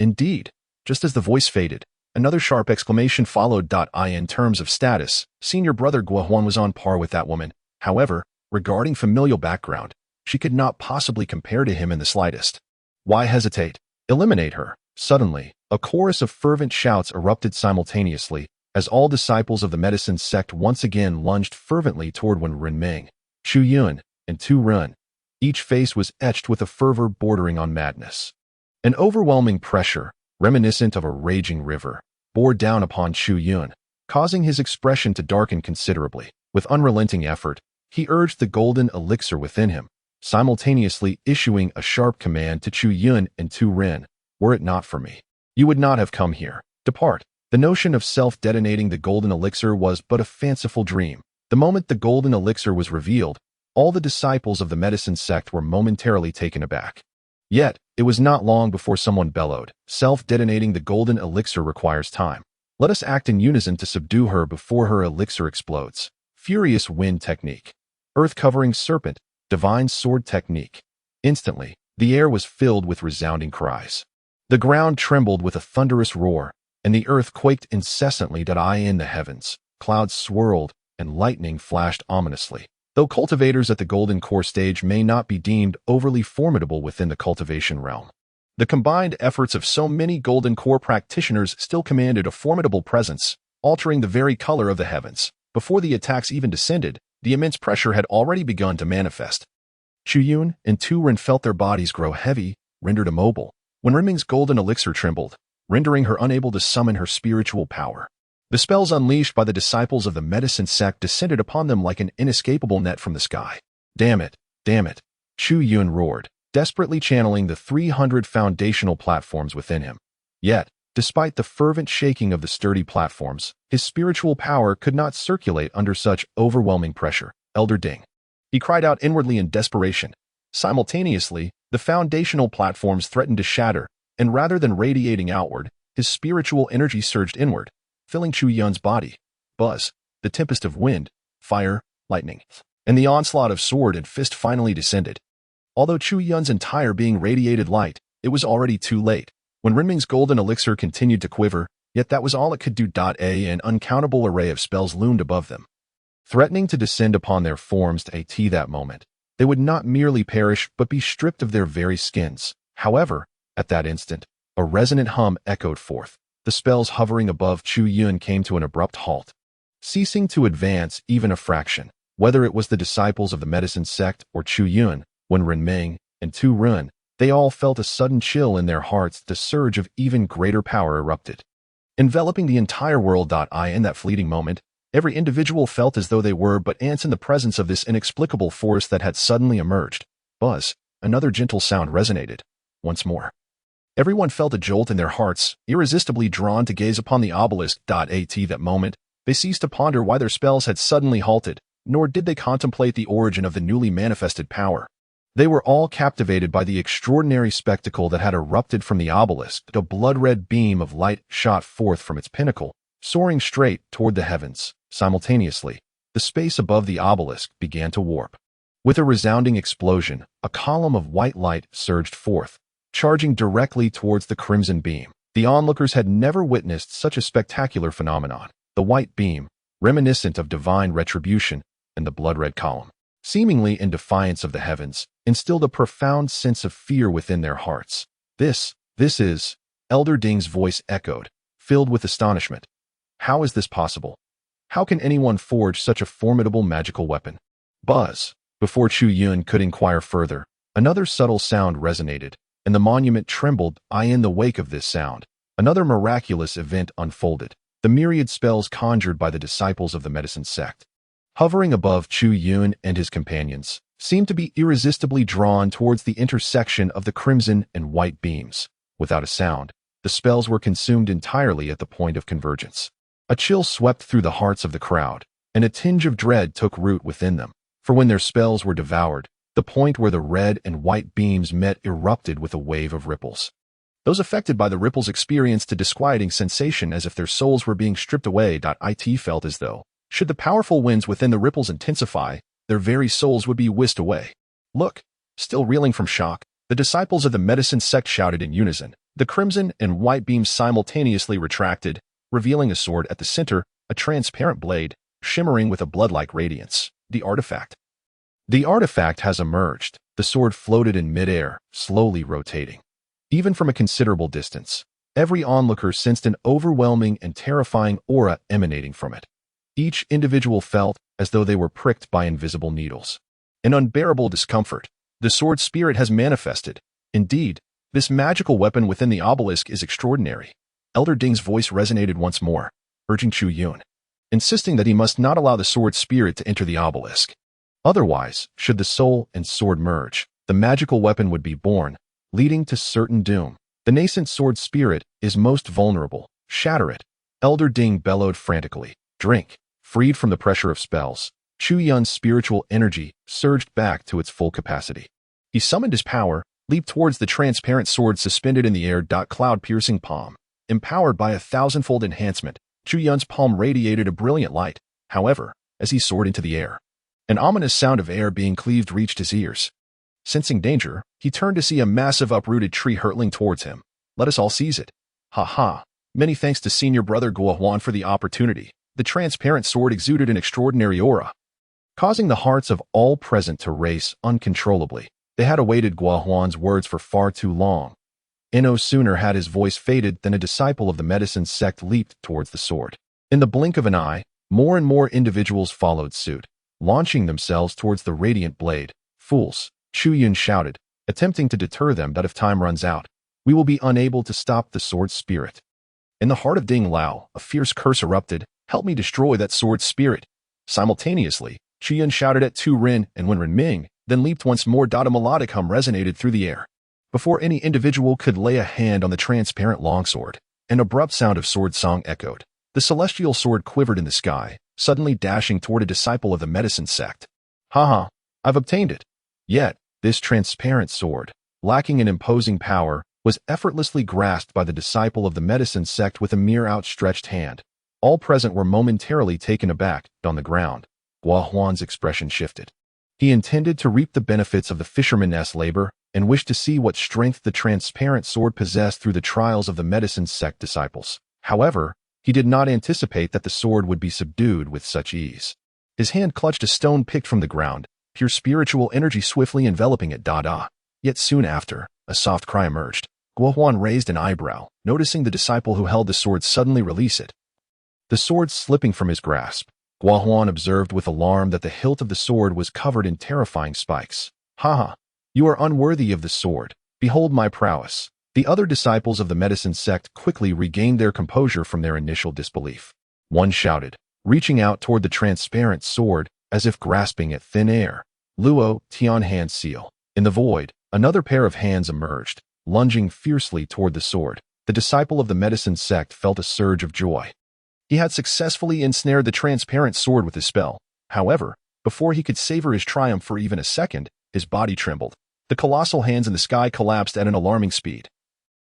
Indeed, just as the voice faded, another sharp exclamation followed. In terms of status, senior brother Guo Huan was on par with that woman. However, regarding familial background, she could not possibly compare to him in the slightest. Why hesitate? Eliminate her. Suddenly, a chorus of fervent shouts erupted simultaneously as all disciples of the medicine sect once again lunged fervently toward Wenren, Chu Yun, and Tu Ren. Each face was etched with a fervor bordering on madness. An overwhelming pressure, reminiscent of a raging river, bore down upon Chu Yun, causing his expression to darken considerably. With unrelenting effort, he urged the golden elixir within him, simultaneously issuing a sharp command to Chu Yun and Tu Ren. Were it not for me, you would not have come here. Depart. The notion of self-detonating the golden elixir was but a fanciful dream. The moment the golden elixir was revealed, All the disciples of the medicine sect were momentarily taken aback. Yet, it was not long before someone bellowed, "Self-detonating the golden elixir requires time. Let us act in unison to subdue her before her elixir explodes." Furious wind technique. Earth-covering serpent, divine sword technique. Instantly, the air was filled with resounding cries. The ground trembled with a thunderous roar, and the earth quaked incessantly. In the heavens, clouds swirled, and lightning flashed ominously. Though cultivators at the Golden Core stage may not be deemed overly formidable within the cultivation realm, the combined efforts of so many Golden Core practitioners still commanded a formidable presence, altering the very color of the heavens. Before the attacks even descended, the immense pressure had already begun to manifest. Chuyun and Tu Ren felt their bodies grow heavy, rendered immobile, when Renming's golden elixir trembled, rendering her unable to summon her spiritual power. The spells unleashed by the disciples of the medicine sect descended upon them like an inescapable net from the sky. Damn it, damn it, Chuyun roared, desperately channeling the 300 foundational platforms within him. Yet, despite the fervent shaking of the sturdy platforms, his spiritual power could not circulate under such overwhelming pressure. Elder Ding. He cried out inwardly in desperation. Simultaneously, the foundational platforms threatened to shatter, and rather than radiating outward, his spiritual energy surged inward, filling Chuyun's body. Buzz, the tempest of wind, fire, lightning, and the onslaught of sword and fist finally descended. Although Chuyun's entire being radiated light, it was already too late. When Renming's golden elixir continued to quiver, yet that was all it could do. An uncountable array of spells loomed above them, threatening to descend upon their forms. That moment, they would not merely perish but be stripped of their very skins. However, at that instant, a resonant hum echoed forth. The spells hovering above Chuyun came to an abrupt halt, ceasing to advance even a fraction. Whether it was the disciples of the medicine sect or Chuyun, when Renming and Tu Ren, they all felt a sudden chill in their hearts. The surge of even greater power erupted, enveloping the entire world. In that fleeting moment, every individual felt as though they were but ants in the presence of this inexplicable force that had suddenly emerged. Buzz, another gentle sound resonated. Once more, everyone felt a jolt in their hearts, irresistibly drawn to gaze upon the obelisk. At that moment, they ceased to ponder why their spells had suddenly halted, nor did they contemplate the origin of the newly manifested power. They were all captivated by the extraordinary spectacle that had erupted from the obelisk. A blood-red beam of light shot forth from its pinnacle, soaring straight toward the heavens. Simultaneously, the space above the obelisk began to warp. With a resounding explosion, a column of white light surged forth, charging directly towards the crimson beam. The onlookers had never witnessed such a spectacular phenomenon. The white beam, reminiscent of divine retribution, and the blood-red column, seemingly in defiance of the heavens, instilled a profound sense of fear within their hearts. This is, Elder Ding's voice echoed, filled with astonishment. How is this possible? How can anyone forge such a formidable magical weapon? Buzz. Before Chuyun could inquire further, another subtle sound resonated, and the monument trembled. In the wake of this sound, another miraculous event unfolded. The myriad spells conjured by the disciples of the medicine sect, hovering above Chuyun and his companions, seemed to be irresistibly drawn towards the intersection of the crimson and white beams. Without a sound, the spells were consumed entirely at the point of convergence. A chill swept through the hearts of the crowd, and a tinge of dread took root within them. For when their spells were devoured, the point where the red and white beams met erupted with a wave of ripples. Those affected by the ripples experienced a disquieting sensation as if their souls were being stripped away. It felt as though, should the powerful winds within the ripples intensify, their very souls would be whisked away. Look! Still reeling from shock, the disciples of the medicine sect shouted in unison. The crimson and white beams simultaneously retracted, revealing a sword at the center, a transparent blade, shimmering with a blood-like radiance. The artifact. The artifact has emerged. The sword floated in midair, slowly rotating. Even from a considerable distance, every onlooker sensed an overwhelming and terrifying aura emanating from it. Each individual felt as though they were pricked by invisible needles. An unbearable discomfort. The sword spirit has manifested. Indeed, this magical weapon within the obelisk is extraordinary. Elder Ding's voice resonated once more, urging Chuyun, insisting that he must not allow the sword spirit to enter the obelisk. Otherwise, should the soul and sword merge, the magical weapon would be born, leading to certain doom. The nascent sword spirit is most vulnerable. Shatter it. Elder Ding bellowed frantically. Drink. Freed from the pressure of spells, Chu Yun's spiritual energy surged back to its full capacity. He summoned his power, leaped towards the transparent sword suspended in the air. Cloud-piercing palm. Empowered by a thousandfold enhancement, Chu Yun's palm radiated a brilliant light. However, as he soared into the air, an ominous sound of air being cleaved reached his ears. Sensing danger, he turned to see a massive uprooted tree hurtling towards him. Let us all seize it. Ha ha. Many thanks to senior brother Guo Huan for the opportunity. The transparent sword exuded an extraordinary aura, causing the hearts of all present to race uncontrollably. They had awaited Guo Huan's words for far too long. No sooner had his voice faded than a disciple of the medicine sect leaped towards the sword. In the blink of an eye, more and more individuals followed suit, launching themselves towards the radiant blade. Fools, Chu Yun shouted, attempting to deter them that if time runs out, we will be unable to stop the sword spirit. In the heart of Ding Lao, a fierce curse erupted. Help me destroy that sword spirit. Simultaneously, Chu Yun shouted at Tu Ren and Wen Renming, then leaped once more. A melodic hum resonated through the air. Before any individual could lay a hand on the transparent longsword, an abrupt sound of sword song echoed. The celestial sword quivered in the sky, suddenly dashing toward a disciple of the medicine sect. Haha, I've obtained it. Yet, this transparent sword, lacking in imposing power, was effortlessly grasped by the disciple of the medicine sect with a mere outstretched hand. All present were momentarily taken aback. On the ground, Guo Huan's expression shifted. He intended to reap the benefits of the fisherman's labor and wished to see what strength the transparent sword possessed through the trials of the medicine sect disciples. However, he did not anticipate that the sword would be subdued with such ease. His hand clutched a stone picked from the ground, pure spiritual energy swiftly enveloping it. Yet soon after, a soft cry emerged. Guo Huan raised an eyebrow, noticing the disciple who held the sword suddenly release it. The sword slipping from his grasp, Guo Huan observed with alarm that the hilt of the sword was covered in terrifying spikes. Haha, you are unworthy of the sword. Behold my prowess. The other disciples of the medicine sect quickly regained their composure from their initial disbelief. One shouted, reaching out toward the transparent sword as if grasping at thin air. Luo, Tian hand seal. In the void, another pair of hands emerged, lunging fiercely toward the sword. The disciple of the medicine sect felt a surge of joy. He had successfully ensnared the transparent sword with his spell. However, before he could savor his triumph for even a second, his body trembled. The colossal hands in the sky collapsed at an alarming speed,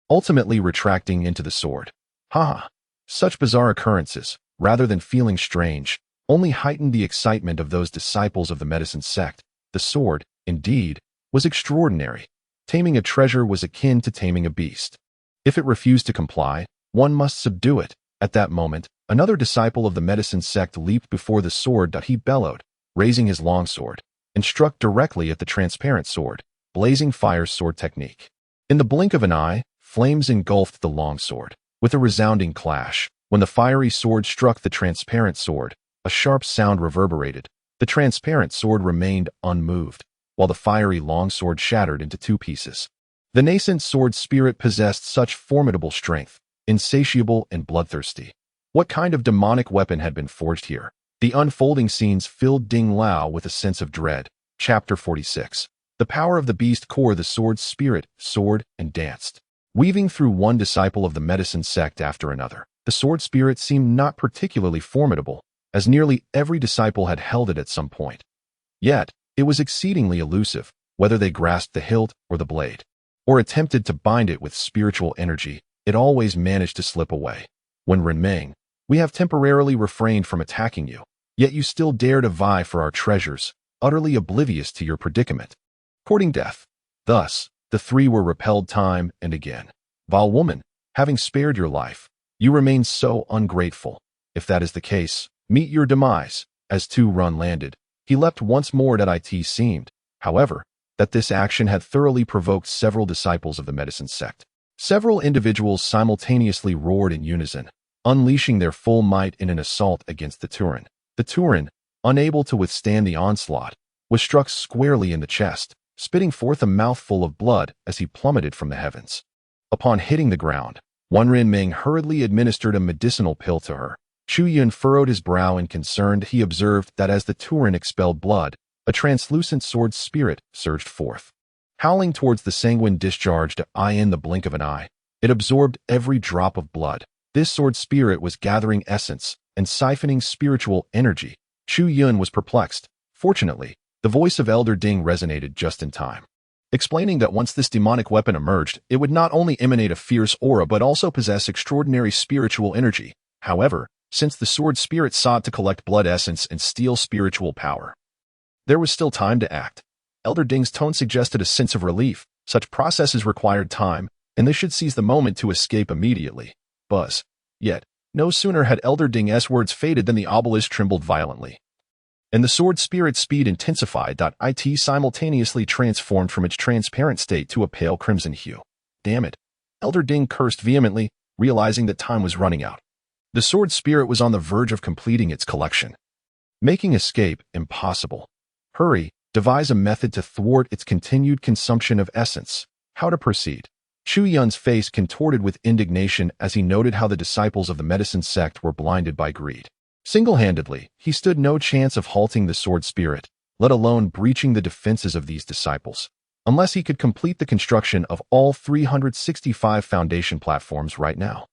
ultimately retracting into the sword. Haha, such bizarre occurrences, rather than feeling strange, only heightened the excitement of those disciples of the medicine sect. The sword, indeed, was extraordinary. Taming a treasure was akin to taming a beast. If it refused to comply, one must subdue it. At that moment, another disciple of the medicine sect leaped before the sword. He bellowed, raising his longsword, and struck directly at the transparent sword. Blazing fire sword technique. In the blink of an eye, flames engulfed the longsword. With a resounding clash, when the fiery sword struck the transparent sword, a sharp sound reverberated. The transparent sword remained unmoved, while the fiery longsword shattered into two pieces. The nascent sword spirit possessed such formidable strength, insatiable and bloodthirsty. What kind of demonic weapon had been forged here? The unfolding scenes filled Ding Lao with a sense of dread. Chapter 46. The power of the beast core the sword spirit, soared and danced, weaving through one disciple of the medicine sect after another. The sword spirit seemed not particularly formidable, as nearly every disciple had held it at some point. Yet, it was exceedingly elusive, whether they grasped the hilt or the blade, or attempted to bind it with spiritual energy, it always managed to slip away. When Renming, we have temporarily refrained from attacking you, yet you still dare to vie for our treasures, utterly oblivious to your predicament. Courting death. Thus, the three were repelled time and again. Vile woman, having spared your life, you remain so ungrateful. If that is the case, meet your demise. As Tu Ren landed, he leapt once more. It seemed, however, that this action had thoroughly provoked several disciples of the medicine sect. Several individuals simultaneously roared in unison, unleashing their full might in an assault against the Turin. The Turin, unable to withstand the onslaught, was struck squarely in the chest, spitting forth a mouthful of blood as he plummeted from the heavens. Upon hitting the ground, Wen Renming hurriedly administered a medicinal pill to her. Chu Yun furrowed his brow in concern. He observed that as the Turin expelled blood, a translucent sword spirit surged forth, howling towards the sanguine discharged in the blink of an eye. It absorbed every drop of blood. This sword spirit was gathering essence and siphoning spiritual energy. Chu Yun was perplexed. Fortunately, the voice of Elder Ding resonated just in time, explaining that once this demonic weapon emerged, it would not only emanate a fierce aura but also possess extraordinary spiritual energy. However, since the sword spirit sought to collect blood essence and steal spiritual power, there was still time to act. Elder Ding's tone suggested a sense of relief. Such processes required time, and they should seize the moment to escape immediately. Buzz. Yet, no sooner had Elder Ding's words faded than the obelisk trembled violently, and the sword spirit's speed intensified. It simultaneously transformed from its transparent state to a pale crimson hue. Damn it! Elder Ding cursed vehemently, realizing that time was running out. The sword spirit was on the verge of completing its collection, making escape impossible. Hurry, devise a method to thwart its continued consumption of essence. How to proceed? Chu Yun's face contorted with indignation as he noted how the disciples of the medicine sect were blinded by greed. Single-handedly, he stood no chance of halting the sword spirit, let alone breaching the defenses of these disciples, unless he could complete the construction of all 365 foundation platforms right now.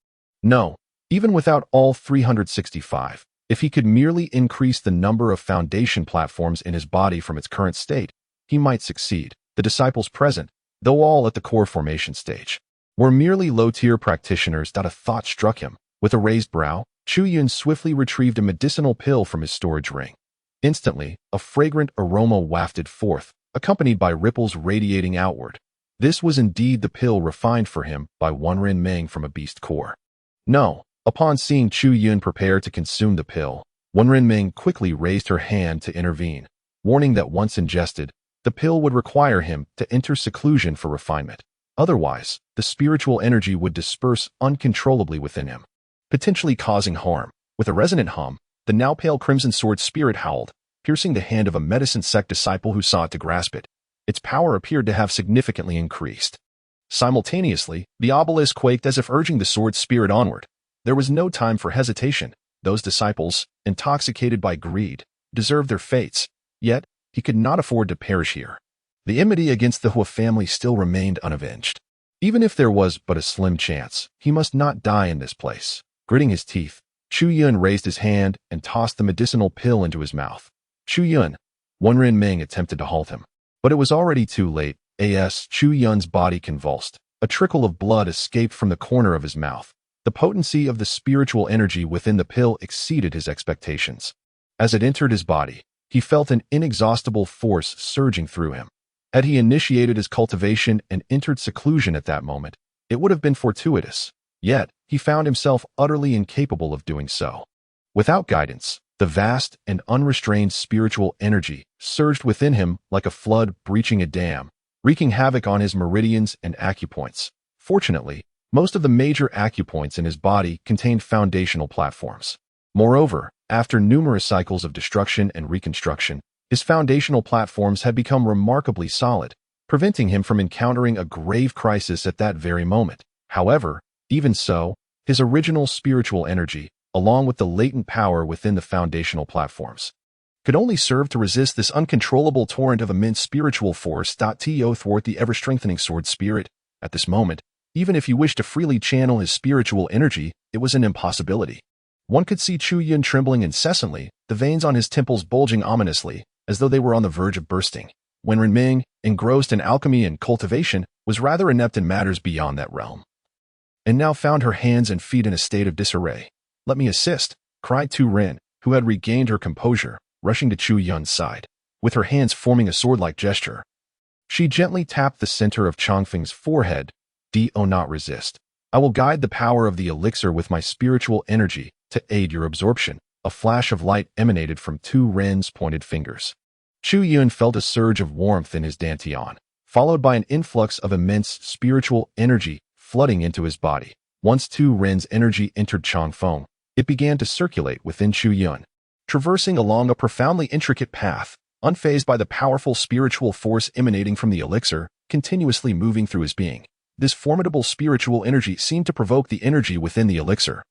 No, even without all 365, if he could merely increase the number of foundation platforms in his body from its current state, he might succeed. The disciples present, though all at the core formation stage, were merely low-tier practitioners. A thought struck him. With a raised brow, Chu Yun swiftly retrieved a medicinal pill from his storage ring. Instantly, a fragrant aroma wafted forth, accompanied by ripples radiating outward. This was indeed the pill refined for him by One Ren Meng from a beast core. No. Upon seeing Chu Yun prepare to consume the pill, One Ren Meng quickly raised her hand to intervene, warning that once ingested, the pill would require him to enter seclusion for refinement. Otherwise, the spiritual energy would disperse uncontrollably within him, potentially causing harm. With a resonant hum, the now pale crimson sword spirit howled, piercing the hand of a medicine sect disciple who sought to grasp it. Its power appeared to have significantly increased. Simultaneously, the obelisk quaked as if urging the sword spirit onward. There was no time for hesitation. Those disciples, intoxicated by greed, deserved their fates. Yet, he could not afford to perish here. The enmity against the Hua family still remained unavenged. Even if there was but a slim chance, he must not die in this place. Gritting his teeth, Chu Yun raised his hand and tossed the medicinal pill into his mouth. Chu Yun. One Ren Meng attempted to halt him, but it was already too late. Chu Yun's body convulsed. A trickle of blood escaped from the corner of his mouth. The potency of the spiritual energy within the pill exceeded his expectations. As it entered his body, he felt an inexhaustible force surging through him. Had he initiated his cultivation and entered seclusion at that moment, it would have been fortuitous. Yet, he found himself utterly incapable of doing so. Without guidance, the vast and unrestrained spiritual energy surged within him like a flood breaching a dam, wreaking havoc on his meridians and acupoints. Fortunately, most of the major acupoints in his body contained foundational platforms. Moreover, after numerous cycles of destruction and reconstruction, his foundational platforms had become remarkably solid, preventing him from encountering a grave crisis at that very moment. However, even so, his original spiritual energy, along with the latent power within the foundational platforms, could only serve to resist this uncontrollable torrent of immense spiritual force. To thwart the ever-strengthening sword spirit. At this moment, even if he wished to freely channel his spiritual energy, it was an impossibility. One could see Chu Yun trembling incessantly, the veins on his temples bulging ominously, as though they were on the verge of bursting. Wen Renming, engrossed in alchemy and cultivation, was rather inept in matters beyond that realm, and now found her hands and feet in a state of disarray. "Let me assist," cried Tu Ren, who had regained her composure, rushing to Chu Yun's side. With her hands forming a sword-like gesture, she gently tapped the center of Changfeng's forehead. "Do not resist. I will guide the power of the elixir with my spiritual energy to aid your absorption." A flash of light emanated from Tu Ren's pointed fingers. Chu Yun felt a surge of warmth in his dantian, followed by an influx of immense spiritual energy flooding into his body. Once Tu Ren's energy entered Changfeng, it began to circulate within Chu Yun, traversing along a profoundly intricate path, unfazed by the powerful spiritual force emanating from the elixir, continuously moving through his being. This formidable spiritual energy seemed to provoke the energy within the elixir,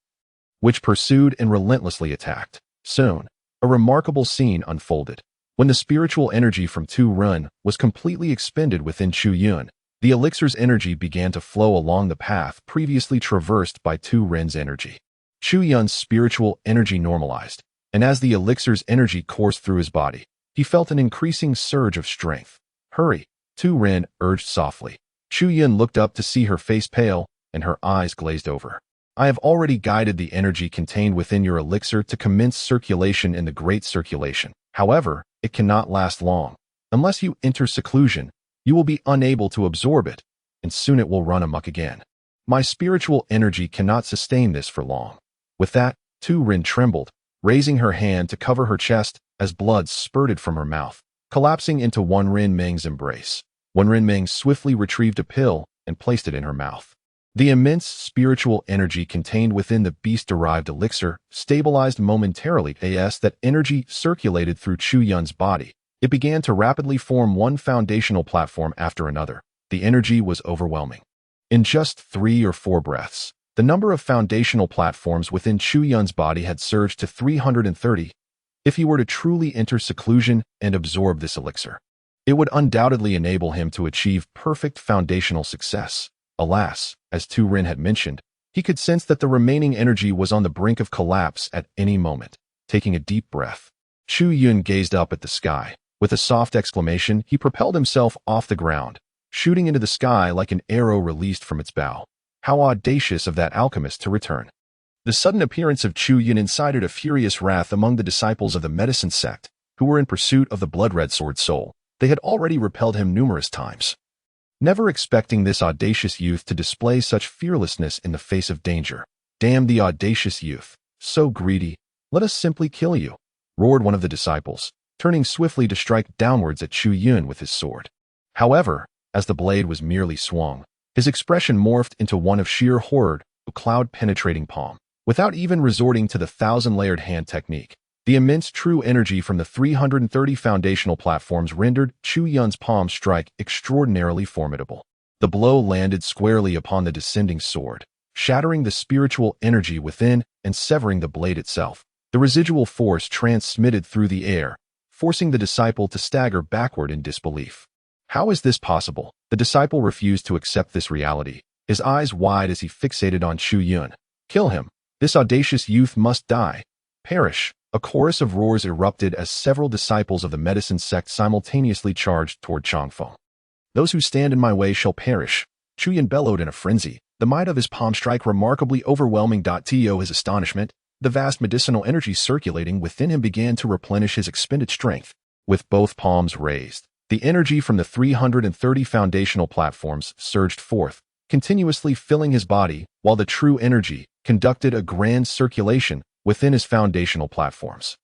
which pursued and relentlessly attacked. Soon, a remarkable scene unfolded. When the spiritual energy from Tu Ren was completely expended within Chu Yun, the elixir's energy began to flow along the path previously traversed by Tu Ren's energy. Chu Yun's spiritual energy normalized, and as the elixir's energy coursed through his body, he felt an increasing surge of strength. "Hurry," Tu Ren urged softly. Chu Yun looked up to see her face pale, and her eyes glazed over. "I have already guided the energy contained within your elixir to commence circulation in the Great Circulation. However, it cannot last long. Unless you enter seclusion, you will be unable to absorb it, and soon it will run amok again. My spiritual energy cannot sustain this for long." With that, Tu Ren trembled, raising her hand to cover her chest as blood spurted from her mouth, collapsing into Wan Ren Meng's embrace. Wan Ren Meng swiftly retrieved a pill and placed it in her mouth. The immense spiritual energy contained within the beast-derived elixir stabilized momentarily as that energy circulated through Chu Yun's body. It began to rapidly form one foundational platform after another. The energy was overwhelming. In just 3 or 4 breaths, the number of foundational platforms within Chu Yun's body had surged to 330. If he were to truly enter seclusion and absorb this elixir, it would undoubtedly enable him to achieve perfect foundational success. Alas, as Tu Ren had mentioned, he could sense that the remaining energy was on the brink of collapse at any moment. Taking a deep breath, Chu Yun gazed up at the sky. With a soft exclamation, he propelled himself off the ground, shooting into the sky like an arrow released from its bow. How audacious of that alchemist to return! The sudden appearance of Chu Yun incited a furious wrath among the disciples of the medicine sect, who were in pursuit of the blood-red sword soul. They had already repelled him numerous times. Never expecting this audacious youth to display such fearlessness in the face of danger. "Damn the audacious youth! So greedy! Let us simply kill you!" roared one of the disciples, turning swiftly to strike downwards at Chu Yun with his sword. However, as the blade was merely swung, his expression morphed into one of sheer horror, a cloud-penetrating palm. Without even resorting to the 1,000-layered hand technique, the immense true energy from the 330 foundational platforms rendered Chu Yun's palm strike extraordinarily formidable. The blow landed squarely upon the descending sword, shattering the spiritual energy within and severing the blade itself. The residual force transmitted through the air, forcing the disciple to stagger backward in disbelief. How is this possible? The disciple refused to accept this reality, his eyes wide as he fixated on Chu Yun. "Kill him! This audacious youth must die! Perish!" A chorus of roars erupted as several disciples of the medicine sect simultaneously charged toward Changfeng. "Those who stand in my way shall perish!" Chu Yun bellowed in a frenzy, the might of his palm strike remarkably overwhelming. To his astonishment, the vast medicinal energy circulating within him began to replenish his expended strength. With both palms raised, the energy from the 330 foundational platforms surged forth, continuously filling his body, while the true energy conducted a grand circulation within his foundational platforms.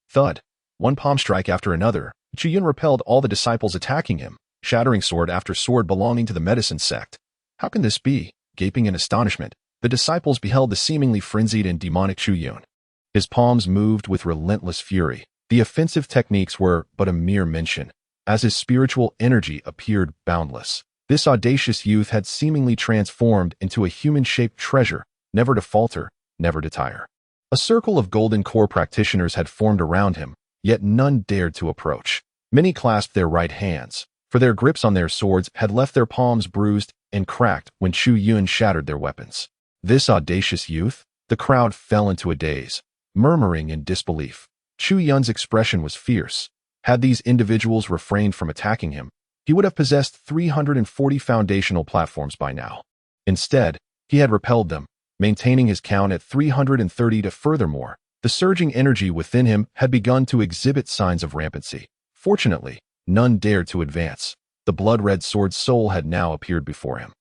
Thud! One palm strike after another, Chu Yun repelled all the disciples attacking him, shattering sword after sword belonging to the medicine sect. How can this be? Gaping in astonishment, the disciples beheld the seemingly frenzied and demonic Chu Yun. His palms moved with relentless fury. The offensive techniques were but a mere mention, as his spiritual energy appeared boundless. This audacious youth had seemingly transformed into a human-shaped treasure, never to falter, never to tire. A circle of golden core practitioners had formed around him, yet none dared to approach. Many clasped their right hands, for their grips on their swords had left their palms bruised and cracked when Chu Yun shattered their weapons. This audacious youth? The crowd fell into a daze, murmuring in disbelief. Chu Yun's expression was fierce. Had these individuals refrained from attacking him, he would have possessed 340 foundational platforms by now. Instead, he had repelled them, maintaining his count at 330. Furthermore, the surging energy within him had begun to exhibit signs of rampancy. Fortunately, none dared to advance. The blood-red sword soul had now appeared before him.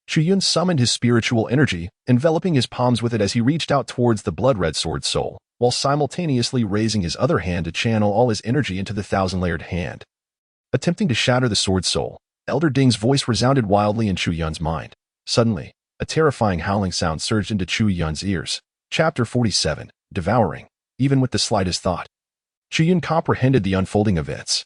Chu Yun summoned his spiritual energy, enveloping his palms with it as he reached out towards the blood-red sword soul, while simultaneously raising his other hand to channel all his energy into the 1,000-layered hand. Attempting to shatter the sword soul, Elder Ding's voice resounded wildly in Chu Yun's mind. Suddenly, a terrifying howling sound surged into Chu Yun's ears. Chapter 47, Devouring, even with the slightest thought. Chu Yun comprehended the unfolding events.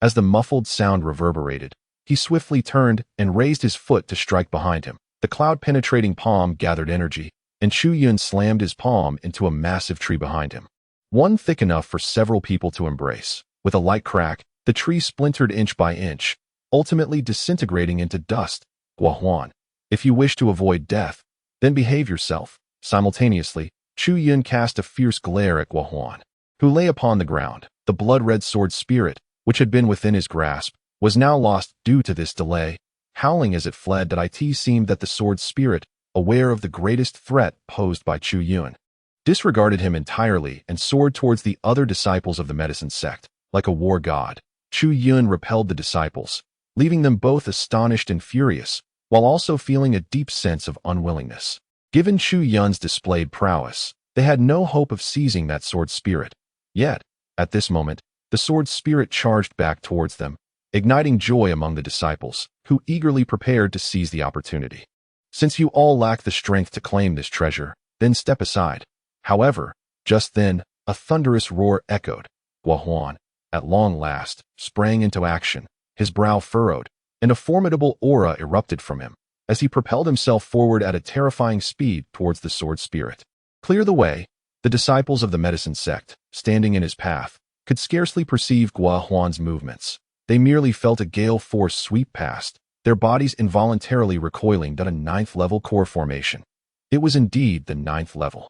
As the muffled sound reverberated, he swiftly turned and raised his foot to strike behind him. The cloud-penetrating palm gathered energy, and Chu Yun slammed his palm into a massive tree behind him, one thick enough for several people to embrace. With a light crack, the tree splintered inch by inch, ultimately disintegrating into dust. Guahuan, if you wish to avoid death, then behave yourself. Simultaneously, Chu Yun cast a fierce glare at Guahuan. who lay upon the ground. The blood-red sword spirit, which had been within his grasp, was now lost due to this delay. Howling as it fled, it seemed that the sword spirit, aware of the greatest threat posed by Chu Yun, disregarded him entirely and soared towards the other disciples of the medicine sect. Like a war god, Chu Yun repelled the disciples, leaving them both astonished and furious, while also feeling a deep sense of unwillingness. Given Chu Yun's displayed prowess, they had no hope of seizing that sword spirit. Yet, at this moment, the sword spirit charged back towards them, igniting joy among the disciples, who eagerly prepared to seize the opportunity. Since you all lack the strength to claim this treasure, then step aside. However, just then, a thunderous roar echoed. Guohuan, at long last, sprang into action, his brow furrowed, and a formidable aura erupted from him, as he propelled himself forward at a terrifying speed towards the sword spirit. Clear the way. The disciples of the medicine sect, standing in his path, could scarcely perceive Guohuan's movements. They merely felt a gale force sweep past, their bodies involuntarily recoiling at a 9th level core formation. It was indeed the 9th level.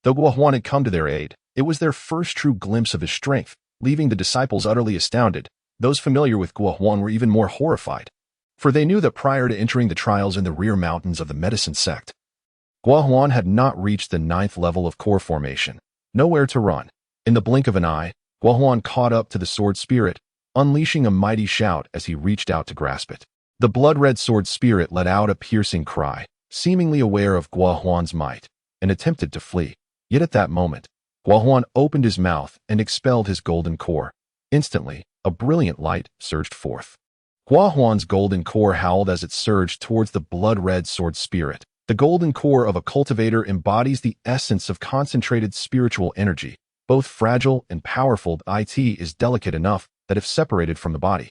Though Guohuan had come to their aid, it was their first true glimpse of his strength, leaving the disciples utterly astounded. Those familiar with Guohuan were even more horrified, for they knew that prior to entering the trials in the rear mountains of the medicine sect, Guohuan had not reached the 9th level of core formation. Nowhere to run. In the blink of an eye, Guohuan caught up to the sword spirit, unleashing a mighty shout as he reached out to grasp it. The blood-red sword spirit let out a piercing cry, seemingly aware of Guohuan's might, and attempted to flee. Yet at that moment, Guohuan opened his mouth and expelled his golden core. Instantly, a brilliant light surged forth. Guohuan's golden core howled as it surged towards the blood-red sword spirit. The golden core of a cultivator embodies the essence of concentrated spiritual energy, both fragile and powerful. It is delicate enough that if separated from the body,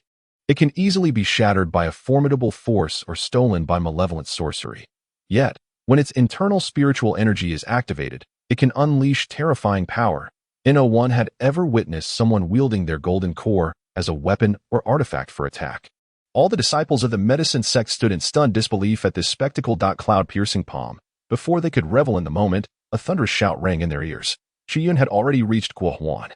it can easily be shattered by a formidable force or stolen by malevolent sorcery. Yet, when its internal spiritual energy is activated, it can unleash terrifying power. No one had ever witnessed someone wielding their golden core as a weapon or artifact for attack. All the disciples of the medicine sect stood in stunned disbelief at this spectacle. Cloud-piercing palm. Before they could revel in the moment, a thunderous shout rang in their ears. Chu Yun had already reached Guohuan,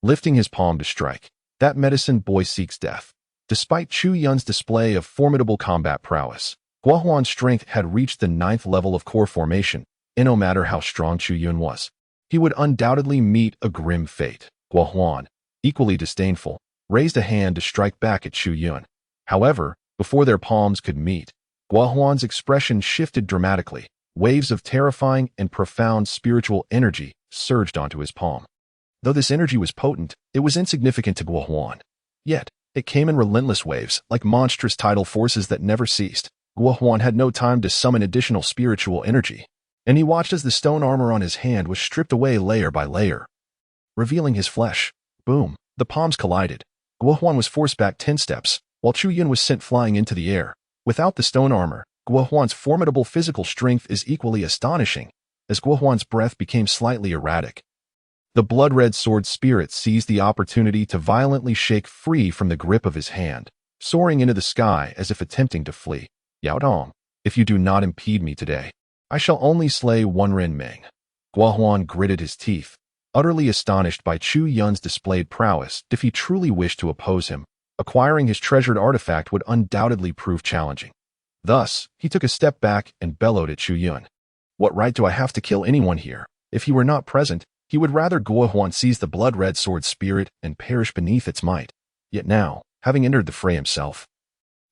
lifting his palm to strike. That medicine boy seeks death. Despite Chu Yun's display of formidable combat prowess, Guohuan's strength had reached the 9th level of core formation, and no matter how strong Chu Yun was, he would undoubtedly meet a grim fate. Guohuan, equally disdainful, raised a hand to strike back at Chu Yun. However, before their palms could meet, Guohuan's expression shifted dramatically. Waves of terrifying and profound spiritual energy surged onto his palm. Though this energy was potent, it was insignificant to Guohuan. Yet, it came in relentless waves, like monstrous tidal forces that never ceased. Guohuan had no time to summon additional spiritual energy, and he watched as the stone armor on his hand was stripped away layer by layer, revealing his flesh. Boom! The palms collided. Guohuan was forced back 10 steps, while Chu Yun was sent flying into the air. Without the stone armor, Guohuan's formidable physical strength is equally astonishing, as Guohuan's breath became slightly erratic. The blood-red sword spirit seized the opportunity to violently shake free from the grip of his hand, soaring into the sky as if attempting to flee. Yao Dong, if you do not impede me today, I shall only slay one Ren Ming. Guohuan gritted his teeth, utterly astonished by Chu Yun's displayed prowess. If he truly wished to oppose him, acquiring his treasured artifact would undoubtedly prove challenging. Thus, he took a step back and bellowed at Chu Yun. What right do I have to kill anyone here? If he were not present, he would rather Guohuan seize the blood-red sword spirit and perish beneath its might. Yet now, having entered the fray himself,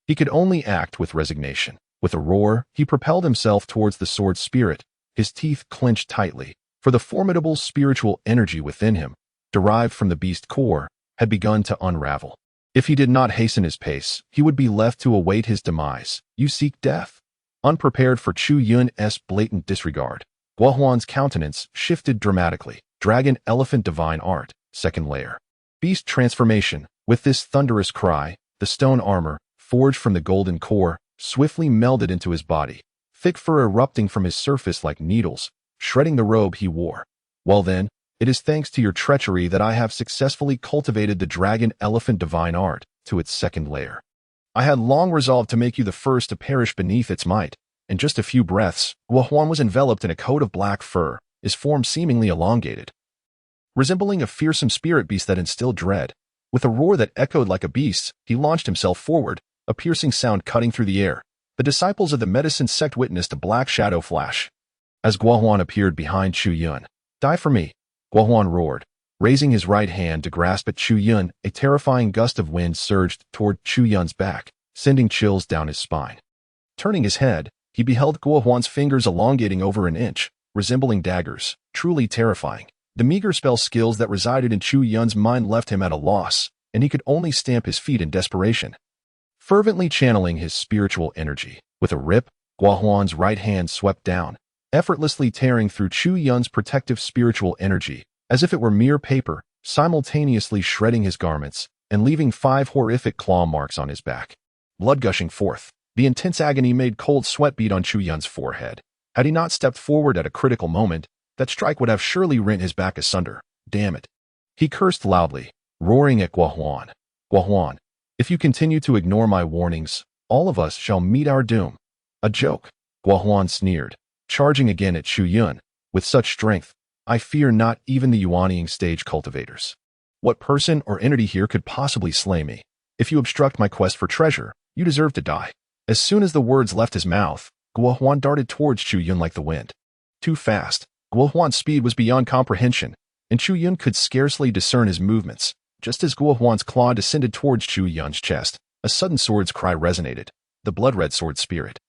he could only act with resignation. With a roar, he propelled himself towards the sword spirit, his teeth clenched tightly, for the formidable spiritual energy within him, derived from the beast core, had begun to unravel. If he did not hasten his pace, he would be left to await his demise. You seek death? Unprepared for Chu Yun's blatant disregard, Guohuan's countenance shifted dramatically. Dragon Elephant Divine Art, 2nd layer. Beast transformation. With this thunderous cry, the stone armor, forged from the golden core, swiftly melded into his body, thick fur erupting from his surface like needles, shredding the robe he wore. Well then, it is thanks to your treachery that I have successfully cultivated the Dragon Elephant Divine Art to its 2nd layer. I had long resolved to make you the first to perish beneath its might. In just a few breaths, Guohuan was enveloped in a coat of black fur, his form seemingly elongated. Resembling a fearsome spirit beast that instilled dread, with a roar that echoed like a beast's, he launched himself forward, a piercing sound cutting through the air. The disciples of the medicine sect witnessed a black shadow flash as Guohuan appeared behind Chu Yun. "Die for me," Guohuan roared. Raising his right hand to grasp at Chu Yun, a terrifying gust of wind surged toward Chu Yun's back, sending chills down his spine. Turning his head, he beheld Guohuan's fingers elongating over an inch, resembling daggers, truly terrifying. The meager spell skills that resided in Chu Yun's mind left him at a loss, and he could only stamp his feet in desperation. Fervently channeling his spiritual energy, with a rip, Guohuan's right hand swept down, effortlessly tearing through Chu Yun's protective spiritual energy, as if it were mere paper, simultaneously shredding his garments and leaving 5 horrific claw marks on his back. Blood gushing forth, the intense agony made cold sweat bead on Chu Yun's forehead. Had he not stepped forward at a critical moment, that strike would have surely rent his back asunder. Damn it. He cursed loudly, roaring at Guohuan. "Guohuan, if you continue to ignore my warnings, all of us shall meet our doom." "A joke," Guohuan sneered, charging again at Chu Yun. "With such strength, I fear not even the Yuanying stage cultivators. What person or entity here could possibly slay me? If you obstruct my quest for treasure, you deserve to die." As soon as the words left his mouth, Guohuan darted towards Chu Yun like the wind. Too fast, Guohuan's speed was beyond comprehension, and Chu Yun could scarcely discern his movements. Just as Guohuan's claw descended towards Chu Yun's chest, a sudden sword's cry resonated. The blood-red sword spirit,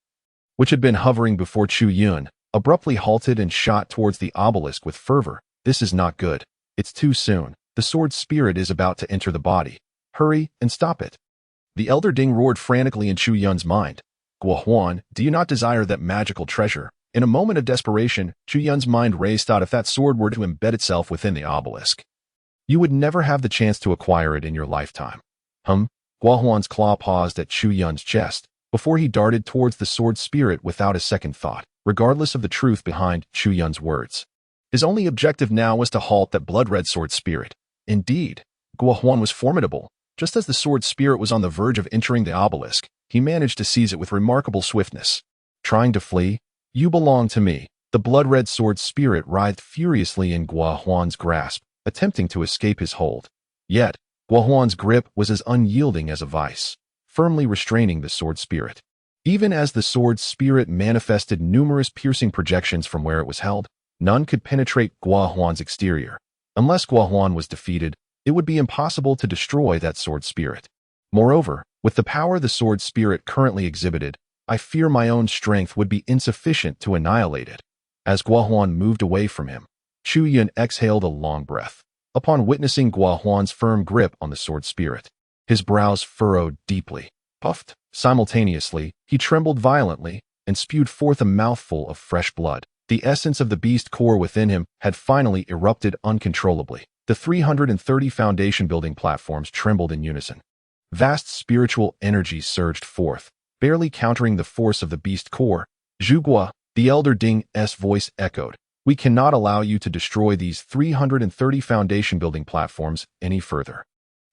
which had been hovering before Chu Yun, abruptly halted and shot towards the obelisk with fervor. "This is not good. It's too soon. The sword spirit is about to enter the body. Hurry and stop it." The Elder Ding roared frantically in Chu Yun's mind. "Guohuan, do you not desire that magical treasure?" In a moment of desperation, Chu Yun's mind raced out if that sword were to embed itself within the obelisk. You would never have the chance to acquire it in your lifetime. Guohuan's claw paused at Chu Yun's chest, before he darted towards the sword spirit without a second thought, regardless of the truth behind Chu Yun's words. His only objective now was to halt that blood-red sword spirit. Indeed, Guohuan was formidable. Just as the sword spirit was on the verge of entering the obelisk, he managed to seize it with remarkable swiftness. Trying to flee? "You belong to me." The blood-red sword spirit writhed furiously in Guohuan's grasp, attempting to escape his hold. Yet, Guohuan's grip was as unyielding as a vice, firmly restraining the sword spirit. Even as the sword spirit manifested numerous piercing projections from where it was held, none could penetrate Guohuan's exterior. Unless Guohuan was defeated, it would be impossible to destroy that sword spirit. Moreover, with the power the sword spirit currently exhibited, I fear my own strength would be insufficient to annihilate it. As Guohuan moved away from him, Chu Yun exhaled a long breath, upon witnessing Guohuan's firm grip on the sword spirit. His brows furrowed deeply. Puffed. Simultaneously, he trembled violently and spewed forth a mouthful of fresh blood. The essence of the beast core within him had finally erupted uncontrollably. The 330 foundation-building platforms trembled in unison. Vast spiritual energy surged forth, barely countering the force of the beast core. "Zhuguo," the Elder Ding's voice echoed. "We cannot allow you to destroy these 330 foundation-building platforms any further,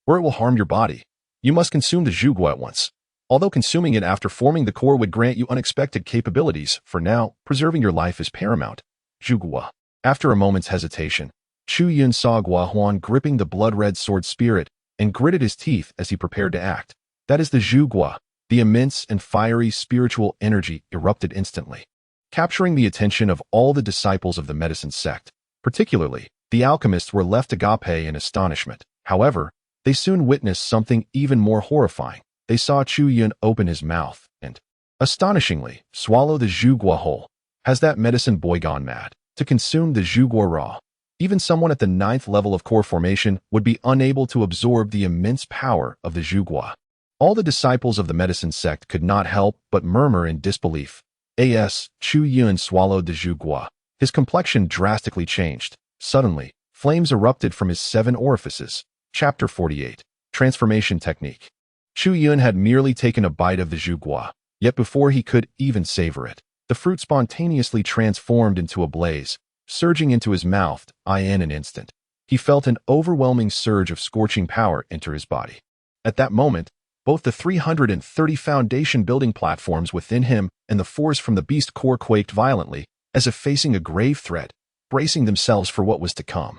or it will harm your body. You must consume the Zhuguo at once. Although consuming it after forming the core would grant you unexpected capabilities, for now, preserving your life is paramount." Zhuguo. After a moment's hesitation, Chu Yun saw Guohuan gripping the blood-red sword spirit and gritted his teeth as he prepared to act. That is the Zhuguo. The immense and fiery spiritual energy erupted instantly, capturing the attention of all the disciples of the medicine sect. Particularly, the alchemists were left agape in astonishment. However, they soon witnessed something even more horrifying. They saw Chu Yun open his mouth and, astonishingly, swallow the Zhuguo whole. Has that medicine boy gone mad? To consume the Zhuguo raw, even someone at the 9th level of core formation would be unable to absorb the immense power of the Zhuguo. All the disciples of the medicine sect could not help but murmur in disbelief. Chu Yun swallowed the Zhuguo. His complexion drastically changed. Suddenly, flames erupted from his 7 orifices. Chapter 48. Transformation Technique. Chu Yun had merely taken a bite of the Zhuguo, yet before he could even savor it, the fruit spontaneously transformed into a blaze, surging into his mouth. In an instant, he felt an overwhelming surge of scorching power enter his body. At that moment, both the 330 foundation-building platforms within him and the force from the beast core quaked violently, as if facing a grave threat, bracing themselves for what was to come.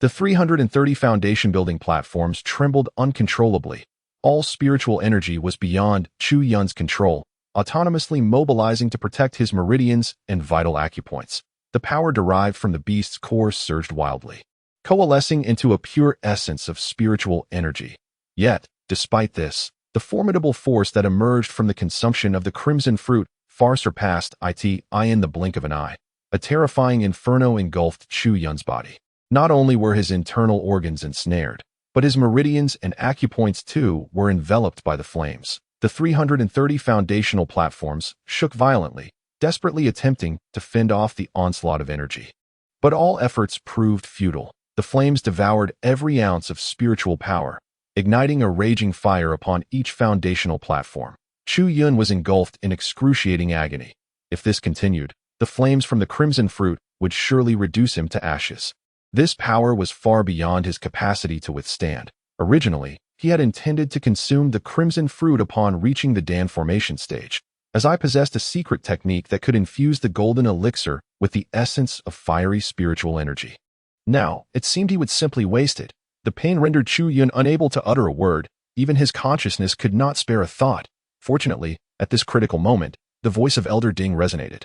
The 330 foundation-building platforms trembled uncontrollably. All spiritual energy was beyond Chu Yun's control, autonomously mobilizing to protect his meridians and vital acupoints. The power derived from the beast's core surged wildly, coalescing into a pure essence of spiritual energy. Yet, despite this, the formidable force that emerged from the consumption of the crimson fruit far surpassed it in the blink of an eye. A terrifying inferno engulfed Chu Yun's body. Not only were his internal organs ensnared, but his meridians and acupoints too were enveloped by the flames. The 330 foundational platforms shook violently, desperately attempting to fend off the onslaught of energy. But all efforts proved futile. The flames devoured every ounce of spiritual power, igniting a raging fire upon each foundational platform. Chu Yun was engulfed in excruciating agony. If this continued, the flames from the crimson fruit would surely reduce him to ashes. This power was far beyond his capacity to withstand. Originally, he had intended to consume the crimson fruit upon reaching the Dan formation stage, as I possessed a secret technique that could infuse the golden elixir with the essence of fiery spiritual energy. Now, it seemed he would simply waste it. The pain rendered Chu Yun unable to utter a word. Even his consciousness could not spare a thought. Fortunately, at this critical moment, the voice of Elder Ding resonated.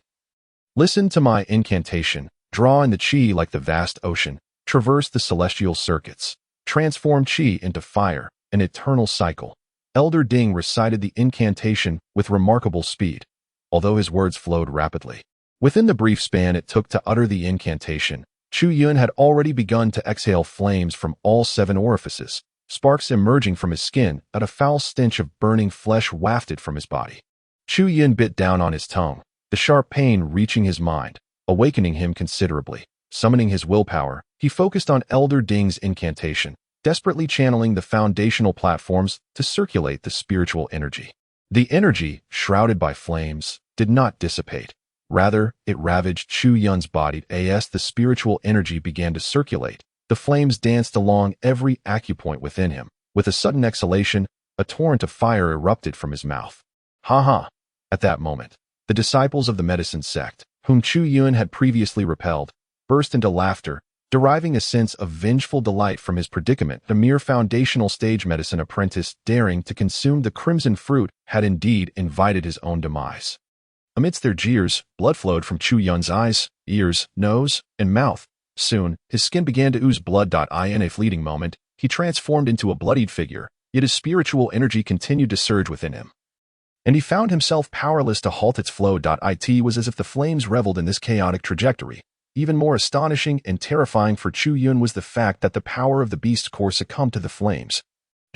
Listen to my incantation. Draw in the qi like the vast ocean. Traverse the celestial circuits. Transform qi into fire, an eternal cycle. Elder Ding recited the incantation with remarkable speed, although his words flowed rapidly. Within the brief span it took to utter the incantation, Chu Yun had already begun to exhale flames from all 7 orifices, sparks emerging from his skin, and a foul stench of burning flesh wafted from his body. Chu Yun bit down on his tongue, the sharp pain reaching his mind, awakening him considerably. Summoning his willpower, he focused on Elder Ding's incantation, desperately channeling the foundational platforms to circulate the spiritual energy. The energy, shrouded by flames, did not dissipate. Rather, it ravaged Chu Yun's body as the spiritual energy began to circulate. The flames danced along every acupoint within him. With a sudden exhalation, a torrent of fire erupted from his mouth. Ha ha! At that moment, the disciples of the medicine sect, whom Chu Yun had previously repelled, burst into laughter, deriving a sense of vengeful delight from his predicament. The mere foundational stage medicine apprentice daring to consume the crimson fruit had indeed invited his own demise. Amidst their jeers, blood flowed from Chu Yun's eyes, ears, nose, and mouth. Soon, his skin began to ooze blood. In a fleeting moment, he transformed into a bloodied figure, yet his spiritual energy continued to surge within him. And he found himself powerless to halt its flow. It was as if the flames reveled in this chaotic trajectory. Even more astonishing and terrifying for Chu Yun was the fact that the power of the beast's core succumbed to the flames,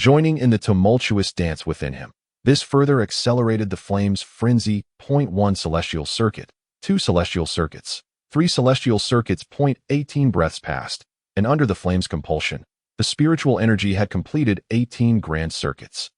joining in the tumultuous dance within him. This further accelerated the flames' frenzy. 1 celestial circuit, 2 celestial circuits, 3 celestial circuits. 18 breaths passed, and under the flames' compulsion, the spiritual energy had completed 18 grand circuits.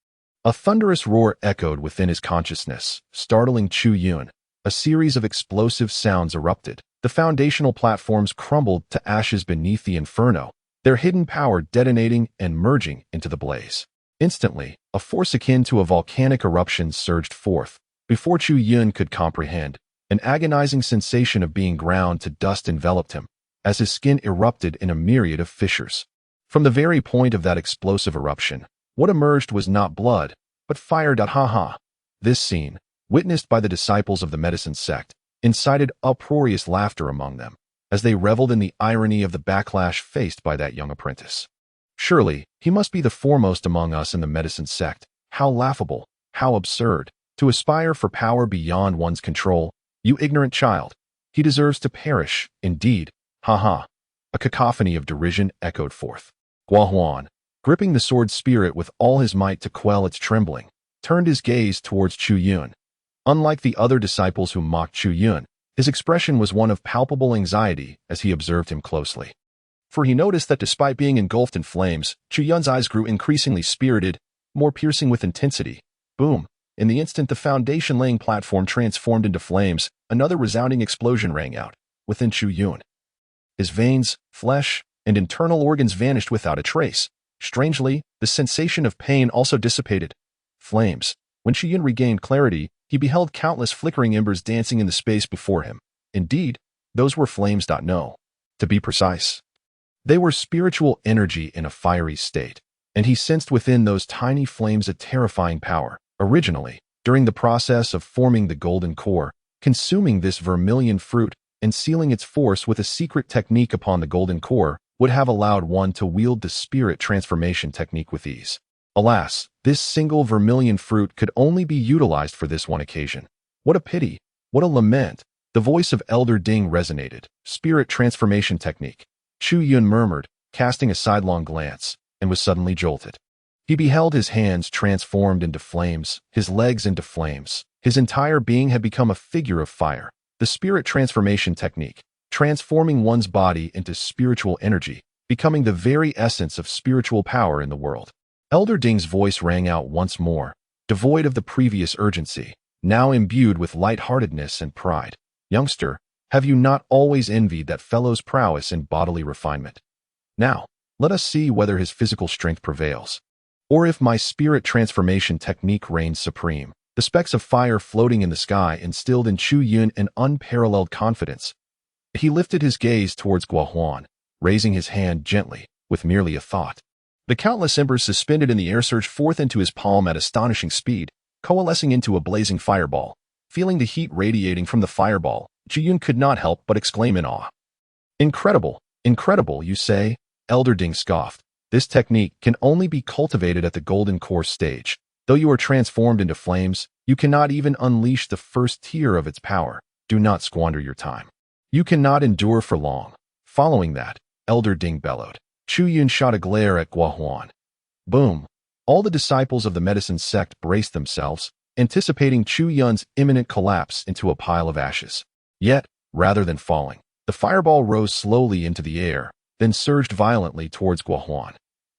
A thunderous roar echoed within his consciousness, startling Chu Yun. A series of explosive sounds erupted. The foundational platforms crumbled to ashes beneath the inferno, their hidden power detonating and merging into the blaze. Instantly, a force akin to a volcanic eruption surged forth. Before Chu Yun could comprehend, an agonizing sensation of being ground to dust enveloped him, as his skin erupted in a myriad of fissures. From the very point of that explosive eruption, what emerged was not blood, but fire. Ha ha! This scene, witnessed by the disciples of the medicine sect, incited uproarious laughter among them, as they reveled in the irony of the backlash faced by that young apprentice. Surely, he must be the foremost among us in the medicine sect. How laughable, how absurd, to aspire for power beyond one's control. You ignorant child. He deserves to perish, indeed. Ha ha. A cacophony of derision echoed forth. Guahuan, gripping the sword spirit with all his might to quell its trembling, turned his gaze towards Chu Yun. Unlike the other disciples who mocked Chu Yun, his expression was one of palpable anxiety as he observed him closely. For he noticed that despite being engulfed in flames, Chu Yun's eyes grew increasingly spirited, more piercing with intensity. Boom! In the instant the foundation-laying platform transformed into flames, another resounding explosion rang out within Chu Yun. His veins, flesh, and internal organs vanished without a trace. Strangely, the sensation of pain also dissipated. Flames. When Chu Yun regained clarity, he beheld countless flickering embers dancing in the space before him. Indeed, those were flames. No. To be precise, They were spiritual energy in a fiery state, and he sensed within those tiny flames a terrifying power. Originally, during the process of forming the golden core, consuming this vermilion fruit and sealing its force with a secret technique upon the golden core would have allowed one to wield the spirit transformation technique with ease. Alas, this single vermilion fruit could only be utilized for this one occasion. What a pity! What a lament! The voice of Elder Ding resonated. Spirit transformation technique. Chu Yun murmured, casting a sidelong glance, and was suddenly jolted. He beheld his hands transformed into flames, his legs into flames. His entire being had become a figure of fire. The spirit transformation technique, transforming one's body into spiritual energy, becoming the very essence of spiritual power in the world. Elder Ding's voice rang out once more, devoid of the previous urgency, now imbued with lightheartedness and pride. Youngster, have you not always envied that fellow's prowess in bodily refinement? Now, let us see whether his physical strength prevails, or if my spirit transformation technique reigns supreme. The specks of fire floating in the sky instilled in Chu Yun an unparalleled confidence. He lifted his gaze towards Guohuan, raising his hand gently, with merely a thought. The countless embers suspended in the air surged forth into his palm at astonishing speed, coalescing into a blazing fireball. Feeling the heat radiating from the fireball, Chu Yun could not help but exclaim in awe. Incredible, incredible, you say? Elder Ding scoffed. This technique can only be cultivated at the golden core stage. Though you are transformed into flames, you cannot even unleash the first tier of its power. Do not squander your time. You cannot endure for long. Following that, Elder Ding bellowed. Chu Yun shot a glare at Guohuan. Boom! All the disciples of the medicine sect braced themselves, anticipating Chu Yun's imminent collapse into a pile of ashes. Yet, rather than falling, the fireball rose slowly into the air, then surged violently towards Guohuan.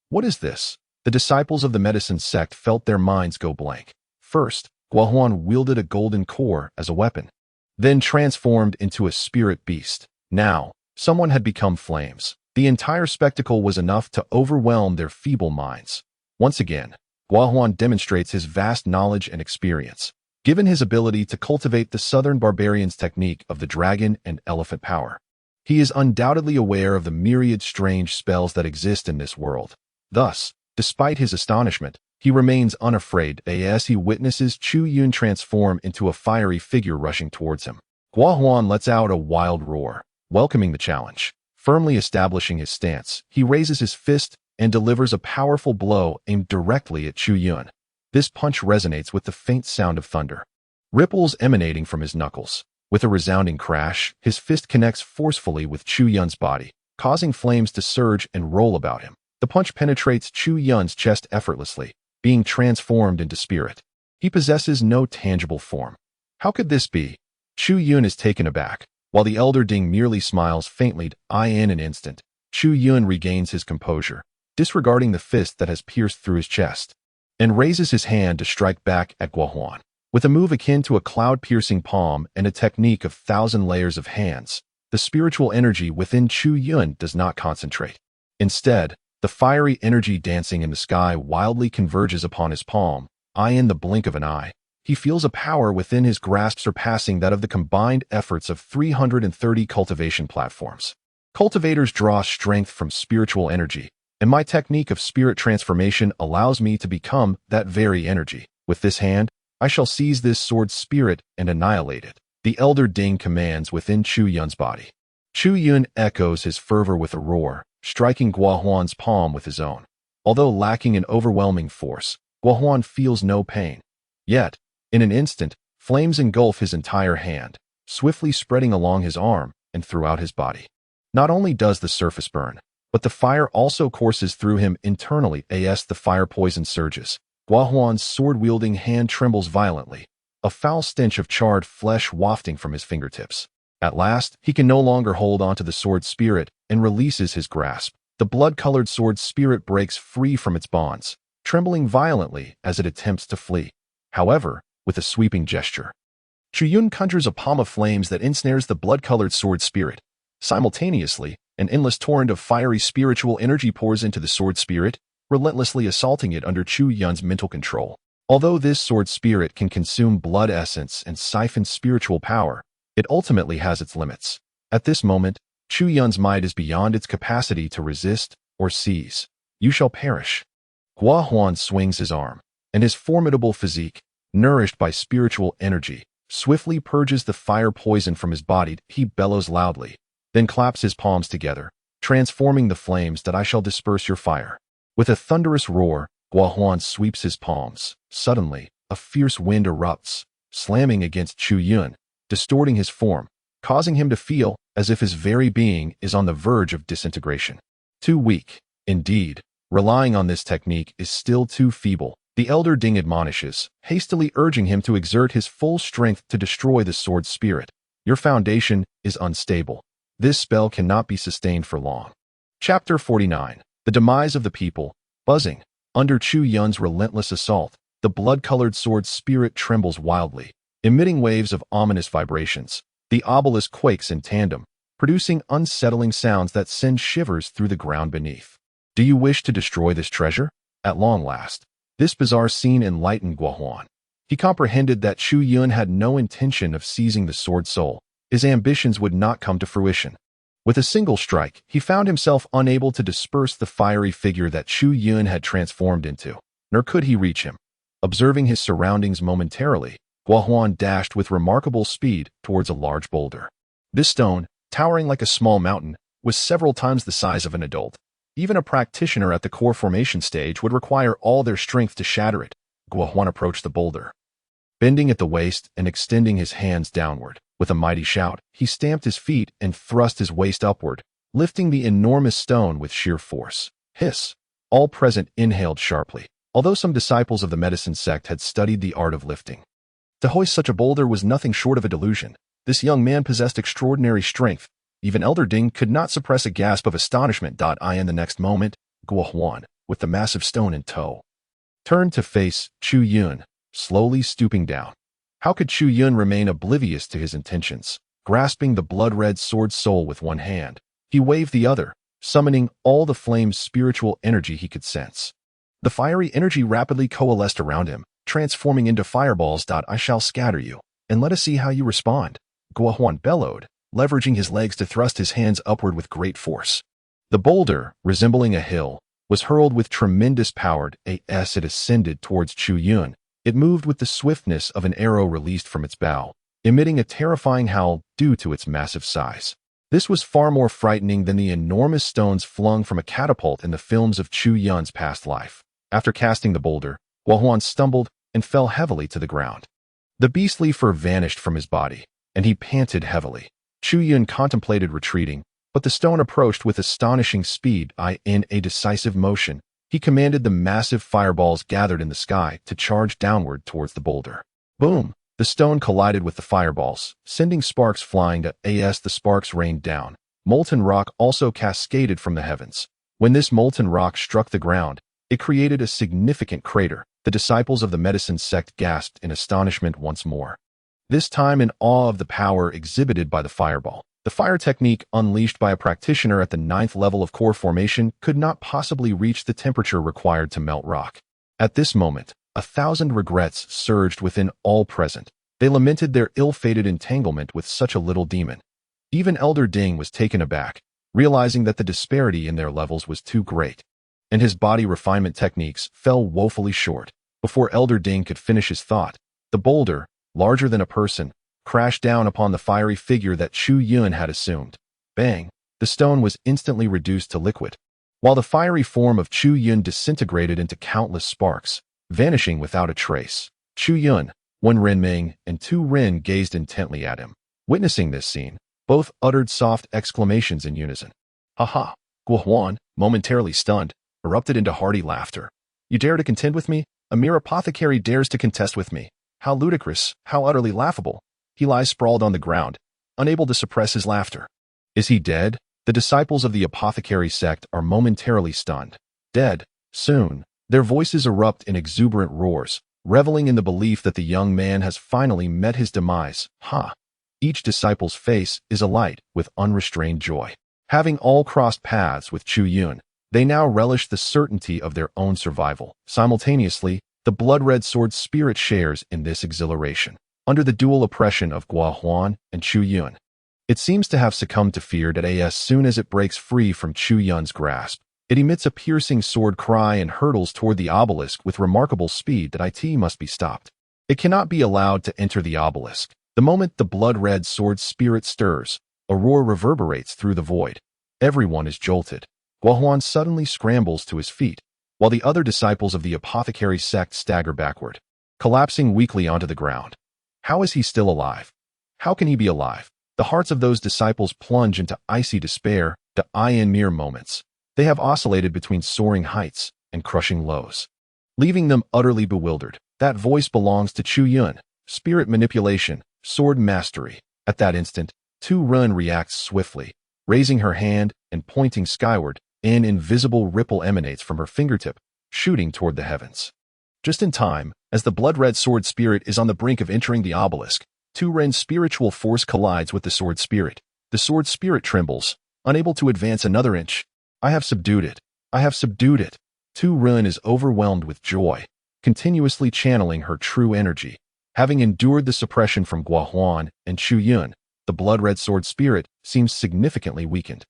What is this? The disciples of the medicine sect felt their minds go blank. First, Guohuan wielded a golden core as a weapon, then transformed into a spirit beast. Now, someone had become flames. The entire spectacle was enough to overwhelm their feeble minds. Once again, Guohuan demonstrates his vast knowledge and experience, given his ability to cultivate the southern barbarians' technique of the dragon and elephant power. He is undoubtedly aware of the myriad strange spells that exist in this world. Thus, despite his astonishment, he remains unafraid as he witnesses Chu Yun transform into a fiery figure rushing towards him. Guohuan lets out a wild roar, welcoming the challenge. Firmly establishing his stance, he raises his fist and delivers a powerful blow aimed directly at Chu Yun. This punch resonates with the faint sound of thunder, ripples emanating from his knuckles. With a resounding crash, his fist connects forcefully with Chu Yun's body, causing flames to surge and roll about him. The punch penetrates Chu Yun's chest effortlessly, being transformed into spirit. He possesses no tangible form. How could this be? Chu Yun is taken aback. While the Elder Ding merely smiles faintly, in an instant, Chu Yun regains his composure, disregarding the fist that has pierced through his chest, and raises his hand to strike back at Guohuan. With a move akin to a cloud-piercing palm and a technique of 1,000 layers of hands, the spiritual energy within Chu Yun does not concentrate. Instead, the fiery energy dancing in the sky wildly converges upon his palm. In the blink of an eye, he feels a power within his grasp surpassing that of the combined efforts of 330 cultivation platforms. Cultivators draw strength from spiritual energy, and my technique of spirit transformation allows me to become that very energy. With this hand, I shall seize this sword spirit and annihilate it. The Elder Ding commands within Chu Yun's body. Chu Yun echoes his fervor with a roar, striking Guohuan's palm with his own. Although lacking in overwhelming force, Guohuan feels no pain. Yet, in an instant, flames engulf his entire hand, swiftly spreading along his arm and throughout his body. Not only does the surface burn, but the fire also courses through him internally as the fire poison surges. Guohuan's sword-wielding hand trembles violently, a foul stench of charred flesh wafting from his fingertips. At last, he can no longer hold onto the sword spirit and releases his grasp. The blood-colored sword spirit breaks free from its bonds, trembling violently as it attempts to flee. However, with a sweeping gesture, Chu Yun conjures a palm of flames that ensnares the blood-colored sword spirit. Simultaneously, an endless torrent of fiery spiritual energy pours into the sword spirit, relentlessly assaulting it under Chu Yun's mental control. Although this sword spirit can consume blood essence and siphon spiritual power, it ultimately has its limits. At this moment, Chu Yun's might is beyond its capacity to resist or seize. You shall perish. Gua Huan swings his arm, and his formidable physique, nourished by spiritual energy, swiftly purges the fire poison from his body. He bellows loudly, then claps his palms together, transforming the flames that I shall disperse your fire. With a thunderous roar, Gua Huan sweeps his palms. Suddenly, a fierce wind erupts, slamming against Chu Yun, distorting his form, causing him to feel as if his very being is on the verge of disintegration. Too weak, indeed. Relying on this technique is still too feeble. The elder Ding admonishes, hastily urging him to exert his full strength to destroy the sword's spirit. Your foundation is unstable. This spell cannot be sustained for long. Chapter 49. The Demise of the People. Buzzing. Under Chu Yun's relentless assault, the blood-colored sword's spirit trembles wildly, emitting waves of ominous vibrations. The obelisk quakes in tandem, producing unsettling sounds that send shivers through the ground beneath. Do you wish to destroy this treasure? At long last. This bizarre scene enlightened Gua Huan. He comprehended that Chu Yun had no intention of seizing the sword soul. His ambitions would not come to fruition. With a single strike, he found himself unable to disperse the fiery figure that Chu Yun had transformed into, nor could he reach him. Observing his surroundings momentarily, Gua Huan dashed with remarkable speed towards a large boulder. This stone, towering like a small mountain, was several times the size of an adult. Even a practitioner at the core formation stage would require all their strength to shatter it. Gua Huan approached the boulder. Bending at the waist and extending his hands downward, with a mighty shout, he stamped his feet and thrust his waist upward, lifting the enormous stone with sheer force. Hiss! All present inhaled sharply, although some disciples of the medicine sect had studied the art of lifting. To hoist such a boulder was nothing short of a delusion. This young man possessed extraordinary strength. Even Elder Ding could not suppress a gasp of astonishment. In the next moment, Gua Huan, with the massive stone in tow, turned to face Chu Yun, slowly stooping down. How could Chu Yun remain oblivious to his intentions? Grasping the blood-red sword soul with one hand, he waved the other, summoning all the flame's spiritual energy he could sense. The fiery energy rapidly coalesced around him, transforming into fireballs. I shall scatter you, and let us see how you respond. Gua Huan bellowed, leveraging his legs to thrust his hands upward with great force. The boulder, resembling a hill, was hurled with tremendous power as it ascended towards Chu Yun. It moved with the swiftness of an arrow released from its bow, emitting a terrifying howl due to its massive size. This was far more frightening than the enormous stones flung from a catapult in the films of Chu Yun's past life. After casting the boulder, Gua Huan stumbled and fell heavily to the ground. The beastly fur vanished from his body, and he panted heavily. Chu Yun contemplated retreating, but the stone approached with astonishing speed. In a decisive motion, he commanded the massive fireballs gathered in the sky to charge downward towards the boulder. Boom! The stone collided with the fireballs, sending sparks flying. The sparks rained down. Molten rock also cascaded from the heavens. When this molten rock struck the ground, it created a significant crater. The disciples of the medicine sect gasped in astonishment once more, this time in awe of the power exhibited by the fireball. The fire technique unleashed by a practitioner at the 9th level of core formation could not possibly reach the temperature required to melt rock. At this moment, 1,000 regrets surged within all present. They lamented their ill-fated entanglement with such a little demon. Even Elder Ding was taken aback, realizing that the disparity in their levels was too great, and his body refinement techniques fell woefully short. Before Elder Ding could finish his thought, the boulder, larger than a person, crashed down upon the fiery figure that Chu Yun had assumed. Bang! The stone was instantly reduced to liquid, while the fiery form of Chu Yun disintegrated into countless sparks, vanishing without a trace. Chu Yun, 1 Renming, and 2 Ren gazed intently at him. Witnessing this scene, both uttered soft exclamations in unison. Ha ha! Gua Huan, momentarily stunned, erupted into hearty laughter. You dare to contend with me? A mere apothecary dares to contest with me. How ludicrous, how utterly laughable. He lies sprawled on the ground, unable to suppress his laughter. Is he dead? The disciples of the apothecary sect are momentarily stunned. Dead, soon. Their voices erupt in exuberant roars, reveling in the belief that the young man has finally met his demise. Ha! Each disciple's face is alight with unrestrained joy. Having all crossed paths with Chu Yun, they now relish the certainty of their own survival. Simultaneously, the blood-red sword's spirit shares in this exhilaration. Under the dual oppression of Gua Huan and Chu Yun, It seems to have succumbed to fear that as soon as it breaks free from Chu Yun's grasp, it emits a piercing sword cry and hurtles toward the obelisk with remarkable speed that it must be stopped. It cannot be allowed to enter the obelisk. The moment the blood-red sword spirit stirs, a roar reverberates through the void. Everyone is jolted. Guohuan suddenly scrambles to his feet, while the other disciples of the apothecary sect stagger backward, collapsing weakly onto the ground. How is he still alive? How can he be alive? The hearts of those disciples plunge into icy despair, in mere moments. They have oscillated between soaring heights and crushing lows, leaving them utterly bewildered. That voice belongs to Chu Yun, spirit manipulation, sword mastery. At that instant, Tu Run reacts swiftly, raising her hand and pointing skyward. An invisible ripple emanates from her fingertip, shooting toward the heavens. Just in time, as the blood-red sword spirit is on the brink of entering the obelisk, Tu Ren's spiritual force collides with the sword spirit. The sword spirit trembles, unable to advance another inch. I have subdued it. I have subdued it. Tu Ren is overwhelmed with joy, continuously channeling her true energy. Having endured the suppression from Guohuan and Chu Yun, the blood-red sword spirit seems significantly weakened.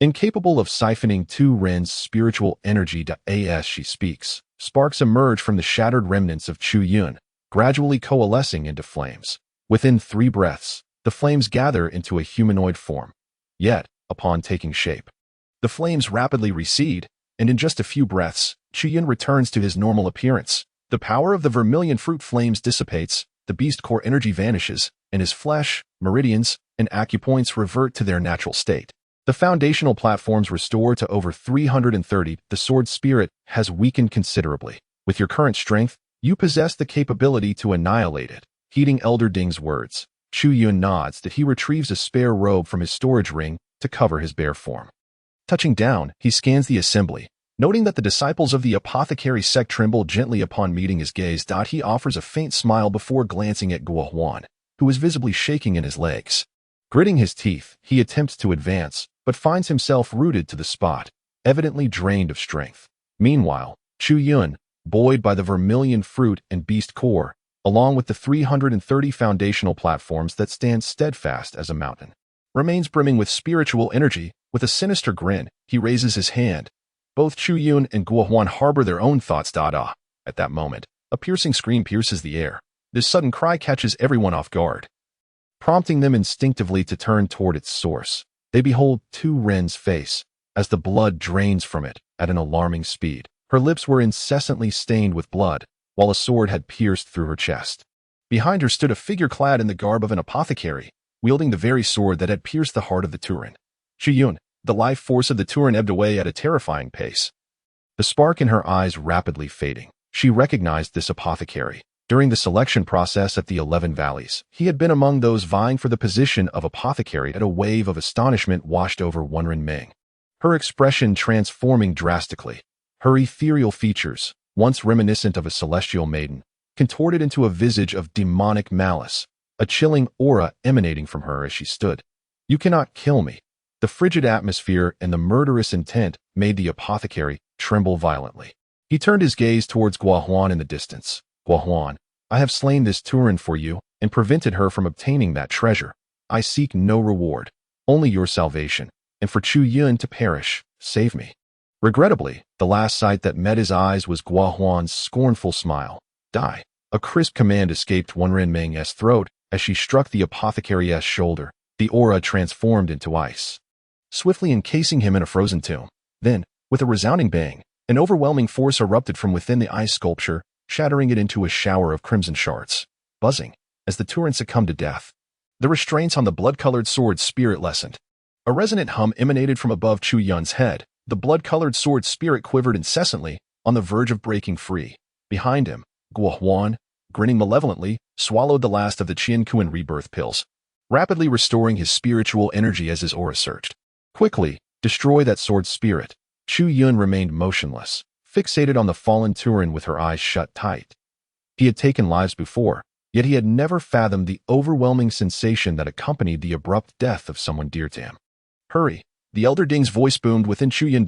Incapable of siphoning Tu Ren's spiritual energy as she speaks, sparks emerge from the shattered remnants of Chu Yun, gradually coalescing into flames. Within 3 breaths, the flames gather into a humanoid form. Yet, upon taking shape, the flames rapidly recede, and in just a few breaths, Chu Yun returns to his normal appearance. The power of the vermilion fruit flames dissipates, the beast core energy vanishes, and his flesh, meridians, and acupoints revert to their natural state. The foundational platforms restore to over 330. The sword spirit has weakened considerably. With your current strength, you possess the capability to annihilate it. Heeding Elder Ding's words, Chu Yun nods that he retrieves a spare robe from his storage ring to cover his bare form. Touching down, he scans the assembly, noting that the disciples of the apothecary sect tremble gently upon meeting his gaze. He offers a faint smile before glancing at Guohuan, who is visibly shaking in his legs. Gritting his teeth, he attempts to advance, but finds himself rooted to the spot, evidently drained of strength. Meanwhile, Chu Yun, buoyed by the vermilion fruit and beast core, along with the 330 foundational platforms that stand steadfast as a mountain, remains brimming with spiritual energy. With a sinister grin, he raises his hand. Both Chu Yun and Guohuan harbor their own thoughts. At that moment, a piercing scream pierces the air. This sudden cry catches everyone off guard, prompting them instinctively to turn toward its source. They behold Tu Ren's face, as the blood drains from it at an alarming speed. Her lips were incessantly stained with blood, while a sword had pierced through her chest. Behind her stood a figure clad in the garb of an apothecary, wielding the very sword that had pierced the heart of the Turin. Chu Yun, the life force of the Turin ebbed away at a terrifying pace, the spark in her eyes rapidly fading. She recognized this apothecary. During the selection process at the 11 Valleys, he had been among those vying for the position of apothecary. A wave of astonishment washed over Wenren Ming, her expression transforming drastically. Her ethereal features, once reminiscent of a celestial maiden, contorted into a visage of demonic malice, a chilling aura emanating from her as she stood. You cannot kill me. The frigid atmosphere and the murderous intent made the apothecary tremble violently. He turned his gaze towards Guohuan in the distance. Guohuan, I have slain this Turin for you and prevented her from obtaining that treasure. I seek no reward, only your salvation, and for Chu Yun to perish, save me. Regrettably, the last sight that met his eyes was Guohuan's scornful smile. Die. A crisp command escaped Wenren Ming's throat as she struck the apothecary's shoulder. The aura transformed into ice, swiftly encasing him in a frozen tomb. Then, with a resounding bang, an overwhelming force erupted from within the ice sculpture, shattering it into a shower of crimson shards. Buzzing, as the Turin succumbed to death, the restraints on the blood-colored sword spirit lessened. A resonant hum emanated from above Chu Yun's head. The blood-colored sword spirit quivered incessantly, on the verge of breaking free. Behind him, Guohuan, grinning malevolently, swallowed the last of the Qianquan rebirth pills, rapidly restoring his spiritual energy as his aura surged. Quickly, destroy that sword spirit. Chu Yun remained motionless, fixated on the fallen Turin with her eyes shut tight. He had taken lives before, yet he had never fathomed the overwhelming sensation that accompanied the abrupt death of someone dear to him. Hurry! The Elder Ding's voice boomed within Chu Yun.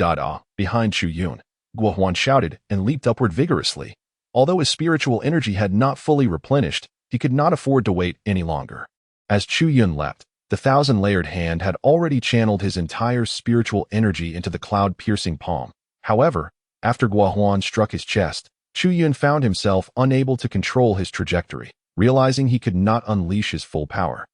Behind Chu Yun, Guohuan shouted and leaped upward vigorously. Although his spiritual energy had not fully replenished, he could not afford to wait any longer. As Chu Yun leapt, The thousand-layered hand had already channeled his entire spiritual energy into the cloud-piercing palm. However, after Guohuan struck his chest, Chu Yun found himself unable to control his trajectory, realizing he could not unleash his full power.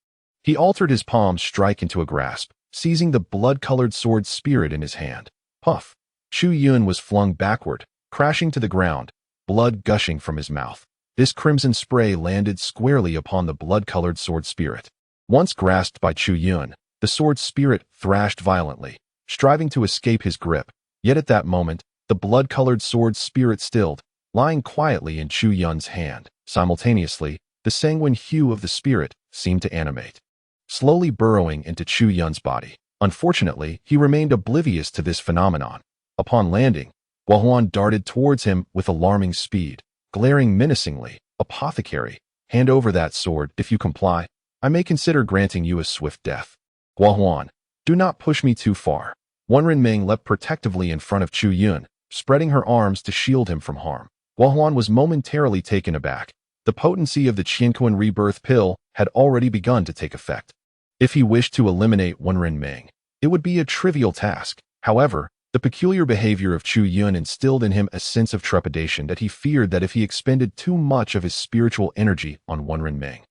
He altered his palm strike into a grasp, seizing the blood-colored sword spirit in his hand. Puff! Chu Yun was flung backward, crashing to the ground, blood gushing from his mouth. This crimson spray landed squarely upon the blood-colored sword spirit. Once grasped by Chu Yun, the sword spirit thrashed violently, striving to escape his grip. Yet at that moment, the blood-colored sword spirit stilled, lying quietly in Chu Yun's hand. Simultaneously, the sanguine hue of the spirit seemed to animate, slowly burrowing into Chu Yun's body. Unfortunately, he remained oblivious to this phenomenon. Upon landing, Guohuan darted towards him with alarming speed, glaring menacingly. "Apothecary, hand over that sword. If you comply, I may consider granting you a swift death." "Guohuan, do not push me too far." Wenren Ming leapt protectively in front of Chu Yun, spreading her arms to shield him from harm. Guohuan was momentarily taken aback. The potency of the Qianquan rebirth pill had already begun to take effect. If he wished to eliminate Wenren Ming, it would be a trivial task. However, the peculiar behavior of Chu Yun instilled in him a sense of trepidation that he feared that if he expended too much of his spiritual energy on Wenren Ming,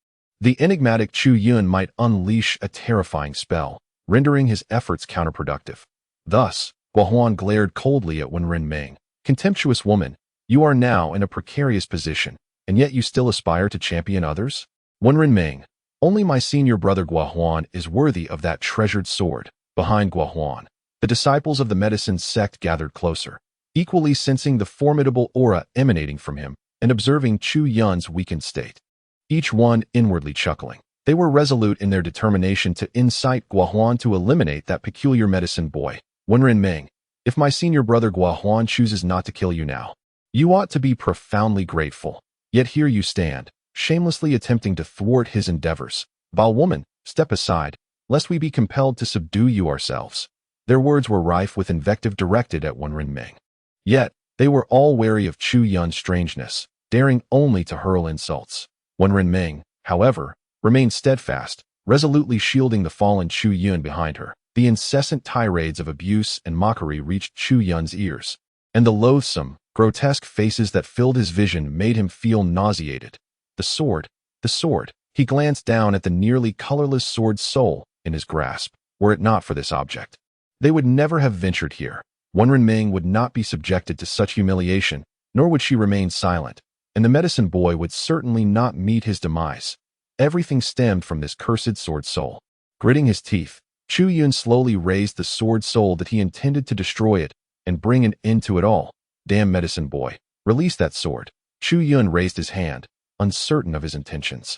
the enigmatic Chu Yun might unleash a terrifying spell, rendering his efforts counterproductive. Thus, Guohuan glared coldly at Wenren Ming. "Contemptuous woman, you are now in a precarious position, and yet you still aspire to champion others?" "Wenren Ming, only my senior brother Guohuan is worthy of that treasured sword." Behind Guohuan, the disciples of the medicine sect gathered closer, equally sensing the formidable aura emanating from him and observing Chu Yun's weakened state. Each one inwardly chuckling. They were resolute in their determination to incite Guohuan to eliminate that peculiar medicine boy. "Wenren Ming, if my senior brother Guohuan chooses not to kill you now, you ought to be profoundly grateful. Yet here you stand, shamelessly attempting to thwart his endeavors. Vile woman, step aside, lest we be compelled to subdue you ourselves." Their words were rife with invective directed at Wenren Ming. Yet, they were all wary of Chu Yun's strangeness, daring only to hurl insults. Wenren Ming, however, remained steadfast, resolutely shielding the fallen Chu Yun behind her. The incessant tirades of abuse and mockery reached Chu Yun's ears, and the loathsome, grotesque faces that filled his vision made him feel nauseated. The sword, the sword. He glanced down at the nearly colorless sword soul in his grasp. Were it not for this object, they would never have ventured here. Wenren Ming would not be subjected to such humiliation, nor would she remain silent, and the medicine boy would certainly not meet his demise. Everything stemmed from this cursed sword soul. Gritting his teeth, Chu Yun slowly raised the sword soul that he intended to destroy it and bring an end to it all. "Damn medicine boy, release that sword." Chu Yun raised his hand, uncertain of his intentions.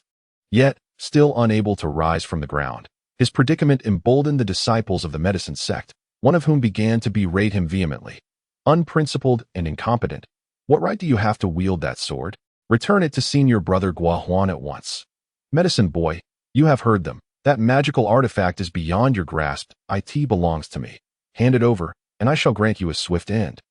Yet, still unable to rise from the ground, his predicament emboldened the disciples of the medicine sect, one of whom began to berate him vehemently. "Unprincipled and incompetent, what right do you have to wield that sword? Return it to senior brother Guohuan at once." "Medicine boy, you have heard them. That magical artifact is beyond your grasp. It belongs to me. Hand it over, and I shall grant you a swift end."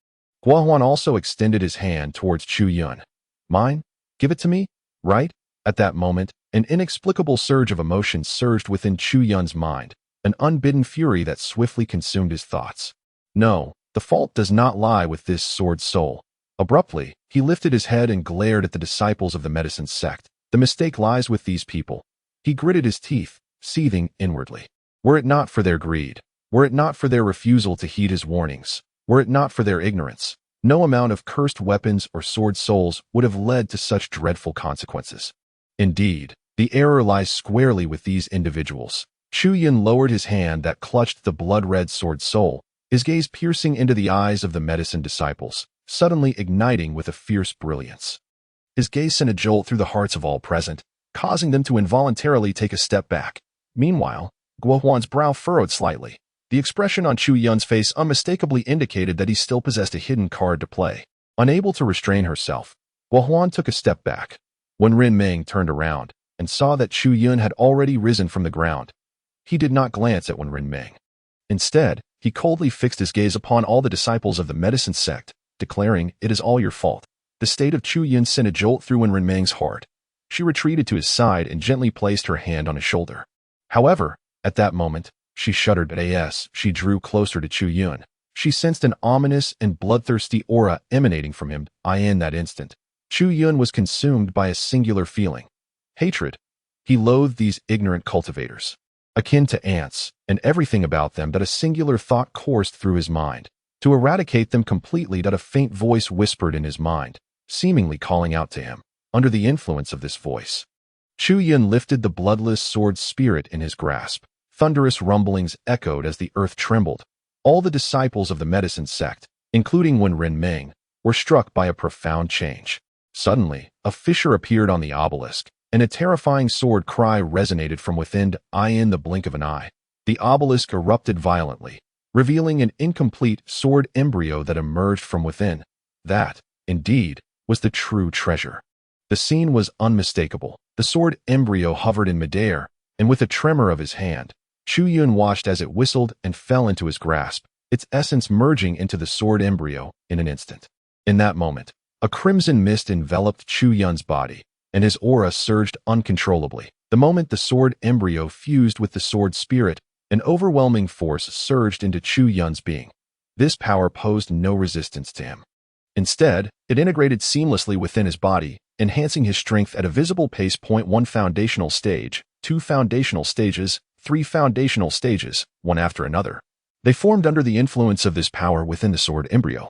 Guohuan also extended his hand towards Chu Yun. "Mine? Give it to me? Right?" At that moment, an inexplicable surge of emotion surged within Chu Yun's mind, an unbidden fury that swiftly consumed his thoughts. "No, the fault does not lie with this sword soul." Abruptly, he lifted his head and glared at the disciples of the medicine sect. "The mistake lies with these people." He gritted his teeth, seething inwardly. Were it not for their greed, were it not for their refusal to heed his warnings, were it not for their ignorance, no amount of cursed weapons or sword souls would have led to such dreadful consequences. Indeed, the error lies squarely with these individuals. Chu Yun lowered his hand that clutched the blood-red sword soul, his gaze piercing into the eyes of the medicine disciples, suddenly igniting with a fierce brilliance. His gaze sent a jolt through the hearts of all present, causing them to involuntarily take a step back. Meanwhile, Guohuan's brow furrowed slightly. The expression on Chu Yun's face unmistakably indicated that he still possessed a hidden card to play. Unable to restrain herself, Guohuan took a step back. Wenren Ming turned around and saw that Chu Yun had already risen from the ground. He did not glance at Wenren Ming. Instead, he coldly fixed his gaze upon all the disciples of the medicine sect, declaring, "It is all your fault." The state of Chu Yun sent a jolt through Wenren Ming's heart. She retreated to his side and gently placed her hand on his shoulder. However, At that moment, she shuddered as she drew closer to Chu Yun. She sensed an ominous and bloodthirsty aura emanating from him. In that instant, Chu Yun was consumed by a singular feeling: hatred. He loathed these ignorant cultivators, akin to ants, and everything about them. That a singular thought coursed through his mind. To eradicate them completely. That a faint voice whispered in his mind, seemingly calling out to him. Under the influence of this voice, Chu Yun lifted the bloodless sword spirit in his grasp. Thunderous rumblings echoed as the earth trembled. All the disciples of the medicine sect, including Wen Ren Ming, were struck by a profound change. Suddenly, a fissure appeared on the obelisk, and a terrifying sword cry resonated from within. In the blink of an eye, the obelisk erupted violently, revealing an incomplete sword embryo that emerged from within. That, indeed, was the true treasure. The scene was unmistakable. The sword embryo hovered in midair, and with a tremor of his hand, Chu Yun watched as it whistled and fell into his grasp, its essence merging into the sword embryo in an instant. In that moment, a crimson mist enveloped Chu Yun's body, and his aura surged uncontrollably. The moment the sword embryo fused with the sword spirit, an overwhelming force surged into Chu Yun's being. This power posed no resistance to him. Instead, it integrated seamlessly within his body, enhancing his strength at a visible pace. 1 Foundational stage, 2 foundational stages, 3 foundational stages, one after another. They formed under the influence of this power within the sword embryo.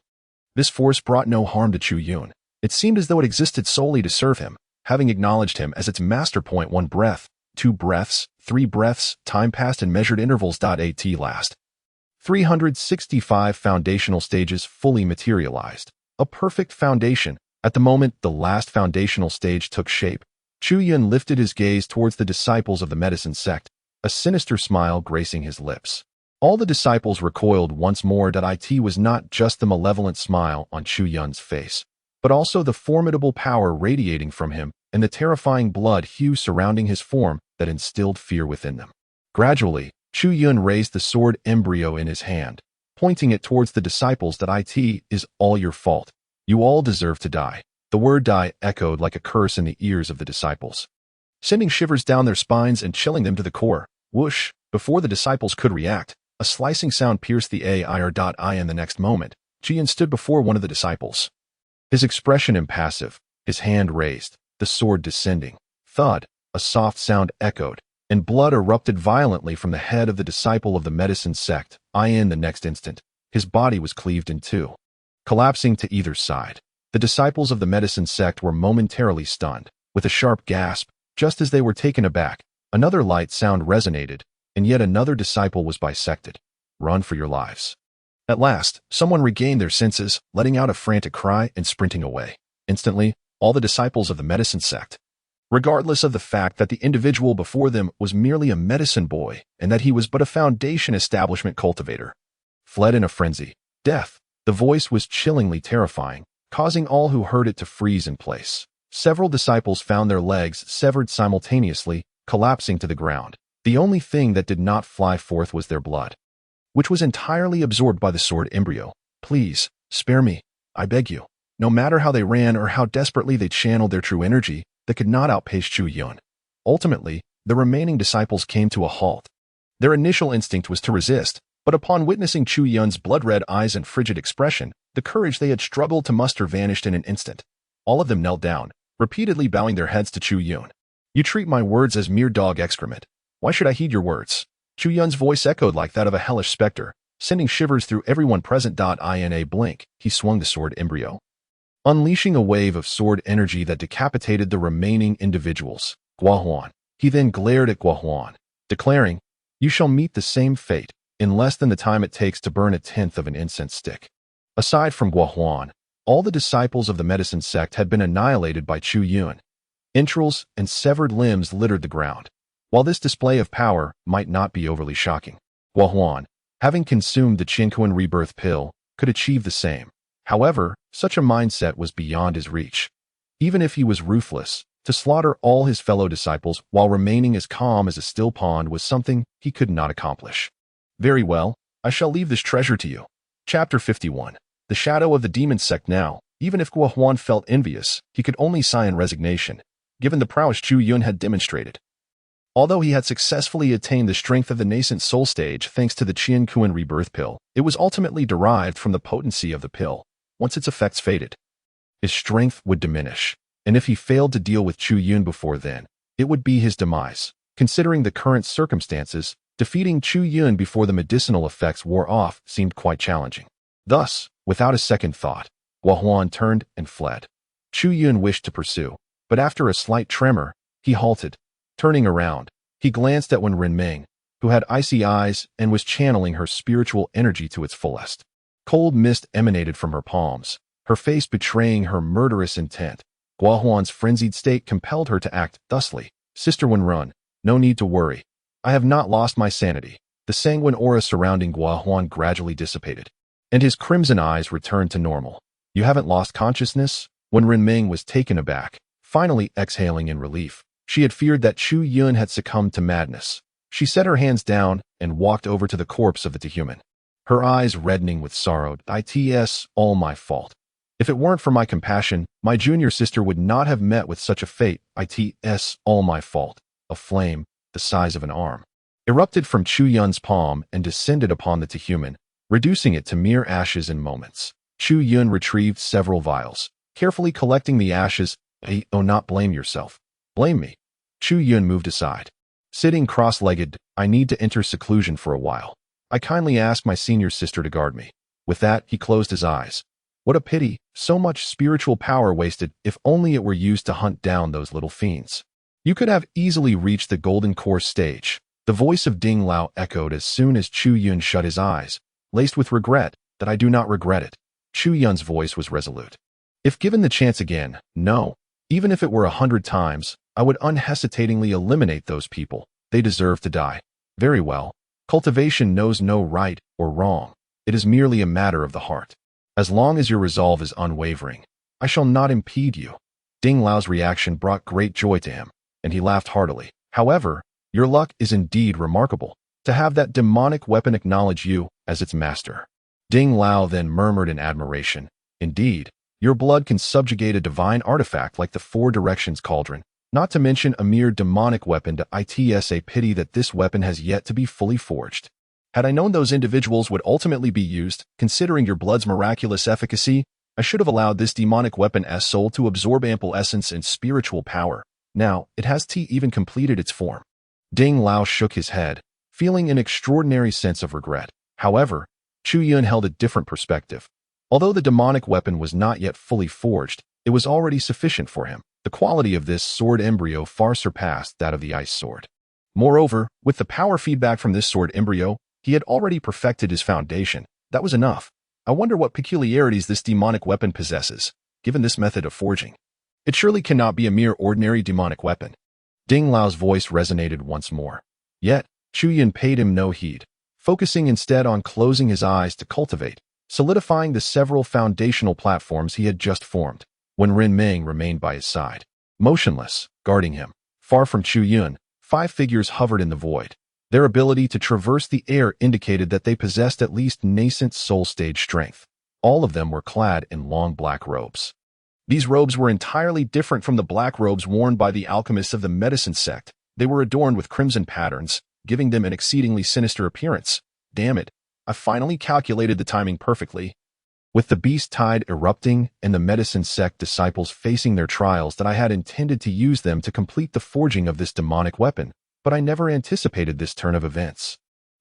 This force brought no harm to Chu Yun. It seemed as though it existed solely to serve him, having acknowledged him as its master. 1 breath, 2 breaths, 3 breaths, time passed in measured intervals. At last, 365 foundational stages fully materialized. A perfect foundation. At the moment the last foundational stage took shape, Chu Yun lifted his gaze towards the disciples of the medicine sect, a sinister smile gracing his lips. All the disciples recoiled once more. It was not just the malevolent smile on Chu Yun's face, but also the formidable power radiating from him and the terrifying blood hue surrounding his form that instilled fear within them. Gradually, Chu Yun raised the sword embryo in his hand, pointing it towards the disciples. It is all your fault. You all deserve to die. The word die echoed like a curse in the ears of the disciples, sending shivers down their spines and chilling them to the core. Whoosh! Before the disciples could react, a slicing sound pierced the air. In the next moment, Jian stood before one of the disciples. His expression impassive, his hand raised, the sword descending. Thud! A soft sound echoed, and blood erupted violently from the head of the disciple of the medicine sect. In the next instant, his body was cleaved in two, collapsing to either side. The disciples of the medicine sect were momentarily stunned. With a sharp gasp, just as they were taken aback, another light sound resonated, and yet another disciple was bisected. Run for your lives. At last, someone regained their senses, letting out a frantic cry and sprinting away. Instantly, all the disciples of the medicine sect, regardless of the fact that the individual before them was merely a medicine boy and that he was but a foundation establishment cultivator, fled in a frenzy. Death. The voice was chillingly terrifying, causing all who heard it to freeze in place. Several disciples found their legs severed simultaneously, collapsing to the ground. The only thing that did not fly forth was their blood, which was entirely absorbed by the sword embryo. Please, spare me, I beg you. No matter how they ran or how desperately they channeled their true energy, they could not outpace Chu Yun. Ultimately, the remaining disciples came to a halt. Their initial instinct was to resist, but upon witnessing Chu Yun's blood-red eyes and frigid expression, the courage they had struggled to muster vanished in an instant. All of them knelt down, repeatedly bowing their heads to Chu Yun. You treat my words as mere dog excrement. Why should I heed your words? Chu Yun's voice echoed like that of a hellish specter, sending shivers through everyone present. In a blink, he swung the sword embryo, unleashing a wave of sword energy that decapitated the remaining individuals. Guohuan. He then glared at Guohuan, declaring, You shall meet the same fate, in less than the time it takes to burn 1/10 of an incense stick. Aside from Guohuan, all the disciples of the medicine sect had been annihilated by Chu Yun. Entrails and severed limbs littered the ground. While this display of power might not be overly shocking, Guohuan, having consumed the Qinquan rebirth pill, could achieve the same. However, such a mindset was beyond his reach. Even if he was ruthless, to slaughter all his fellow disciples while remaining as calm as a still pond was something he could not accomplish. Very well, I shall leave this treasure to you. Chapter 51. The shadow of the demon sect. Now, even if Guohuan felt envious, he could only sigh in resignation, given the prowess Chu Yun had demonstrated. Although he had successfully attained the strength of the nascent soul stage thanks to the Qian Kuan rebirth pill, it was ultimately derived from the potency of the pill. Once its effects faded, his strength would diminish, and if he failed to deal with Chu Yun before then, it would be his demise. Considering the current circumstances, defeating Chu Yun before the medicinal effects wore off seemed quite challenging. Thus, without a second thought, Guohuan turned and fled. Chu Yun wished to pursue, but after a slight tremor, he halted. Turning around, he glanced at Wen Renming, who had icy eyes and was channeling her spiritual energy to its fullest. Cold mist emanated from her palms, her face betraying her murderous intent. Guohuan's frenzied state compelled her to act thusly. Sister Wenrun, no need to worry. I have not lost my sanity. The sanguine aura surrounding Guohuan gradually dissipated, and his crimson eyes returned to normal. You haven't lost consciousness? Wen Renming was taken aback, finally exhaling in relief. She had feared that Chu Yun had succumbed to madness. She set her hands down and walked over to the corpse of the Tehuman, her eyes reddening with sorrow. It's all my fault. If it weren't for my compassion, my junior sister would not have met with such a fate. It's all my fault. A flame, the size of an arm, erupted from Chu Yun's palm and descended upon the Tehuman, reducing it to mere ashes in moments. Chu Yun retrieved several vials, carefully collecting the ashes. Not blame yourself. Blame me. Chu Yun moved aside. Sitting cross-legged, I need to enter seclusion for a while. I kindly ask my senior sister to guard me. With that, he closed his eyes. What a pity, so much spiritual power wasted. If only it were used to hunt down those little fiends. You could have easily reached the golden core stage. The voice of Ding Lao echoed as soon as Chu Yun shut his eyes, laced with regret, that I do not regret it. Chu Yun's voice was resolute. If given the chance again, no. Even if it were 100 times, I would unhesitatingly eliminate those people. They deserve to die. Very well. Cultivation knows no right or wrong. It is merely a matter of the heart. As long as your resolve is unwavering, I shall not impede you. Ding Lao's reaction brought great joy to him, and he laughed heartily. However, your luck is indeed remarkable, to have that demonic weapon acknowledge you as its master. Ding Lao then murmured in admiration, Indeed, your blood can subjugate a divine artifact like the Four Directions Cauldron, not to mention a mere demonic weapon. It's a pity that this weapon has yet to be fully forged. Had I known those individuals would ultimately be used, considering your blood's miraculous efficacy, I should have allowed this demonic weapon as soul to absorb ample essence and spiritual power. Now, it has even completed its form. Ding Lao shook his head, feeling an extraordinary sense of regret. However, Chu Yun held a different perspective. Although the demonic weapon was not yet fully forged, it was already sufficient for him. The quality of this sword embryo far surpassed that of the ice sword. Moreover, with the power feedback from this sword embryo, he had already perfected his foundation. That was enough. I wonder what peculiarities this demonic weapon possesses, given this method of forging. It surely cannot be a mere ordinary demonic weapon. Ding Lao's voice resonated once more. Yet, Chu Yun paid him no heed, focusing instead on closing his eyes to cultivate, solidifying the several foundational platforms he had just formed. When Renming remained by his side, motionless, guarding him. Far from Chu Yun, 5 figures hovered in the void. Their ability to traverse the air indicated that they possessed at least nascent soul stage strength. All of them were clad in long black robes. These robes were entirely different from the black robes worn by the alchemists of the medicine sect. They were adorned with crimson patterns, giving them an exceedingly sinister appearance. Damn it, I finally calculated the timing perfectly. With the beast tide erupting and the medicine sect disciples facing their trials, that I had intended to use them to complete the forging of this demonic weapon, but I never anticipated this turn of events.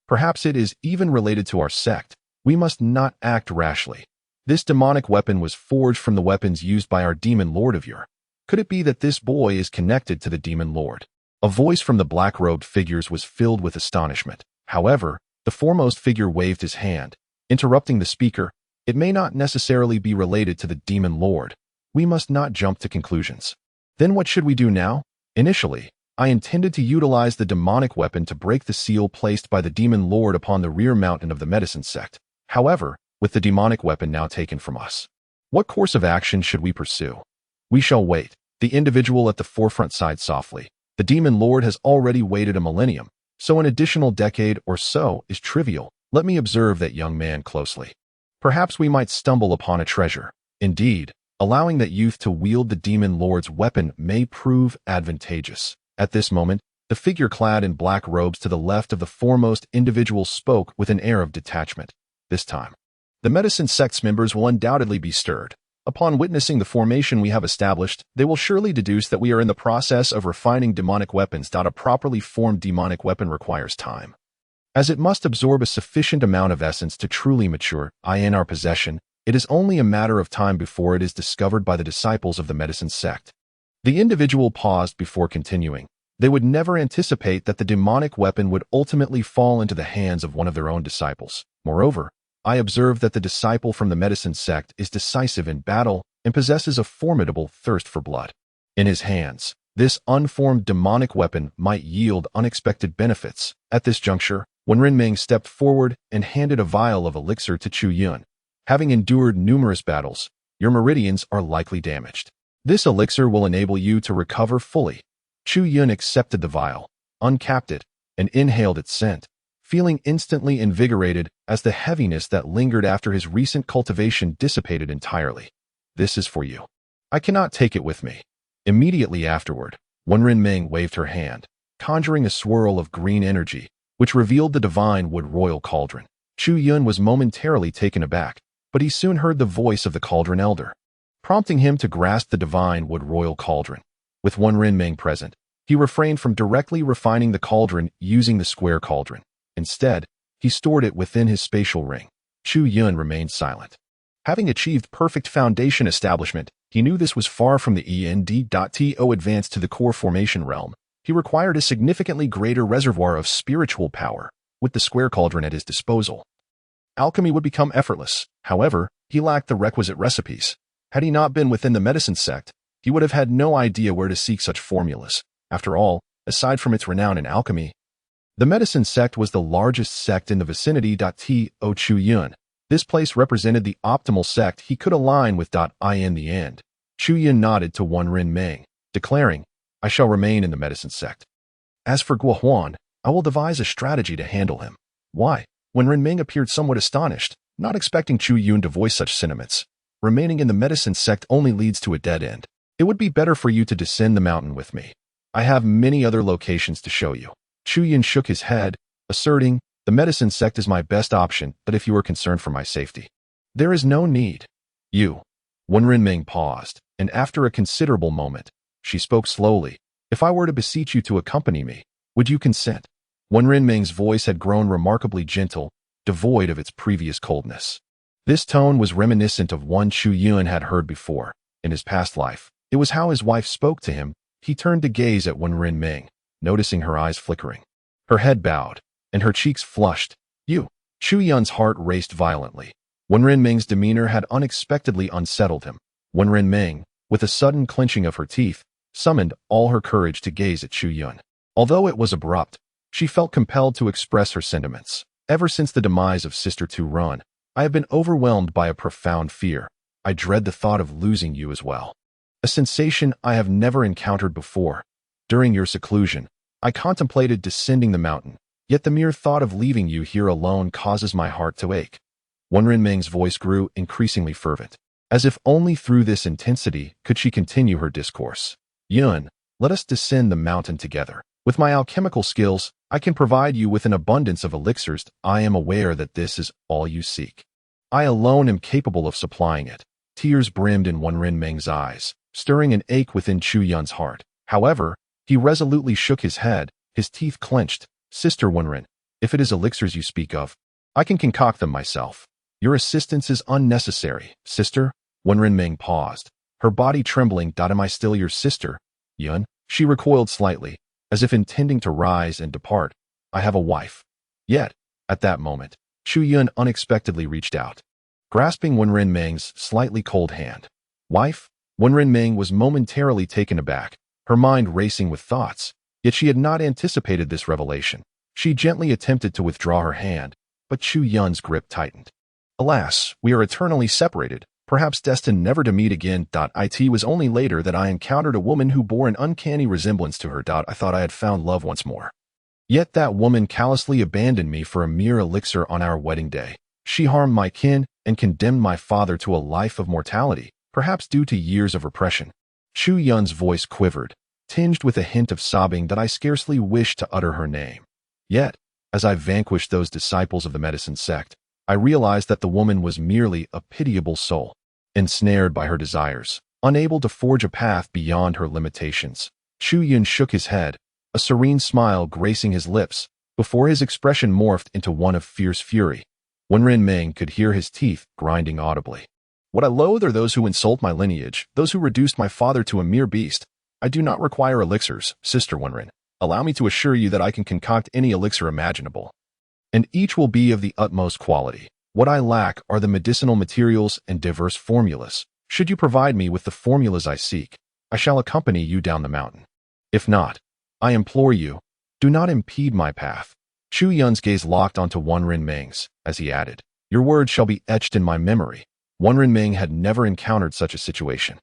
Perhaps it is even related to our sect. We must not act rashly. This demonic weapon was forged from the weapons used by our demon lord of yore. Could it be that this boy is connected to the demon lord? A voice from the black-robed figures was filled with astonishment. However, the foremost figure waved his hand, interrupting the speaker. It may not necessarily be related to the demon lord. We must not jump to conclusions. Then what should we do now? Initially, I intended to utilize the demonic weapon to break the seal placed by the demon lord upon the rear mountain of the medicine sect. However, with the demonic weapon now taken from us, what course of action should we pursue? We shall wait. The individual at the forefront sighed softly. The demon lord has already waited a millennium, so an additional decade or so is trivial. Let me observe that young man closely. Perhaps we might stumble upon a treasure. Indeed, allowing that youth to wield the demon lord's weapon may prove advantageous. At this moment, The figure clad in black robes to the left of the foremost individual spoke with an air of detachment. This time, the medicine sect's members will undoubtedly be stirred. Upon witnessing the formation we have established, they will surely deduce that we are in the process of refining demonic weapons. A properly formed demonic weapon requires time, as it must absorb a sufficient amount of essence to truly mature. In our possession, it is only a matter of time before it is discovered by the disciples of the medicine sect. The individual paused before continuing. They would never anticipate that the demonic weapon would ultimately fall into the hands of one of their own disciples. Moreover, I observe that the disciple from the medicine sect is decisive in battle and possesses a formidable thirst for blood. In his hands, this unformed demonic weapon might yield unexpected benefits. At this juncture, when Renming stepped forward and handed a vial of elixir to Chu Yun. Having endured numerous battles, your meridians are likely damaged. This elixir will enable you to recover fully. Chu Yun accepted the vial, uncapped it, and inhaled its scent, feeling instantly invigorated as the heaviness that lingered after his recent cultivation dissipated entirely. This is for you. I cannot take it with me. Immediately afterward, Wen Renming waved her hand, conjuring a swirl of green energy, which revealed the divine wood royal cauldron. Chu Yun was momentarily taken aback, but he soon heard the voice of the cauldron elder, prompting him to grasp the divine wood royal cauldron. With Wen Renming present, he refrained from directly refining the cauldron using the square cauldron. Instead, he stored it within his spatial ring. Chu Yun remained silent. Having achieved perfect foundation establishment, he knew this was far from the end.to advance to the core formation realm. He required a significantly greater reservoir of spiritual power. With the square cauldron at his disposal, alchemy would become effortless. However, he lacked the requisite recipes. Had he not been within the medicine sect, he would have had no idea where to seek such formulas. After all, aside from its renown in alchemy, the medicine sect was the largest sect in the vicinity. Chu Yun. This place represented the optimal sect he could align with. In the end, Chu Yun nodded to Wen Renming, declaring, I shall remain in the medicine sect. As for Guo Huan, I will devise a strategy to handle him. Why? Wen Renming appeared somewhat astonished, not expecting Chu Yun to voice such sentiments. Remaining in the medicine sect only leads to a dead end. It would be better for you to descend the mountain with me. I have many other locations to show you. Chu Yun shook his head, asserting, the medicine sect is my best option, but if you are concerned for my safety, there is no need. You. Wen Renming paused, and after a considerable moment, she spoke slowly. If I were to beseech you to accompany me, would you consent? Wen Renming's voice had grown remarkably gentle, devoid of its previous coldness. This tone was reminiscent of one Chu Yun had heard before. In his past life, it was how his wife spoke to him. He turned to gaze at Wen Renming, noticing her eyes flickering. Her head bowed, and her cheeks flushed. You. Chu Yun's heart raced violently. Wen Renming's demeanor had unexpectedly unsettled him. Wen Renming, with a sudden clenching of her teeth, summoned all her courage to gaze at Chu Yun. Although it was abrupt, she felt compelled to express her sentiments. Ever since the demise of Sister Tu Run, I have been overwhelmed by a profound fear. I dread the thought of losing you as well. A sensation I have never encountered before. During your seclusion, I contemplated descending the mountain, yet the mere thought of leaving you here alone causes my heart to ache. Wen Renming's voice grew increasingly fervent. As if only through this intensity could she continue her discourse. Yun, let us descend the mountain together. With my alchemical skills, I can provide you with an abundance of elixirs. I am aware that this is all you seek. I alone am capable of supplying it. Tears brimmed in Wen Renming's eyes, stirring an ache within Chu Yun's heart. However, he resolutely shook his head, his teeth clenched. Sister Wenren, if it is elixirs you speak of, I can concoct them myself. Your assistance is unnecessary, sister. Wen Renming paused, her body trembling. Am I still your sister? Yun. She recoiled slightly, as if intending to rise and depart. I have a wife. Yet, at that moment, Chu Yun unexpectedly reached out, grasping Wen Renming's slightly cold hand. Wife? Wen Renming was momentarily taken aback, her mind racing with thoughts, yet she had not anticipated this revelation. She gently attempted to withdraw her hand, but Chu Yun's grip tightened. Alas, we are eternally separated, perhaps destined never to meet again. It was only later that I encountered a woman who bore an uncanny resemblance to her. I thought I had found love once more. Yet that woman callously abandoned me for a mere elixir on our wedding day. She harmed my kin and condemned my father to a life of mortality, perhaps due to years of repression. Chu Yun's voice quivered, tinged with a hint of sobbing that I scarcely wished to utter her name. Yet, as I vanquished those disciples of the medicine sect, I realized that the woman was merely a pitiable soul, ensnared by her desires, unable to forge a path beyond her limitations. Chu Yun shook his head, a serene smile gracing his lips, before his expression morphed into one of fierce fury. Wenren Ming could hear his teeth grinding audibly. What I loathe are those who insult my lineage, those who reduced my father to a mere beast. I do not require elixirs, Sister Wenren. Allow me to assure you that I can concoct any elixir imaginable, and each will be of the utmost quality. What I lack are the medicinal materials and diverse formulas. Should you provide me with the formulas I seek, I shall accompany you down the mountain. If not, I implore you, do not impede my path. Chu Yun's gaze locked onto Wenren Ming's, as he added, your words shall be etched in my memory. Wenren Ming had never encountered such a situation.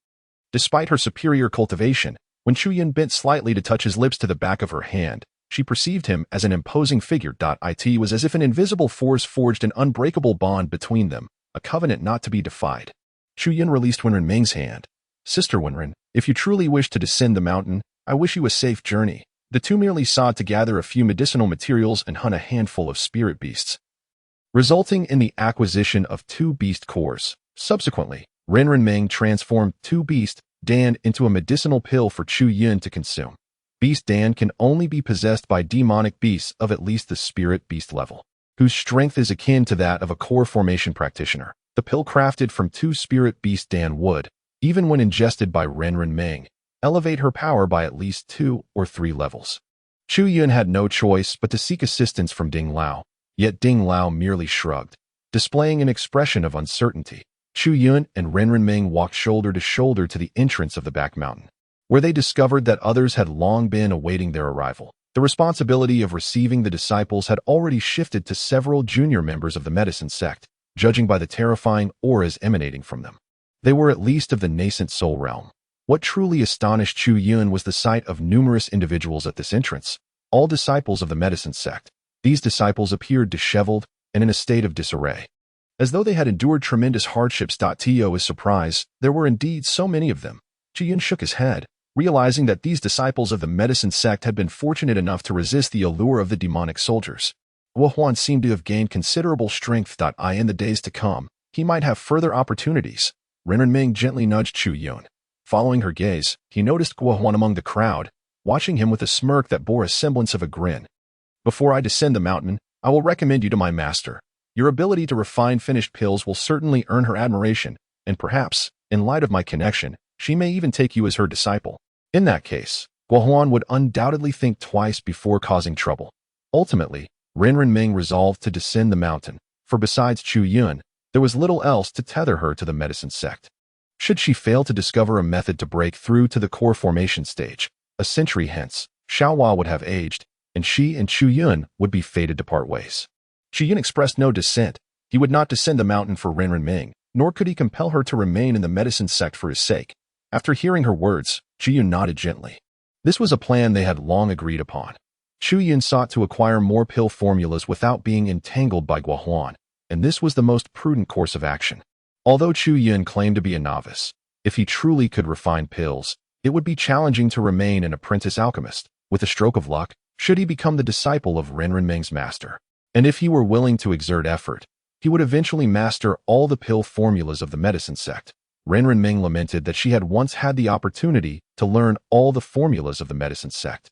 Despite her superior cultivation, when Chu Yun bent slightly to touch his lips to the back of her hand, she perceived him as an imposing figure. It was as if an invisible force forged an unbreakable bond between them, a covenant not to be defied. Chu Yun released Wenren Ming's hand. Sister Wenren, if you truly wish to descend the mountain, I wish you a safe journey. The two merely sought to gather a few medicinal materials and hunt a handful of spirit beasts, resulting in the acquisition of 2 beast cores. Subsequently, Wenren Ming transformed 2 beast Dan into a medicinal pill for Chu Yun to consume. Beast Dan can only be possessed by demonic beasts of at least the spirit beast level, whose strength is akin to that of a core formation practitioner. The pill crafted from 2 spirit beast Dan would, even when ingested by Wenren Ming, elevate her power by at least 2 or 3 levels. Chu Yun had no choice but to seek assistance from Ding Lao, yet Ding Lao merely shrugged, displaying an expression of uncertainty. Chu Yun and Wenren Ming walked shoulder to shoulder to the entrance of the back mountain, where they discovered that others had long been awaiting their arrival. The responsibility of receiving the disciples had already shifted to several junior members of the medicine sect, judging by the terrifying auras emanating from them. They were at least of the nascent soul realm. What truly astonished Chu Yun was the sight of numerous individuals at this entrance, all disciples of the medicine sect. These disciples appeared disheveled and in a state of disarray, as though they had endured tremendous hardships. To his surprise, there were indeed so many of them. Chu Yun shook his head, realizing that these disciples of the medicine sect had been fortunate enough to resist the allure of the demonic soldiers. Guo Huan seemed to have gained considerable strength. In the days to come, he might have further opportunities. Wenren Ming gently nudged Chu Yun. Following her gaze, he noticed Guo Huan among the crowd, watching him with a smirk that bore a semblance of a grin. Before I descend the mountain, I will recommend you to my master. Your ability to refine finished pills will certainly earn her admiration, and perhaps, in light of my connection, she may even take you as her disciple. In that case, Guo Huan would undoubtedly think twice before causing trouble. Ultimately, Wenren Ming resolved to descend the mountain, for besides Chu Yun, there was little else to tether her to the medicine sect. Should she fail to discover a method to break through to the core formation stage, a century hence, Xiaohua would have aged, and she and Chu Yun would be fated to part ways. Chu Yun expressed no dissent. He would not descend the mountain for Wenren Ming, nor could he compel her to remain in the medicine sect for his sake. After hearing her words, Chu Yun nodded gently. This was a plan they had long agreed upon. Chu Yun sought to acquire more pill formulas without being entangled by Guo Huan, and this was the most prudent course of action. Although Chu Yun claimed to be a novice, if he truly could refine pills, it would be challenging to remain an apprentice alchemist. With a stroke of luck, should he become the disciple of Wenren Ming's master. And if he were willing to exert effort, he would eventually master all the pill formulas of the medicine sect. Wenren Ming lamented that she had once had the opportunity to learn all the formulas of the medicine sect.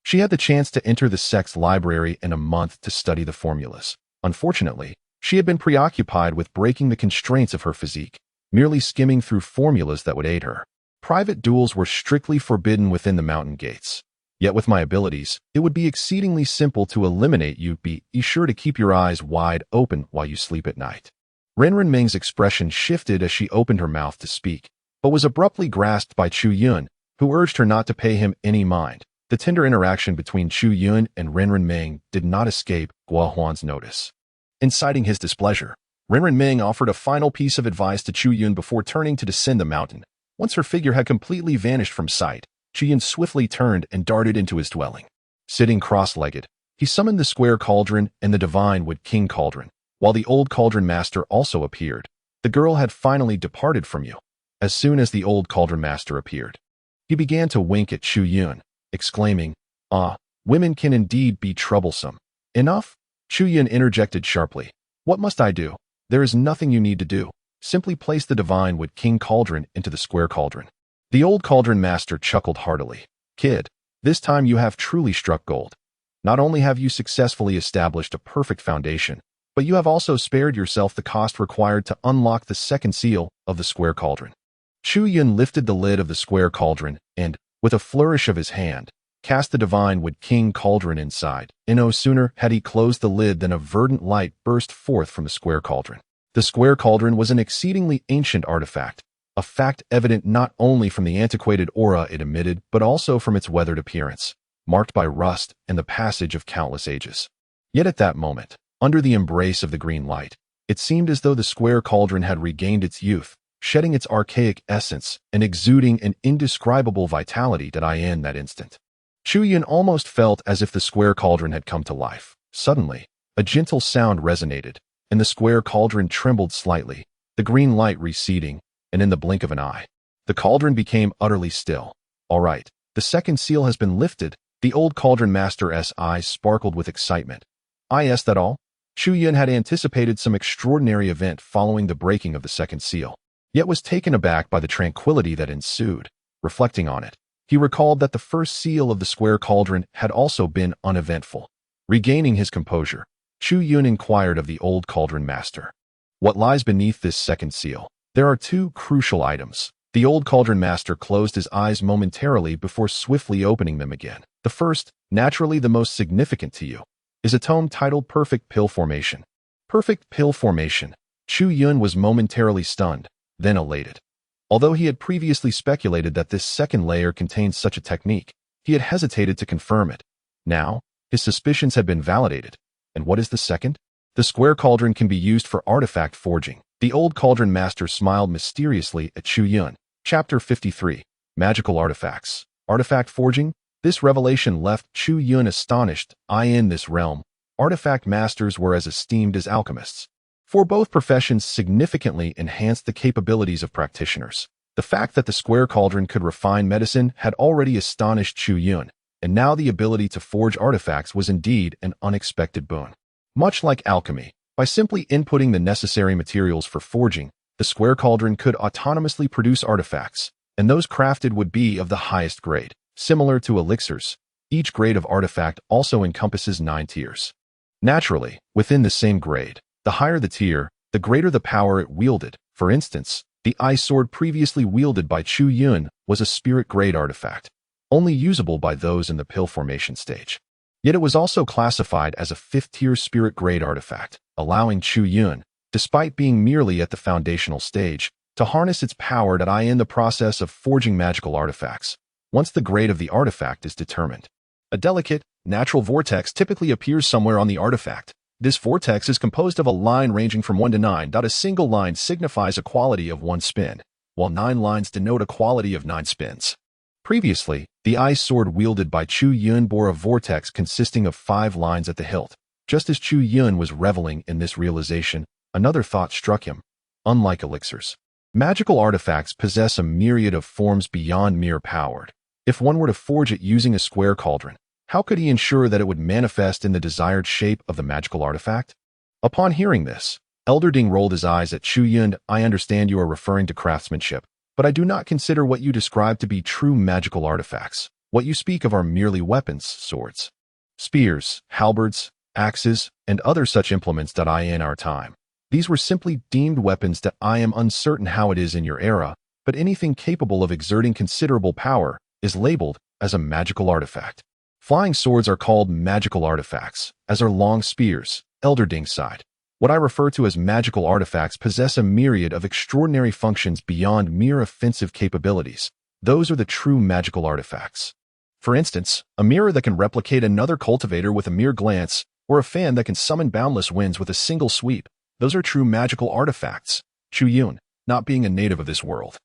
She had the chance to enter the sect's library in a month to study the formulas. Unfortunately, she had been preoccupied with breaking the constraints of her physique, merely skimming through formulas that would aid her. Private duels were strictly forbidden within the mountain gates. Yet with my abilities, it would be exceedingly simple to eliminate you. Be sure to keep your eyes wide open while you sleep at night. Wenren Ming's expression shifted as she opened her mouth to speak, but was abruptly grasped by Chu Yun, who urged her not to pay him any mind. The tender interaction between Chu Yun and Wenren Ming did not escape Guo Huan's notice. Inciting his displeasure, Wenren Ming offered a final piece of advice to Chu Yun before turning to descend the mountain. Once her figure had completely vanished from sight, Chu Yun swiftly turned and darted into his dwelling. Sitting cross-legged, he summoned the square cauldron and the divine wood king cauldron. While the old cauldron master also appeared, the girl had finally departed from you. As soon as the old cauldron master appeared, He began to wink at Chu Yun, exclaiming, "Ah, women can indeed be troublesome." "Enough?" Chu Yun interjected sharply. "What must I do?" "There is nothing you need to do. Simply place the divine wood king cauldron into the square cauldron." The old cauldron master chuckled heartily. "Kid, this time you have truly struck gold. Not only have you successfully established a perfect foundation, but you have also spared yourself the cost required to unlock the second seal of the square cauldron." Chu Yun lifted the lid of the square cauldron and, with a flourish of his hand, cast the divine wood king cauldron inside. And no sooner had he closed the lid than a verdant light burst forth from the square cauldron. The square cauldron was an exceedingly ancient artifact, a fact evident not only from the antiquated aura it emitted, but also from its weathered appearance, marked by rust and the passage of countless ages. Yet at that moment, under the embrace of the green light, it seemed as though the square cauldron had regained its youth, shedding its archaic essence and exuding an indescribable vitality in that instant. Chu Yun almost felt as if the square cauldron had come to life. Suddenly, a gentle sound resonated, and the square cauldron trembled slightly, the green light receding, and in the blink of an eye, the cauldron became utterly still. "All right, the second seal has been lifted." The old cauldron master's eyes sparkled with excitement. "Is that all?" Chu Yun had anticipated some extraordinary event following the breaking of the second seal, yet was taken aback by the tranquility that ensued. Reflecting on it, he recalled that the first seal of the square cauldron had also been uneventful. Regaining his composure, Chu Yun inquired of the old cauldron master, "What lies beneath this second seal?" "There are two crucial items." The old cauldron master closed his eyes momentarily before swiftly opening them again. "The first, naturally the most significant to you, is a tome titled Perfect Pill Formation." Perfect Pill Formation. Chu Yun was momentarily stunned, then elated. Although he had previously speculated that this second layer contained such a technique, he had hesitated to confirm it. Now, his suspicions had been validated. And what is the second? The square cauldron can be used for artifact forging. The old cauldron master smiled mysteriously at Chu Yun. Chapter 53. Magical Artifacts. Artifact Forging? This revelation left Chu Yun astonished. In this realm, artifact masters were as esteemed as alchemists, for both professions significantly enhanced the capabilities of practitioners. The fact that the square cauldron could refine medicine had already astonished Chu Yun, and now the ability to forge artifacts was indeed an unexpected boon. Much like alchemy, by simply inputting the necessary materials for forging, the square cauldron could autonomously produce artifacts, and those crafted would be of the highest grade. Similar to elixirs, each grade of artifact also encompasses 9 tiers. Naturally, within the same grade, the higher the tier, the greater the power it wielded. For instance, the ice sword previously wielded by Chu Yun was a spirit-grade artifact, only usable by those in the pill formation stage. Yet it was also classified as a 5th-tier spirit-grade artifact, allowing Chu Yun, despite being merely at the foundational stage, to harness its power in the process of forging magical artifacts, once the grade of the artifact is determined. A delicate, natural vortex typically appears somewhere on the artifact. This vortex is composed of a line ranging from 1 to 9. A single line signifies a quality of 1 spin, while 9 lines denote a quality of 9 spins. Previously, the ice sword wielded by Chu Yun bore a vortex consisting of 5 lines at the hilt. Just as Chu Yun was reveling in this realization, another thought struck him. Unlike elixirs, magical artifacts possess a myriad of forms beyond mere power. If one were to forge it using a square cauldron, how could he ensure that it would manifest in the desired shape of the magical artifact? Upon hearing this, Elder Ding rolled his eyes at Chu Yun. "I understand you are referring to craftsmanship, but I do not consider what you describe to be true magical artifacts. What you speak of are merely weapons, swords, spears, halberds, axes, and other such implements in our time. These were simply deemed weapons. I am uncertain how it is in your era, but anything capable of exerting considerable power is labeled as a magical artifact. Flying swords are called magical artifacts, as are long spears." Elder Ding sighed. "What I refer to as magical artifacts possess a myriad of extraordinary functions beyond mere offensive capabilities. Those are the true magical artifacts. For instance, a mirror that can replicate another cultivator with a mere glance, or a fan that can summon boundless winds with a single sweep. Those are true magical artifacts." Chu Yun, not being a native of this world,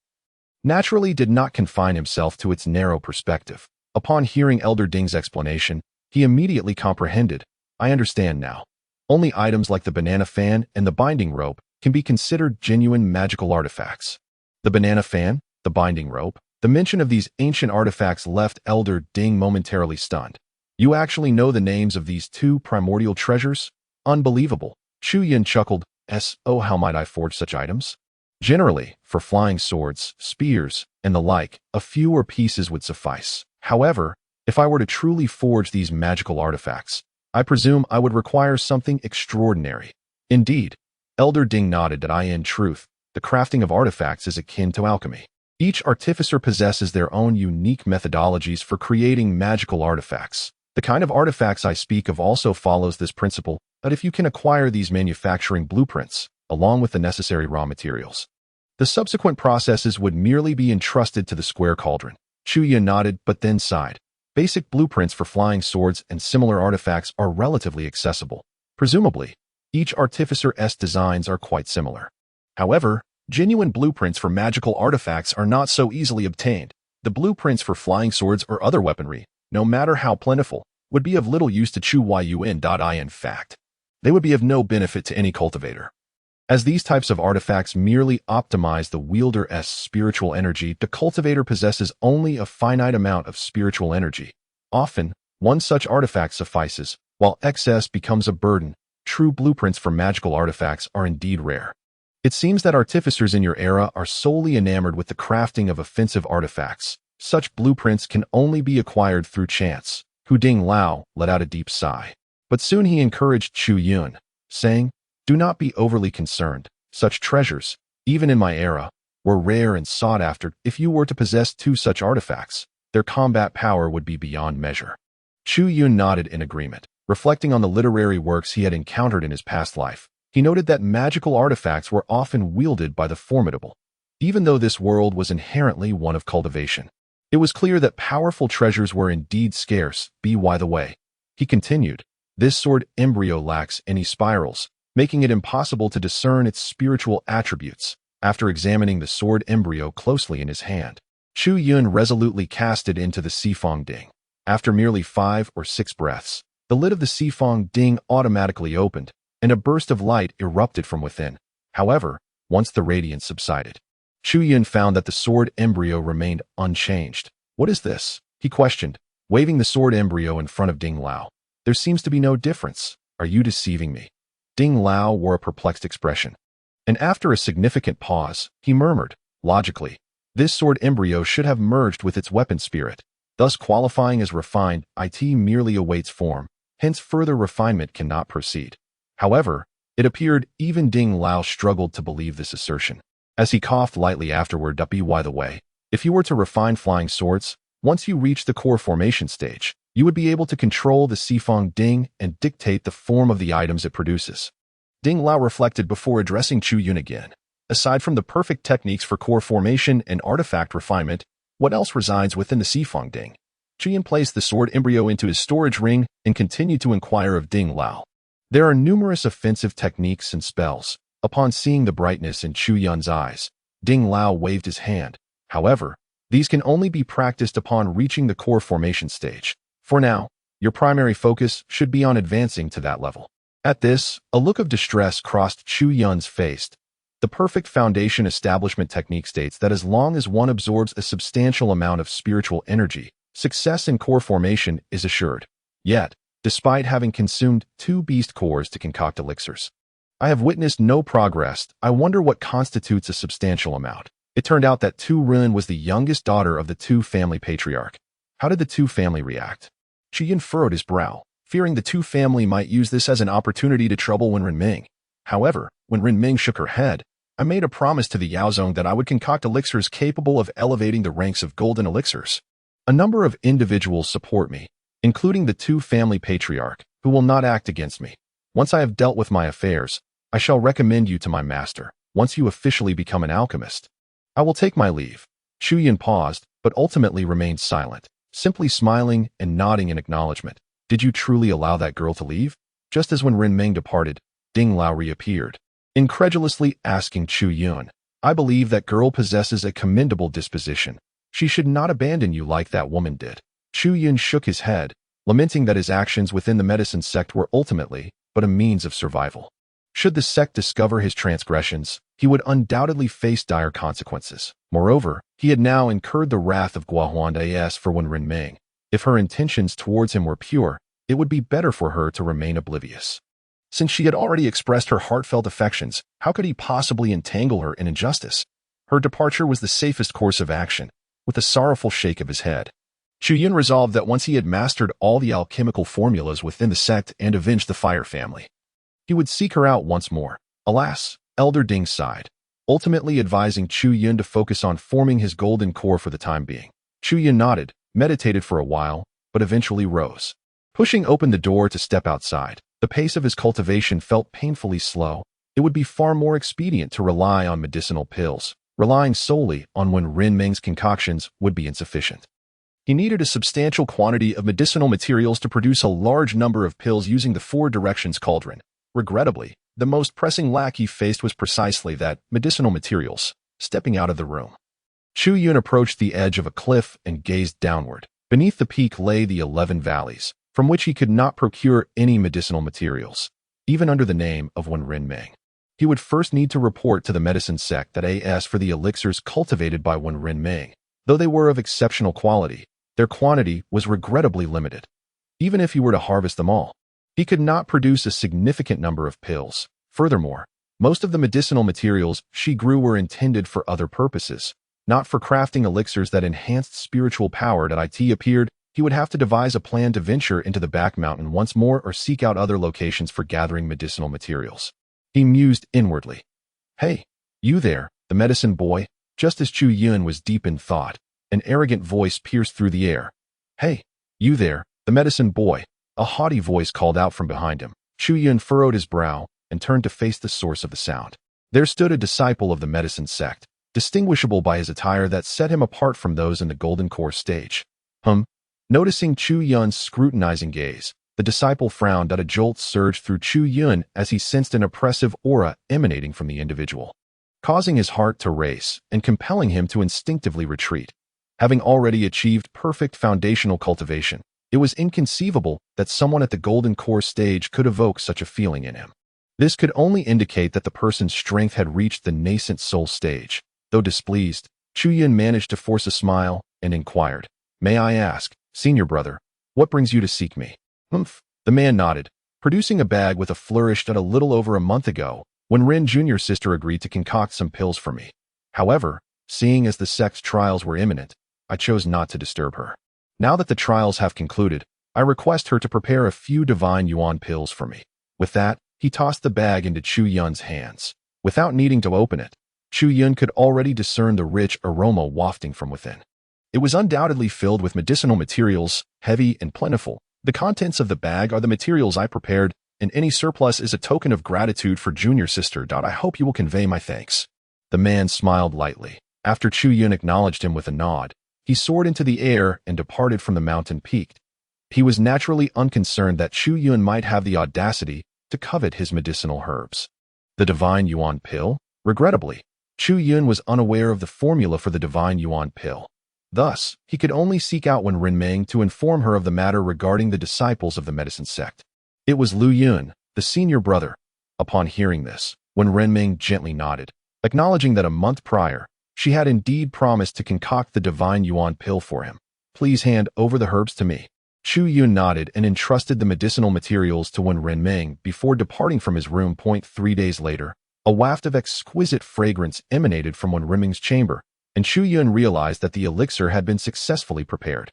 naturally did not confine himself to its narrow perspective. Upon hearing Elder Ding's explanation, he immediately comprehended. "I understand now. Only items like the banana fan and the binding rope can be considered genuine magical artifacts." The banana fan, the binding rope, The mention of these ancient artifacts left Elder Ding momentarily stunned. You actually know the names of these two primordial treasures? Unbelievable. Chu Yun chuckled. Oh, how might I forge such items? Generally, for flying swords, spears, and the like, a fewer pieces would suffice. However, if I were to truly forge these magical artifacts, I presume I would require something extraordinary. Indeed, Elder Ding nodded that in truth, the crafting of artifacts is akin to alchemy. Each artificer possesses their own unique methodologies for creating magical artifacts. The kind of artifacts I speak of also follows this principle, that if you can acquire these manufacturing blueprints, along with the necessary raw materials, the subsequent processes would merely be entrusted to the square cauldron. Chu Yun nodded, but then sighed. Basic blueprints for flying swords and similar artifacts are relatively accessible. Presumably, each artificer's designs are quite similar. However, genuine blueprints for magical artifacts are not so easily obtained. The blueprints for flying swords or other weaponry, no matter how plentiful, would be of little use to Chu Yun. In fact, they would be of no benefit to any cultivator. As these types of artifacts merely optimize the wielder's spiritual energy, the cultivator possesses only a finite amount of spiritual energy. Often, one such artifact suffices, while excess becomes a burden. True blueprints for magical artifacts are indeed rare. It seems that artificers in your era are solely enamored with the crafting of offensive artifacts. Such blueprints can only be acquired through chance. Hu Ding Lao let out a deep sigh. But soon he encouraged Chu Yun, saying, do not be overly concerned. Such treasures, even in my era, were rare and sought after. If you were to possess two such artifacts, their combat power would be beyond measure. Chu Yun nodded in agreement. Reflecting on the literary works he had encountered in his past life, he noted that magical artifacts were often wielded by the formidable. Even though this world was inherently one of cultivation, it was clear that powerful treasures were indeed scarce. By the way, he continued, this sword embryo lacks any spirals, making it impossible to discern its spiritual attributes. After examining the sword embryo closely in his hand, Chu Yun resolutely cast it into the Sifong Ding. After merely 5 or 6 breaths, the lid of the Sifong Ding automatically opened, and a burst of light erupted from within. However, once the radiance subsided, Chu Yun found that the sword embryo remained unchanged. What is this? He questioned, waving the sword embryo in front of Ding Lao. There seems to be no difference. Are you deceiving me? Ding Lao wore a perplexed expression, and after a significant pause, he murmured, logically, this sword embryo should have merged with its weapon spirit, thus qualifying as refined. It merely awaits form, hence further refinement cannot proceed. However, it appeared even Ding Lao struggled to believe this assertion, as he coughed lightly afterward. By the way, if you were to refine flying swords, once you reach the core formation stage, you would be able to control the Sifong Ding and dictate the form of the items it produces. Ding Lao reflected before addressing Chu Yun again. Aside from the perfect techniques for core formation and artifact refinement, what else resides within the Sifong Ding? Chu Yun placed the sword embryo into his storage ring and continued to inquire of Ding Lao. There are numerous offensive techniques and spells. Upon seeing the brightness in Chu Yun's eyes, Ding Lao waved his hand. However, these can only be practiced upon reaching the core formation stage. For now, your primary focus should be on advancing to that level. At this, a look of distress crossed Chu Yun's face. The perfect foundation establishment technique states that as long as one absorbs a substantial amount of spiritual energy, success in core formation is assured. Yet, despite having consumed 2 beast cores to concoct elixirs, I have witnessed no progress. I wonder what constitutes a substantial amount. It turned out that Tu Ren was the youngest daughter of the Tu family patriarch. How did the Tu family react? Chu Yun furrowed his brow, fearing the Tu family might use this as an opportunity to trouble Wen Renming. However, when Renming shook her head, I made a promise to the Yaozong that I would concoct elixirs capable of elevating the ranks of golden elixirs. A number of individuals support me, including the Tu family patriarch, who will not act against me. Once I have dealt with my affairs, I shall recommend you to my master. Once you officially become an alchemist, I will take my leave. Chu Yun paused, but ultimately remained silent, simply smiling and nodding in acknowledgement. Did you truly allow that girl to leave? Just as when Renming departed, Ding Lao reappeared, incredulously asking Chu Yun, I believe that girl possesses a commendable disposition. She should not abandon you like that woman did. Chu Yun shook his head, lamenting that his actions within the medicine sect were ultimately but a means of survival. Should the sect discover his transgressions, he would undoubtedly face dire consequences. Moreover, he had now incurred the wrath of Guahuandas for Wen Renming. If her intentions towards him were pure, it would be better for her to remain oblivious. Since she had already expressed her heartfelt affections, how could he possibly entangle her in injustice? Her departure was the safest course of action. With a sorrowful shake of his head, Chu Yun resolved that once he had mastered all the alchemical formulas within the sect and avenged the Fire family, he would seek her out once more. Alas, Elder Ding sighed, ultimately advising Chu Yun to focus on forming his golden core for the time being. Chu Yun nodded, meditated for a while, but eventually rose. Pushing open the door to step outside, the pace of his cultivation felt painfully slow. It would be far more expedient to rely on medicinal pills. Relying solely on Wen Renming's concoctions would be insufficient. He needed a substantial quantity of medicinal materials to produce a large number of pills using the Four Directions cauldron. Regrettably, the most pressing lack he faced was precisely that, medicinal materials. Stepping out of the room, Chu Yun approached the edge of a cliff and gazed downward. Beneath the peak lay the 11 valleys, from which he could not procure any medicinal materials, even under the name of Wen Renming. He would first need to report to the medicine sect that as for the elixirs cultivated by Wen Renming, though they were of exceptional quality, their quantity was regrettably limited. Even if he were to harvest them all, he could not produce a significant number of pills. Furthermore, most of the medicinal materials she grew were intended for other purposes, not for crafting elixirs that enhanced spiritual power. That it appeared he would have to devise a plan to venture into the back mountain once more or seek out other locations for gathering medicinal materials. He mused inwardly. Hey, you there, the medicine boy. Just as Chu Yun was deep in thought, an arrogant voice pierced through the air. Hey, you there, the medicine boy. A haughty voice called out from behind him. Chu Yun furrowed his brow and turned to face the source of the sound. There stood a disciple of the medicine sect, distinguishable by his attire that set him apart from those in the Golden Core stage. Noticing Chu Yun's scrutinizing gaze, the disciple frowned. A jolt surged through Chu Yun as he sensed an oppressive aura emanating from the individual, causing his heart to race and compelling him to instinctively retreat. Having already achieved perfect foundational cultivation, it was inconceivable that someone at the Golden Core stage could evoke such a feeling in him. This could only indicate that the person's strength had reached the nascent soul stage. Though displeased, Chu Yun managed to force a smile and inquired, "May I ask, senior brother, what brings you to seek me?" The man nodded, producing a bag with a flourish. That a little over a month ago, when Ren Jr.'s sister agreed to concoct some pills for me. However, seeing as the sect's trials were imminent, I chose not to disturb her. Now that the trials have concluded, I request her to prepare a few divine yuan pills for me. With that, he tossed the bag into Chu Yun's hands. Without needing to open it, Chu Yun could already discern the rich aroma wafting from within. It was undoubtedly filled with medicinal materials, heavy and plentiful. The contents of the bag are the materials I prepared, and any surplus is a token of gratitude for junior sister. I hope you will convey my thanks. The man smiled lightly. After Chu Yun acknowledged him with a nod, he soared into the air and departed from the mountain peak. He was naturally unconcerned that Chu Yun might have the audacity to covet his medicinal herbs. The divine yuan pill? Regrettably, Chu Yun was unaware of the formula for the divine yuan pill. Thus, he could only seek out Wen Renming to inform her of the matter regarding the disciples of the medicine sect. It was Lu Yun, the senior brother. Upon hearing this, Wen Renming gently nodded, acknowledging that a month prior, she had indeed promised to concoct the divine yuan pill for him. Please hand over the herbs to me. Chu Yun nodded and entrusted the medicinal materials to Wen Renming before departing from his room. 3 days later, a waft of exquisite fragrance emanated from Wen Renming's chamber, and Chu Yun realized that the elixir had been successfully prepared.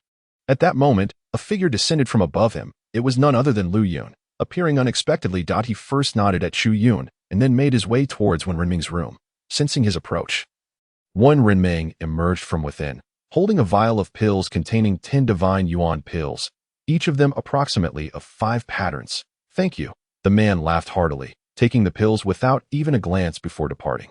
At that moment, a figure descended from above him. It was none other than Lu Yun. Appearing unexpectedly, he first nodded at Chu Yun and then made his way towards Wen Renming's room. Sensing his approach, Wen Renming emerged from within, holding a vial of pills containing 10 divine yuan pills, each of them approximately of 5 patterns. Thank you. The man laughed heartily, taking the pills without even a glance before departing.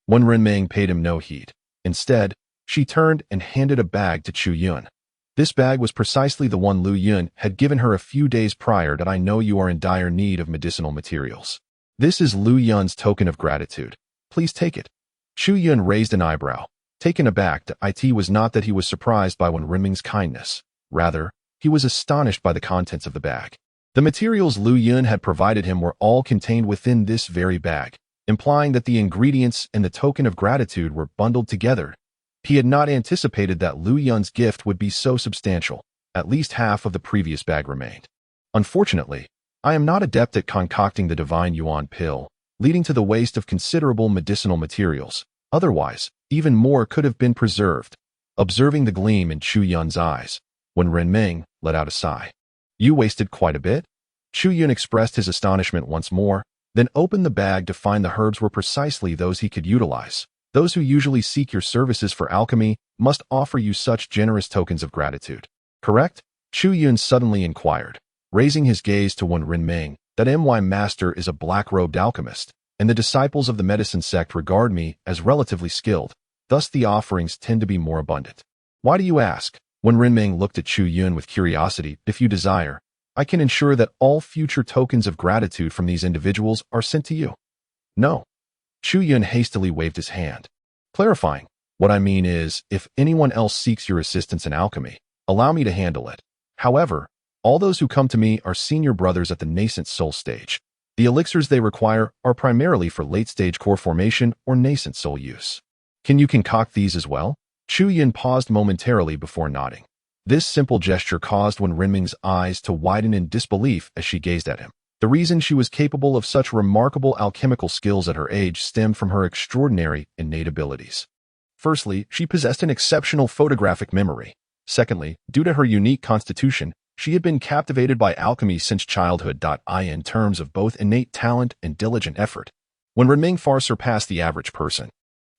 Wen Renming paid him no heed. Instead, she turned and handed a bag to Chu Yun. This bag was precisely the one Lu Yun had given her a few days prior. I know you are in dire need of medicinal materials. This is Lu Yun's token of gratitude. Please take it. Chu Yun raised an eyebrow. Taken aback, it was not that he was surprised by Wen Renming's kindness. Rather, he was astonished by the contents of the bag. The materials Lu Yun had provided him were all contained within this very bag, implying that the ingredients and the token of gratitude were bundled together. He had not anticipated that Lu Yun's gift would be so substantial. At least half of the previous bag remained. Unfortunately, I am not adept at concocting the divine yuan pill, leading to the waste of considerable medicinal materials. Otherwise, even more could have been preserved. Observing the gleam in Chu Yun's eyes, Wen Renming let out a sigh. You wasted quite a bit? Chu Yun expressed his astonishment once more, then opened the bag to find the herbs were precisely those he could utilize. Those who usually seek your services for alchemy must offer you such generous tokens of gratitude. Correct? Chu Yun suddenly inquired, raising his gaze to Wen Renming, that my master is a black-robed alchemist, and the disciples of the medicine sect regard me as relatively skilled. Thus the offerings tend to be more abundant. Why do you ask? Wen Renming looked at Chu Yun with curiosity. If you desire, I can ensure that all future tokens of gratitude from these individuals are sent to you. No. Chu Yun hastily waved his hand, clarifying, what I mean is, if anyone else seeks your assistance in alchemy, allow me to handle it. However, all those who come to me are senior brothers at the nascent soul stage. The elixirs they require are primarily for late-stage core formation or nascent soul use. Can you concoct these as well? Chu Yun paused momentarily before nodding. This simple gesture caused Wen Renming's eyes to widen in disbelief as she gazed at him. The reason she was capable of such remarkable alchemical skills at her age stemmed from her extraordinary innate abilities. Firstly, she possessed an exceptional photographic memory. Secondly, due to her unique constitution, she had been captivated by alchemy since childhood. In terms of both innate talent and diligent effort, Wen Renming far surpassed the average person.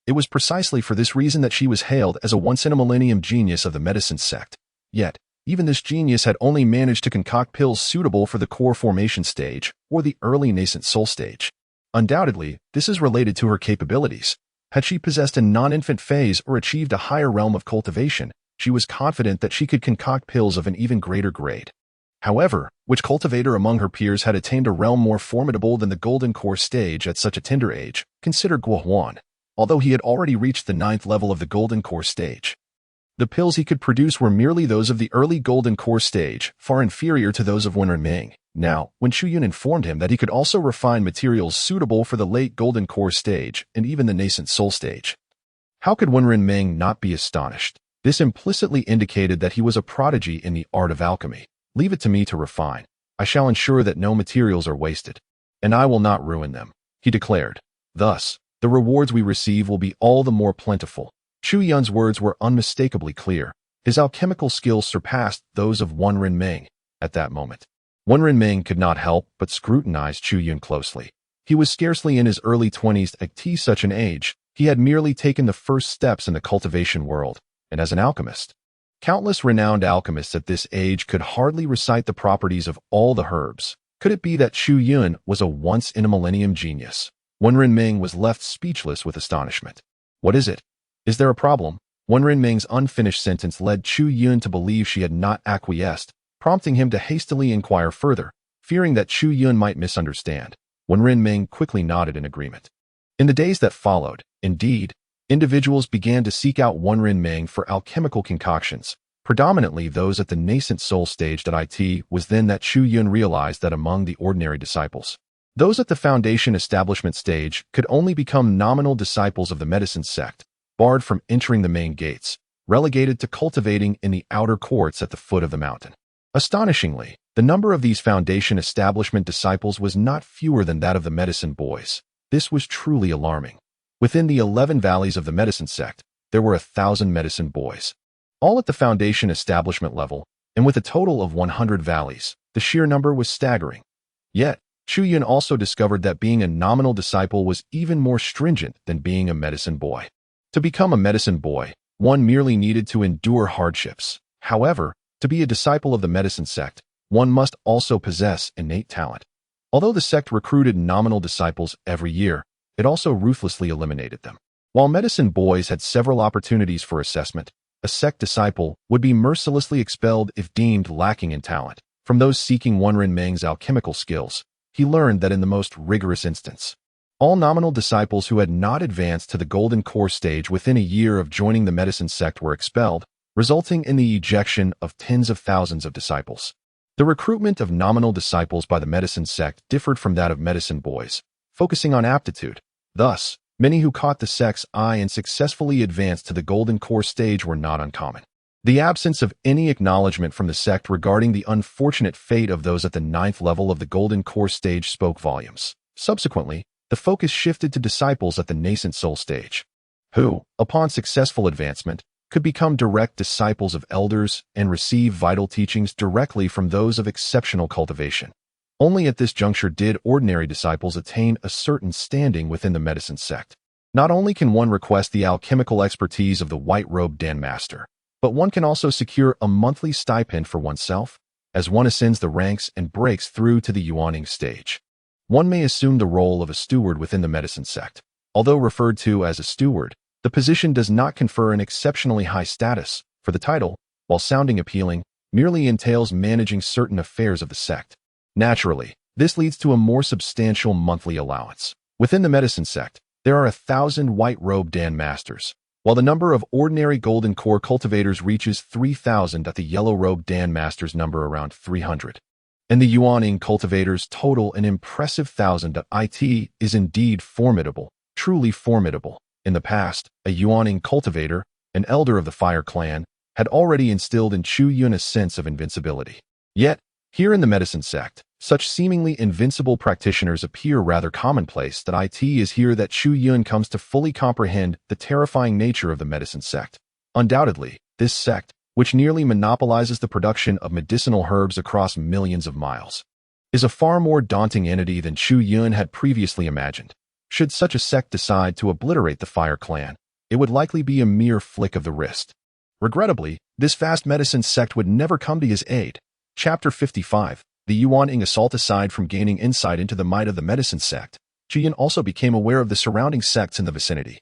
It was precisely for this reason that she was hailed as a once-in-a-millennium genius of the medicine sect. Yet, even this genius had only managed to concoct pills suitable for the core formation stage or the early nascent soul stage. Undoubtedly, this is related to her capabilities. Had she possessed a non-infant phase or achieved a higher realm of cultivation, she was confident that she could concoct pills of an even greater grade. However, which cultivator among her peers had attained a realm more formidable than the golden core stage at such a tender age? Consider Guo Huan. Although he had already reached the 9th level of the golden core stage, the pills he could produce were merely those of the early golden core stage, far inferior to those of Wen Renming. Now, when Chu Yun informed him that he could also refine materials suitable for the late golden core stage and even the nascent soul stage, how could Wen Renming not be astonished? This implicitly indicated that he was a prodigy in the art of alchemy. Leave it to me to refine. I shall ensure that no materials are wasted, and I will not ruin them, he declared. Thus, the rewards we receive will be all the more plentiful. Chu Yun's words were unmistakably clear. His alchemical skills surpassed those of Wen Renming at that moment. Wen Renming could not help but scrutinize Chu Yun closely. He was scarcely in his early 20s at such an age. He had merely taken the first steps in the cultivation world, and as an alchemist, countless renowned alchemists at this age could hardly recite the properties of all the herbs. Could it be that Chu Yun was a once-in-a-millennium genius? Wen Renming was left speechless with astonishment. What is it? Is there a problem? Wen Renming's unfinished sentence led Chu Yun to believe she had not acquiesced, prompting him to hastily inquire further, fearing that Chu Yun might misunderstand. Wen Renming quickly nodded in agreement. In the days that followed, indeed, individuals began to seek out Wen Renming for alchemical concoctions, predominantly those at the nascent soul stage. It was then that Chu Yun realized that among the ordinary disciples, those at the foundation establishment stage could only become nominal disciples of the medicine sect, barred from entering the main gates, relegated to cultivating in the outer courts at the foot of the mountain. Astonishingly, the number of these foundation establishment disciples was not fewer than that of the medicine boys. This was truly alarming. Within the 11 valleys of the medicine sect, there were 1,000 medicine boys, all at the foundation establishment level, and with a total of 100 valleys, the sheer number was staggering. Yet, Chu Yun also discovered that being a nominal disciple was even more stringent than being a medicine boy. To become a medicine boy, one merely needed to endure hardships. However, to be a disciple of the medicine sect, one must also possess innate talent. Although the sect recruited nominal disciples every year, it also ruthlessly eliminated them. While medicine boys had several opportunities for assessment, a sect disciple would be mercilessly expelled if deemed lacking in talent. From those seeking Wen Renming's alchemical skills, he learned that in the most rigorous instance, all nominal disciples who had not advanced to the golden core stage within a year of joining the medicine sect were expelled, resulting in the ejection of tens of thousands of disciples. The recruitment of nominal disciples by the medicine sect differed from that of medicine boys, focusing on aptitude. Thus, many who caught the sect's eye and successfully advanced to the golden core stage were not uncommon. The absence of any acknowledgement from the sect regarding the unfortunate fate of those at the 9th level of the golden core stage spoke volumes. Subsequently, the focus shifted to disciples at the nascent soul stage, who, upon successful advancement, could become direct disciples of elders and receive vital teachings directly from those of exceptional cultivation. Only at this juncture did ordinary disciples attain a certain standing within the medicine sect. Not only can one request the alchemical expertise of the white-robed Dan Master, but one can also secure a monthly stipend for oneself as one ascends the ranks and breaks through to the yearning stage. One may assume the role of a steward within the medicine sect. Although referred to as a steward, the position does not confer an exceptionally high status, for the title, while sounding appealing, merely entails managing certain affairs of the sect. Naturally, this leads to a more substantial monthly allowance. Within the medicine sect, there are 1,000 white-robed Dan Masters, while the number of ordinary golden core cultivators reaches 3,000 at the yellow-robed Dan Masters number around 300. And the yearning cultivators total an impressive 1,000. It is indeed formidable, truly formidable. In the past, a yearning cultivator, an elder of the Fire Clan, had already instilled in Chu Yun a sense of invincibility. Yet, here in the medicine sect, such seemingly invincible practitioners appear rather commonplace. It is here that Chu Yun comes to fully comprehend the terrifying nature of the medicine sect. Undoubtedly, this sect, which nearly monopolizes the production of medicinal herbs across millions of miles, is a far more daunting entity than Chu Yun had previously imagined. Should such a sect decide to obliterate the Fire Clan, it would likely be a mere flick of the wrist. Regrettably, this vast medicine sect would never come to his aid. Chapter 55. The yearning assault. Aside from gaining insight into the might of the medicine sect, Chu Yun also became aware of the surrounding sects in the vicinity.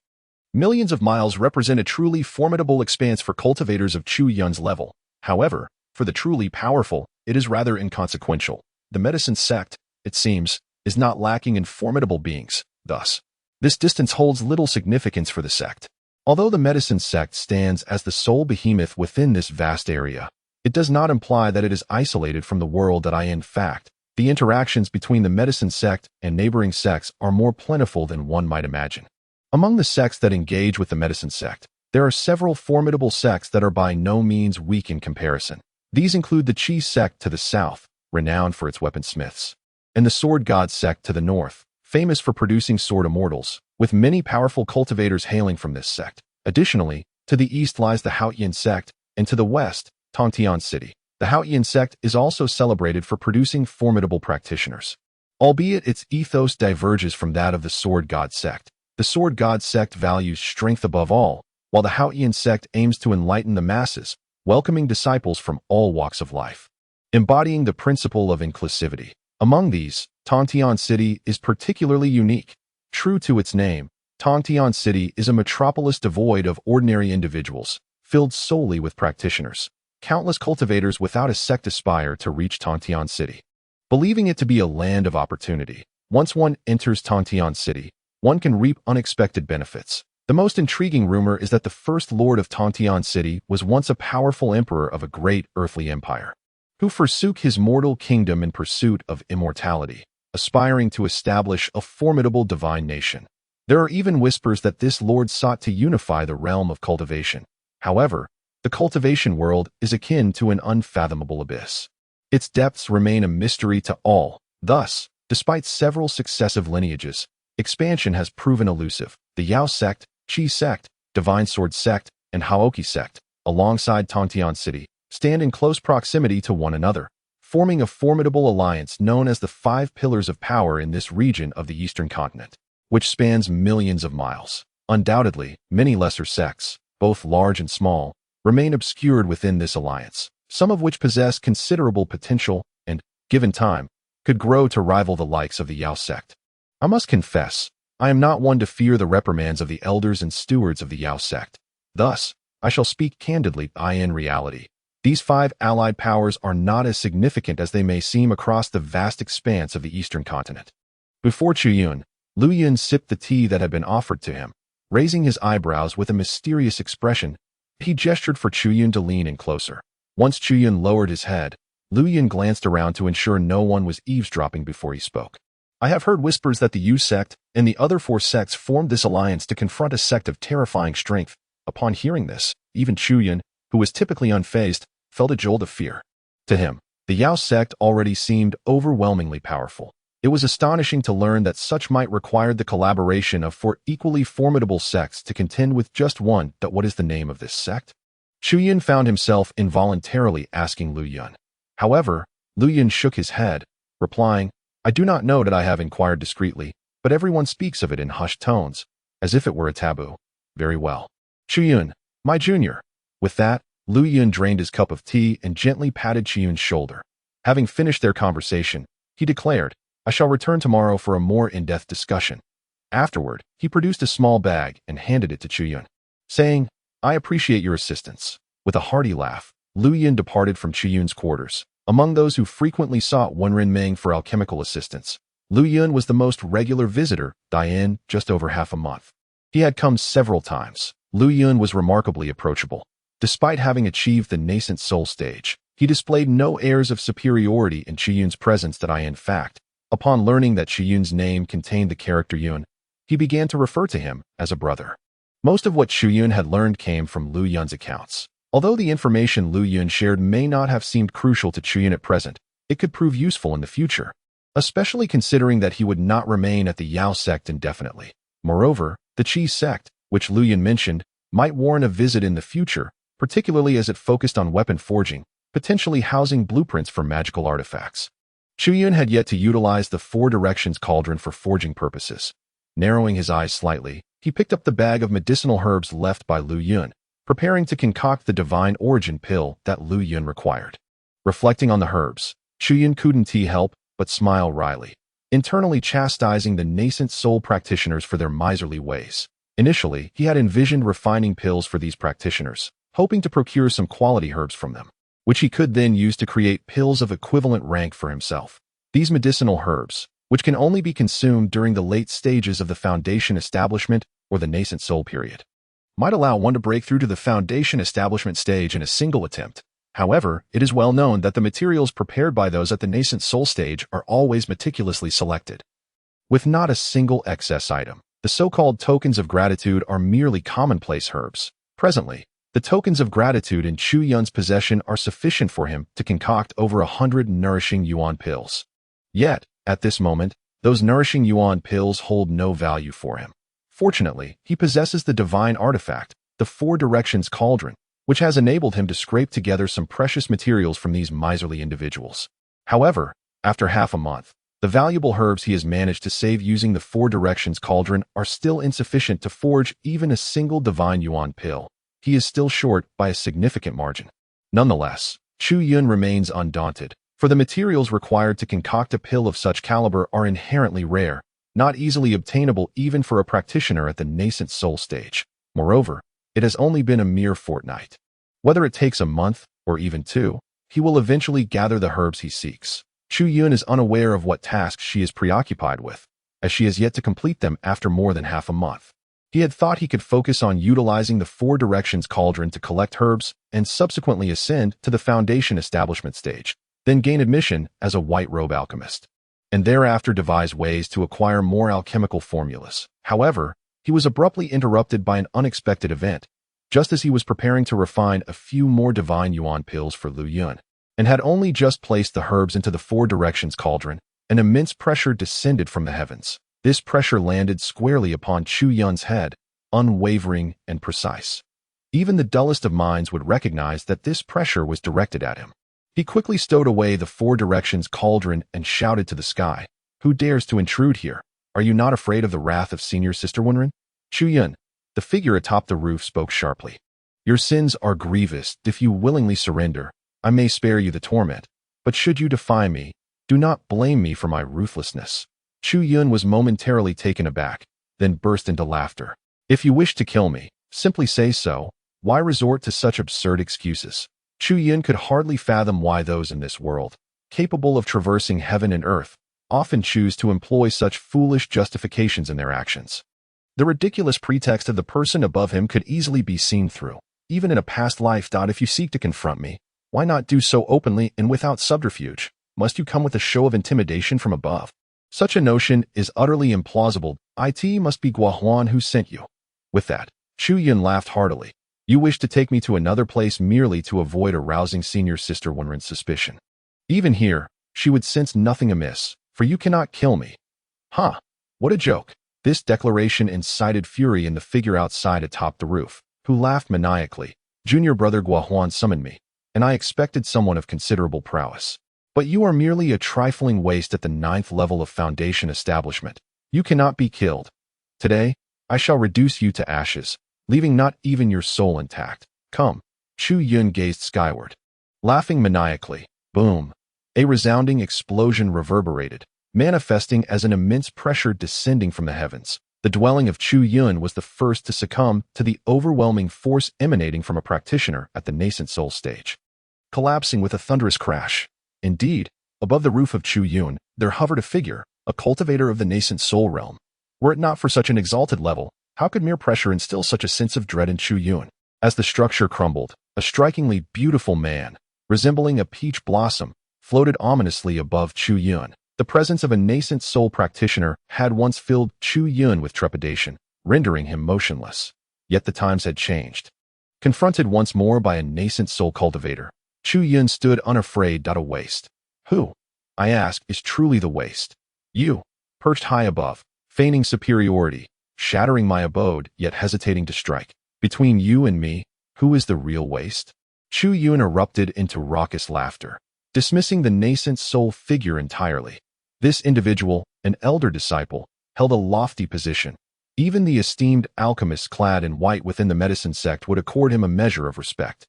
Millions of miles represent a truly formidable expanse for cultivators of Chu Yun's level. However, for the truly powerful, it is rather inconsequential. The medicine sect, it seems, is not lacking in formidable beings. Thus, this distance holds little significance for the sect. Although the medicine sect stands as the sole behemoth within this vast area, it does not imply that it is isolated from the world. In fact, the interactions between the medicine sect and neighboring sects are more plentiful than one might imagine. Among the sects that engage with the medicine sect, there are several formidable sects that are by no means weak in comparison. These include the Qi sect to the south, renowned for its weaponsmiths, and the Sword God sect to the north, famous for producing sword immortals, with many powerful cultivators hailing from this sect. Additionally, to the east lies the Haotian sect, and to the west, Tongtian City. The Haotian sect is also celebrated for producing formidable practitioners. Albeit its ethos diverges from that of the Sword God sect, the Sword God sect values strength above all, while the Haotian sect aims to enlighten the masses, welcoming disciples from all walks of life, embodying the principle of inclusivity. Among these, Tongtian City is particularly unique. True to its name, Tongtian City is a metropolis devoid of ordinary individuals, filled solely with practitioners. Countless cultivators without a sect aspire to reach Tongtian City, believing it to be a land of opportunity. Once one enters Tongtian City, one can reap unexpected benefits. The most intriguing rumor is that the first lord of Tongtian City was once a powerful emperor of a great earthly empire, who forsook his mortal kingdom in pursuit of immortality, aspiring to establish a formidable divine nation. There are even whispers that this lord sought to unify the realm of cultivation. However, the cultivation world is akin to an unfathomable abyss. Its depths remain a mystery to all. Thus, despite several successive lineages, expansion has proven elusive. The Yao sect, Qi sect, Divine Sword sect, and Haoki sect, alongside Tongtian City, stand in close proximity to one another, forming a formidable alliance known as the Five Pillars of Power in this region of the Eastern Continent, which spans millions of miles. Undoubtedly, many lesser sects, both large and small, remain obscured within this alliance, some of which possess considerable potential and, given time, could grow to rival the likes of the Yao sect. I must confess, I am not one to fear the reprimands of the elders and stewards of the Yao sect. Thus, I shall speak candidly. In reality, these five allied powers are not as significant as they may seem across the vast expanse of the Eastern Continent. Before Chu Yun, Lu Yun sipped the tea that had been offered to him. Raising his eyebrows with a mysterious expression, he gestured for Chu Yun to lean in closer. Once Chu Yun lowered his head, Lu Yun glanced around to ensure no one was eavesdropping before he spoke. I have heard whispers that the Yu sect and the other 4 sects formed this alliance to confront a sect of terrifying strength. Upon hearing this, even Chu Yun, who was typically unfazed, felt a jolt of fear. To him, the Yao sect already seemed overwhelmingly powerful. It was astonishing to learn that such might required the collaboration of 4 equally formidable sects to contend with just one. But what is the name of this sect? Chu Yun found himself involuntarily asking Lu Yun. However, Lu Yun shook his head, replying, I do not know that I have inquired discreetly, but everyone speaks of it in hushed tones, as if it were a taboo. Very well. Chu Yun, my junior. With that, Lu Yun drained his cup of tea and gently patted Chu Yun's shoulder. Having finished their conversation, he declared, I shall return tomorrow for a more in-depth discussion. Afterward, he produced a small bag and handed it to Chu Yun, saying, I appreciate your assistance. With a hearty laugh, Lu Yun departed from Chu Yun's quarters. Among those who frequently sought Wenren Meng for alchemical assistance, Lu Yun was the most regular visitor, in just over half a month. He had come several times. Lu Yun was remarkably approachable. Despite having achieved the nascent soul stage, he displayed no airs of superiority in Chu Yun's presence. In fact, upon learning that Chu Yun's name contained the character Yun, he began to refer to him as a brother. Most of what Chu Yun had learned came from Lu Yun's accounts. Although the information Lu Yun shared may not have seemed crucial to Chu Yun at present, it could prove useful in the future, especially considering that he would not remain at the Yao sect indefinitely. Moreover, the Qi sect, which Lu Yun mentioned, might warrant a visit in the future, particularly as it focused on weapon forging, potentially housing blueprints for magical artifacts. Chu Yun had yet to utilize the 4 directions cauldron for forging purposes. Narrowing his eyes slightly, he picked up the bag of medicinal herbs left by Lu Yun, preparing to concoct the divine origin pill that Lu Yun required. Reflecting on the herbs, Chu Yun couldn't help but smile wryly, internally chastising the nascent soul practitioners for their miserly ways. Initially, he had envisioned refining pills for these practitioners, hoping to procure some quality herbs from them, which he could then use to create pills of equivalent rank for himself. These medicinal herbs, which can only be consumed during the late stages of the foundation establishment or the nascent soul period, might allow one to break through to the foundation establishment stage in a single attempt. However, it is well known that the materials prepared by those at the nascent soul stage are always meticulously selected, with not a single excess item. The so-called tokens of gratitude are merely commonplace herbs. Presently, the tokens of gratitude in Chu Yun's possession are sufficient for him to concoct over 100 nourishing yuan pills. Yet, at this moment, those nourishing yuan pills hold no value for him. Fortunately, he possesses the divine artifact, the 4 directions cauldron, which has enabled him to scrape together some precious materials from these miserly individuals. However, after half a month, the valuable herbs he has managed to save using the 4 directions cauldron are still insufficient to forge even a single divine yuan pill. He is still short by a significant margin. Nonetheless, Chu Yun remains undaunted, for the materials required to concoct a pill of such caliber are inherently rare, not easily obtainable even for a practitioner at the nascent soul stage. Moreover, it has only been a mere fortnight. Whether it takes a month or even 2, he will eventually gather the herbs he seeks. Chu Yun is unaware of what tasks she is preoccupied with, as she has yet to complete them after more than half a month. He had thought he could focus on utilizing the 4 directions cauldron to collect herbs and subsequently ascend to the foundation establishment stage, then gain admission as a white robe alchemist, and thereafter devise ways to acquire more alchemical formulas. However, he was abruptly interrupted by an unexpected event, just as he was preparing to refine a few more divine yuan pills for Lu Yun, and had only just placed the herbs into the 4 directions cauldron. An immense pressure descended from the heavens. This pressure landed squarely upon Chu Yun's head, unwavering and precise. Even the dullest of minds would recognize that this pressure was directed at him. He quickly stowed away the 4 directions cauldron and shouted to the sky, "Who dares to intrude here? Are you not afraid of the wrath of Senior Sister Wenren?" Chu Yun, the figure atop the roof, spoke sharply. "Your sins are grievous. If you willingly surrender, I may spare you the torment. But should you defy me, do not blame me for my ruthlessness." Chu Yun was momentarily taken aback, then burst into laughter. "If you wish to kill me, simply say so. Why resort to such absurd excuses?" Chu Yun could hardly fathom why those in this world, capable of traversing heaven and earth, often choose to employ such foolish justifications in their actions. The ridiculous pretext of the person above him could easily be seen through, even in a past life. "If you seek to confront me, Why not do so openly and without subterfuge? Must you come with a show of intimidation from above? Such a notion is utterly implausible. It must be Guahuan who sent you. With that, Chu Yun laughed heartily. You wish to take me to another place merely to avoid arousing senior sister Wenren's suspicion. Even here, she would sense nothing amiss, for you cannot kill me. Huh, what a joke. This declaration incited fury in the figure outside atop the roof, who laughed maniacally. Junior brother Guahuan summoned me, and I expected someone of considerable prowess. But you are merely a trifling waste at the 9th level of Foundation establishment. You cannot be killed. Today, I shall reduce you to ashes, leaving not even your soul intact. Come. Chu Yun gazed skyward. Laughing maniacally, boom. A resounding explosion reverberated, manifesting as an immense pressure descending from the heavens. The dwelling of Chu Yun was the first to succumb to the overwhelming force emanating from a practitioner at the nascent soul stage, collapsing with a thunderous crash. Indeed, above the roof of Chu Yun, there hovered a figure, a cultivator of the nascent soul realm. Were it not for such an exalted level, how could mere pressure instill such a sense of dread in Chu Yun? As the structure crumbled, a strikingly beautiful man, resembling a peach blossom, floated ominously above Chu Yun. The presence of a nascent soul practitioner had once filled Chu Yun with trepidation, rendering him motionless. Yet the times had changed. Confronted once more by a nascent soul cultivator, Chu Yun stood unafraid. A waste. Who, I ask, is truly the waste? You, perched high above, feigning superiority, shattering my abode, yet hesitating to strike. Between you and me, who is the real waste? Chu Yun erupted into raucous laughter, dismissing the nascent soul figure entirely. This individual, an elder disciple, held a lofty position. Even the esteemed alchemist clad in white within the medicine sect would accord him a measure of respect.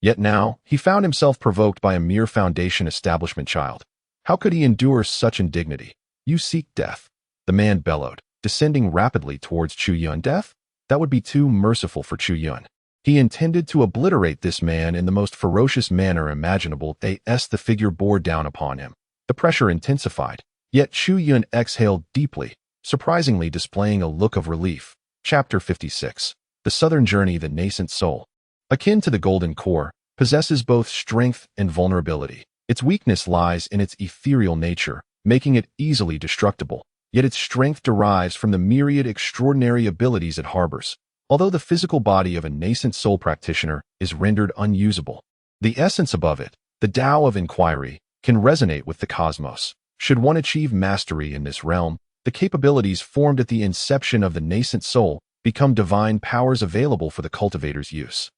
Yet now, he found himself provoked by a mere Foundation establishment child. How could he endure such indignity? You seek death, the man bellowed, descending rapidly towards Chu Yun. Death? That would be too merciful for Chu Yun. He intended to obliterate this man in the most ferocious manner imaginable. The figure bore down upon him. The pressure intensified, yet Chu Yun exhaled deeply, surprisingly displaying a look of relief. Chapter 56. The Southern Journey. The nascent soul, akin to the golden core, possesses both strength and vulnerability. Its weakness lies in its ethereal nature, making it easily destructible, yet its strength derives from the myriad extraordinary abilities it harbors. Although the physical body of a nascent soul practitioner is rendered unusable, the essence above it, the Tao of inquiry, can resonate with the cosmos. Should one achieve mastery in this realm, the capabilities formed at the inception of the nascent soul become divine powers available for the cultivator's use.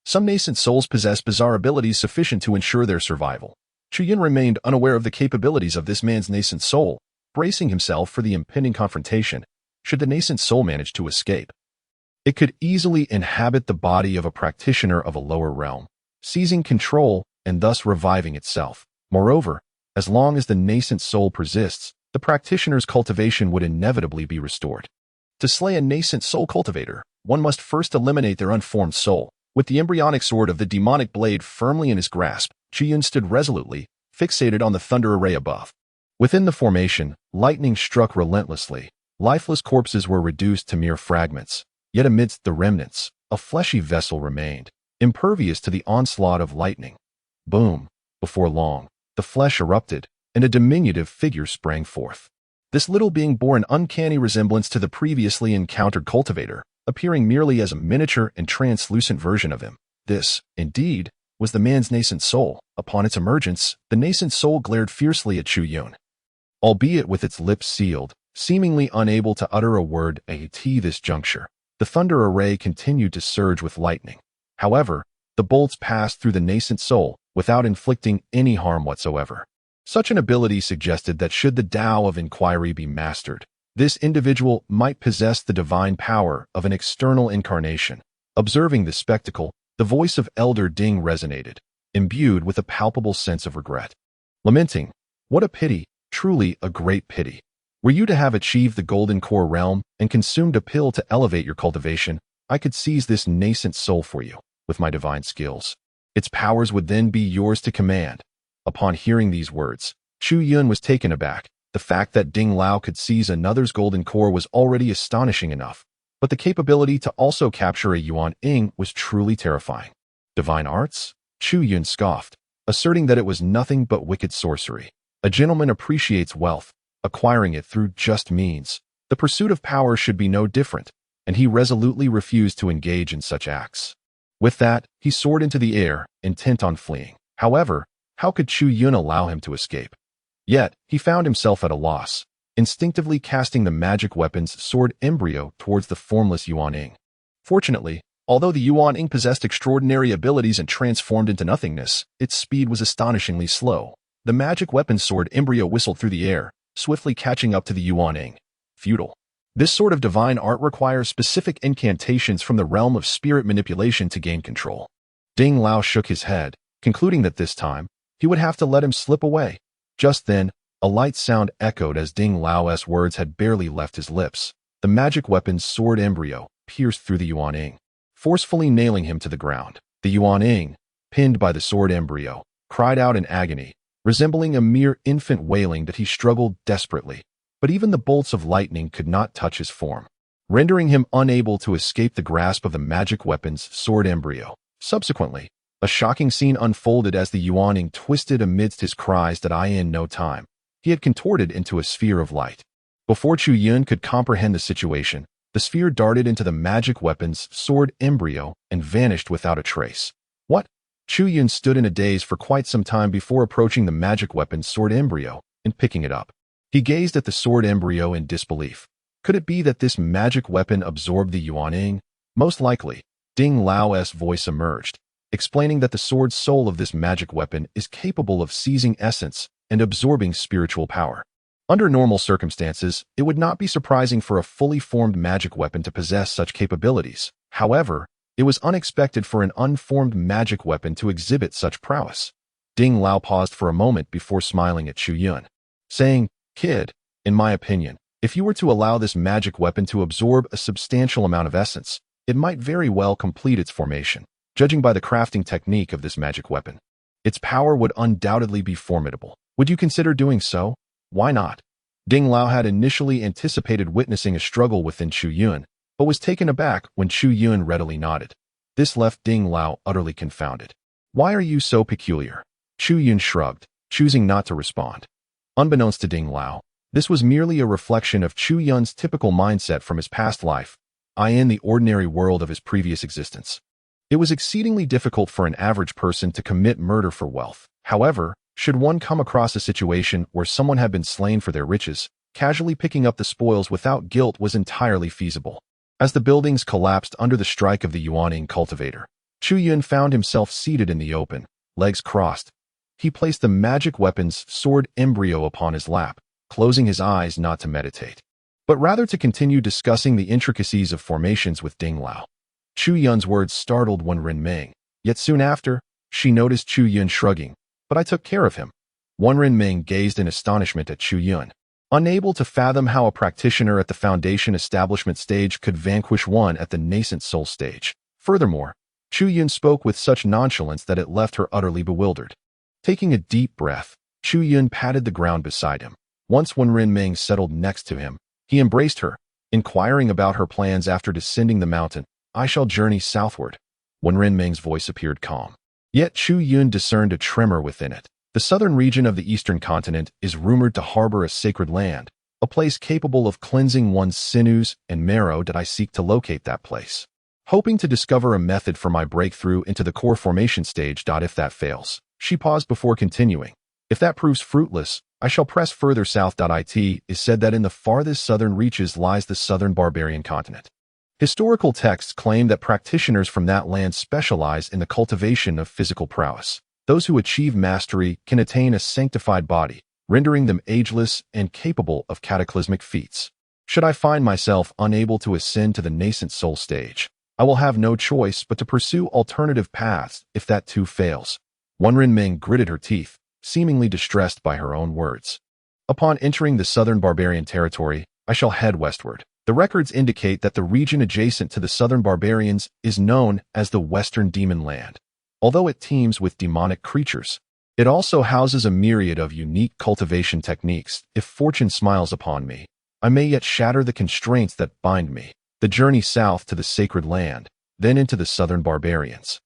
Some nascent souls possess bizarre abilities sufficient to ensure their survival. Chu Yun remained unaware of the capabilities of this man's nascent soul, bracing himself for the impending confrontation. Should the nascent soul manage to escape, it could easily inhabit the body of a practitioner of a lower realm, seizing control and thus reviving itself. Moreover, as long as the nascent soul persists, the practitioner's cultivation would inevitably be restored. To slay a nascent soul cultivator, one must first eliminate their unformed soul. With the embryonic sword of the demonic blade firmly in his grasp, Chu Yun stood resolutely, fixated on the thunder array above. Within the formation, lightning struck relentlessly. Lifeless corpses were reduced to mere fragments. Yet amidst the remnants, a fleshy vessel remained, impervious to the onslaught of lightning. Boom! Before long, the flesh erupted, and a diminutive figure sprang forth. This little being bore an uncanny resemblance to the previously encountered cultivator, appearing merely as a miniature and translucent version of him. This, indeed, was the man's nascent soul. Upon its emergence, the nascent soul glared fiercely at Chu Yun. Albeit with its lips sealed, seemingly unable to utter a word at this juncture, the thunder array continued to surge with lightning. However, the bolts passed through the nascent soul without inflicting any harm whatsoever. Such an ability suggested that should the Tao of inquiry be mastered, this individual might possess the divine power of an external incarnation. Observing this spectacle, the voice of Elder Ding resonated, imbued with a palpable sense of regret. Lamenting, what a pity, truly a great pity. Were you to have achieved the golden core realm and consumed a pill to elevate your cultivation, I could seize this nascent soul for you, with my divine skills. Its powers would then be yours to command. Upon hearing these words, Chu Yun was taken aback. The fact that Ding Lao could seize another's golden core was already astonishing enough, but the capability to also capture a Yuan Ying was truly terrifying. Divine arts? Chu Yun scoffed. asserting that it was nothing but wicked sorcery. A gentleman appreciates wealth, acquiring it through just means. The pursuit of power should be no different, and he resolutely refused to engage in such acts. With that, he soared into the air, intent on fleeing. However, how could Chu Yun allow him to escape? Yet, he found himself at a loss, instinctively casting the magic weapon's sword embryo towards the formless yearning. Fortunately, although the yearning possessed extraordinary abilities and transformed into nothingness, its speed was astonishingly slow. The magic weapon's sword embryo whistled through the air, swiftly catching up to the yearning. Futile. This sort of divine art requires specific incantations from the realm of spirit manipulation to gain control. Ding Lao shook his head, concluding that this time, he would have to let him slip away. Just then, a light sound echoed as Ding Lao's words had barely left his lips. The magic weapon's sword embryo pierced through the yearning, forcefully nailing him to the ground. The yearning, pinned by the sword embryo, cried out in agony, resembling a mere infant wailing that he struggled desperately. But even the bolts of lightning could not touch his form, rendering him unable to escape the grasp of the magic weapon's sword embryo. Subsequently, a shocking scene unfolded as the yearning twisted amidst his cries that in no time, he had contorted into a sphere of light. Before Chu Yun could comprehend the situation, the sphere darted into the magic weapon's sword embryo and vanished without a trace. What? Chu Yun stood in a daze for quite some time before approaching the magic weapon's sword embryo and picking it up. He gazed at the sword embryo in disbelief. Could it be that this magic weapon absorbed the yearning? Most likely. Ding Lao's voice emerged, explaining that the sword soul of this magic weapon is capable of seizing essence and absorbing spiritual power. Under normal circumstances, it would not be surprising for a fully formed magic weapon to possess such capabilities. However, it was unexpected for an unformed magic weapon to exhibit such prowess. Ding Lao paused for a moment before smiling at Chu Yun, saying, "Kid, in my opinion, if you were to allow this magic weapon to absorb a substantial amount of essence, it might very well complete its formation. Judging by the crafting technique of this magic weapon, its power would undoubtedly be formidable. Would you consider doing so? Why not?" Ding Lao had initially anticipated witnessing a struggle within Chu Yun, but was taken aback when Chu Yun readily nodded. This left Ding Lao utterly confounded. "Why are you so peculiar?" Chu Yun shrugged, choosing not to respond. Unbeknownst to Ding Lao, this was merely a reflection of Chu Yun's typical mindset from his past life, in the ordinary world of his previous existence. It was exceedingly difficult for an average person to commit murder for wealth. However, should one come across a situation where someone had been slain for their riches, casually picking up the spoils without guilt was entirely feasible. As the buildings collapsed under the strike of the yearning cultivator, Chu Yun found himself seated in the open, legs crossed. He placed the magic weapon's sword embryo upon his lap, closing his eyes not to meditate, but rather to continue discussing the intricacies of formations with Ding Lao. Chu Yun's words startled Wen Renming, yet soon after, she noticed Chu Yun shrugging. "But I took care of him." Wen Renming gazed in astonishment at Chu Yun, unable to fathom how a practitioner at the foundation establishment stage could vanquish one at the nascent soul stage. Furthermore, Chu Yun spoke with such nonchalance that it left her utterly bewildered. Taking a deep breath, Chu Yun patted the ground beside him. Once Wen Renming settled next to him, he embraced her, inquiring about her plans after descending the mountain. "I shall journey southward." Wen Renming's voice appeared calm. Yet Chu Yun discerned a tremor within it. The southern region of the eastern continent is rumored to harbor a sacred land, a place capable of cleansing one's sinews and marrow. Did I seek to locate that place, hoping to discover a method for my breakthrough into the core formation stage. If that fails, she paused before continuing. If that proves fruitless, I shall press further south. It is said that in the farthest southern reaches lies the southern barbarian continent. Historical texts claim that practitioners from that land specialize in the cultivation of physical prowess. Those who achieve mastery can attain a sanctified body, rendering them ageless and capable of cataclysmic feats. Should I find myself unable to ascend to the nascent soul stage, I will have no choice but to pursue alternative paths if that too fails. Wen Renming gritted her teeth, seemingly distressed by her own words. Upon entering the southern barbarian territory, I shall head westward. The records indicate that the region adjacent to the southern barbarians is known as the Western Demon Land. Although it teems with demonic creatures, it also houses a myriad of unique cultivation techniques. If fortune smiles upon me, I may yet shatter the constraints that bind me. The journey south to the sacred land, then into the southern barbarians,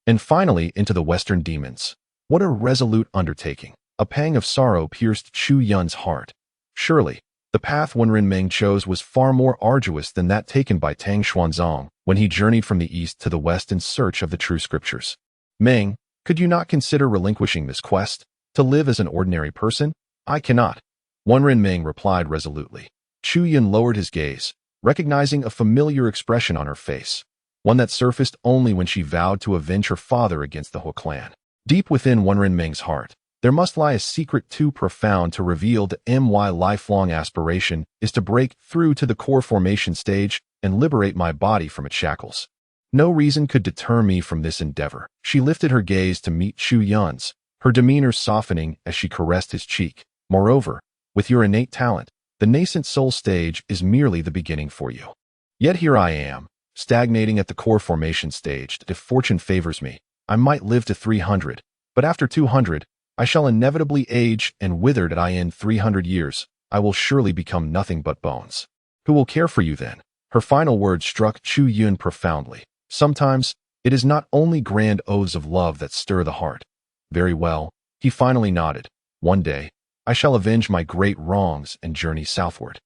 and finally into the western demons. What a resolute undertaking. A pang of sorrow pierced Chu Yun's heart. Surely, the path Wenren Ming chose was far more arduous than that taken by Tang Xuanzong when he journeyed from the east to the west in search of the true scriptures. Ming, could you not consider relinquishing this quest, to live as an ordinary person? I cannot. Wenren Ming replied resolutely. Chu Yun lowered his gaze, recognizing a familiar expression on her face, one that surfaced only when she vowed to avenge her father against the He clan. Deep within Wenren Ming's heart, there must lie a secret too profound to reveal. The my lifelong aspiration is to break through to the core formation stage and liberate my body from its shackles. No reason could deter me from this endeavor. She lifted her gaze to meet Chu Yun's, her demeanor softening as she caressed his cheek. Moreover, with your innate talent, the nascent soul stage is merely the beginning for you. Yet here I am, stagnating at the core formation stage. If fortune favors me, I might live to 300, but after 200, I shall inevitably age and wither. In 300 years, I will surely become nothing but bones. Who will care for you then? Her final words struck Chu Yun profoundly. Sometimes, it is not only grand oaths of love that stir the heart. Very well, he finally nodded. One day, I shall avenge my great wrongs and journey southward.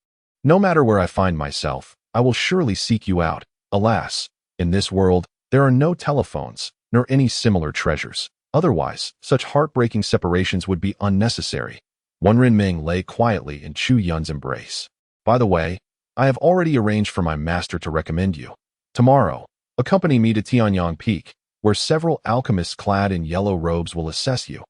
No matter where I find myself, I will surely seek you out. Alas, in this world, there are no telephones, nor any similar treasures. Otherwise, such heartbreaking separations would be unnecessary. Wenren Ming lay quietly in Chu Yun's embrace. By the way, I have already arranged for my master to recommend you. Tomorrow, accompany me to Tianyang Peak, where several alchemists clad in yellow robes will assess you.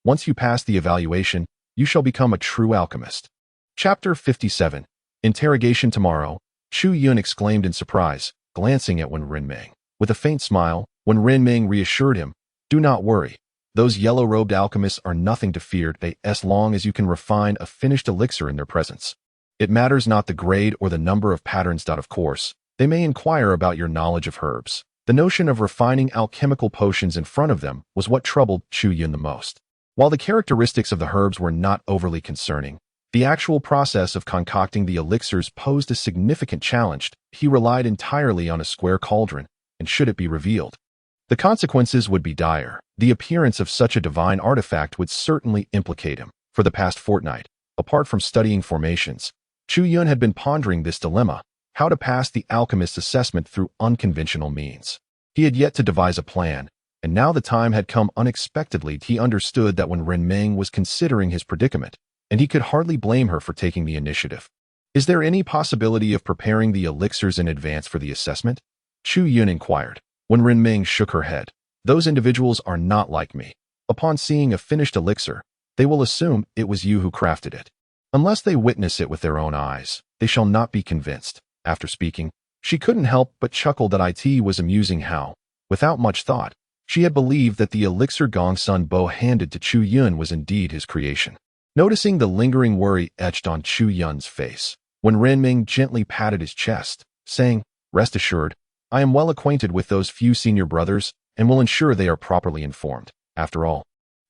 Once you pass the evaluation, you shall become a true alchemist. Chapter 57. Interrogation tomorrow, Chu Yun exclaimed in surprise, glancing at Wenren Ming. With a faint smile, Wenren Ming reassured him, do not worry. Those yellow-robed alchemists are nothing to fear as long as you can refine a finished elixir in their presence. It matters not the grade or the number of patterns. Of course, they may inquire about your knowledge of herbs. The notion of refining alchemical potions in front of them was what troubled Chu Yun the most. While the characteristics of the herbs were not overly concerning, the actual process of concocting the elixirs posed a significant challenge. He relied entirely on a square cauldron, and should it be revealed, the consequences would be dire. The appearance of such a divine artifact would certainly implicate him. For the past fortnight, apart from studying formations, Chu Yun had been pondering this dilemma, how to pass the alchemist's assessment through unconventional means. He had yet to devise a plan, and now the time had come unexpectedly. He understood that Wenren Ming was considering his predicament, and he could hardly blame her for taking the initiative. Is there any possibility of preparing the elixirs in advance for the assessment? Chu Yun inquired. Wenren Ming shook her head. Those individuals are not like me. Upon seeing a finished elixir, they will assume it was you who crafted it. Unless they witness it with their own eyes, they shall not be convinced. After speaking, she couldn't help but chuckle that it was amusing how, without much thought, she had believed that the elixir Gongsun Bo handed to Chu Yun was indeed his creation. Noticing the lingering worry etched on Chu Yun's face, Wenren Ming gently patted his chest, saying, rest assured, I am well acquainted with those few senior brothers and will ensure they are properly informed. After all,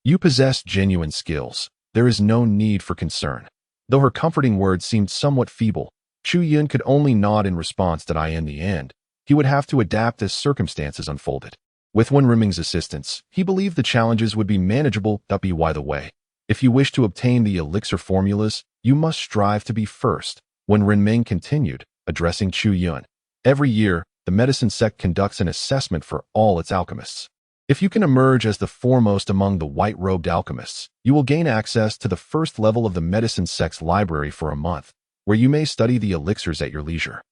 you possess genuine skills. There is no need for concern. Though her comforting words seemed somewhat feeble, Chu Yun could only nod in response that in the end, he would have to adapt as circumstances unfolded. With Wenren Ming's assistance, he believed the challenges would be manageable. By the way, if you wish to obtain the elixir formulas, you must strive to be first. Wenren Ming continued, addressing Chu Yun. Every year, the medicine sect conducts an assessment for all its alchemists. If you can emerge as the foremost among the white-robed alchemists, you will gain access to the first level of the medicine sect's library for a month, where you may study the elixirs at your leisure.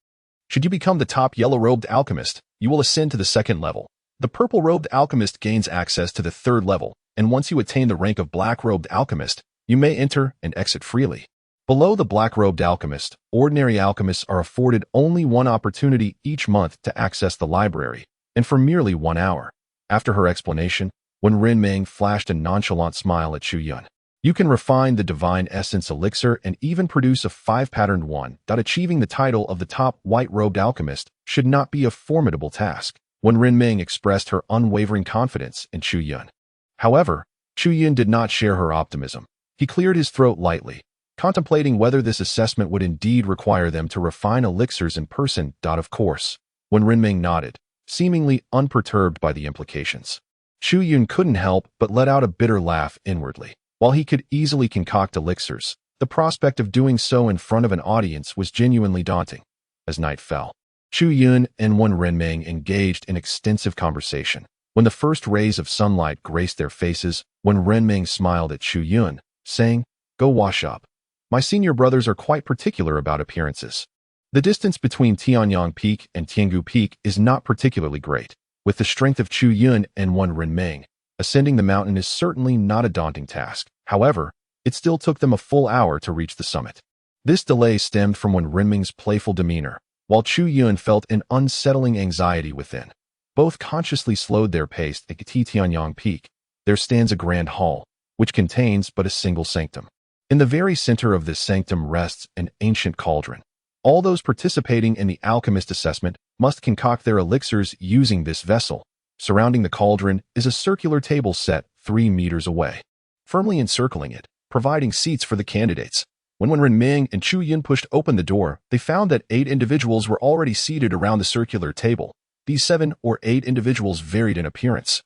Should you become the top yellow-robed alchemist, you will ascend to the second level. The purple-robed alchemist gains access to the third level, and once you attain the rank of black-robed alchemist, you may enter and exit freely. Below the black-robed alchemist, ordinary alchemists are afforded only one opportunity each month to access the library, and for merely 1 hour. After her explanation, Wenren Ming flashed a nonchalant smile at Chu Yun. You can refine the divine essence elixir and even produce a 5-patterned one. Achieving the title of the top white-robed alchemist should not be a formidable task. Wenren Ming expressed her unwavering confidence in Chu Yun. However, Chu Yun did not share her optimism. He cleared his throat lightly, contemplating whether this assessment would indeed require them to refine elixirs in person. Of course, Wenren Ming nodded, seemingly unperturbed by the implications. Chu Yun couldn't help but let out a bitter laugh inwardly. While he could easily concoct elixirs, the prospect of doing so in front of an audience was genuinely daunting. As night fell, Chu Yun and Wen Renming engaged in extensive conversation. When the first rays of sunlight graced their faces, Wen Renming smiled at Chu Yun, saying, "Go wash up. My senior brothers are quite particular about appearances." The distance between Tianyang Peak and Tiangu Peak is not particularly great. With the strength of Chu Yun and Wen Renming, ascending the mountain is certainly not a daunting task. However, it still took them a full hour to reach the summit. This delay stemmed from Wen Renming's playful demeanor, while Chu Yun felt an unsettling anxiety within. Both consciously slowed their pace at Tianyang Peak. There stands a grand hall, which contains but a single sanctum. In the very center of this sanctum rests an ancient cauldron. All those participating in the alchemist assessment must concoct their elixirs using this vessel. Surrounding the cauldron is a circular table set 3 meters away, firmly encircling it, providing seats for the candidates. When Wen Renming and Chu Yun pushed open the door, they found that 8 individuals were already seated around the circular table. These 7 or 8 individuals varied in appearance,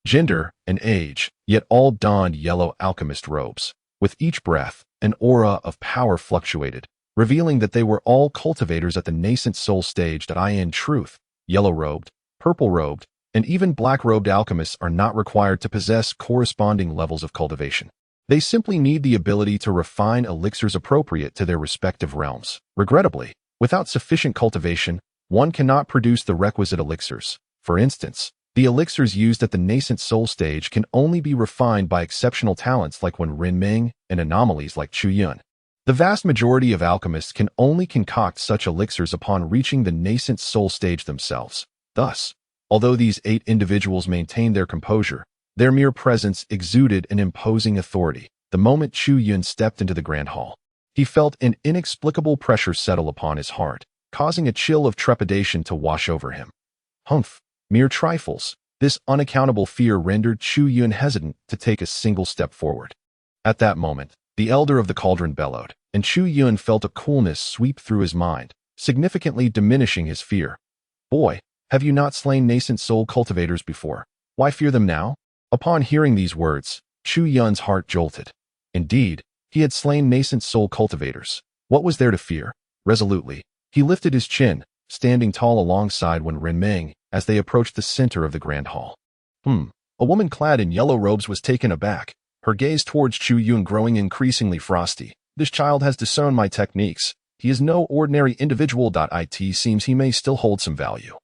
gender, and age, yet all donned yellow alchemist robes. With each breath, an aura of power fluctuated, revealing that they were all cultivators at the nascent soul stage. In truth, yellow-robed, purple-robed, and even black-robed alchemists are not required to possess corresponding levels of cultivation. They simply need the ability to refine elixirs appropriate to their respective realms. Regrettably, without sufficient cultivation, one cannot produce the requisite elixirs. For instance, the elixirs used at the nascent soul stage can only be refined by exceptional talents like Wen Renming and anomalies like Chu Yun. The vast majority of alchemists can only concoct such elixirs upon reaching the nascent soul stage themselves. Thus, although these 8 individuals maintained their composure, their mere presence exuded an imposing authority. The moment Chu Yun stepped into the grand hall, he felt an inexplicable pressure settle upon his heart, causing a chill of trepidation to wash over him. Humph, mere trifles. This unaccountable fear rendered Chu Yun hesitant to take a single step forward. At that moment, the elder of the cauldron bellowed, and Chu Yun felt a coolness sweep through his mind, significantly diminishing his fear. "Boy, have you not slain nascent soul cultivators before? Why fear them now?" Upon hearing these words, Chu Yun's heart jolted. Indeed, he had slain nascent soul cultivators. What was there to fear? Resolutely, he lifted his chin, standing tall alongside Wen Renming as they approached the center of the grand hall. A woman clad in yellow robes was taken aback, her gaze towards Chu Yun growing increasingly frosty. "This child has disowned my techniques. He is no ordinary individual. It seems he may still hold some value.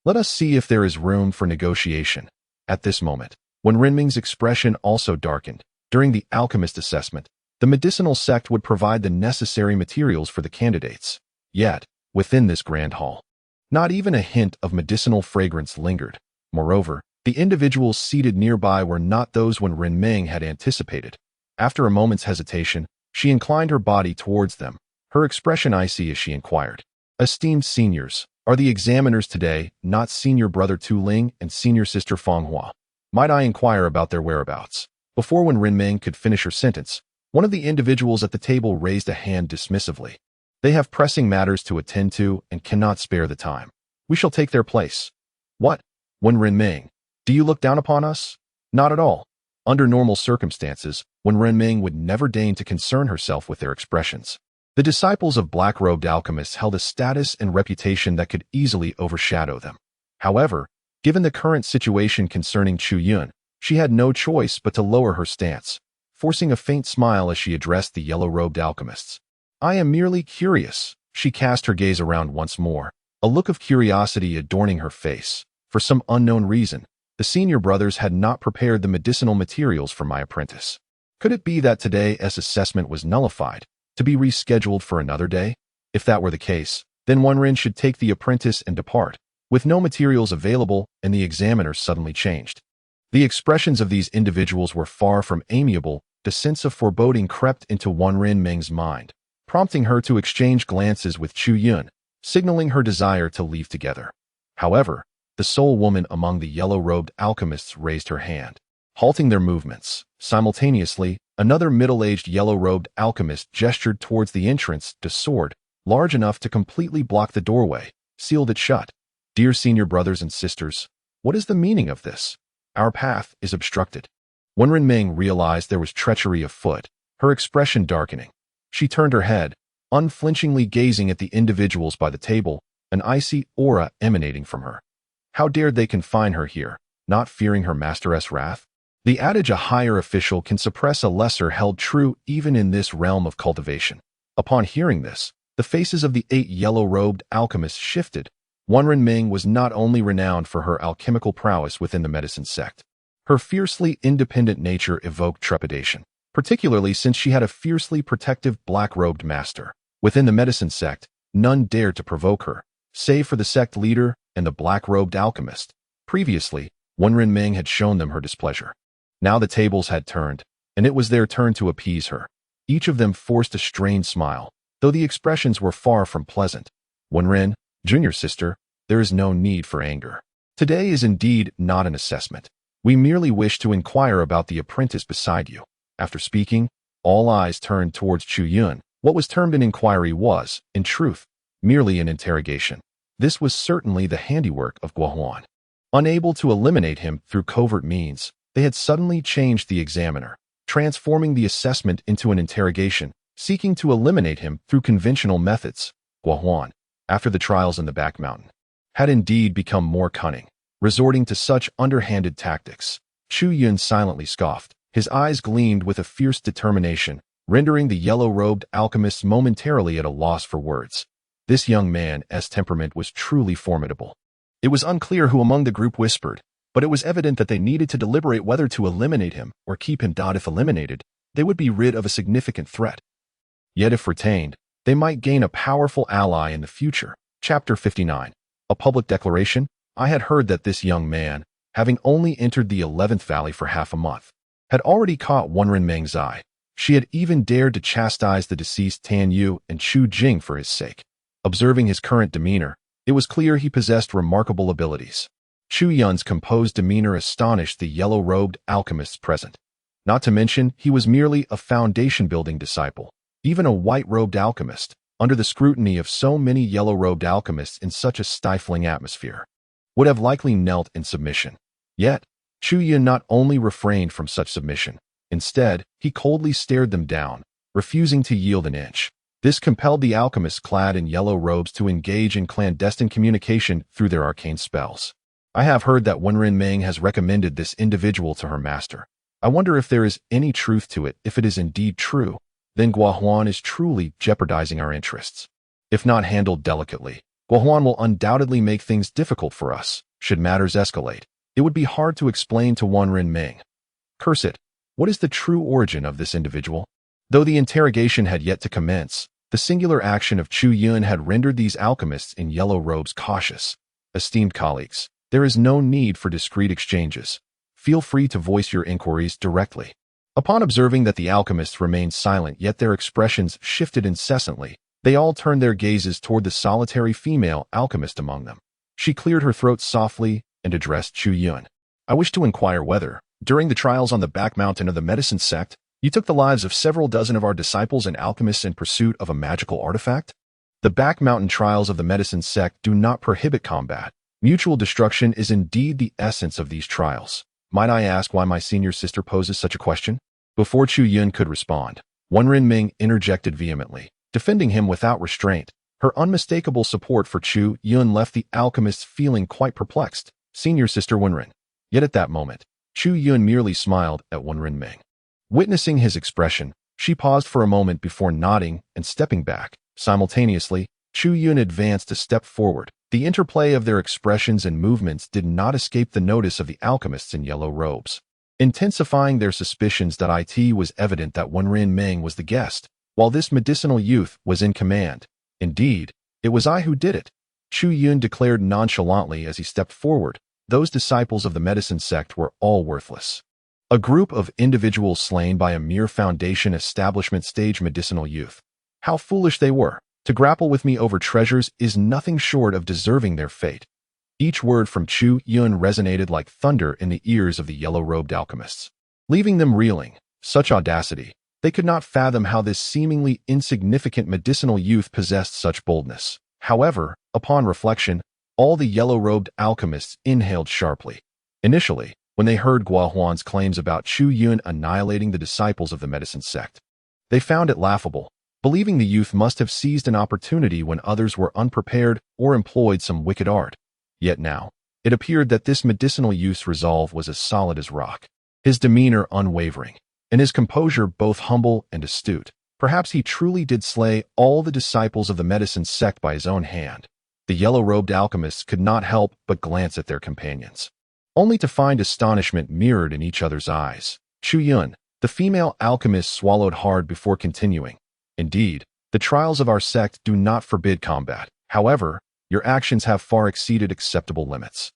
Let us see if there is room for negotiation." At this moment, Wen Renming's expression also darkened. During the alchemist assessment, the medicinal sect would provide the necessary materials for the candidates. Yet, within this grand hall, not even a hint of medicinal fragrance lingered. Moreover, the individuals seated nearby were not those Wen Renming had anticipated. After a moment's hesitation, she inclined her body towards them, her expression icy as she inquired, "Esteemed seniors, are the examiners today not senior brother Tu Ling and senior sister Feng Hua? Might I inquire about their whereabouts?" Before Wen Renming could finish her sentence, one of the individuals at the table raised a hand dismissively. "They have pressing matters to attend to and cannot spare the time. We shall take their place." "What? Wen Renming, do you look down upon us?" "Not at all." Under normal circumstances, Wen Renming would never deign to concern herself with their expressions. The disciples of black-robed alchemists held a status and reputation that could easily overshadow them. However, given the current situation concerning Chu Yun, she had no choice but to lower her stance, forcing a faint smile as she addressed the yellow-robed alchemists. "I am merely curious." She cast her gaze around once more, a look of curiosity adorning her face. For some unknown reason, the senior brothers had not prepared the medicinal materials for my apprentice. Could it be that today's assessment was nullified, to be rescheduled for another day? If that were the case, then Wen Ren should take the apprentice and depart. With no materials available, and the examiner suddenly changed. The expressions of these individuals were far from amiable. The sense of foreboding crept into Wen Renming's mind, prompting her to exchange glances with Chu Yun, signaling her desire to leave together. However, the sole woman among the yellow-robed alchemists raised her hand, halting their movements. Simultaneously, another middle-aged yellow-robed alchemist gestured towards the entrance. The sword, large enough to completely block the doorway, sealed it shut. "Dear senior brothers and sisters, what is the meaning of this?" Our path is obstructed. Wenren Ming realized there was treachery afoot, her expression darkening. She turned her head, unflinchingly gazing at the individuals by the table, an icy aura emanating from her. How dared they confine her here, not fearing her masteress' wrath? The adage a higher official can suppress a lesser held true even in this realm of cultivation. Upon hearing this, the faces of the 8 yellow-robed alchemists shifted. Wenren Ming was not only renowned for her alchemical prowess within the medicine sect. Her fiercely independent nature evoked trepidation, particularly since she had a fiercely protective black-robed master. Within the medicine sect, none dared to provoke her, save for the sect leader and the black-robed alchemist. Previously, Wenren Ming had shown them her displeasure. Now the tables had turned, and it was their turn to appease her. Each of them forced a strained smile, though the expressions were far from pleasant. Wenren, junior sister, there is no need for anger. Today is indeed not an assessment. We merely wish to inquire about the apprentice beside you. After speaking, all eyes turned towards Chu Yun. What was termed an inquiry was, in truth, merely an interrogation. This was certainly the handiwork of Guohuan. Unable to eliminate him through covert means, they had suddenly changed the examiner, transforming the assessment into an interrogation, seeking to eliminate him through conventional methods. Guohuan, after the trials in the back mountain, had indeed become more cunning, resorting to such underhanded tactics. Chu Yun silently scoffed. His eyes gleamed with a fierce determination, rendering the yellow-robed alchemists momentarily at a loss for words. This young man's temperament was truly formidable. It was unclear who among the group whispered, but it was evident that they needed to deliberate whether to eliminate him or keep him. If eliminated, they would be rid of a significant threat. Yet if retained, they might gain a powerful ally in the future. Chapter 59. A public declaration. I had heard that this young man, having only entered the 11th Valley for half a month, had already caught Wenren Ming's eye. She had even dared to chastise the deceased Tan Yu and Chu Jing for his sake. Observing his current demeanor, it was clear he possessed remarkable abilities. Chu Yun's composed demeanor astonished the yellow-robed alchemists present. Not to mention, he was merely a foundation-building disciple. Even a white-robed alchemist, under the scrutiny of so many yellow-robed alchemists in such a stifling atmosphere, would have likely knelt in submission. Yet, Chu Yun not only refrained from such submission, instead, he coldly stared them down, refusing to yield an inch. This compelled the alchemists clad in yellow robes to engage in clandestine communication through their arcane spells. I have heard that Wenren Ming has recommended this individual to her master. I wonder if there is any truth to it. If it is indeed true, then Guohuan is truly jeopardizing our interests. If not handled delicately, Guohuan will undoubtedly make things difficult for us. Should matters escalate, it would be hard to explain to Wenren Ming. Curse it, what is the true origin of this individual? Though the interrogation had yet to commence, the singular action of Chu Yun had rendered these alchemists in yellow robes cautious. Esteemed colleagues, there is no need for discreet exchanges. Feel free to voice your inquiries directly. Upon observing that the alchemists remained silent yet their expressions shifted incessantly, they all turned their gazes toward the solitary female alchemist among them. She cleared her throat softly and addressed Chu Yun. I wish to inquire whether, during the trials on the back mountain of the medicine sect, you took the lives of several dozen of our disciples and alchemists in pursuit of a magical artifact? The back mountain trials of the medicine sect do not prohibit combat. Mutual destruction is indeed the essence of these trials. Might I ask why my senior sister poses such a question? Before Chu Yun could respond, Wenren Ming interjected vehemently, defending him without restraint. Her unmistakable support for Chu Yun left the alchemists feeling quite perplexed. Senior sister Wenren. Yet at that moment, Chu Yun merely smiled at Wenren Ming. Witnessing his expression, she paused for a moment before nodding and stepping back. Simultaneously, Chu Yun advanced a step forward. The interplay of their expressions and movements did not escape the notice of the alchemists in yellow robes. Intensifying their suspicions, it was evident that Wenren Ming was the guest, while this medicinal youth was in command. Indeed, it was I who did it, Chu Yun declared nonchalantly as he stepped forward. Those disciples of the medicine sect were all worthless. A group of individuals slain by a mere foundation establishment stage medicinal youth. How foolish they were. To grapple with me over treasures is nothing short of deserving their fate. Each word from Chu Yun resonated like thunder in the ears of the yellow-robed alchemists, leaving them reeling. Such audacity. They could not fathom how this seemingly insignificant medicinal youth possessed such boldness. However, upon reflection, all the yellow-robed alchemists inhaled sharply. Initially, when they heard Guohuan's claims about Chu Yun annihilating the disciples of the medicine sect. They found it laughable, believing the youth must have seized an opportunity when others were unprepared or employed some wicked art. Yet now, it appeared that this medicinal youth's resolve was as solid as rock, his demeanor unwavering, and his composure both humble and astute. Perhaps he truly did slay all the disciples of the medicine sect by his own hand. The yellow-robed alchemists could not help but glance at their companions, only to find astonishment mirrored in each other's eyes. Chu Yun, the female alchemist, swallowed hard before continuing. Indeed, the trials of our sect do not forbid combat. However, your actions have far exceeded acceptable limits.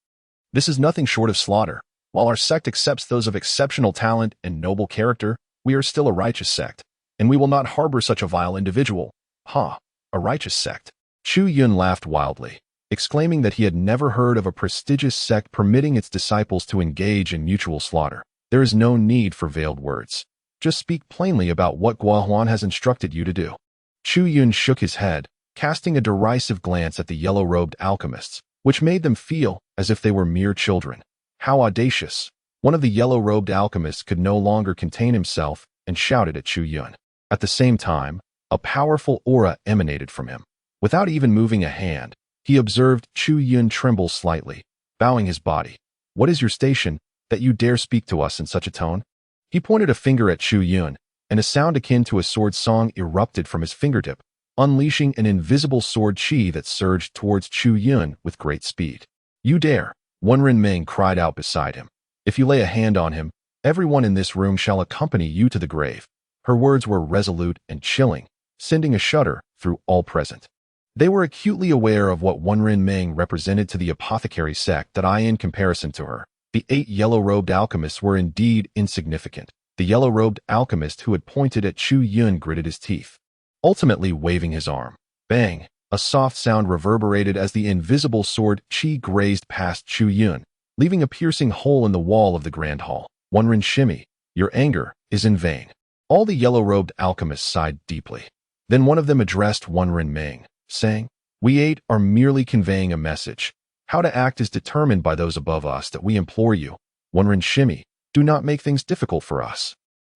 This is nothing short of slaughter. While our sect accepts those of exceptional talent and noble character, we are still a righteous sect, and we will not harbor such a vile individual. A righteous sect. Chu Yun laughed wildly, exclaiming that he had never heard of a prestigious sect permitting its disciples to engage in mutual slaughter. There is no need for veiled words. Just speak plainly about what Guohuan has instructed you to do. Chu Yun shook his head, casting a derisive glance at the yellow-robed alchemists, which made them feel as if they were mere children. How audacious! One of the yellow-robed alchemists could no longer contain himself and shouted at Chu Yun. At the same time, a powerful aura emanated from him. Without even moving a hand, he observed Chu Yun tremble slightly, bowing his body. What is your station, that you dare speak to us in such a tone? He pointed a finger at Chu Yun, and a sound akin to a sword song erupted from his fingertip, unleashing an invisible sword chi that surged towards Chu Yun with great speed. You dare! Wenren Ming cried out beside him. If you lay a hand on him, everyone in this room shall accompany you to the grave. Her words were resolute and chilling, sending a shudder through all present. They were acutely aware of what Wenren Ming represented to the apothecary sect, that in comparison to her, the 8 yellow-robed alchemists were indeed insignificant. The yellow-robed alchemist who had pointed at Chu Yun gritted his teeth, ultimately waving his arm. Bang! A soft sound reverberated as the invisible sword chi grazed past Chu Yun, leaving a piercing hole in the wall of the grand hall. Wenren Shimi, your anger is in vain. All the yellow-robed alchemists sighed deeply. Then one of them addressed Wenren Ming, saying, We 8 are merely conveying a message. How to act is determined by those above us, that we implore you. Wenren Shimi, do not make things difficult for us.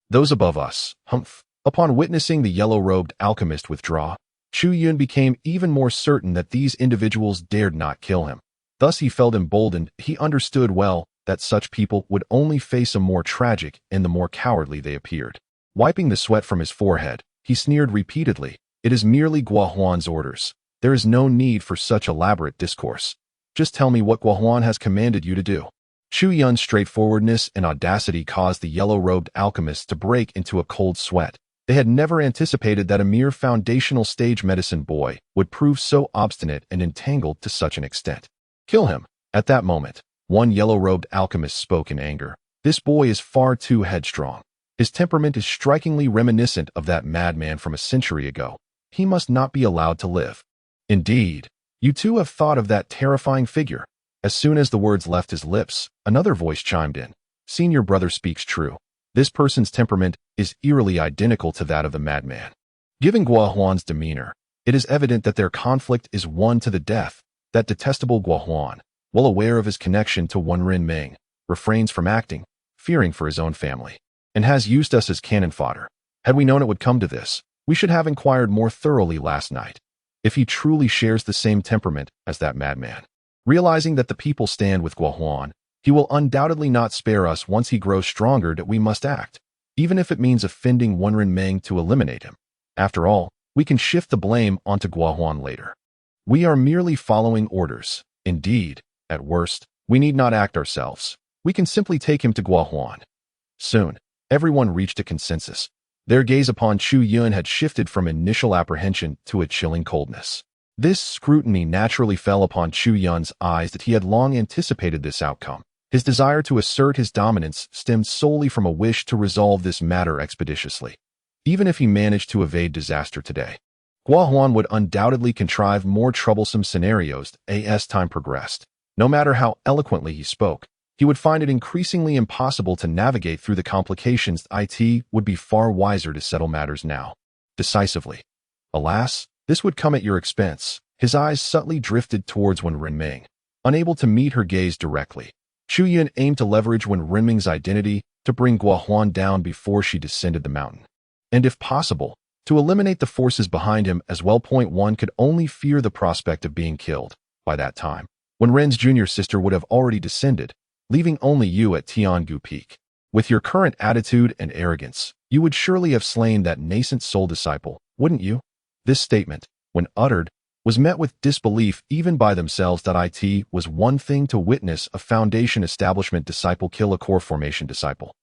Those above us, humph. Upon witnessing the yellow-robed alchemist withdraw, Chu Yun became even more certain that these individuals dared not kill him. Thus he felt emboldened. He understood well that such people would only face a more tragic and the more cowardly they appeared. Wiping the sweat from his forehead, he sneered repeatedly. It is merely Guohuan's orders. There is no need for such elaborate discourse. Just tell me what Guohuan has commanded you to do. Chu Yun's straightforwardness and audacity caused the yellow-robed alchemists to break into a cold sweat. They had never anticipated that a mere foundational stage medicine boy would prove so obstinate and entangled to such an extent. Kill him. At that moment, one yellow-robed alchemist spoke in anger. This boy is far too headstrong. His temperament is strikingly reminiscent of that madman from a century ago. He must not be allowed to live. Indeed, you too have thought of that terrifying figure. As soon as the words left his lips, another voice chimed in. Senior brother speaks true. This person's temperament is eerily identical to that of the madman. Given Guohuan's demeanor, it is evident that their conflict is one to the death. That detestable Guohuan, well aware of his connection to Wenren Ming, refrains from acting, fearing for his own family, and has used us as cannon fodder. Had we known it would come to this, we should have inquired more thoroughly last night. If he truly shares the same temperament as that madman, realizing that the people stand with Guohuan, he will undoubtedly not spare us once he grows stronger. That we must act, even if it means offending Wenren Ming to eliminate him. After all, we can shift the blame onto Guohuan later. We are merely following orders. Indeed, at worst, we need not act ourselves. We can simply take him to Guohuan. Soon, everyone reached a consensus. Their gaze upon Chu Yun had shifted from initial apprehension to a chilling coldness. This scrutiny naturally fell upon Chu Yun's eyes, that he had long anticipated this outcome. His desire to assert his dominance stemmed solely from a wish to resolve this matter expeditiously. Even if he managed to evade disaster today, Guohuan would undoubtedly contrive more troublesome scenarios as time progressed. No matter how eloquently he spoke, he would find it increasingly impossible to navigate through the complications. It would be far wiser to settle matters now, decisively. Alas, this would come at your expense. His eyes subtly drifted towards Wenren Ming, unable to meet her gaze directly. Chu Yun aimed to leverage Wen Renming's identity to bring Guohuan down before she descended the mountain. And if possible, to eliminate the forces behind him as well. One could only fear the prospect of being killed. By that time, Wen Ren's junior sister would have already descended, leaving only you at Tiangu Peak. With your current attitude and arrogance, you would surely have slain that nascent soul disciple, wouldn't you? This statement, when uttered, was met with disbelief even by themselves. It was one thing to witness a Foundation establishment disciple kill a core formation disciple,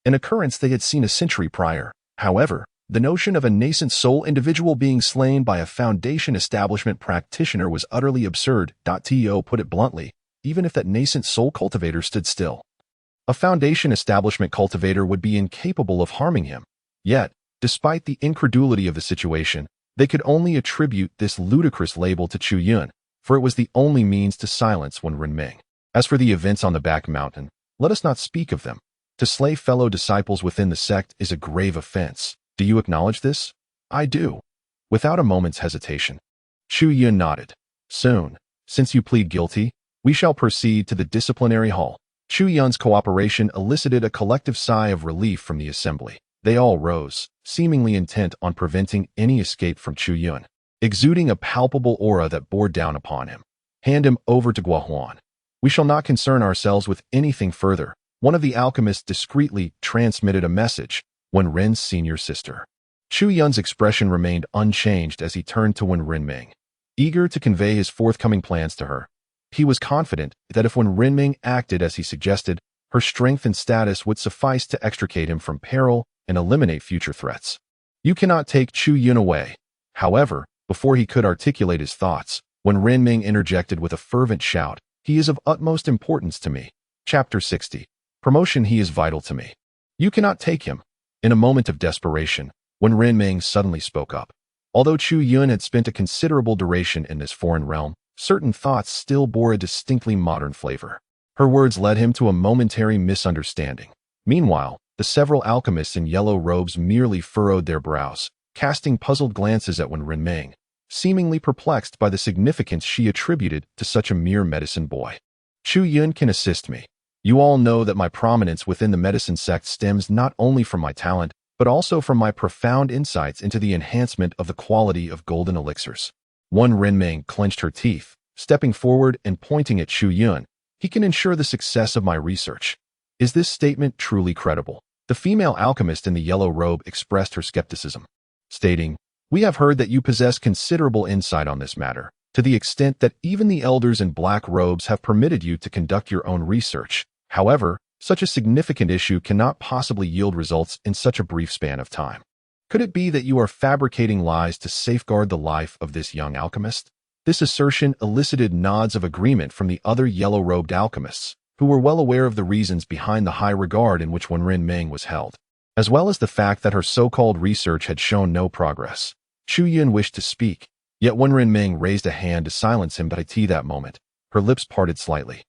an occurrence they had seen a century prior. However, the notion of a nascent soul individual being slain by a Foundation establishment practitioner was utterly absurd. To put it bluntly, even if that nascent soul cultivator stood still, a Foundation establishment cultivator would be incapable of harming him. Yet, despite the incredulity of the situation, they could only attribute this ludicrous label to Chu Yun, for it was the only means to silence Wen Renming. As for the events on the back mountain, let us not speak of them. To slay fellow disciples within the sect is a grave offense. Do you acknowledge this? I do. Without a moment's hesitation. Chu Yun nodded. Soon, since you plead guilty, we shall proceed to the disciplinary hall. Chu Yun's cooperation elicited a collective sigh of relief from the assembly. They all rose, seemingly intent on preventing any escape from Chu Yun, exuding a palpable aura that bore down upon him. Hand him over to Guohuan. We shall not concern ourselves with anything further. One of the alchemists discreetly transmitted a message. Wen Ren's senior sister. Chu Yun's expression remained unchanged as he turned to Wen Renming, eager to convey his forthcoming plans to her. He was confident that if Wen Renming acted as he suggested, her strength and status would suffice to extricate him from peril and eliminate future threats. You cannot take Chu Yun away. However, before he could articulate his thoughts, Wen Renming interjected with a fervent shout, he is of utmost importance to me. Chapter 60. Promotion. He is vital to me. You cannot take him. In a moment of desperation, Wen Renming suddenly spoke up. Although Chu Yun had spent a considerable duration in this foreign realm, certain thoughts still bore a distinctly modern flavor. Her words led him to a momentary misunderstanding. Meanwhile, the several alchemists in yellow robes merely furrowed their brows, casting puzzled glances at Wen Renming, seemingly perplexed by the significance she attributed to such a mere medicine boy. Chu Yun can assist me. You all know that my prominence within the medicine sect stems not only from my talent, but also from my profound insights into the enhancement of the quality of golden elixirs. Wen Renming clenched her teeth, stepping forward and pointing at Chu Yun. He can ensure the success of my research. Is this statement truly credible? The female alchemist in the yellow robe expressed her skepticism, stating, we have heard that you possess considerable insight on this matter, to the extent that even the elders in black robes have permitted you to conduct your own research. However, such a significant issue cannot possibly yield results in such a brief span of time. Could it be that you are fabricating lies to safeguard the life of this young alchemist? This assertion elicited nods of agreement from the other yellow-robed alchemists, who were well aware of the reasons behind the high regard in which Wen Renming was held, as well as the fact that her so-called research had shown no progress. Chu Yun wished to speak, yet Wen Renming raised a hand to silence him. But at that moment, her lips parted slightly,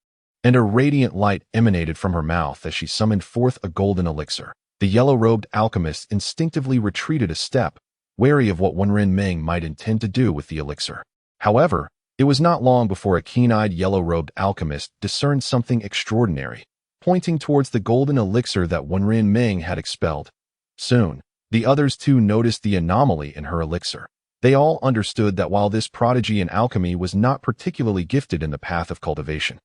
and a radiant light emanated from her mouth as she summoned forth a golden elixir. The yellow-robed alchemist instinctively retreated a step, wary of what Wen Renming might intend to do with the elixir. However, it was not long before a keen-eyed yellow-robed alchemist discerned something extraordinary, pointing towards the golden elixir that Wen Renming had expelled. Soon, the others too noticed the anomaly in her elixir. They all understood that while this prodigy in alchemy was not particularly gifted in the path of cultivation,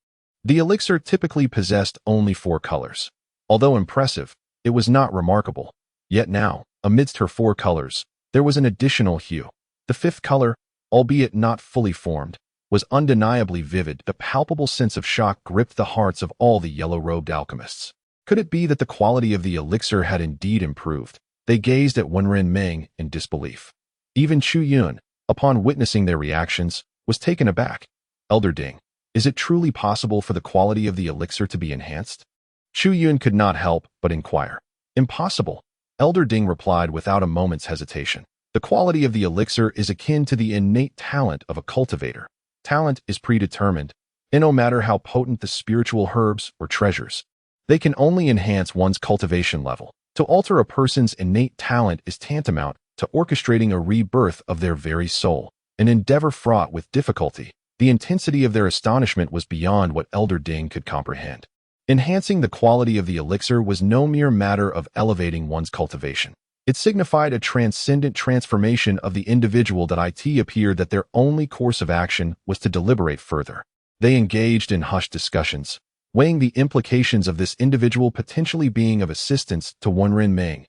the elixir typically possessed only 4 colors. Although impressive, it was not remarkable. Yet now, amidst her 4 colors, there was an additional hue. The 5th color, albeit not fully formed, was undeniably vivid. A palpable sense of shock gripped the hearts of all the yellow-robed alchemists. Could it be that the quality of the elixir had indeed improved? They gazed at Wen Renming in disbelief. Even Chu Yun, upon witnessing their reactions, was taken aback. Elder Ding, is it truly possible for the quality of the elixir to be enhanced? Chu Yun could not help but inquire. Impossible, Elder Ding replied without a moment's hesitation. The quality of the elixir is akin to the innate talent of a cultivator. Talent is predetermined, and no matter how potent the spiritual herbs or treasures, they can only enhance one's cultivation level. To alter a person's innate talent is tantamount to orchestrating a rebirth of their very soul, an endeavor fraught with difficulty. The intensity of their astonishment was beyond what Elder Ding could comprehend. Enhancing the quality of the elixir was no mere matter of elevating one's cultivation. It signified a transcendent transformation of the individual that it appeared that their only course of action was to deliberate further. They engaged in hushed discussions, weighing the implications of this individual potentially being of assistance to Wen Ming.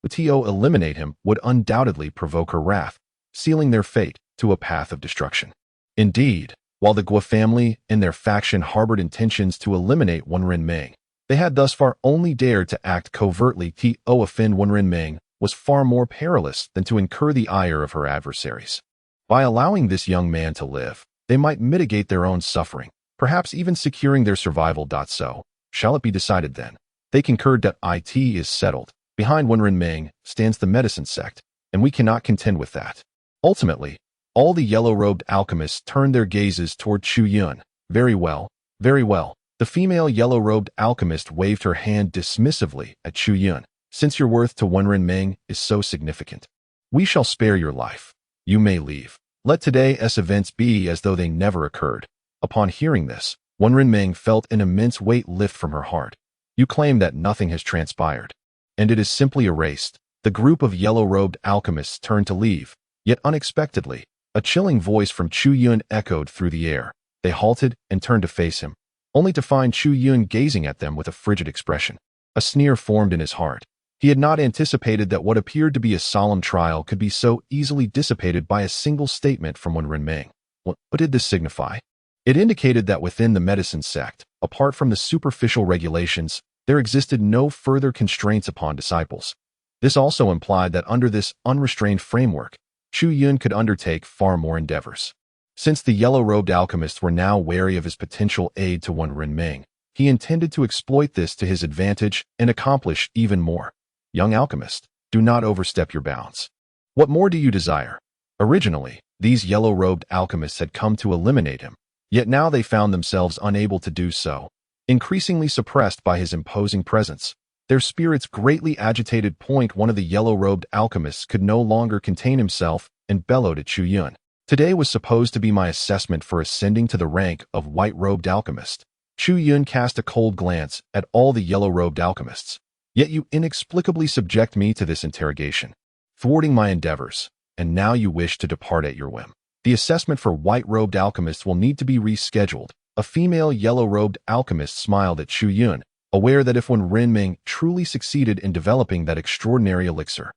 To eliminate him would undoubtedly provoke her wrath, sealing their fate to a path of destruction. Indeed, while the Guo family and their faction harbored intentions to eliminate Wen Ming, they had thus far only dared to act covertly. To offend Wen Ming was far more perilous than to incur the ire of her adversaries. By allowing this young man to live, they might mitigate their own suffering, perhaps even securing their survival. So, shall it be decided then? They concurred that it is settled. Behind Wen Ming stands the medicine sect, and we cannot contend with that. Ultimately, all the yellow-robed alchemists turned their gazes toward Chu Yun. Very well, very well. The female yellow-robed alchemist waved her hand dismissively at Chu Yun. Since your worth to Wen Ming is so significant, we shall spare your life. You may leave. Let today's events be as though they never occurred. Upon hearing this, Wen Ming felt an immense weight lift from her heart. You claim that nothing has transpired, and it is simply erased. The group of yellow-robed alchemists turned to leave, yet unexpectedly, a chilling voice from Chu Yun echoed through the air. They halted and turned to face him, only to find Chu Yun gazing at them with a frigid expression. A sneer formed in his heart. He had not anticipated that what appeared to be a solemn trial could be so easily dissipated by a single statement from Wen Ming. What did this signify? It indicated that within the medicine sect, apart from the superficial regulations, there existed no further constraints upon disciples. This also implied that under this unrestrained framework, Chu Yun could undertake far more endeavors. Since the yellow-robed alchemists were now wary of his potential aid to Wen Ming, he intended to exploit this to his advantage and accomplish even more. Young alchemist, do not overstep your bounds. What more do you desire? Originally, these yellow-robed alchemists had come to eliminate him, yet now they found themselves unable to do so, increasingly suppressed by his imposing presence. Their spirits greatly agitated. One of the yellow-robed alchemists could no longer contain himself and bellowed at Chu Yun. Today was supposed to be my assessment for ascending to the rank of white-robed alchemist. Chu Yun cast a cold glance at all the yellow-robed alchemists. Yet you inexplicably subject me to this interrogation, thwarting my endeavors, and now you wish to depart at your whim. The assessment for white-robed alchemists will need to be rescheduled. A female yellow-robed alchemist smiled at Chu Yun, aware that if Wen Ming truly succeeded in developing that extraordinary elixir,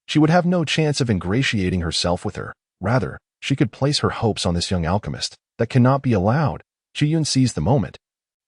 she would have no chance of ingratiating herself with her. Rather, she could place her hopes on this young alchemist. That cannot be allowed. Chu Yun seized the moment.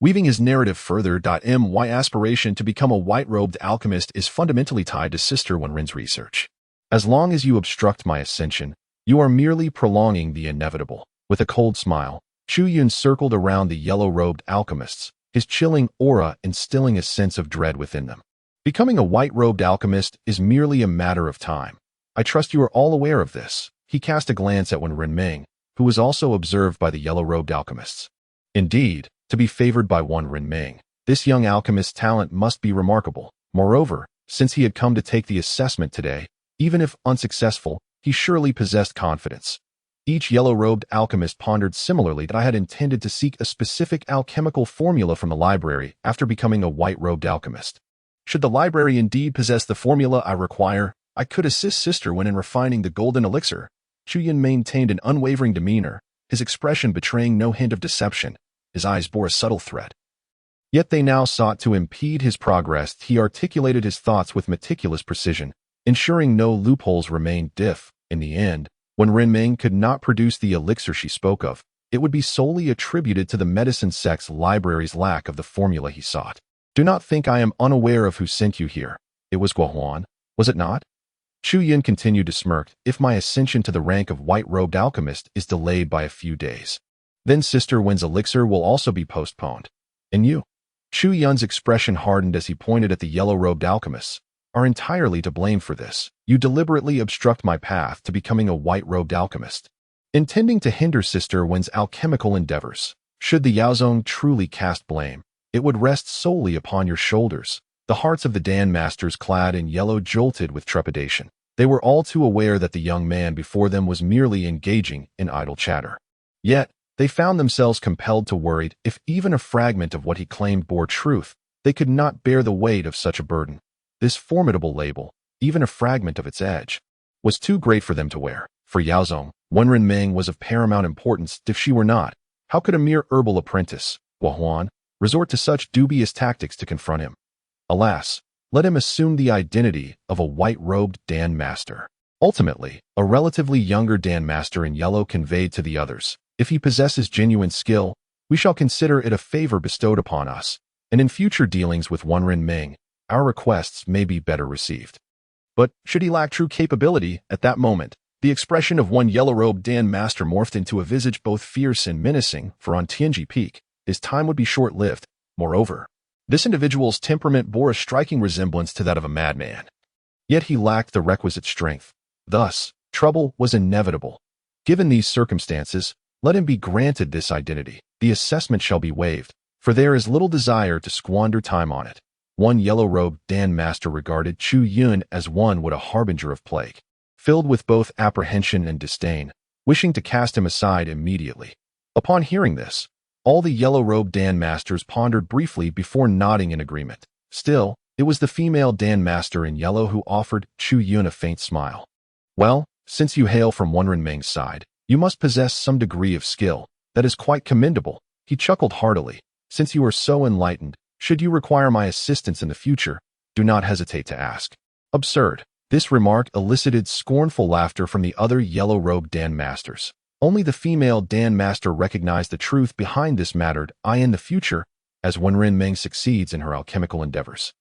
Weaving his narrative further, my aspiration to become a white-robed alchemist is fundamentally tied to Sister Wenren's research. As long as you obstruct my ascension, you are merely prolonging the inevitable. With a cold smile, Chu Yun circled around the yellow-robed alchemists, his chilling aura instilling a sense of dread within them. Becoming a white-robed alchemist is merely a matter of time. I trust you are all aware of this. He cast a glance at Wen Ming, who was also observed by the yellow-robed alchemists. Indeed, to be favored by Wen Ming, this young alchemist's talent must be remarkable. Moreover, since he had come to take the assessment today, even if unsuccessful, he surely possessed confidence. Each yellow-robed alchemist pondered similarly that I had intended to seek a specific alchemical formula from the library after becoming a white-robed alchemist. Should the library indeed possess the formula I require, I could assist Sister Wen in refining the golden elixir. Chu Yun maintained an unwavering demeanor, his expression betraying no hint of deception. His eyes bore a subtle threat. Yet they now sought to impede his progress. He articulated his thoughts with meticulous precision, ensuring no loopholes remained. In the end, when Wen Ming could not produce the elixir she spoke of, it would be solely attributed to the medicine sect's library's lack of the formula he sought. Do not think I am unaware of who sent you here. It was Guo Huan, was it not? Chu Yun continued to smirk. If my ascension to the rank of white-robed alchemist is delayed by a few days, then Sister Wen's elixir will also be postponed. And you? Chu Yun's expression hardened as he pointed at the yellow-robed alchemists. Are entirely to blame for this. You deliberately obstruct my path to becoming a white-robed alchemist, intending to hinder Sister Wen's alchemical endeavors. Should the Yaozong truly cast blame, it would rest solely upon your shoulders. The hearts of the Dan masters clad in yellow jolted with trepidation. They were all too aware that the young man before them was merely engaging in idle chatter. Yet, They found themselves compelled to worry if even a fragment of what he claimed bore truth, they could not bear the weight of such a burden. This formidable label, even a fragment of its edge, was too great for them to wear. For Yaozong, Wenren Ming was of paramount importance. If she were not, how could a mere herbal apprentice, Guohuan, resort to such dubious tactics to confront him? Alas, let him assume the identity of a white-robed Dan Master. Ultimately, a relatively younger Dan Master in yellow conveyed to the others, if he possesses genuine skill, we shall consider it a favor bestowed upon us, and in future dealings with Wenren Ming, our requests may be better received. But should he lack true capability, at that moment, the expression of one yellow-robed Dan Master morphed into a visage both fierce and menacing, for on Tianji Peak, his time would be short-lived. Moreover, this individual's temperament bore a striking resemblance to that of a madman. Yet he lacked the requisite strength. Thus, trouble was inevitable. Given these circumstances, let him be granted this identity. The assessment shall be waived, for there is little desire to squander time on it. One yellow-robed Dan Master regarded Chu Yun as one would a harbinger of plague, filled with both apprehension and disdain, wishing to cast him aside immediately. Upon hearing this, all the yellow-robed Dan Masters pondered briefly before nodding in agreement. Still, it was the female Dan Master in yellow who offered Chu Yun a faint smile. Well, since you hail from Wenren Ming's side, you must possess some degree of skill. That is quite commendable. He chuckled heartily. Since you are so enlightened, should you require my assistance in the future, do not hesitate to ask. Absurd. This remark elicited scornful laughter from the other yellow-robed Dan Masters. Only the female Dan Master recognized the truth behind this matter. In the future, as Wenren Ming succeeds in her alchemical endeavors,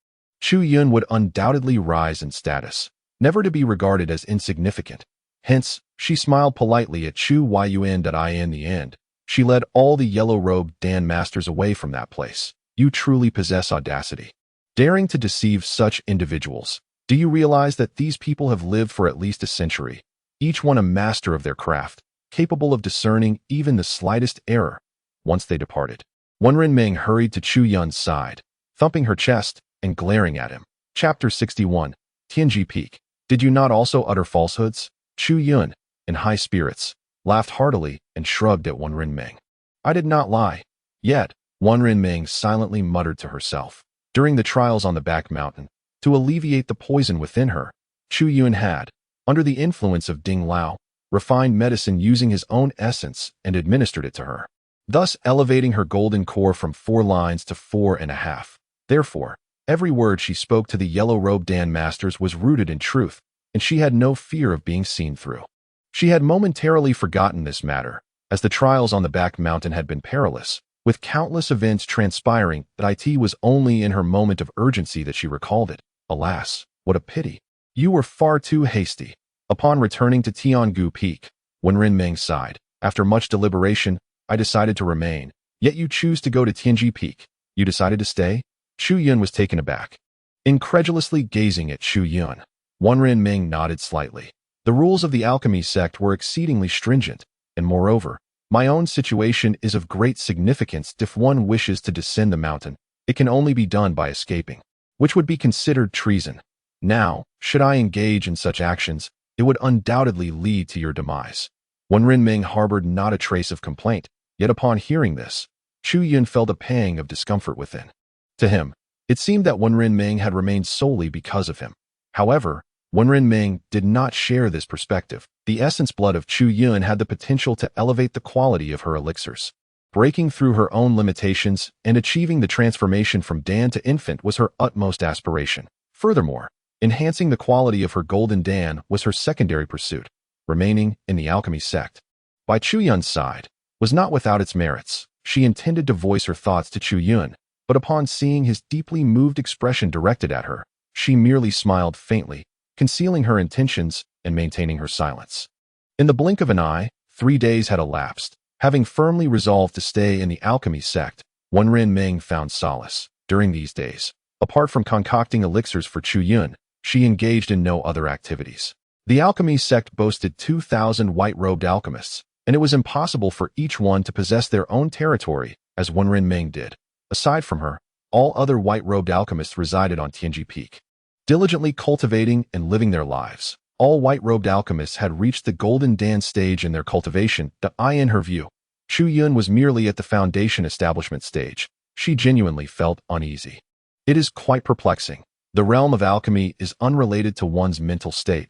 Chu Yun would undoubtedly rise in status, never to be regarded as insignificant. Hence, she smiled politely at Chu Yun. In the end, she led all the yellow-robed Dan Masters away from that place. You truly possess audacity, daring to deceive such individuals. Do you realize that these people have lived for at least a century, each one a master of their craft, capable of discerning even the slightest error? Once they departed, Wenren Ming hurried to Chu Yun's side, thumping her chest and glaring at him. Chapter 61. Tianji Peak. Did you not also utter falsehoods? Chu Yun, in high spirits, laughed heartily and shrugged at Wenren Ming. I did not lie. Yet, Wenren Ming silently muttered to herself. During the trials on the back mountain, to alleviate the poison within her, Chu Yun had, under the influence of Ding Lao, refined medicine using his own essence and administered it to her, thus elevating her golden core from 4 lines to 4.5. Therefore, every word she spoke to the yellow-robed Dan Masters was rooted in truth, and she had no fear of being seen through. She had momentarily forgotten this matter, as the trials on the back mountain had been perilous, with countless events transpiring. That it was only in her moment of urgency that she recalled it. Alas, what a pity. You were far too hasty. Upon returning to Tiangu Peak, Wenren Ming sighed. After much deliberation, I decided to remain. Yet you choose to go to Tianji Peak. You decided to stay? Chu Yun was taken aback. Incredulously gazing at Chu Yun, Wenren Ming nodded slightly. The rules of the alchemy sect were exceedingly stringent, and moreover, my own situation is of great significance. If one wishes to descend the mountain, it can only be done by escaping, which would be considered treason. Now, should I engage in such actions, it would undoubtedly lead to your demise. Wenren Ming harbored not a trace of complaint, yet upon hearing this, Chu Yun felt a pang of discomfort within. To him, it seemed that Wenren Ming had remained solely because of him. However, Wenren Ming did not share this perspective. The essence blood of Chu Yun had the potential to elevate the quality of her elixirs. Breaking through her own limitations and achieving the transformation from Dan to infant was her utmost aspiration. Furthermore, enhancing the quality of her golden Dan was her secondary pursuit. Remaining in the alchemy sect, by Chu Yun's side, was not without its merits. She intended to voice her thoughts to Chu Yun, but upon seeing his deeply moved expression directed at her, she merely smiled faintly, concealing her intentions and maintaining her silence. In the blink of an eye, 3 days had elapsed. Having firmly resolved to stay in the alchemy sect, Wenren Ming found solace. During these days, apart from concocting elixirs for Chu Yun, she engaged in no other activities. The alchemy sect boasted 2,000 white-robed alchemists, and it was impossible for each one to possess their own territory, as Wenren Ming did. Aside from her, all other white-robed alchemists resided on Tianji Peak, diligently cultivating and living their lives. All white-robed alchemists had reached the golden Dan stage in their cultivation. In her view, Chu Yun was merely at the foundation establishment stage. She genuinely felt uneasy. It is quite perplexing. The realm of alchemy is unrelated to one's mental state.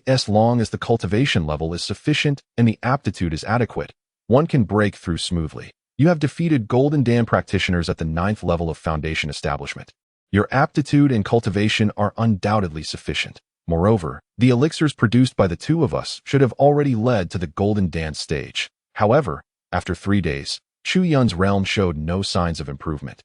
As long as the cultivation level is sufficient and the aptitude is adequate, one can break through smoothly. You have defeated Golden Dan practitioners at the 9th level of foundation establishment. Your aptitude and cultivation are undoubtedly sufficient. Moreover, the elixirs produced by the two of us should have already led to the Golden Dan stage. However, after 3 days, Chu Yun's realm showed no signs of improvement,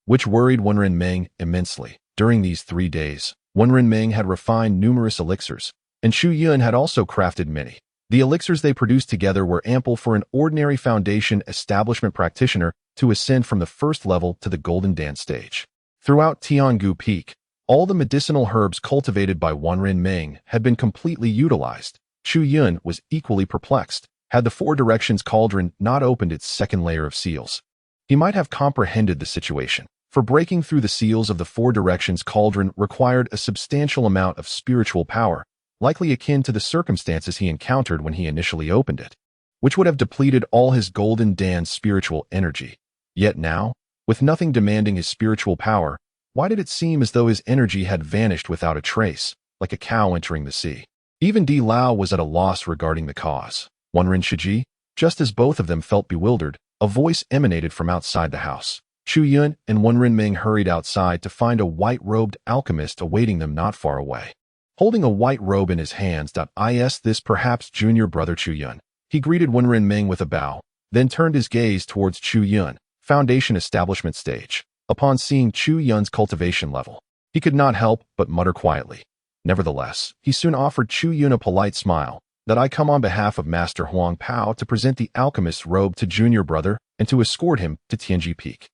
which worried Wenren Meng immensely. During these 3 days, Wenren Meng had refined numerous elixirs, and Chu Yun had also crafted many. The elixirs they produced together were ample for an ordinary foundation establishment practitioner to ascend from the 1st level to the Golden Dan stage. Throughout Tiangu Peak, all the medicinal herbs cultivated by Wenren Meng had been completely utilized. Chu Yun was equally perplexed. Had the Four Directions cauldron not opened its 2nd layer of seals, he might have comprehended the situation. For breaking through the seals of the Four Directions cauldron required a substantial amount of spiritual power, likely akin to the circumstances he encountered when he initially opened it, which would have depleted all his Golden Dan's spiritual energy. Yet now, with nothing demanding his spiritual power, why did it seem as though his energy had vanished without a trace, like a cow entering the sea? Even Di Lao was at a loss regarding the cause. Wenren Shiji, just as both of them felt bewildered, a voice emanated from outside the house. Chu Yun and Wenren Meng hurried outside to find a white-robed alchemist awaiting them not far away. Holding a white robe in his hands, this perhaps junior brother Chu Yun. He greeted Wenren Meng with a bow, then turned his gaze towards Chu Yun, foundation establishment stage. Upon seeing Chu Yun's cultivation level, he could not help but mutter quietly. Nevertheless, he soon offered Chu Yun a polite smile. That I come on behalf of Master Huang Pao to present the alchemist's robe to junior brother and to escort him to Tianji Peak.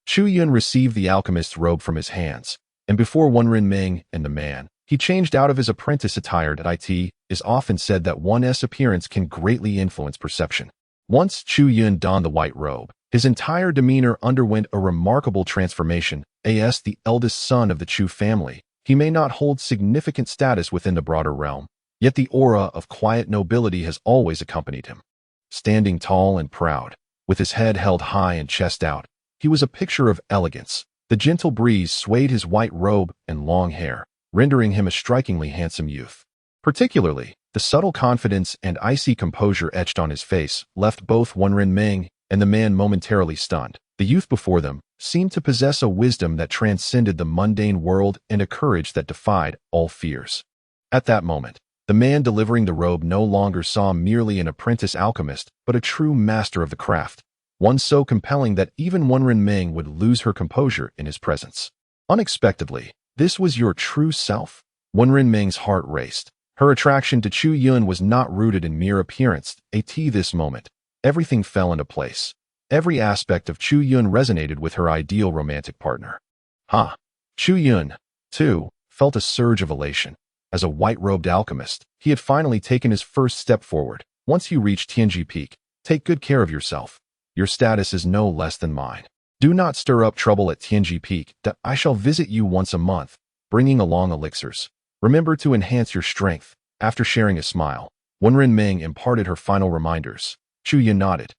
Chu Yun received the alchemist's robe from his hands, and before Wenren Meng and the man, he changed out of his apprentice attire. It is often said that one's appearance can greatly influence perception. Once Chu Yun donned the white robe, his entire demeanor underwent a remarkable transformation. As the eldest son of the Chu family, he may not hold significant status within the broader realm, yet the aura of quiet nobility has always accompanied him. Standing tall and proud, with his head held high and chest out, he was a picture of elegance. The gentle breeze swayed his white robe and long hair, rendering him a strikingly handsome youth. Particularly, the subtle confidence and icy composure etched on his face left both Wenren Meng and the man momentarily stunned. The youth before them seemed to possess a wisdom that transcended the mundane world and a courage that defied all fears. At that moment, the man delivering the robe no longer saw merely an apprentice alchemist, but a true master of the craft, one so compelling that even Wenren Meng would lose her composure in his presence. Unexpectedly, this was your true self? Wenren Meng's heart raced. Her attraction to Chu Yun was not rooted in mere appearance. At this moment, everything fell into place. Every aspect of Chu Yun resonated with her ideal romantic partner. Chu Yun, too, felt a surge of elation. As a white-robed alchemist, he had finally taken his first step forward. Once you reach Tianji Peak, take good care of yourself. Your status is no less than mine. Do not stir up trouble at Tianji Peak. I shall visit you once a month, bringing along elixirs. Remember to enhance your strength. After sharing a smile, Wenren Meng imparted her final reminders. Chu Yun nodded,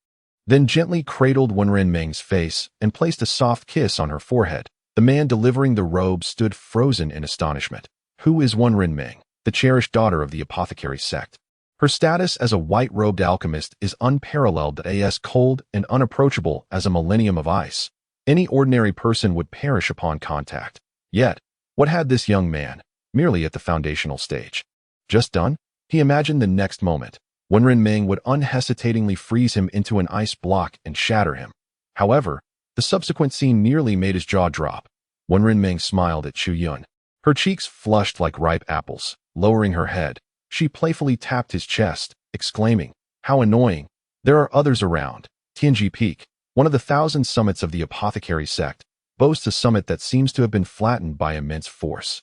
then gently cradled Wenren Meng's face and placed a soft kiss on her forehead. The man delivering the robe stood frozen in astonishment. Who is Wenren Meng, the cherished daughter of the apothecary sect? Her status as a white-robed alchemist is unparalleled, as cold and unapproachable as a millennium of ice. Any ordinary person would perish upon contact. Yet, what had this young man, merely at the foundational stage, just done? He imagined the next moment, Wenren Meng would unhesitatingly freeze him into an ice block and shatter him. However, the subsequent scene nearly made his jaw drop. Wenren Meng smiled at Chu Yun. Her cheeks flushed like ripe apples. Lowering her head, she playfully tapped his chest, exclaiming, "How annoying! There are others around." Tianji Peak, one of the 1,000 summits of the apothecary sect, boasts a summit that seems to have been flattened by immense force,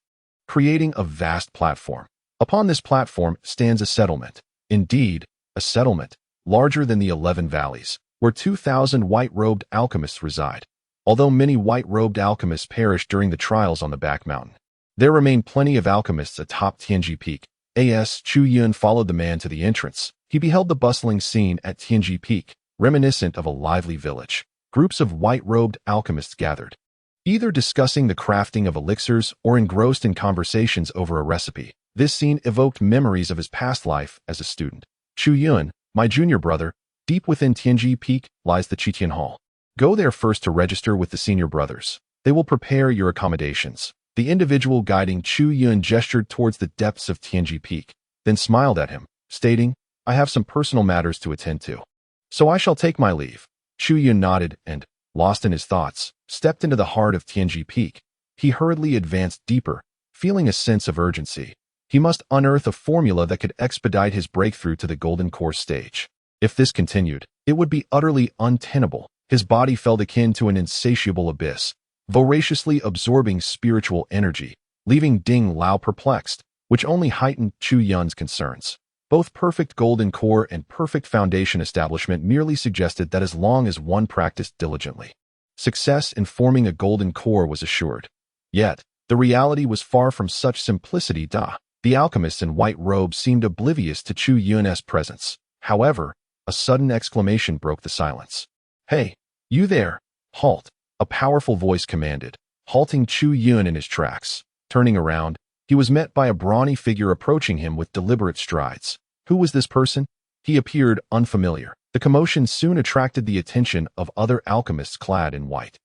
creating a vast platform. Upon this platform stands a settlement. Indeed, a settlement, larger than the 11 valleys, where 2,000 white-robed alchemists reside. Although many white-robed alchemists perished during the trials on the back mountain, there remain plenty of alchemists atop Tianji Peak. Chu Yun followed the man to the entrance. He beheld the bustling scene at Tianji Peak. reminiscent of a lively village. Groups of white-robed alchemists gathered, either discussing the crafting of elixirs or engrossed in conversations over a recipe. This scene evoked memories of his past life as a student. Chu Yun, my junior brother, deep within Tianji Peak lies the Qitian Hall. Go there first to register with the senior brothers. They will prepare your accommodations. The individual guiding Chu Yun gestured towards the depths of Tianji Peak, then smiled at him, stating, I have some personal matters to attend to. So I shall take my leave. Chu Yun nodded and, lost in his thoughts, stepped into the heart of Tianji Peak. He hurriedly advanced deeper, feeling a sense of urgency. He must unearth a formula that could expedite his breakthrough to the Golden Core stage. If this continued, it would be utterly untenable. His body felt akin to an insatiable abyss, voraciously absorbing spiritual energy, leaving Ding Lao perplexed, which only heightened Chu Yun's concerns. Both perfect Golden Core and perfect Foundation establishment merely suggested that as long as one practiced diligently, success in forming a Golden Core was assured. Yet, the reality was far from such simplicity. The alchemists in white robes seemed oblivious to Chu Yun's presence. However, a sudden exclamation broke the silence. Hey, you there! Halt! A powerful voice commanded, halting Chu Yun in his tracks. Turning around, he was met by a brawny figure approaching him with deliberate strides. Who was this person? He appeared unfamiliar. The commotion soon attracted the attention of other alchemists clad in white.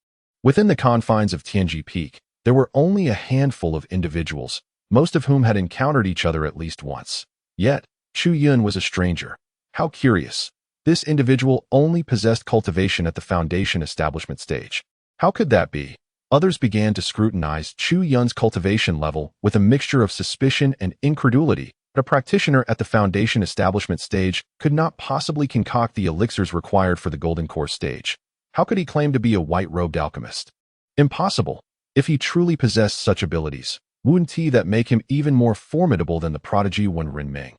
Within the confines of Tianji Peak, there were only a handful of individuals, most of whom had encountered each other at least once. Yet, Chu Yun was a stranger. How curious. This individual only possessed cultivation at the Foundation establishment stage. How could that be? Others began to scrutinize Chu Yun's cultivation level with a mixture of suspicion and incredulity. But a practitioner at the Foundation establishment stage could not possibly concoct the elixirs required for the Golden Core stage. How could he claim to be a white-robed alchemist? Impossible. If he truly possessed such abilities, wouldn't he that make him even more formidable than the prodigy Wen Renming?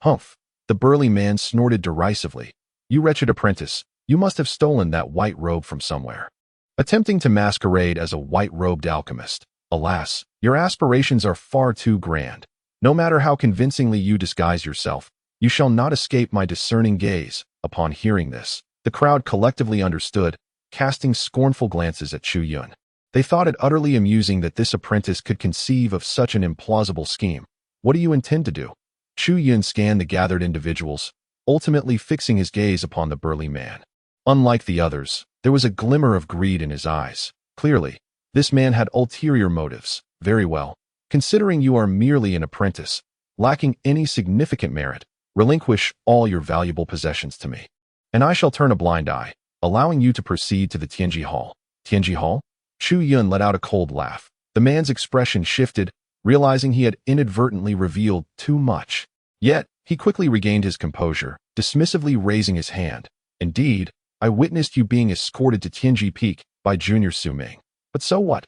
Humph! The burly man snorted derisively. You wretched apprentice, you must have stolen that white robe from somewhere. Attempting to masquerade as a white-robed alchemist. Alas, your aspirations are far too grand. No matter how convincingly you disguise yourself, you shall not escape my discerning gaze. Upon hearing this, the crowd collectively understood, casting scornful glances at Chu Yun. They thought it utterly amusing that this apprentice could conceive of such an implausible scheme. What do you intend to do? Chu Yun scanned the gathered individuals, ultimately fixing his gaze upon the burly man. Unlike the others, there was a glimmer of greed in his eyes. Clearly, this man had ulterior motives. Very well. Considering you are merely an apprentice, lacking any significant merit, relinquish all your valuable possessions to me, and I shall turn a blind eye, allowing you to proceed to the Tianji Hall. Tianji Hall? Chu Yun let out a cold laugh. The man's expression shifted, realizing he had inadvertently revealed too much. Yet, he quickly regained his composure, dismissively raising his hand. Indeed, I witnessed you being escorted to Tianji Peak by Junior Su Ming. But so what?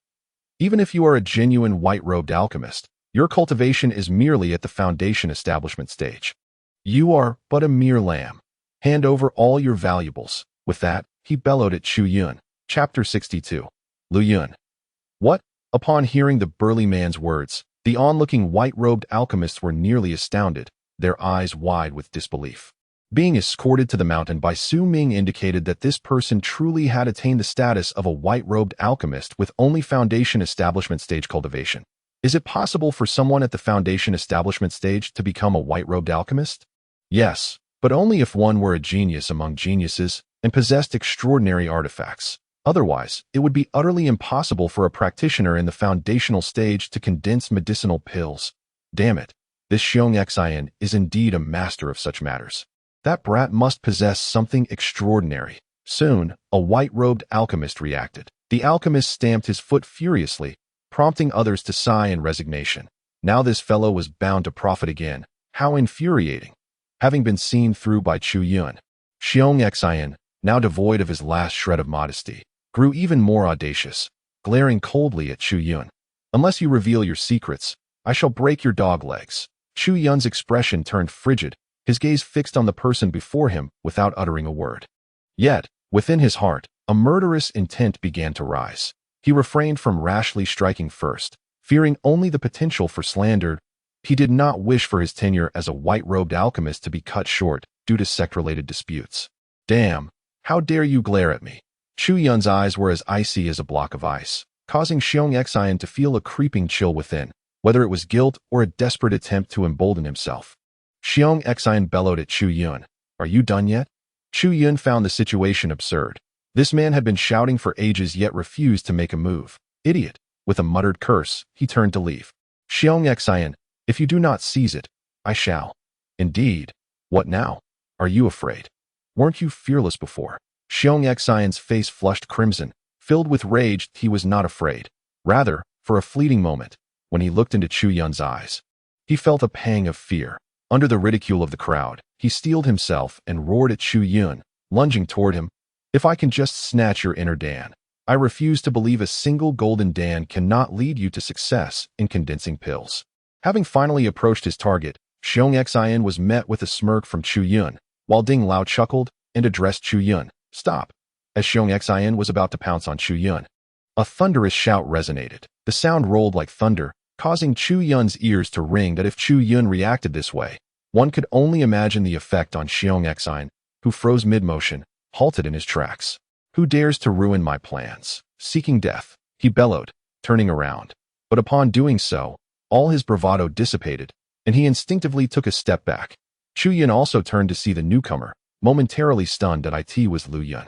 Even if you are a genuine white-robed alchemist, your cultivation is merely at the Foundation establishment stage. You are but a mere lamb. Hand over all your valuables. With that, he bellowed at Chu Yun. Chapter 62. Lu Yun. What? Upon hearing the burly man's words, the onlooking white-robed alchemists were nearly astounded, their eyes wide with disbelief. Being escorted to the mountain by Su Ming indicated that this person truly had attained the status of a white-robed alchemist with only Foundation establishment stage cultivation. Is it possible for someone at the Foundation establishment stage to become a white-robed alchemist? Yes, but only if one were a genius among geniuses and possessed extraordinary artifacts. Otherwise, it would be utterly impossible for a practitioner in the foundational stage to condense medicinal pills. Damn it, this Xiong Xian is indeed a master of such matters. That brat must possess something extraordinary. Soon, a white-robed alchemist reacted. The alchemist stamped his foot furiously, prompting others to sigh in resignation. Now this fellow was bound to profit again. How infuriating. Having been seen through by Chu Yun, Xiong Xian, now devoid of his last shred of modesty, grew even more audacious, glaring coldly at Chu Yun. Unless you reveal your secrets, I shall break your dog legs. Chu Yun's expression turned frigid, his gaze fixed on the person before him without uttering a word. Yet, within his heart, a murderous intent began to rise. He refrained from rashly striking first, fearing only the potential for slander. He did not wish for his tenure as a white-robed alchemist to be cut short due to sect-related disputes. Damn, how dare you glare at me? Chu Yun's eyes were as icy as a block of ice, causing Xiong Xian to feel a creeping chill within, whether it was guilt or a desperate attempt to embolden himself. Xiong Xian bellowed at Chu Yun. Are you done yet? Chu Yun found the situation absurd. This man had been shouting for ages yet refused to make a move. Idiot. With a muttered curse, he turned to leave. Xiong Xian, if you do not seize it, I shall. Indeed. What now? Are you afraid? Weren't you fearless before? Xiong Xian's face flushed crimson. Filled with rage, he was not afraid. Rather, for a fleeting moment, when he looked into Chu Yun's eyes, he felt a pang of fear. Under the ridicule of the crowd, he steeled himself and roared at Chu Yun, lunging toward him. If I can just snatch your inner Dan, I refuse to believe a single golden Dan cannot lead you to success in condensing pills. Having finally approached his target, Xiong Xian was met with a smirk from Chu Yun, while Ding Lao chuckled and addressed Chu Yun. Stop. As Xiong Xian was about to pounce on Chu Yun, a thunderous shout resonated. The sound rolled like thunder, causing Chu Yun's ears to ring that if Chu Yun reacted this way, one could only imagine the effect on Xiong Xian, who froze mid-motion, halted in his tracks. Who dares to ruin my plans? Seeking death, he bellowed, turning around. But upon doing so, all his bravado dissipated, and he instinctively took a step back. Chu Yun also turned to see the newcomer, momentarily stunned that it was Lu Yun.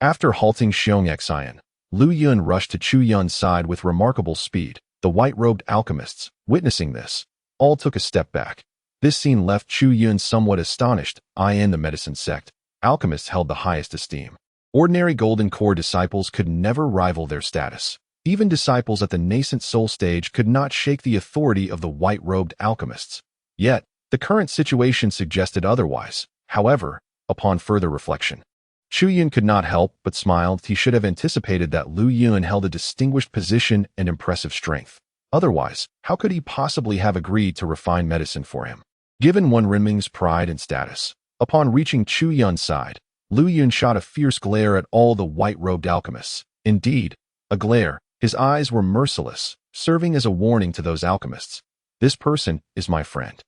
After halting Xiong Xian, Lu Yun rushed to Chu Yun's side with remarkable speed. The white-robed alchemists, witnessing this, all took a step back. This scene left Chu Yun somewhat astonished. In the medicine sect, alchemists held the highest esteem. Ordinary Golden Core disciples could never rival their status. Even disciples at the nascent soul stage could not shake the authority of the white-robed alchemists. Yet, the current situation suggested otherwise. However, upon further reflection, Chu Yun could not help but smiled. He should have anticipated that Lu Yun held a distinguished position and impressive strength. Otherwise, how could he possibly have agreed to refine medicine for him? Given Wen Renming's pride and status, upon reaching Chu Yun's side, Lu Yun shot a fierce glare at all the white-robed alchemists. Indeed, a glare. His eyes were merciless, serving as a warning to those alchemists. This person is my friend.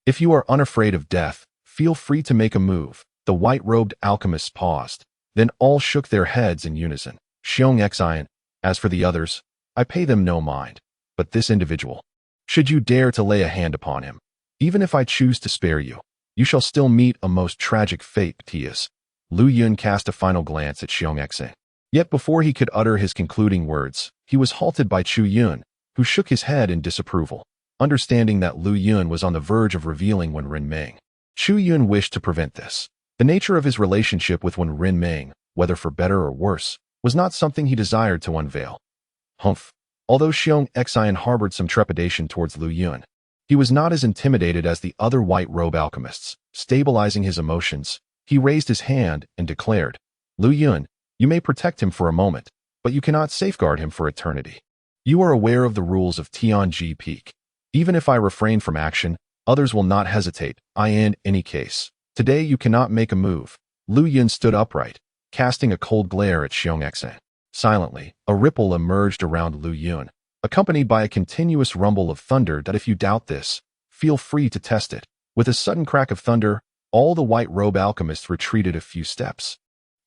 If you are unafraid of death, feel free to make a move. The white-robed alchemists paused. Then all shook their heads in unison. Xiong Xian, as for the others, I pay them no mind. But this individual, should you dare to lay a hand upon him, even if I choose to spare you, you shall still meet a most tragic fate. Lu Yun cast a final glance at Xiong Xian. Yet before he could utter his concluding words, he was halted by Chu Yun, who shook his head in disapproval. Understanding that Lu Yun was on the verge of revealing Wen Renming, Chu Yun wished to prevent this. The nature of his relationship with Wen Renming, whether for better or worse, was not something he desired to unveil. Humph. Although Xiong Xian harbored some trepidation towards Lu Yun, he was not as intimidated as the other white-robe alchemists. Stabilizing his emotions, he raised his hand and declared, Lu Yun, you may protect him for a moment, but you cannot safeguard him for eternity. You are aware of the rules of Tianji Peak. Even if I refrain from action, others will not hesitate. In any case, today you cannot make a move. Lu Yun stood upright, casting a cold glare at Xiong Xian. Silently, a ripple emerged around Lu Yun, accompanied by a continuous rumble of thunder that if you doubt this, feel free to test it. With a sudden crack of thunder, all the white-robe alchemists retreated a few steps.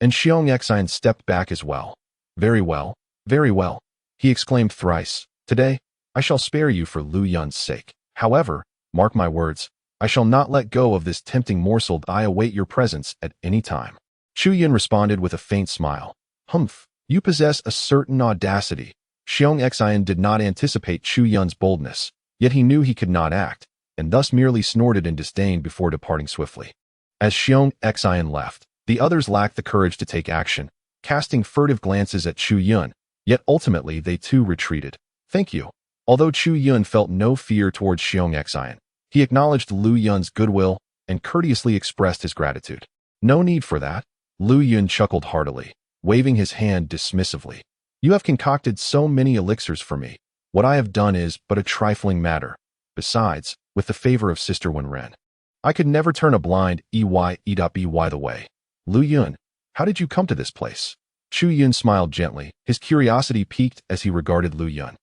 And Xiong Xian stepped back as well. Very well, very well, he exclaimed thrice. Today, I shall spare you for Lu Yun's sake. However, mark my words, I shall not let go of this tempting morsel. I await your presence at any time. Chu Yun responded with a faint smile. Humph. You possess a certain audacity. Xiong Xian did not anticipate Chu Yun's boldness, yet he knew he could not act, and thus merely snorted in disdain before departing swiftly. As Xiong Xian left, the others lacked the courage to take action, casting furtive glances at Chu Yun, yet ultimately they too retreated. Thank you. Although Chu Yun felt no fear towards Xiong Xian, he acknowledged Lu Yun's goodwill and courteously expressed his gratitude. No need for that. Lu Yun chuckled heartily, waving his hand dismissively. You have concocted so many elixirs for me. What I have done is but a trifling matter. Besides, with the favor of Sister Wenren, I could never turn a blind by the way. Lu Yun, how did you come to this place? Chu Yun smiled gently, his curiosity piqued as he regarded Lu Yun.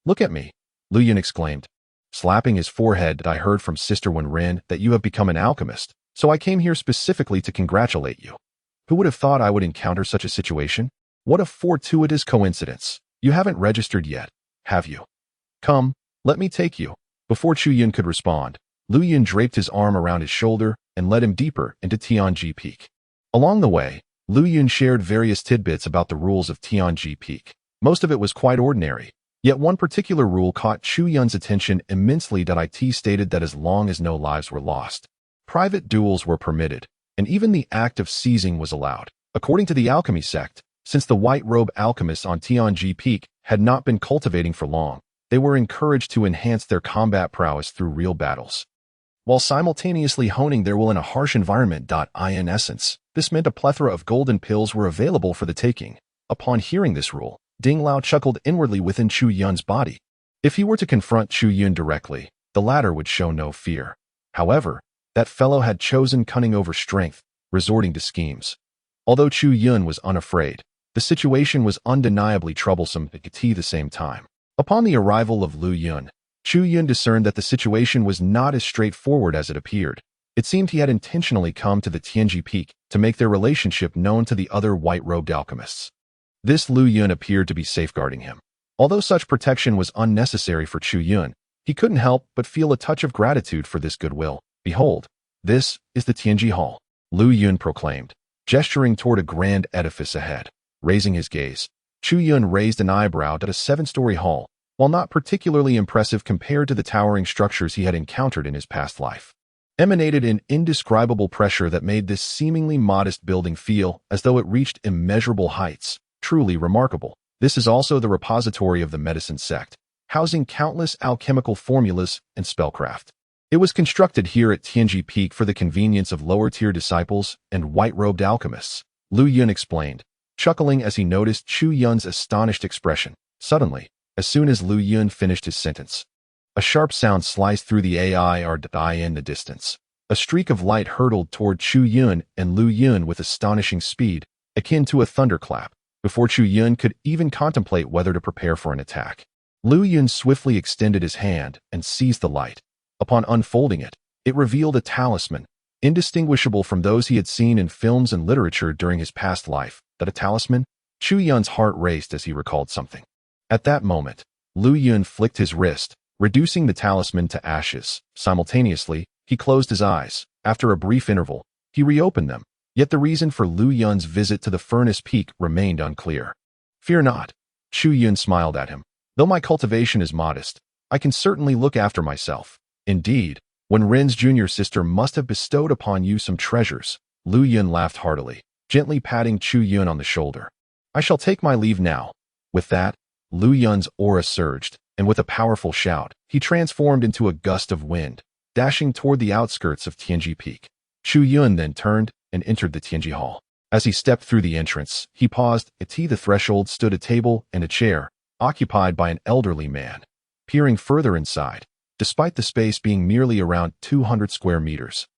Look at me, Lu Yun exclaimed, slapping his forehead. I heard from Sister Wenren that you have become an alchemist, so I came here specifically to congratulate you. Who would have thought I would encounter such a situation? What a fortuitous coincidence. You haven't registered yet, have you? Come, let me take you. Before Chu Yun could respond, Lu Yun draped his arm around his shoulder and led him deeper into Tianji Peak. Along the way, Lu Yun shared various tidbits about the rules of Tianji Peak. Most of it was quite ordinary, yet one particular rule caught Chu Yun's attention immensely. It stated that as long as no lives were lost, private duels were permitted, and even the act of seizing was allowed. According to the alchemy sect, since the white-robe alchemists on Tianji Peak had not been cultivating for long, they were encouraged to enhance their combat prowess through real battles, while simultaneously honing their will in a harsh environment. In essence, this meant a plethora of golden pills were available for the taking. Upon hearing this rule, Ding Lao chuckled inwardly within Chu Yun's body. If he were to confront Chu Yun directly, the latter would show no fear. However, that fellow had chosen cunning over strength, resorting to schemes. Although Chu Yun was unafraid, the situation was undeniably troublesome at the same time. Upon the arrival of Lu Yun, Chu Yun discerned that the situation was not as straightforward as it appeared. It seemed he had intentionally come to the Tianji Peak to make their relationship known to the other white-robed alchemists. This Lu Yun appeared to be safeguarding him. Although such protection was unnecessary for Chu Yun, he couldn't help but feel a touch of gratitude for this goodwill. Behold, this is the Tianji Hall, Lu Yun proclaimed, gesturing toward a grand edifice ahead. Raising his gaze, Chu Yun raised an eyebrow at a 7-story hall, while not particularly impressive compared to the towering structures he had encountered in his past life. Emanated an indescribable pressure that made this seemingly modest building feel as though it reached immeasurable heights. Truly remarkable. This is also the repository of the medicine sect, housing countless alchemical formulas and spellcraft. It was constructed here at Tianji Peak for the convenience of lower-tier disciples and white-robed alchemists, Lu Yun explained, chuckling as he noticed Chu Yun's astonished expression. Suddenly, as soon as Lu Yun finished his sentence, a sharp sound sliced through the AI in the distance. A streak of light hurtled toward Chu Yun and Lu Yun with astonishing speed, akin to a thunderclap. Before Chu Yun could even contemplate whether to prepare for an attack, Lu Yun swiftly extended his hand and seized the light. Upon unfolding it, it revealed a talisman, indistinguishable from those he had seen in films and literature during his past life. That a talisman? Chu Yun's heart raced as he recalled something. At that moment, Lu Yun flicked his wrist, reducing the talisman to ashes. Simultaneously, he closed his eyes. After a brief interval, he reopened them. Yet the reason for Lu Yun's visit to the Furnace Peak remained unclear. Fear not. Chu Yun smiled at him. Though my cultivation is modest, I can certainly look after myself. Indeed, when Ren's junior sister must have bestowed upon you some treasures. Lu Yun laughed heartily, gently patting Chu Yun on the shoulder. I shall take my leave now. With that, Lu Yun's aura surged, and with a powerful shout, he transformed into a gust of wind, dashing toward the outskirts of Tianji Peak. Chu Yun then turned and entered the Tianji Hall. As he stepped through the entrance, he paused. At the threshold stood a table and a chair, occupied by an elderly man. Peering further inside, despite the space being merely around 200 square meters,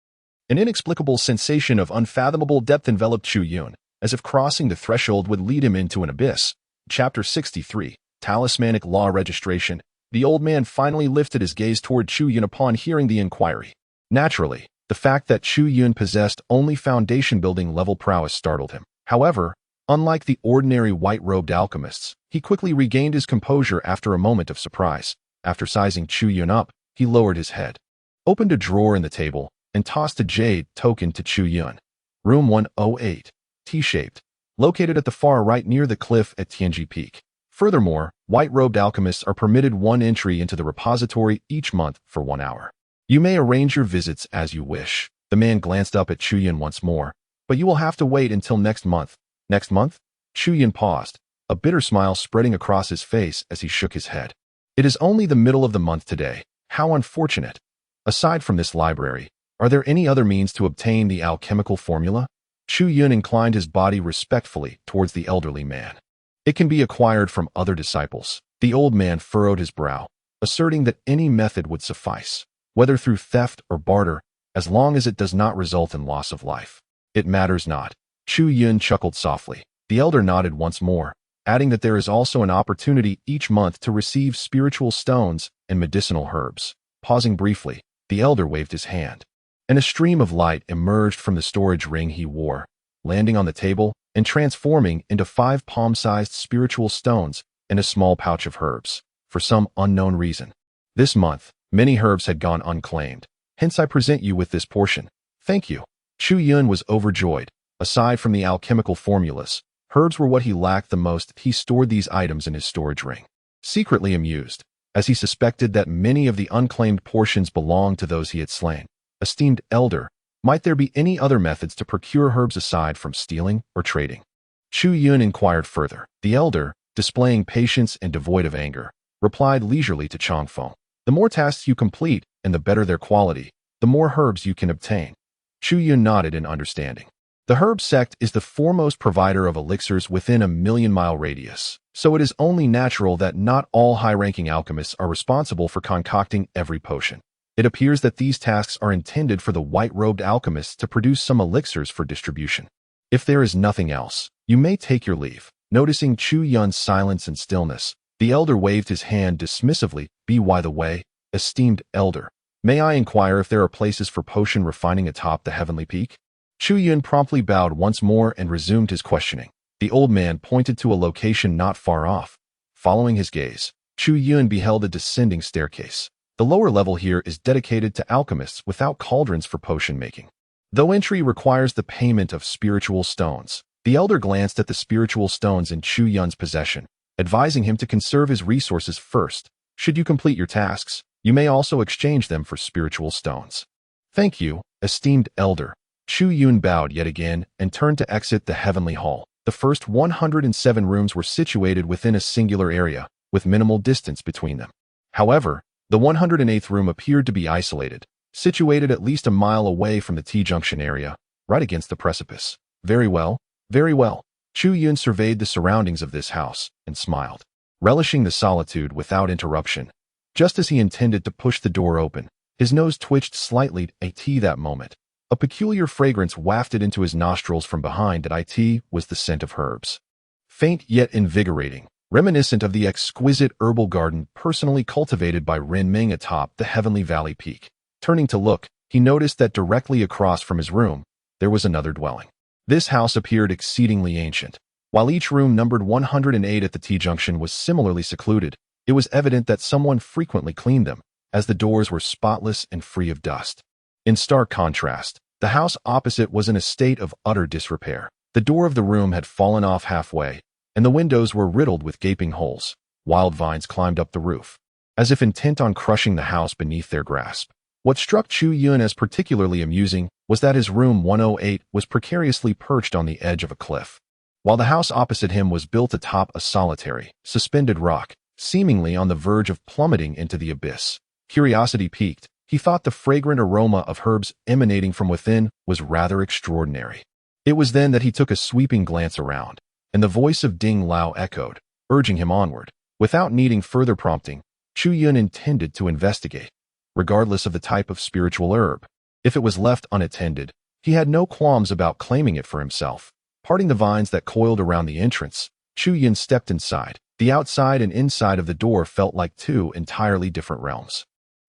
an inexplicable sensation of unfathomable depth enveloped Chu Yun, as if crossing the threshold would lead him into an abyss. Chapter 63, Talismanic Law Registration. The old man finally lifted his gaze toward Chu Yun upon hearing the inquiry. Naturally, the fact that Chu Yun possessed only foundation-building level prowess startled him. However, unlike the ordinary white-robed alchemists, he quickly regained his composure after a moment of surprise. After sizing Chu Yun up, he lowered his head, opened a drawer in the table, and tossed a jade token to Chu Yun. Room 108, T-shaped, located at the far right near the cliff at Tianji Peak. Furthermore, white-robed alchemists are permitted one entry into the repository each month for 1 hour. You may arrange your visits as you wish. The man glanced up at Chu Yun once more, but you will have to wait until next month. Next month? Chu Yun paused, a bitter smile spreading across his face as he shook his head. It is only the middle of the month today. How unfortunate. Aside from this library, are there any other means to obtain the alchemical formula? Chu Yun inclined his body respectfully towards the elderly man. It can be acquired from other disciples. The old man furrowed his brow, asserting that any method would suffice, whether through theft or barter, as long as it does not result in loss of life. It matters not. Chu Yun chuckled softly. The elder nodded once more, adding that there is also an opportunity each month to receive spiritual stones and medicinal herbs. Pausing briefly, the elder waved his hand, and a stream of light emerged from the storage ring he wore. landing on the table and transforming into 5 palm-sized spiritual stones and a small pouch of herbs, for some unknown reason. This month, many herbs had gone unclaimed, hence I present you with this portion. Thank you. Chu Yun was overjoyed. Aside from the alchemical formulas, herbs were what he lacked the most. He stored these items in his storage ring, secretly amused, as he suspected that many of the unclaimed portions belonged to those he had slain. Esteemed elder, might there be any other methods to procure herbs aside from stealing or trading? Chu Yun inquired further. The elder, displaying patience and devoid of anger, replied leisurely to Chong Feng. The more tasks you complete and the better their quality, the more herbs you can obtain. Chu Yun nodded in understanding. The herb sect is the foremost provider of elixirs within a 1,000,000-mile radius, so it is only natural that not all high-ranking alchemists are responsible for concocting every potion. It appears that these tasks are intended for the white-robed alchemists to produce some elixirs for distribution. If there is nothing else, you may take your leave. Noticing Chu Yun's silence and stillness, the elder waved his hand dismissively. By the way, esteemed elder, may I inquire if there are places for potion refining atop the heavenly peak? Chu Yun promptly bowed once more and resumed his questioning. The old man pointed to a location not far off. Following his gaze, Chu Yun beheld a descending staircase. The lower level here is dedicated to alchemists without cauldrons for potion making. Though entry requires the payment of spiritual stones, the elder glanced at the spiritual stones in Chu Yun's possession, advising him to conserve his resources first. Should you complete your tasks, you may also exchange them for spiritual stones. Thank you, esteemed elder. Chu Yun bowed yet again and turned to exit the heavenly hall. The first 107 rooms were situated within a singular area, with minimal distance between them. However, the 108th room appeared to be isolated, situated at least a mile away from the T-junction area, right against the precipice. Very well, very well. Chu Yun surveyed the surroundings of this house and smiled, relishing the solitude without interruption. Just as he intended to push the door open, his nose twitched slightly. That moment, a peculiar fragrance wafted into his nostrils from behind. It was the scent of herbs. Faint yet invigorating, reminiscent of the exquisite herbal garden personally cultivated by Ren Ming atop the Heavenly Valley Peak. Turning to look, he noticed that directly across from his room, there was another dwelling. This house appeared exceedingly ancient. While each room numbered 108 at the T-junction was similarly secluded, it was evident that someone frequently cleaned them, as the doors were spotless and free of dust. In stark contrast, the house opposite was in a state of utter disrepair. The door of the room had fallen off halfway, and the windows were riddled with gaping holes. Wild vines climbed up the roof, as if intent on crushing the house beneath their grasp. What struck Chu Yun as particularly amusing was that his room 108 was precariously perched on the edge of a cliff, while the house opposite him was built atop a solitary, suspended rock, seemingly on the verge of plummeting into the abyss. Curiosity piqued, he thought the fragrant aroma of herbs emanating from within was rather extraordinary. It was then that he took a sweeping glance around, and the voice of Ding Lao echoed, urging him onward. Without needing further prompting, Chu Yun intended to investigate. Regardless of the type of spiritual herb, if it was left unattended, he had no qualms about claiming it for himself. Parting the vines that coiled around the entrance, Chu Yun stepped inside. The outside and inside of the door felt like two entirely different realms.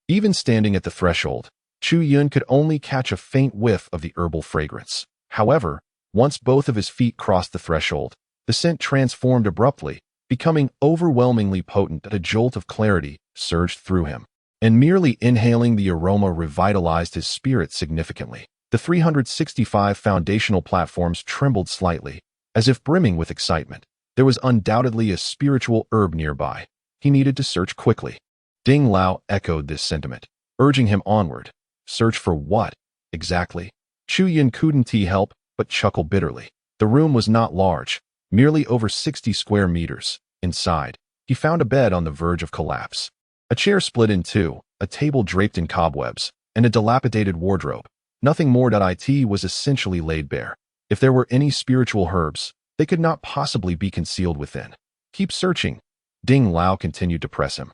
Even standing at the threshold, Chu Yun could only catch a faint whiff of the herbal fragrance. However, once both of his feet crossed the threshold, the scent transformed abruptly, becoming overwhelmingly potent. A jolt of clarity surged through him, and merely inhaling the aroma revitalized his spirit significantly. The 365 foundational platforms trembled slightly, as if brimming with excitement. There was undoubtedly a spiritual herb nearby. He needed to search quickly. Ding Lao echoed this sentiment, urging him onward. Search for what, exactly? Chu Yun couldn't help but chuckle bitterly. The room was not large, merely over 60 square meters. Inside, he found a bed on the verge of collapse, a chair split in two, a table draped in cobwebs, and a dilapidated wardrobe. Nothing more. It was essentially laid bare. If there were any spiritual herbs, they could not possibly be concealed within. Keep searching. Ding Lao continued to press him,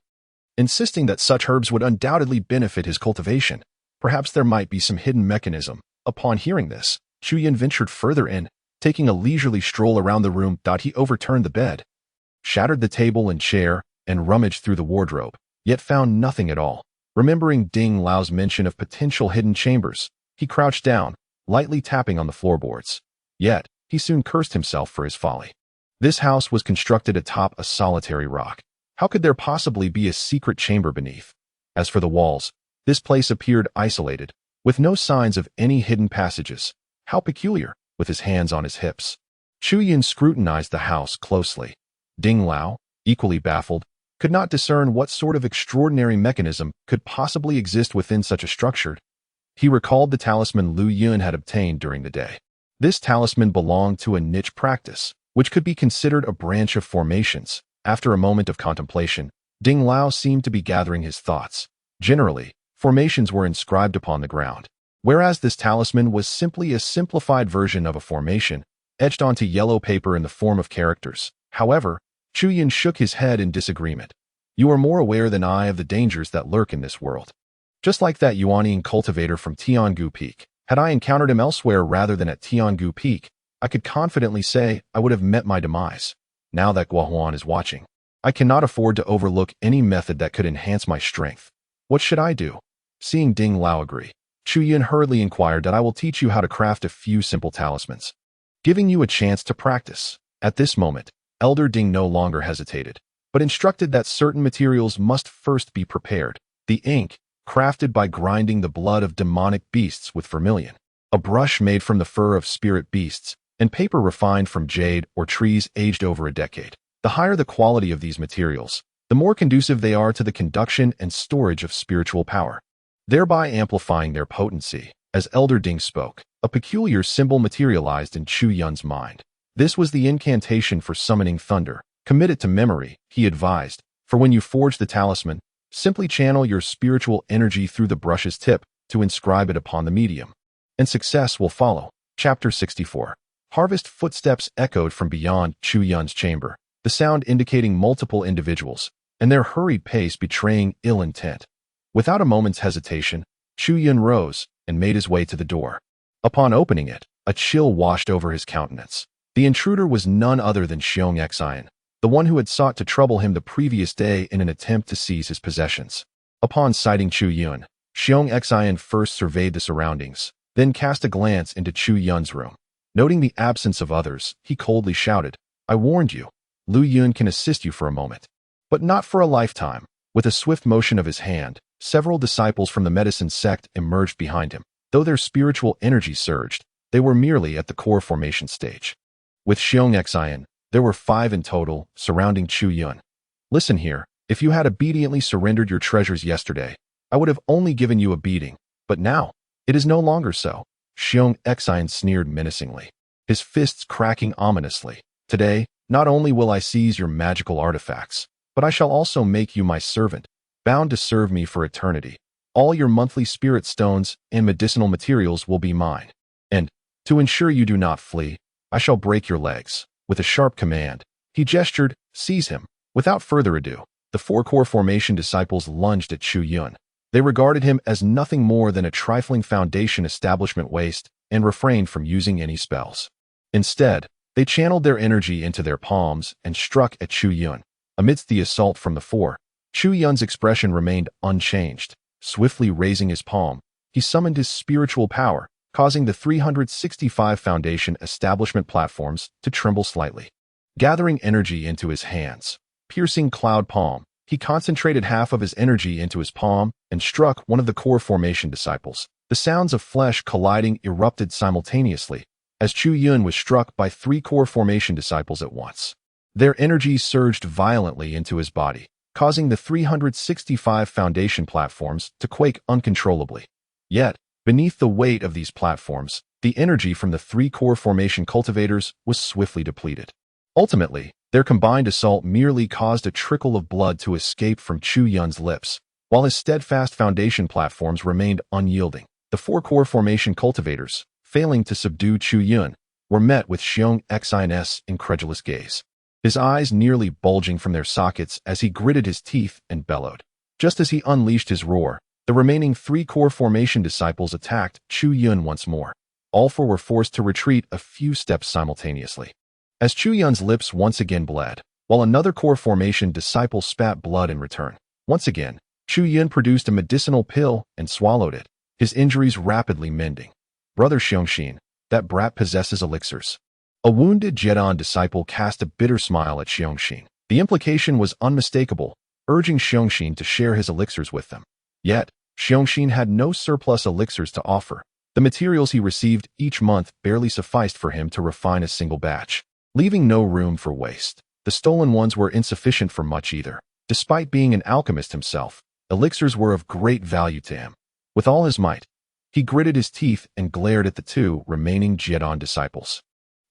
insisting that such herbs would undoubtedly benefit his cultivation. Perhaps there might be some hidden mechanism. Upon hearing this, Chu Yun ventured further in, taking a leisurely stroll around the room. He overturned the bed, shattered the table and chair, and rummaged through the wardrobe, yet found nothing at all. Remembering Ding Lao's mention of potential hidden chambers, he crouched down, lightly tapping on the floorboards. Yet, he soon cursed himself for his folly. This house was constructed atop a solitary rock. How could there possibly be a secret chamber beneath? As for the walls, this place appeared isolated, with no signs of any hidden passages. How peculiar, with his hands on his hips. Chu Yun scrutinized the house closely. Ding Lao, equally baffled, could not discern what sort of extraordinary mechanism could possibly exist within such a structure. He recalled the talisman Lu Yun had obtained during the day. This talisman belonged to a niche practice, which could be considered a branch of formations. After a moment of contemplation, Ding Lao seemed to be gathering his thoughts. Generally, formations were inscribed upon the ground, whereas this talisman was simply a simplified version of a formation, etched onto yellow paper in the form of characters. However, Chu Yun shook his head in disagreement. You are more aware than I of the dangers that lurk in this world. Just like that Yuanian cultivator from Tiangu Peak, had I encountered him elsewhere rather than at Tiangu Peak, I could confidently say I would have met my demise. Now that Guohuan is watching, I cannot afford to overlook any method that could enhance my strength. What should I do? Seeing Ding Lao agree, Chu Yun hurriedly inquired that I will teach you how to craft a few simple talismans, giving you a chance to practice. At this moment, Elder Ding no longer hesitated, but instructed that certain materials must first be prepared. The ink, crafted by grinding the blood of demonic beasts with vermilion, a brush made from the fur of spirit beasts, and paper refined from jade or trees aged over a decade. The higher the quality of these materials, the more conducive they are to the conduction and storage of spiritual power, thereby amplifying their potency. As Elder Ding spoke, a peculiar symbol materialized in Chu Yun's mind. This was the incantation for summoning thunder. Commit it to memory, he advised, for when you forge the talisman, simply channel your spiritual energy through the brush's tip to inscribe it upon the medium, and success will follow. Chapter 64. Harvest footsteps echoed from beyond Chu Yun's chamber, the sound indicating multiple individuals, and their hurried pace betraying ill intent. Without a moment's hesitation, Chu Yun rose and made his way to the door. Upon opening it, a chill washed over his countenance. The intruder was none other than Xiong Xian, the one who had sought to trouble him the previous day in an attempt to seize his possessions. Upon sighting Chu Yun, Xiong Xian first surveyed the surroundings, then cast a glance into Chu Yun's room. Noting the absence of others, he coldly shouted, I warned you. Lu Yun can assist you for a moment, but not for a lifetime. With a swift motion of his hand, several disciples from the medicine sect emerged behind him. Though their spiritual energy surged, they were merely at the core formation stage. With Xiong Xian, there were 5 in total, surrounding Chu Yun. Listen here, if you had obediently surrendered your treasures yesterday, I would have only given you a beating, but now, it is no longer so. Xiong Xian sneered menacingly, his fists cracking ominously. Today, not only will I seize your magical artifacts, but I shall also make you my servant, bound to serve me for eternity. All your monthly spirit stones and medicinal materials will be mine. And, to ensure you do not flee, I shall break your legs. With a sharp command, he gestured, seize him. Without further ado, the 4 core formation disciples lunged at Chu Yun. They regarded him as nothing more than a trifling foundation establishment waste and refrained from using any spells. Instead, they channeled their energy into their palms and struck at Chu Yun. Amidst the assault from the 4, Chu Yun's expression remained unchanged. Swiftly raising his palm, he summoned his spiritual power, causing the 365 foundation establishment platforms to tremble slightly. Gathering energy into his hands, piercing cloud palm, he concentrated half of his energy into his palm and struck one of the core formation disciples. The sounds of flesh colliding erupted simultaneously as Chu Yun was struck by 3 core formation disciples at once. Their energy surged violently into his body, causing the 365 foundation platforms to quake uncontrollably. Yet, beneath the weight of these platforms, the energy from the 3 core formation cultivators was swiftly depleted. Ultimately, their combined assault merely caused a trickle of blood to escape from Chu Yun's lips, while his steadfast foundation platforms remained unyielding. The 4 core formation cultivators, failing to subdue Chu Yun, were met with Xiong Xian's incredulous gaze, his eyes nearly bulging from their sockets as he gritted his teeth and bellowed. Just as he unleashed his roar, the remaining 3 core formation disciples attacked Chu Yun once more. All 4 were forced to retreat a few steps simultaneously. As Chu Yun's lips once again bled, while another core formation disciple spat blood in return. Once again, Chu Yun produced a medicinal pill and swallowed it, his injuries rapidly mending. Brother Xiongxin, That brat possesses elixirs. A wounded Jedon disciple cast a bitter smile at Xiongxin. The implication was unmistakable, urging Xiongxin to share his elixirs with them. Yet, Xiongxin had no surplus elixirs to offer. The materials he received each month barely sufficed for him to refine a single batch, leaving no room for waste. The stolen ones were insufficient for much either. Despite being an alchemist himself, elixirs were of great value to him. With all his might, he gritted his teeth and glared at the two remaining Jedon disciples.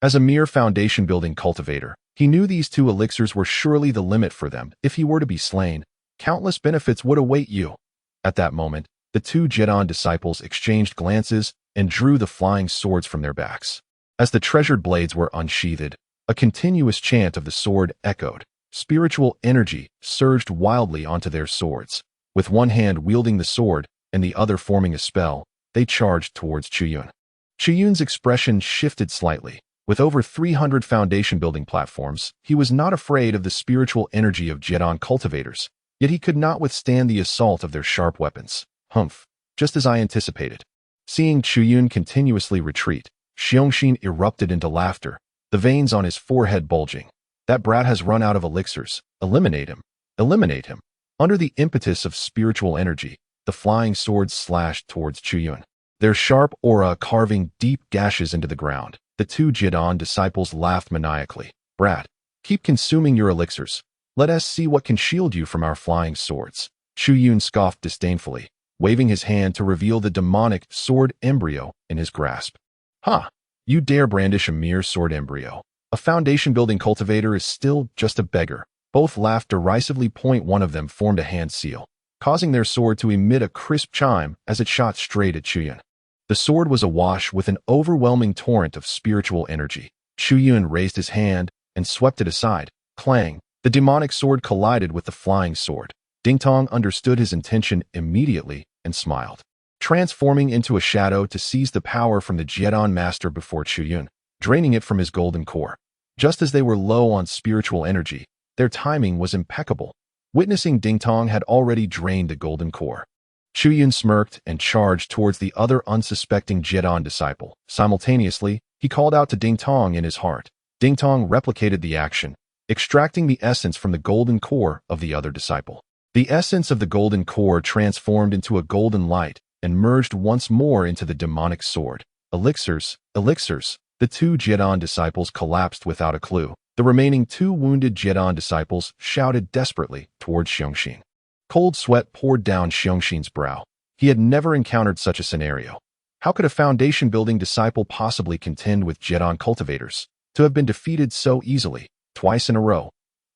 As a mere foundation-building cultivator, he knew these two elixirs were surely the limit for them. If he were to be slain, countless benefits would await you. At that moment, the two Jedon disciples exchanged glances and drew the flying swords from their backs. As the treasured blades were unsheathed, a continuous chant of the sword echoed. Spiritual energy surged wildly onto their swords. With one hand wielding the sword and the other forming a spell, they charged towards Chuyun. Chuyun's expression shifted slightly. With over 300 foundation-building platforms, he was not afraid of the spiritual energy of Jedon cultivators, yet he could not withstand the assault of their sharp weapons. Humph, just as I anticipated. Seeing Chuyun continuously retreat, Xiongxin erupted into laughter, the veins on his forehead bulging. That brat has run out of elixirs. Eliminate him. Eliminate him. Under the impetus of spiritual energy, the flying swords slashed towards Chuyun, their sharp aura carving deep gashes into the ground. The two Jedon disciples laughed maniacally. Brat, keep consuming your elixirs. Let us see what can shield you from our flying swords. Chuyun scoffed disdainfully, waving his hand to reveal the demonic sword embryo in his grasp. Ha! You dare brandish a mere sword embryo. A foundation-building cultivator is still just a beggar. Both laughed derisively. One of them formed a hand seal, causing their sword to emit a crisp chime as it shot straight at Chuyun. The sword was awash with an overwhelming torrent of spiritual energy. Chuyun raised his hand and swept it aside. Clang! The demonic sword collided with the flying sword. Dingtong understood his intention immediately and smiled, transforming into a shadow to seize the power from the Jedon master before Chuyun, draining it from his golden core. Just as they were low on spiritual energy, their timing was impeccable. Witnessing Dingtong had already drained the golden core. Chuyun smirked and charged towards the other unsuspecting Jedon disciple. Simultaneously, he called out to Dingtong in his heart. Dingtong replicated the action, extracting the essence from the golden core of the other disciple. The essence of the golden core transformed into a golden light and merged once more into the demonic sword. Elixirs, elixirs. The two Jedon disciples collapsed without a clue. The remaining two wounded Jedon disciples shouted desperately towards Xiongxin. Cold sweat poured down Xiongxin's brow. He had never encountered such a scenario. How could a foundation-building disciple possibly contend with Jedon cultivators? To have been defeated so easily, twice in a row.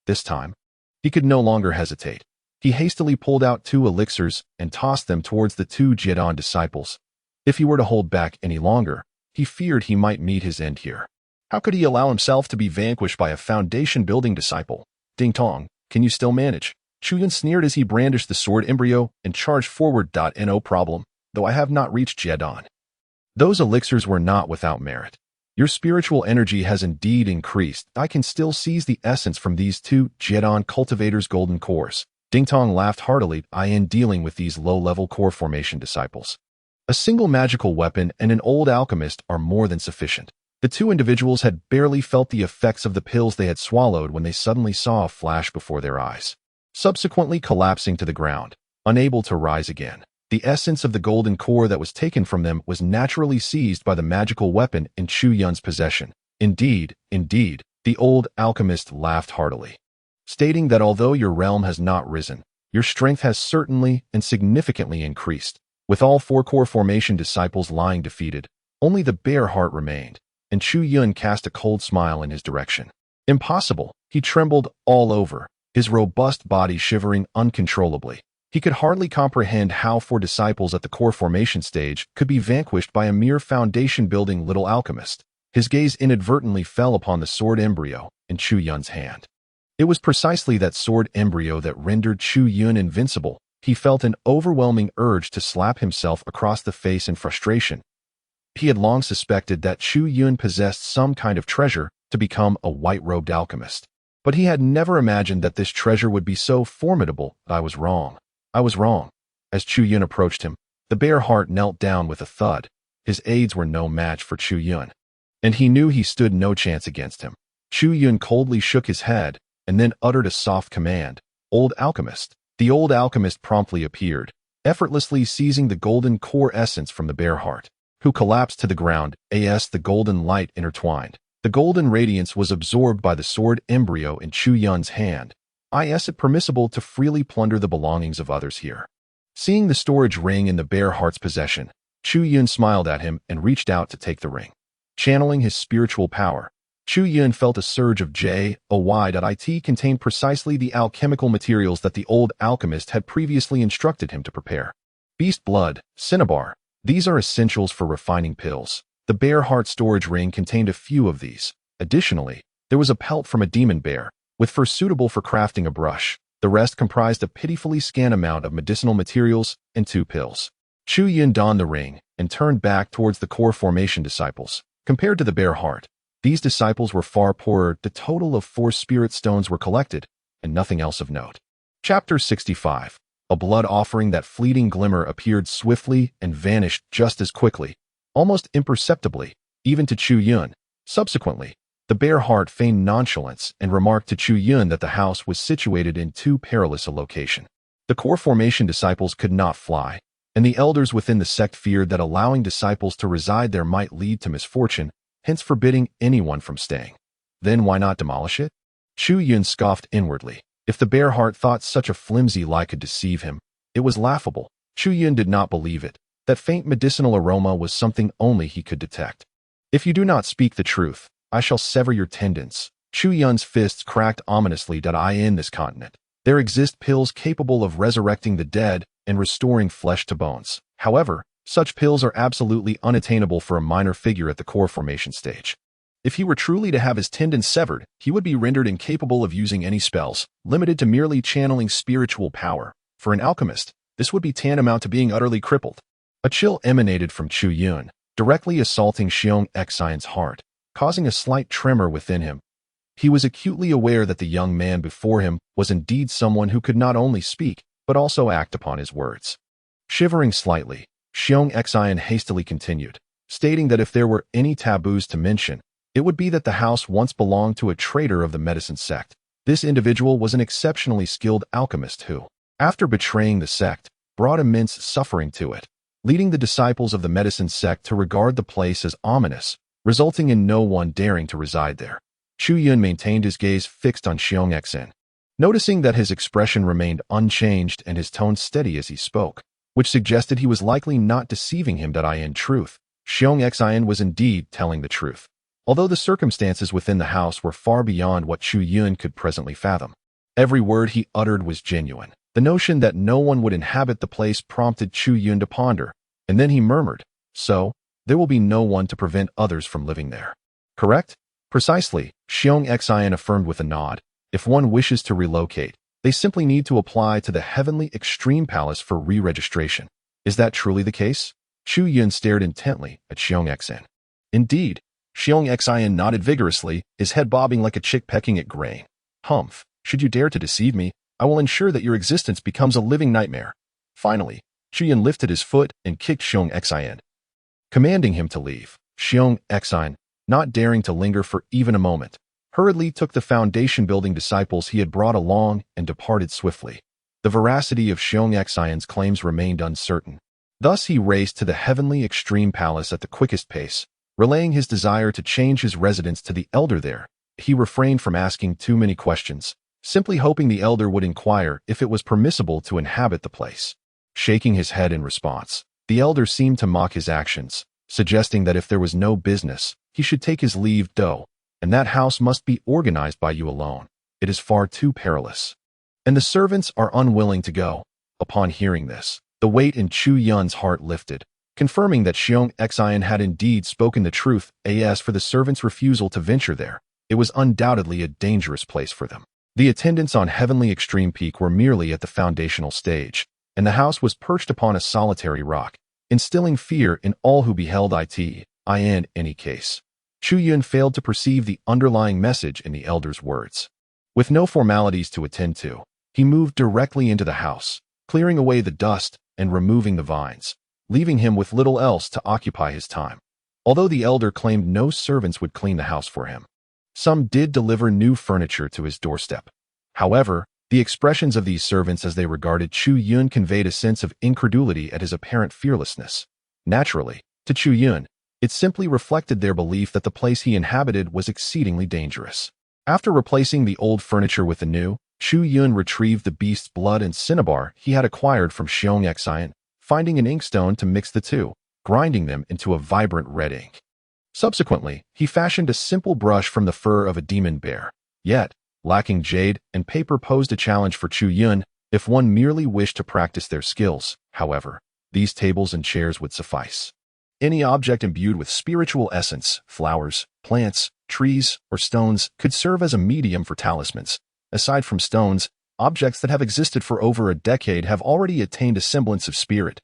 This time, he could no longer hesitate. He hastily pulled out two elixirs and tossed them towards the two Jedon disciples. If he were to hold back any longer, he feared he might meet his end here. How could he allow himself to be vanquished by a foundation-building disciple? Dingtong, can you still manage? Chuyun sneered as he brandished the sword embryo and charged forward. No problem, though I have not reached Jedon. Those elixirs were not without merit. Your spiritual energy has indeed increased. I can still seize the essence from these two Jedon cultivators' golden cores. Dingtong laughed heartily. I am dealing with these low-level core formation disciples. A single magical weapon and an old alchemist are more than sufficient. The two individuals had barely felt the effects of the pills they had swallowed when they suddenly saw a flash before their eyes, subsequently collapsing to the ground, unable to rise again. The essence of the golden core that was taken from them was naturally seized by the magical weapon in Chuyun's possession. Indeed, indeed, the old alchemist laughed heartily, stating that although your realm has not risen, your strength has certainly and significantly increased. With all four core formation disciples lying defeated, only the bare heart remained, and Chuyun cast a cold smile in his direction. Impossible! He trembled all over, his robust body shivering uncontrollably. He could hardly comprehend how four disciples at the core formation stage could be vanquished by a mere foundation-building little alchemist. His gaze inadvertently fell upon the sword embryo in Chuyun's hand. It was precisely that sword embryo that rendered Chuyun invincible. He felt an overwhelming urge to slap himself across the face in frustration. He had long suspected that Chuyun possessed some kind of treasure to become a white-robed alchemist, but he had never imagined that this treasure would be so formidable. I was wrong. I was wrong. As Chuyun approached him, the bare heart knelt down with a thud. his aides were no match for Chu Yun, and he knew he stood no chance against him. Chu Yun coldly shook his head and then uttered a soft command, "Old alchemist." The old alchemist promptly appeared, effortlessly seizing the golden core essence from the bear heart, who collapsed to the ground as the golden light intertwined. The golden radiance was absorbed by the sword embryo in Chu Yun's hand. Is it permissible to freely plunder the belongings of others here? Seeing the storage ring in the bear heart's possession, Chu Yun smiled at him and reached out to take the ring. Channeling his spiritual power, Chu Yun felt a surge of joy contained precisely the alchemical materials that the old alchemist had previously instructed him to prepare. Beast blood, cinnabar, these are essentials for refining pills. The bear heart storage ring contained a few of these. Additionally, there was a pelt from a demon bear, with fur suitable for crafting a brush. The rest comprised a pitifully scant amount of medicinal materials and 2 pills. Chu Yun donned the ring and turned back towards the core formation disciples. Compared to the bear heart, these disciples were far poorer. The total of 4 spirit stones were collected, and nothing else of note. Chapter 65. A blood offering. That fleeting glimmer appeared swiftly and vanished just as quickly, almost imperceptibly, even to Chu Yun. Subsequently, the bear heart feigned nonchalance and remarked to Chu Yun that the house was situated in too perilous a location. The core formation disciples could not fly, and the elders within the sect feared that allowing disciples to reside there might lead to misfortune, hence forbidding anyone from staying. Then why not demolish it? Chu Yun scoffed inwardly. If the bear heart thought such a flimsy lie could deceive him, it was laughable. Chu Yun did not believe it. That faint medicinal aroma was something only he could detect. If you do not speak the truth, I shall sever your tendons. Chu Yun's fists cracked ominously. In this continent, there exist pills capable of resurrecting the dead and restoring flesh to bones. However, such pills are absolutely unattainable for a minor figure at the core formation stage. If he were truly to have his tendons severed, he would be rendered incapable of using any spells, limited to merely channeling spiritual power. For an alchemist, this would be tantamount to being utterly crippled. A chill emanated from Chu Yun, directly assaulting Xiong Xian's heart, causing a slight tremor within him. He was acutely aware that the young man before him was indeed someone who could not only speak, but also act upon his words. Shivering slightly, Xiong Xian hastily continued, stating that if there were any taboos to mention, it would be that the house once belonged to a traitor of the medicine sect. This individual was an exceptionally skilled alchemist who, after betraying the sect, brought immense suffering to it, leading the disciples of the medicine sect to regard the place as ominous, resulting in no one daring to reside there. Chu Yun maintained his gaze fixed on Xiong Xian, noticing that his expression remained unchanged and his tone steady as he spoke, which suggested he was likely not deceiving him. In truth, Xiong Xian was indeed telling the truth, although the circumstances within the house were far beyond what Chu Yun could presently fathom. Every word he uttered was genuine. The notion that no one would inhabit the place prompted Chu Yun to ponder, and then he murmured, "So, there will be no one to prevent others from living there. Correct?" "Precisely," Xiong Xian affirmed with a nod. "If one wishes to relocate, they simply need to apply to the Heavenly Extreme Palace for re-registration. Is that truly the case?" Chu Yun stared intently at Xiong Xian. "Indeed." Xiong Xian nodded vigorously, his head bobbing like a chick pecking at grain. "Humph, should you dare to deceive me, I will ensure that your existence becomes a living nightmare." Finally, Chu Yun lifted his foot and kicked Xiong Xian, commanding him to leave. Xiong Xian, not daring to linger for even a moment, hurriedly took the foundation-building disciples he had brought along and departed swiftly. The veracity of Xiong Xian's claims remained uncertain. Thus he raced to the Heavenly Extreme Palace at the quickest pace, relaying his desire to change his residence to the elder there. He refrained from asking too many questions, simply hoping the elder would inquire if it was permissible to inhabit the place. Shaking his head in response, the elder seemed to mock his actions, suggesting that if there was no business, he should take his leave, and that house must be organized by you alone. It is far too perilous. And the servants are unwilling to go. Upon hearing this, the weight in Chu Yun's heart lifted, confirming that Xiong Xian had indeed spoken the truth. As for the servants' refusal to venture there, it was undoubtedly a dangerous place for them. The attendants on Heavenly Extreme Peak were merely at the foundational stage, and the house was perched upon a solitary rock, instilling fear in all who beheld it. In any case, Chu Yun failed to perceive the underlying message in the elder's words. With no formalities to attend to, he moved directly into the house, clearing away the dust and removing the vines. leaving him with little else to occupy his time. Although the elder claimed no servants would clean the house for him, some did deliver new furniture to his doorstep. However, the expressions of these servants as they regarded Chu Yun conveyed a sense of incredulity at his apparent fearlessness. Naturally, to Chu Yun, it simply reflected their belief that the place he inhabited was exceedingly dangerous. After replacing the old furniture with the new, Chu Yun retrieved the beast's blood and cinnabar he had acquired from Xiong Xian, finding an inkstone to mix the two, grinding them into a vibrant red ink. Subsequently, he fashioned a simple brush from the fur of a demon bear. Yet, lacking jade and paper posed a challenge for Chu Yun if one merely wished to practice their skills. However, these tables and chairs would suffice. Any object imbued with spiritual essence, flowers, plants, trees, or stones could serve as a medium for talismans. Aside from stones, objects that have existed for over a decade have already attained a semblance of spirit,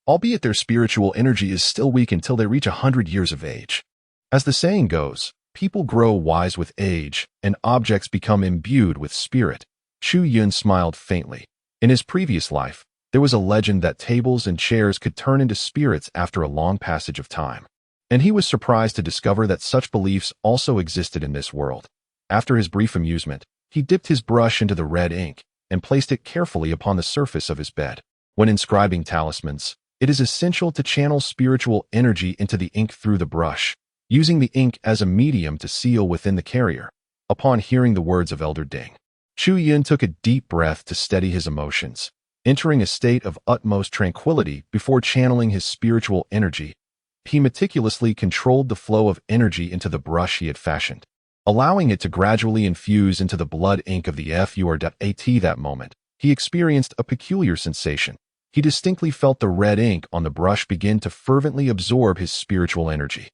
albeit their spiritual energy is still weak until they reach 100 years of age. As the saying goes, people grow wise with age, and objects become imbued with spirit. Chu Yun smiled faintly. In his previous life, there was a legend that tables and chairs could turn into spirits after a long passage of time, and he was surprised to discover that such beliefs also existed in this world. After his brief amusement, he dipped his brush into the red ink and placed it carefully upon the surface of his bed. When inscribing talismans, it is essential to channel spiritual energy into the ink through the brush, using the ink as a medium to seal within the carrier. Upon hearing the words of Elder Ding, Chu Yun took a deep breath to steady his emotions, entering a state of utmost tranquility before channeling his spiritual energy. He meticulously controlled the flow of energy into the brush he had fashioned, allowing it to gradually infuse into the blood ink of the fur.at. That moment, he experienced a peculiar sensation. He distinctly felt the red ink on the brush begin to fervently absorb his spiritual energy.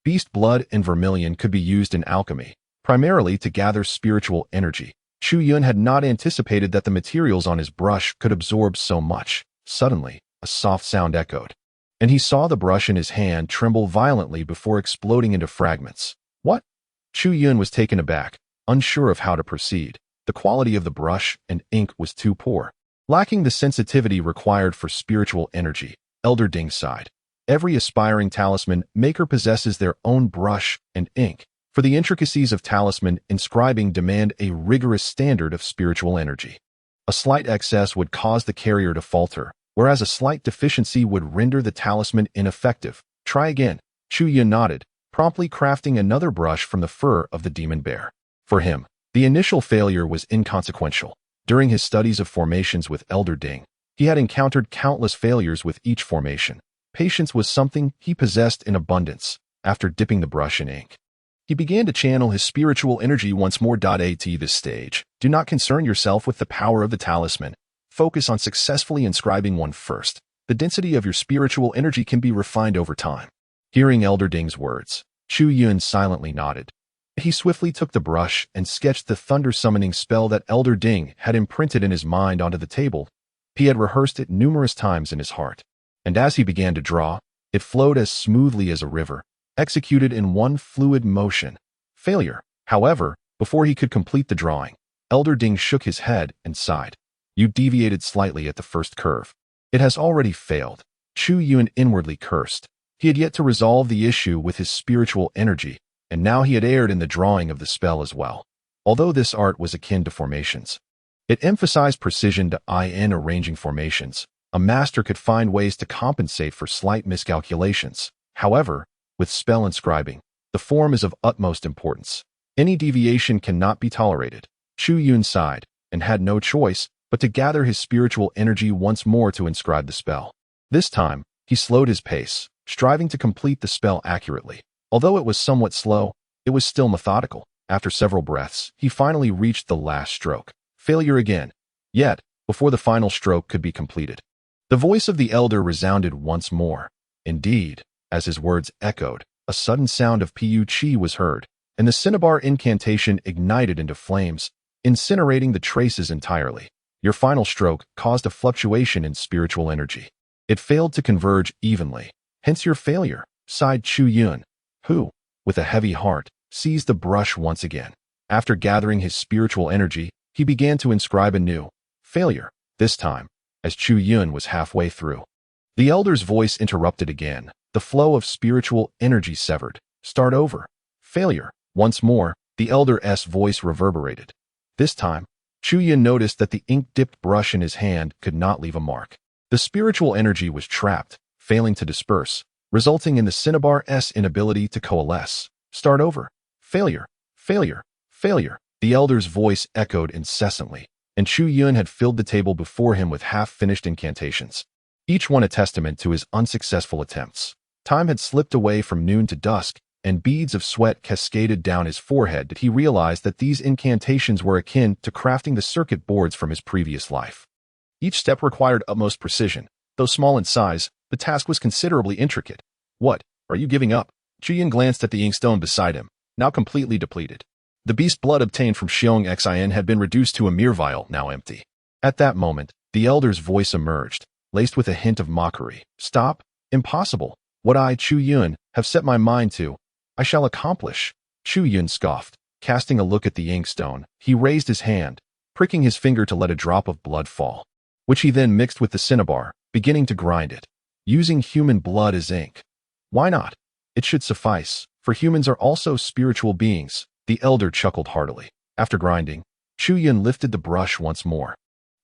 Beast blood and vermilion could be used in alchemy, primarily to gather spiritual energy. Chu Yun had not anticipated that the materials on his brush could absorb so much. Suddenly, a soft sound echoed, and he saw the brush in his hand tremble violently before exploding into fragments. What? Chu Yun was taken aback, unsure of how to proceed. The quality of the brush and ink was too poor, lacking the sensitivity required for spiritual energy. Elder Ding sighed. Every aspiring talisman maker possesses their own brush and ink. For the intricacies of talisman inscribing demand a rigorous standard of spiritual energy. A slight excess would cause the carrier to falter, whereas a slight deficiency would render the talisman ineffective. Try again. Chu Yun nodded, promptly crafting another brush from the fur of the demon bear. For him, the initial failure was inconsequential. During his studies of formations with Elder Ding, he had encountered countless failures with each formation. Patience was something he possessed in abundance. After dipping the brush in ink, he began to channel his spiritual energy once more. At this stage, do not concern yourself with the power of the talisman. Focus on successfully inscribing one first. The density of your spiritual energy can be refined over time. Hearing Elder Ding's words, Chu Yun silently nodded. He swiftly took the brush and sketched the thunder-summoning spell that Elder Ding had imprinted in his mind onto the table. He had rehearsed it numerous times in his heart, and as he began to draw, it flowed as smoothly as a river, executed in one fluid motion. Failure. However, before he could complete the drawing, Elder Ding shook his head and sighed. You deviated slightly at the first curve. It has already failed. Chu Yun inwardly cursed. He had yet to resolve the issue with his spiritual energy, and now he had erred in the drawing of the spell as well. Although this art was akin to formations, it emphasized precision in arranging formations. A master could find ways to compensate for slight miscalculations. However, with spell inscribing, the form is of utmost importance. Any deviation cannot be tolerated. Chu Yun sighed, and had no choice but to gather his spiritual energy once more to inscribe the spell. This time, he slowed his pace, striving to complete the spell accurately. Although it was somewhat slow, it was still methodical. After several breaths, he finally reached the last stroke. Failure again. Yet, before the final stroke could be completed, the voice of the elder resounded once more. Indeed, as his words echoed, a sudden sound of Pu-Chi was heard, and the cinnabar incantation ignited into flames, incinerating the traces entirely. Your final stroke caused a fluctuation in spiritual energy. It failed to converge evenly, hence your failure, sighed Chu Yun, who, with a heavy heart, seized the brush once again. After gathering his spiritual energy, he began to inscribe anew. Failure. This time, as Chu Yun was halfway through, The elder's voice interrupted again. The flow of spiritual energy severed. Start over. Failure. Once more, the elder's voice reverberated. This time, Chu Yun noticed that the ink-dipped brush in his hand could not leave a mark. The spiritual energy was trapped, failing to disperse, resulting in the cinnabar's inability to coalesce. Start over. Failure. Failure. Failure. The elder's voice echoed incessantly, and Chu Yun had filled the table before him with half-finished incantations, each one a testament to his unsuccessful attempts. Time had slipped away from noon to dusk, and beads of sweat cascaded down his forehead that he realized that these incantations were akin to crafting the circuit boards from his previous life. Each step required utmost precision. Though small in size, the task was considerably intricate. What? Are you giving up? Chu Yun glanced at the inkstone beside him, now completely depleted. The beast blood obtained from Xiong Xin had been reduced to a mere vial, now empty. At that moment, the elder's voice emerged, laced with a hint of mockery. Stop? Impossible. What I, Chu Yun, have set my mind to, I shall accomplish. Chu Yun scoffed, casting a look at the inkstone. He raised his hand, pricking his finger to let a drop of blood fall, which he then mixed with the cinnabar, beginning to grind it, using human blood as ink. Why not? It should suffice, for humans are also spiritual beings. The elder chuckled heartily. After grinding, Chu Yun lifted the brush once more,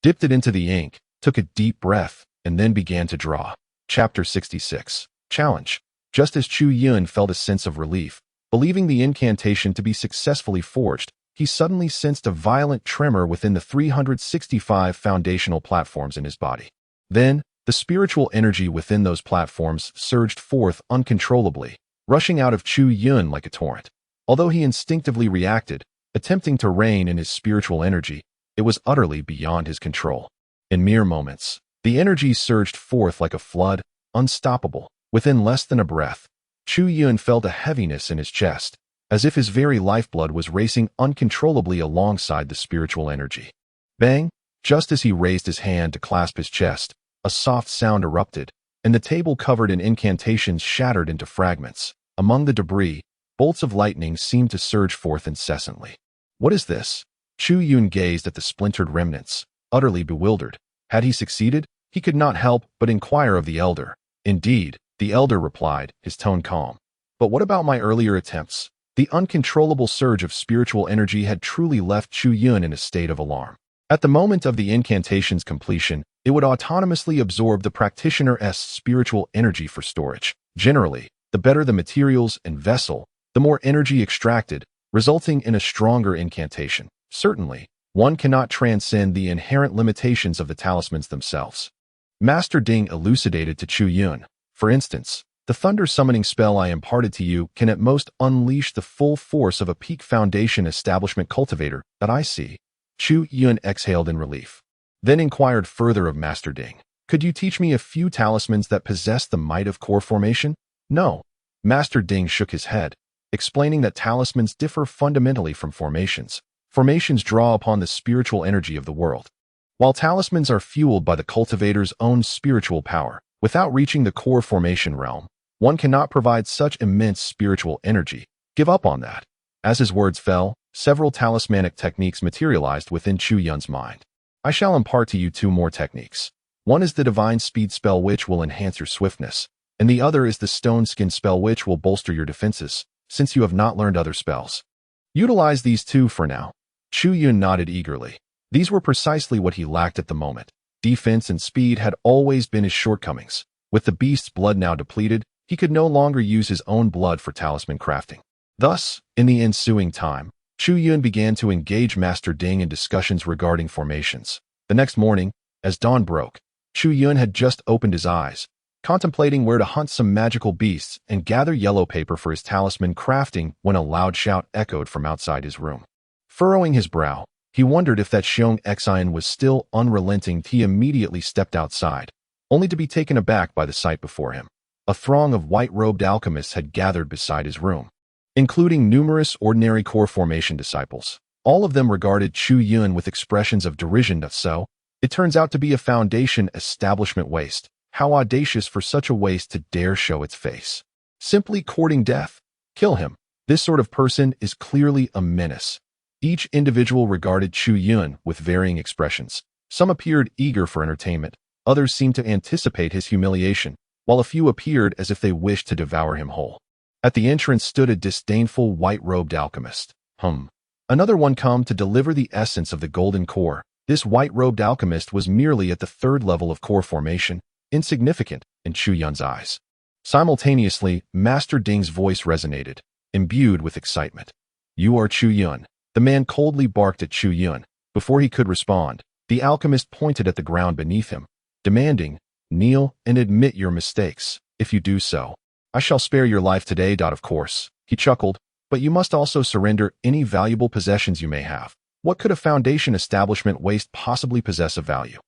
dipped it into the ink, took a deep breath, and then began to draw. Chapter 66. Challenge. Just as Chu Yun felt a sense of relief, believing the incantation to be successfully forged, he suddenly sensed a violent tremor within the 365 foundational platforms in his body. Then, the spiritual energy within those platforms surged forth uncontrollably, rushing out of Chu Yun like a torrent. Although he instinctively reacted, attempting to rein in his spiritual energy, it was utterly beyond his control. In mere moments, the energy surged forth like a flood, unstoppable. Within less than a breath, Chu Yun felt a heaviness in his chest, as if his very lifeblood was racing uncontrollably alongside the spiritual energy. Bang! Just as he raised his hand to clasp his chest, a soft sound erupted, and the table covered in incantations shattered into fragments. Among the debris, bolts of lightning seemed to surge forth incessantly. What is this? Chu Yun gazed at the splintered remnants, utterly bewildered. Had he succeeded? He could not help but inquire of the elder. Indeed, the elder replied, his tone calm. But what about my earlier attempts? The uncontrollable surge of spiritual energy had truly left Chu Yun in a state of alarm. At the moment of the incantation's completion, it would autonomously absorb the practitioner's spiritual energy for storage. Generally, the better the materials and vessel, the more energy extracted, resulting in a stronger incantation. Certainly, one cannot transcend the inherent limitations of the talismans themselves. Master Ding elucidated to Chu Yun. For instance, the thunder summoning spell I imparted to you can at most unleash the full force of a peak foundation establishment cultivator that I see. Chu Yun exhaled in relief, then inquired further of Master Ding. Could you teach me a few talismans that possess the might of core formation? No. Master Ding shook his head, explaining that talismans differ fundamentally from formations. Formations draw upon the spiritual energy of the world, while talismans are fueled by the cultivator's own spiritual power. Without reaching the core formation realm, one cannot provide such immense spiritual energy. Give up on that. As his words fell, several talismanic techniques materialized within Chu Yun's mind. I shall impart to you two more techniques. One is the Divine Speed spell, which will enhance your swiftness, and the other is the Stone Skin spell, which will bolster your defenses, since you have not learned other spells. Utilize these two for now. Chu Yun nodded eagerly. These were precisely what he lacked at the moment. Defense and speed had always been his shortcomings. With the beast's blood now depleted, he could no longer use his own blood for talisman crafting. Thus, in the ensuing time, Chu Yun began to engage Master Ding in discussions regarding formations. The next morning, as dawn broke, Chu Yun had just opened his eyes, contemplating where to hunt some magical beasts and gather yellow paper for his talisman crafting when a loud shout echoed from outside his room. Furrowing his brow, he wondered if that Xiong Xin was still unrelenting. He immediately stepped outside, only to be taken aback by the sight before him. A throng of white-robed alchemists had gathered beside his room, including numerous ordinary core formation disciples. All of them regarded Chu Yun with expressions of derision. So, it turns out to be a foundation establishment waste. How audacious for such a waste to dare show its face. Simply courting death. Kill him. This sort of person is clearly a menace. Each individual regarded Chu Yun with varying expressions. Some appeared eager for entertainment, Others seemed to anticipate his humiliation, while a few appeared as if they wished to devour him whole. At the entrance stood a disdainful white-robed alchemist. Another one come to deliver the essence of the golden core. This white-robed alchemist was merely at the third level of core formation, insignificant in Chu Yun's eyes. Simultaneously, Master Ding's voice resonated, imbued with excitement. You are Chu Yun. The man coldly barked at Chu Yun. Before he could respond, the alchemist pointed at the ground beneath him, demanding, kneel and admit your mistakes. If you do so, I shall spare your life today. Of course, he chuckled, but you must also surrender any valuable possessions you may have. What could a Foundation establishment waste possibly possess of value?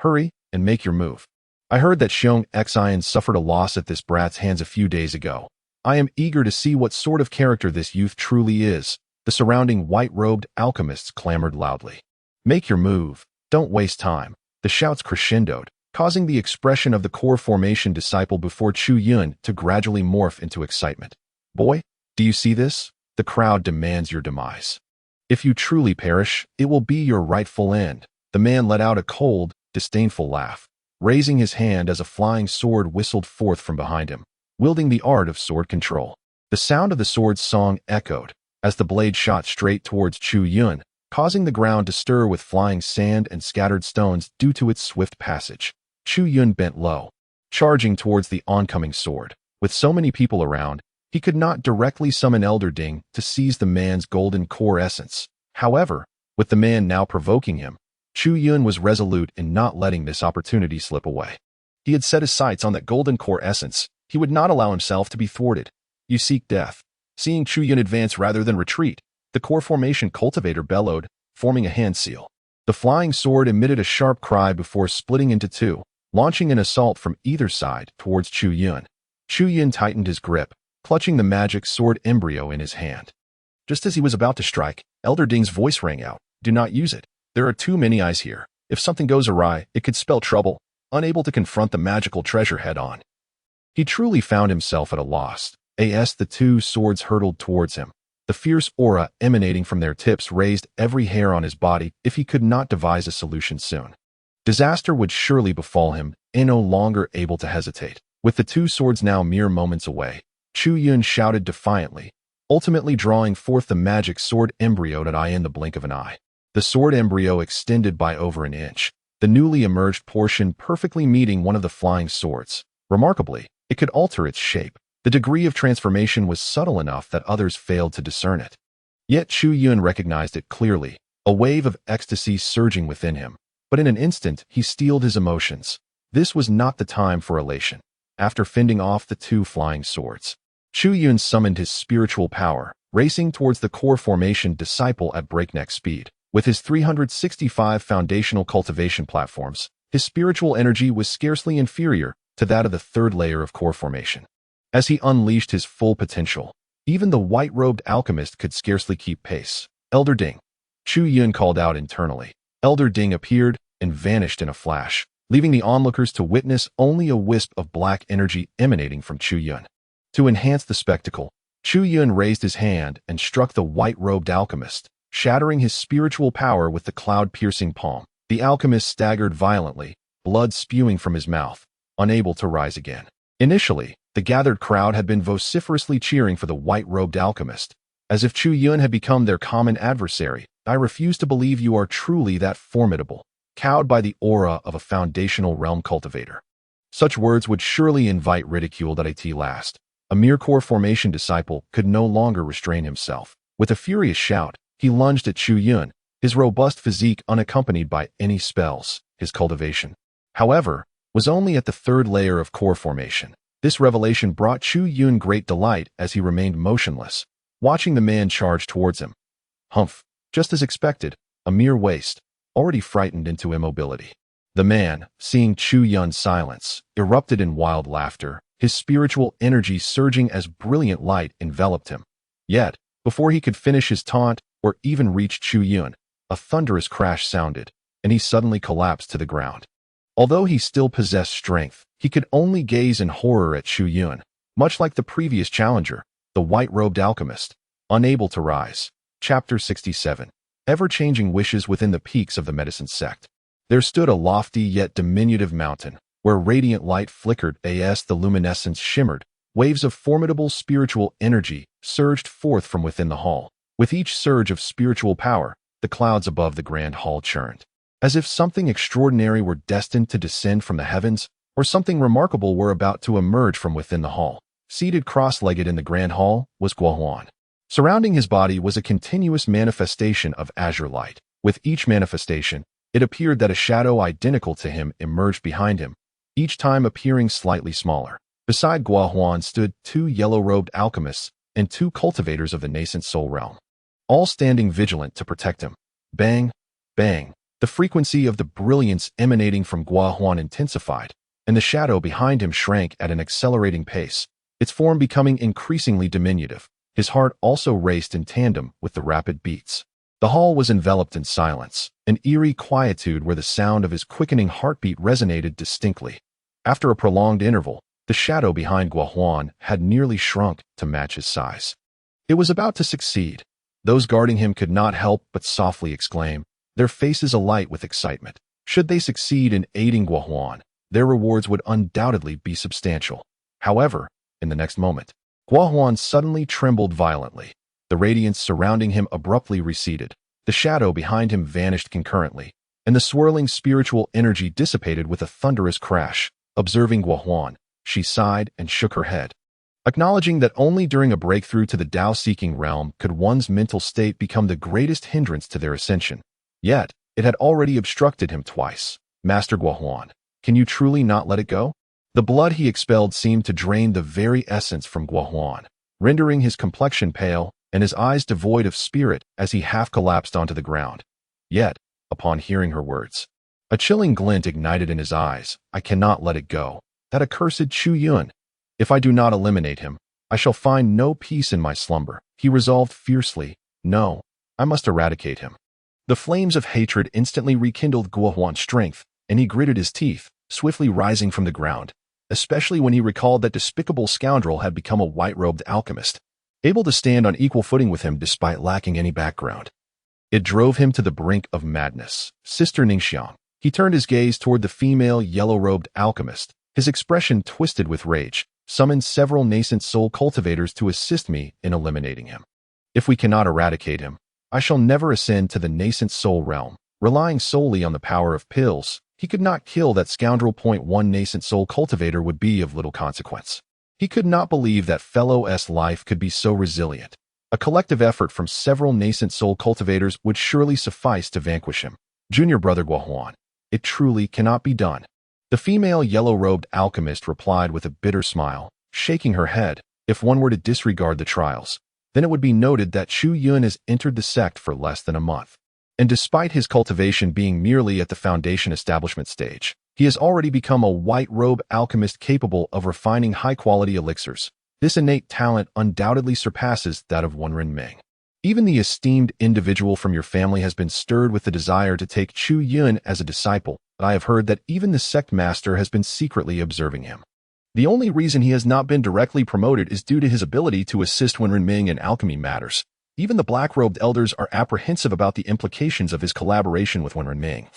Hurry and make your move. I heard that Xiong Xian suffered a loss at this brat's hands a few days ago. I am eager to see what sort of character this youth truly is. The surrounding white-robed alchemists clamored loudly. Make your move. Don't waste time. The shouts crescendoed, causing the expression of the core formation disciple before Chu Yun to gradually morph into excitement. Boy, do you see this? The crowd demands your demise. If you truly perish, it will be your rightful end. The man let out a cold, disdainful laugh, raising his hand as a flying sword whistled forth from behind him, wielding the art of sword control. The sound of the sword's song echoed as the blade shot straight towards Chu Yun, causing the ground to stir with flying sand and scattered stones due to its swift passage. Chu Yun bent low, charging towards the oncoming sword. With so many people around, he could not directly summon Elder Ding to seize the man's golden core essence. However, with the man now provoking him, Chu Yun was resolute in not letting this opportunity slip away. He had set his sights on that golden core essence. He would not allow himself to be thwarted. You seek death. Seeing Chu Yun advance rather than retreat, the core formation cultivator bellowed, forming a hand seal. The flying sword emitted a sharp cry before splitting into two, launching an assault from either side towards Chu Yun. Chu Yun tightened his grip, clutching the magic sword embryo in his hand. Just as he was about to strike, Elder Ding's voice rang out. Do not use it. There are too many eyes here. If something goes awry, it could spell trouble. Unable to confront the magical treasure head-on, he truly found himself at a loss. As the two swords hurtled towards him, the fierce aura emanating from their tips raised every hair on his body if he could not devise a solution soon. Disaster would surely befall him, and no longer able to hesitate. With the two swords now mere moments away, Chu Yun shouted defiantly, ultimately drawing forth the magic sword embryo that in the blink of an eye. The sword embryo extended by over an inch, the newly emerged portion perfectly meeting one of the flying swords. Remarkably, it could alter its shape. The degree of transformation was subtle enough that others failed to discern it. Yet Chu Yun recognized it clearly, a wave of ecstasy surging within him. But in an instant, he steeled his emotions. This was not the time for elation. After fending off the two flying swords, Chu Yun summoned his spiritual power, racing towards the core formation disciple at breakneck speed. With his 365 foundational cultivation platforms, his spiritual energy was scarcely inferior to that of the third layer of core formation. As he unleashed his full potential, even the white-robed alchemist could scarcely keep pace. Elder Ding. Chu Yun called out internally. Elder Ding appeared and vanished in a flash, leaving the onlookers to witness only a wisp of black energy emanating from Chu Yun. To enhance the spectacle, Chu Yun raised his hand and struck the white-robed alchemist, shattering his spiritual power with the cloud-piercing palm. The alchemist staggered violently, blood spewing from his mouth, unable to rise again. Initially, the gathered crowd had been vociferously cheering for the white-robed alchemist, as if Chu Yun had become their common adversary. I refuse to believe you are truly that formidable, cowed by the aura of a foundational realm cultivator. Such words would surely invite ridicule at last. A mere core formation disciple could no longer restrain himself. With a furious shout, he lunged at Chu Yun, his robust physique unaccompanied by any spells. His cultivation, however, was only at the third layer of core formation. This revelation brought Chu Yun great delight as he remained motionless, watching the man charge towards him. Humph, just as expected, a mere waste, already frightened into immobility. The man, seeing Chu Yun's silence, erupted in wild laughter, his spiritual energy surging as brilliant light enveloped him. Yet, before he could finish his taunt or even reach Chu Yun, a thunderous crash sounded, and he suddenly collapsed to the ground. Although he still possessed strength, he could only gaze in horror at Chu Yun, much like the previous challenger, the white-robed alchemist, unable to rise. Chapter 67. Ever-changing wishes within the peaks of the medicine sect. There stood a lofty yet diminutive mountain, where radiant light flickered as the luminescence shimmered. Waves of formidable spiritual energy surged forth from within the hall. With each surge of spiritual power, the clouds above the grand hall churned, as if something extraordinary were destined to descend from the heavens, or something remarkable were about to emerge from within the hall. Seated cross-legged in the grand hall was Guohuan. Surrounding his body was a continuous manifestation of azure light. With each manifestation, it appeared that a shadow identical to him emerged behind him, each time appearing slightly smaller. Beside Guohuan stood 2 yellow-robed alchemists and 2 cultivators of the nascent soul realm, all standing vigilant to protect him. Bang, bang. The frequency of the brilliance emanating from Guohuan intensified, and the shadow behind him shrank at an accelerating pace, its form becoming increasingly diminutive. His heart also raced in tandem with the rapid beats. The hall was enveloped in silence, an eerie quietude where the sound of his quickening heartbeat resonated distinctly. After a prolonged interval, the shadow behind Guohuan had nearly shrunk to match his size. It was about to succeed. Those guarding him could not help but softly exclaim, their faces alight with excitement. Should they succeed in aiding Guohuan, their rewards would undoubtedly be substantial. However, in the next moment, Guohuan suddenly trembled violently. The radiance surrounding him abruptly receded. The shadow behind him vanished concurrently, and the swirling spiritual energy dissipated with a thunderous crash. Observing Guohuan, she sighed and shook her head, acknowledging that only during a breakthrough to the Tao-seeking realm could one's mental state become the greatest hindrance to their ascension. Yet, it had already obstructed him twice. Master Guohuan, can you truly not let it go? The blood he expelled seemed to drain the very essence from Guohuan, rendering his complexion pale and his eyes devoid of spirit as he half collapsed onto the ground. Yet, upon hearing her words, a chilling glint ignited in his eyes. I cannot let it go. That accursed Chu Yun. If I do not eliminate him, I shall find no peace in my slumber. He resolved fiercely. No, I must eradicate him. The flames of hatred instantly rekindled Guohuan's strength, and he gritted his teeth, swiftly rising from the ground, especially when he recalled that despicable scoundrel had become a white-robed alchemist, able to stand on equal footing with him despite lacking any background. It drove him to the brink of madness. Sister Ningxiang. He turned his gaze toward the female yellow-robed alchemist, his expression twisted with rage. Summon several nascent soul cultivators to assist me in eliminating him. If we cannot eradicate him, I shall never ascend to the nascent soul realm. Relying solely on the power of pills, he could not kill that scoundrel. One nascent soul cultivator would be of little consequence. He could not believe that fellow's life could be so resilient. A collective effort from several nascent soul cultivators would surely suffice to vanquish him. Junior brother Guohuan, it truly cannot be done. The female yellow-robed alchemist replied with a bitter smile, shaking her head. If one were to disregard the trials, then it would be noted that Chu Yun has entered the sect for less than a month. And despite his cultivation being merely at the foundation establishment stage, he has already become a white-robe alchemist capable of refining high-quality elixirs. This innate talent undoubtedly surpasses that of one Renming. Even the esteemed individual from your family has been stirred with the desire to take Chu Yun as a disciple. I have heard that even the sect master has been secretly observing him. The only reason he has not been directly promoted is due to his ability to assist Wen Renming in alchemy matters. Even the black-robed elders are apprehensive about the implications of his collaboration with Wen Renming,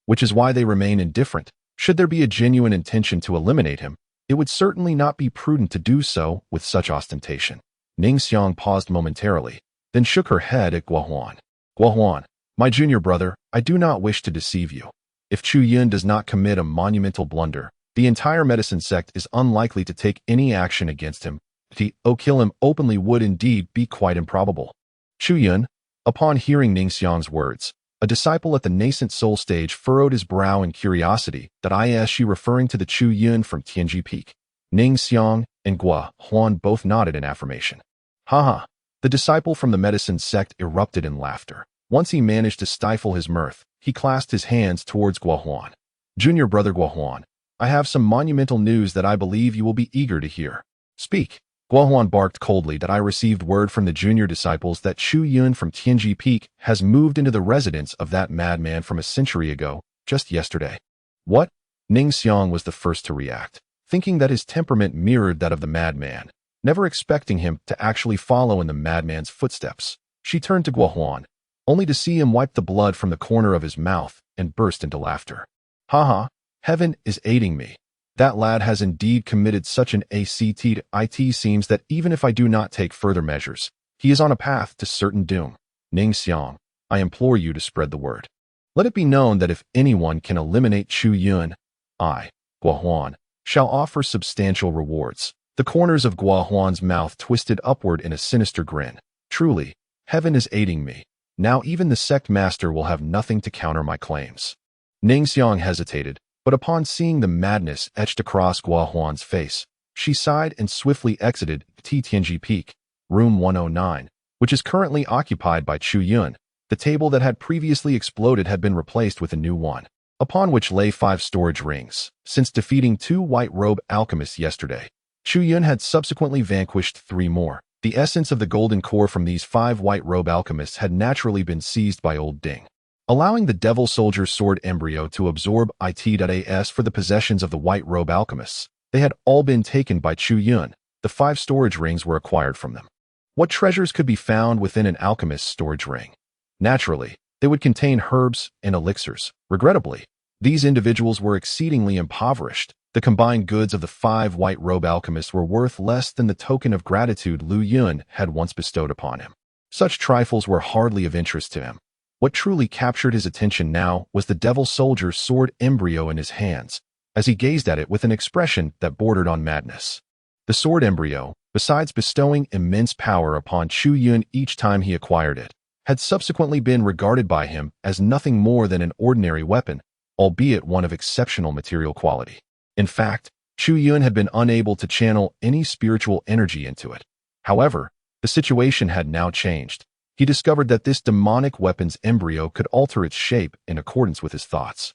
which is why they remain indifferent. Should there be a genuine intention to eliminate him, it would certainly not be prudent to do so with such ostentation. Ningxiang paused momentarily, then shook her head at Guohuan. Guohuan, my junior brother, I do not wish to deceive you. If Chu Yun does not commit a monumental blunder, the entire medicine sect is unlikely to take any action against him. To kill him openly would indeed be quite improbable. Chu Yun, upon hearing Ningxiang's words, a disciple at the nascent soul stage furrowed his brow in curiosity. Is she referring to the Chu Yun from Tianji Peak? Ningxiang and Guohuan both nodded in affirmation. Haha, the disciple from the medicine sect erupted in laughter. Once he managed to stifle his mirth, he clasped his hands towards Guohuan. Junior brother Guohuan, I have some monumental news that I believe you will be eager to hear. Speak. Guohuan barked coldly. I received word from the junior disciples that Chu Yun from Tianji Peak has moved into the residence of that madman from a century ago, just yesterday. What? Ningxiang was the first to react, thinking that his temperament mirrored that of the madman, never expecting him to actually follow in the madman's footsteps. She turned to Guohuan. only to see him wipe the blood from the corner of his mouth and burst into laughter. Haha, heaven is aiding me. That lad has indeed committed such an act. It seems that even if I do not take further measures, he is on a path to certain doom. Ning Xiang, I implore you to spread the word. Let it be known that if anyone can eliminate Chu Yun, I, Guohuan, shall offer substantial rewards. The corners of Guohuan's mouth twisted upward in a sinister grin. Truly, heaven is aiding me. Now even the sect master will have nothing to counter my claims. Ning Xiang hesitated, but upon seeing the madness etched across Guohuan's face, she sighed and swiftly exited Tianji Peak, room 109, which is currently occupied by Chu Yun. The table that had previously exploded had been replaced with a new one, upon which lay 5 storage rings. Since defeating 2 white-robe alchemists yesterday, Chu Yun had subsequently vanquished 3 more. The essence of the golden core from these 5 white-robe alchemists had naturally been seized by Old Ding, allowing the Devil Soldier's sword embryo to absorb it.as for the possessions of the white-robe alchemists. They had all been taken by Chu Yun. The 5 storage rings were acquired from them. What treasures could be found within an alchemist's storage ring? Naturally, they would contain herbs and elixirs. Regrettably, these individuals were exceedingly impoverished. The combined goods of the 5 white-robe alchemists were worth less than the token of gratitude Lu Yun had once bestowed upon him. Such trifles were hardly of interest to him. What truly captured his attention now was the Devil Soldier's sword embryo in his hands, as he gazed at it with an expression that bordered on madness. The sword embryo, besides bestowing immense power upon Chu Yun each time he acquired it, had subsequently been regarded by him as nothing more than an ordinary weapon, albeit one of exceptional material quality. In fact, Chu Yun had been unable to channel any spiritual energy into it. However, the situation had now changed. He discovered that this demonic weapon's embryo could alter its shape in accordance with his thoughts.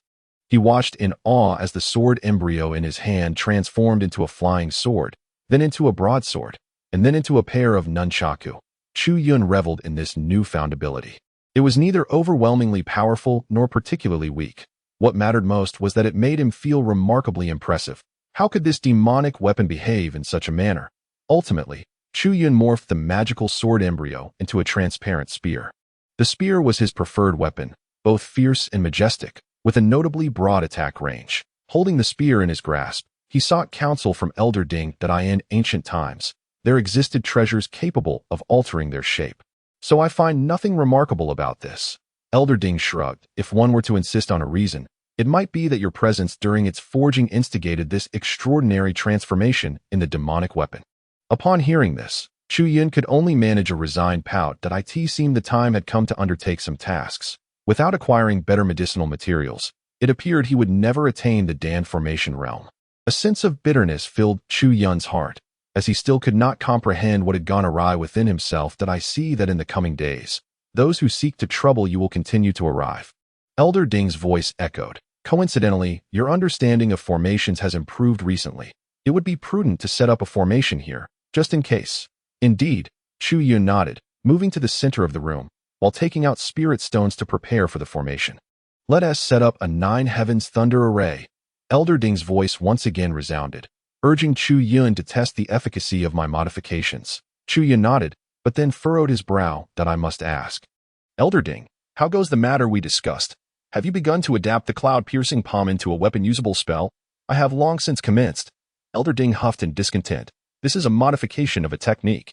He watched in awe as the sword embryo in his hand transformed into a flying sword, then into a broadsword, and then into a pair of nunchaku. Chu Yun reveled in this newfound ability. It was neither overwhelmingly powerful nor particularly weak. What mattered most was that it made him feel remarkably impressive. How could this demonic weapon behave in such a manner? Ultimately, Chu Yun morphed the magical sword embryo into a transparent spear. The spear was his preferred weapon, both fierce and majestic, with a notably broad attack range. Holding the spear in his grasp, he sought counsel from Elder Ding that in ancient times, there existed treasures capable of altering their shape. So I find nothing remarkable about this. Elder Ding shrugged. If one were to insist on a reason, it might be that your presence during its forging instigated this extraordinary transformation in the demonic weapon. Upon hearing this, Chu Yun could only manage a resigned pout that it seemed the time had come to undertake some tasks. Without acquiring better medicinal materials, it appeared he would never attain the Dan formation realm. A sense of bitterness filled Chu Yun's heart, as he still could not comprehend what had gone awry within himself. That I see that in the coming days, those who seek to trouble you will continue to arrive. Elder Ding's voice echoed. Coincidentally, your understanding of formations has improved recently. It would be prudent to set up a formation here, just in case. Indeed, Chu Yun nodded, moving to the center of the room, while taking out spirit stones to prepare for the formation. Let us set up a 9 heavens thunder array. Elder Ding's voice once again resounded, urging Chu Yun to test the efficacy of my modifications. Chu Yun nodded, but then furrowed his brow. That I must ask. Elder Ding, how goes the matter we discussed? Have you begun to adapt the cloud-piercing palm into a weapon-usable spell? I have long since commenced. Elder Ding huffed in discontent. This is a modification of a technique,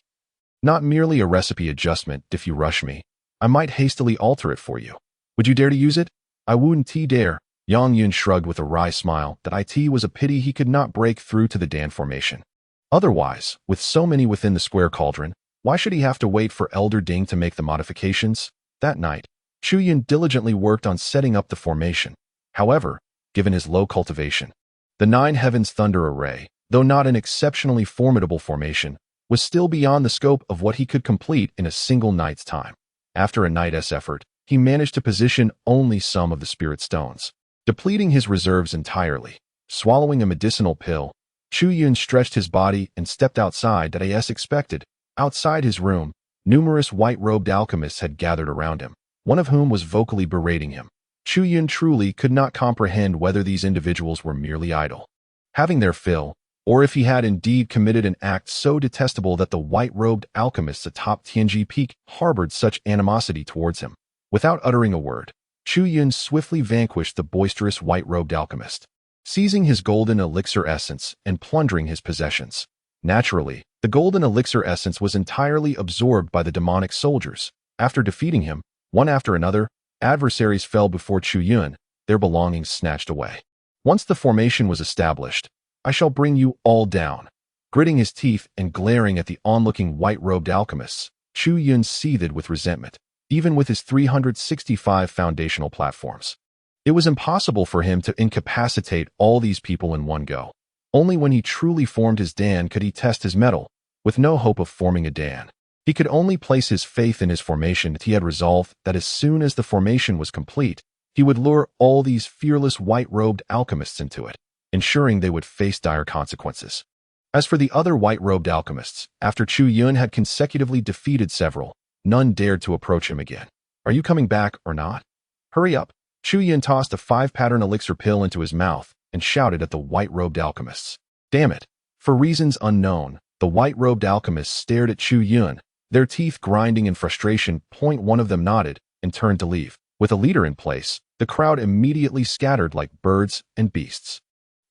not merely a recipe adjustment. If you rush me, I might hastily alter it for you. Would you dare to use it? I wouldn't dare. Yang Yun shrugged with a wry smile. That it was a pity he could not break through to the Dan formation. Otherwise, with so many within the square cauldron, why should he have to wait for Elder Ding to make the modifications? That night, Chu Yun diligently worked on setting up the formation. However, given his low cultivation, the 9 heavens thunder array, though not an exceptionally formidable formation, was still beyond the scope of what he could complete in a single night's time. After a night's effort, he managed to position only some of the spirit stones, depleting his reserves entirely. Swallowing a medicinal pill, Chu Yun stretched his body and stepped outside. As expected, outside his room, numerous white-robed alchemists had gathered around him, one of whom was vocally berating him. Chu Yun truly could not comprehend whether these individuals were merely idle, having their fill, or if he had indeed committed an act so detestable that the white-robed alchemists atop Tianji Peak harbored such animosity towards him. Without uttering a word, Chu Yun swiftly vanquished the boisterous white-robed alchemist, seizing his golden elixir essence and plundering his possessions. Naturally, the golden elixir essence was entirely absorbed by the demonic soldiers. After defeating him, one after another, adversaries fell before Chu Yun, their belongings snatched away. Once the formation was established, I shall bring you all down. Gritting his teeth and glaring at the onlooking white-robed alchemists, Chu Yun seethed with resentment, even with his 365 foundational platforms. It was impossible for him to incapacitate all these people in one go. Only when he truly formed his Dan could he test his mettle, with no hope of forming a Dan. He could only place his faith in his formation. He had resolved that as soon as the formation was complete, he would lure all these fearless white-robed alchemists into it, ensuring they would face dire consequences. As for the other white-robed alchemists, after Chu Yun had consecutively defeated several, none dared to approach him again. Are you coming back or not? Hurry up. Chu Yun tossed a 5-pattern elixir pill into his mouth and shouted at the white-robed alchemists. Damn it. For reasons unknown, the white-robed alchemists stared at Chu Yun, their teeth grinding in frustration. One of them nodded and turned to leave. With a leader in place, the crowd immediately scattered like birds and beasts.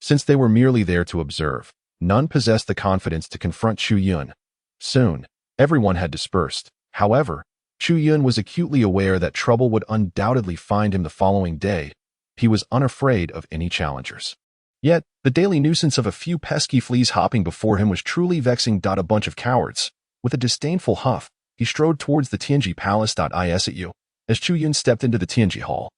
Since they were merely there to observe, none possessed the confidence to confront Chu Yun. Soon, everyone had dispersed. However, Chu Yun was acutely aware that trouble would undoubtedly find him the following day. He was unafraid of any challengers. Yet, the daily nuisance of a few pesky fleas hopping before him was truly vexing. A bunch of cowards. With a disdainful huff, he strode towards the Tianji Palace. Is at you. As Chu Yun stepped into the Tianji Hall,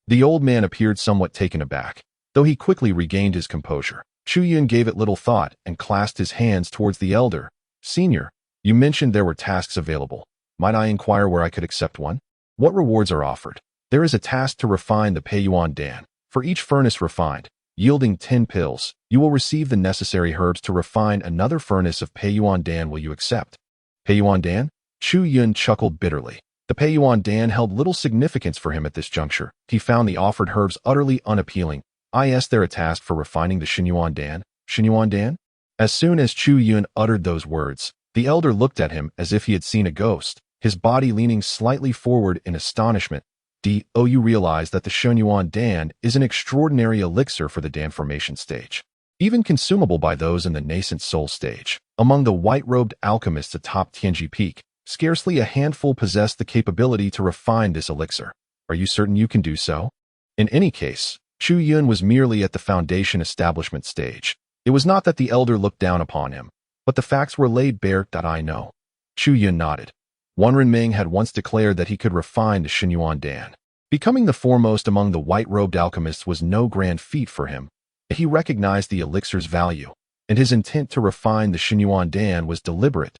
the old man appeared somewhat taken aback, though he quickly regained his composure. Chu Yun gave it little thought and clasped his hands towards the elder. Senior, you mentioned there were tasks available. Might I inquire where I could accept one? What rewards are offered? There is a task to refine the Peiyuan Dan. For each furnace refined, yielding 10 pills, you will receive the necessary herbs to refine another furnace of Peiyuan Dan. Will you accept? Peiyuan Dan? Chu Yun chuckled bitterly. The Peiyuan Dan held little significance for him at this juncture. He found the offered herbs utterly unappealing. Is there a task for refining the Xinyuan Dan? Xinyuan Dan? As soon as Chu Yun uttered those words, the elder looked at him as if he had seen a ghost, his body leaning slightly forward in astonishment. You realize that the Xinyuan Dan is an extraordinary elixir for the Dan formation stage, even consumable by those in the nascent soul stage. Among the white-robed alchemists atop Tianji Peak, scarcely a handful possessed the capability to refine this elixir. Are you certain you can do so? In any case, Chu Yun was merely at the foundation establishment stage. It was not that the elder looked down upon him, but the facts were laid bare. I know. Chu Yun nodded. Wan Renming had once declared that he could refine the Xinyuan Dan. Becoming the foremost among the white-robed alchemists was no grand feat for him. He recognized the elixir's value, and his intent to refine the Xinyuan Dan was deliberate.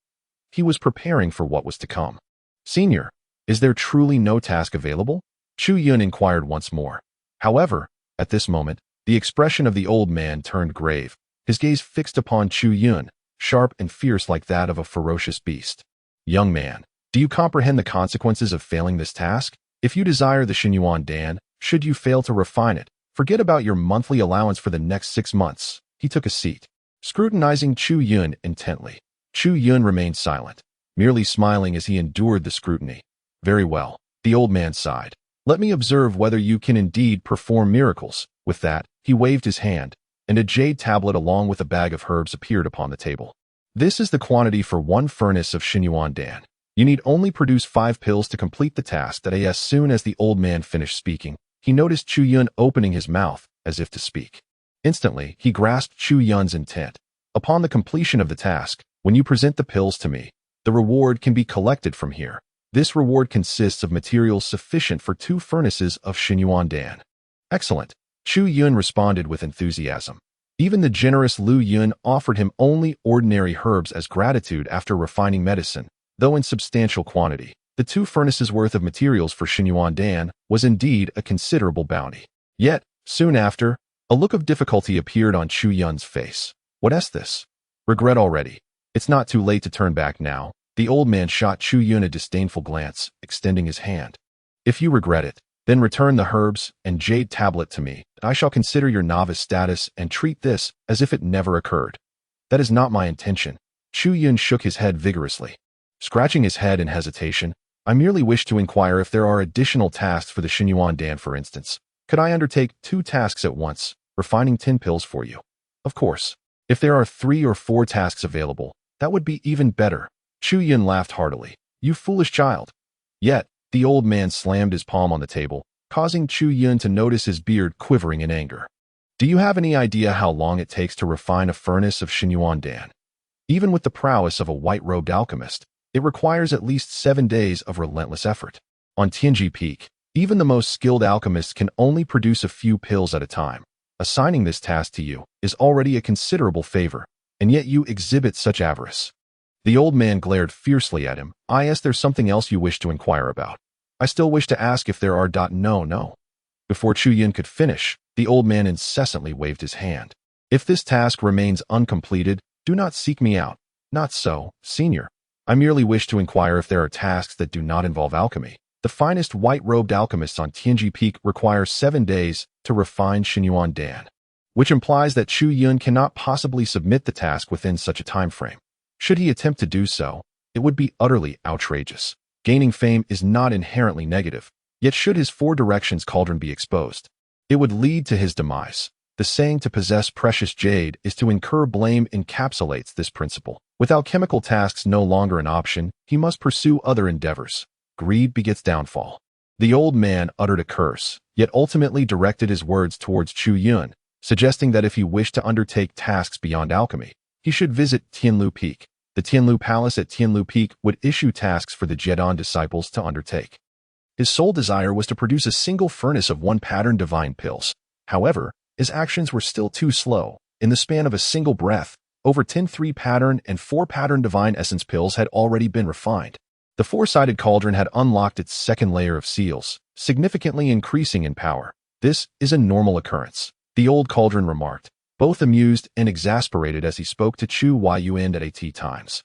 He was preparing for what was to come. Senior, is there truly no task available? Chu Yun inquired once more. However, at this moment, the expression of the old man turned grave, his gaze fixed upon Chu Yun, sharp and fierce like that of a ferocious beast. Young man, do you comprehend the consequences of failing this task? If you desire the Xinyuan Dan, should you fail to refine it, forget about your monthly allowance for the next 6 months. He took a seat, scrutinizing Chu Yun intently. Chu Yun remained silent, merely smiling as he endured the scrutiny. Very well, the old man sighed. Let me observe whether you can indeed perform miracles. With that, he waved his hand, and a jade tablet along with a bag of herbs appeared upon the table. This is the quantity for 1 furnace of Xinyuan Dan. You need only produce 5 pills to complete the task. As soon as the old man finished speaking, he noticed Chu Yun opening his mouth as if to speak. Instantly, he grasped Chu Yun's intent. Upon the completion of the task, when you present the pills to me, the reward can be collected from here. This reward consists of materials sufficient for 2 furnaces of Xinyuan Dan. Excellent. Chu Yun responded with enthusiasm. Even the generous Lu Yun offered him only ordinary herbs as gratitude after refining medicine, though in substantial quantity. The 2 furnaces worth of materials for Xinyuan Dan was indeed a considerable bounty. Yet, soon after, a look of difficulty appeared on Chu Yun's face. What is this? Regret already. It's not too late to turn back now. The old man shot Chu Yun a disdainful glance, extending his hand. If you regret it, then return the herbs and jade tablet to me. I shall consider your novice status and treat this as if it never occurred. That is not my intention. Chu Yun shook his head vigorously. Scratching his head in hesitation, I merely wish to inquire if there are additional tasks for the Xinyuan Dan, for instance. Could I undertake 2 tasks at once, refining 10 pills for you? Of course. If there are 3 or 4 tasks available, that would be even better. Chu Yun laughed heartily. You foolish child. Yet, the old man slammed his palm on the table, causing Chu Yun to notice his beard quivering in anger. Do you have any idea how long it takes to refine a furnace of Xinyuan Dan? Even with the prowess of a white-robed alchemist, it requires at least 7 days of relentless effort. On Tianji Peak, even the most skilled alchemists can only produce a few pills at a time. Assigning this task to you is already a considerable favor, and yet you exhibit such avarice. The old man glared fiercely at him. Is there something else you wish to inquire about? I still wish to ask if there are. No. Before Chu Yun could finish, the old man incessantly waved his hand. If this task remains uncompleted, do not seek me out. Not so, senior. I merely wish to inquire if there are tasks that do not involve alchemy. The finest white-robed alchemists on Tianji Peak require 7 days to refine Xinyuan Dan, which implies that Chu Yun cannot possibly submit the task within such a time frame. Should he attempt to do so, it would be utterly outrageous. Gaining fame is not inherently negative, yet should his 4 directions cauldron be exposed, it would lead to his demise. The saying to possess precious jade is to incur blame encapsulates this principle. With alchemical tasks no longer an option, he must pursue other endeavors. Greed begets downfall. The old man uttered a curse, yet ultimately directed his words towards Chu Yun, suggesting that if he wished to undertake tasks beyond alchemy, he should visit Tianlu Peak. The Tianlu Palace at Tianlu Peak would issue tasks for the Jedan disciples to undertake. His sole desire was to produce a single furnace of 1 pattern divine pills. However, his actions were still too slow. In the span of a single breath, over 10 3-pattern and 4-pattern divine essence pills had already been refined. The 4-sided cauldron had unlocked its 2nd layer of seals, significantly increasing in power. This is a normal occurrence, the old cauldron remarked, both amused and exasperated as he spoke to Chu Yun at times.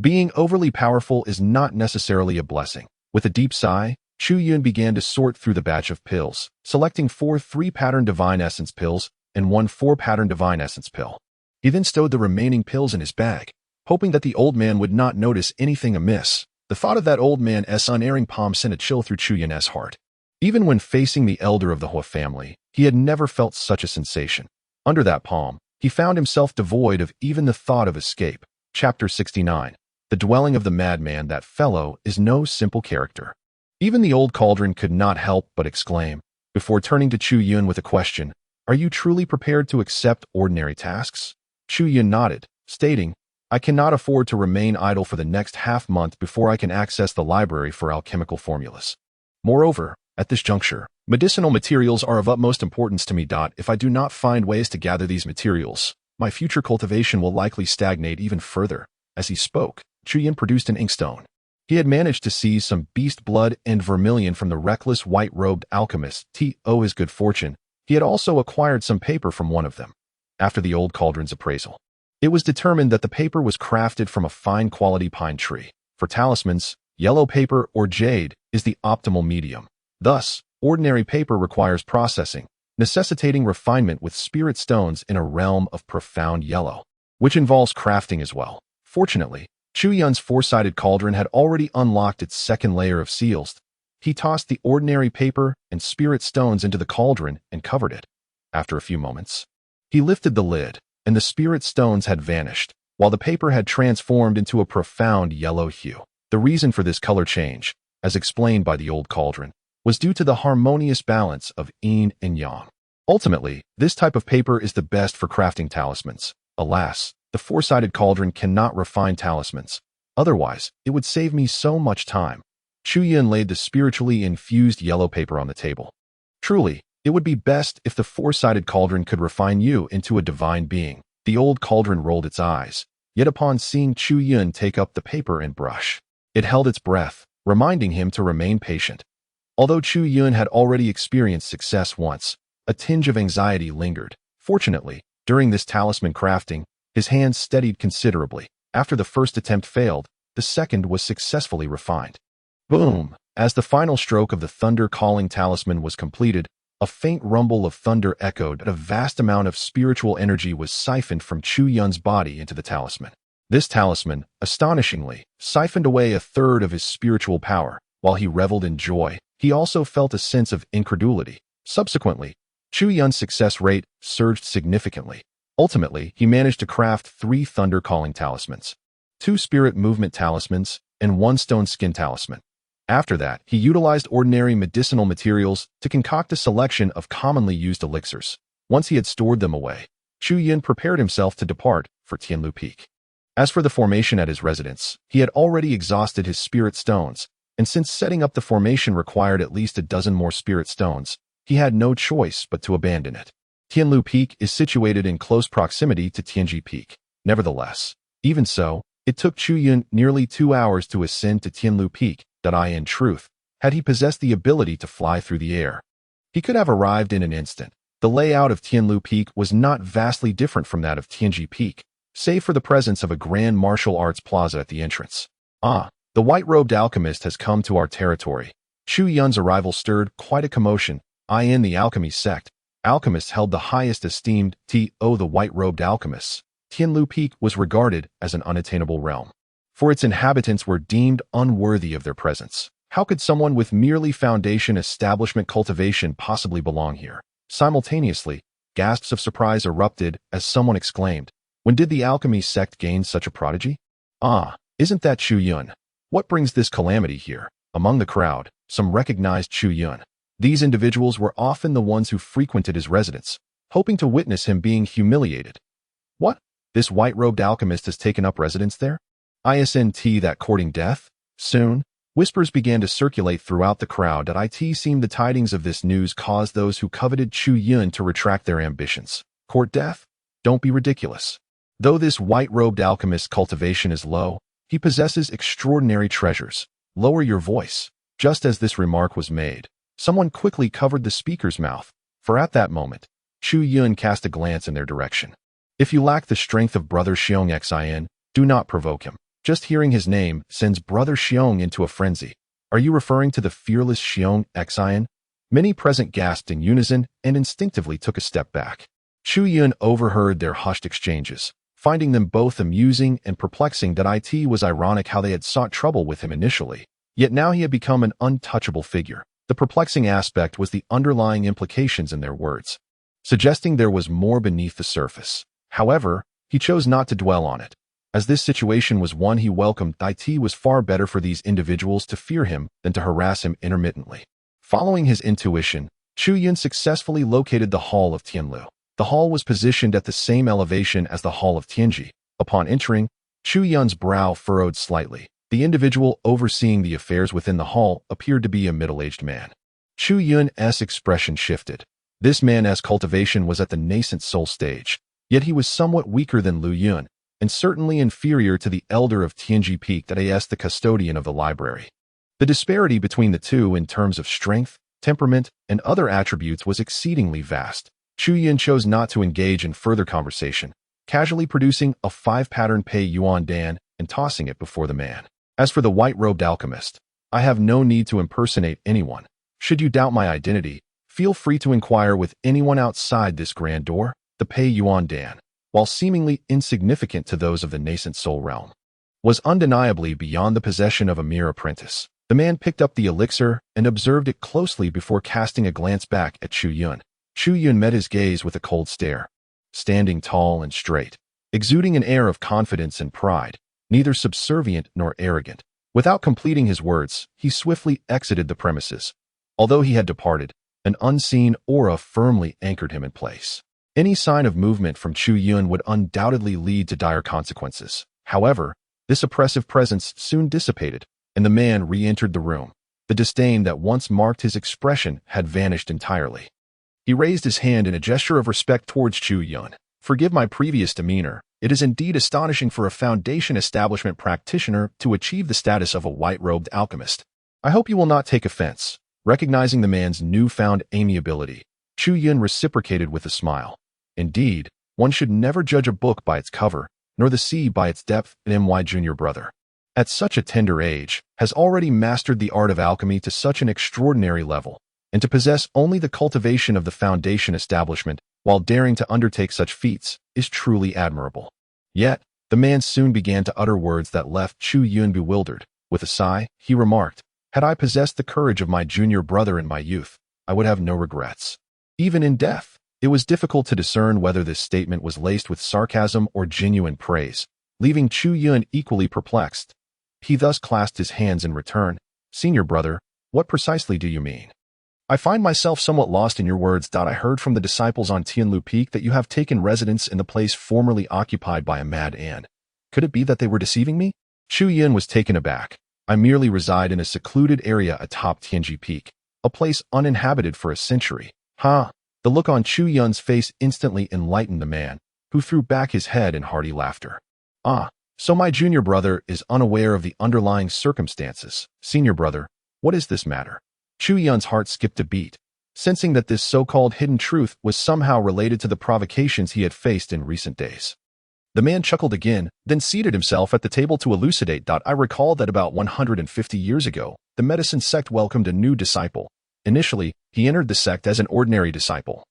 Being overly powerful is not necessarily a blessing. With a deep sigh, Chu Yun began to sort through the batch of pills, selecting 4 3-pattern divine essence pills and 1 4-pattern divine essence pill. He then stowed the remaining pills in his bag, hoping that the old man would not notice anything amiss. The thought of that old man's unerring palm sent a chill through Chu Yun's heart. Even when facing the elder of the Hua family, he had never felt such a sensation. Under that palm, he found himself devoid of even the thought of escape. Chapter 69. The dwelling of the madman. That fellow is no simple character. Even the old cauldron could not help but exclaim, before turning to Chu Yun with a question, are you truly prepared to accept ordinary tasks? Chu Yun nodded, stating, I cannot afford to remain idle for the next half-month before I can access the library for alchemical formulas. Moreover, at this juncture, medicinal materials are of utmost importance to me. If I do not find ways to gather these materials, my future cultivation will likely stagnate even further. As he spoke, Chu Yun produced an inkstone. He had managed to seize some beast blood and vermilion from the reckless white-robed alchemist. To his good fortune, he had also acquired some paper from one of them. After the old cauldron's appraisal, it was determined that the paper was crafted from a fine-quality pine tree. For talismans, yellow paper or jade is the optimal medium. Thus, ordinary paper requires processing, necessitating refinement with spirit stones in a realm of profound yellow, which involves crafting as well. Fortunately, Chu Yun's 4-sided cauldron had already unlocked its 2nd layer of seals. He tossed the ordinary paper and spirit stones into the cauldron and covered it. After a few moments, he lifted the lid, and the spirit stones had vanished, while the paper had transformed into a profound yellow hue. The reason for this color change, as explained by the old cauldron, was due to the harmonious balance of yin and yang. Ultimately, this type of paper is the best for crafting talismans. Alas, the 4-sided cauldron cannot refine talismans. Otherwise, it would save me so much time. Chu Yun laid the spiritually infused yellow paper on the table. Truly, it would be best if the 4-sided cauldron could refine you into a divine being. The old cauldron rolled its eyes, yet upon seeing Chu Yun take up the paper and brush, it held its breath, reminding him to remain patient. Although Chu Yun had already experienced success once, a tinge of anxiety lingered. Fortunately, during this talisman crafting, his hands steadied considerably. After the first attempt failed, the second was successfully refined. Boom! As the final stroke of the thunder-calling talisman was completed, a faint rumble of thunder echoed, and a vast amount of spiritual energy was siphoned from Chu Yun's body into the talisman. This talisman, astonishingly, siphoned away a third of his spiritual power, While he reveled in joy, he also felt a sense of incredulity. Subsequently, Chu Yun's success rate surged significantly. Ultimately, he managed to craft 3 thunder calling talismans, 2 spirit movement talismans, and 1 stone skin talisman. After that, he utilized ordinary medicinal materials to concoct a selection of commonly used elixirs. Once he had stored them away, Chu Yun prepared himself to depart for Tianlu Peak. As for the formation at his residence, he had already exhausted his spirit stones, and since setting up the formation required at least a dozen more spirit stones, he had no choice but to abandon it. Tianlu Peak is situated in close proximity to Tianji Peak. Nevertheless, even so, it took Chu Yun nearly 2 hours to ascend to Tianlu Peak. In truth, had he possessed the ability to fly through the air, he could have arrived in an instant. The layout of Tianlu Peak was not vastly different from that of Tianji Peak, save for the presence of a grand martial arts plaza at the entrance. Ah, the white-robed alchemist has come to our territory. Chu Yun's arrival stirred quite a commotion. In the alchemy sect, alchemists held the highest esteem. The white-robed alchemists. Tianlu Peak was regarded as an unattainable realm, for its inhabitants were deemed unworthy of their presence. How could someone with merely foundation establishment cultivation possibly belong here? Simultaneously, gasps of surprise erupted as someone exclaimed, "When did the alchemy sect gain such a prodigy? Ah, isn't that Chu Yun? What brings this calamity here?" Among the crowd, some recognized Chu Yun. These individuals were often the ones who frequented his residence, hoping to witness him being humiliated. What? This white-robed alchemist has taken up residence there? Isn't that courting death? Soon, whispers began to circulate throughout the crowd that it seemed the tidings of this news caused those who coveted Chu Yun to retract their ambitions. Court death? Don't be ridiculous. Though this white-robed alchemist's cultivation is low, he possesses extraordinary treasures. Lower your voice. Just as this remark was made, someone quickly covered the speaker's mouth, for at that moment, Chu Yun cast a glance in their direction. If you lack the strength of Brother Xiong Xin, do not provoke him. Just hearing his name sends Brother Xiong into a frenzy. Are you referring to the fearless Xiong Xin? Many present gasped in unison and instinctively took a step back. Chu Yun overheard their hushed exchanges, finding them both amusing and perplexing. That it was ironic how they had sought trouble with him initially, yet now he had become an untouchable figure. The perplexing aspect was the underlying implications in their words, suggesting there was more beneath the surface. However, he chose not to dwell on it. As this situation was one he welcomed, it was far better for these individuals to fear him than to harass him intermittently. Following his intuition, Chu Yun successfully located the Hall of Tianlu. The hall was positioned at the same elevation as the Hall of Tianji. Upon entering, Chu Yun's brow furrowed slightly. The individual overseeing the affairs within the hall appeared to be a middle-aged man. Chu Yun's expression shifted. This man's cultivation was at the nascent soul stage, yet he was somewhat weaker than Lu Yun, and certainly inferior to the elder of Tianji Peak, that is the custodian of the library. The disparity between the two in terms of strength, temperament, and other attributes was exceedingly vast. Chu Yun chose not to engage in further conversation, casually producing a 5-pattern Pei Yuan Dan and tossing it before the man. As for the white-robed alchemist, I have no need to impersonate anyone. Should you doubt my identity, feel free to inquire with anyone outside this grand door. The Pei Yuan Dan, while seemingly insignificant to those of the nascent soul realm, was undeniably beyond the possession of a mere apprentice. The man picked up the elixir and observed it closely before casting a glance back at Chu Yun. Chu Yun met his gaze with a cold stare. Standing tall and straight, exuding an air of confidence and pride, neither subservient nor arrogant. Without completing his words, he swiftly exited the premises. Although he had departed, an unseen aura firmly anchored him in place. Any sign of movement from Chu Yun would undoubtedly lead to dire consequences. However, this oppressive presence soon dissipated, and the man re-entered the room. The disdain that once marked his expression had vanished entirely. He raised his hand in a gesture of respect towards Chu Yun. "Forgive my previous demeanor. It is indeed astonishing for a foundation establishment practitioner to achieve the status of a white-robed alchemist. I hope you will not take offense." Recognizing the man's newfound amiability, Chu Yun reciprocated with a smile. Indeed, one should never judge a book by its cover, nor the sea by its depth. My junior brother, at such a tender age, has already mastered the art of alchemy to such an extraordinary level, and to possess only the cultivation of the foundation establishment while daring to undertake such feats is truly admirable. Yet, the man soon began to utter words that left Chu Yun bewildered. With a sigh, he remarked, Had I possessed the courage of my junior brother in my youth, I would have no regrets. Even in death, it was difficult to discern whether this statement was laced with sarcasm or genuine praise, leaving Chu Yun equally perplexed. He thus clasped his hands in return. Senior brother, what precisely do you mean? I find myself somewhat lost in your words. I heard from the disciples on Tianlu Peak that you have taken residence in the place formerly occupied by a mad ant. Could it be that they were deceiving me? Chu Yun was taken aback. I merely reside in a secluded area atop Tianji Peak, a place uninhabited for a century. Ha! The look on Chu Yun's face instantly enlightened the man, who threw back his head in hearty laughter. Ah, so my junior brother is unaware of the underlying circumstances. Senior brother, what is this matter? Chu Yun's heart skipped a beat, sensing that this so-called hidden truth was somehow related to the provocations he had faced in recent days. The man chuckled again, then seated himself at the table to elucidate. I recall that about 150 years ago, the medicine sect welcomed a new disciple. Initially, he entered the sect as an ordinary disciple.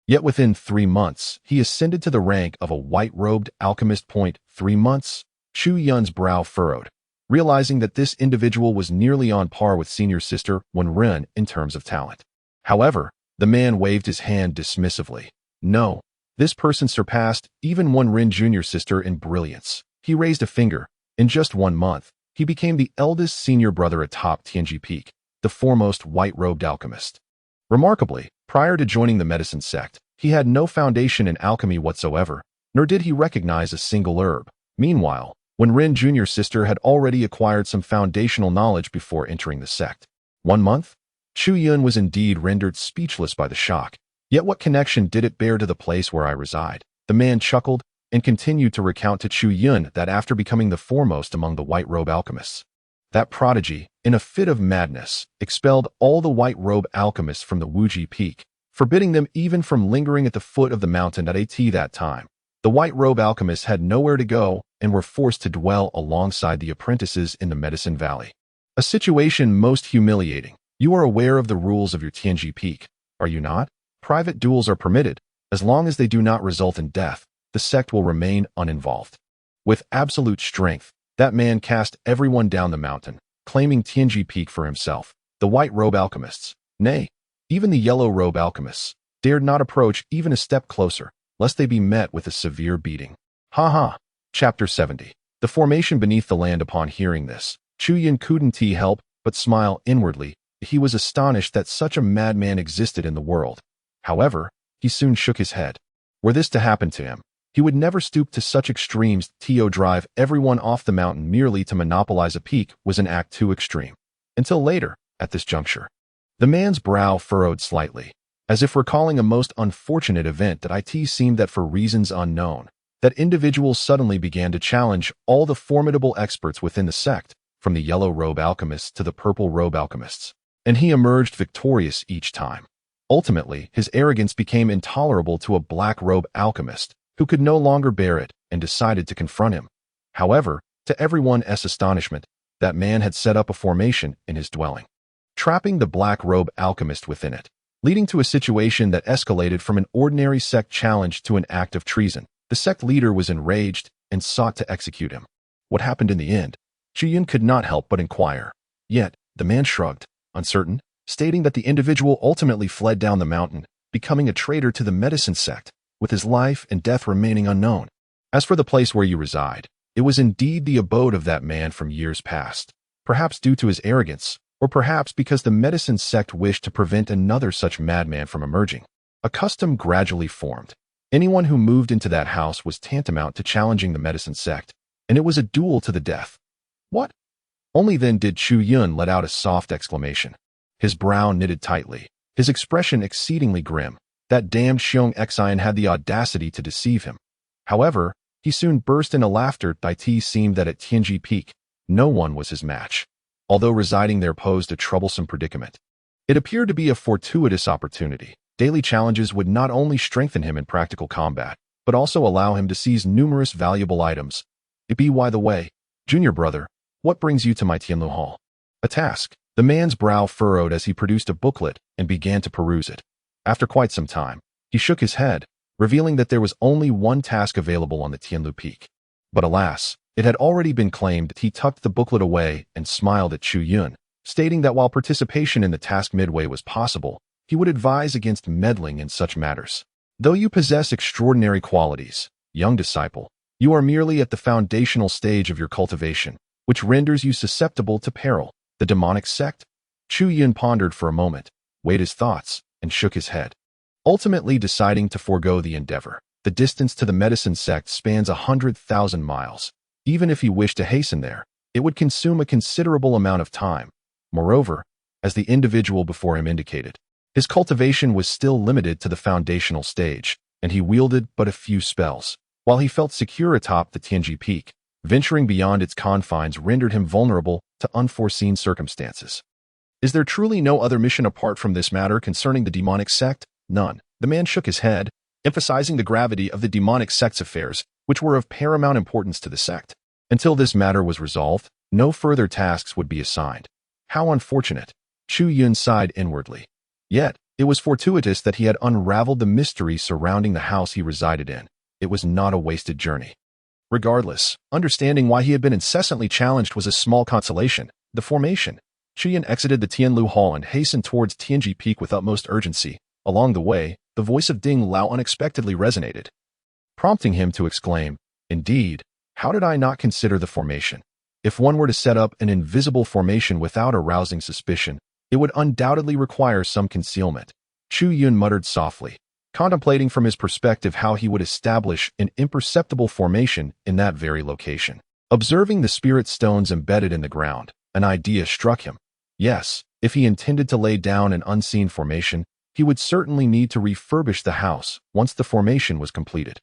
Yet within 3 months, he ascended to the rank of a white-robed alchemist. 3 months? Chu Yun's brow furrowed, realizing that this individual was nearly on par with senior sister Wen Ren in terms of talent. However, the man waved his hand dismissively. No, this person surpassed even Wen Ren junior sister in brilliance. He raised a finger. In just 1 month, he became the eldest senior brother atop Tianji Peak, the foremost white-robed alchemist. Remarkably, prior to joining the medicine sect, he had no foundation in alchemy whatsoever, nor did he recognize a single herb. Meanwhile, Wen Ren junior sister had already acquired some foundational knowledge before entering the sect. 1 month? Chu Yun was indeed rendered speechless by the shock. Yet what connection did it bear to the place where I reside? The man chuckled and continued to recount to Chu Yun that after becoming the foremost among the white-robe alchemists, that prodigy, in a fit of madness, expelled all the white-robe alchemists from the Wuji Peak, forbidding them even from lingering at the foot of the mountain at that time. The white-robe alchemists had nowhere to go and were forced to dwell alongside the apprentices in the Medicine Valley. A situation most humiliating. You are aware of the rules of your Tianji Peak, are you not? Private duels are permitted. As long as they do not result in death, the sect will remain uninvolved. With absolute strength, that man cast everyone down the mountain, claiming Tianji Peak for himself. The white-robe alchemists, nay, even the yellow-robe alchemists, dared not approach even a step closer, lest they be met with a severe beating. Ha ha! Chapter 70. The formation beneath the land. Upon hearing this, Chu Yun couldn't help but smile inwardly. He was astonished that such a madman existed in the world. However, he soon shook his head. Were this to happen to him, he would never stoop to such extremes. To drive everyone off the mountain merely to monopolize a peak was an act too extreme. Until later, at this juncture, the man's brow furrowed slightly, as if recalling a most unfortunate event. That it seemed that for reasons unknown, that individuals suddenly began to challenge all the formidable experts within the sect, from the yellow-robe alchemists to the purple-robe alchemists, and he emerged victorious each time. Ultimately, his arrogance became intolerable to a black-robe alchemist, who could no longer bear it and decided to confront him. However, to everyone's astonishment, that man had set up a formation in his dwelling, trapping the black-robe alchemist within it, leading to a situation that escalated from an ordinary sect challenge to an act of treason. The sect leader was enraged and sought to execute him. What happened in the end? Chu Yun could not help but inquire. Yet, the man shrugged, uncertain, stating that the individual ultimately fled down the mountain, becoming a traitor to the medicine sect, with his life and death remaining unknown. As for the place where you reside, it was indeed the abode of that man from years past, perhaps due to his arrogance, or perhaps because the medicine sect wished to prevent another such madman from emerging. A custom gradually formed. Anyone who moved into that house was tantamount to challenging the medicine sect, and it was a duel to the death. What? Only then did Chu Yun let out a soft exclamation. His brow knitted tightly, his expression exceedingly grim. That damned Xiong Xian had the audacity to deceive him. However, he soon burst into laughter. It seemed that at Tianji Peak, no one was his match. Although residing there posed a troublesome predicament, it appeared to be a fortuitous opportunity. Daily challenges would not only strengthen him in practical combat, but also allow him to seize numerous valuable items. By the way, junior brother, what brings you to my Tianlu Hall? A task. The man's brow furrowed as he produced a booklet and began to peruse it. After quite some time, he shook his head, revealing that there was only one task available on the Tianlu Peak. But alas, it had already been claimed. He tucked the booklet away and smiled at Chu Yun, stating that while participation in the task midway was possible, he would advise against meddling in such matters. Though you possess extraordinary qualities, young disciple, you are merely at the foundational stage of your cultivation, which renders you susceptible to peril. The demonic sect? Chu Yun pondered for a moment, weighed his thoughts, and shook his head, ultimately deciding to forego the endeavor. The distance to the medicine sect spans 100,000 miles. Even if he wished to hasten there, it would consume a considerable amount of time. Moreover, as the individual before him indicated, his cultivation was still limited to the foundational stage, and he wielded but a few spells. While he felt secure atop the Tianji Peak, venturing beyond its confines rendered him vulnerable to unforeseen circumstances. Is there truly no other mission apart from this matter concerning the demonic sect? None. The man shook his head, emphasizing the gravity of the demonic sect's affairs, which were of paramount importance to the sect. Until this matter was resolved, no further tasks would be assigned. How unfortunate. Chu Yun sighed inwardly. Yet, it was fortuitous that he had unraveled the mystery surrounding the house he resided in. It was not a wasted journey. Regardless, understanding why he had been incessantly challenged was a small consolation. The formation. Chu Yun exited the Tianlu Hall and hastened towards Tianji Peak with utmost urgency. Along the way, the voice of Ding Lao unexpectedly resonated, prompting him to exclaim, "Indeed, how did I not consider the formation? If one were to set up an invisible formation without arousing suspicion, it would undoubtedly require some concealment." Chu Yun muttered softly, contemplating from his perspective how he would establish an imperceptible formation in that very location. Observing the spirit stones embedded in the ground, an idea struck him. Yes, if he intended to lay down an unseen formation, he would certainly need to refurbish the house once the formation was completed.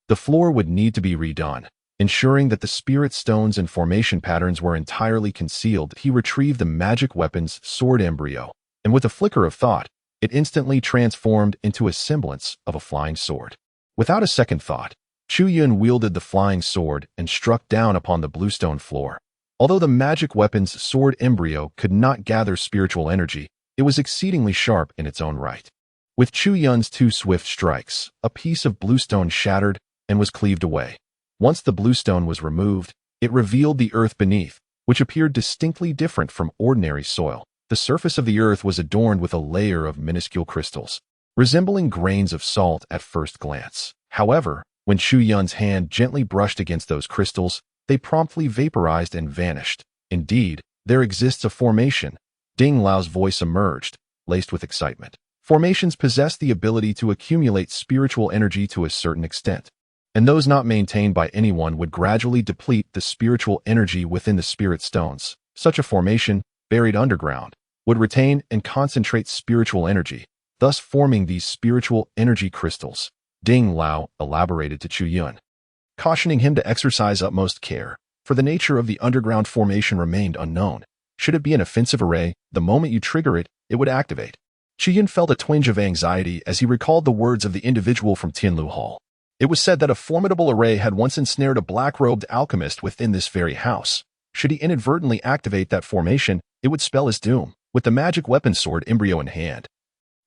The floor would need to be redone. Ensuring that the spirit stones and formation patterns were entirely concealed, he retrieved the magic weapon's sword embryo, and with a flicker of thought, it instantly transformed into a semblance of a flying sword. Without a second thought, Chu Yun wielded the flying sword and struck down upon the bluestone floor. Although the magic weapon's sword embryo could not gather spiritual energy, it was exceedingly sharp in its own right. With Chu Yun's two swift strikes, a piece of bluestone shattered and was cleaved away. Once the bluestone was removed, it revealed the earth beneath, which appeared distinctly different from ordinary soil. The surface of the earth was adorned with a layer of minuscule crystals, resembling grains of salt at first glance. However, when Chu Yun's hand gently brushed against those crystals, they promptly vaporized and vanished. Indeed, there exists a formation. Ding Lao's voice emerged, laced with excitement. Formations possess the ability to accumulate spiritual energy to a certain extent, and those not maintained by anyone would gradually deplete the spiritual energy within the spirit stones. Such a formation, buried underground, would retain and concentrate spiritual energy, thus forming these spiritual energy crystals. Ding Lao elaborated to Chu Yun, cautioning him to exercise utmost care, for the nature of the underground formation remained unknown. Should it be an offensive array, the moment you trigger it, it would activate. Chu Yun felt a twinge of anxiety as he recalled the words of the individual from Tianlu Hall. It was said that a formidable array had once ensnared a black-robed alchemist within this very house. Should he inadvertently activate that formation, it would spell his doom. With the magic weapon sword embryo in hand,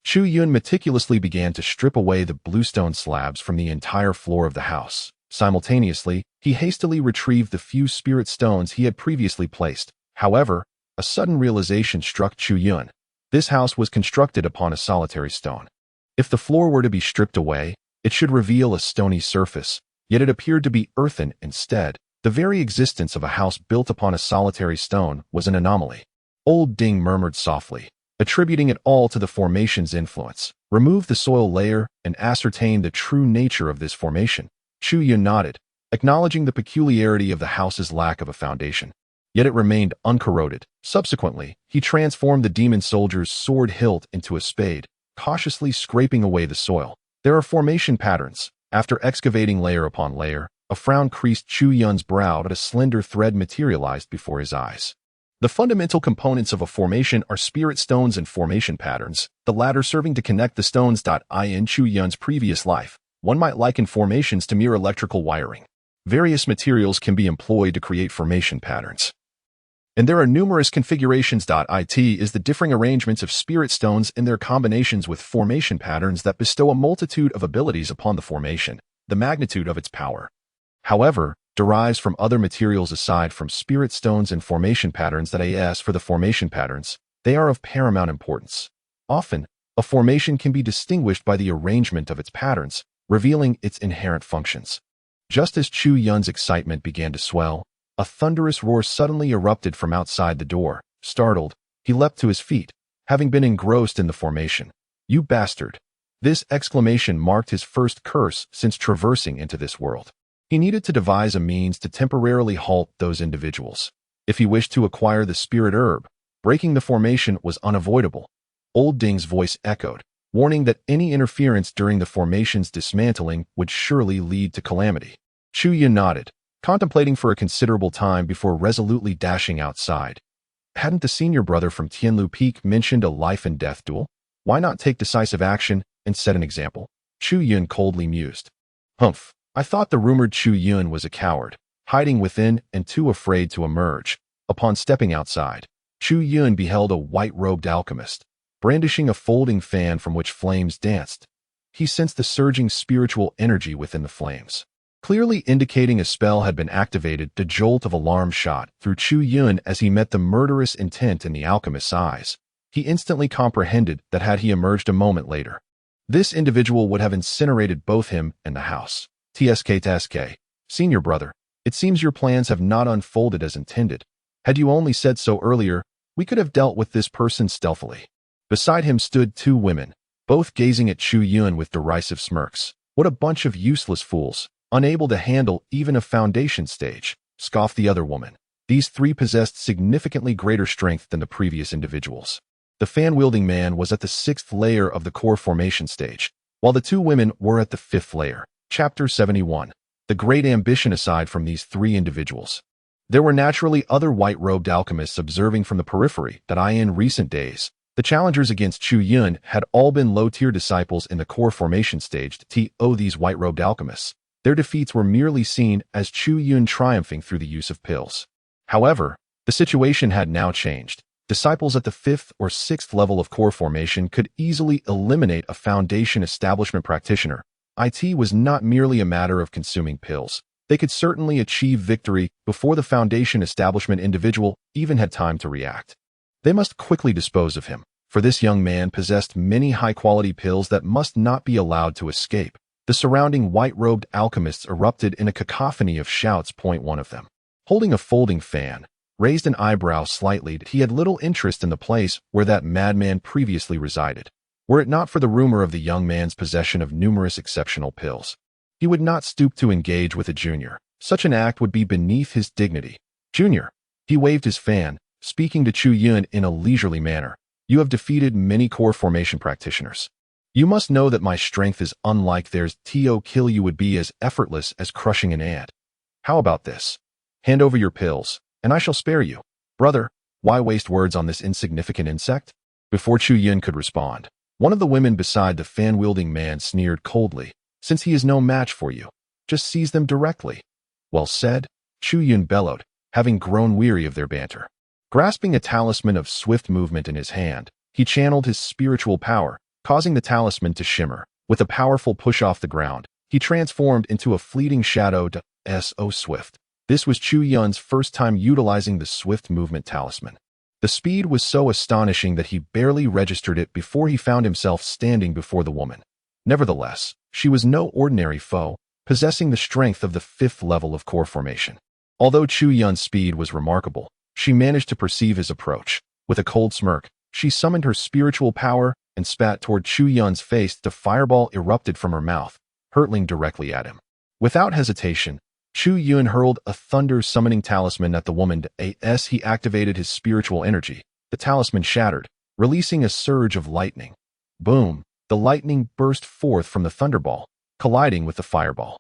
Chu Yun meticulously began to strip away the bluestone slabs from the entire floor of the house. Simultaneously, he hastily retrieved the few spirit stones he had previously placed. However, a sudden realization struck Chu Yun. This house was constructed upon a solitary stone. If the floor were to be stripped away, it should reveal a stony surface, yet it appeared to be earthen instead. The very existence of a house built upon a solitary stone was an anomaly. Old Ding murmured softly, attributing it all to the formation's influence. Remove the soil layer and ascertain the true nature of this formation. Chu Yun nodded, acknowledging the peculiarity of the house's lack of a foundation. Yet it remained uncorroded. Subsequently, he transformed the demon soldier's sword hilt into a spade, cautiously scraping away the soil. There are formation patterns. After excavating layer upon layer, a frown creased Chu Yun's brow, but a slender thread materialized before his eyes. The fundamental components of a formation are spirit stones and formation patterns, the latter serving to connect the stones. In Chu Yun's previous life, one might liken formations to mere electrical wiring. Various materials can be employed to create formation patterns, and there are numerous configurations. It is the differing arrangements of spirit stones and their combinations with formation patterns that bestow a multitude of abilities upon the formation, the magnitude of its power. However, derives from other materials aside from spirit stones and formation patterns that as for the formation patterns, they are of paramount importance. Often, a formation can be distinguished by the arrangement of its patterns, revealing its inherent functions. Just as Chu Yun's excitement began to swell, a thunderous roar suddenly erupted from outside the door. Startled, he leapt to his feet, having been engrossed in the formation. "You bastard!" This exclamation marked his first curse since traversing into this world. He needed to devise a means to temporarily halt those individuals. If he wished to acquire the spirit herb, breaking the formation was unavoidable. Old Ding's voice echoed, warning that any interference during the formation's dismantling would surely lead to calamity. Chu Yun nodded, contemplating for a considerable time before resolutely dashing outside. Hadn't the senior brother from Tianlu Peak mentioned a life-and-death duel? Why not take decisive action and set an example? Chu Yun coldly mused. Humph, I thought the rumored Chu Yun was a coward, hiding within and too afraid to emerge. Upon stepping outside, Chu Yun beheld a white-robed alchemist, brandishing a folding fan from which flames danced. He sensed the surging spiritual energy within the flames, clearly indicating a spell had been activated. The jolt of alarm shot through Chu Yun as he met the murderous intent in the alchemist's eyes. He instantly comprehended that had he emerged a moment later, this individual would have incinerated both him and the house. TSK, senior brother, it seems your plans have not unfolded as intended. Had you only said so earlier, we could have dealt with this person stealthily. Beside him stood two women, both gazing at Chu Yun with derisive smirks. What a bunch of useless fools, unable to handle even a foundation stage, scoffed the other woman. These three possessed significantly greater strength than the previous individuals. The fan-wielding man was at the 6th layer of the core formation stage, while the two women were at the 5th layer. Chapter 71. The Great Ambition. Aside from these three individuals, there were naturally other white-robed alchemists observing from the periphery that in recent days, the challengers against Chu Yun had all been low-tier disciples in the core formation stage. These white-robed alchemists, their defeats were merely seen as Chu Yun triumphing through the use of pills. However, the situation had now changed. Disciples at the 5th or 6th level of core formation could easily eliminate a foundation establishment practitioner. It was not merely a matter of consuming pills. They could certainly achieve victory before the foundation establishment individual even had time to react. They must quickly dispose of him, for this young man possessed many high-quality pills that must not be allowed to escape. The surrounding white-robed alchemists erupted in a cacophony of shouts. One of them, holding a folding fan, raised an eyebrow slightly. He had little interest in the place where that madman previously resided. Were it not for the rumor of the young man's possession of numerous exceptional pills, he would not stoop to engage with a junior. Such an act would be beneath his dignity. Junior, he waved his fan, speaking to Chu Yun in a leisurely manner. You have defeated many core formation practitioners. You must know that my strength is unlike theirs. To kill you would be as effortless as crushing an ant. How about this? Hand over your pills, and I shall spare you. Brother, why waste words on this insignificant insect? Before Chu Yun could respond, one of the women beside the fan-wielding man sneered coldly. Since he is no match for you, just seize them directly. Well said, Chu Yun bellowed, having grown weary of their banter. Grasping a talisman of swift movement in his hand, he channeled his spiritual power, causing the talisman to shimmer. With a powerful push off the ground, he transformed into a fleeting shadow. So swift. This was Chu Yun's first time utilizing the swift movement talisman. The speed was so astonishing that he barely registered it before he found himself standing before the woman. Nevertheless, she was no ordinary foe, possessing the strength of the 5th level of core formation. Although Chu Yun's speed was remarkable, she managed to perceive his approach. With a cold smirk, she summoned her spiritual power and spat toward Chu Yun's face. The fireball erupted from her mouth, hurtling directly at him. Without hesitation, Chu Yun hurled a thunder-summoning talisman at the woman. As he activated his spiritual energy, the talisman shattered, releasing a surge of lightning. Boom! The lightning burst forth from the thunderball, colliding with the fireball.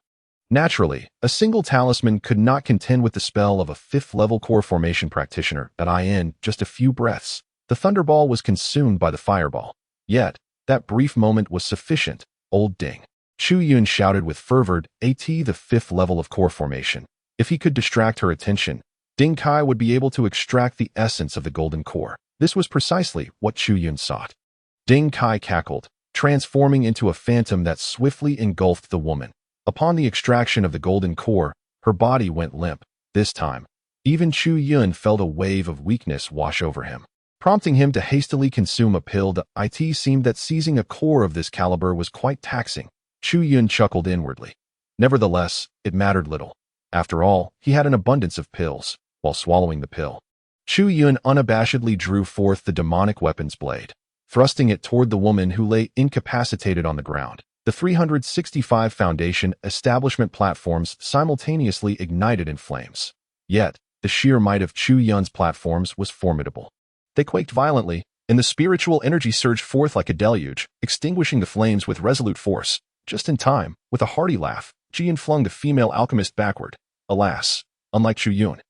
Naturally, a single talisman could not contend with the spell of a 5th-level core formation practitioner. In just a few breaths, the thunderball was consumed by the fireball. Yet, that brief moment was sufficient. Old Ding, Chu Yun shouted with fervor. The 5th level of core formation. If he could distract her attention, Ding Kai would be able to extract the essence of the golden core. This was precisely what Chu Yun sought. Ding Kai cackled, transforming into a phantom that swiftly engulfed the woman. Upon the extraction of the golden core, Her body went limp. This time, even Chu Yun felt a wave of weakness wash over him, prompting him to hastily consume a pill. It seemed that seizing a core of this caliber was quite taxing. Chu Yun chuckled inwardly. Nevertheless, it mattered little. After all, he had an abundance of pills. While swallowing the pill, Chu Yun unabashedly drew forth the demonic weapon's blade, thrusting it toward the woman who lay incapacitated on the ground. The 365 Foundation establishment platforms simultaneously ignited in flames. Yet, the sheer might of Chu Yun's platforms was formidable. They quaked violently, and the spiritual energy surged forth like a deluge, extinguishing the flames with resolute force. Just in time, with a hearty laugh, Jian flung the female alchemist backward. Alas, unlike Chu Yun,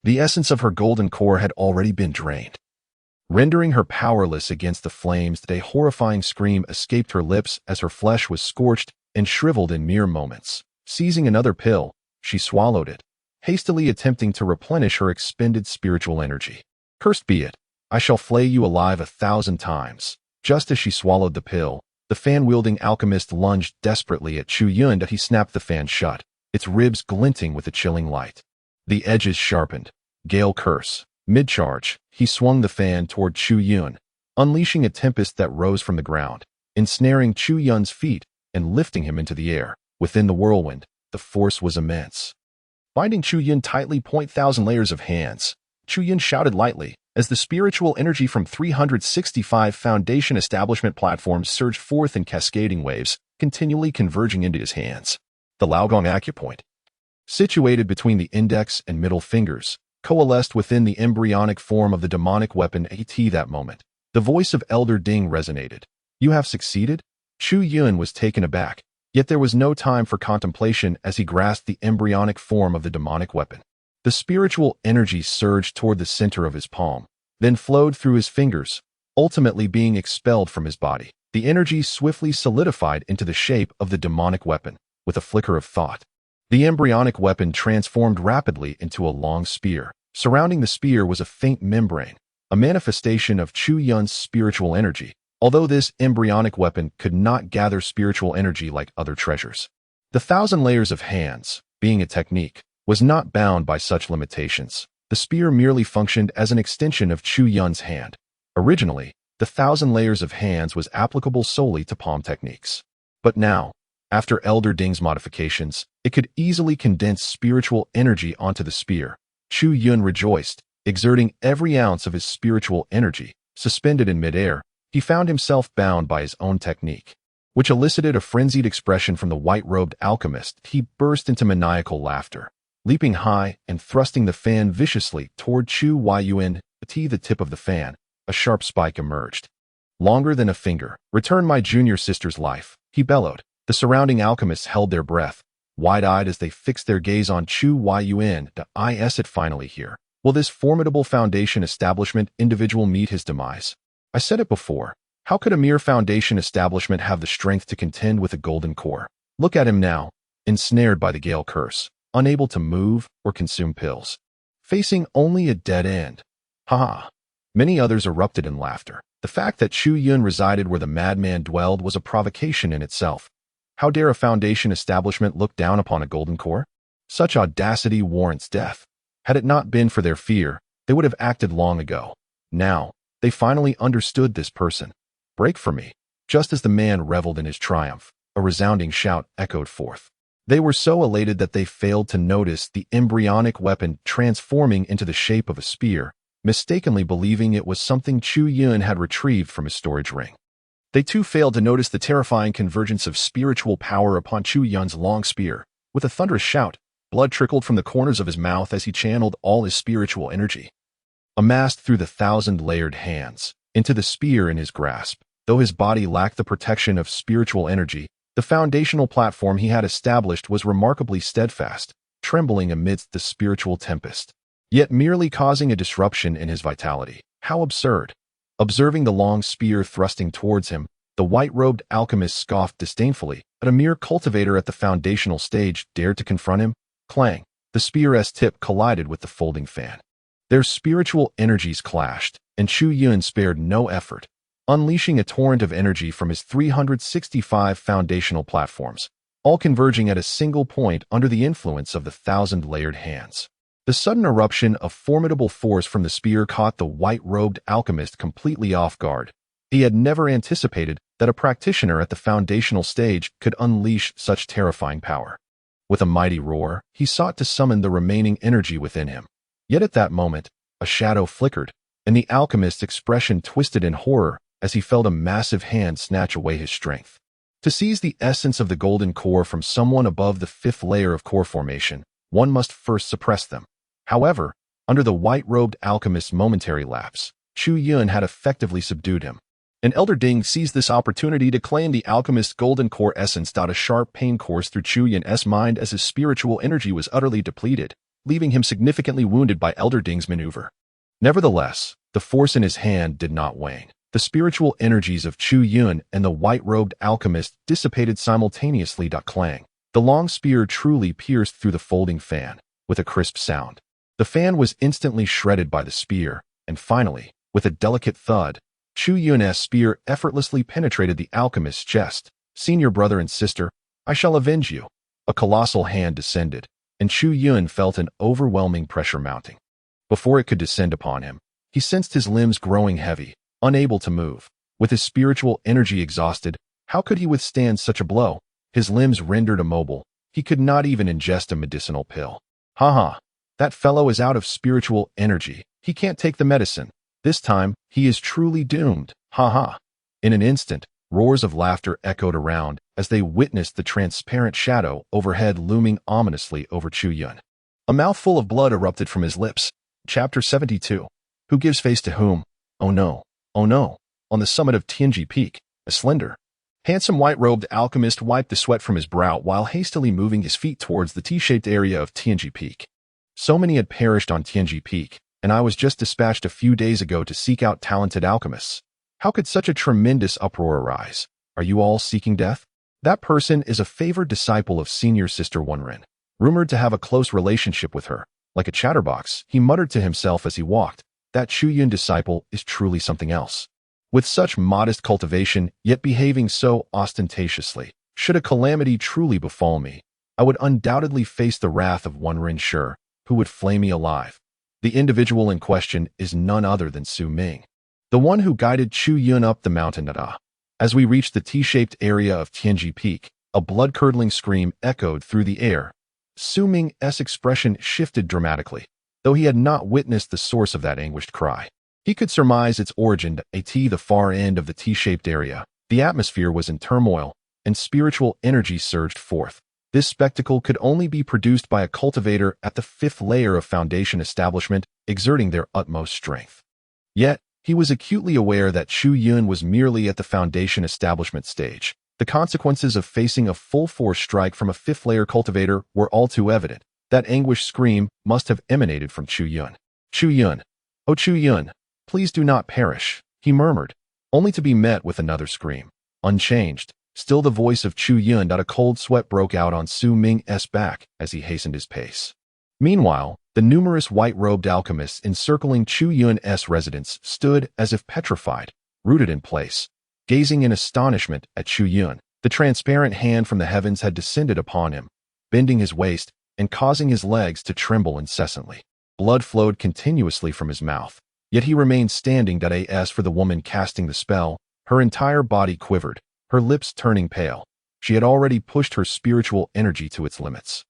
the essence of her golden core had already been drained. Rendering her powerless against the flames, a horrifying scream escaped her lips as her flesh was scorched and shriveled in mere moments. Seizing another pill, she swallowed it, hastily attempting to replenish her expended spiritual energy. Cursed be it, I shall flay you alive 1,000 times. Just as she swallowed the pill, the fan-wielding alchemist lunged desperately at Chu Yun. He snapped the fan shut, its ribs glinting with a chilling light. The edges sharpened. Gale curse. Mid-charge, he swung the fan toward Chu Yun, unleashing a tempest that rose from the ground, ensnaring Chu Yun's feet and lifting him into the air. Within the whirlwind, the force was immense. Binding Chu Yun tightly, 1,000 layers of hands, Chu Yun shouted lightly as the spiritual energy from 365 Foundation establishment platforms surged forth in cascading waves, continually converging into his hands. The Laogong acupoint, situated between the index and middle fingers, coalesced within the embryonic form of the demonic weapon. At that moment, the voice of Elder Ding resonated. You have succeeded? Chu Yun was taken aback, yet there was no time for contemplation as he grasped the embryonic form of the demonic weapon. The spiritual energy surged toward the center of his palm, then flowed through his fingers, ultimately being expelled from his body. The energy swiftly solidified into the shape of the demonic weapon. With a flicker of thought, the embryonic weapon transformed rapidly into a long spear. Surrounding the spear was a faint membrane, a manifestation of Chu Yun's spiritual energy, although this embryonic weapon could not gather spiritual energy like other treasures. The 1,000 layers of hands, being a technique, was not bound by such limitations. The spear merely functioned as an extension of Chu Yun's hand. Originally, the 1,000 layers of hands was applicable solely to palm techniques. But now, after Elder Ding's modifications, it could easily condense spiritual energy onto the spear. Chu Yun rejoiced, exerting every ounce of his spiritual energy. Suspended in midair, he found himself bound by his own technique, which elicited a frenzied expression from the white-robed alchemist. He burst into maniacal laughter, leaping high and thrusting the fan viciously toward Chu Yun. The tip of the fan, a sharp spike emerged, longer than a finger. Return my junior sister's life, he bellowed. The surrounding alchemists held their breath, wide-eyed as they fixed their gaze on Chu Yun. Is it finally here? Will this formidable Foundation establishment individual meet his demise? I said it before. How could a mere Foundation establishment have the strength to contend with a golden core? Look at him now, ensnared by the Gale curse, unable to move or consume pills, facing only a dead end. Ha ha! Many others erupted in laughter. The fact that Chu Yun resided where the madman dwelled was a provocation in itself. How dare a Foundation establishment look down upon a golden core? Such audacity warrants death. Had it not been for their fear, they would have acted long ago. Now, they finally understood this person. Break for me. Just as the man reveled in his triumph, a resounding shout echoed forth. They were so elated that they failed to notice the embryonic weapon transforming into the shape of a spear, mistakenly believing it was something Chu Yun had retrieved from his storage ring. They too failed to notice the terrifying convergence of spiritual power upon Chu Yun's long spear. With a thunderous shout, blood trickled from the corners of his mouth as he channeled all his spiritual energy, amassed through the 1,000-layered hands, into the spear in his grasp. Though his body lacked the protection of spiritual energy, the foundational platform he had established was remarkably steadfast, trembling amidst the spiritual tempest, yet merely causing a disruption in his vitality. How absurd! Observing the long spear thrusting towards him, the white-robed alchemist scoffed disdainfully at a mere cultivator at the foundational stage dared to confront him. Clang! The spear's tip collided with the folding fan. Their spiritual energies clashed, and Chu Yun spared no effort, unleashing a torrent of energy from his 365 foundational platforms, all converging at a single point under the influence of the thousand-layered hands. The sudden eruption of formidable force from the spear caught the white-robed alchemist completely off guard. He had never anticipated that a practitioner at the foundational stage could unleash such terrifying power. With a mighty roar, he sought to summon the remaining energy within him. Yet at that moment, a shadow flickered, and the alchemist's expression twisted in horror as he felt a massive hand snatch away his strength. To seize the essence of the golden core from someone above the fifth layer of core formation, one must first suppress them. However, under the white-robed alchemist's momentary lapse, Chu Yun had effectively subdued him. An elder Ding seized this opportunity to claim the alchemist's golden core essence. A sharp pain coursed through Chu Yun's mind as his spiritual energy was utterly depleted, leaving him significantly wounded by Elder Ding's maneuver. Nevertheless, the force in his hand did not wane. The spiritual energies of Chu Yun and the white-robed alchemist dissipated simultaneously. Clang. The long spear truly pierced through the folding fan, with a crisp sound. The fan was instantly shredded by the spear, and finally, with a delicate thud, Chu Yun's spear effortlessly penetrated the alchemist's chest. Senior brother and sister, I shall avenge you. A colossal hand descended, and Chu Yun felt an overwhelming pressure mounting. Before it could descend upon him, he sensed his limbs growing heavy, unable to move. With his spiritual energy exhausted, how could he withstand such a blow? His limbs rendered immobile. He could not even ingest a medicinal pill. Ha! That fellow is out of spiritual energy. He can't take the medicine. This time, he is truly doomed. Ha! In an instant, roars of laughter echoed around as they witnessed the transparent shadow overhead looming ominously over Chu Yun. A mouthful of blood erupted from his lips. Chapter 72. Who gives face to whom? Oh no. On the summit of Tianji Peak, a slender, handsome white-robed alchemist wiped the sweat from his brow while hastily moving his feet towards the T-shaped area of Tianji Peak. So many had perished on Tianji Peak, and I was just dispatched a few days ago to seek out talented alchemists. How could such a tremendous uproar arise? Are you all seeking death? That person is a favored disciple of senior sister Wenren, rumored to have a close relationship with her. Like a chatterbox, he muttered to himself as he walked. That Chu Yun disciple is truly something else. With such modest cultivation, yet behaving so ostentatiously, should a calamity truly befall me, I would undoubtedly face the wrath of Wenren Shi, who would flay me alive. The individual in question is none other than Su Ming, the one who guided Chu Yun up the mountain. As we reached the T-shaped area of Tianji Peak, a blood-curdling scream echoed through the air. Su Ming's expression shifted dramatically. Though he had not witnessed the source of that anguished cry, he could surmise its origin at the far end of the T-shaped area. The atmosphere was in turmoil, and spiritual energy surged forth. This spectacle could only be produced by a cultivator at the fifth layer of foundation establishment, exerting their utmost strength. Yet, he was acutely aware that Chu Yun was merely at the foundation establishment stage. The consequences of facing a full-force strike from a fifth-layer cultivator were all too evident. That anguished scream must have emanated from Chu Yun. Chu Yun! Oh Chu Yun! Please do not perish, he murmured, only to be met with another scream. Unchanged, still the voice of Chu Yun. A cold sweat broke out on Su Ming's back as he hastened his pace. Meanwhile, the numerous white-robed alchemists encircling Chu Yun's residence stood as if petrified, rooted in place, gazing in astonishment at Chu Yun. The transparent hand from the heavens had descended upon him, bending his waist and causing his legs to tremble incessantly. Blood flowed continuously from his mouth, yet he remained standing. As for the woman casting the spell, her entire body quivered, her lips turning pale. She had already pushed her spiritual energy to its limits.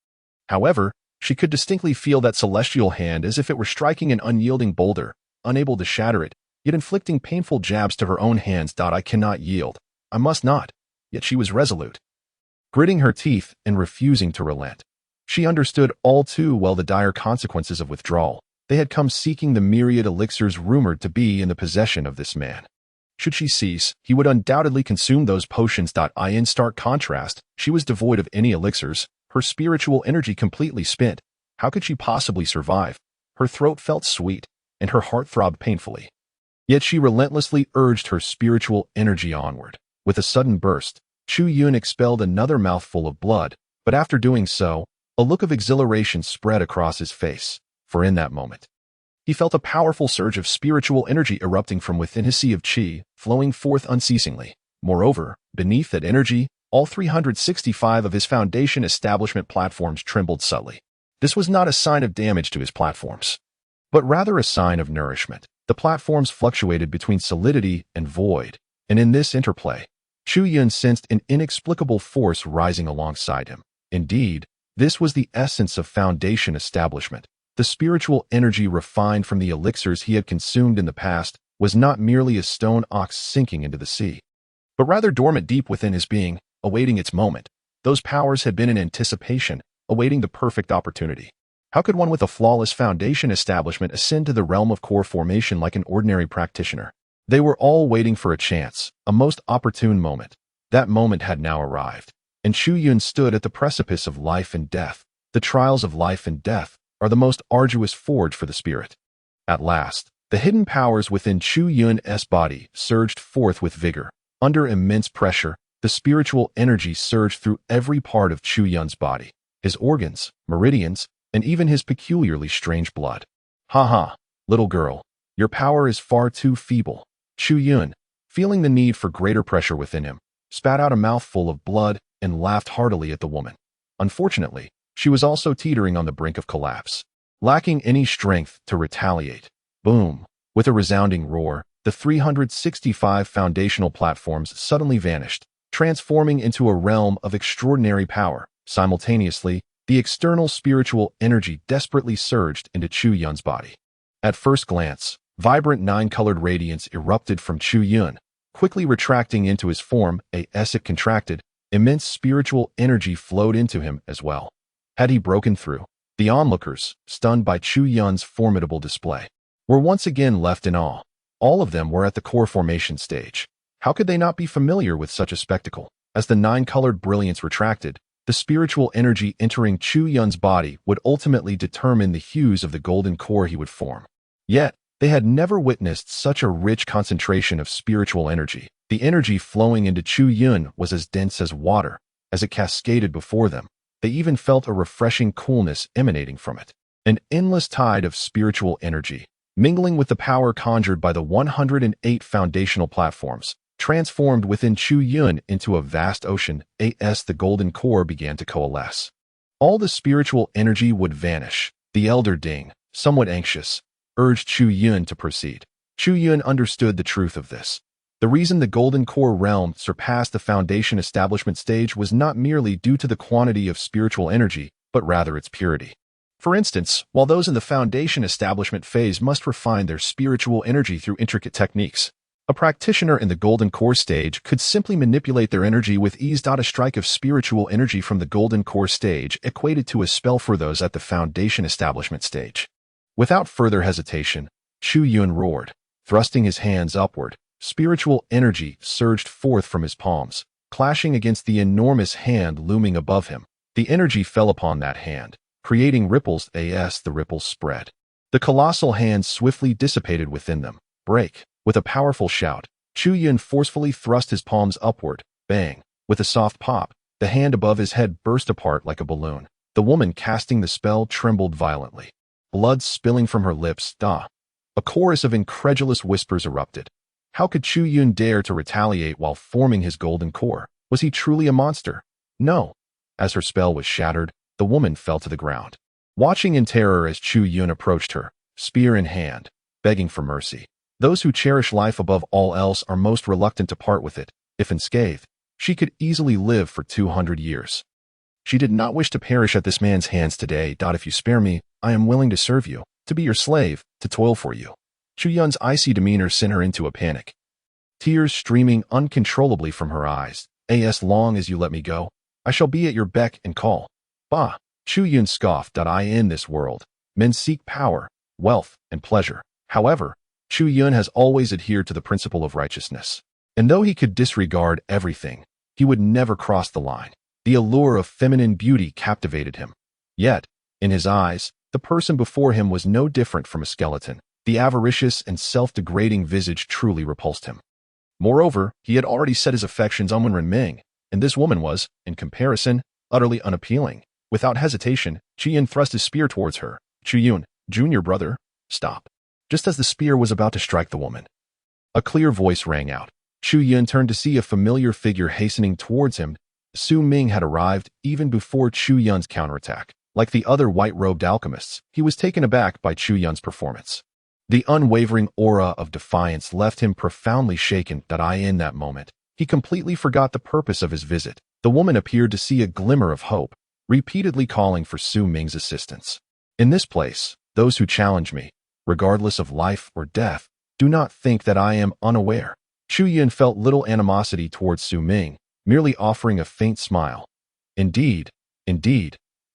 However, she could distinctly feel that celestial hand as if it were striking an unyielding boulder, unable to shatter it, yet inflicting painful jabs to her own hands. I cannot yield. I must not. Yet she was resolute, gritting her teeth and refusing to relent. She understood all too well the dire consequences of withdrawal. They had come seeking the myriad elixirs rumored to be in the possession of this man. Should she cease, he would undoubtedly consume those potions. In stark contrast, she was devoid of any elixirs, her spiritual energy completely spent. How could she possibly survive? Her throat felt sweet, and her heart throbbed painfully. Yet she relentlessly urged her spiritual energy onward. With a sudden burst, Chu Yun expelled another mouthful of blood, but after doing so, a look of exhilaration spread across his face, for in that moment, he felt a powerful surge of spiritual energy erupting from within his sea of qi, flowing forth unceasingly. Moreover, beneath that energy, All 365 of his foundation establishment platforms trembled subtly. This was not a sign of damage to his platforms, but rather a sign of nourishment. The platforms fluctuated between solidity and void, and in this interplay, Chu Yun sensed an inexplicable force rising alongside him. Indeed, this was the essence of foundation establishment. The spiritual energy refined from the elixirs he had consumed in the past was not merely a stone ox sinking into the sea, but rather dormant deep within his being, awaiting its moment. Those powers had been in anticipation, awaiting the perfect opportunity. How could one with a flawless foundation establishment ascend to the realm of core formation like an ordinary practitioner? They were all waiting for a chance, a most opportune moment. That moment had now arrived, and Chu Yun stood at the precipice of life and death. The trials of life and death are the most arduous forge for the spirit. At last, the hidden powers within Chu Yun's body surged forth with vigor. Under immense pressure, the spiritual energy surged through every part of Chu Yun's body, his organs, meridians, and even his peculiarly strange blood. Ha ha, little girl, your power is far too feeble. Chu Yun, feeling the need for greater pressure within him, spat out a mouthful of blood and laughed heartily at the woman. Unfortunately, she was also teetering on the brink of collapse, lacking any strength to retaliate. Boom! With a resounding roar, the 365 foundational platforms suddenly vanished, transforming into a realm of extraordinary power. Simultaneously, the external spiritual energy desperately surged into Chu Yun's body. At first glance, vibrant nine-colored radiance erupted from Chu Yun, quickly retracting into his form. As it contracted, immense spiritual energy flowed into him as well. Had he broken through? The onlookers, stunned by Chu Yun's formidable display, were once again left in awe. All of them were at the core formation stage. How could they not be familiar with such a spectacle? As the nine-colored brilliance retracted, the spiritual energy entering Chu Yun's body would ultimately determine the hues of the golden core he would form. Yet, they had never witnessed such a rich concentration of spiritual energy. The energy flowing into Chu Yun was as dense as water. As it cascaded before them, they even felt a refreshing coolness emanating from it. An endless tide of spiritual energy, mingling with the power conjured by the 108 foundational platforms, transformed within Chu Yun into a vast ocean. As the golden core began to coalesce, all the spiritual energy would vanish. The elder Ding, somewhat anxious, urged Chu Yun to proceed. Chu Yun understood the truth of this. The reason the golden core realm surpassed the foundation establishment stage was not merely due to the quantity of spiritual energy, but rather its purity. For instance, while those in the foundation establishment phase must refine their spiritual energy through intricate techniques, a practitioner in the golden core stage could simply manipulate their energy with ease. A strike of spiritual energy from the golden core stage equated to a spell for those at the foundation establishment stage. Without further hesitation, Chu Yun roared. Thrusting his hands upward, spiritual energy surged forth from his palms, clashing against the enormous hand looming above him. The energy fell upon that hand, creating ripples. As the ripples spread, the colossal hand swiftly dissipated within them. Break! With a powerful shout, Chu Yun forcefully thrust his palms upward. Bang! With a soft pop, the hand above his head burst apart like a balloon. The woman casting the spell trembled violently, blood spilling from her lips. A chorus of incredulous whispers erupted. How could Chu Yun dare to retaliate while forming his golden core? Was he truly a monster? No. As her spell was shattered, the woman fell to the ground, watching in terror as Chu Yun approached her, spear in hand, begging for mercy. Those who cherish life above all else are most reluctant to part with it. If unscathed, she could easily live for 200 years. She did not wish to perish at this man's hands today. If you spare me, I am willing to serve you, to be your slave, to toil for you. Chu Yun's icy demeanor sent her into a panic, tears streaming uncontrollably from her eyes. As long as you let me go, I shall be at your beck and call. Bah! Chu Yun scoffed. In this world, men seek power, wealth, and pleasure. However, Chu Yun has always adhered to the principle of righteousness. And though he could disregard everything, he would never cross the line. The allure of feminine beauty captivated him. Yet, in his eyes, the person before him was no different from a skeleton. The avaricious and self-degrading visage truly repulsed him. Moreover, he had already set his affections on Wen Renming, and this woman was, in comparison, utterly unappealing. Without hesitation, Chu Yun thrust his spear towards her. Chu Yun, junior brother, stop. Just as the spear was about to strike the woman, a clear voice rang out. Chu Yun turned to see a familiar figure hastening towards him. Su Ming had arrived even before Chu Yun's counterattack. Like the other white-robed alchemists, he was taken aback by Chu Yun's performance. The unwavering aura of defiance left him profoundly shaken. In that moment, he completely forgot the purpose of his visit. The woman appeared to see a glimmer of hope, repeatedly calling for Su Ming's assistance. In this place, those who challenge me, regardless of life or death, do not think that I am unaware. Chu Yun felt little animosity towards Su Ming, merely offering a faint smile. Indeed,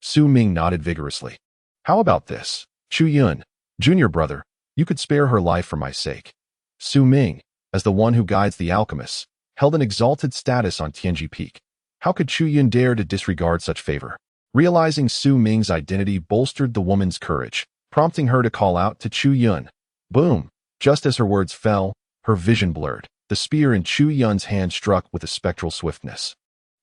Su Ming nodded vigorously. How about this? Chu Yun, junior brother, you could spare her life for my sake. Su Ming, as the one who guides the alchemists, held an exalted status on Tianji Peak. How could Chu Yun dare to disregard such favor? Realizing Su Ming's identity bolstered the woman's courage, prompting her to call out to Chu Yun. Boom! Just as her words fell, her vision blurred. The spear in Chu Yun's hand struck with a spectral swiftness,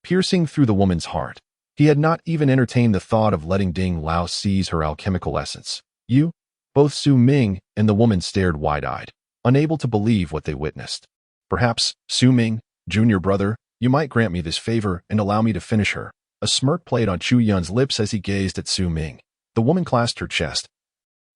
piercing through the woman's heart. He had not even entertained the thought of letting Ding Lao seize her alchemical essence. You? Both Su Ming and the woman stared wide-eyed, unable to believe what they witnessed. Perhaps, Su Ming, junior brother, you might grant me this favor and allow me to finish her. A smirk played on Chu Yun's lips as he gazed at Su Ming. The woman clasped her chest,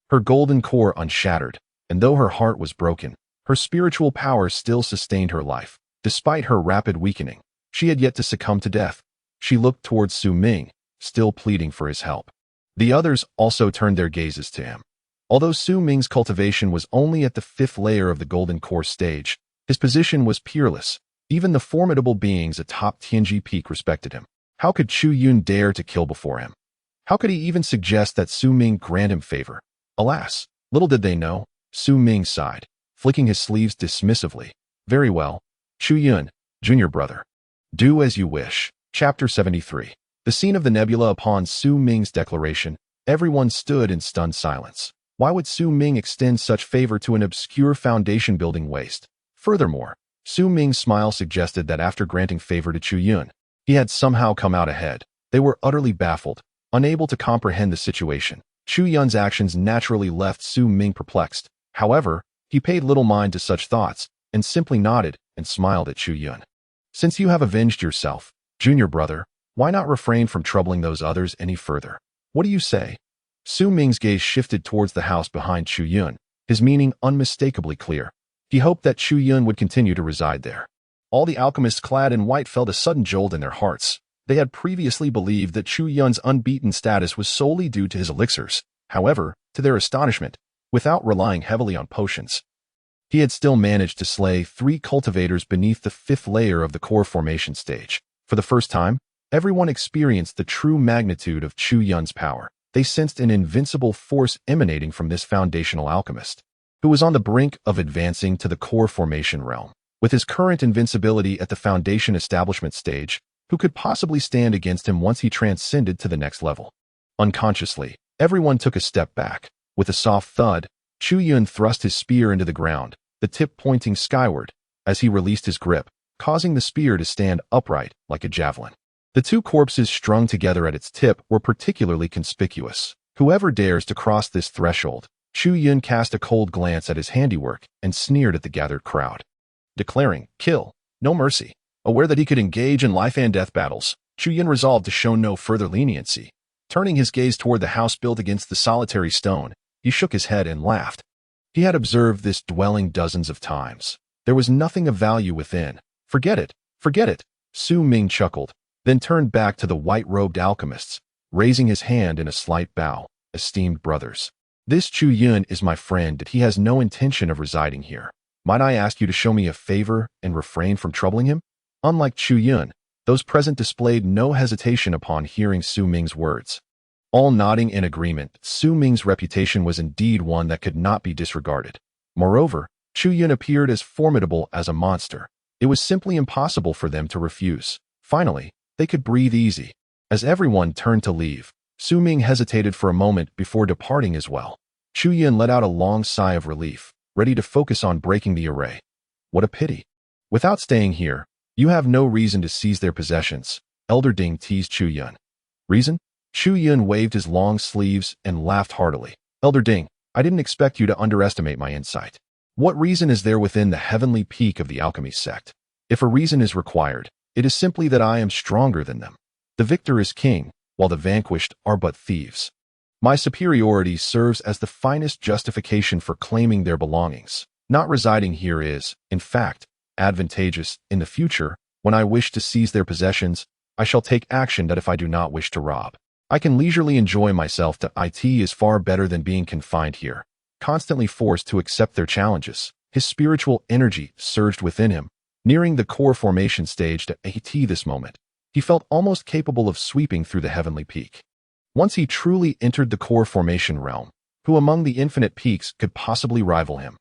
her golden core unshattered, and though her heart was broken, her spiritual power still sustained her life. Despite her rapid weakening, she had yet to succumb to death. She looked towards Su Ming, still pleading for his help. The others also turned their gazes to him. Although Su Ming's cultivation was only at the 5th layer of the Golden Core stage, his position was peerless. Even the formidable beings atop Tianji Peak respected him. How could Chu Yun dare to kill before him? How could he even suggest that Su Ming grant him favor? Alas, little did they know, Su Ming sighed, flicking his sleeves dismissively. Very well, Chu Yun, junior brother. Do as you wish. Chapter 73. The scene of the nebula upon Su Ming's declaration, everyone stood in stunned silence. Why would Su Ming extend such favor to an obscure foundation-building waste? Furthermore, Su Ming's smile suggested that after granting favor to Chu Yun, he had somehow come out ahead. They were utterly baffled, unable to comprehend the situation. Chu Yun's actions naturally left Su Ming perplexed. However, he paid little mind to such thoughts, and simply nodded and smiled at Chu Yun. Since you have avenged yourself, junior brother, why not refrain from troubling those others any further? What do you say? Su Ming's gaze shifted towards the house behind Chu Yun, his meaning unmistakably clear. He hoped that Chu Yun would continue to reside there. All the alchemists clad in white felt a sudden jolt in their hearts. They had previously believed that Chu Yun's unbeaten status was solely due to his elixirs. However, to their astonishment, without relying heavily on potions, he had still managed to slay 3 cultivators beneath the 5th layer of the core formation stage. For the first time, everyone experienced the true magnitude of Chu Yun's power. They sensed an invincible force emanating from this foundational alchemist, who was on the brink of advancing to the core formation realm. With his current invincibility at the foundation establishment stage, who could possibly stand against him once he transcended to the next level? Unconsciously, everyone took a step back. With a soft thud, Chu Yun thrust his spear into the ground, the tip pointing skyward, as he released his grip, causing the spear to stand upright like a javelin. The 2 corpses strung together at its tip were particularly conspicuous. Whoever dares to cross this threshold, Chu Yun cast a cold glance at his handiwork and sneered at the gathered crowd, declaring, kill, no mercy. Aware that he could engage in life and death battles, Chu Yun resolved to show no further leniency. Turning his gaze toward the house built against the solitary stone, he shook his head and laughed. He had observed this dwelling dozens of times. There was nothing of value within. Forget it, forget it. Su Ming chuckled, then turned back to the white-robed alchemists, raising his hand in a slight bow. Esteemed brothers, this Chu Yun is my friend and he has no intention of residing here. Might I ask you to show me a favor and refrain from troubling him? Unlike Chu Yun, those present displayed no hesitation upon hearing Su Ming's words. All nodding in agreement, Su Ming's reputation was indeed one that could not be disregarded. Moreover, Chu Yun appeared as formidable as a monster. It was simply impossible for them to refuse. Finally, they could breathe easy. As everyone turned to leave, Su Ming hesitated for a moment before departing as well. Chu Yun let out a long sigh of relief, ready to focus on breaking the array. What a pity. Without staying here, you have no reason to seize their possessions, Elder Ding teased Chu Yun. Reason? Chu Yun waved his long sleeves and laughed heartily. Elder Ding, I didn't expect you to underestimate my insight. What reason is there within the heavenly peak of the alchemy sect? If a reason is required, It is simply that I am stronger than them. The victor is king, while the vanquished are but thieves. My superiority serves as the finest justification for claiming their belongings. Not residing here is, in fact, advantageous. In the future, when I wish to seize their possessions, I shall take action that if I do not wish to rob, I can leisurely enjoy myself. It is far better than being confined here, constantly forced to accept their challenges. His spiritual energy surged within him, nearing the core formation stage. This moment, he felt almost capable of sweeping through the heavenly peak. Once he truly entered the core formation realm, who among the infinite peaks could possibly rival him?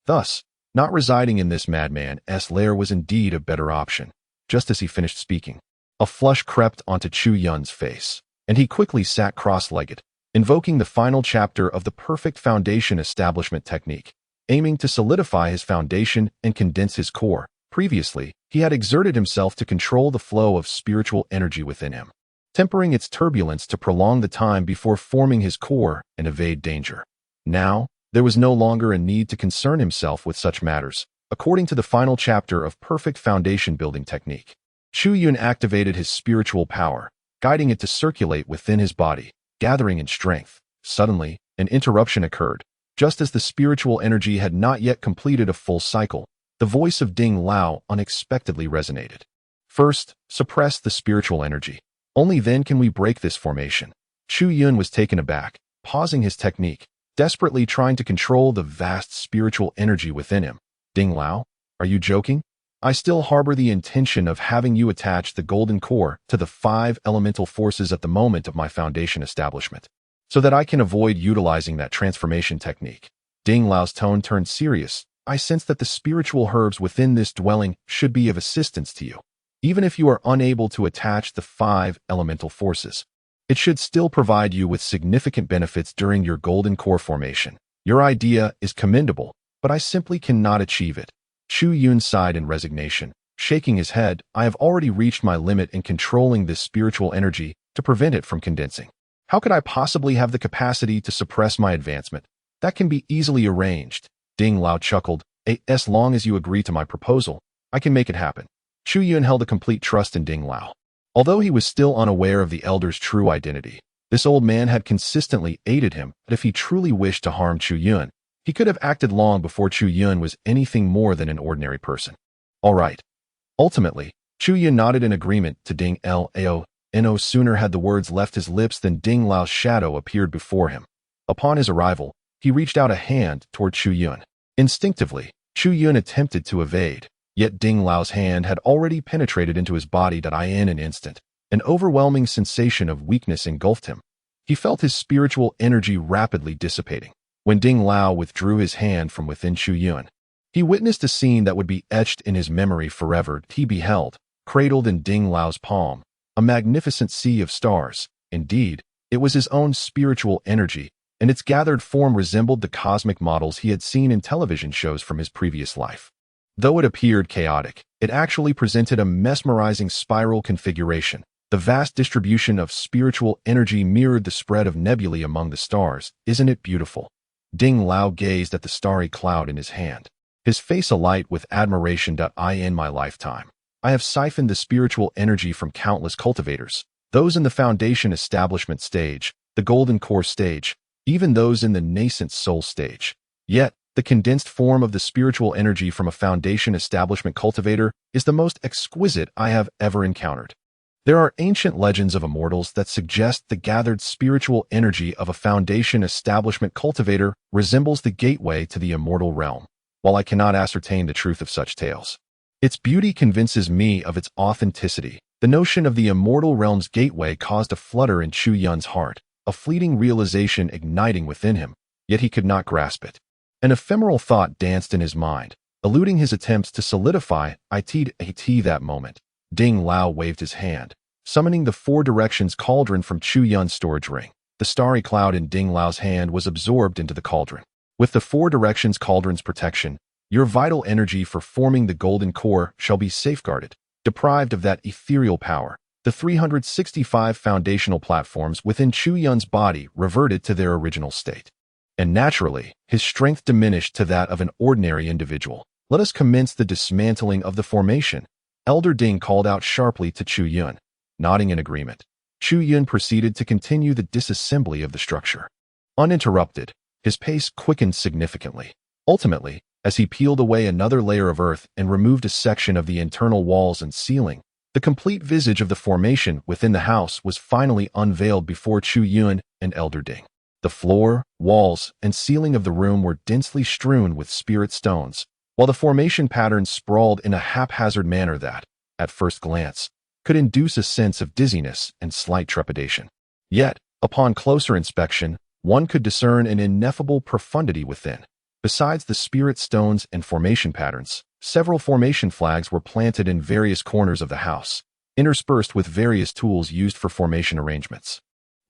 Thus, not residing in this madman's lair was indeed a better option. Just as he finished speaking, a flush crept onto Chu Yun's face, and he quickly sat cross-legged, invoking the final chapter of the perfect foundation establishment technique, aiming to solidify his foundation and condense his core. Previously, he had exerted himself to control the flow of spiritual energy within him, tempering its turbulence to prolong the time before forming his core and evade danger. Now, there was no longer a need to concern himself with such matters. According to the final chapter of perfect foundation building technique, Chu Yun activated his spiritual power, guiding it to circulate within his body, gathering in strength. Suddenly, an interruption occurred. Just as the spiritual energy had not yet completed a full cycle, the voice of Ding Lao unexpectedly resonated. First, suppress the spiritual energy. Only then can we break this formation. Chu Yun was taken aback, pausing his technique, desperately trying to control the vast spiritual energy within him. Ding Lao, are you joking? I still harbor the intention of having you attach the golden core to the 5 elemental forces at the moment of my foundation establishment, so that I can avoid utilizing that transformation technique. Ding Lao's tone turned serious. I sense that the spiritual herbs within this dwelling should be of assistance to you. Even if you are unable to attach the 5 elemental forces, it should still provide you with significant benefits during your golden core formation. Your idea is commendable, but I simply cannot achieve it. Chu Yun sighed in resignation, shaking his head. I have already reached my limit in controlling this spiritual energy to prevent it from condensing. How could I possibly have the capacity to suppress my advancement? That can be easily arranged. Ding Lao chuckled. As long as you agree to my proposal, I can make it happen. Chu Yun held a complete trust in Ding Lao. Although he was still unaware of the elder's true identity, this old man had consistently aided him. But if he truly wished to harm Chu Yun, he could have acted long before Chu Yun was anything more than an ordinary person. All right. Ultimately, Chu Yun nodded in agreement to Ding Lao. No sooner had the words left his lips than Ding Lao's shadow appeared before him. Upon his arrival, he reached out a hand toward Chu Yun. Instinctively, Chu Yun attempted to evade, yet Ding Lao's hand had already penetrated into his body. In an instant, an overwhelming sensation of weakness engulfed him. He felt his spiritual energy rapidly dissipating. When Ding Lao withdrew his hand from within Chu Yun, he witnessed a scene that would be etched in his memory forever. He beheld, cradled in Ding Lao's palm, a magnificent sea of stars. Indeed, it was his own spiritual energy, and its gathered form resembled the cosmic models he had seen in television shows from his previous life. Though it appeared chaotic, it actually presented a mesmerizing spiral configuration. The vast distribution of spiritual energy mirrored the spread of nebulae among the stars. Isn't it beautiful? Ding Lao gazed at the starry cloud in his hand, his face alight with admiration. In my lifetime, I have siphoned the spiritual energy from countless cultivators, those in the foundation establishment stage, the golden core stage, even those in the nascent soul stage. Yet, the condensed form of the spiritual energy from a foundation establishment cultivator is the most exquisite I have ever encountered. There are ancient legends of immortals that suggest the gathered spiritual energy of a foundation establishment cultivator resembles the gateway to the immortal realm. While I cannot ascertain the truth of such tales, its beauty convinces me of its authenticity. The notion of the immortal realm's gateway caused a flutter in Chu Yun's heart, a fleeting realization igniting within him, yet he could not grasp it. An ephemeral thought danced in his mind, eluding his attempts to solidify it. That moment, Ding Lao waved his hand, summoning the 4 directions cauldron from Chu Yun's storage ring. The starry cloud in Ding Lao's hand was absorbed into the cauldron. With the 4 directions cauldron's protection, your vital energy for forming the golden core shall be safeguarded. Deprived of that ethereal power, the 365 foundational platforms within Chu Yun's body reverted to their original state. And naturally, his strength diminished to that of an ordinary individual. Let us commence the dismantling of the formation. Elder Ding called out sharply to Chu Yun. Nodding in agreement, Chu Yun proceeded to continue the disassembly of the structure. Uninterrupted, his pace quickened significantly. Ultimately, as he peeled away another layer of earth and removed a section of the internal walls and ceiling, the complete visage of the formation within the house was finally unveiled before Chu Yun and Elder Ding. The floor, walls, and ceiling of the room were densely strewn with spirit stones, while the formation patterns sprawled in a haphazard manner that, at first glance, could induce a sense of dizziness and slight trepidation. Yet, upon closer inspection, one could discern an ineffable profundity within. Besides the spirit stones and formation patterns, several formation flags were planted in various corners of the house, interspersed with various tools used for formation arrangements.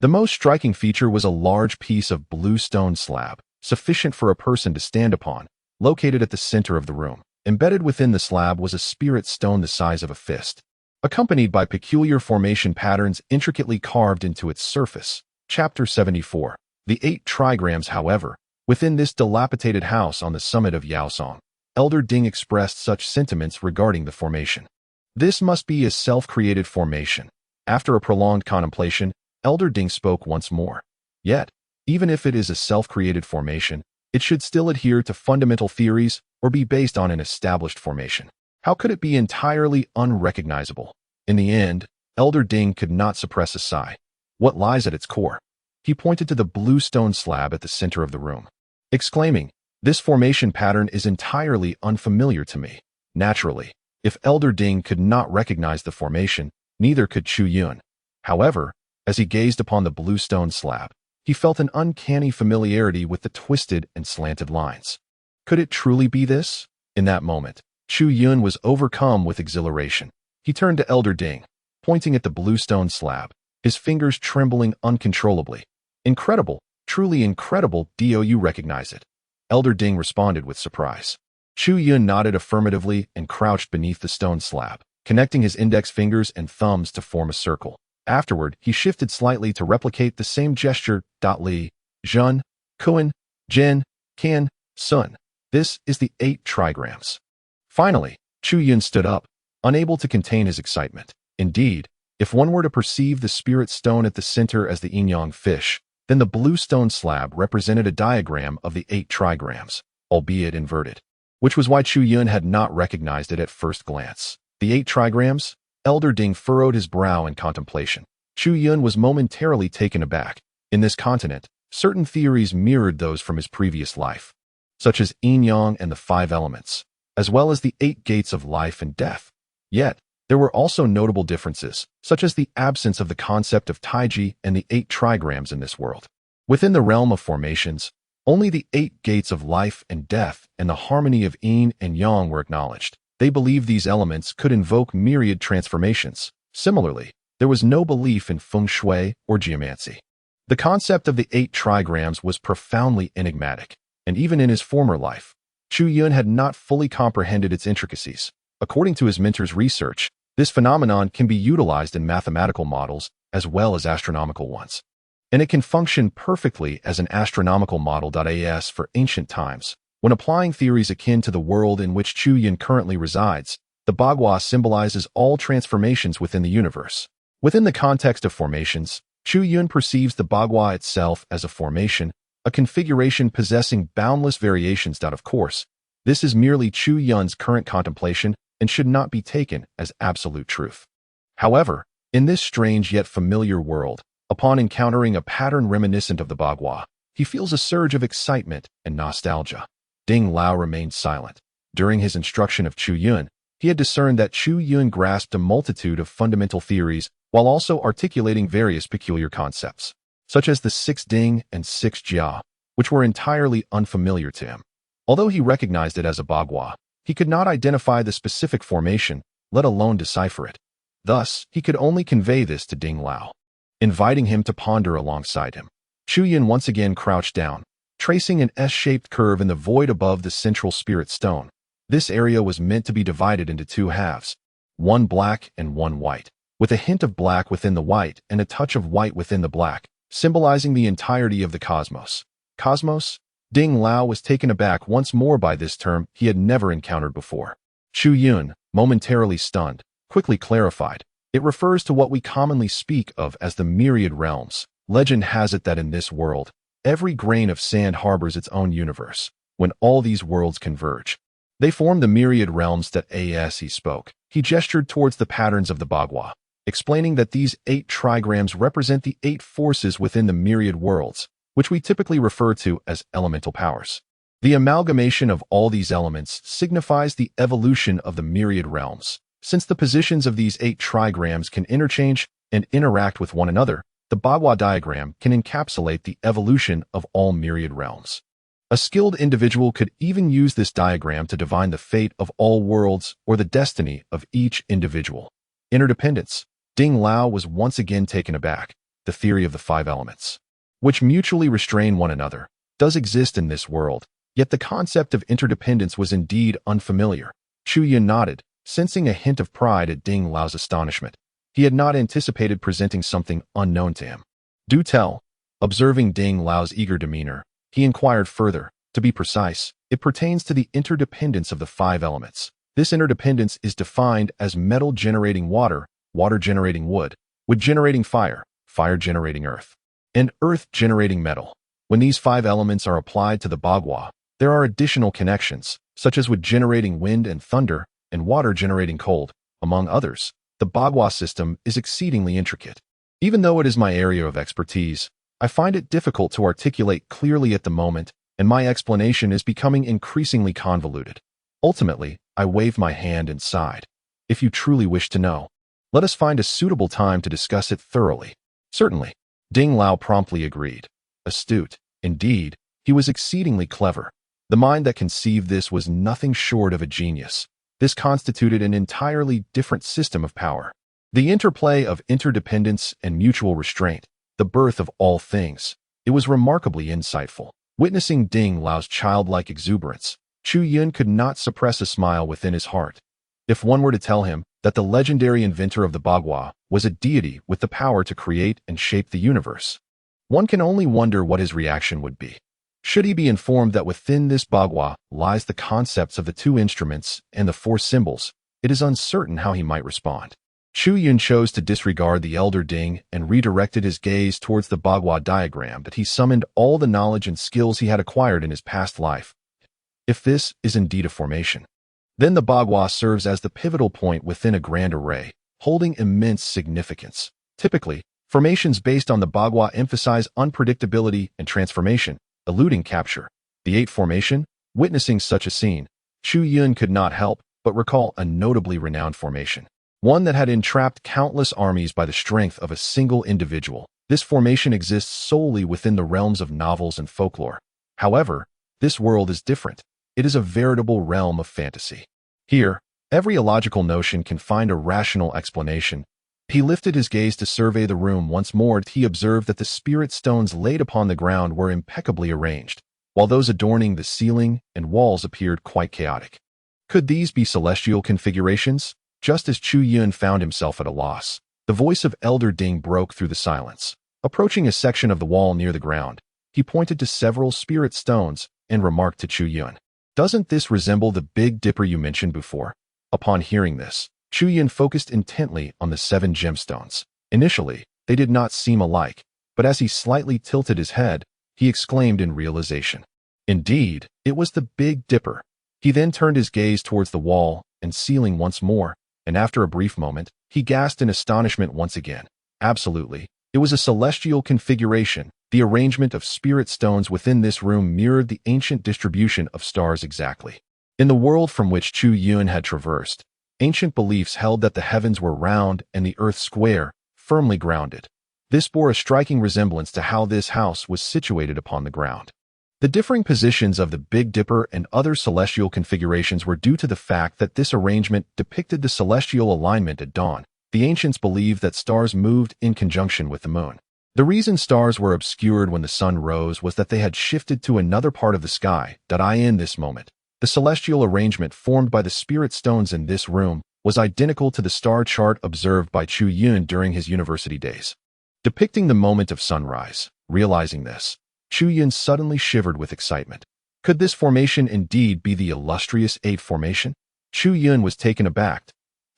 The most striking feature was a large piece of blue stone slab, sufficient for a person to stand upon, located at the center of the room. Embedded within the slab was a spirit stone the size of a fist, accompanied by peculiar formation patterns intricately carved into its surface. Chapter 74. The 8 trigrams. However, within this dilapidated house on the summit of Yaosong, Elder Ding expressed such sentiments regarding the formation. This must be a self-created formation. After a prolonged contemplation, Elder Ding spoke once more. Yet, even if it is a self-created formation, it should still adhere to fundamental theories or be based on an established formation. How could it be entirely unrecognizable? In the end, Elder Ding could not suppress a sigh. What lies at its core? He pointed to the blue stone slab at the center of the room, exclaiming, "This formation pattern is entirely unfamiliar to me." Naturally, if Elder Ding could not recognize the formation, neither could Chu Yun. However, as he gazed upon the blue stone slab, he felt an uncanny familiarity with the twisted and slanted lines. Could it truly be this? In that moment, Chu Yun was overcome with exhilaration. He turned to Elder Ding, pointing at the blue stone slab, his fingers trembling uncontrollably. "Incredible, truly incredible, do you recognize it?" Elder Ding responded with surprise. Chu Yun nodded affirmatively and crouched beneath the stone slab, connecting his index fingers and thumbs to form a circle. Afterward, he shifted slightly to replicate the same gesture. Li, Zhun, Kuan, Jin, Qian, Sun. This is the 8 trigrams. Finally, Chu Yun stood up, unable to contain his excitement. Indeed, if one were to perceive the spirit stone at the center as the yin-yang fish, then the blue stone slab represented a diagram of the 8 trigrams, albeit inverted, which was why Chu Yun had not recognized it at first glance. The 8 trigrams? Elder Ding furrowed his brow in contemplation. Chu Yun was momentarily taken aback. In this continent, certain theories mirrored those from his previous life, such as yin-yang and the 5 elements, as well as the 8 gates of life and death. Yet, there were also notable differences, such as the absence of the concept of taiji and the 8 trigrams in this world. Within the realm of formations, only the 8 gates of life and death and the harmony of yin and yang were acknowledged. They believed these elements could invoke myriad transformations. Similarly, there was no belief in feng shui or geomancy. The concept of the 8 trigrams was profoundly enigmatic, and even in his former life, Chu Yun had not fully comprehended its intricacies. According to his mentor's research, this phenomenon can be utilized in mathematical models as well as astronomical ones, and it can function perfectly as an astronomical model. As for ancient times, when applying theories akin to the world in which Chu Yun currently resides, the Bagua symbolizes all transformations within the universe. Within the context of formations, Chu Yun perceives the Bagua itself as a formation, a configuration possessing boundless variations. Of course, this is merely Chu Yun's current contemplation and should not be taken as absolute truth. However, in this strange yet familiar world, upon encountering a pattern reminiscent of the Bagua, he feels a surge of excitement and nostalgia. Ding Lao remained silent. During his instruction of Chu Yun, he had discerned that Chu Yun grasped a multitude of fundamental theories while also articulating various peculiar concepts, such as the 6 Ding and 6 Jia, which were entirely unfamiliar to him. Although he recognized it as a Bagua, he could not identify the specific formation, let alone decipher it. Thus, he could only convey this to Ding Lao, inviting him to ponder alongside him. Chu Yun once again crouched down, tracing an S-shaped curve in the void above the central spirit stone. This area was meant to be divided into 2 halves, one black and one white, with a hint of black within the white and a touch of white within the black, symbolizing the entirety of the cosmos. Cosmos? Ding Lao was taken aback once more by this term he had never encountered before. Chu Yun, momentarily stunned, quickly clarified. It refers to what we commonly speak of as the myriad realms. Legend has it that in this world, every grain of sand harbors its own universe. When all these worlds converge, they form the myriad realms that as he spoke. He gestured towards the patterns of the Bagua, explaining that these 8 trigrams represent the 8 forces within the myriad worlds, which we typically refer to as elemental powers. The amalgamation of all these elements signifies the evolution of the myriad realms. Since the positions of these 8 trigrams can interchange and interact with one another, the Bagua diagram can encapsulate the evolution of all myriad realms. A skilled individual could even use this diagram to divine the fate of all worlds or the destiny of each individual. Interdependence. Ding Lao was once again taken aback. The theory of the 5 elements, which mutually restrain one another, does exist in this world, yet the concept of interdependence was indeed unfamiliar. Chu Yun nodded, sensing a hint of pride at Ding Lao's astonishment. He had not anticipated presenting something unknown to him. Do tell. Observing Ding Lao's eager demeanor, he inquired further. To be precise, it pertains to the interdependence of the 5 elements. This interdependence is defined as metal generating water, water generating wood, wood generating fire, fire generating earth, and earth generating metal. When these 5 elements are applied to the Bagua, there are additional connections, such as wood generating wind and thunder, and water generating cold, among others. The Bagua system is exceedingly intricate. Even though it is my area of expertise, I find it difficult to articulate clearly at the moment, and my explanation is becoming increasingly convoluted. Ultimately, I waved my hand and sighed. If you truly wish to know, let us find a suitable time to discuss it thoroughly. Certainly. Ding Lao promptly agreed. Astute. Indeed, he was exceedingly clever. The mind that conceived this was nothing short of a genius. This constituted an entirely different system of power. The interplay of interdependence and mutual restraint, the birth of all things. It was remarkably insightful. Witnessing Ding Lao's childlike exuberance, Chu Yun could not suppress a smile within his heart. If one were to tell him that the legendary inventor of the Bagua was a deity with the power to create and shape the universe, one can only wonder what his reaction would be. Should he be informed that within this Bagua lies the concepts of the 2 instruments and the 4 symbols, it is uncertain how he might respond. Chu Yun chose to disregard the elder Ding and redirected his gaze towards the Bagua diagram that he summoned all the knowledge and skills he had acquired in his past life. If this is indeed a formation, then the Bagua serves as the pivotal point within a grand array, holding immense significance. Typically, formations based on the Bagua emphasize unpredictability and transformation, eluding capture. The 8 formation, witnessing such a scene, Chu Yun could not help but recall a notably renowned formation. One that had entrapped countless armies by the strength of a single individual. This formation exists solely within the realms of novels and folklore. However, this world is different. It is a veritable realm of fantasy. Here, every illogical notion can find a rational explanation. He lifted his gaze to survey the room once more. He observed that the spirit stones laid upon the ground were impeccably arranged, while those adorning the ceiling and walls appeared quite chaotic. Could these be celestial configurations? Just as Chu Yun found himself at a loss, the voice of Elder Ding broke through the silence. Approaching a section of the wall near the ground, he pointed to several spirit stones and remarked to Chu Yun, "Doesn't this resemble the Big Dipper you mentioned before?" Upon hearing this, Chu Yun focused intently on the 7 gemstones. Initially, they did not seem alike, but as he slightly tilted his head, he exclaimed in realization. Indeed, it was the Big Dipper. He then turned his gaze towards the wall and ceiling once more, and after a brief moment, he gasped in astonishment once again. Absolutely. It was a celestial configuration. The arrangement of spirit stones within this room mirrored the ancient distribution of stars exactly. In the world from which Chu Yun had traversed, ancient beliefs held that the heavens were round and the earth square, firmly grounded. This bore a striking resemblance to how this house was situated upon the ground. The differing positions of the Big Dipper and other celestial configurations were due to the fact that this arrangement depicted the celestial alignment at dawn. The ancients believed that stars moved in conjunction with the moon. The reason stars were obscured when the sun rose was that they had shifted to another part of the sky. In this moment, the celestial arrangement formed by the spirit stones in this room was identical to the star chart observed by Chu Yun during his university days, depicting the moment of sunrise. Realizing this, Chu Yun suddenly shivered with excitement. Could this formation indeed be the illustrious 8 formation? Chu Yun was taken aback.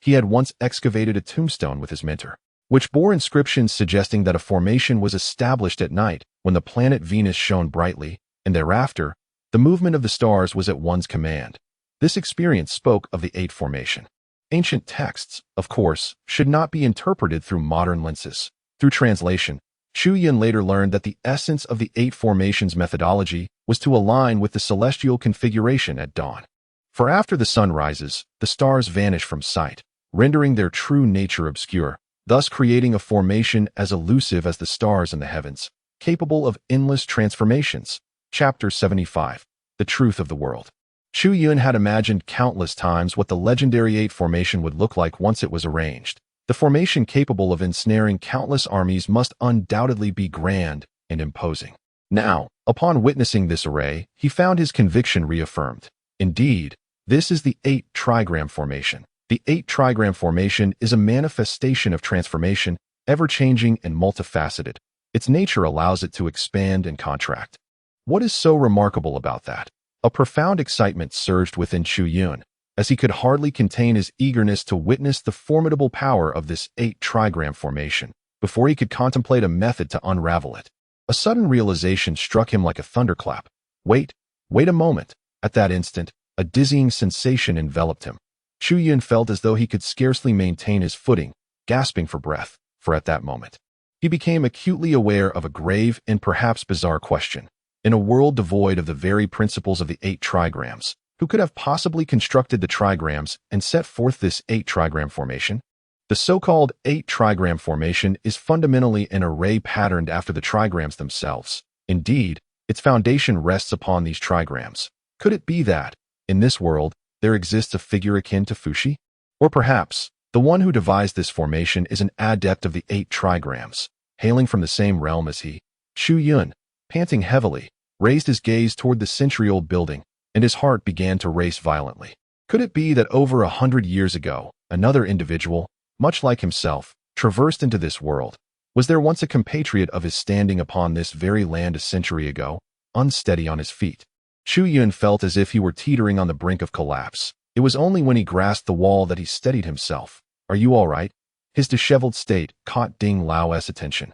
he had once excavated a tombstone with his mentor, which bore inscriptions suggesting that a formation was established at night when the planet Venus shone brightly, and thereafter, the movement of the stars was at one's command. This experience spoke of the 8 formation. Ancient texts, of course, should not be interpreted through modern lenses. Through translation, Chu Yun later learned that the essence of the 8 formations methodology was to align with the celestial configuration at dawn. For after the sun rises, the stars vanish from sight, rendering their true nature obscure, thus creating a formation as elusive as the stars in the heavens, capable of endless transformations. Chapter 75. The Truth of the World. Chu Yun had imagined countless times what the legendary 8 formation would look like once it was arranged. The formation capable of ensnaring countless armies must undoubtedly be grand and imposing. Now, upon witnessing this array, he found his conviction reaffirmed. Indeed, this is the 8 trigram formation. The 8 trigram formation is a manifestation of transformation, ever-changing and multifaceted. Its nature allows it to expand and contract. What is so remarkable about that? A profound excitement surged within Chu Yun, as he could hardly contain his eagerness to witness the formidable power of this 8 trigram formation, before he could contemplate a method to unravel it. A sudden realization struck him like a thunderclap. Wait a moment. At that instant, a dizzying sensation enveloped him. Chu Yun felt as though he could scarcely maintain his footing, gasping for breath, for at that moment, he became acutely aware of a grave and perhaps bizarre question. In a world devoid of the very principles of the 8 trigrams, who could have possibly constructed the trigrams and set forth this 8 trigram formation? The so-called 8 trigram formation is fundamentally an array patterned after the trigrams themselves. Indeed, its foundation rests upon these trigrams. Could it be that, in this world, there exists a figure akin to Fuxi? Or perhaps, the one who devised this formation is an adept of the 8 trigrams, hailing from the same realm as he? Chu Yun, panting heavily, raised his gaze toward the century-old building, and his heart began to race violently. Could it be that over 100 years ago, another individual, much like himself, traversed into this world? Was there once a compatriot of his standing upon this very land a century ago, unsteady on his feet? Chu Yun felt as if he were teetering on the brink of collapse. It was only when he grasped the wall that he steadied himself. Are you all right? His disheveled state caught Ding Lao's attention,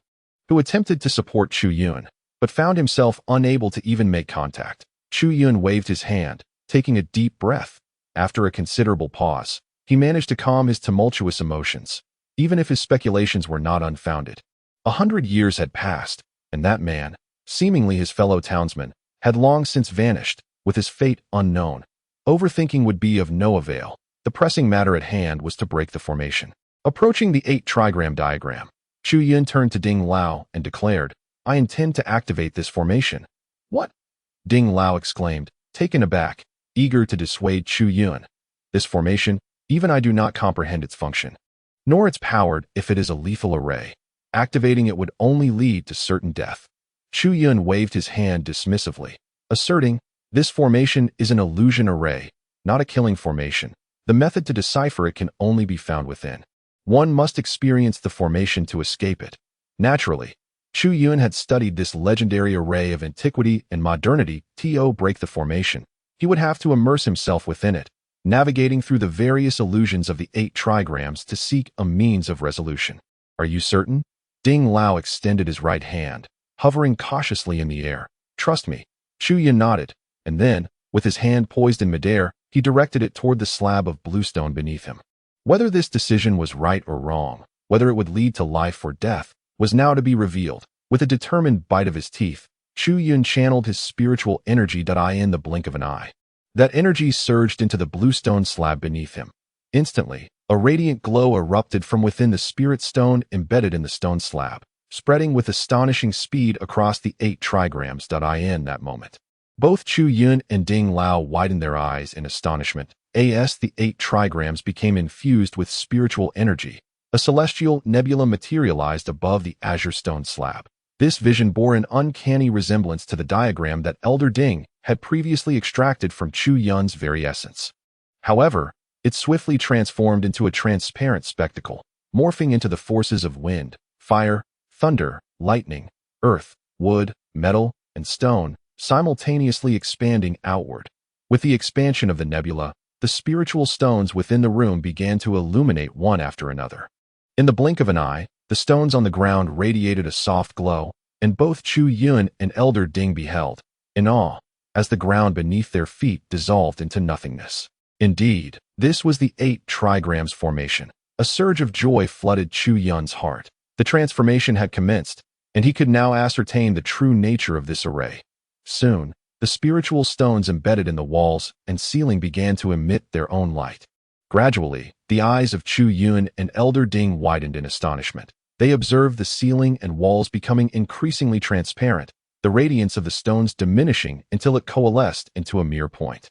who attempted to support Chu Yun, but found himself unable to even make contact. Chu Yun waved his hand, taking a deep breath. After a considerable pause, he managed to calm his tumultuous emotions, even if his speculations were not unfounded. 100 years had passed, and that man, seemingly his fellow townsman, had long since vanished, with his fate unknown. Overthinking would be of no avail. The pressing matter at hand was to break the formation. Approaching the 8 trigram diagram, Chu Yun turned to Ding Lao and declared, "I intend to activate this formation." "What?" Ding Lao exclaimed, taken aback, eager to dissuade Chu Yun. "This formation, even I do not comprehend its function, nor its power if it is a lethal array. Activating it would only lead to certain death." Chu Yun waved his hand dismissively, asserting, "This formation is an illusion array, not a killing formation. The method to decipher it can only be found within. One must experience the formation to escape it." Naturally, Chu Yun had studied this legendary array of antiquity and modernity. To break the formation, he would have to immerse himself within it, navigating through the various illusions of the 8 trigrams to seek a means of resolution. "Are you certain?" Ding Lao extended his right hand, hovering cautiously in the air. "Trust me." Chu Yun nodded, and then, with his hand poised in midair, he directed it toward the slab of bluestone beneath him. Whether this decision was right or wrong, whether it would lead to life or death, was now to be revealed. With a determined bite of his teeth, Chu Yun channeled his spiritual energy in the blink of an eye. That energy surged into the bluestone slab beneath him. Instantly, a radiant glow erupted from within the spirit stone embedded in the stone slab, spreading with astonishing speed across the 8 trigrams. In that moment, both Chu Yun and Ding Lao widened their eyes in astonishment. The 8 trigrams became infused with spiritual energy. A celestial nebula materialized above the azure stone slab. This vision bore an uncanny resemblance to the diagram that Elder Ding had previously extracted from Chu Yun's very essence. However, it swiftly transformed into a transparent spectacle, morphing into the forces of wind, fire, thunder, lightning, earth, wood, metal, and stone, simultaneously expanding outward. With the expansion of the nebula, the spiritual stones within the room began to illuminate one after another. In the blink of an eye, the stones on the ground radiated a soft glow, and both Chu Yun and Elder Ding beheld, in awe, as the ground beneath their feet dissolved into nothingness. Indeed, this was the 8 trigrams formation. A surge of joy flooded Chu Yun's heart. The transformation had commenced, and he could now ascertain the true nature of this array. Soon, the spiritual stones embedded in the walls and ceiling began to emit their own light. Gradually, the eyes of Chu Yun and Elder Ding widened in astonishment. They observed the ceiling and walls becoming increasingly transparent, the radiance of the stones diminishing until it coalesced into a mere point.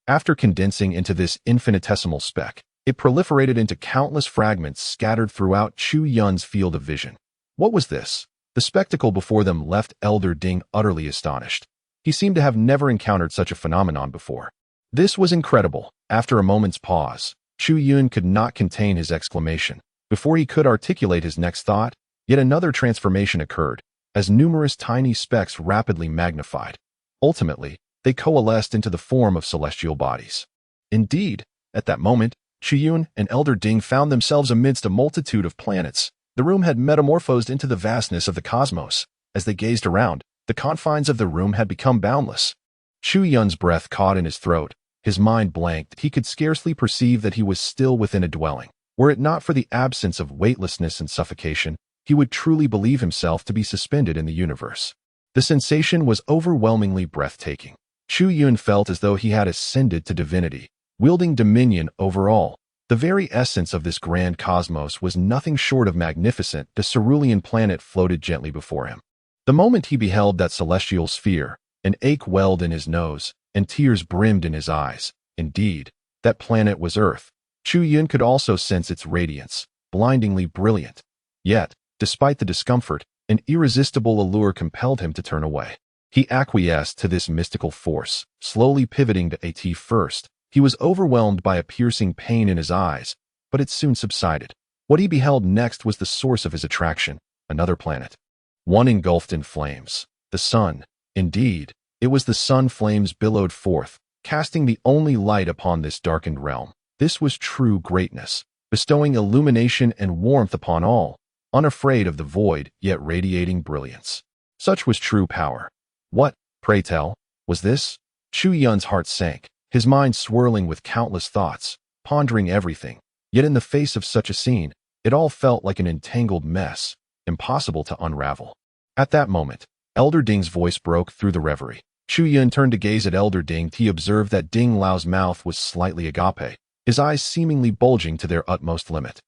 After condensing into this infinitesimal speck, it proliferated into countless fragments scattered throughout Chu Yun's field of vision. What was this? The spectacle before them left Elder Ding utterly astonished. He seemed to have never encountered such a phenomenon before. This was incredible. After a moment's pause, Chu Yun could not contain his exclamation. Before he could articulate his next thought, yet another transformation occurred, as numerous tiny specks rapidly magnified. Ultimately, they coalesced into the form of celestial bodies. Indeed, at that moment, Chu Yun and Elder Ding found themselves amidst a multitude of planets. The room had metamorphosed into the vastness of the cosmos. As they gazed around, the confines of the room had become boundless. Chu Yun's breath caught in his throat. His mind blanked. He could scarcely perceive that he was still within a dwelling. Were it not for the absence of weightlessness and suffocation, he would truly believe himself to be suspended in the universe. The sensation was overwhelmingly breathtaking. Chu Yun felt as though he had ascended to divinity, wielding dominion over all. The very essence of this grand cosmos was nothing short of magnificent. The cerulean planet floated gently before him. The moment he beheld that celestial sphere, an ache welled in his nose, and tears brimmed in his eyes. Indeed, that planet was Earth. Chu Yun could also sense its radiance, blindingly brilliant. Yet, despite the discomfort, an irresistible allure compelled him to turn away. He acquiesced to this mystical force, slowly pivoting to AT first. He was overwhelmed by a piercing pain in his eyes, but it soon subsided. What he beheld next was the source of his attraction, another planet. One engulfed in flames. The sun. Indeed, it was the sun flames billowed forth, casting the only light upon this darkened realm. This was true greatness, bestowing illumination and warmth upon all, unafraid of the void, yet radiating brilliance. Such was true power. What, pray tell, was this? Chu Yun's heart sank, his mind swirling with countless thoughts, pondering everything. Yet in the face of such a scene, it all felt like an entangled mess, impossible to unravel. At that moment, Elder Ding's voice broke through the reverie. Chu Yun turned to gaze at Elder Ding. He observed that Ding Lao's mouth was slightly agape, his eyes seemingly bulging to their utmost limit,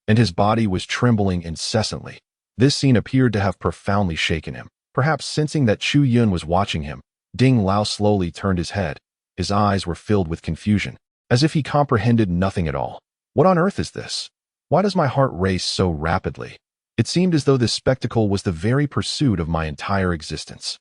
and his body was trembling incessantly. This scene appeared to have profoundly shaken him. Perhaps sensing that Chu Yun was watching him, Ding Lao slowly turned his head. His eyes were filled with confusion, as if he comprehended nothing at all. What on earth is this? Why does my heart race so rapidly? It seemed as though this spectacle was the very pursuit of my entire existence.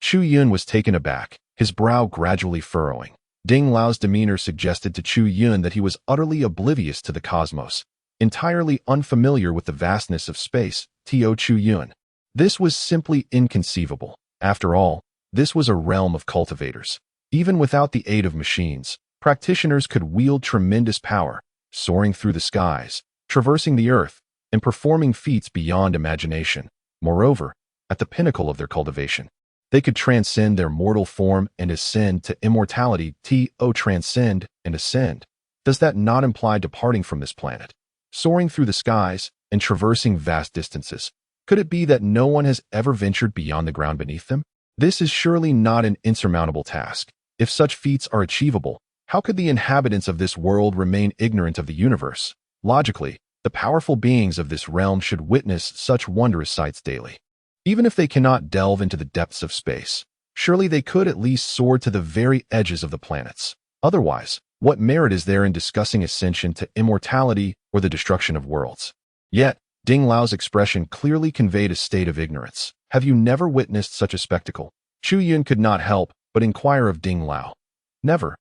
Chu Yun was taken aback, his brow gradually furrowing. Ding Lao's demeanor suggested to Chu Yun that he was utterly oblivious to the cosmos, entirely unfamiliar with the vastness of space. T.O. Chu Yun. This was simply inconceivable. After all, this was a realm of cultivators. Even without the aid of machines, practitioners could wield tremendous power, soaring through the skies, traversing the earth, and performing feats beyond imagination. Moreover, at the pinnacle of their cultivation, they could transcend their mortal form and ascend to immortality. To transcend and ascend. Does that not imply departing from this planet, soaring through the skies, and traversing vast distances? Could it be that no one has ever ventured beyond the ground beneath them? This is surely not an insurmountable task. If such feats are achievable, how could the inhabitants of this world remain ignorant of the universe? Logically, the powerful beings of this realm should witness such wondrous sights daily. Even if they cannot delve into the depths of space, surely they could at least soar to the very edges of the planets. Otherwise, what merit is there in discussing ascension to immortality or the destruction of worlds? Yet, Ding Lao's expression clearly conveyed a state of ignorance. Have you never witnessed such a spectacle? Chu Yun could not help but inquire of Ding Lao. Never.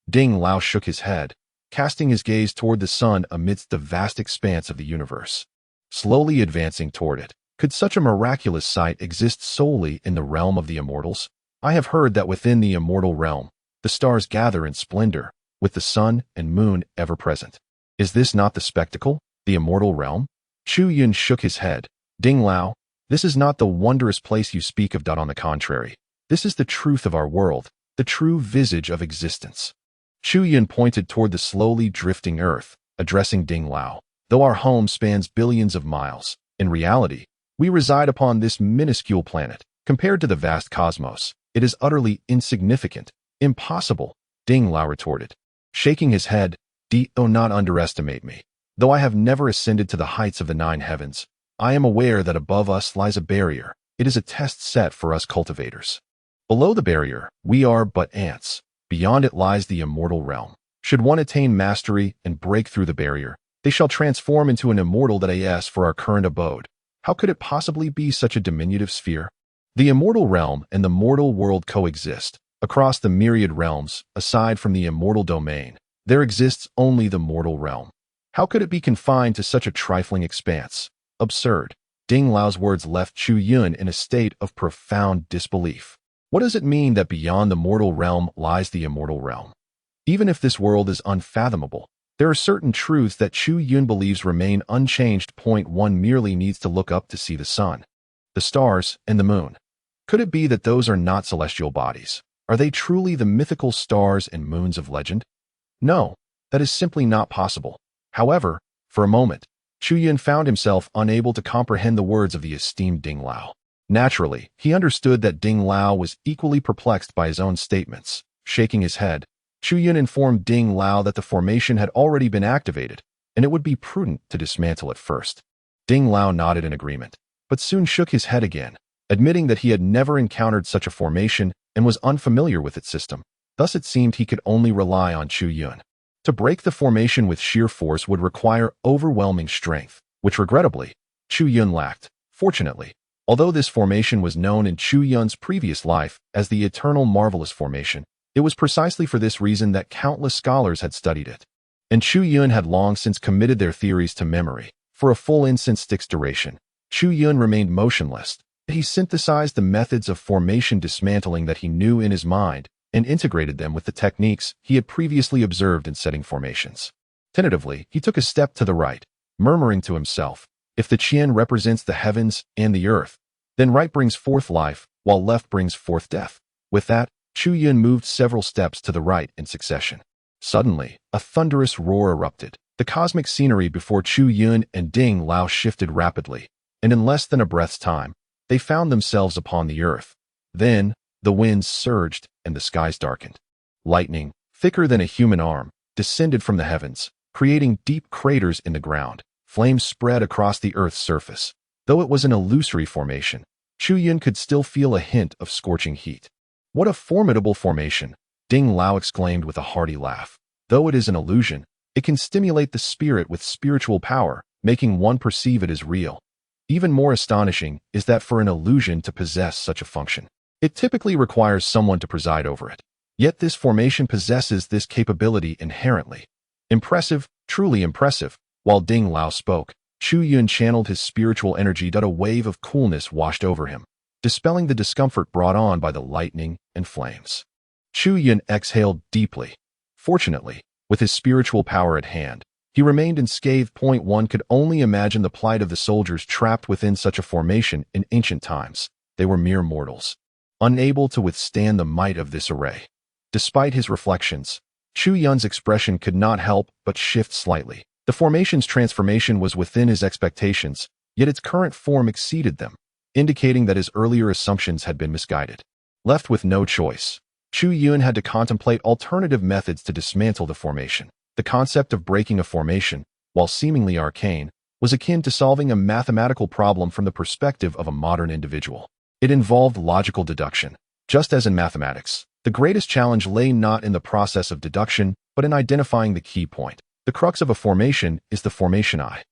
Ding Lao shook his head, casting his gaze toward the sun amidst the vast expanse of the universe. Slowly advancing toward it, could such a miraculous sight exist solely in the realm of the immortals? I have heard that within the immortal realm, the stars gather in splendor, with the sun and moon ever present. Is this not the spectacle, the immortal realm? Chu Yun shook his head. Ding Lao, this is not the wondrous place you speak of. On the contrary, this is the truth of our world, the true visage of existence. Chu Yun pointed toward the slowly drifting earth, addressing Ding Lao. Though our home spans billions of miles, in reality, we reside upon this minuscule planet. Compared to the vast cosmos, it is utterly insignificant, impossible, Ding Lao retorted. Shaking his head, do not underestimate me. Though I have never ascended to the heights of the 9 heavens, I am aware that above us lies a barrier. It is a test set for us cultivators. Below the barrier, we are but ants. Beyond it lies the immortal realm. Should one attain mastery and break through the barrier, they shall transform into an immortal that is for our current abode. How could it possibly be such a diminutive sphere? The immortal realm and the mortal world coexist. Across the myriad realms, aside from the immortal domain, there exists only the mortal realm. How could it be confined to such a trifling expanse? Absurd. Ding Lao's words left Chu Yun in a state of profound disbelief. What does it mean that beyond the mortal realm lies the immortal realm? Even if this world is unfathomable, there are certain truths that Chu Yun believes remain unchanged. One merely needs to look up to see the sun, the stars, and the moon. Could it be that those are not celestial bodies? Are they truly the mythical stars and moons of legend? No, that is simply not possible. However, for a moment, Chu Yun found himself unable to comprehend the words of the esteemed Ding Lao. Naturally, he understood that Ding Lao was equally perplexed by his own statements. Shaking his head, Chu Yun informed Ding Lao that the formation had already been activated, and it would be prudent to dismantle it first. Ding Lao nodded in agreement, but soon shook his head again, admitting that he had never encountered such a formation and was unfamiliar with its system. Thus it seemed he could only rely on Chu Yun. To break the formation with sheer force would require overwhelming strength, which regrettably, Chu Yun lacked. Fortunately, although this formation was known in Chu Yun's previous life as the Eternal Marvelous Formation, it was precisely for this reason that countless scholars had studied it. And Chu Yun had long since committed their theories to memory. For a full instant's duration, Chu Yun remained motionless. He synthesized the methods of formation dismantling that he knew in his mind and integrated them with the techniques he had previously observed in setting formations. Tentatively, he took a step to the right, murmuring to himself, if the Qian represents the heavens and the earth, then right brings forth life, while left brings forth death. With that, Chu Yun moved several steps to the right in succession. Suddenly, a thunderous roar erupted. The cosmic scenery before Chu Yun and Ding Lao shifted rapidly, and in less than a breath's time, they found themselves upon the earth. Then, the winds surged and the skies darkened. Lightning, thicker than a human arm, descended from the heavens, creating deep craters in the ground. Flames spread across the earth's surface. Though it was an illusory formation, Chu Yun could still feel a hint of scorching heat. What a formidable formation, Ding Lao exclaimed with a hearty laugh. Though it is an illusion, it can stimulate the spirit with spiritual power, making one perceive it as real. Even more astonishing is that for an illusion to possess such a function, it typically requires someone to preside over it. Yet this formation possesses this capability inherently. Impressive, truly impressive. While Ding Lao spoke, Chu Yun channeled his spiritual energy. A wave of coolness washed over him, dispelling the discomfort brought on by the lightning and flames. Chu Yun exhaled deeply. Fortunately, with his spiritual power at hand, he remained unscathed. One could only imagine the plight of the soldiers trapped within such a formation in ancient times. They were mere mortals, unable to withstand the might of this array. Despite his reflections, Chu Yun's expression could not help but shift slightly. The formation's transformation was within his expectations, yet its current form exceeded them, indicating that his earlier assumptions had been misguided. Left with no choice, Chu Yun had to contemplate alternative methods to dismantle the formation. The concept of breaking a formation, while seemingly arcane, was akin to solving a mathematical problem from the perspective of a modern individual. It involved logical deduction. Just as in mathematics, the greatest challenge lay not in the process of deduction, but in identifying the key point. The crux of a formation is the formation eye.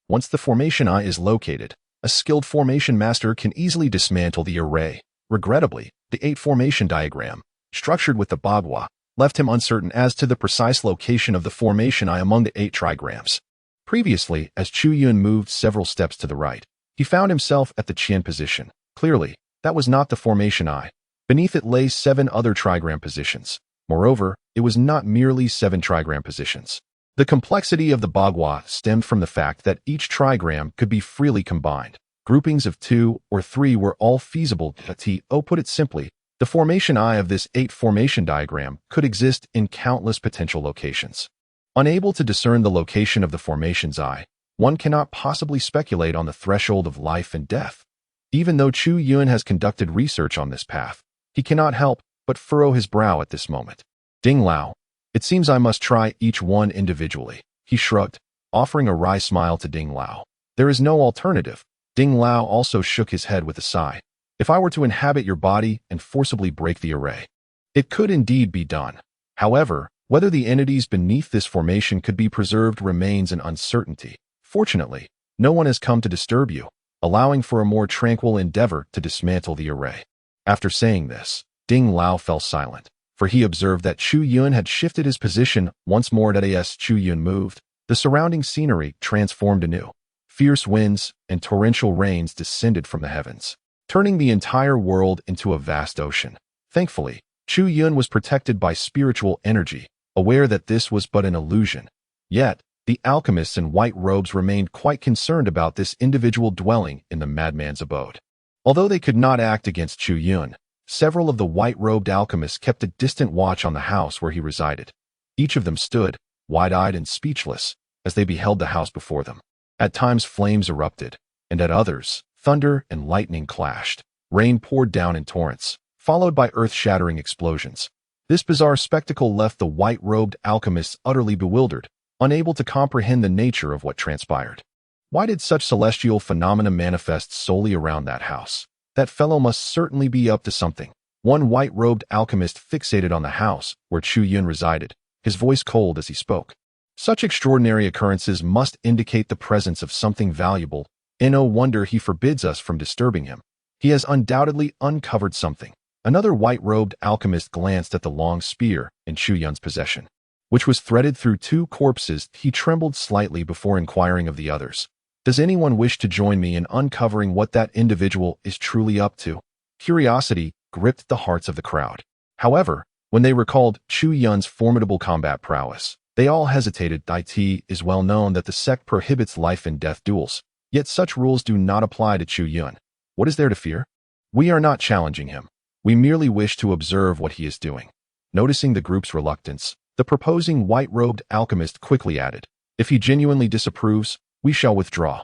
Once the formation eye is located, a skilled formation master can easily dismantle the array. Regrettably, the 8 formation diagram, structured with the bagua, left him uncertain as to the precise location of the formation eye among the 8 trigrams. Previously, as Chu Yun moved several steps to the right, he found himself at the Qian position. Clearly, that was not the formation eye. Beneath it lay 7 other trigram positions. Moreover, it was not merely 7 trigram positions. The complexity of the bagua stemmed from the fact that each trigram could be freely combined. Groupings of 2 or 3 were all feasible. To put it simply, the formation I of this 8-formation diagram could exist in countless potential locations. Unable to discern the location of the formation's I, one cannot possibly speculate on the threshold of life and death. Even though Chu Yun has conducted research on this path, he cannot help but furrow his brow at this moment. Ding Lao, it seems I must try each one individually. He shrugged, offering a wry smile to Ding Lao. There is no alternative. Ding Lao also shook his head with a sigh. If I were to inhabit your body and forcibly break the array, it could indeed be done. However, whether the entities beneath this formation could be preserved remains an uncertainty. Fortunately, no one has come to disturb you, allowing for a more tranquil endeavor to dismantle the array. After saying this, Ding Lao fell silent, for he observed that Chu Yun had shifted his position once more. As Chu Yun moved, the surrounding scenery transformed anew. Fierce winds and torrential rains descended from the heavens, turning the entire world into a vast ocean. Thankfully, Chu Yun was protected by spiritual energy, aware that this was but an illusion. Yet, the alchemists in white robes remained quite concerned about this individual dwelling in the madman's abode. Although they could not act against Chu Yun, several of the white-robed alchemists kept a distant watch on the house where he resided. Each of them stood, wide-eyed and speechless, as they beheld the house before them. At times flames erupted, and at others, thunder and lightning clashed. Rain poured down in torrents, followed by earth-shattering explosions. This bizarre spectacle left the white-robed alchemists utterly bewildered, unable to comprehend the nature of what transpired. Why did such celestial phenomena manifest solely around that house? That fellow must certainly be up to something. One white-robed alchemist fixated on the house where Chu Yun resided, his voice cold as he spoke. Such extraordinary occurrences must indicate the presence of something valuable. No wonder he forbids us from disturbing him. He has undoubtedly uncovered something. Another white-robed alchemist glanced at the long spear in Chu Yun's possession, which was threaded through 2 corpses. He trembled slightly before inquiring of the others. Does anyone wish to join me in uncovering what that individual is truly up to? Curiosity gripped the hearts of the crowd. However, when they recalled Chu Yun's formidable combat prowess, they all hesitated. It is well known that the sect prohibits life and death duels, yet such rules do not apply to Chu Yun. What is there to fear? We are not challenging him. We merely wish to observe what he is doing. Noticing the group's reluctance, the proposing white-robed alchemist quickly added, if he genuinely disapproves, we shall withdraw.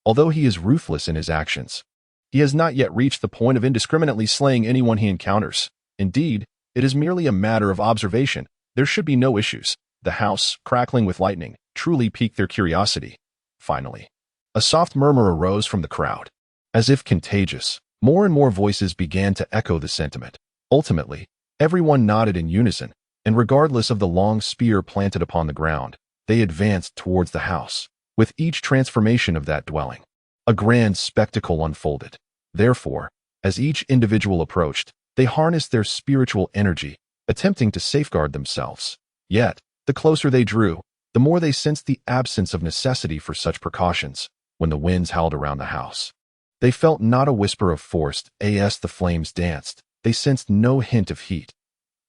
Although he is ruthless in his actions, he has not yet reached the point of indiscriminately slaying anyone he encounters. Indeed, it is merely a matter of observation. There should be no issues. The house, crackling with lightning, truly piqued their curiosity. Finally, a soft murmur arose from the crowd. As if contagious, more and more voices began to echo the sentiment. Ultimately, everyone nodded in unison, and regardless of the long spear planted upon the ground, they advanced towards the house. With each transformation of that dwelling, a grand spectacle unfolded. Therefore, as each individual approached, they harnessed their spiritual energy, attempting to safeguard themselves. Yet, the closer they drew, the more they sensed the absence of necessity for such precautions. When the winds howled around the house, they felt not a whisper of force. As the flames danced, they sensed no hint of heat.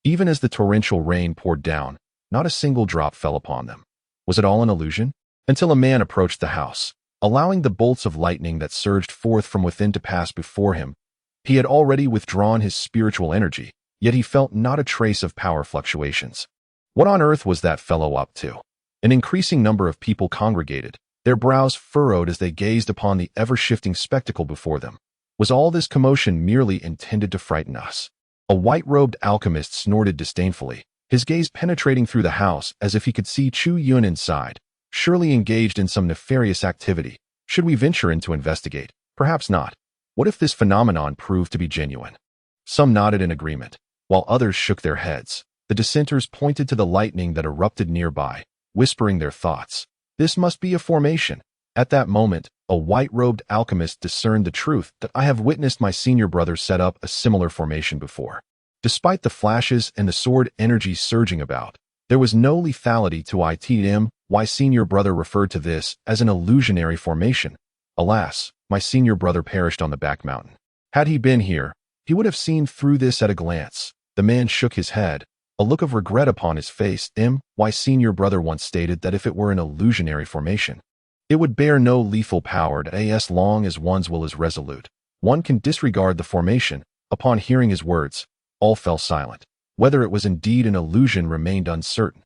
Even as the torrential rain poured down, not a single drop fell upon them. Was it all an illusion? Until a man approached the house, allowing the bolts of lightning that surged forth from within to pass before him. He had already withdrawn his spiritual energy, yet he felt not a trace of power fluctuations. What on earth was that fellow up to? An increasing number of people congregated, their brows furrowed as they gazed upon the ever-shifting spectacle before them. Was all this commotion merely intended to frighten us? A white-robed alchemist snorted disdainfully, his gaze penetrating through the house as if he could see Chu Yun inside, surely engaged in some nefarious activity. Should we venture in to investigate? Perhaps not. What if this phenomenon proved to be genuine? Some nodded in agreement, while others shook their heads. The dissenters pointed to the lightning that erupted nearby, whispering their thoughts. This must be a formation. At that moment, a white-robed alchemist discerned the truth that I have witnessed my senior brother set up a similar formation before. Despite the flashes and the sword energy surging about, there was no lethality to it. My senior brother referred to this as an illusionary formation. Alas, my senior brother perished on the back mountain. Had he been here, he would have seen through this at a glance. The man shook his head, a look of regret upon his face. My senior brother once stated that if it were an illusionary formation, it would bear no lethal power as long as one's will is resolute. One can disregard the formation. Upon hearing his words, all fell silent. Whether it was indeed an illusion remained uncertain.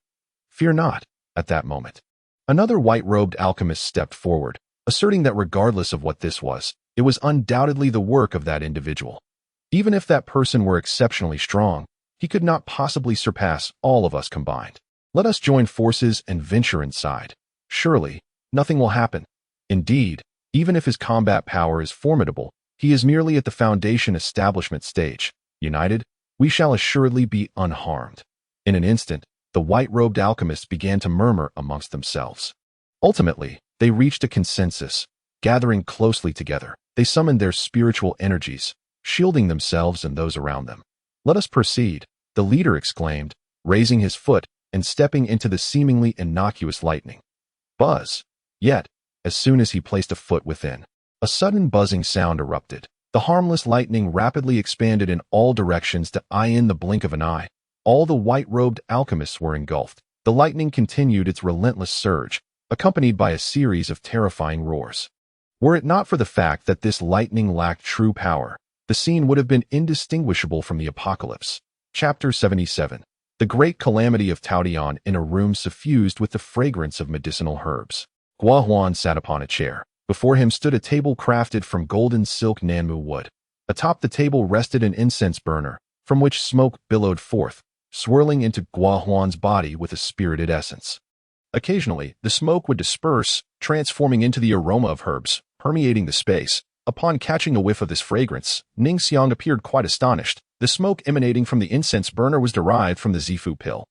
Fear not, at that moment. Another white-robed alchemist stepped forward, asserting that regardless of what this was, it was undoubtedly the work of that individual. Even if that person were exceptionally strong, he could not possibly surpass all of us combined. Let us join forces and venture inside. Surely, nothing will happen. Indeed, even if his combat power is formidable, he is merely at the foundation establishment stage. United, we shall assuredly be unharmed. In an instant, the white-robed alchemists began to murmur amongst themselves. Ultimately, they reached a consensus. Gathering closely together, they summoned their spiritual energies, shielding themselves and those around them. Let us proceed, the leader exclaimed, raising his foot and stepping into the seemingly innocuous lightning. Buzz. Yet, as soon as he placed a foot within, a sudden buzzing sound erupted. The harmless lightning rapidly expanded in all directions in the blink of an eye. All the white-robed alchemists were engulfed. The lightning continued its relentless surge, accompanied by a series of terrifying roars. Were it not for the fact that this lightning lacked true power, the scene would have been indistinguishable from the apocalypse. Chapter 77. The Great Calamity of Taodian. In a room suffused with the fragrance of medicinal herbs, Gua Huan sat upon a chair. Before him stood a table crafted from golden silk Nanmu wood. Atop the table rested an incense burner, from which smoke billowed forth, swirling into Gua Huan's body with a spirited essence. Occasionally, the smoke would disperse, transforming into the aroma of herbs, permeating the space. Upon catching a whiff of this fragrance, Ning Xiang appeared quite astonished. The smoke emanating from the incense burner was derived from the Zifu pill.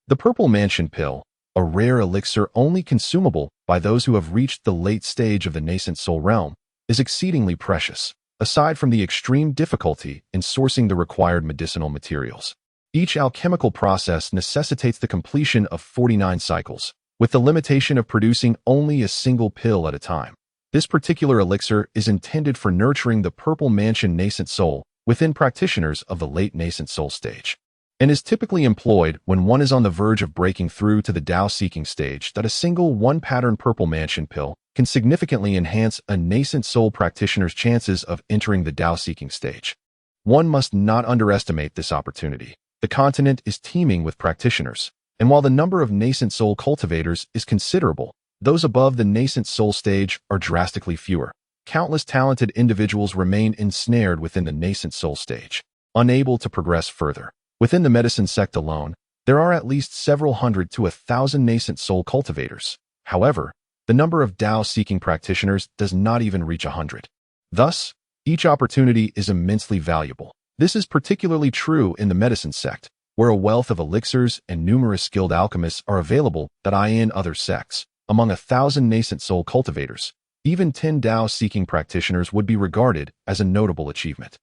The Purple Mansion pill, a rare elixir only consumable by those who have reached the late stage of the nascent soul realm, is exceedingly precious, aside from the extreme difficulty in sourcing the required medicinal materials. Each alchemical process necessitates the completion of 49 cycles, with the limitation of producing only a single pill at a time. This particular elixir is intended for nurturing the Purple Mansion nascent soul within practitioners of the late nascent soul stage, and is typically employed when one is on the verge of breaking through to the Tao-seeking stage. That a single one-pattern Purple Mansion pill can significantly enhance a nascent soul practitioner's chances of entering the Tao-seeking stage. One must not underestimate this opportunity. The continent is teeming with practitioners, and while the number of nascent soul cultivators is considerable, those above the nascent soul stage are drastically fewer. Countless talented individuals remain ensnared within the nascent soul stage, unable to progress further. Within the medicine sect alone, there are at least several hundred to 1,000 nascent soul cultivators. However, the number of Tao-seeking practitioners does not even reach 100. Thus, each opportunity is immensely valuable. This is particularly true in the medicine sect, where a wealth of elixirs and numerous skilled alchemists are available in other sects. Among 1,000 nascent soul cultivators, even 10 Tao-seeking practitioners would be regarded as a notable achievement.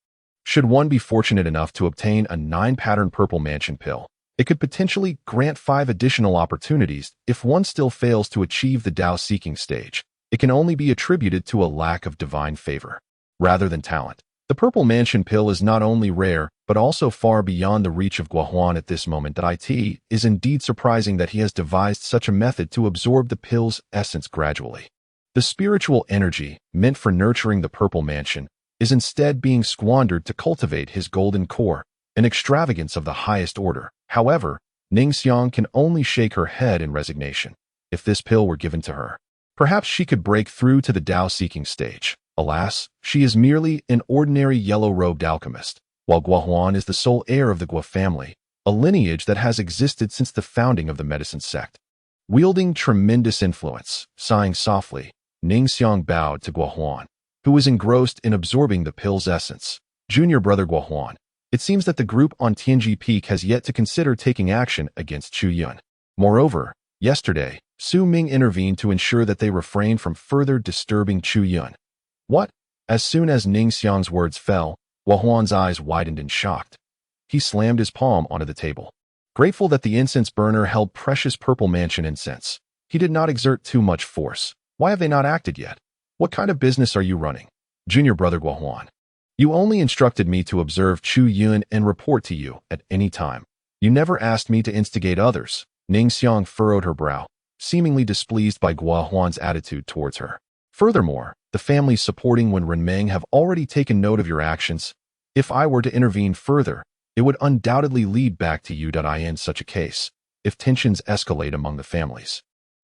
Should one be fortunate enough to obtain a 9-pattern Purple Mansion pill, it could potentially grant 5 additional opportunities. If one still fails to achieve the Tao-seeking stage, it can only be attributed to a lack of divine favor, rather than talent. The Purple Mansion pill is not only rare, but also far beyond the reach of Gua Huan at this moment. It is indeed surprising that he has devised such a method to absorb the pill's essence gradually. The spiritual energy, meant for nurturing the Purple Mansion, is instead being squandered to cultivate his golden core, an extravagance of the highest order. However, Ning Xiang can only shake her head in resignation. If this pill were given to her, perhaps she could break through to the Tao-seeking stage. Alas, she is merely an ordinary yellow-robed alchemist, while Gua Huan is the sole heir of the Gua family, a lineage that has existed since the founding of the medicine sect. Wielding tremendous influence, sighing softly, Ning Xiang bowed to Gua Huan, who was engrossed in absorbing the pill's essence. Junior brother Gua Huan, it seems that the group on Tianji Peak has yet to consider taking action against Chu Yun. Moreover, yesterday, Su Ming intervened to ensure that they refrained from further disturbing Chu Yun. What? As soon as Ning Xiang's words fell, Gua Huan's eyes widened in shock. He slammed his palm onto the table. Grateful that the incense burner held precious Purple Mansion incense, he did not exert too much force. Why have they not acted yet? What kind of business are you running? Junior brother Gua Huan, you only instructed me to observe Chu Yun and report to you at any time. You never asked me to instigate others. Ning Xiang furrowed her brow, seemingly displeased by Guo Huan's attitude towards her. Furthermore, the families supporting Wen Renmeng have already taken note of your actions. If I were to intervene further, it would undoubtedly lead back to you. In such a case, if tensions escalate among the families,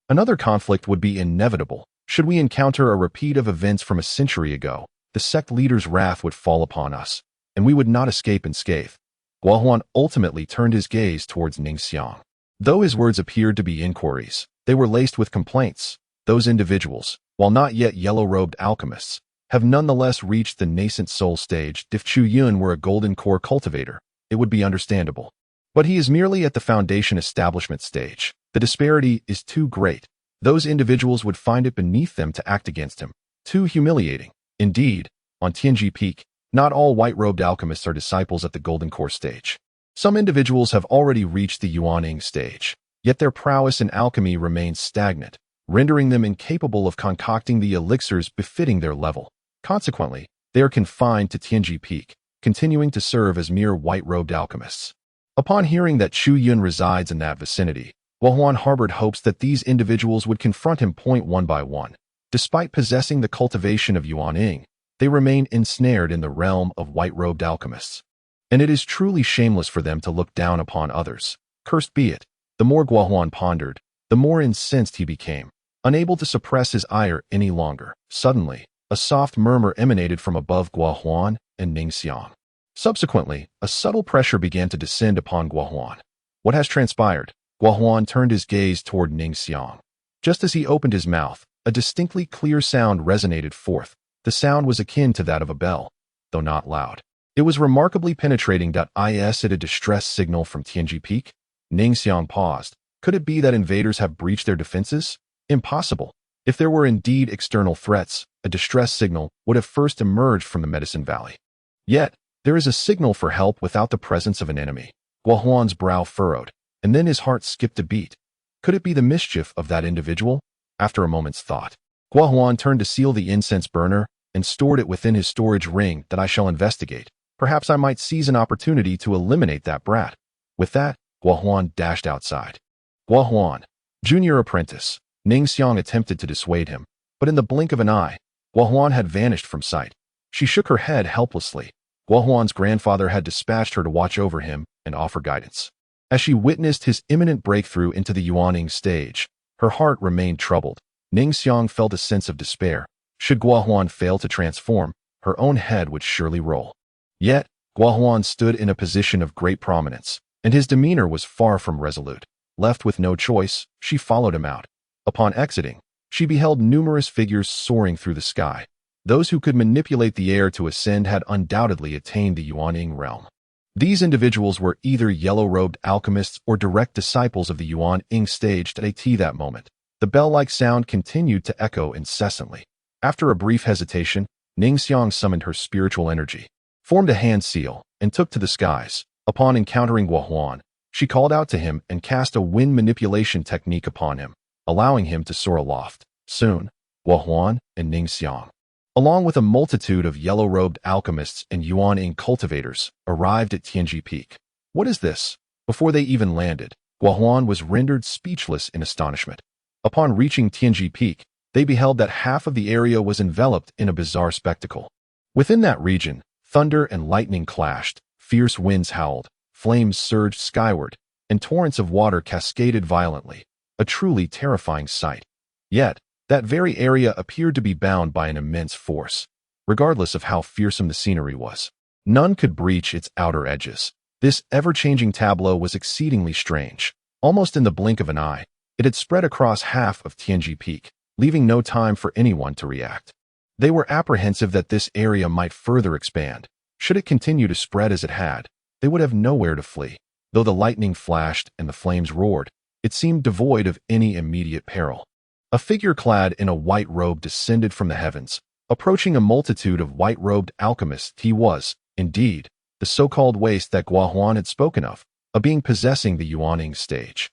another conflict would be inevitable. Should we encounter a repeat of events from a century ago, the sect leader's wrath would fall upon us, and we would not escape unscathed. Guo Huan ultimately turned his gaze towards Ning Xiang. Though his words appeared to be inquiries, they were laced with complaints. Those individuals, while not yet yellow-robed alchemists, have nonetheless reached the nascent soul stage. If Chu Yun were a golden core cultivator, it would be understandable. But he is merely at the foundation establishment stage. The disparity is too great. Those individuals would find it beneath them to act against him. Too humiliating. Indeed, on Tianji Peak, not all white-robed alchemists are disciples at the golden core stage. Some individuals have already reached the yearning stage, yet their prowess in alchemy remains stagnant, rendering them incapable of concocting the elixirs befitting their level. Consequently, they are confined to Tianji Peak, continuing to serve as mere white-robed alchemists. Upon hearing that Chu Yun resides in that vicinity, Guo Huan harbored hopes that these individuals would confront him one by one. Despite possessing the cultivation of yearning, they remain ensnared in the realm of white-robed alchemists. And it is truly shameless for them to look down upon others. Cursed be it. The more Guo Huan pondered, the more incensed he became, unable to suppress his ire any longer. Suddenly, a soft murmur emanated from above Guo Huan and Ning Xiang. Subsequently, a subtle pressure began to descend upon Guo Huan. What has transpired? Guo Huan turned his gaze toward Ning Xiang. Just as he opened his mouth, a distinctly clear sound resonated forth. The sound was akin to that of a bell, though not loud. It was remarkably penetrating. Is it a distress signal from Tianji Peak? Ning Xiang paused. Could it be that invaders have breached their defenses? Impossible. If there were indeed external threats, a distress signal would have first emerged from the Medicine Valley. Yet, there is a signal for help without the presence of an enemy. Guo Huan's brow furrowed, and then his heart skipped a beat. Could it be the mischief of that individual? After a moment's thought, Guo Huan turned to seal the incense burner and stored it within his storage ring. I shall investigate. Perhaps I might seize an opportunity to eliminate that brat. With that, Guo Huan dashed outside. Guo Huan, junior apprentice. Ning Xiang attempted to dissuade him, but in the blink of an eye, Guo Huan had vanished from sight. She shook her head helplessly. Guo Huan's grandfather had dispatched her to watch over him and offer guidance. As she witnessed his imminent breakthrough into the yearning stage, her heart remained troubled. Ning Xiang felt a sense of despair. Should Guo Huan fail to transform, her own head would surely roll. Yet, Guo Huan stood in a position of great prominence, and his demeanor was far from resolute. Left with no choice, she followed him out. Upon exiting, she beheld numerous figures soaring through the sky. Those who could manipulate the air to ascend had undoubtedly attained the yearning realm. These individuals were either yellow-robed alchemists or direct disciples of the yearning stage. At that moment, the bell-like sound continued to echo incessantly. After a brief hesitation, Ning Xiang summoned her spiritual energy, formed a hand seal, and took to the skies. Upon encountering Guo Huan, she called out to him and cast a wind manipulation technique upon him, allowing him to soar aloft. Soon, Guo Huan and Ning Xiang, along with a multitude of yellow-robed alchemists and yearning cultivators, arrived at Tianji Peak. What is this? Before they even landed, Guo Huan was rendered speechless in astonishment. Upon reaching Tianji Peak, they beheld that half of the area was enveloped in a bizarre spectacle. Within that region, thunder and lightning clashed, fierce winds howled, flames surged skyward, and torrents of water cascaded violently, a truly terrifying sight. Yet, that very area appeared to be bound by an immense force. Regardless of how fearsome the scenery was, none could breach its outer edges. This ever-changing tableau was exceedingly strange. Almost in the blink of an eye, it had spread across half of Tianji Peak, leaving no time for anyone to react. They were apprehensive that this area might further expand. Should it continue to spread as it had, they would have nowhere to flee. Though the lightning flashed and the flames roared, it seemed devoid of any immediate peril. A figure clad in a white robe descended from the heavens, approaching a multitude of white-robed alchemists. He was, indeed, the so-called waste that Guo Huan had spoken of, a being possessing the yearning stage.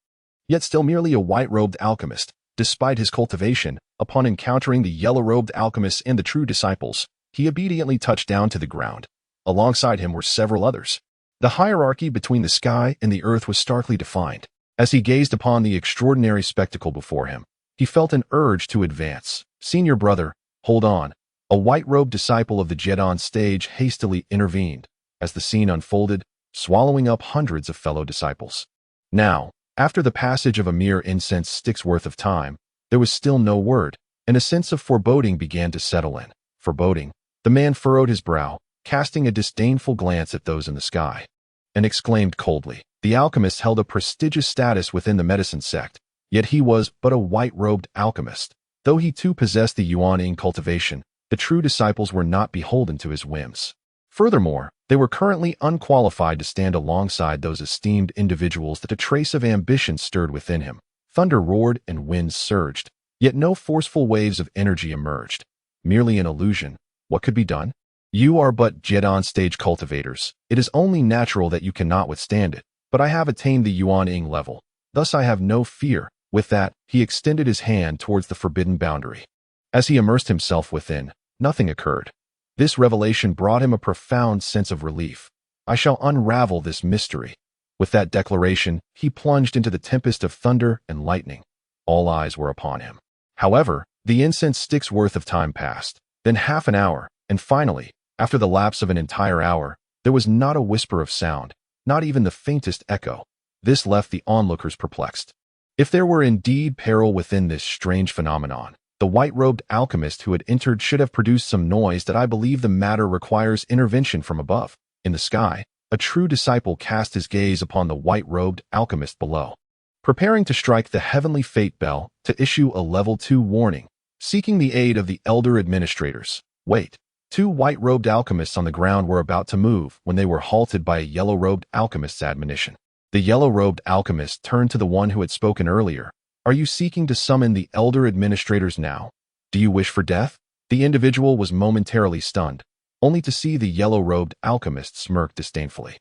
Yet still merely a white-robed alchemist, despite his cultivation, upon encountering the yellow-robed alchemists and the true disciples, he obediently touched down to the ground. Alongside him were several others. The hierarchy between the sky and the earth was starkly defined. As he gazed upon the extraordinary spectacle before him, he felt an urge to advance. "Senior brother, hold on." A white-robed disciple of the Jedi stage hastily intervened as the scene unfolded, swallowing up hundreds of fellow disciples. Now, after the passage of a mere incense stick's worth of time, there was still no word, and a sense of foreboding began to settle in. Foreboding, the man furrowed his brow, casting a disdainful glance at those in the sky, and exclaimed coldly. The alchemist held a prestigious status within the medicine sect, yet he was but a white-robed alchemist. Though he too possessed the yearning cultivation, the true disciples were not beholden to his whims. Furthermore, they were currently unqualified to stand alongside those esteemed individuals that a trace of ambition stirred within him. Thunder roared and winds surged, yet no forceful waves of energy emerged. Merely an illusion. What could be done? You are but Jedi stage cultivators. It is only natural that you cannot withstand it, but I have attained the yearning level. Thus I have no fear. With that, he extended his hand towards the forbidden boundary. As he immersed himself within, nothing occurred. This revelation brought him a profound sense of relief. I shall unravel this mystery. With that declaration, he plunged into the tempest of thunder and lightning. All eyes were upon him. However, the incense stick's worth of time passed, then half an hour, and finally, after the lapse of an entire hour, there was not a whisper of sound, not even the faintest echo. This left the onlookers perplexed. If there were indeed peril within this strange phenomenon, the white-robed alchemist who had entered should have produced some noise. That I believe the matter requires intervention from above. In the sky, a true disciple cast his gaze upon the white-robed alchemist below, preparing to strike the heavenly fate bell to issue a level 2 warning, seeking the aid of the elder administrators. Wait. Two white-robed alchemists on the ground were about to move when they were halted by a yellow-robed alchemist's admonition. The yellow-robed alchemist turned to the one who had spoken earlier. Are you seeking to summon the elder administrators now? Do you wish for death? The individual was momentarily stunned, only to see the yellow-robed alchemist smirk disdainfully.